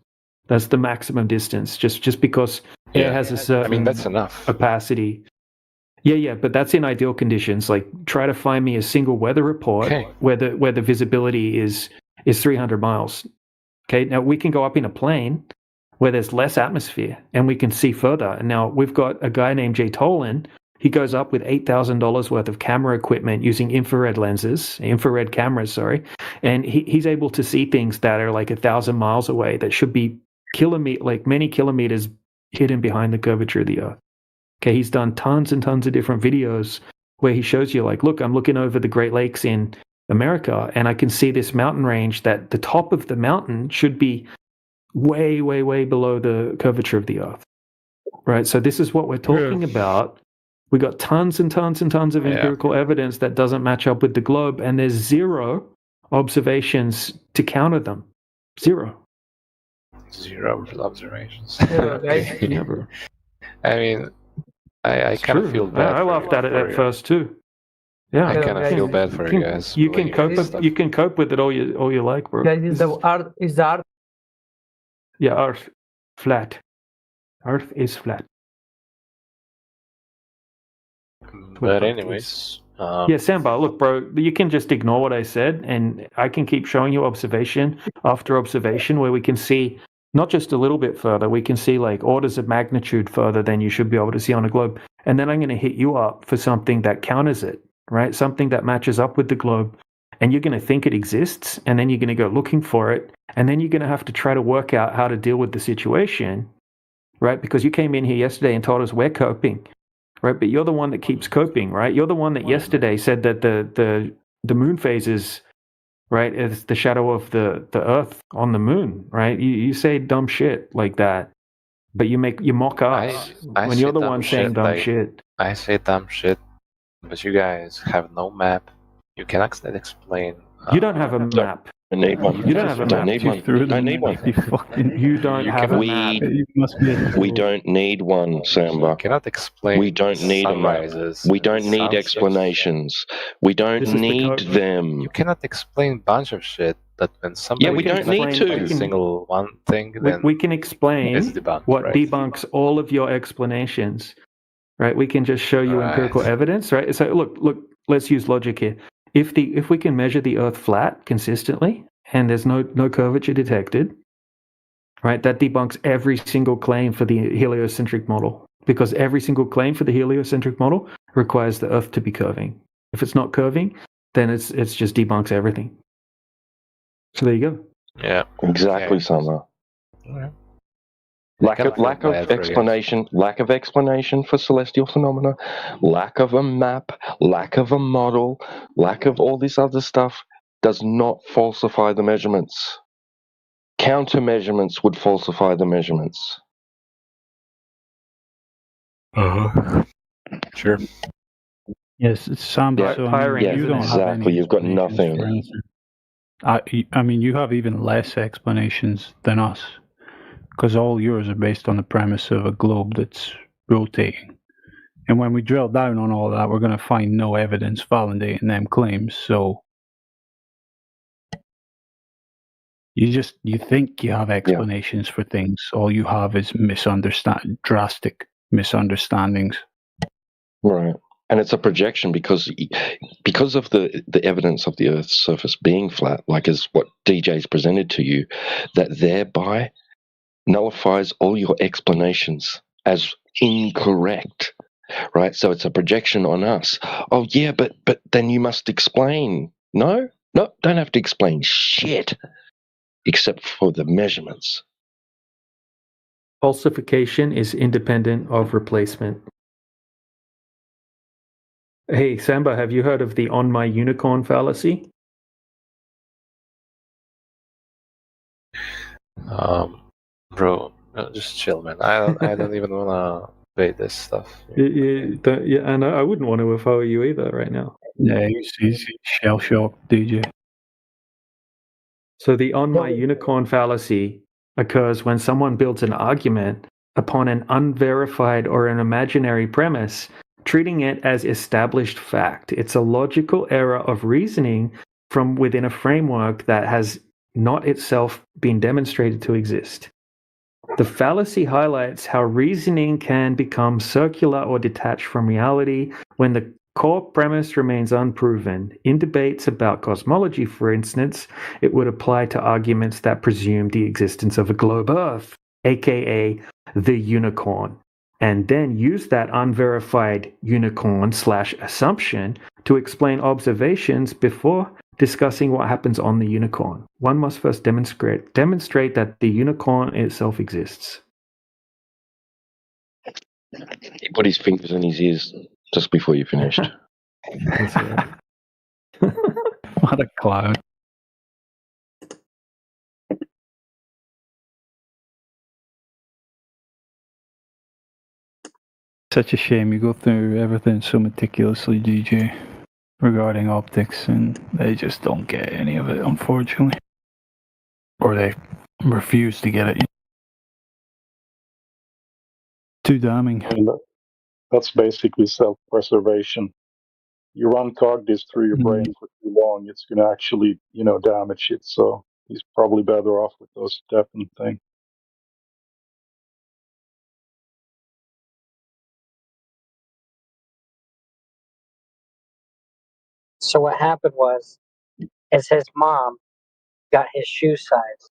That's the maximum distance, just because air has a certain that's enough opacity. Yeah, but that's in ideal conditions. Like, try to find me a single weather report where the visibility is 300 miles. Okay, now we can go up in a plane where there's less atmosphere and we can see further. And now we've got a guy named Jay Tolan. He goes up with $8,000 worth of camera equipment using infrared cameras, and he's able to see things that are like 1,000 miles away that should be many kilometers hidden behind the curvature of the Earth. Okay, he's done tons and tons of different videos where he shows you, like, look, I'm looking over the Great Lakes in America, and I can see this mountain range that the top of the mountain should be way, way, way below the curvature of the Earth. Right? So this is what we're talking about. We got tons and tons and tons of empirical evidence that doesn't match up with the globe, and there's zero observations to counter them. Zero observations. Yeah, bro. I mean, I kind of feel bad. I laughed at it at first too. Yeah, I kind of feel bad for you guys. You can cope with it all you like, bro. Guys, is the Earth? Yeah, Earth flat. Earth is flat. But anyways, Yeah, Samba, look, bro, you can just ignore what I said, and I can keep showing you observation after observation where we can see not just a little bit further, we can see like orders of magnitude further than you should be able to see on a globe. And then I'm going to hit you up for something that counters it, right? Something that matches up with the globe. And you're going to think it exists, and then you're going to go looking for it, and then you're going to have to try to work out how to deal with the situation, right? Because you came in here yesterday and told us we're coping. Right, but you're the one that keeps coping, right? You're the one that yesterday said that the moon phases, right, is the shadow of the Earth on the moon, right? You say dumb shit like that, but you mock us I when say you're the dumb one saying shit, dumb like, shit. I say dumb shit, but you guys have no map. You cannot explain. You don't have a map. I need one. You don't have a Don't map. need one. Don't need one. You don't have a map. We don't need one, Samba. Cannot explain. We don't need a map. sunrises We and don't need sunsets. explanations. We don't This is the need code. them. You cannot explain a bunch of shit, but when somebody we don't need explains to. a single one thing, We, then we can explain it's debunked, what right? debunks all of your explanations, right? We can just show you empirical evidence, right? So look, let's use logic here. If we can measure the Earth flat consistently and there's no curvature detected, right? That debunks every single claim for the heliocentric model, because every single claim for the heliocentric model requires the Earth to be curving. If it's not curving, then it's just debunks everything. So there you go. Yeah, exactly, Samba. Okay. Lack of explanation for celestial phenomena, lack of a map, lack of a model, lack of all this other stuff does not falsify the measurements. Counter measurements would falsify the measurements. Sure. Yes, it's Samba. So you don't have any You've got nothing. for anything. I mean, you have even less explanations than us, because all yours are based on the premise of a globe that's rotating. And when we drill down on all that, we're going to find no evidence validating them claims. So you think you have explanations for things. All you have is drastic misunderstandings. Right. And it's a projection because of the evidence of the Earth's surface being flat, like as what DJ's presented to you, that thereby nullifies all your explanations as incorrect, right? So it's a projection on us. Oh yeah, but then you must explain. No, don't have to explain shit except for the measurements. Falsification is independent of replacement. Hey, Samba, have you heard of the on my unicorn fallacy? Bro, just chill, man. I don't even wanna debate this stuff. Yeah, and I wouldn't want to if I were you either right now. Yeah, he's shell shocked, DJ. So the on my unicorn fallacy occurs when someone builds an argument upon an unverified or an imaginary premise, treating it as established fact. It's a logical error of reasoning from within a framework that has not itself been demonstrated to exist. The fallacy highlights how reasoning can become circular or detached from reality when the core premise remains unproven. In debates about cosmology, for instance, it would apply to arguments that presume the existence of a globe Earth, aka the unicorn, and then use that unverified unicorn/assumption to explain observations before discussing what happens on the unicorn. One must first demonstrate that the unicorn itself exists. He put his fingers in his ears just before you finished. What a clown. Such a shame you go through everything so meticulously, DJ, regarding optics, and they just don't get any of it, unfortunately. Or they refuse to get it. Too damning. And that's basically self-preservation. You run cognitive through your brain for too long, it's going to actually, damage it. So he's probably better off with those deafening things. So what happened is his mom got his shoe size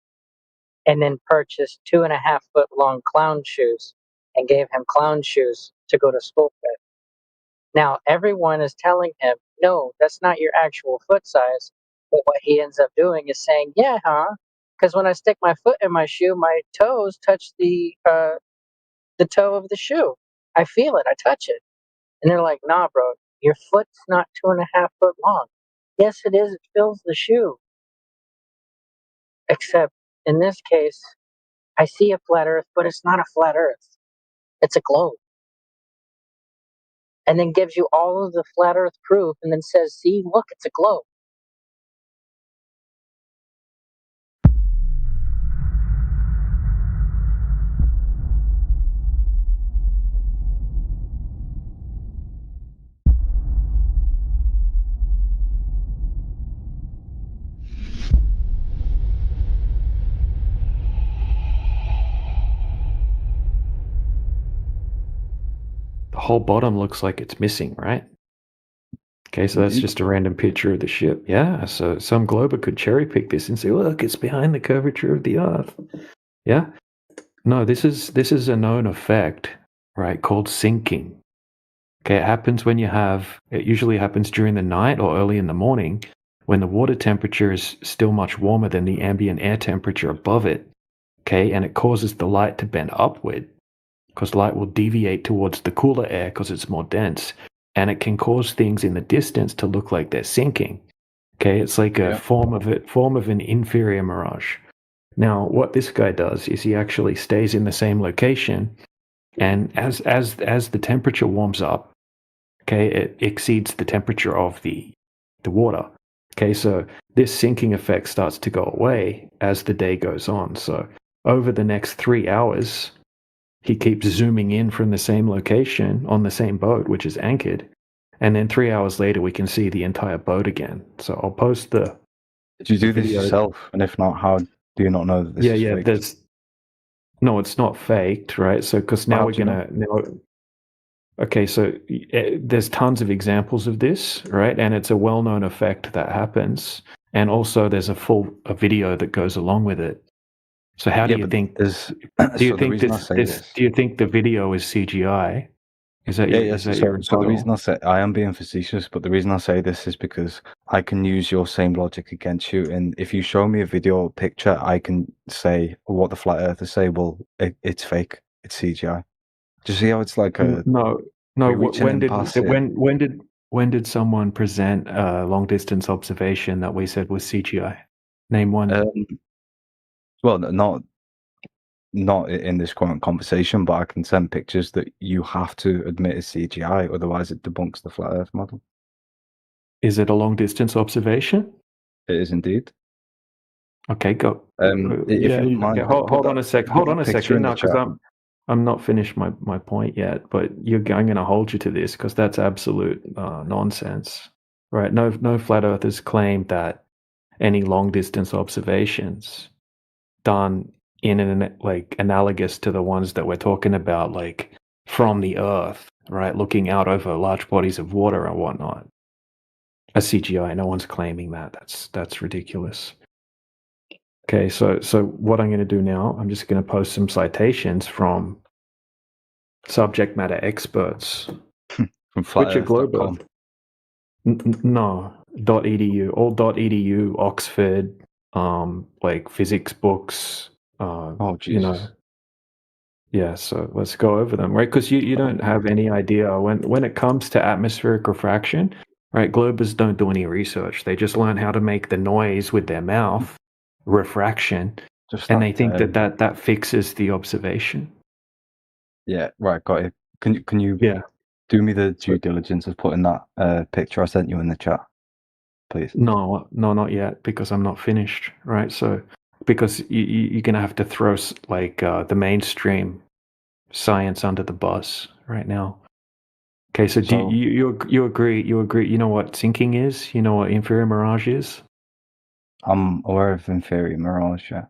and then purchased 2.5 foot long clown shoes and gave him clown shoes to go to school with. Now everyone is telling him, no, that's not your actual foot size. But what he ends up doing is saying, yeah, huh? Because when I stick my foot in my shoe, my toes touch the toe of the shoe. I feel it. I touch it. And they're like, nah, bro, your foot's not 2.5 foot long. Yes, it is. It fills the shoe. Except in this case, I see a flat earth, but it's not a flat earth. It's a globe. And then gives you all of the flat earth proof and then says, see, look, it's a globe. The whole bottom looks like it's missing, right? Okay, so that's just a random picture of the ship. Yeah, so some glober could cherry pick this and say, look, it's behind the curvature of the Earth. Yeah? No, this is a known effect, right, called sinking. Okay, it usually happens during the night or early in the morning when the water temperature is still much warmer than the ambient air temperature above it. Okay, and it causes the light to bend upward because light will deviate towards the cooler air because it's more dense. And it can cause things in the distance to look like they're sinking. Okay, it's like a form of an inferior mirage. Now, what this guy does is he actually stays in the same location, and as the temperature warms up, okay, it exceeds the temperature of the water. Okay, so this sinking effect starts to go away as the day goes on. So over the next 3 hours, he keeps zooming in from the same location on the same boat, which is anchored. And then 3 hours later, we can see the entire boat again. So I'll post the. Did you do this video. yourself? And if not, how do you not know that this is fake? No, it's not faked, right? So because now we're gonna Okay, so there's tons of examples of this, right? And it's a well-known effect that happens. And also, there's a video that goes along with it. So how do you think this? Do you think Do you think the video is CGI? Is that so the reason I am being facetious, but the reason I say this is because I can use your same logic against you. And if you show me a video or picture, I can say what the flat earthers say. Well, it's fake. It's CGI. Do you see how it's like a no? When did someone present a long distance observation that we said was CGI? Name one. Well, not in this current conversation, but I can send pictures that you have to admit is CGI, otherwise it debunks the flat Earth model. Is it a long distance observation? It is indeed. Okay, go. If you mind, hold on a second. Hold on a second, no, because I'm not finished my point yet. But I'm going to hold you to this because that's absolute nonsense, right? No flat earthers claim that any long distance observations done in analogous to the ones that we're talking about, like from the Earth, right, looking out over large bodies of water and whatnot. A CGI, no one's claiming that. That's ridiculous. Okay, so what I'm going to do now, I'm just going to post some citations from subject matter experts. From flatearth.com. No, .edu, all .edu, Oxford, like physics books. Jesus. Yeah, so let's go over them, right? Because you don't have any idea when it comes to atmospheric refraction, right? Globers don't do any research. They just learn how to make the noise with their mouth, refraction, and they think that fixes the observation. Yeah, right, got it. Can you do me the due diligence of putting that picture I sent you in the chat, please? No, not yet, because I'm not finished, right? So because you're going to have to throw the mainstream science under the bus right now. Okay, so do you agree? You know what sinking is? You know what inferior mirage is? I'm aware of inferior mirage, yeah.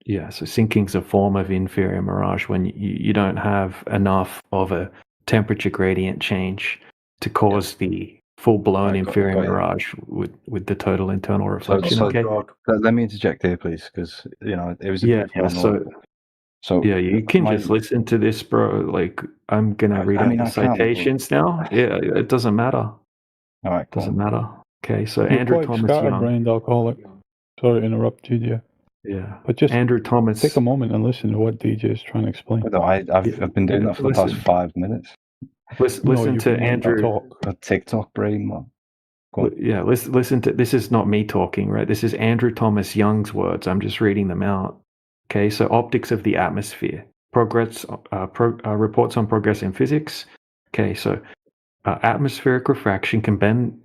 Yeah, so sinking's a form of inferior mirage when you don't have enough of a temperature gradient change to cause the full-blown inferior got you. mirage with the total internal reflection. So, Okay. let me interject here, please, because it was a Yeah. brief one. So yeah, you can my- just listen to this, bro. Like I'm gonna read out the I can, citations now. Yeah, it doesn't matter. All right, doesn't matter. Okay, so You're Andrew quite Thomas Young. scatterbrained alcoholic. Sorry to interrupt you. Yeah, but just Andrew Thomas. Take a moment and listen to what DJ is trying to explain. No, I've been doing that for the past 5 minutes. Listen to Andrew. A TikTok brain, man. Yeah, listen to this. Is not me talking, right? This is Andrew Thomas Young's words. I'm just reading them out. Okay, so optics of the atmosphere, reports on progress in physics. Okay, so atmospheric refraction can bend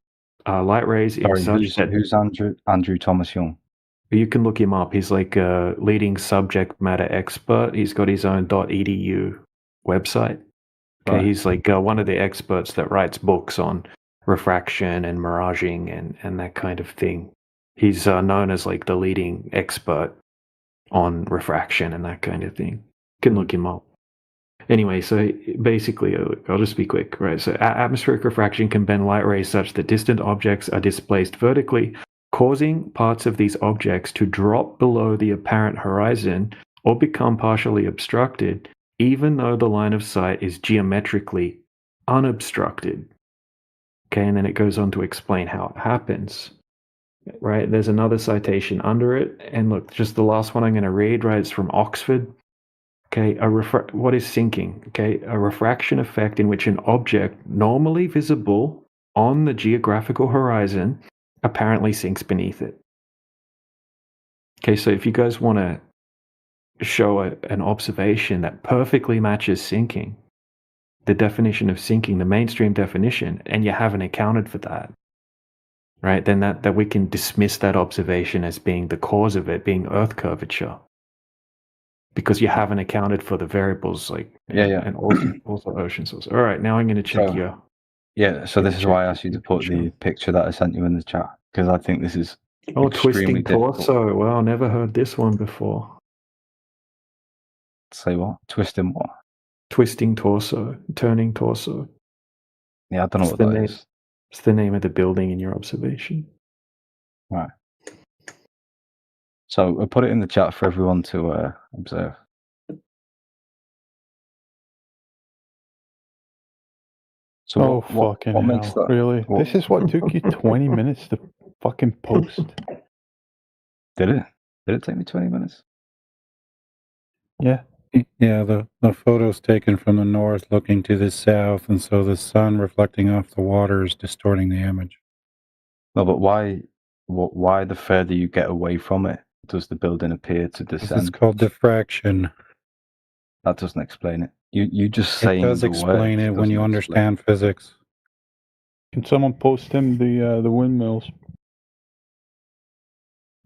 light rays in such that. Who's Andrew Thomas Young? You can look him up. He's like a leading subject matter expert. He's got his own .edu website. Okay, Right. he's like one of the experts that writes books on refraction and miraging and that kind of thing. He's known as like the leading expert on refraction and that kind of thing. You can look him up. Anyway, so basically, I'll just be quick, right? So atmospheric refraction can bend light rays such that distant objects are displaced vertically, causing parts of these objects to drop below the apparent horizon or become partially obstructed, even though the line of sight is geometrically unobstructed. Okay, and then it goes on to explain how it happens. Right, there's another citation under it, and look, just the last one I'm going to read. Right, it's from Oxford. Okay, what is sinking? Okay, a refraction effect in which an object normally visible on the geographical horizon apparently sinks beneath it. Okay, so if you guys want to show an observation that perfectly matches sinking, the definition of sinking, the mainstream definition, and you haven't accounted for that, right, then that we can dismiss that observation as being the cause of it being Earth curvature, because you haven't accounted for the variables like and also ocean source. All right, now I'm going to check your. Yeah, so this is why I asked you to put the picture that I sent you in the chat, because I think this is Twisting difficult. torso. Wow, never heard this one before. Say what? Twisting what? Twisting torso, turning torso. Yeah, I don't know what that is. It's the name of the building in your observation. Right. So I'll put it in the chat for everyone to observe. So fucking what hell. makes that? Really? This is what took you 20 minutes to fucking post? Did it? Did it take me 20 minutes? Yeah. Yeah, the photo's taken from the north looking to the south, and so the sun reflecting off the water is distorting the image. No, but why the further you get away from it, does the building appear to descend? It's called diffraction. That doesn't explain it. You just saying It does the explain word it when you doesn't understand physics. Can someone post him the windmills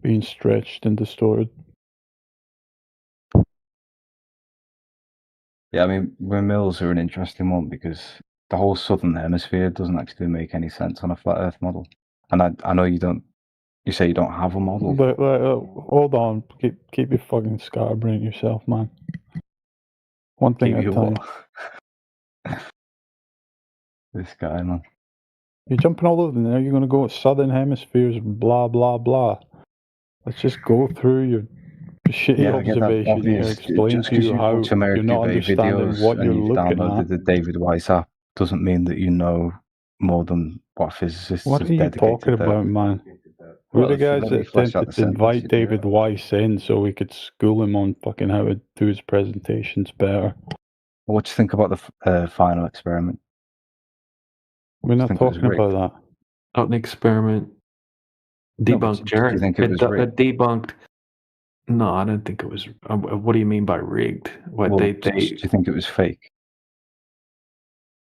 being stretched and distorted? Yeah, I mean, windmills are an interesting one because the whole southern hemisphere doesn't actually make any sense on a flat Earth model. And I know you don't. You say you don't have a model. Hold on, keep your fucking scatterbrain yourself, man. One thing at a time. This guy, man. You're jumping all over there. You're going to go with southern hemispheres, blah blah blah. Let's just go through your shitty observation here. Explain to you how you're not understanding what you're looking downloaded at. the David Weiss app doesn't mean that you know more than what physicists What have are you dedicated talking their- about, man? Well, We're the guys let me that flesh out attempted the to invite sentence, David Weiss in so we could school him on fucking how to do his presentations better. What do you think about the final experiment? We're not think it was talking about rigged? that. Out an experiment. No, but Debunked, do you Jared. think it was rigged? Debunked. No, I don't think it was. What do you mean by rigged? What Well, they do you think it was fake?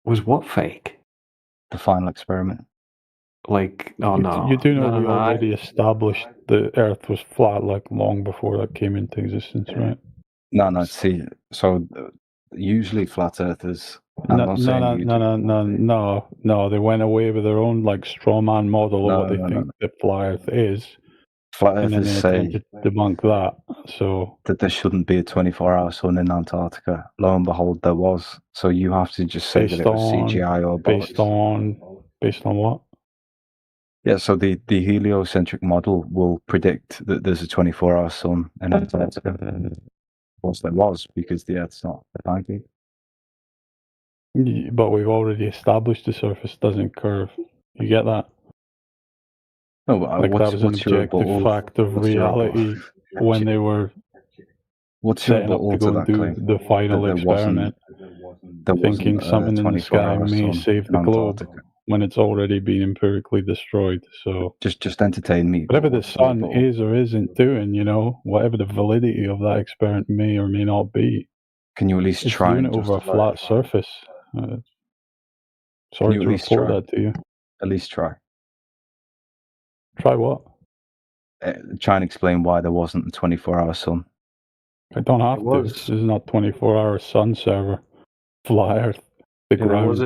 was what fake? The final experiment. Like, oh no, You do know no, we no, I- already established the Earth was flat like long before that came into existence, right? No. See, so usually flat earthers. I'm No, not saying you no. They went away with their own like straw man model of what they think the flat Earth is, Flat and then earthers they say attempted to debunk that. So that there shouldn't be a 24-hour sun in Antarctica. Lo and behold, there was. So you have to just say that it was CGI or bollocks. based on what? Yeah, so the heliocentric model will predict that there's a 24-hour sun, and Antarctica. Of course, there was, because the Earth's not a pancake. But we've already established the surface doesn't curve. You get that? No, but Like that was an what's your objective rebuttal? fact of What's your reality when they were What's your setting up to rebuttal go to and that do claim? the final That experiment, there thinking wasn't a something in the sky 24-hour may sun save in the globe Antarctica. when it's already been empirically destroyed. So Just entertain me. whatever the What's your sun rebuttal? is or isn't doing, whatever the validity of that experiment may or may not be, Can you at least it's try doing and it over a justify flat it? surface. Can Sorry you to at least report try? that to you. At least try. Try what? Try and explain why there wasn't a 24-hour sun. I don't have to. was. This is not 24-hour sun server. Flat Earth. The Yeah, there was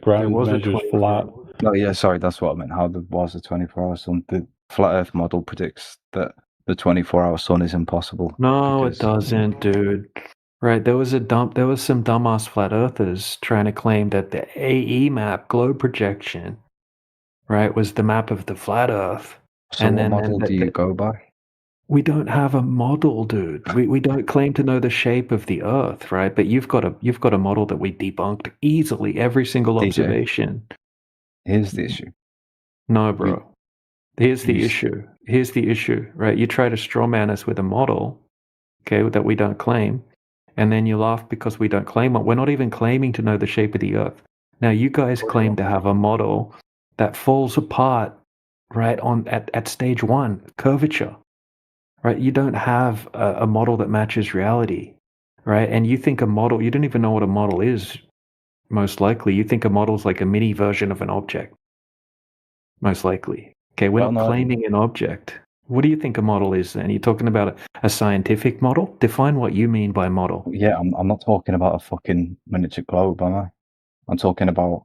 ground a measures flat. No, yeah, sorry, that's what I meant. How there was a 24-hour sun. The flat Earth model predicts that the 24-hour sun is impossible. No, because it doesn't, dude. Right, there was some dumbass flat earthers trying to claim that the AE map globe projection, right, was the map of the flat Earth. So what model do you go by? We don't have a model, dude. We don't claim to know the shape of the Earth, right? But you've got a model that we debunked easily every single DJ. observation. Here's the issue. No, bro. Here's the you- issue. Here's the issue, right? You try to strawman us with a model, okay, that we don't claim, and then you laugh because we don't claim it. We're not even claiming to know the shape of the Earth. Now, you guys claim to have a model that falls apart, right, at stage 1, curvature, right? You don't have a model that matches reality, right? And you think a model, you don't even know what a model is, most likely. You think a model is like a mini version of an object, most likely. Okay, we're Well, not no. claiming an object. What do you think a model is then? You're talking about a scientific model? Define what you mean by model. Yeah, I'm not talking about a fucking miniature globe, am I? I'm talking about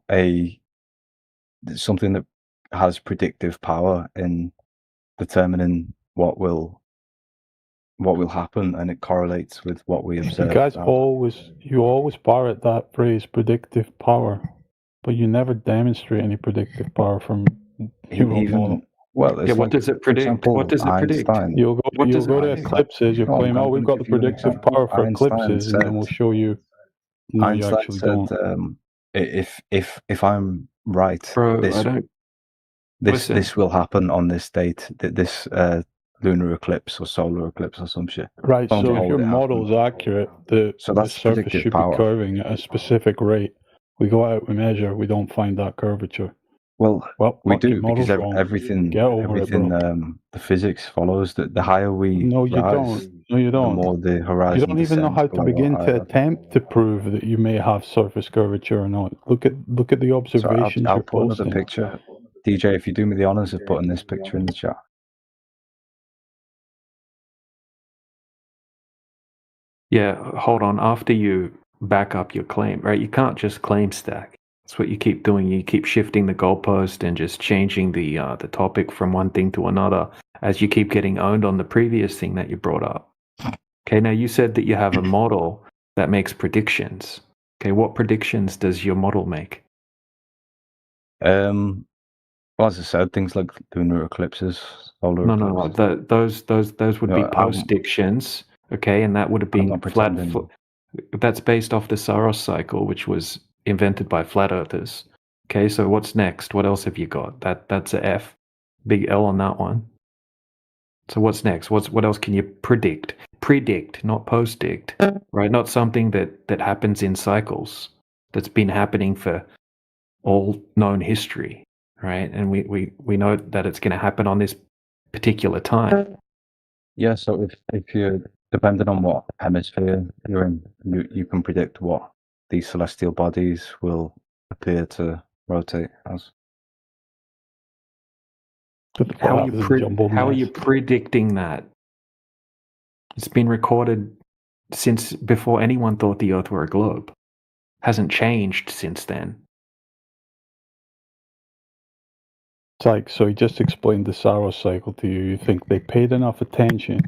something that has predictive power in determining what will happen, and it correlates with what we observe. You guys always parrot that phrase, predictive power, but you never demonstrate any predictive power from your own model. Well, it's Yeah, what like, does it for predict? example, What does it predict? Einstein. You'll go to eclipses, you'll No, claim, I'm we've gonna got the give you an predictive example. power for Einstein eclipses, and then we'll said- show you. No, you Einstein actually said, don't. if I'm right, Bro, this I don't... Listen. this will happen on this date. This lunar eclipse or solar eclipse or some shit. Right, Lo and so if behold, your it model is happened. accurate, the that's surface predictive should power. be curving at a specific rate. We go out, we measure, we don't find that curvature. Well, we fuck, your do, because model's wrong. everything, Get over it, bro. the physics follows that the higher we No, you rise, don't. No, you don't. the more the horizon You don't even know descends how to below begin our to eye. attempt to prove that you may have surface curvature or not. Look at the So observations I'll you're put another posting. picture. DJ, if you do me the honors of putting this picture in the chat. Yeah, hold on. After you back up your claim, right? You can't just claim stack. That's what you keep doing. You keep shifting the goalpost and just changing the topic from one thing to another as you keep getting owned on the previous thing that you brought up. Okay, now you said that you have a model that makes predictions. Okay, what predictions does your model make? Well, as I said, things like lunar eclipses, solar No. eclipses. Those would be postdictions. Okay, and that would have been not flat. pretending. That's based off the Saros cycle, which was invented by flat earthers. Okay, so what's next? What else have you got? That's a F, big L on that one. So what's next? What else can you predict? Predict, not postdict, right? Not something that happens in cycles. That's been happening for all known history, right? And we know that it's going to happen on this particular time. Yeah, so if you're depending on what hemisphere you're in, you can predict what these celestial bodies will appear to rotate as. How are you predicting that? It's been recorded since before anyone thought the Earth were a globe. Hasn't changed since then. It's like, so he just explained the Saros cycle to you. You think they paid enough attention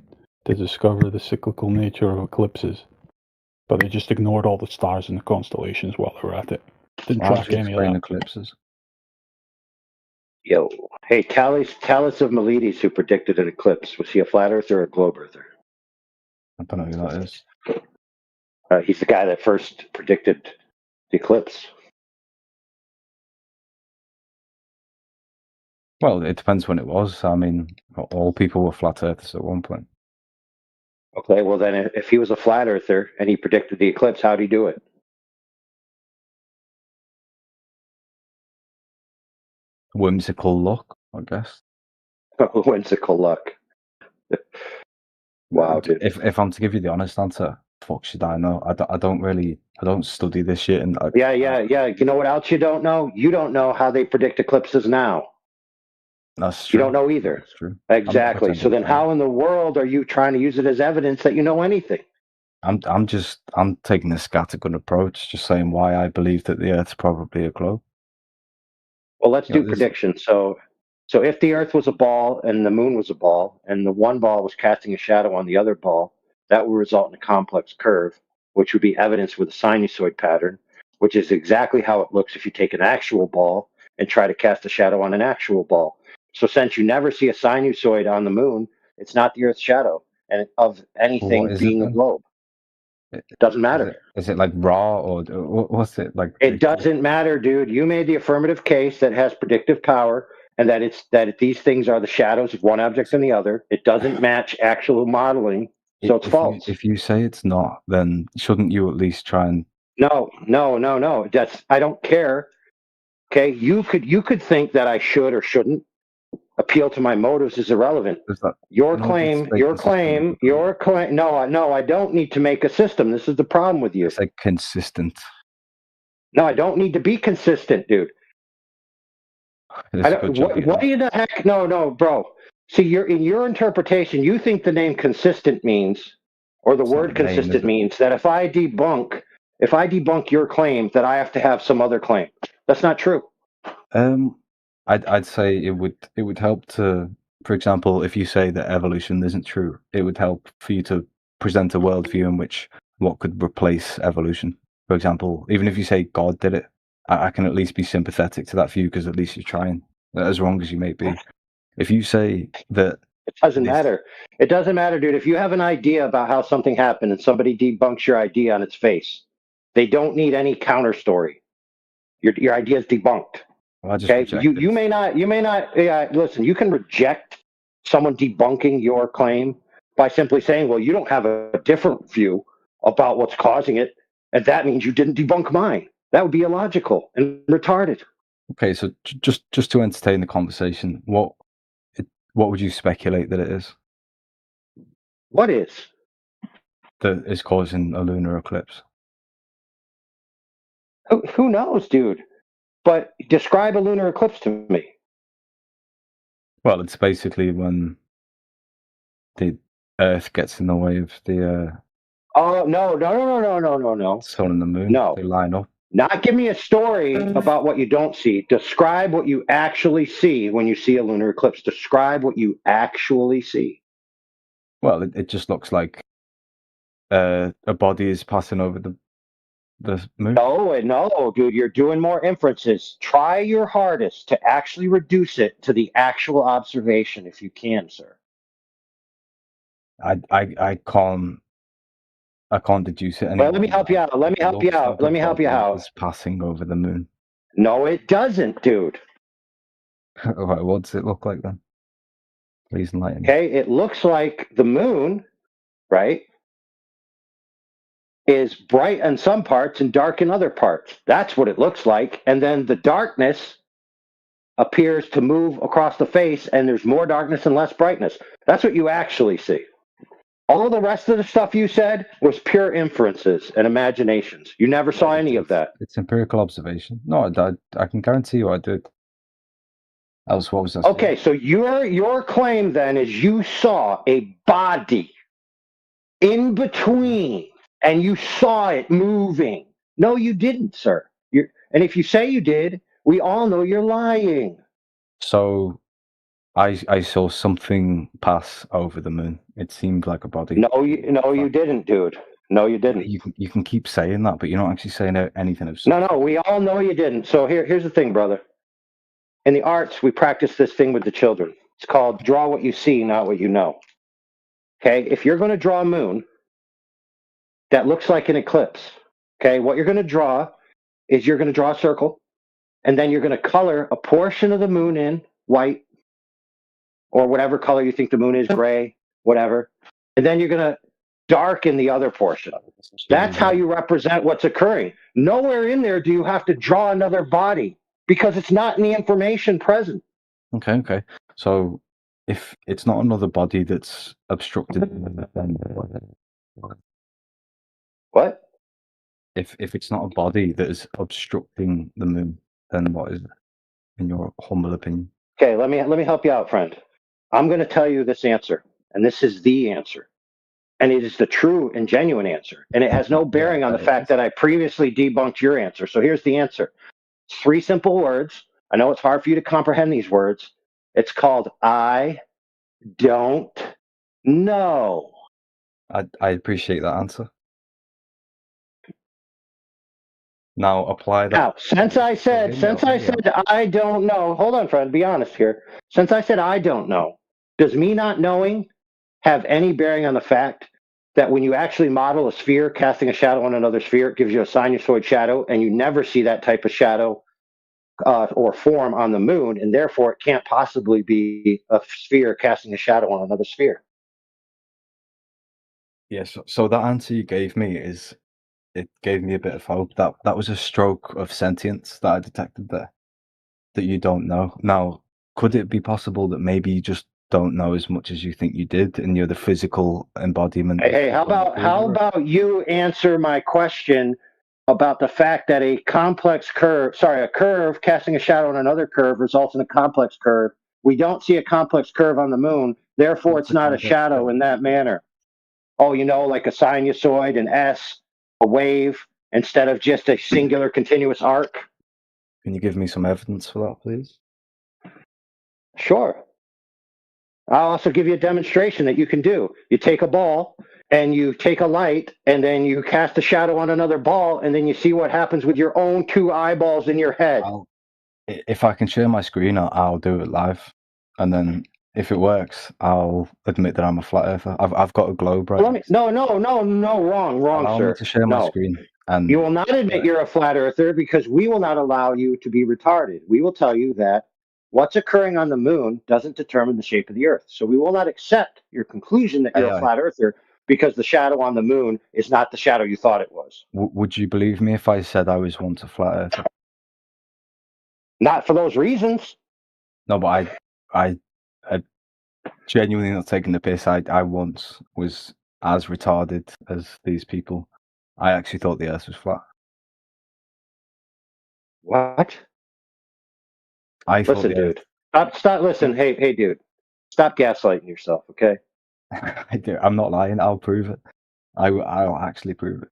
to discover the cyclical nature of eclipses, but they just ignored all the stars and the constellations while they were at it. Didn't How track do you any of explain that. eclipses? Yo, hey, Thales of Miletus, who predicted an eclipse, was he a flat earther or a globe earther? I don't know who that is. He's the guy that first predicted the eclipse. Well, it depends when it was. I mean, all people were flat earthers at one point. Okay, well then, if he was a flat earther and he predicted the eclipse, how'd he do it? Whimsical luck, I guess. Whimsical luck. Wow, dude. If I'm to give you the honest answer, fuck should I know? I don't study this shit. And Yeah. You know what else you don't know? You don't know how they predict eclipses now. That's true. You don't know either. That's true. Exactly. So then, how in the world are you trying to use it as evidence that you know anything? I'm taking a scattergun approach, just saying why I believe that the Earth's probably a globe. Well, let's do predictions. So if the Earth was a ball and the Moon was a ball, and the one ball was casting a shadow on the other ball, that would result in a complex curve, which would be evidence with a sinusoid pattern, which is exactly how it looks if you take an actual ball and try to cast a shadow on an actual ball. So since you never see a sinusoid on the Moon, it's not the Earth's shadow and of anything being a globe. It doesn't matter. Is it like raw or what's it like? It doesn't matter, dude. You made the affirmative case that has predictive power, and that these things are the shadows of one object and the other. It doesn't match actual modeling, so it's false. If you say it's not, then shouldn't you at least try and? No. I don't care. Okay, you could think that I should or shouldn't. Appeal to my motives is irrelevant. Your claim. No, I don't need to make a system. This is the problem with you. It's like consistent. No, I don't need to be consistent, dude. What do you the heck? No, bro. See, in your interpretation, you think the name consistent means, or the word consistent means that if I debunk your claim, that I have to have some other claim. That's not true. I'd say it would help to, for example, if you say that evolution isn't true, it would help for you to present a worldview in which what could replace evolution. For example, even if you say God did it, I can at least be sympathetic to that view because at least you're trying, as wrong as you may be. If you say that... It doesn't matter. It doesn't matter, dude. If you have an idea about how something happened and somebody debunks your idea on its face, they don't need any counter story. Your idea is debunked. Well, okay, you may not. Listen, you can reject someone debunking your claim by simply saying, "Well, you don't have a different view about what's causing it, and that means you didn't debunk mine." That would be illogical and retarded. Okay, so just to entertain the conversation, what would you speculate that it is? What is? That is causing a lunar eclipse. Who knows, dude? But describe a lunar eclipse to me. Well, it's basically when the Earth gets in the way of the... Oh, no. Sun and the moon. No. They line up. Not give me a story about what you don't see. Describe what you actually see when you see a lunar eclipse. Describe what you actually see. Well, it just looks like a body is passing over the moon. No, dude, you're doing more inferences. Try your hardest to actually reduce it to the actual observation if you can, sir. I can't deduce it. Well, let me help you out. It's passing over the moon. No, it doesn't, dude. All right, what does it look like then? Please enlighten me. Okay, it looks like the moon, right, is bright in some parts and dark in other parts. That's what it looks like. And then the darkness appears to move across the face, and there's more darkness and less brightness. That's what you actually see. All the rest of the stuff you said was pure inferences and imaginations. You never saw any of that. It's empirical observation. No, I can guarantee you I did. Else, what was that? Okay, so your claim then is you saw a body in between, and you saw it moving. No, you didn't, sir. And if you say you did, we all know you're lying. So, I saw something pass over the moon. It seemed like a body. No, you didn't, dude. No, you didn't. You can keep saying that, but you're not actually saying anything of. No, we all know you didn't. So here's the thing, brother. in the arts, we practice this thing with the children. It's called draw what you see, not what you know. Okay, if you're going to draw a moon that looks like an eclipse, okay, what you're going to draw is you're going to draw a circle, and then you're going to color a portion of the moon in white or whatever color you think the moon is, gray, whatever, and then you're going to darken the other portion. That's how you represent what's occurring. Nowhere in there do you have to draw another body because it's not in the information present. Okay. So if it's not another body that's obstructed, then what? If it's not a body that is obstructing the moon, then what is it, in your humble opinion? Okay, let me help you out, friend. I'm going to tell you this answer, and this is the answer. And it is the true and genuine answer. And it has no bearing on the fact that I previously debunked your answer. So here's the answer. It's 3 simple words. I know it's hard for you to comprehend these words. It's called I don't know. I appreciate that answer. Now apply that. Now, since I said I don't know, hold on, friend, be honest here. Since I said I don't know, does me not knowing have any bearing on the fact that when you actually model a sphere casting a shadow on another sphere, it gives you a sinusoid shadow, and you never see that type of shadow or form on the moon, and therefore it can't possibly be a sphere casting a shadow on another sphere? Yes. So that answer you gave me it gave me a bit of hope. That was a stroke of sentience that I detected there that you don't know. Now, could it be possible that maybe you just don't know as much as you think you did, and you're the physical embodiment? Hey, how about you answer my question about the fact that a curve casting a shadow on another curve results in a complex curve. We don't see a complex curve on the moon, therefore it's not a shadow in that manner. Oh, like a sinusoid, an S, a wave, instead of just a singular continuous arc? Can you give me some evidence for that, please? Sure. I'll also give you a demonstration that you can do. You take a ball and you take a light and then you cast a shadow on another ball and then you see what happens with your own 2 eyeballs in your head. If I can share my screen, I'll do it live. And then if it works, I'll admit that I'm a flat earther. I've got a globe right. No, wrong, Allow sir. me to share my screen. And you will not admit you're a flat earther because we will not allow you to be retarded. We will tell you that what's occurring on the moon doesn't determine the shape of the Earth. So we will not accept your conclusion that you're a flat earther because the shadow on the moon is not the shadow you thought it was. Would you believe me if I said I was once a flat earther? Not for those reasons. No, but I genuinely not taking the piss. I once was as retarded as these people. I actually thought the Earth was flat. What? Listen, dude. Stop. Listen, hey, dude. Stop gaslighting yourself, okay? I do. I'm not lying. I'll prove it. I'll actually prove it.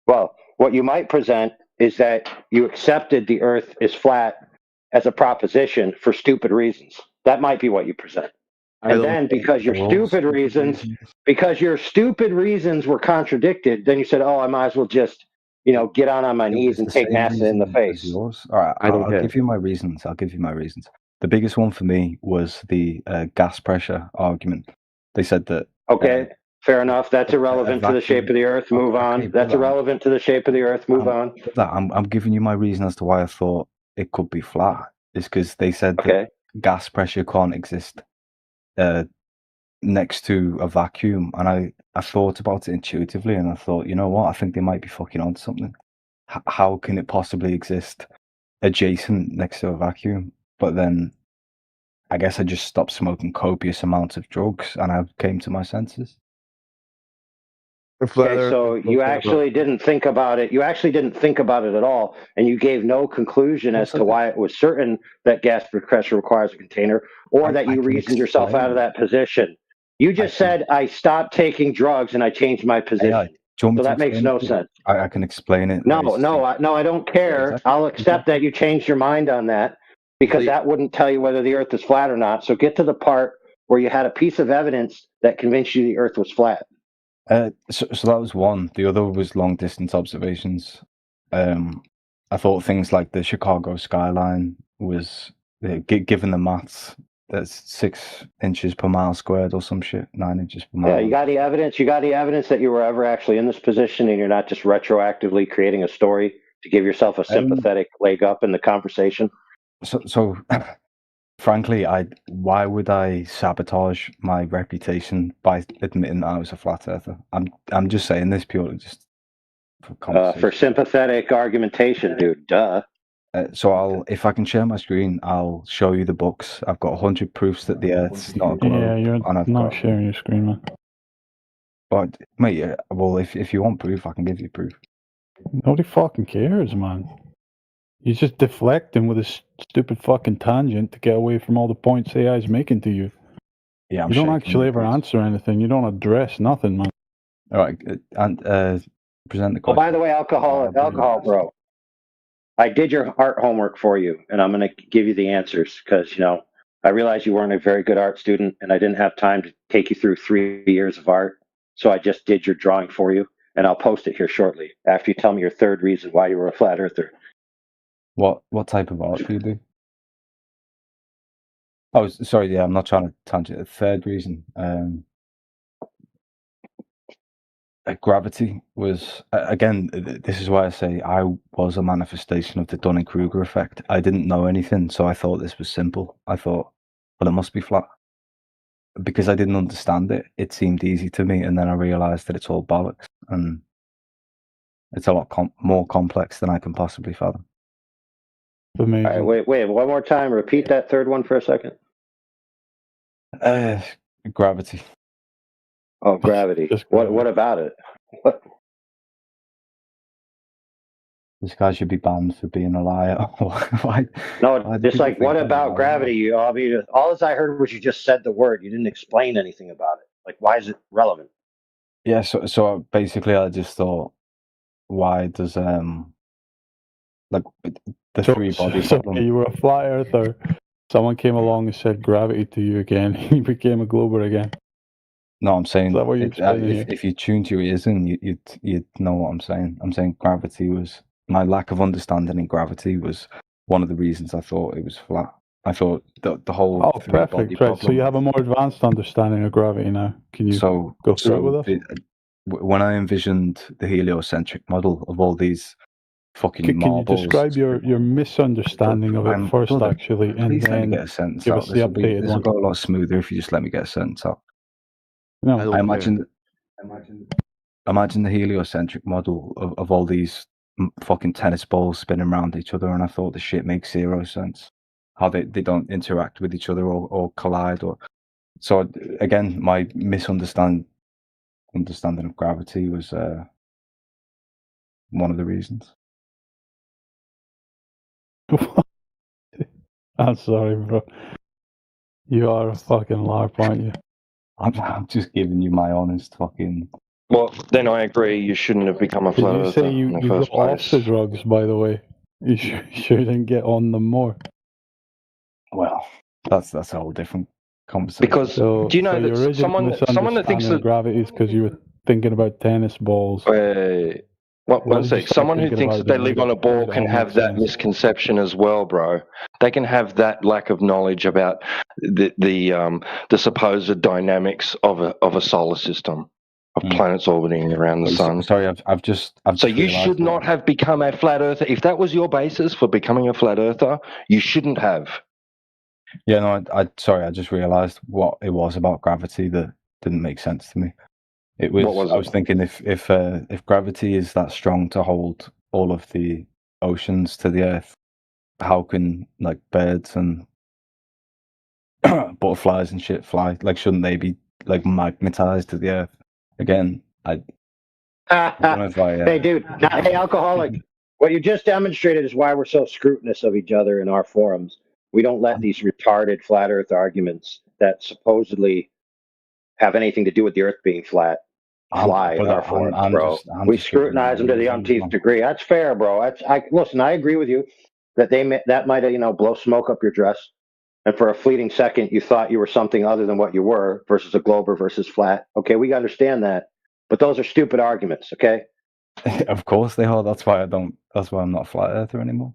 Well, what you might present is that you accepted the Earth is flat as a proposition for stupid reasons. That might be what you present. And then because your stupid reasons were contradicted, then you said, oh, I might as well just, get on my knees and take NASA in the face. Yours. All right, I'll give you my reasons. The biggest one for me was the gas pressure argument. They said that. Okay, fair enough. That's irrelevant to the shape of the Earth. Move on. That's irrelevant to the shape of the Earth. Move on. I'm giving you my reason as to why I thought it could be flat. It's because they said that gas pressure can't exist next to a vacuum, and I thought about it intuitively, and I thought, you know what? I think they might be fucking on something. How can it possibly exist adjacent next to a vacuum? But then I guess I just stopped smoking copious amounts of drugs, and I came to my senses. Okay, so you actually didn't think about it. You actually didn't think about it at all, and you gave no conclusion as to why it was certain that gas pressure requires a container, or that you reasoned yourself out of that position. You just said, I stopped taking drugs and I changed my position. So that makes no sense. I can explain it. No, I don't care. Exactly. I'll accept that you changed your mind on that because that wouldn't tell you whether the Earth is flat or not. So get to the part where you had a piece of evidence that convinced you the Earth was flat. So that was one. The other was long distance observations. And I thought things like the Chicago skyline was, given the maths, that's 6 inches per mile squared or some shit, 9 inches per mile. Yeah, you got any evidence? You got any evidence that you were ever actually in this position, and you're not just retroactively creating a story to give yourself a sympathetic leg up in the conversation? So frankly, why would I sabotage my reputation by admitting that I was a flat earther? I'm just saying this purely just for conversation. For sympathetic argumentation, dude. Duh. So if I can share my screen, I'll show you the books. I've got 100 proofs that the Earth's not a globe. Yeah, you're not sharing your screen, man. But mate, well, if you want proof, I can give you proof. Nobody fucking cares, man. You're just deflecting with a stupid fucking tangent to get away from all the points AI's making to you. Yeah, you don't actually ever answer anything. You don't address nothing, man. All right, and present the question. Oh, by the way, alcohol, bro. I did your art homework for you, and I'm going to give you the answers because, I realized you weren't a very good art student, and I didn't have time to take you through 3 years of art. So I just did your drawing for you, and I'll post it here shortly after you tell me your third reason why you were a flat earther. What type of art do you do? Oh, sorry, yeah, I'm not trying to tangent. The third reason, gravity was, again, this is why I say I was a manifestation of the Dunning-Kruger effect. I didn't know anything, so I thought this was simple. I thought, well, it must be flat. Because I didn't understand it, it seemed easy to me, and then I realized that it's all bollocks, and it's a lot more complex than I can possibly fathom. Amazing. All right, wait, one more time. Repeat that third one for a second. Gravity. Oh, gravity. What about it? What? This guy should be banned for being a liar. Why? No, just like, what about gravity? I mean, all I heard was you just said the word. You didn't explain anything about it. Like, why is it relevant? Yeah, so basically I just thought, why does like the three bodies? So you were a flat earther. Someone came along and said gravity to you again. You became a glober again. No, I'm saying what you're if you tuned your ears in, you'd know what I'm saying. I'm saying gravity was my lack of understanding in gravity was one of the reasons I thought it was flat. I thought the whole perfect, right? So you have a more advanced understanding of gravity now. Can you go through it with us? When I envisioned the heliocentric model of all these fucking marbles, can you describe your misunderstanding of it first, actually, and then get a sentence give out. us the updated This one? will go a lot smoother if you just let me get a sentence out. No, I imagine the heliocentric model of all these fucking tennis balls spinning around each other, and I thought the shit makes zero sense. How they don't interact with each other or collide, or so again, my understanding of gravity was one of the reasons. I'm sorry, bro. You are a fucking larp, aren't you? I'm just giving you my honest fucking. Well, then I agree. You shouldn't have become a Did flat you earther say you in the got first off place. the drugs, by the way? You shouldn't get on them more. Well, that's a whole different conversation. Because do you know your that original someone that thinks misunderstanding that of gravity is because you were thinking about tennis balls. one did you sec. start Someone who thinking thinks about that they when live on a ball it can all have makes that sense? misconception as well, bro. They can have that lack of knowledge about the supposed dynamics of a solar system, of planets orbiting around the sun. Sorry, I've just So you realised should not have become a flat earther. If that was your basis for becoming a flat earther, you shouldn't have. Yeah, no, I just realised what it was about gravity that didn't make sense to me. It was, What was I it? was thinking if gravity is that strong to hold all of the oceans to the Earth, how can like birds and butterflies and shit fly? Like, shouldn't they be like magnetized to the Earth? Again, I don't know if I. Hey, dude. Hey, alcoholic. What you just demonstrated is why we're so scrutinous of each other in our forums. We don't let these retarded flat Earth arguments that supposedly have anything to do with the Earth being flat fly in our forums, bro. We scrutinize them to the umpteenth degree. That's fair, bro. Listen. I agree with you that that might blow smoke up your dress, and for a fleeting second you thought you were something other than what you were versus a glober versus flat. Okay, we understand that, but those are stupid arguments. Okay, Of course they are. That's why I don't. That's why I'm not a flat earther anymore.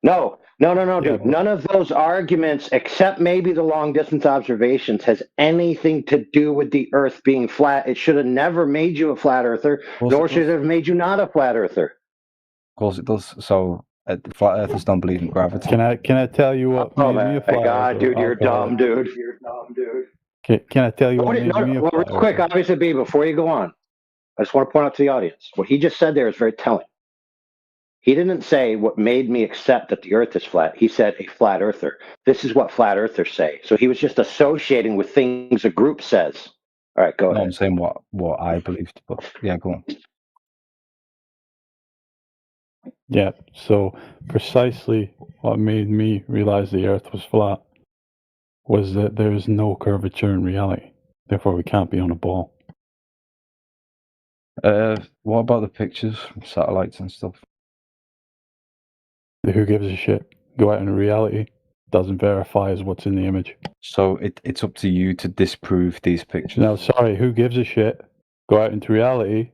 No, dude. None of those arguments, except maybe the long distance observations, has anything to do with the Earth being flat. It should have never made you a flat earther, nor should it have made you not a flat earther. Of course it does. So flat earthers don't believe in gravity. Can I tell you what Oh made me a flat God, earther? dude, you're dumb, dude. Can I tell you what made me a Well, flat real quick, earther? obviously, B, before you go on, I just want to point out to the audience what he just said there is very telling. He didn't say what made me accept that the Earth is flat. He said a flat earther. This is what flat earthers say. So he was just associating with things a group says. All right, go No, ahead. I'm saying what I believed, but yeah, go on. Yeah. So precisely what made me realize the Earth was flat was that there is no curvature in reality. Therefore, we can't be on a ball. What about the pictures from satellites and stuff? Who gives a shit? Go out in reality. Doesn't verify as what's in the image. So it's up to you to disprove these pictures. No, sorry. Who gives a shit? Go out into reality.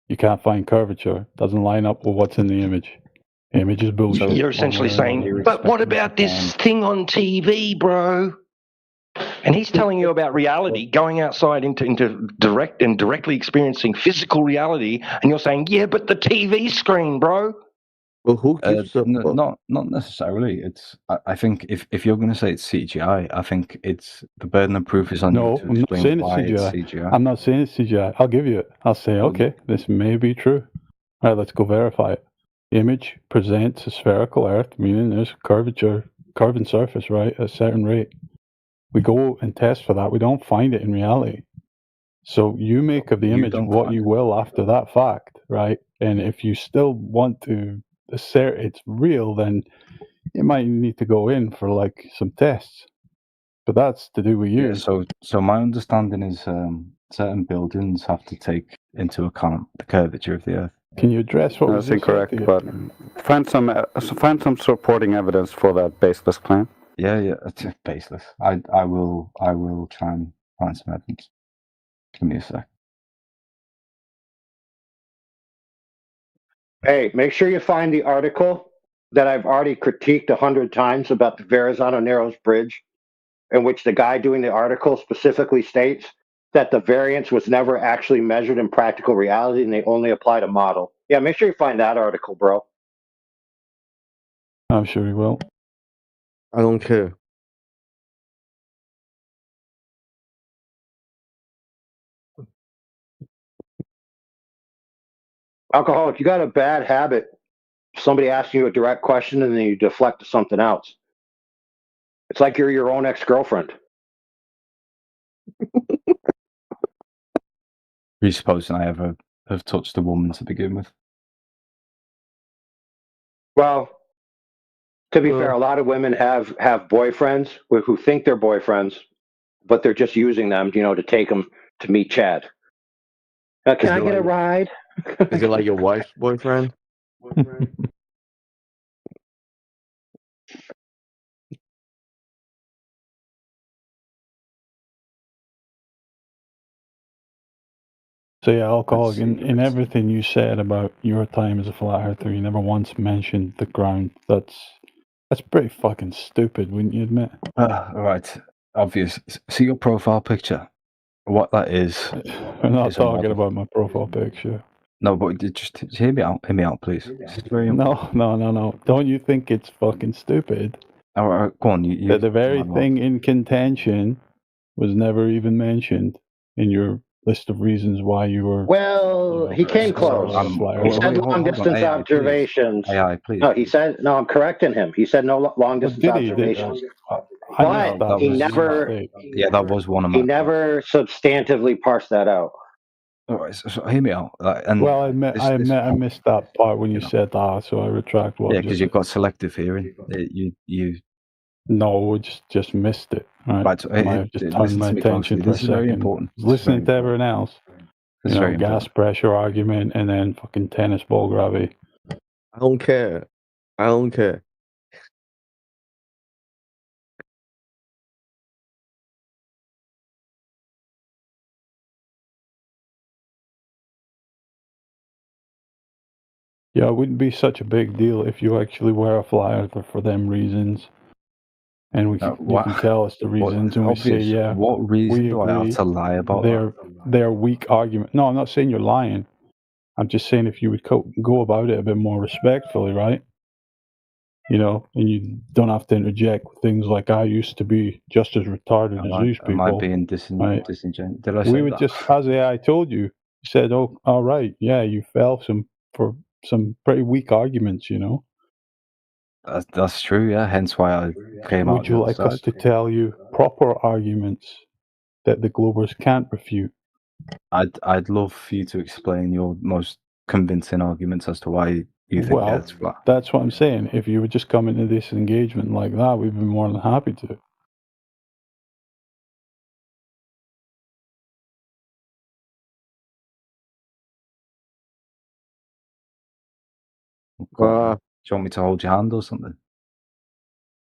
You can't find curvature. Doesn't line up with what's in the image. Image is bullshit. You're essentially saying, but what about this thing on TV, bro? And he's telling you about reality, going outside into directly experiencing physical reality, and you're saying, yeah, but the TV screen, bro. Well, who gives a fuck? Not necessarily. It's I think if you're going to say it's CGI, I think it's the burden of proof is on No, you to I'm not explain saying it's why it's CGI. CGI. I'm not saying it's CGI. I'll give you it. I'll say, okay, this may be true. All right, let's go verify it. The image presents a spherical Earth, meaning there's curving surface, right, at a certain rate. We go and test for that. We don't find it in reality. So you make of the image what you will after that fact, right? And if you still want to assert it's real, then you might need to go in for like some tests. But that's to do with you. Yeah, so my understanding is certain buildings have to take into account the curvature of the Earth. Can you address what No, was that's just said incorrect. to you? But find some supporting evidence for that baseless claim. Yeah, it's baseless. I will try and find some evidence. Give me a sec. Hey, make sure you find the article that I've already critiqued 100 times about the Verrazano Narrows Bridge, in which the guy doing the article specifically states that the variance was never actually measured in practical reality and they only applied a model. Yeah, make sure you find that article, bro. I'm sure he will. I don't care. Alcoholic, you got a bad habit. Somebody asking you a direct question and then you deflect to something else. It's like you're your own ex-girlfriend. Presupposing I ever have touched a woman to begin with. Well, to be fair, a lot of women have boyfriends who think they're boyfriends, but they're just using them, to take them to meet Chad. Can I get a ride? Is it like your wife's boyfriend? So yeah, alcoholic. In everything you said about your time as a flat earther, you never once mentioned the ground. That's pretty fucking stupid, wouldn't you admit? Right, obvious. See your profile picture. What that is. We're not is a talking model. about my profile picture. No, but just hear me out. Hear me out, please. This is very important. No. Don't you think it's fucking stupid? All right, go on. You That the very thing in contention was never even mentioned in your list of reasons why you were. Well, he came close. He said long distance observations. AI, please. No, he said, no, I'm correcting him. He said no long distance observations. But he never, Yeah, that was one of my. he never substantively parsed that out. All right, so hear me out. And Well, I missed that part when you said that, so I retract what. Yeah, because you've got selective hearing. You. No, we just missed it. Right, so, I might have just turned my attention for a This is very second. important. Listening to everyone else. This is very Gas pressure argument and then fucking tennis ball gravity. I don't care. I don't care. Yeah, it wouldn't be such a big deal if you actually were a flat earther for them reasons. And you can tell us the reasons, and we say, yeah, what reason we do I have agree. to lie about that? They're weak argument. No, I'm not saying you're lying. I'm just saying if you would go about it a bit more respectfully, right? You know, and you don't have to interject with things like I used to be just as retarded as these people. Am I being right? disingenuous? Did I say We would that? just, as AI told you, said, oh, all right, yeah, you fell for some pretty weak arguments, you know. That's true, yeah. Hence why I came out. Would you like us to tell you proper arguments that the Globers can't refute? I'd love for you to explain your most convincing arguments as to why you think Well, it's flat. that's what I'm saying. If you would just come into this engagement like that, we'd be more than happy to. Do you want me to hold your hand or something?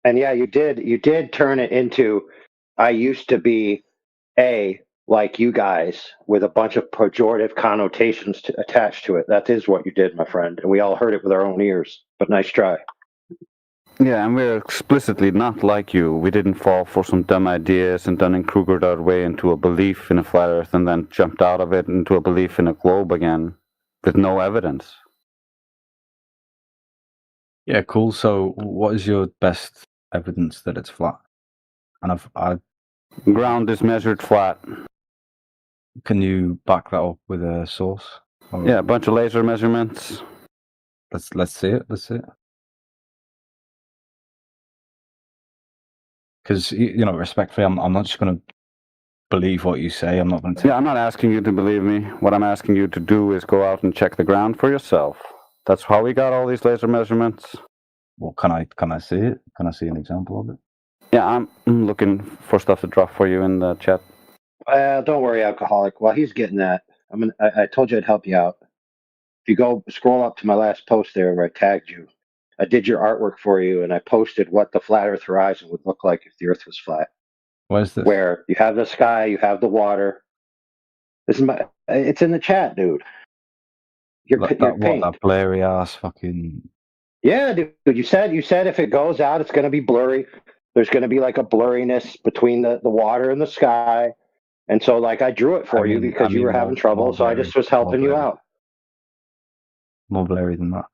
And yeah, you did turn it into, I used to be like you guys, with a bunch of pejorative connotations attached to it. That is what you did, my friend. And we all heard it with our own ears. But nice try. Yeah, and we're explicitly not like you. We didn't fall for some dumb ideas and Dunning-Krugered our way into a belief in a flat Earth and then jumped out of it into a belief in a globe again with no evidence. Yeah, cool. So, what is your best evidence that it's flat? And I've ground is measured flat. Can you back that up with a source? Yeah, a bunch of laser measurements. Let's see it. Let's see it. Because you know, respectfully, I'm not just going to believe what you say. I'm not going to. Yeah, I'm not asking you to believe me. What I'm asking you to do is go out and check the ground for yourself. That's how we got all these laser measurements. Well, can I see it? Can I see an example of it? Yeah, I'm looking for stuff to drop for you in the chat. Don't worry, alcoholic. While he's getting that, I told you I'd help you out. If you go scroll up to my last post there where I tagged you, I did your artwork for you, and I posted what the flat Earth horizon would look like if the Earth was flat. Where's this? Where you have the sky, you have the water. It's in the chat, dude. That blurry ass fucking. Yeah, dude. You said if it goes out, it's going to be blurry. There's going to be like a blurriness between the water and the sky. And so, like, I drew it for you because you were having trouble, so I just was helping you out. More blurry than that.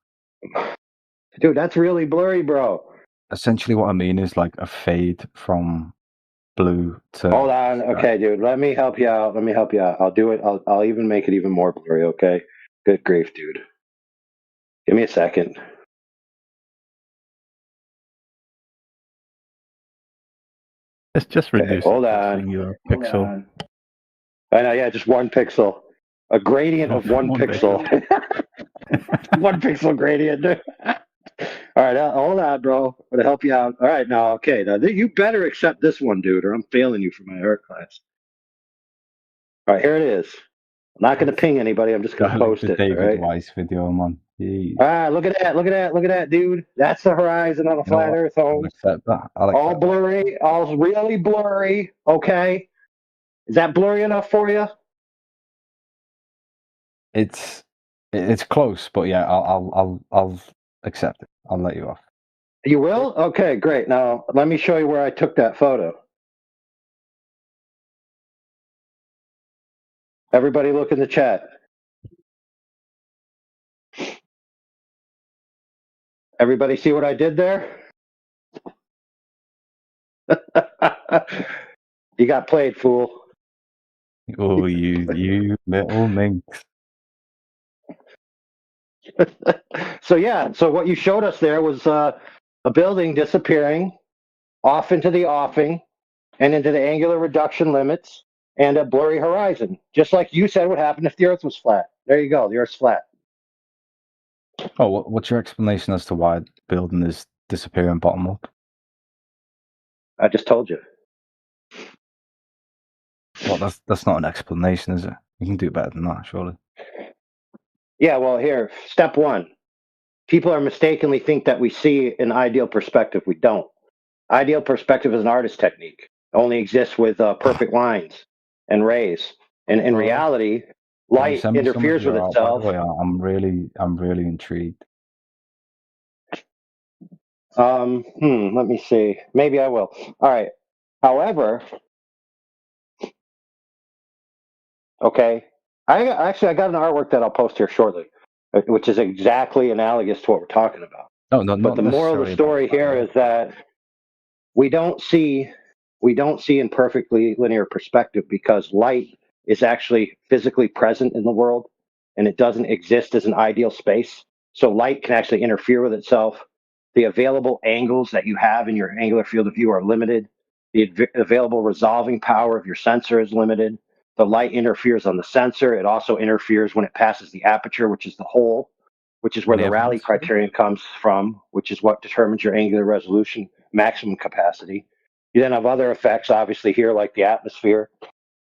Dude, that's really blurry, bro. Essentially, what I mean is like a fade from blue to. Hold on. Okay, dude. Let me help you out. I'll do it. I'll even make it even more blurry, okay? Good grief, dude. Give me a second. It's just reduced. Hold on. Your pixel. I know, yeah, just 1 pixel. A gradient of 1 pixel. 1 pixel gradient. All right, hold on, bro. I'm going to help you out. All right, now, okay. Now, you better accept this one, dude, or I'm failing you for my art class. All right, here it is. I'm not going to ping anybody. I'm just going to post it. David right? Weiss video, man. Jeez. All right, look at that, dude. That's the horizon on a flat Earth, Holmes. I'll accept that. All blurry, all really blurry. Okay, is that blurry enough for you? It's close, but yeah, I'll accept it. I'll let you off. You will? Okay, great. Now let me show you where I took that photo. Everybody, look in the chat. Everybody see what I did there? You got played, fool. Oh, you little minx. So what you showed us there was a building disappearing off into the offing and into the angular reduction limits and a blurry horizon, just like you said would happen if the Earth was flat. There you go. The Earth's flat. Oh, what's your explanation as to why the building is disappearing bottom up? I just told you. Well, that's not an explanation, is it? You can do better than that, surely. Yeah, well, here, step 1. People are mistakenly think that we see an ideal perspective. We don't. Ideal perspective is an artist technique. It only exists with perfect lines and rays. And in reality, light send me some of interferes with your art, by the itself. way? I'm really intrigued. Let me see. Maybe I will. All right. However, okay, I got an artwork that I'll post here shortly, which is exactly analogous to what we're talking about. No, But not the moral of the necessarily about story that. here is that we don't see in perfectly linear perspective because light is actually physically present in the world and it doesn't exist as an ideal space. So light can actually interfere with itself. The available angles that you have in your angular field of view are limited. The available resolving power of your sensor is limited. The light interferes on the sensor. It also interferes when it passes the aperture, which is the hole, which is where Any the Rayleigh evidence for it? criterion comes from, which is what determines your angular resolution maximum capacity. You then have other effects, obviously, here, like the atmosphere,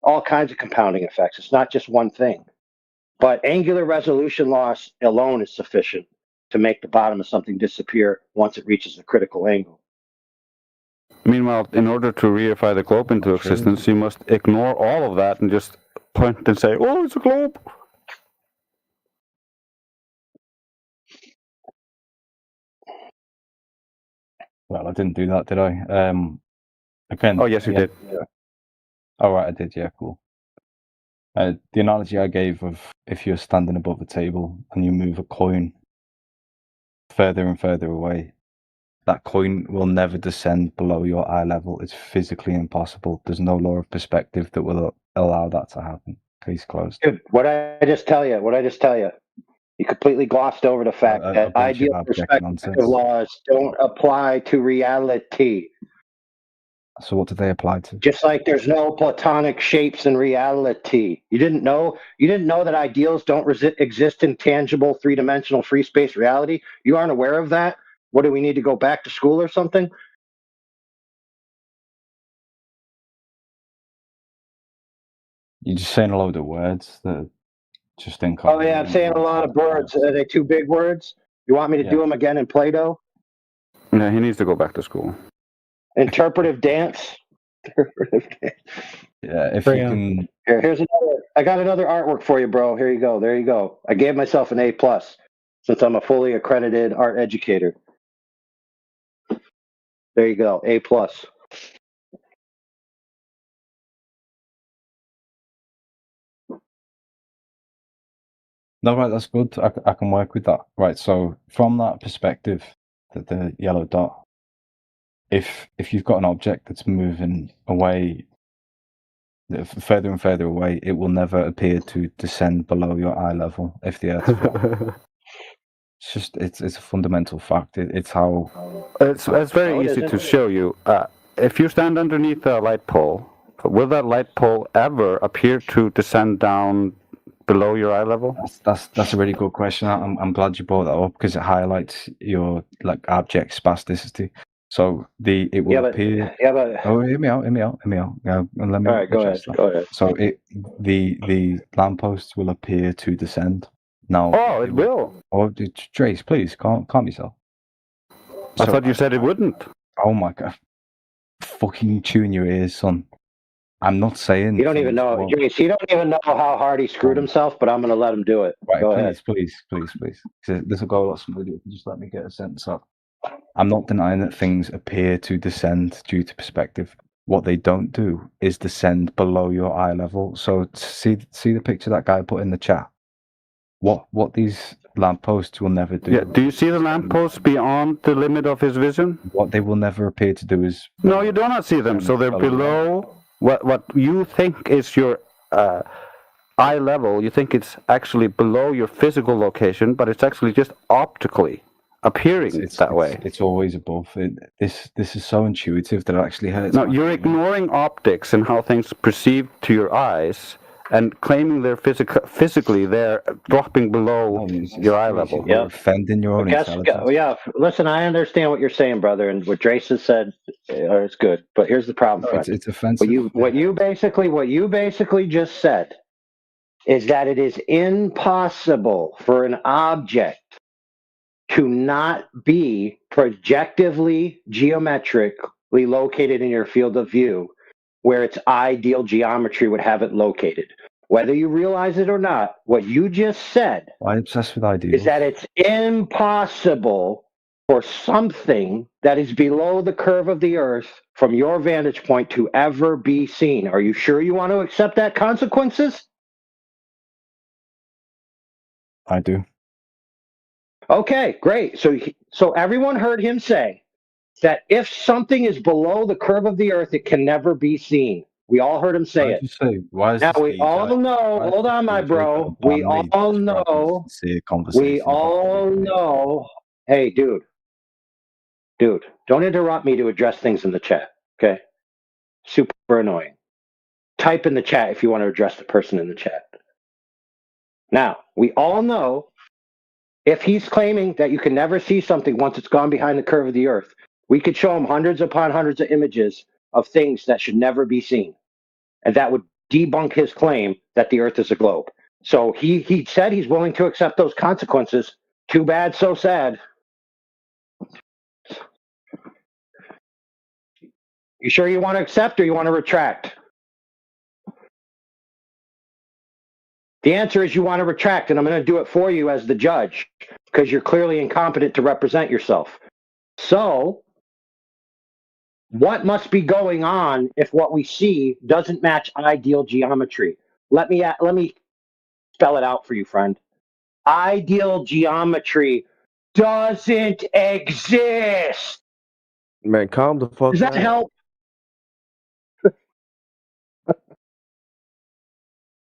all kinds of compounding effects. It's not just one thing. But angular resolution loss alone is sufficient to make the bottom of something disappear once it reaches a critical angle. Meanwhile, in order to reify the globe into existence, you must ignore all of that and just point and say, "Oh, it's a globe." Well, I didn't do that, did I? Again. Oh, yes, you did. Yeah. Oh, right, I did. Yeah, cool. The analogy I gave of if you're standing above a table and you move a coin further and further away, that coin will never descend below your eye level. It's physically impossible. There's no law of perspective that will allow that to happen. Case closed. Dude, what I just tell you? You completely glossed over the fact A that bunch of ideal abject perspective nonsense. laws don't apply to reality. So what do they apply to? Just like there's no platonic shapes in reality. You didn't know that ideals don't exist in tangible three-dimensional free space reality? You aren't aware of that? What, do we need to go back to school or something? You're just saying a load of words that just Oh incoherent. yeah, I'm saying a lot of words. Are they too big words? You want me to do them again in Play-Doh? Yeah, he needs to go back to school. Interpretive dance? Yeah, if you can. Here's another. I got another artwork for you, bro. Here you go. There you go. I gave myself an A+ since I'm a fully accredited art educator. There you go. A+. No, right, that's good. I can work with that. Right, so from that perspective, the yellow dot, if you've got an object that's moving away, further and further away, it will never appear to descend below your eye level if the Earth's flat. It's just it's a fundamental fact. It's how. It's very easy to show you. If you stand underneath a light pole, will that light pole ever appear to descend down below your eye level? That's a really good question. I'm glad you brought that up because it highlights your abject spasticity. So it will appear. Oh, hear me out. Yeah, and let me. All right, go ahead. So the lampposts will appear to descend. Now. Oh, it will. Oh, Trace, please calm yourself. I thought you said it wouldn't. Oh my god! Fucking tune your ears, son. I'm not saying you don't even know. Jace, you don't even know how hard he screwed himself, but I'm going to let him do it. Right, go ahead. Please. This will go a lot smoother. Just let me get a sense of. I'm not denying that things appear to descend due to perspective. What they don't do is descend below your eye level. So see the picture that guy put in the chat. What these lampposts will never do. Yeah. Do you see the lampposts beyond the limit of his vision? What they will never appear to do is. No, you do not see them. So they're below what you think is your eye level. You think it's actually below your physical location, but it's actually just optically appearing that way. It's always above. This is so intuitive that it actually hurts. No, you're ignoring optics and how things perceive to your eyes, and claiming they're physically they're dropping below your eye level. You're offending your own intelligence. Yeah, listen, I understand what you're saying, brother, and what Jason said is good. But here's the problem, friend. It's offensive. What you basically just said is that it is impossible for an object to not be projectively geometrically located in your field of view where its ideal geometry would have it located. whether you realize it or not, what you just said I'm obsessed with ideals. is that it's impossible for something that is below the curve of the earth from your vantage point to ever be seen. Are you sure you want to accept that consequences? I do. Okay, great. So everyone heard him say that if something is below the curve of the earth, it can never be seen. We all heard him say Why it. did you say? Why is Now this we all know. why is Hold this on, my DJ bro. put We upon me to all disrupt this know. sincere conversation We about all video games? know. Hey, dude, don't interrupt me to address things in the chat. Okay, super annoying. Type in the chat if you want to address the person in the chat. Now we all know. If he's claiming that you can never see something once it's gone behind the curve of the earth, we could show him hundreds upon hundreds of images of things that should never be seen. And that would debunk his claim that the earth is a globe. So he said he's willing to accept those consequences. Too bad, so sad. You sure you want to accept or you want to retract? The answer is you want to retract, and I'm going to do it for you as the judge because you're clearly incompetent to represent yourself. So, what must be going on if what we see doesn't match ideal geometry? Let me spell it out for you, friend. Ideal geometry doesn't exist. Man, calm the fuck Does that down. help?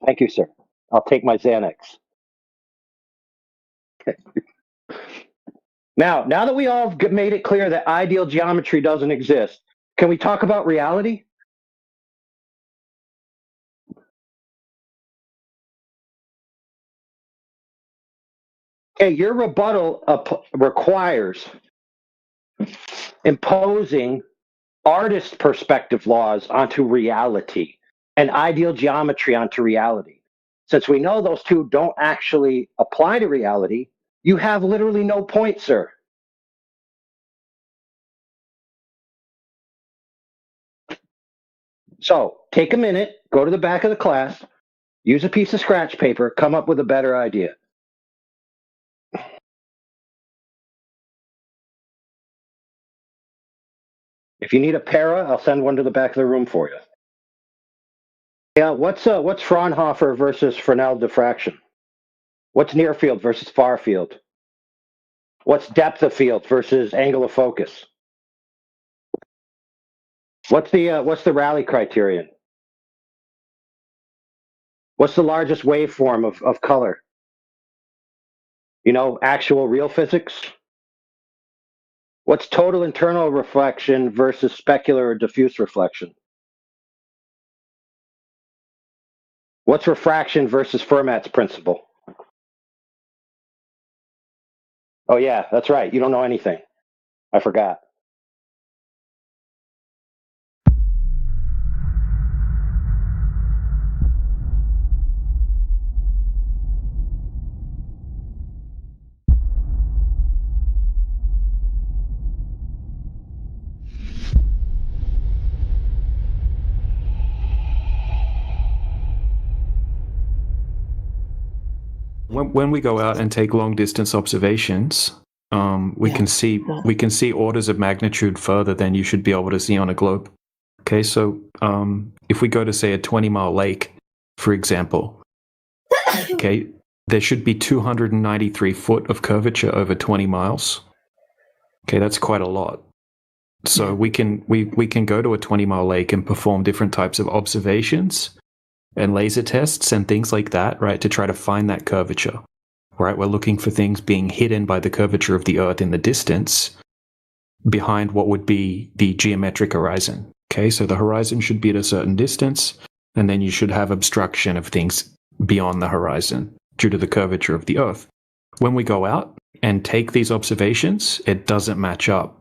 Thank you, sir. I'll take my Xanax. Now that we all have made it clear that ideal geometry doesn't exist, can we talk about reality? Okay, your rebuttal requires imposing artist perspective laws onto reality and ideal geometry onto reality. Since we know those two don't actually apply to reality, you have literally no point, sir. So take a minute, go to the back of the class, use a piece of scratch paper, come up with a better idea. If you need a para, I'll send one to the back of the room for you. Yeah, what's Fraunhofer versus Fresnel diffraction? What's near field versus far field? What's depth of field versus angle of focus? What's the Rayleigh criterion? What's the largest waveform of color? You know, actual real physics? What's total internal reflection versus specular or diffuse reflection? What's refraction versus Fermat's principle? Oh yeah, that's right. You don't know anything. I forgot. When we go out and take long distance observations, we can see orders of magnitude further than you should be able to see on a globe. Okay, so if we go to say a 20-mile lake, for example, okay, there should be 293 foot of curvature over 20 miles. Okay, that's quite a lot. So we can go to a 20-mile lake and perform different types of observations and laser tests and things like that, right, to try to find that curvature, right? We're looking for things being hidden by the curvature of the Earth in the distance behind what would be the geometric horizon, okay? So the horizon should be at a certain distance, and then you should have obstruction of things beyond the horizon due to the curvature of the Earth. When we go out and take these observations, it doesn't match up.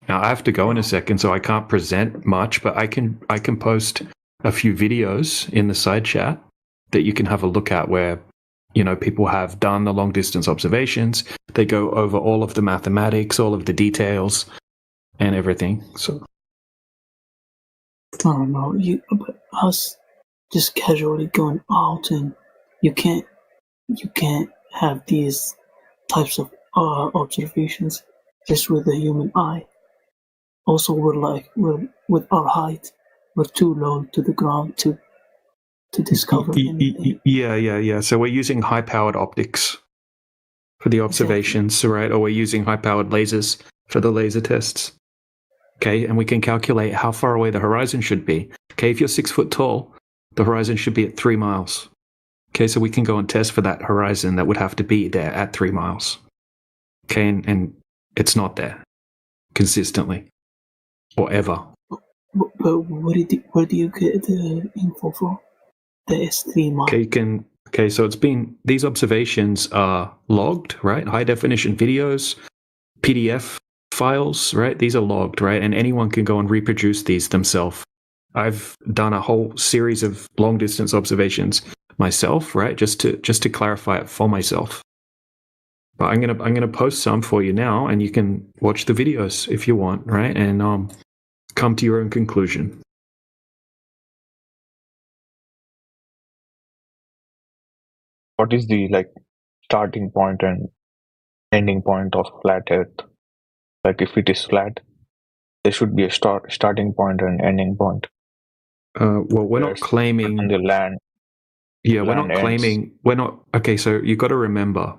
Now, I have to go in a second, so I can't present much, but I can post a few videos in the side chat that you can have a look at where, you know, people have done the long distance observations. They go over all of the mathematics, all of the details and everything. So I don't know. just casually going out, and you can't have these types of observations just with the human eye. Also, with our height, we're too low to the ground to discover anything. Yeah. So we're using high-powered optics for the observations, right? Or we're using high-powered lasers for the laser tests. Okay, and we can calculate how far away the horizon should be. Okay, if you're 6 foot tall, the horizon should be at 3 miles. Okay, so we can go and test for that horizon that would have to be there at 3 miles. Okay, and it's not there consistently or ever. But where do you get the info from? That is 3 miles. Okay, so these observations are logged, right? High definition videos, PDF files, right? These are logged, right? And anyone can go and reproduce these themselves. I've done a whole series of long distance observations myself, right? Just to clarify it for myself. But I'm gonna post some for you now, and you can watch the videos if you want, right? And come to your own conclusion. What is the starting point and ending point of flat Earth? Like if it is flat, there should be a starting point and ending point. Well, we're not claiming the land. Yeah, we're land not claiming. ends. We're not. Okay, so you got to remember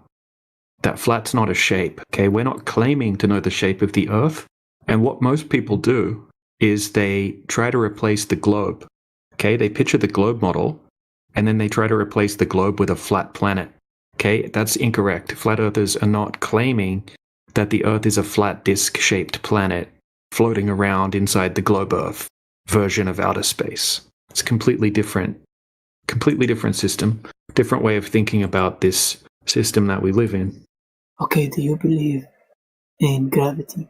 that flat's not a shape. Okay, we're not claiming to know the shape of the Earth. And what most people do is they try to replace the globe. Okay, they picture the globe model, and then they try to replace the globe with a flat planet. Okay, that's incorrect. Flat earthers are not claiming that the Earth is a flat disc-shaped planet floating around inside the globe Earth version of outer space. It's completely different system, different way of thinking about this system that we live in. Okay, do you believe in gravity?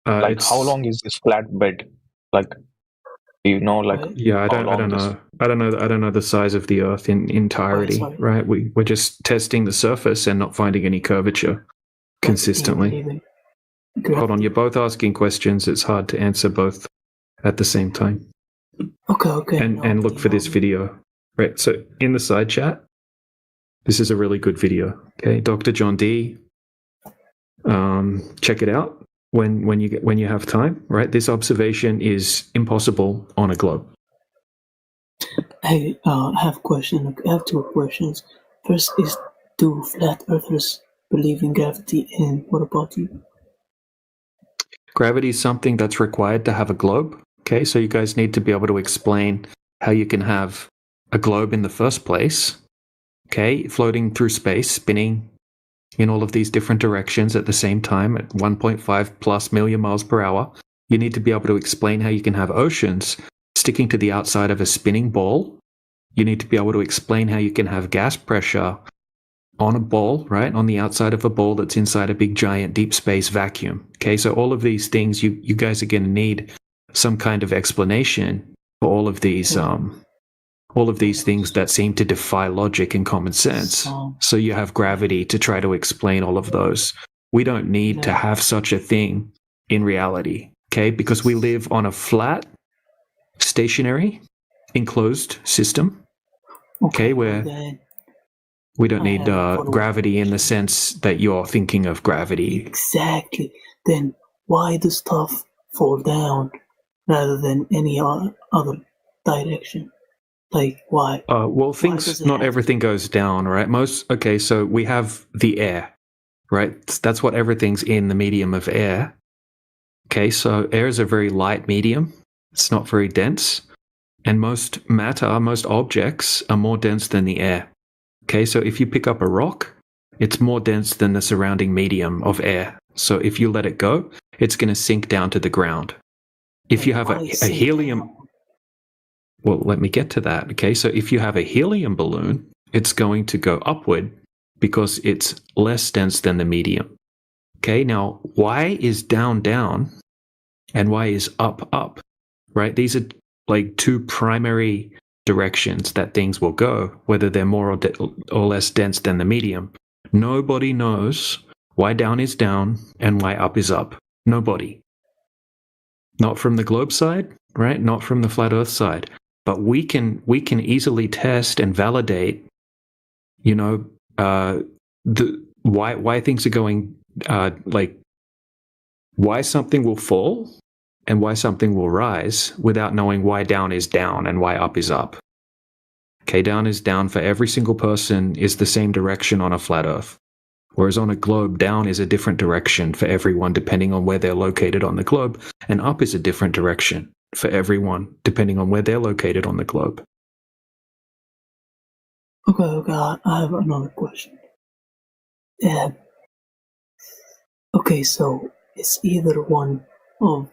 How long is this flat bed? Do you know Yeah, I don't know the size of the Earth in entirety, right? We're just testing the surface and not finding any curvature consistently. Hold on, you're both asking questions. It's hard to answer both at the same time. Okay. And look for this video. Right, so in the side chat, this is a really good video. Okay, Dr. John D. Check it out when you have time. Right, this observation is impossible on a globe. I have two questions. First is, do flat earthers believe in gravity, and what about you? Gravity is something that's required to have a globe. Okay, so you guys need to be able to explain how you can have a globe in the first place. Okay, floating through space, spinning in all of these different directions at the same time at 1.5 plus million miles per hour. You need to be able to explain how you can have oceans sticking to the outside of a spinning ball. You need to be able to explain how you can have gas pressure on a ball, right? On the outside of a ball that's inside a big giant deep space vacuum. Okay, so all of these things, you guys are going to need some kind of explanation for all of these things that seem to defy logic and common sense. So you have gravity to try to explain all of those. We don't need to have such a thing in reality, okay? Because we live on a flat, stationary, enclosed system, okay, where we don't need gravity in the sense that you're thinking of gravity. Exactly. Then why does stuff fall down rather than any other direction? Like, why? Well, not everything goes down, right? So we have the air, right? That's what everything's in, the medium of air. Okay, so air is a very light medium. It's not very dense. And most objects are more dense than the air. Okay, so if you pick up a rock, it's more dense than the surrounding medium of air. So if you let it go, it's going to sink down to the ground. If you have a helium... Well, let me get to that. Okay, so if you have a helium balloon, it's going to go upward because it's less dense than the medium. Okay, now why is down, down, and why is up, up, right? These are like two primary directions that things will go, whether they're more or less dense than the medium. Nobody knows why down is down and why up is up. Nobody. Not from the globe side, right? Not from the flat earth side. but we can easily test and validate, the why things are going, like why something will fall and why something will rise without knowing why down is down and why up is up. Okay, down is down for every single person is the same direction on a flat Earth. Whereas on a globe, down is a different direction for everyone depending on where they're located on the globe, and up is a different direction for everyone depending on where they're located on the globe. Okay, I have another question. Okay, so it's either one of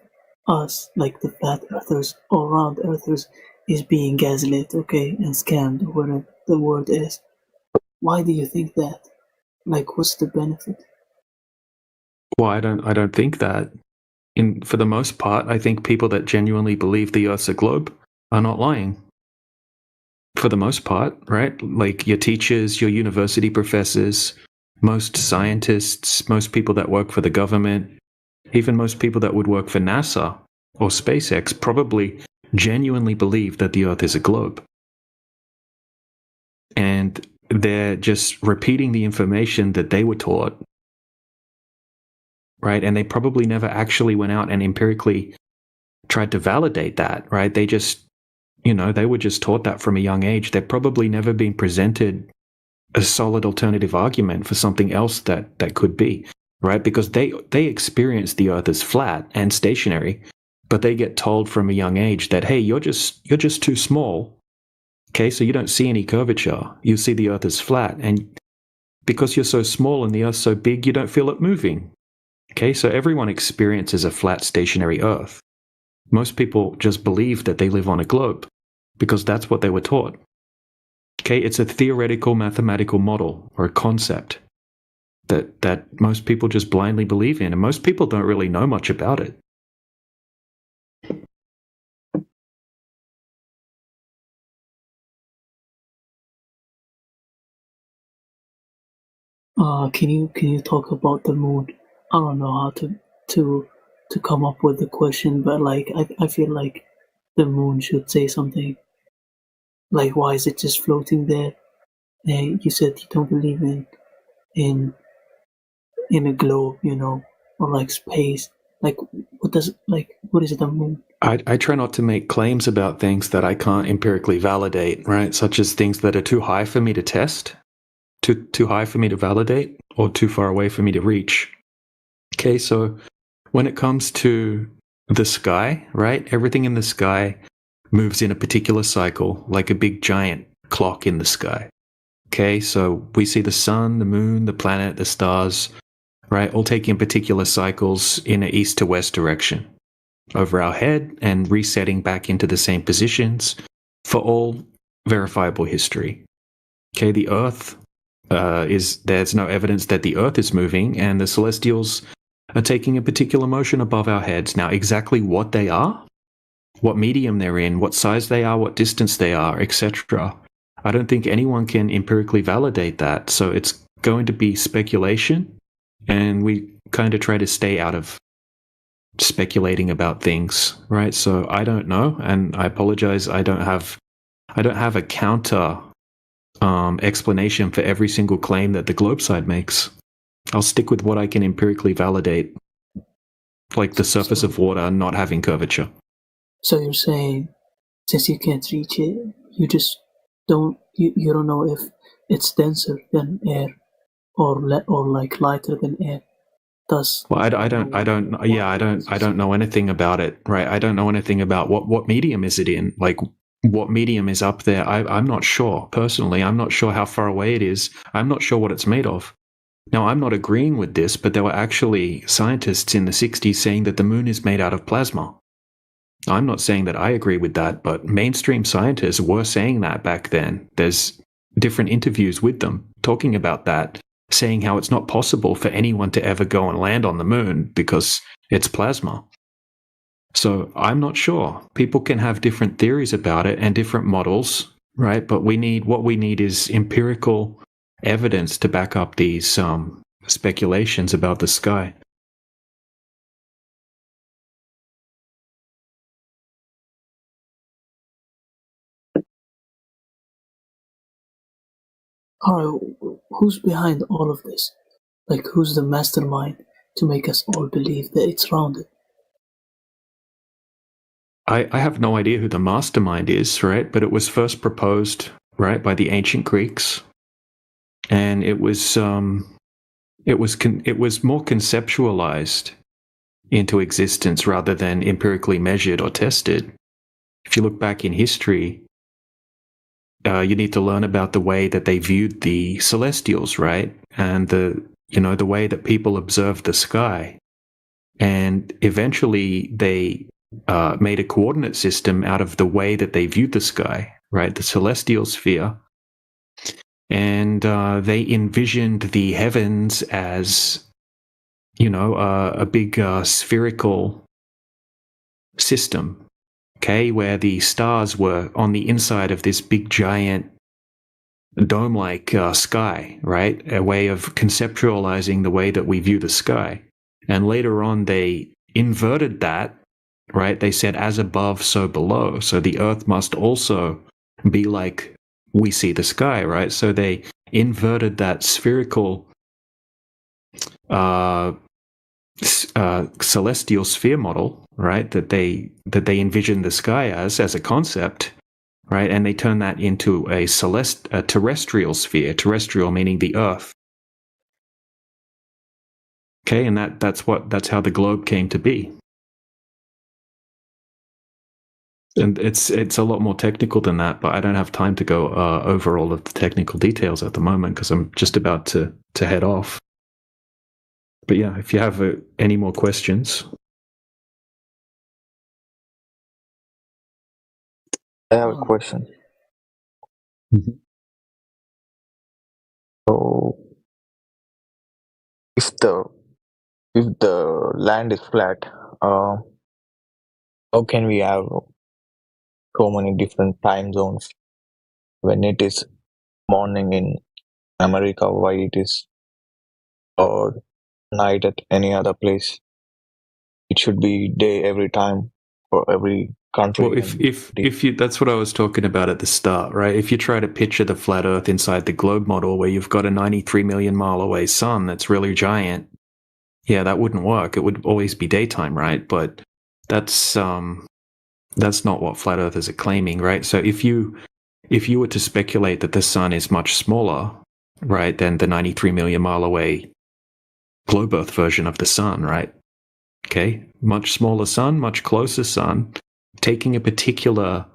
us, like the flat earthers or round earthers, is being gaslit, okay, and scammed, or whatever the word is. Why do you think that? Like, what's the benefit? Well, I don't think that. For the most part, I think people that genuinely believe the Earth's a globe are not lying. For the most part, right? Like your teachers, your university professors, most scientists, most people that work for the government, even most people that would work for NASA or SpaceX probably genuinely believe that the Earth is a globe. And they're just repeating the information that they were taught, right? And they probably never actually went out and empirically tried to validate that, right? They just, they were just taught that from a young age. They've probably never been presented a solid alternative argument for something else that could be, right? Because they experience the Earth as flat and stationary, but they get told from a young age that, hey, you're just too small. Okay, so you don't see any curvature. You see the Earth as flat, and because you're so small and the Earth's so big, you don't feel it moving. Okay, so everyone experiences a flat, stationary Earth. Most people just believe that they live on a globe because that's what they were taught. Okay, it's a theoretical mathematical model or a concept that most people just blindly believe in, and most people don't really know much about it. Can you talk about the moon? I don't know how to come up with the question, but like I feel like the moon should say something. Like, why is it just floating there? You said you don't believe in a globe, or like space. Like, what is the moon? I try not to make claims about things that I can't empirically validate, right? Such as things that are too high for me to test, too high for me to validate, or too far away for me to reach. Okay, so when it comes to the sky, right? Everything in the sky moves in a particular cycle, like a big giant clock in the sky. Okay, so we see the sun, the moon, the planet, the stars, right? All taking particular cycles in an east to west direction over our head and resetting back into the same positions for all verifiable history. Okay, the Earth there's no evidence that the Earth is moving, and the celestials are taking a particular motion above our heads. Now, exactly what they are, what medium they're in, what size they are, what distance they are, etc., I don't think anyone can empirically validate that. So it's going to be speculation, and we kind of try to stay out of speculating about things, right? So I don't know, and I apologize. I don't have a counter explanation for every single claim that the globe side makes. I'll stick with what I can empirically validate, like the surface of water not having curvature. So you're saying, since you can't reach it, you just don't know if it's denser than air or like lighter than air. Well, I don't know anything about it, right? I don't know anything about what medium is it in, like what medium is up there. I'm not sure personally. I'm not sure how far away it is. I'm not sure what it's made of. Now, I'm not agreeing with this, but there were actually scientists in the 60s saying that the moon is made out of plasma. I'm not saying that I agree with that, but mainstream scientists were saying that back then. There's different interviews with them talking about that, saying how it's not possible for anyone to ever go and land on the moon because it's plasma. So I'm not sure. People can have different theories about it and different models, right? But what we need is empirical evidence to back up these speculations about the sky. Alright, who's behind all of this? Like, who's the mastermind to make us all believe that it's rounded? I have no idea who the mastermind is, right? But it was first proposed, right, by the ancient Greeks, and it was more conceptualized into existence rather than empirically measured or tested. If you look back in history, you need to learn about the way that they viewed the celestials, right, and the way that people observed the sky, and eventually they made a coordinate system out of the way that they viewed the sky, right, the celestial sphere, and they envisioned the heavens as, a big spherical system, okay, where the stars were on the inside of this big giant dome-like sky, right, a way of conceptualizing the way that we view the sky. And later on they inverted that, right? They said, as above, so below. So the earth must also be like we see the sky, right? So they inverted that spherical celestial sphere model, right? That they envisioned the sky as a concept, right? And they turned that into a terrestrial sphere, terrestrial meaning the earth. Okay, and that's how the globe came to be. And it's a lot more technical than that, but I don't have time to go over all of the technical details at the moment because I'm just about to head off. But yeah, if you have any more questions. I have a question. So, if the land is flat, how can we have so many different time zones when it is morning in America, why it is or night at any other place? It should be day every time for every country. Well, if you, that's what I was talking about at the start, right? If you try to picture the flat Earth inside the globe model, where you've got a 93 million mile away sun that's really giant, yeah, that wouldn't work. It would always be daytime, right? But that's not what flat earthers are claiming, right? So if you were to speculate that the sun is much smaller, right, than the 93 million mile away globe Earth version of the sun, right? Okay, much smaller sun, much closer sun, taking a particular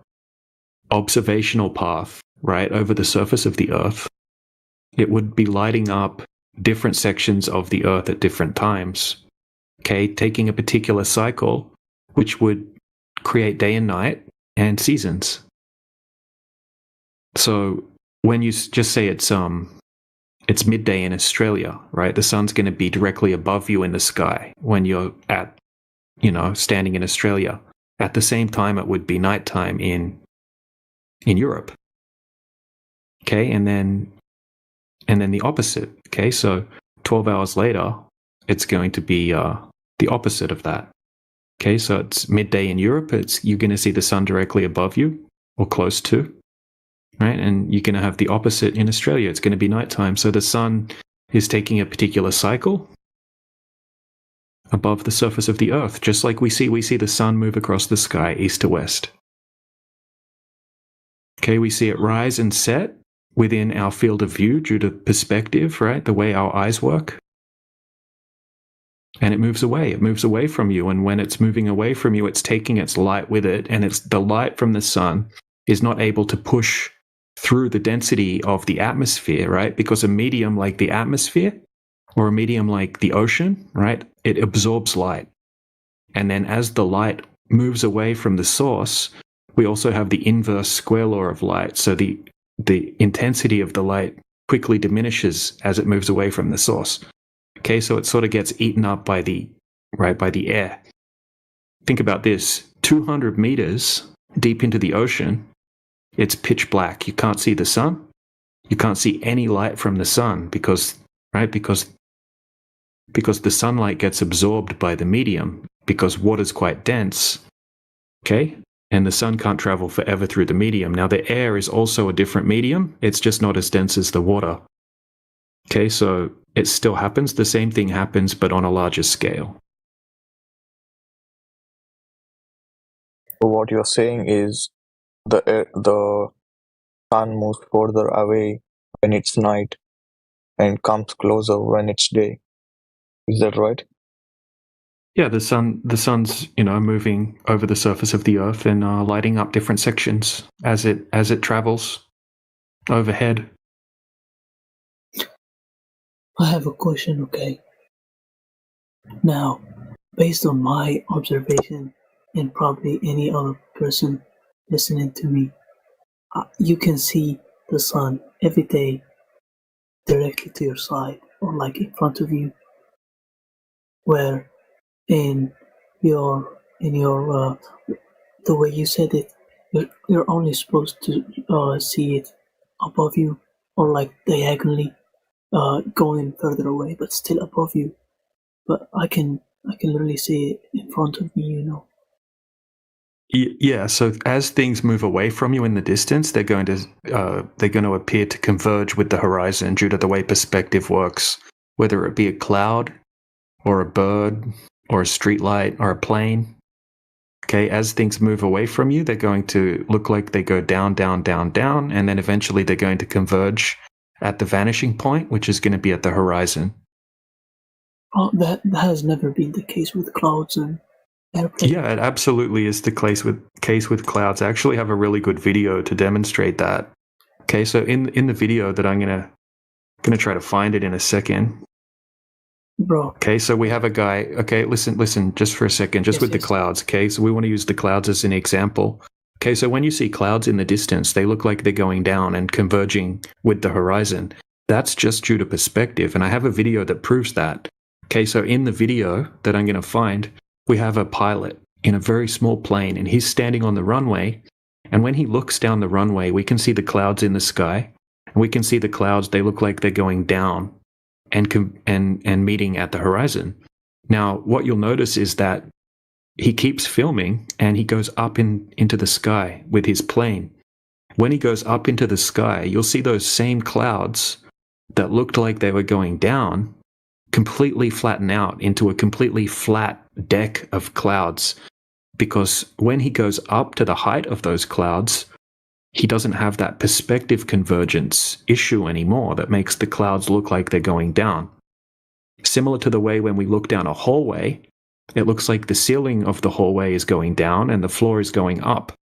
observational path, right, over the surface of the Earth, it would be lighting up different sections of the Earth at different times. Okay, taking a particular cycle, which would create day and night and seasons. So when you just say it's midday in Australia, right? The sun's going to be directly above you in the sky when you're at, standing in Australia. At the same time, it would be nighttime in Europe. Okay, and then the opposite. Okay, so 12 hours later, it's going to be the opposite of that. Okay, so it's midday in Europe. You're going to see the sun directly above you or close to. Right, and you're going to have the opposite in Australia. It's going to be nighttime. So the sun is taking a particular cycle above the surface of the Earth, just like we see the sun move across the sky east to west. Okay, we see it rise and set within our field of view due to perspective, right? The way our eyes work. And it moves away. It moves away from you. And when it's moving away from you, it's taking its light with it. And it's the light from the sun is not able to push through the density of the atmosphere, right? Because a medium like the atmosphere or a medium like the ocean, right, it absorbs light. And then as the light moves away from the source, we also have the inverse square law of light. So the intensity of the light quickly diminishes as it moves away from the source. Okay, so it sort of gets eaten up by the air. Think about this, 200 meters deep into the ocean, it's pitch black. You can't see the sun. You can't see any light from the sun because the sunlight gets absorbed by the medium because water's quite dense. Okay? and the sun can't travel forever through the medium. Now, the air is also a different medium. It's just not as dense as the water. Okay, so it still happens. The same thing happens, but on a larger scale. So what you're saying is the sun moves further away when it's night and comes closer when it's day. Is that right? Yeah, the sun's moving over the surface of the Earth and lighting up different sections as it travels overhead. I have a question, okay? Now, based on my observation and probably any other person listening to me, you can see the sun every day directly to your side or like in front of you, where in your the way you said it, you're only supposed to see it above you or like diagonally going further away, but still above you. But I can literally see it in front of me, Yeah, so as things move away from you in the distance, they're going to appear to converge with the horizon due to the way perspective works, whether it be a cloud or a bird or a streetlight or a plane. Okay, as things move away from you, they're going to look like they go down, down, down, down, and then eventually they're going to converge at the vanishing point, which is going to be at the horizon. Oh, that has never been the case with clouds and airplanes. Yeah, it absolutely is the case with clouds. I actually have a really good video to demonstrate that. Okay, so in the video that I'm gonna try to find it in a second. Bro. Okay, so we have a guy. Okay, listen, just for a second, just with the clouds. Okay, so we want to use the clouds as an example. Okay, so when you see clouds in the distance, they look like they're going down and converging with the horizon. That's just due to perspective, and I have a video that proves that. Okay, so in the video that I'm going to find, we have a pilot in a very small plane, and he's standing on the runway, and when he looks down the runway, we can see the clouds in the sky, and we can see the clouds, they look like they're going down and meeting at the horizon. Now, what you'll notice is that he keeps filming, and he goes up into the sky with his plane. When he goes up into the sky, you'll see those same clouds that looked like they were going down completely flatten out into a completely flat deck of clouds, because when he goes up to the height of those clouds, he doesn't have that perspective convergence issue anymore that makes the clouds look like they're going down. Similar to the way when we look down a hallway, it looks like the ceiling of the hallway is going down and the floor is going up,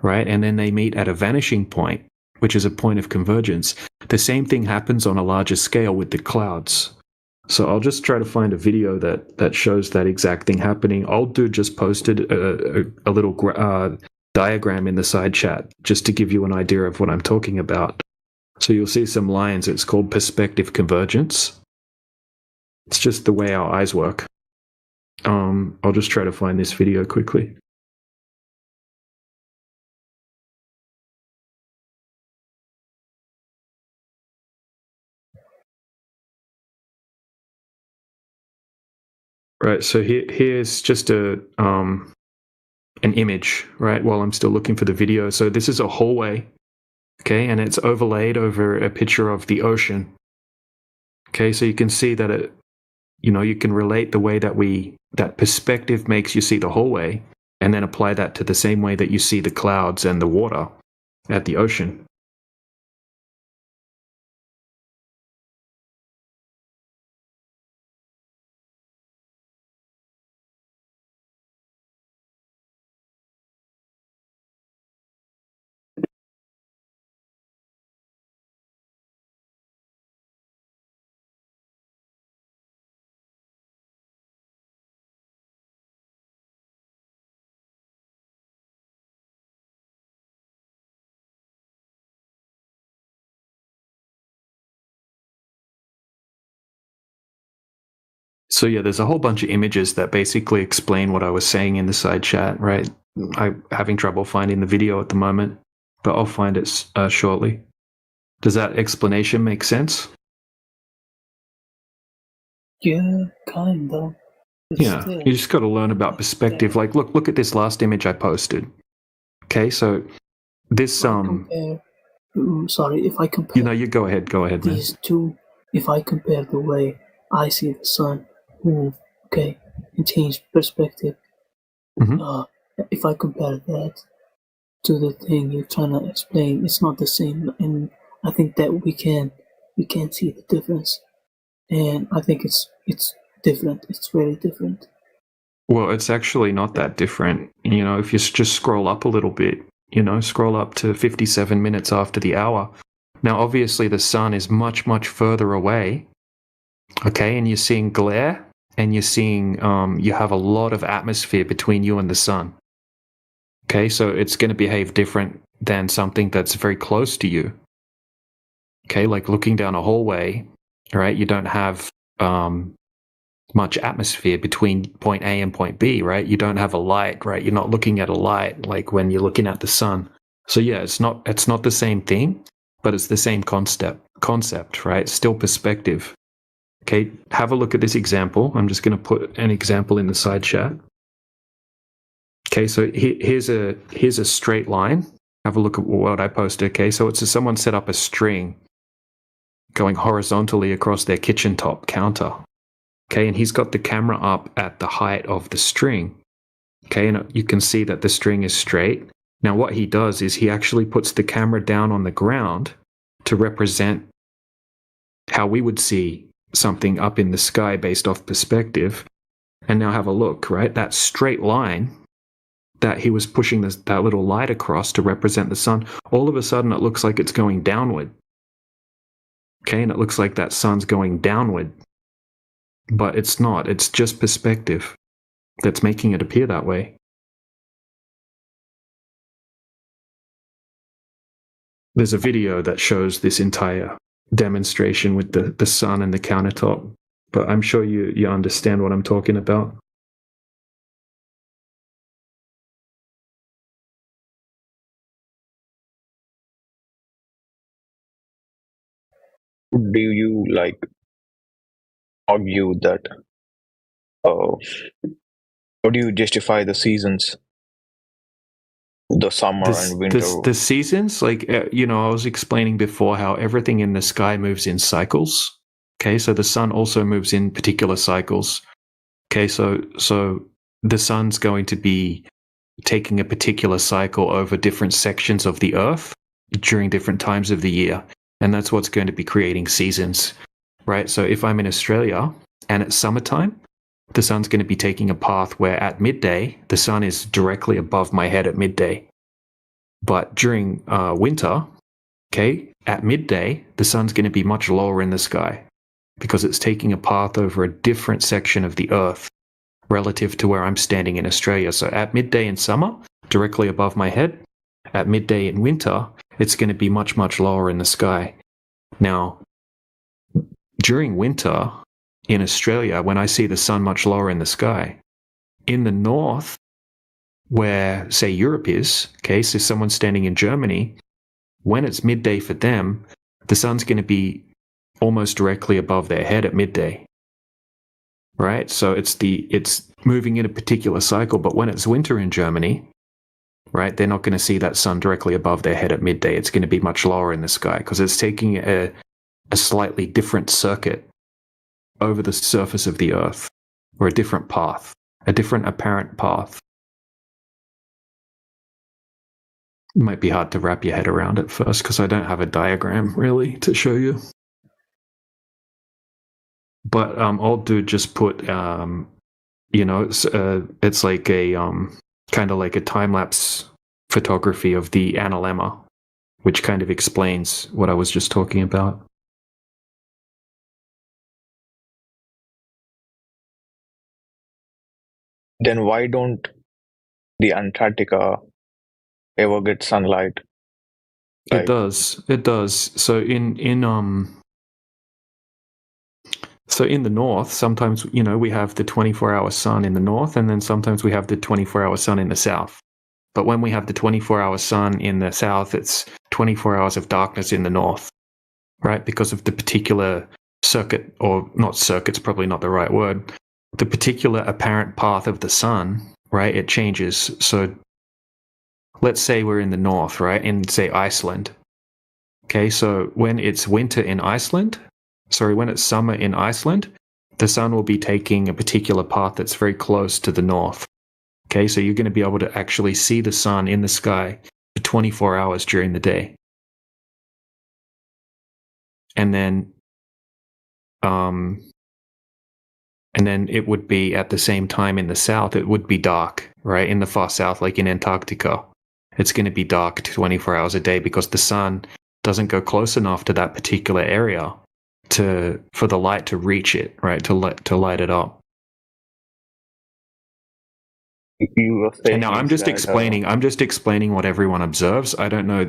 right? And then they meet at a vanishing point, which is a point of convergence. The same thing happens on a larger scale with the clouds. So I'll just try to find a video that shows that exact thing happening. Old Dude just posted a little diagram in the side chat just to give you an idea of what I'm talking about. So you'll see some lines. It's called perspective convergence. It's just the way our eyes work. I'll just try to find this video quickly. Right, so here's just an image, right, while I'm still looking for the video. So this is a hallway, okay, and it's overlaid over a picture of the ocean. Okay, so you can see that you can relate the way that perspective makes you see the hallway, and then apply that to the same way that you see the clouds and the water at the ocean. So yeah, there's a whole bunch of images that basically explain what I was saying in the side chat, right? I'm having trouble finding the video at the moment, but I'll find it shortly. Does that explanation make sense? Yeah, kind of. Yeah, you just got to learn about perspective. Like, look at this last image I posted. Okay, so this Compare, sorry, if I compare you go ahead, man. these two, if I compare the way I see the sun move, okay, and change perspective, if I compare that to the thing you're trying to explain, it's not the same, and I think that we can see the difference, and I think it's different. It's very different. Well, it's actually not that different. You know, if you just scroll up a little bit, you know, scroll up to 57 minutes after the hour. Now, obviously, the sun is much, much further away. Okay, and you're seeing glare, and you're seeing you have a lot of atmosphere between you and the sun. Okay, so it's going to behave different than something that's very close to you. Okay, like looking down a hallway, right? You don't have much atmosphere between point A and point B, right? You don't have a light, right? You're not looking at a light like when you're looking at the sun. So yeah, it's not the same thing, but it's the same concept, right? Still perspective. Okay, have a look at this example. I'm just going to put an example in the side chat. Okay, so here's a straight line. Have a look at what I posted. Okay, so it's someone set up a string going horizontally across their kitchen top counter. Okay, and he's got the camera up at the height of the string. Okay, and you can see that the string is straight. Now what he does is he actually puts the camera down on the ground to represent how we would see something up in the sky based off perspective. And now have a look, right? That straight line that he was pushing that little light across to represent the sun, all of a sudden it looks like it's going downward. Okay, and it looks like that sun's going downward. But it's not. It's just perspective that's making it appear that way. There's a video that shows this entire demonstration with the sun and the countertop, but I'm sure you understand what I'm talking about. Do you argue that how do you justify the seasons, the summer and winter? The seasons, I was explaining before how everything in the sky moves in cycles. Okay, so the sun also moves in particular cycles. Okay, so the sun's going to be taking a particular cycle over different sections of the earth during different times of the year, and that's what's going to be creating seasons. Right, so if I'm in Australia and it's summertime, the sun's going to be taking a path where at midday, the sun is directly above my head at midday. But during winter, okay, at midday, the sun's going to be much lower in the sky because it's taking a path over a different section of the earth relative to where I'm standing in Australia. So at midday in summer, directly above my head. At midday in winter, it's going to be much, much lower in the sky. Now, during winter in Australia, when I see the sun much lower in the sky, in the north, where, say, Europe is, okay, so someone's standing in Germany, when it's midday for them, the sun's going to be almost directly above their head at midday. Right? So it's moving in a particular cycle, but when it's winter in Germany, right, they're not going to see that sun directly above their head at midday. It's going to be much lower in the sky because it's taking a slightly different circuit over the surface of the earth, or a different path, a different apparent path. It might be hard to wrap your head around at first because I don't have a diagram really to show you. But I'll just put, it's like a kind of like a time-lapse photography of the analemma, which kind of explains what I was just talking about. Then why don't the Antarctica ever get sunlight? It does. So in the north, sometimes we have the 24-hour sun in the north, and then sometimes we have the 24-hour sun in the south. But when we have the 24-hour sun in the south, it's 24 hours of darkness in the north, right? Because of the particular circuit, or not circuit's probably not the right word. The particular apparent path of the sun, right? It changes. So let's say we're in the north, right? In, say, Iceland. Okay, so when it's winter in Iceland, when it's summer in Iceland, the sun will be taking a particular path that's very close to the north. Okay, so you're going to be able to actually see the sun in the sky for 24 hours during the day. And then it would be at the same time in the south, it would be dark, right? In the far south, like in Antarctica, it's going to be dark 24 hours a day because the sun doesn't go close enough to that particular area for the light to reach it, right? To light it up. And now I'm just explaining what everyone observes. I don't know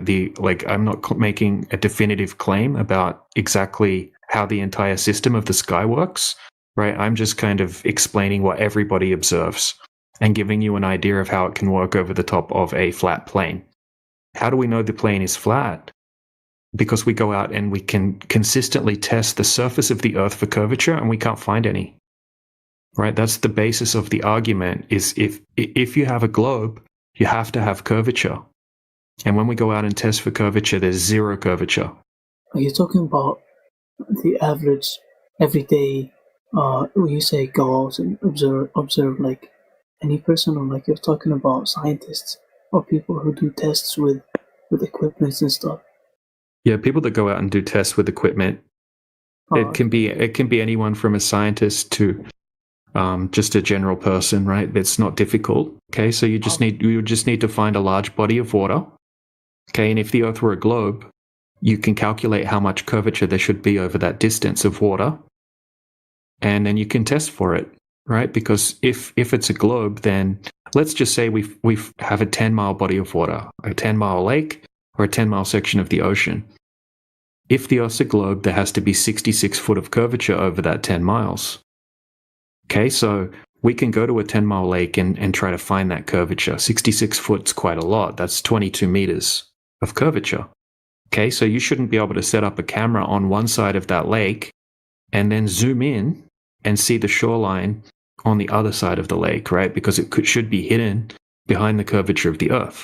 I'm not making a definitive claim about exactly how the entire system of the sky works, right? I'm just kind of explaining what everybody observes and giving you an idea of how it can work over the top of a flat plane. How do we know the plane is flat? Because we go out and we can consistently test the surface of the Earth for curvature, and we can't find any. Right? That's the basis of the argument, is if you have a globe, you have to have curvature. And when we go out and test for curvature, there's zero curvature. Are you talking about the average, everyday, when you say go out and observe like any person, or like you're talking about scientists or people who do tests with equipment and stuff? Yeah, people that go out and do tests with equipment. It can be anyone from a scientist to just a general person, right? It's not difficult. Okay, so you just need to find a large body of water. Okay, and if the Earth were a globe, you can calculate how much curvature there should be over that distance of water, and then you can test for it, right? Because if it's a globe, then let's just say we have a 10-mile body of water, a 10-mile lake, or a 10-mile section of the ocean. If the Earth's a globe, there has to be 66 foot of curvature over that 10 miles. Okay, so we can go to a 10-mile lake and try to find that curvature. 66 foot's quite a lot. That's 22 meters of curvature. Okay, so you shouldn't be able to set up a camera on one side of that lake and then zoom in and see the shoreline on the other side of the lake, right? Because it should be hidden behind the curvature of the Earth.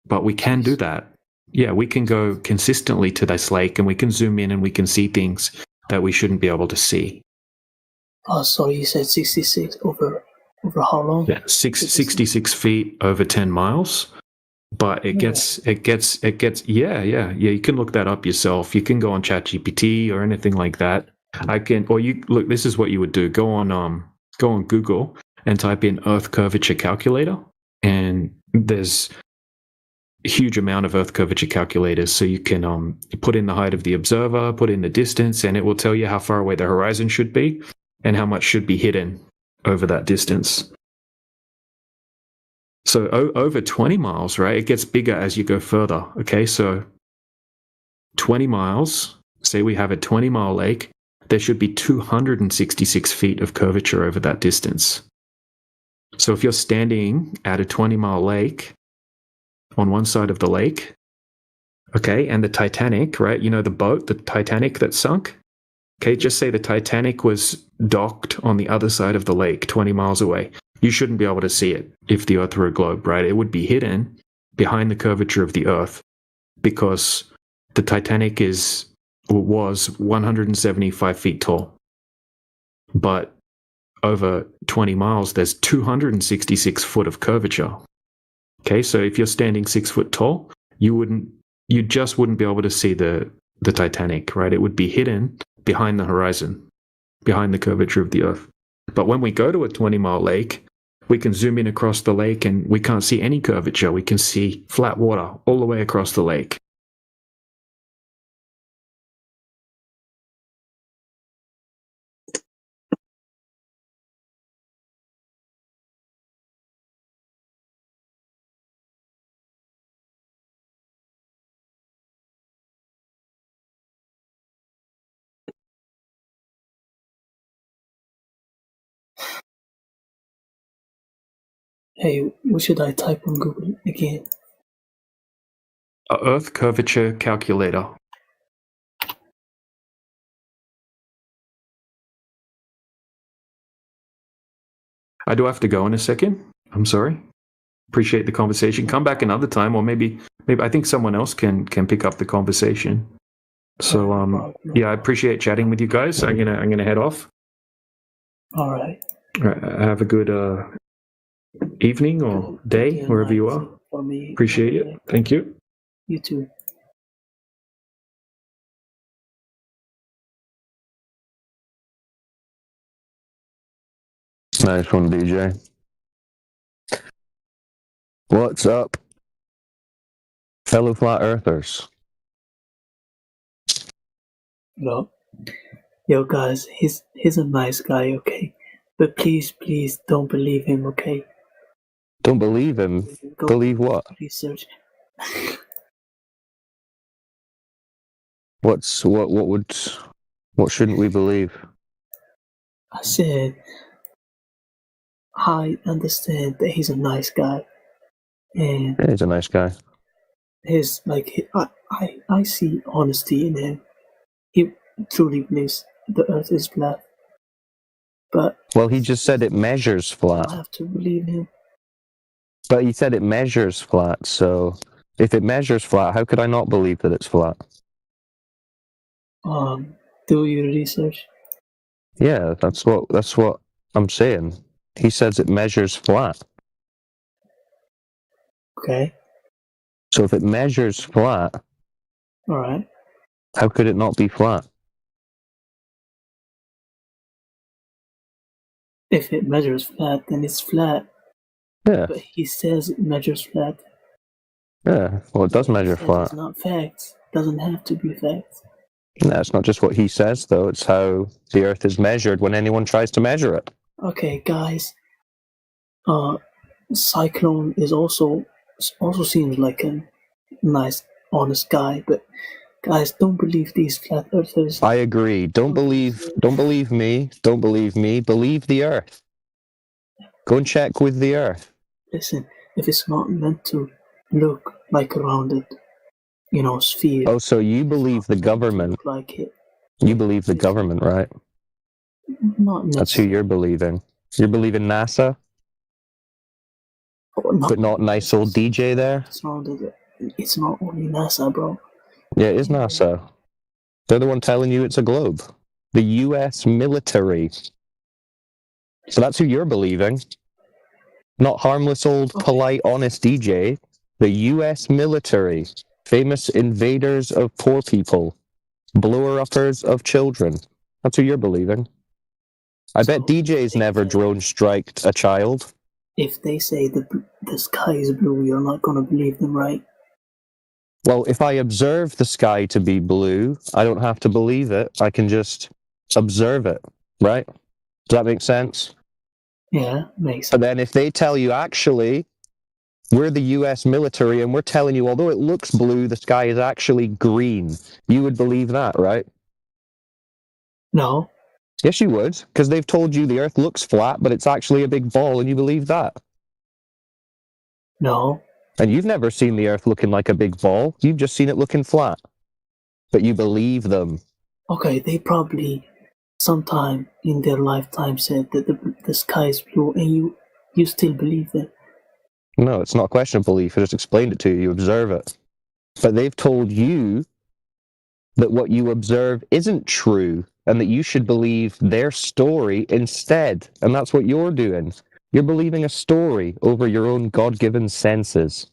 But we can do that. Yeah, we can go consistently to this lake and we can zoom in and we can see things that we shouldn't be able to see. Oh, sorry, you said 66 over how long? Yeah, 66 feet over 10 miles. But it gets, yeah, you can look that up yourself. You can go on ChatGPT or anything like that. This is what you would do. Go on Google and type in Earth curvature calculator, and there's a huge amount of Earth curvature calculators. So you can put in the height of the observer, put in the distance, and it will tell you how far away the horizon should be and how much should be hidden over that distance. So over 20 miles, right, it gets bigger as you go further. Okay, so 20 miles, say we have a 20-mile lake, there should be 266 feet of curvature over that distance. So if you're standing at a 20-mile lake on one side of the lake, okay, and the Titanic, right, you know the boat, the Titanic that sunk? Okay, just say the Titanic was docked on the other side of the lake, 20 miles away. You shouldn't be able to see it if the Earth were a globe, right? It would be hidden behind the curvature of the Earth because the Titanic was 175 feet tall. But over 20 miles, there's 266 foot of curvature. Okay, so if you're standing 6 foot tall, you just wouldn't be able to see the Titanic, right? It would be hidden behind the horizon, behind the curvature of the Earth. But when we go to a 20-mile lake, we can zoom in across the lake and we can't see any curvature. We can see flat water all the way across the lake. Hey, what should I type on Google again? Earth curvature calculator. I do have to go in a second. I'm sorry. appreciate the conversation. Come back another time, or maybe I think someone else can pick up the conversation. So yeah, I appreciate chatting with you guys. I'm gonna head off. All right. Have a good evening or day wherever you are. For me. Appreciate it. Thank you. You too. Nice one, DJ. What's up, fellow flat earthers? Yo, guys, he's a nice guy, okay? But please don't believe him, okay? Don't believe him. Go Believe what? research. What shouldn't we believe? I said, I understand that he's a nice guy, and Yeah, he's a nice guy. his I see honesty in him. He truly believes the Earth is flat, but Well, he just said it measures flat. I have to believe him. But he said it measures flat, so if it measures flat, how could I not believe that it's flat? Do your research. Yeah, that's what I'm saying. He says it measures flat. Okay. So if it measures flat, All right. how could it not be flat? If it measures flat, then it's flat. Yeah. But he says it measures flat. Yeah, well, it does measure He says flat. it's not facts. Doesn't have to be facts. No, it's not just what he says, though. It's how the Earth is measured when anyone tries to measure it. Okay, guys. Cyclone is also seems like a nice, honest guy, but guys, don't believe these flat earthers. I agree. Don't believe me. Don't believe me. Believe the Earth. Go and check with the Earth. Listen, if it's not meant to look like a rounded, sphere. Oh, so you believe the government? Like it. You believe the government, right? Not That's who you're believing. You're believing NASA? But not nice old DJ there? It's not only NASA, bro. Yeah, it is NASA. They're the one telling you it's a globe. The US military. So that's who you're believing. Not harmless old, polite, honest DJ. The US military. Famous invaders of poor people. Blower-uppers of children. That's who you're believing. I bet DJ's never drone striked a child. If they say the sky is blue, you're not going to believe them, right? Well, if I observe the sky to be blue, I don't have to believe it. I can just observe it, right? Does that make sense? Yeah, makes sense. And then if they tell you, actually, we're the US military and we're telling you, although it looks blue, the sky is actually green, you would believe that, right? No. Yes, you would, because they've told you the Earth looks flat, but it's actually a big ball, and you believe that. No. And you've never seen the Earth looking like a big ball. You've just seen it looking flat. But you believe them. Okay, they probably sometime in their lifetime said that the sky is blue, and you still believe it. No, it's not a question of belief. I just explained it to you. You observe it. But they've told you that what you observe isn't true and that you should believe their story instead. And that's what you're doing. You're believing a story over your own God-given senses.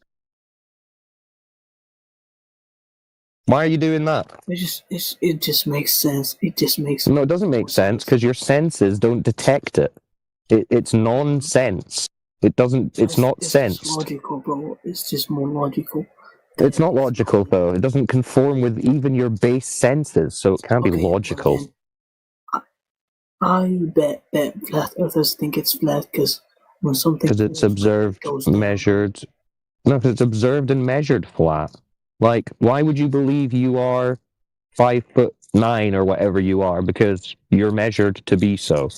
Why are you doing that? It just makes sense. It just makes No, it doesn't make sense because your senses don't detect it. It's nonsense. It doesn't. It's not It's sensed. logical, bro. It's just more logical. It's not logical though. It doesn't conform with even your base senses, so it can't be logical. I bet flat earthers think it's flat because when something Because it's observed, measured. No, because it's observed and measured flat. Like, why would you believe you are 5'9" or whatever you are? Because you're measured to be so.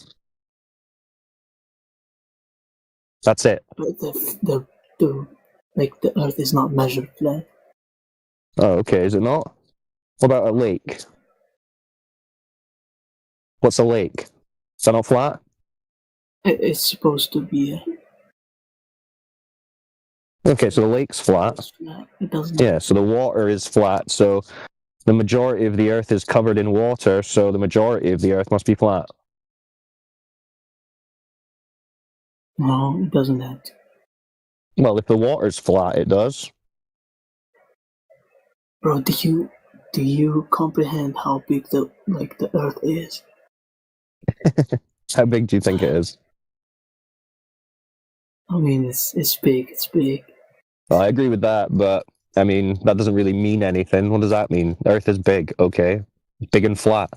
That's it. But the Earth is not measured flat. Oh, okay. Is it not? What about a lake? What's a lake? Is that not flat? It's supposed to be. Okay, so the lake's flat. It doesn't. Yeah, so the water is flat, so the majority of the Earth is covered in water, so the majority of the Earth must be flat. No, it doesn't have to. Well, if the water's flat, it does. Bro, do you comprehend how big the Earth is? How big do you think it is? I mean, it's big. It's big. Well, I agree with that, but I mean, that doesn't really mean anything. What does that mean? The Earth is big, okay. Big and flat.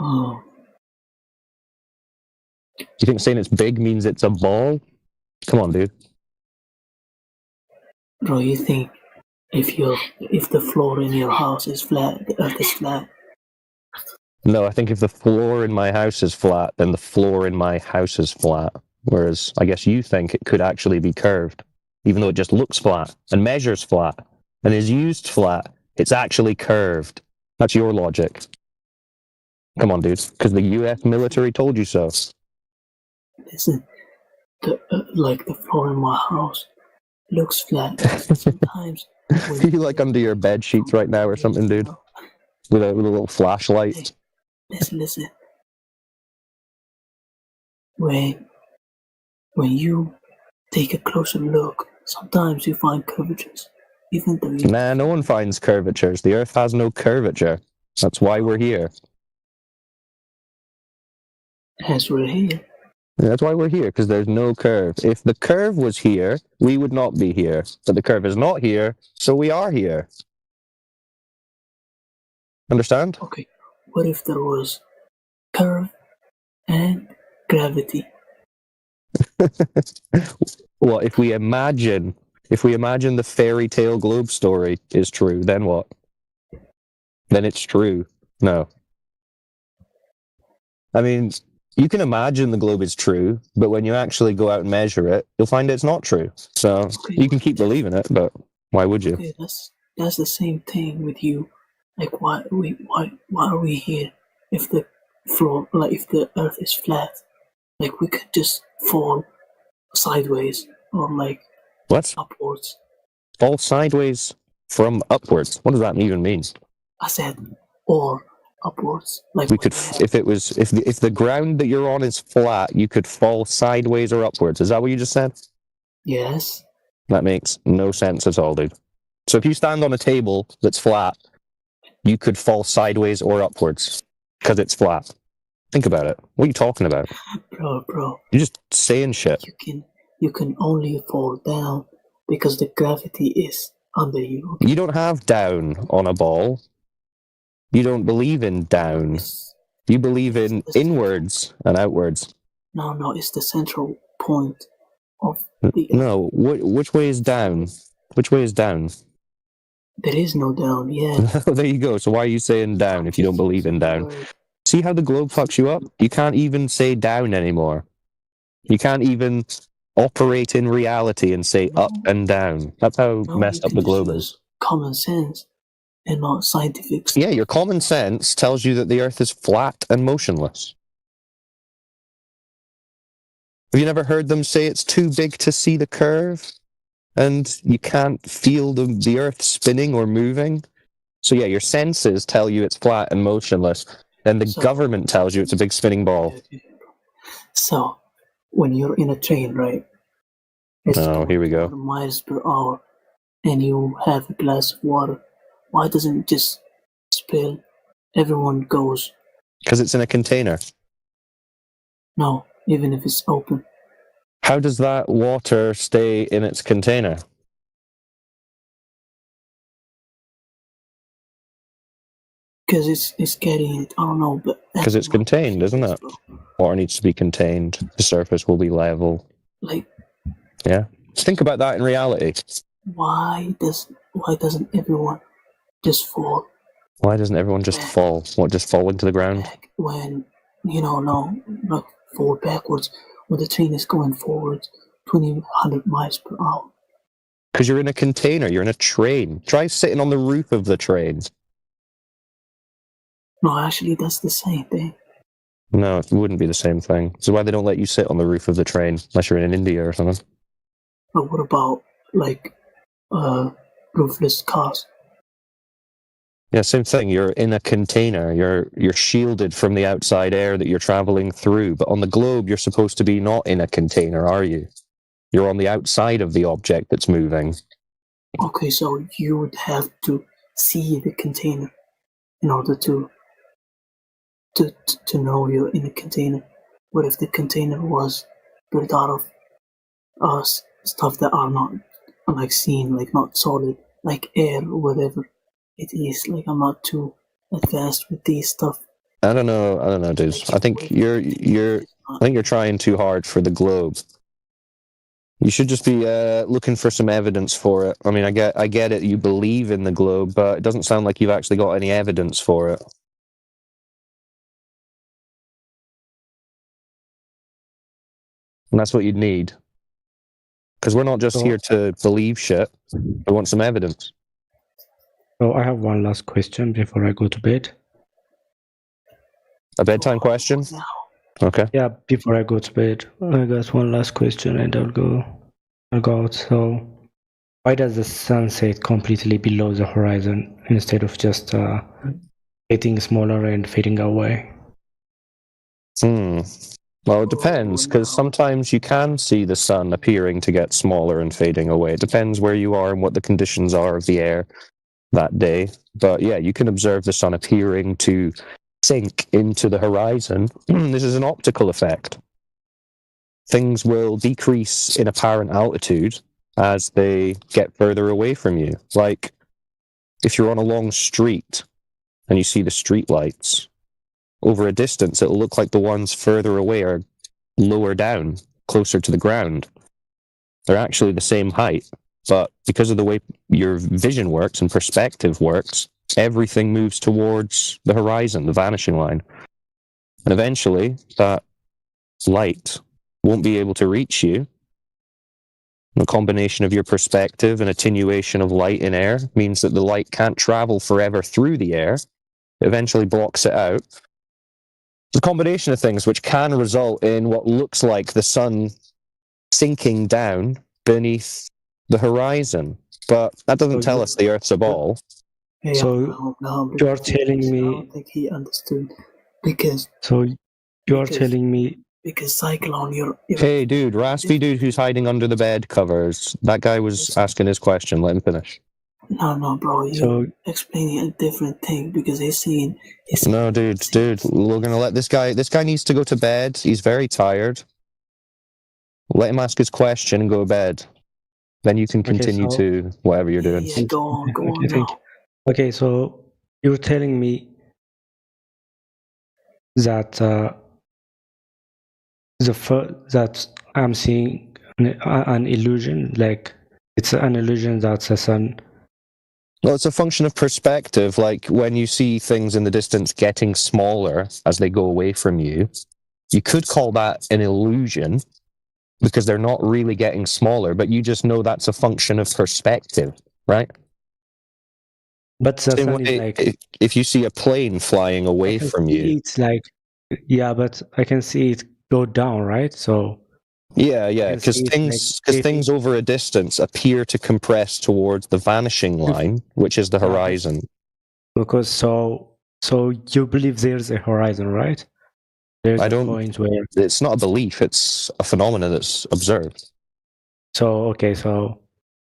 Oh, Do you think saying it's big means it's a ball? Come on, dude. bro, you think if the floor in your house is flat, the Earth is flat? No, I think if the floor in my house is flat, then the floor in my house is flat. Whereas I guess you think it could actually be curved, even though it just looks flat and measures flat and is used flat. It's actually curved. That's your logic. Come on, dude. Because the U.S. military told you so. Listen, the floor in my house looks flat. Sometimes. Are you like under your bed sheets right now or something, dude? With a little flashlight? Listen. When you take a closer look, sometimes you find curvatures. Even though Nah, no one finds curvatures. The Earth has no curvature. That's why we're here. as we're here. Yeah, that's why we're here, because there's no curve. If the curve was here, we would not be here. But the curve is not here, so we are here. Understand? Okay, what if there was curve and gravity? Well, if we imagine the fairy tale globe story is true, then what? Then it's true. No. I mean, you can imagine the globe is true, but when you actually go out and measure it, you'll find it's not true. So you can keep believing it, but why would you? Okay, that's the same thing with you. Like, why are we here if the floor, like if the Earth is flat? Like, we could just fall sideways or like What? upwards. Fall sideways from upwards. What does that even mean? I said or upwards. Like We could, if the ground that you're on is flat, you could fall sideways or upwards. Is that what you just said? yes. That makes no sense at all, dude. So if you stand on a table that's flat, you could fall sideways or upwards because it's flat. Think about it. What are you talking about? Bro. You're just saying shit. You can only fall down because the gravity is under you. You don't have down on a ball. You don't believe in down. You believe in inwards and outwards. No, it's the central point of the Earth. No, which way is down? Which way is down? There is no down, yeah. There you go. So why are you saying down if you don't believe in down? See how the globe fucks you up? You can't even say down anymore. You can't even operate in reality and say up and down. That's how messed up the globe is. Common sense and not scientific. Yeah, your common sense tells you that the Earth is flat and motionless. Have you never heard them say it's too big to see the curve? And you can't feel the Earth spinning or moving? So yeah, your senses tell you it's flat and motionless. Then the government tells you it's a big spinning ball. So, when you're in a train, right? It's Oh, here we go. miles per hour, and you have a glass of water. Why doesn't it just spill? Everyone goes. Because it's in a container. No, even if it's open. How does that water stay in its container? Because it's getting it. I don't know, but Because it's contained, isn't it? Water needs to be contained. The surface will be level. like, Yeah. Just think about that in reality. why doesn't everyone just fall Why doesn't everyone just fall? What, just fall into the ground? when not fall backwards when the train is going forward 100 miles per hour? Because you're in a container. You're in a train. Try sitting on the roof of the train. No, actually, that's the same thing. No, it wouldn't be the same thing. This is why they don't let you sit on the roof of the train unless you're in India or something. But what about like roofless cars? Yeah, same thing. You're in a container. You're shielded from the outside air that you're traveling through. But on the globe, you're supposed to be not in a container, are you? You're on the outside of the object that's moving. Okay, so you would have to see the container in order to know you're in a container. What if the container was built out of stuff that are not like seen, like not solid, like air or whatever it is? Like I'm not too advanced with these stuff. I don't know, dude. I think you're trying too hard for the globe. You should just be looking for some evidence for it. I mean, I get it. You believe in the globe, but it doesn't sound like you've actually got any evidence for it. And that's what you'd need. Because we're not just here to believe shit. We want some evidence. So I have one last question before I go to bed. A bedtime question? Okay. Yeah, before I go to bed, I got one last question and I'll go out. So why does the sun set completely below the horizon instead of just getting smaller and fading away? Well, it depends, because sometimes you can see the sun appearing to get smaller and fading away. It depends where you are and what the conditions are of the air that day. But yeah, you can observe the sun appearing to sink into the horizon. This is an optical effect. Things will decrease in apparent altitude as they get further away from you. Like, if you're on a long street and you see the street lights, over a distance, it'll look like the ones further away are lower down, closer to the ground. They're actually the same height, but because of the way your vision works and perspective works, everything moves towards the horizon, the vanishing line. And eventually, that light won't be able to reach you. The combination of your perspective and attenuation of light in air means that the light can't travel forever through the air. It eventually blocks it out. It's a combination of things which can result in what looks like the sun sinking down beneath the horizon. But that doesn't tell us the Earth's a ball. Hey, So you are telling I me. don't think he understood because So you are telling me. because Cyclone, you're Hey, dude, raspy dude who's hiding under the bed covers. That guy was asking his question. Let him finish. no, bro. You're explaining a different thing because he's saying. No, dude, we're gonna let this guy. This guy needs to go to bed. He's very tired. Let him ask his question and go to bed. Then you can continue to whatever you're doing. Yeah, go on Thank now. you. Okay, so you're telling me that that I'm seeing an illusion, like it's an illusion that the sun. Well, it's a function of perspective. Like when you see things in the distance getting smaller as they go away from you, you could call that an illusion because they're not really getting smaller, but you just know that's a function of perspective, right? But the Same sun is way, like. if you see a plane flying away from you, It's like, yeah, but I can see it go down, right? So. yeah, can because see it like things over a distance appear to compress towards the vanishing line, which is the horizon. Because so you believe there's a horizon, right? There's I a don't. point where. It's not a belief; it's a phenomenon that's observed. So okay, so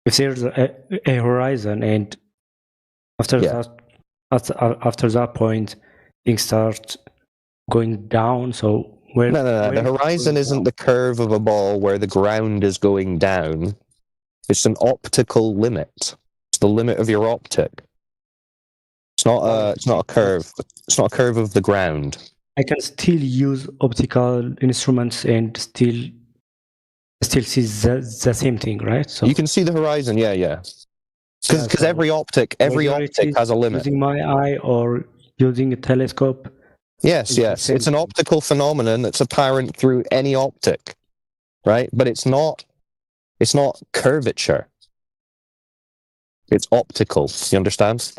if there's a horizon, and after that point, things start going down. So where? No. The horizon isn't the curve of a ball where the ground is going down. It's an optical limit. It's the limit of your optic. It's not a curve. It's not a curve of the ground. I can still use optical instruments and still see the same thing, right? So you can see the horizon, yeah. Because every optic has a limit. Using my eye or using a telescope. Yes. It's an optical phenomenon that's apparent through any optic, right? But it's not curvature. It's optical. You understand?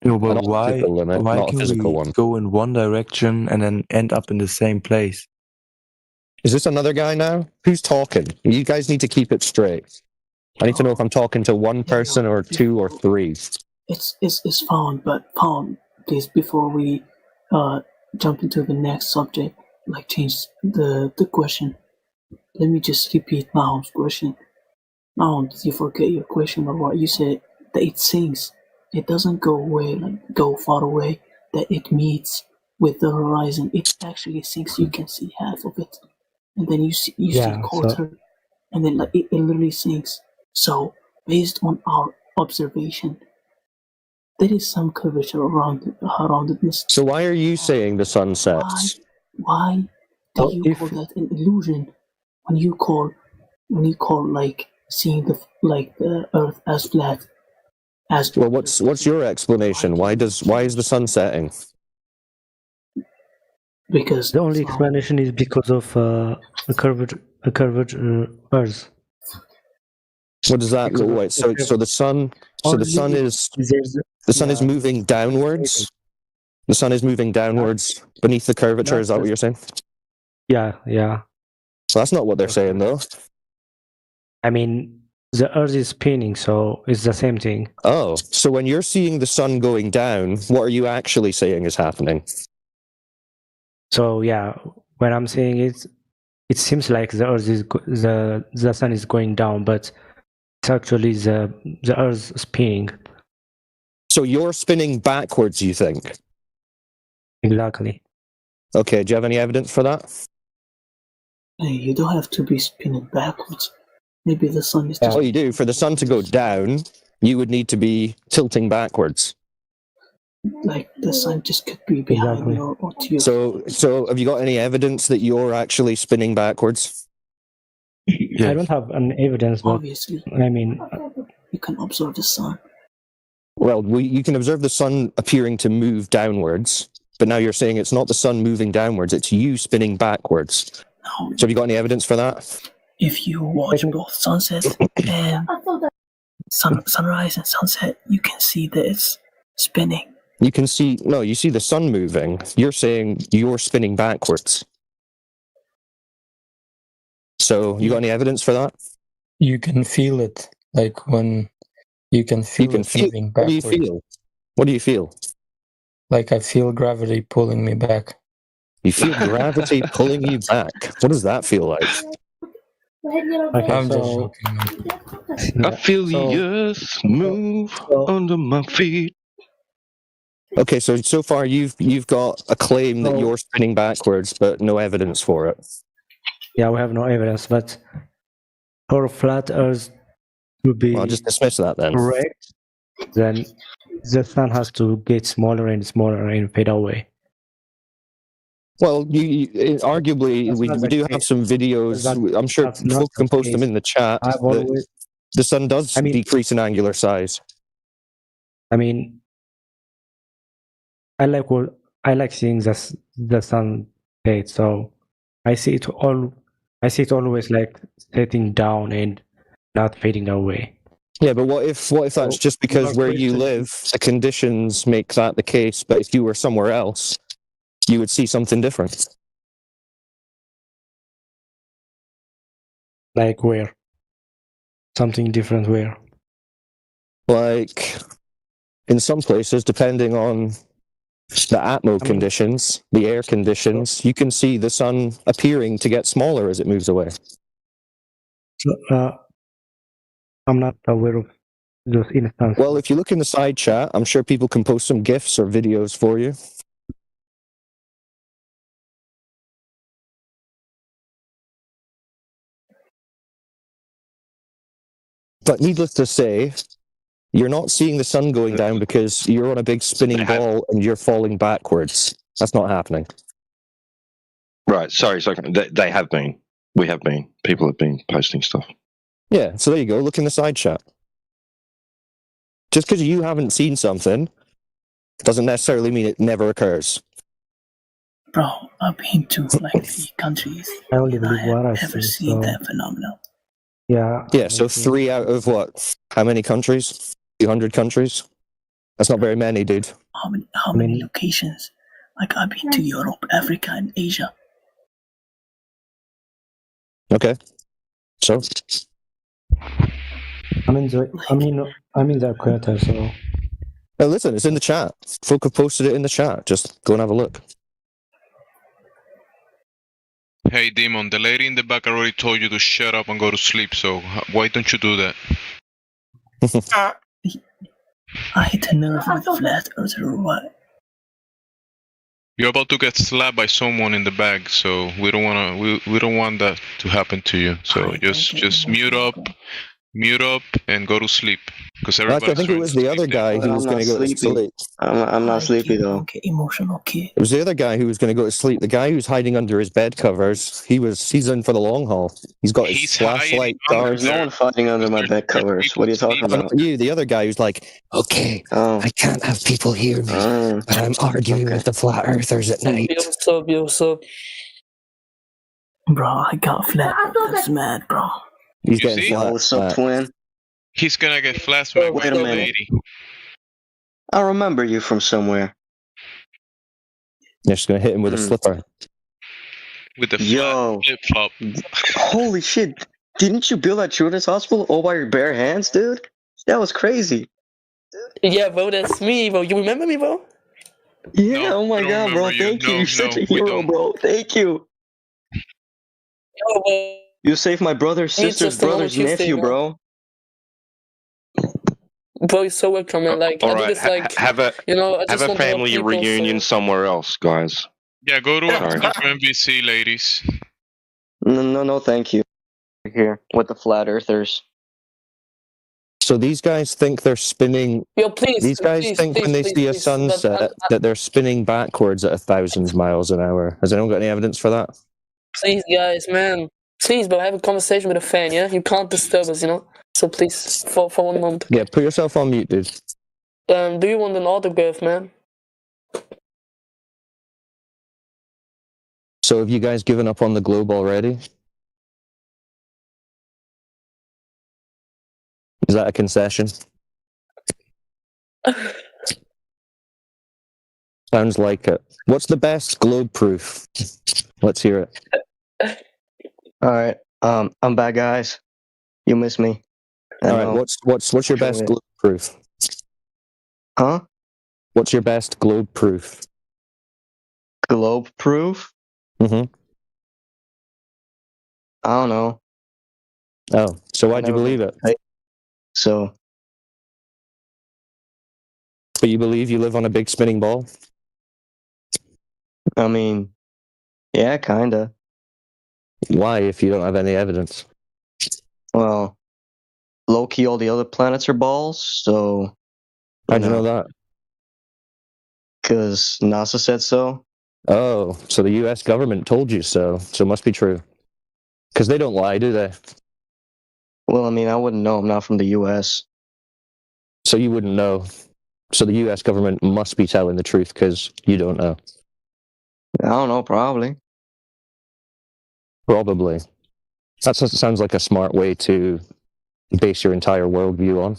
No, An but why? optical limit, Why not a can physical we one. go in one direction and then end up in the same place? Is this another guy now? Who's talking? You guys need to keep it straight. I need to know if I'm talking to one person or two or three. It's found, but found. Please, before we jump into the next subject, like change the question. Let me just repeat Mahon's question. Mahon, did you forget your question or what? You said that it sinks. It doesn't go away, like go far away. That it meets with the horizon. It actually sinks. You can see half of it, and then you see Yeah, quarter, and then like it literally sinks. So based on our observation, there is some curvature around it. So why are you saying the sun sets? Why do you call that an illusion when you call like seeing the Earth as flat? Well, what's your explanation? Why is the sun setting? Because the only explanation is because of a curved Earth. What does that look like? So the sun is moving downwards. The sun is moving downwards beneath the curvature. Is that what you're saying? Yeah. So that's not what they're saying, though. I mean, the Earth is spinning, so it's the same thing. Oh, so when you're seeing the sun going down, what are you actually saying is happening? So yeah, when I'm saying it seems like the Earth is the sun is going down, but it's actually the Earth spinning. So you're spinning backwards, you think? Exactly. Okay, do you have any evidence for that? Hey, you don't have to be spinning backwards. Maybe the sun is just... Oh, you do. For the sun to go down, you would need to be tilting backwards. Like the sun just could be behind you or to you. So have you got any evidence that you're actually spinning backwards? I don't have an evidence, but obviously, I mean, you can observe the sun. Well, you can observe the sun appearing to move downwards, but now you're saying it's not the sun moving downwards, it's you spinning backwards. No. So have you got any evidence for that? If you watch both sunsets and sunrise and sunset, you can see that it's spinning. You see the sun moving. You're saying you're spinning backwards. So you got any evidence for that? You can feel it, like when you can feel it moving backwards. What do you feel? Like I feel gravity pulling me back. You feel gravity pulling you back. What does that feel like? Okay, I'm just joking. I feel the earth move under my feet. Okay, so far you've got a claim that you're spinning backwards, but no evidence for it. Yeah, we have no evidence, but for a flat Earth to be I'll just dismiss that then. correct, then the sun has to get smaller and smaller and fade away. Well, arguably, we do have some videos. I'm sure folk can post them in the chat. The sun does decrease in angular size. I mean, I like seeing the sun fade, so I see it always like setting down and not fading away. Yeah, but what if that's just because where you live, the conditions make that the case, but if you were somewhere else, you would see something different? Like where? Something different where? Like, in some places, depending on the atmo conditions, the air conditions, you can see the sun appearing to get smaller as it moves away. So, I'm not aware of those instances. Well, if you look in the side chat, I'm sure people can post some GIFs or videos for you. But needless to say, you're not seeing the sun going down because you're on a big spinning ball and you're falling backwards. That's not happening. Right, sorry. They have been. We have been. People have been posting stuff. Yeah, so there you go. Look in the side chat. Just because you haven't seen something doesn't necessarily mean it never occurs. Bro, I've been to like 3 countries. I only believe what I've never seen, seen so- that phenomenon. Yeah. Yeah, so 3 out of what? How many countries? 200 countries? That's not very many, dude. How many locations? Like, I've been to Europe, Africa, and Asia. Okay. So? I'm in the equator, so. Now listen, it's in the chat. Folk have posted it in the chat. Just go and have a look. Hey, Demon, the lady in the back already told you to shut up and go to sleep, so why don't you do that? I hit a nerve with a flat earther or what? You're about to get slapped by someone in the back, so we don't want that to happen to you. So just mute up, and go to sleep. Because Actually, I think it was the other guy who was going to go to sleep. I'm not sleepy though. Okay, emotional kid. It was the other guy who was going to go to sleep. The guy who's hiding under his bed covers. He's in for the long haul. He's got his flashlight. There's no one hiding under my bed covers. What are you talking about? Not you, the other guy who's like, okay, I can't have people hear me, but I'm arguing with the flat earthers at night. What's up? Bro, I got flat earthers mad, bro. He's getting flat. What's up, twin? He's gonna get flashback Wait a minute. lady. I remember you from somewhere. They're just going to hit him with a slipper. With the flip flop. Holy shit! Didn't you build that children's hospital all by your bare hands, dude? That was crazy. Yeah, bro, that's me, bro. You remember me, bro? Yeah. Oh my god, bro! Thank you. You're such a hero, bro. Thank you. Yo, bro. You saved my brother's sister's brother's nephew, bro. Bro, you're so welcome, man. Like, All I do right, this, like, have a you know, I just have a want to help family people, reunion somewhere else, guys. Yeah, go to Sorry. MVC, ladies. No, thank you. Here with the flat earthers. So these guys think they're spinning. Yo, please. These guys please, think please, when they please, see a please. sunset that they're spinning backwards at 1,000 miles an hour. Has anyone got any evidence for that? Please, guys, man. Please, bro, I have a conversation with a fan, yeah? You can't disturb us, you know? So please, for 1 moment. Yeah, put yourself on mute, dude. Do you want an autograph, man? So have you guys given up on the globe already? Is that a concession? Sounds like it. What's the best globe proof? Let's hear it. All right. I'm back, guys. You miss me. All right. What's your best globe proof? Huh? What's your best globe proof? Globe proof? Mm-hmm. I don't know. Oh, so why'd you believe it? So. But you believe you live on a big spinning ball? I mean, yeah, kinda. Why, if you don't have any evidence? Well, low-key, all the other planets are balls, so... How'd you know that? Because NASA said so. Oh, so the US government told you so. So it must be true. Because they don't lie, do they? Well, I mean, I wouldn't know. I'm not from the US. So you wouldn't know. So the US government must be telling the truth because you don't know. I don't know, probably. Probably. That sounds like a smart way to base your entire worldview on.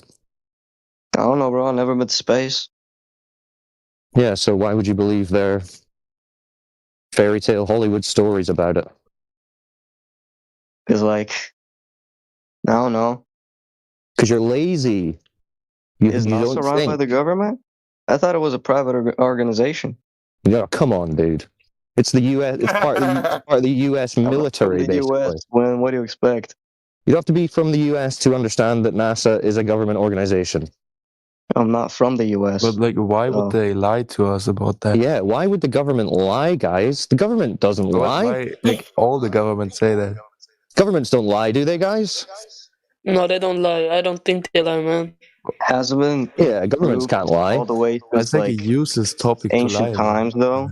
I don't know, bro. I've never been to space. Yeah, so why would you believe their fairy tale Hollywood stories about it? Because, like, I don't know. Because you're lazy. Is NASA run by the government? I thought it was a private organization. No, come on, dude. It's the U.S. It's part of the U.S. military, basically. US. What do you expect? You don't have to be from the U.S. to understand that NASA is a government organization. I'm not from the U.S. But like, why would they lie to us about that? Yeah, why would the government lie, guys? The government doesn't lie. Why, like, all the governments say that. Governments don't lie, do they, guys? No, they don't lie. I don't think they lie, man. Has been. Yeah, governments can't lie. All the way It's since, like a useless topic ancient to lie times, though.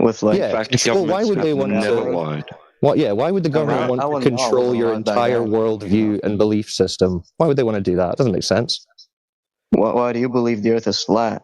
With like, yeah, well, why would they want to? Well, yeah, why would the government want to control your entire worldview and belief system? Why would they want to do that? It doesn't make sense. Why do you believe the Earth is flat?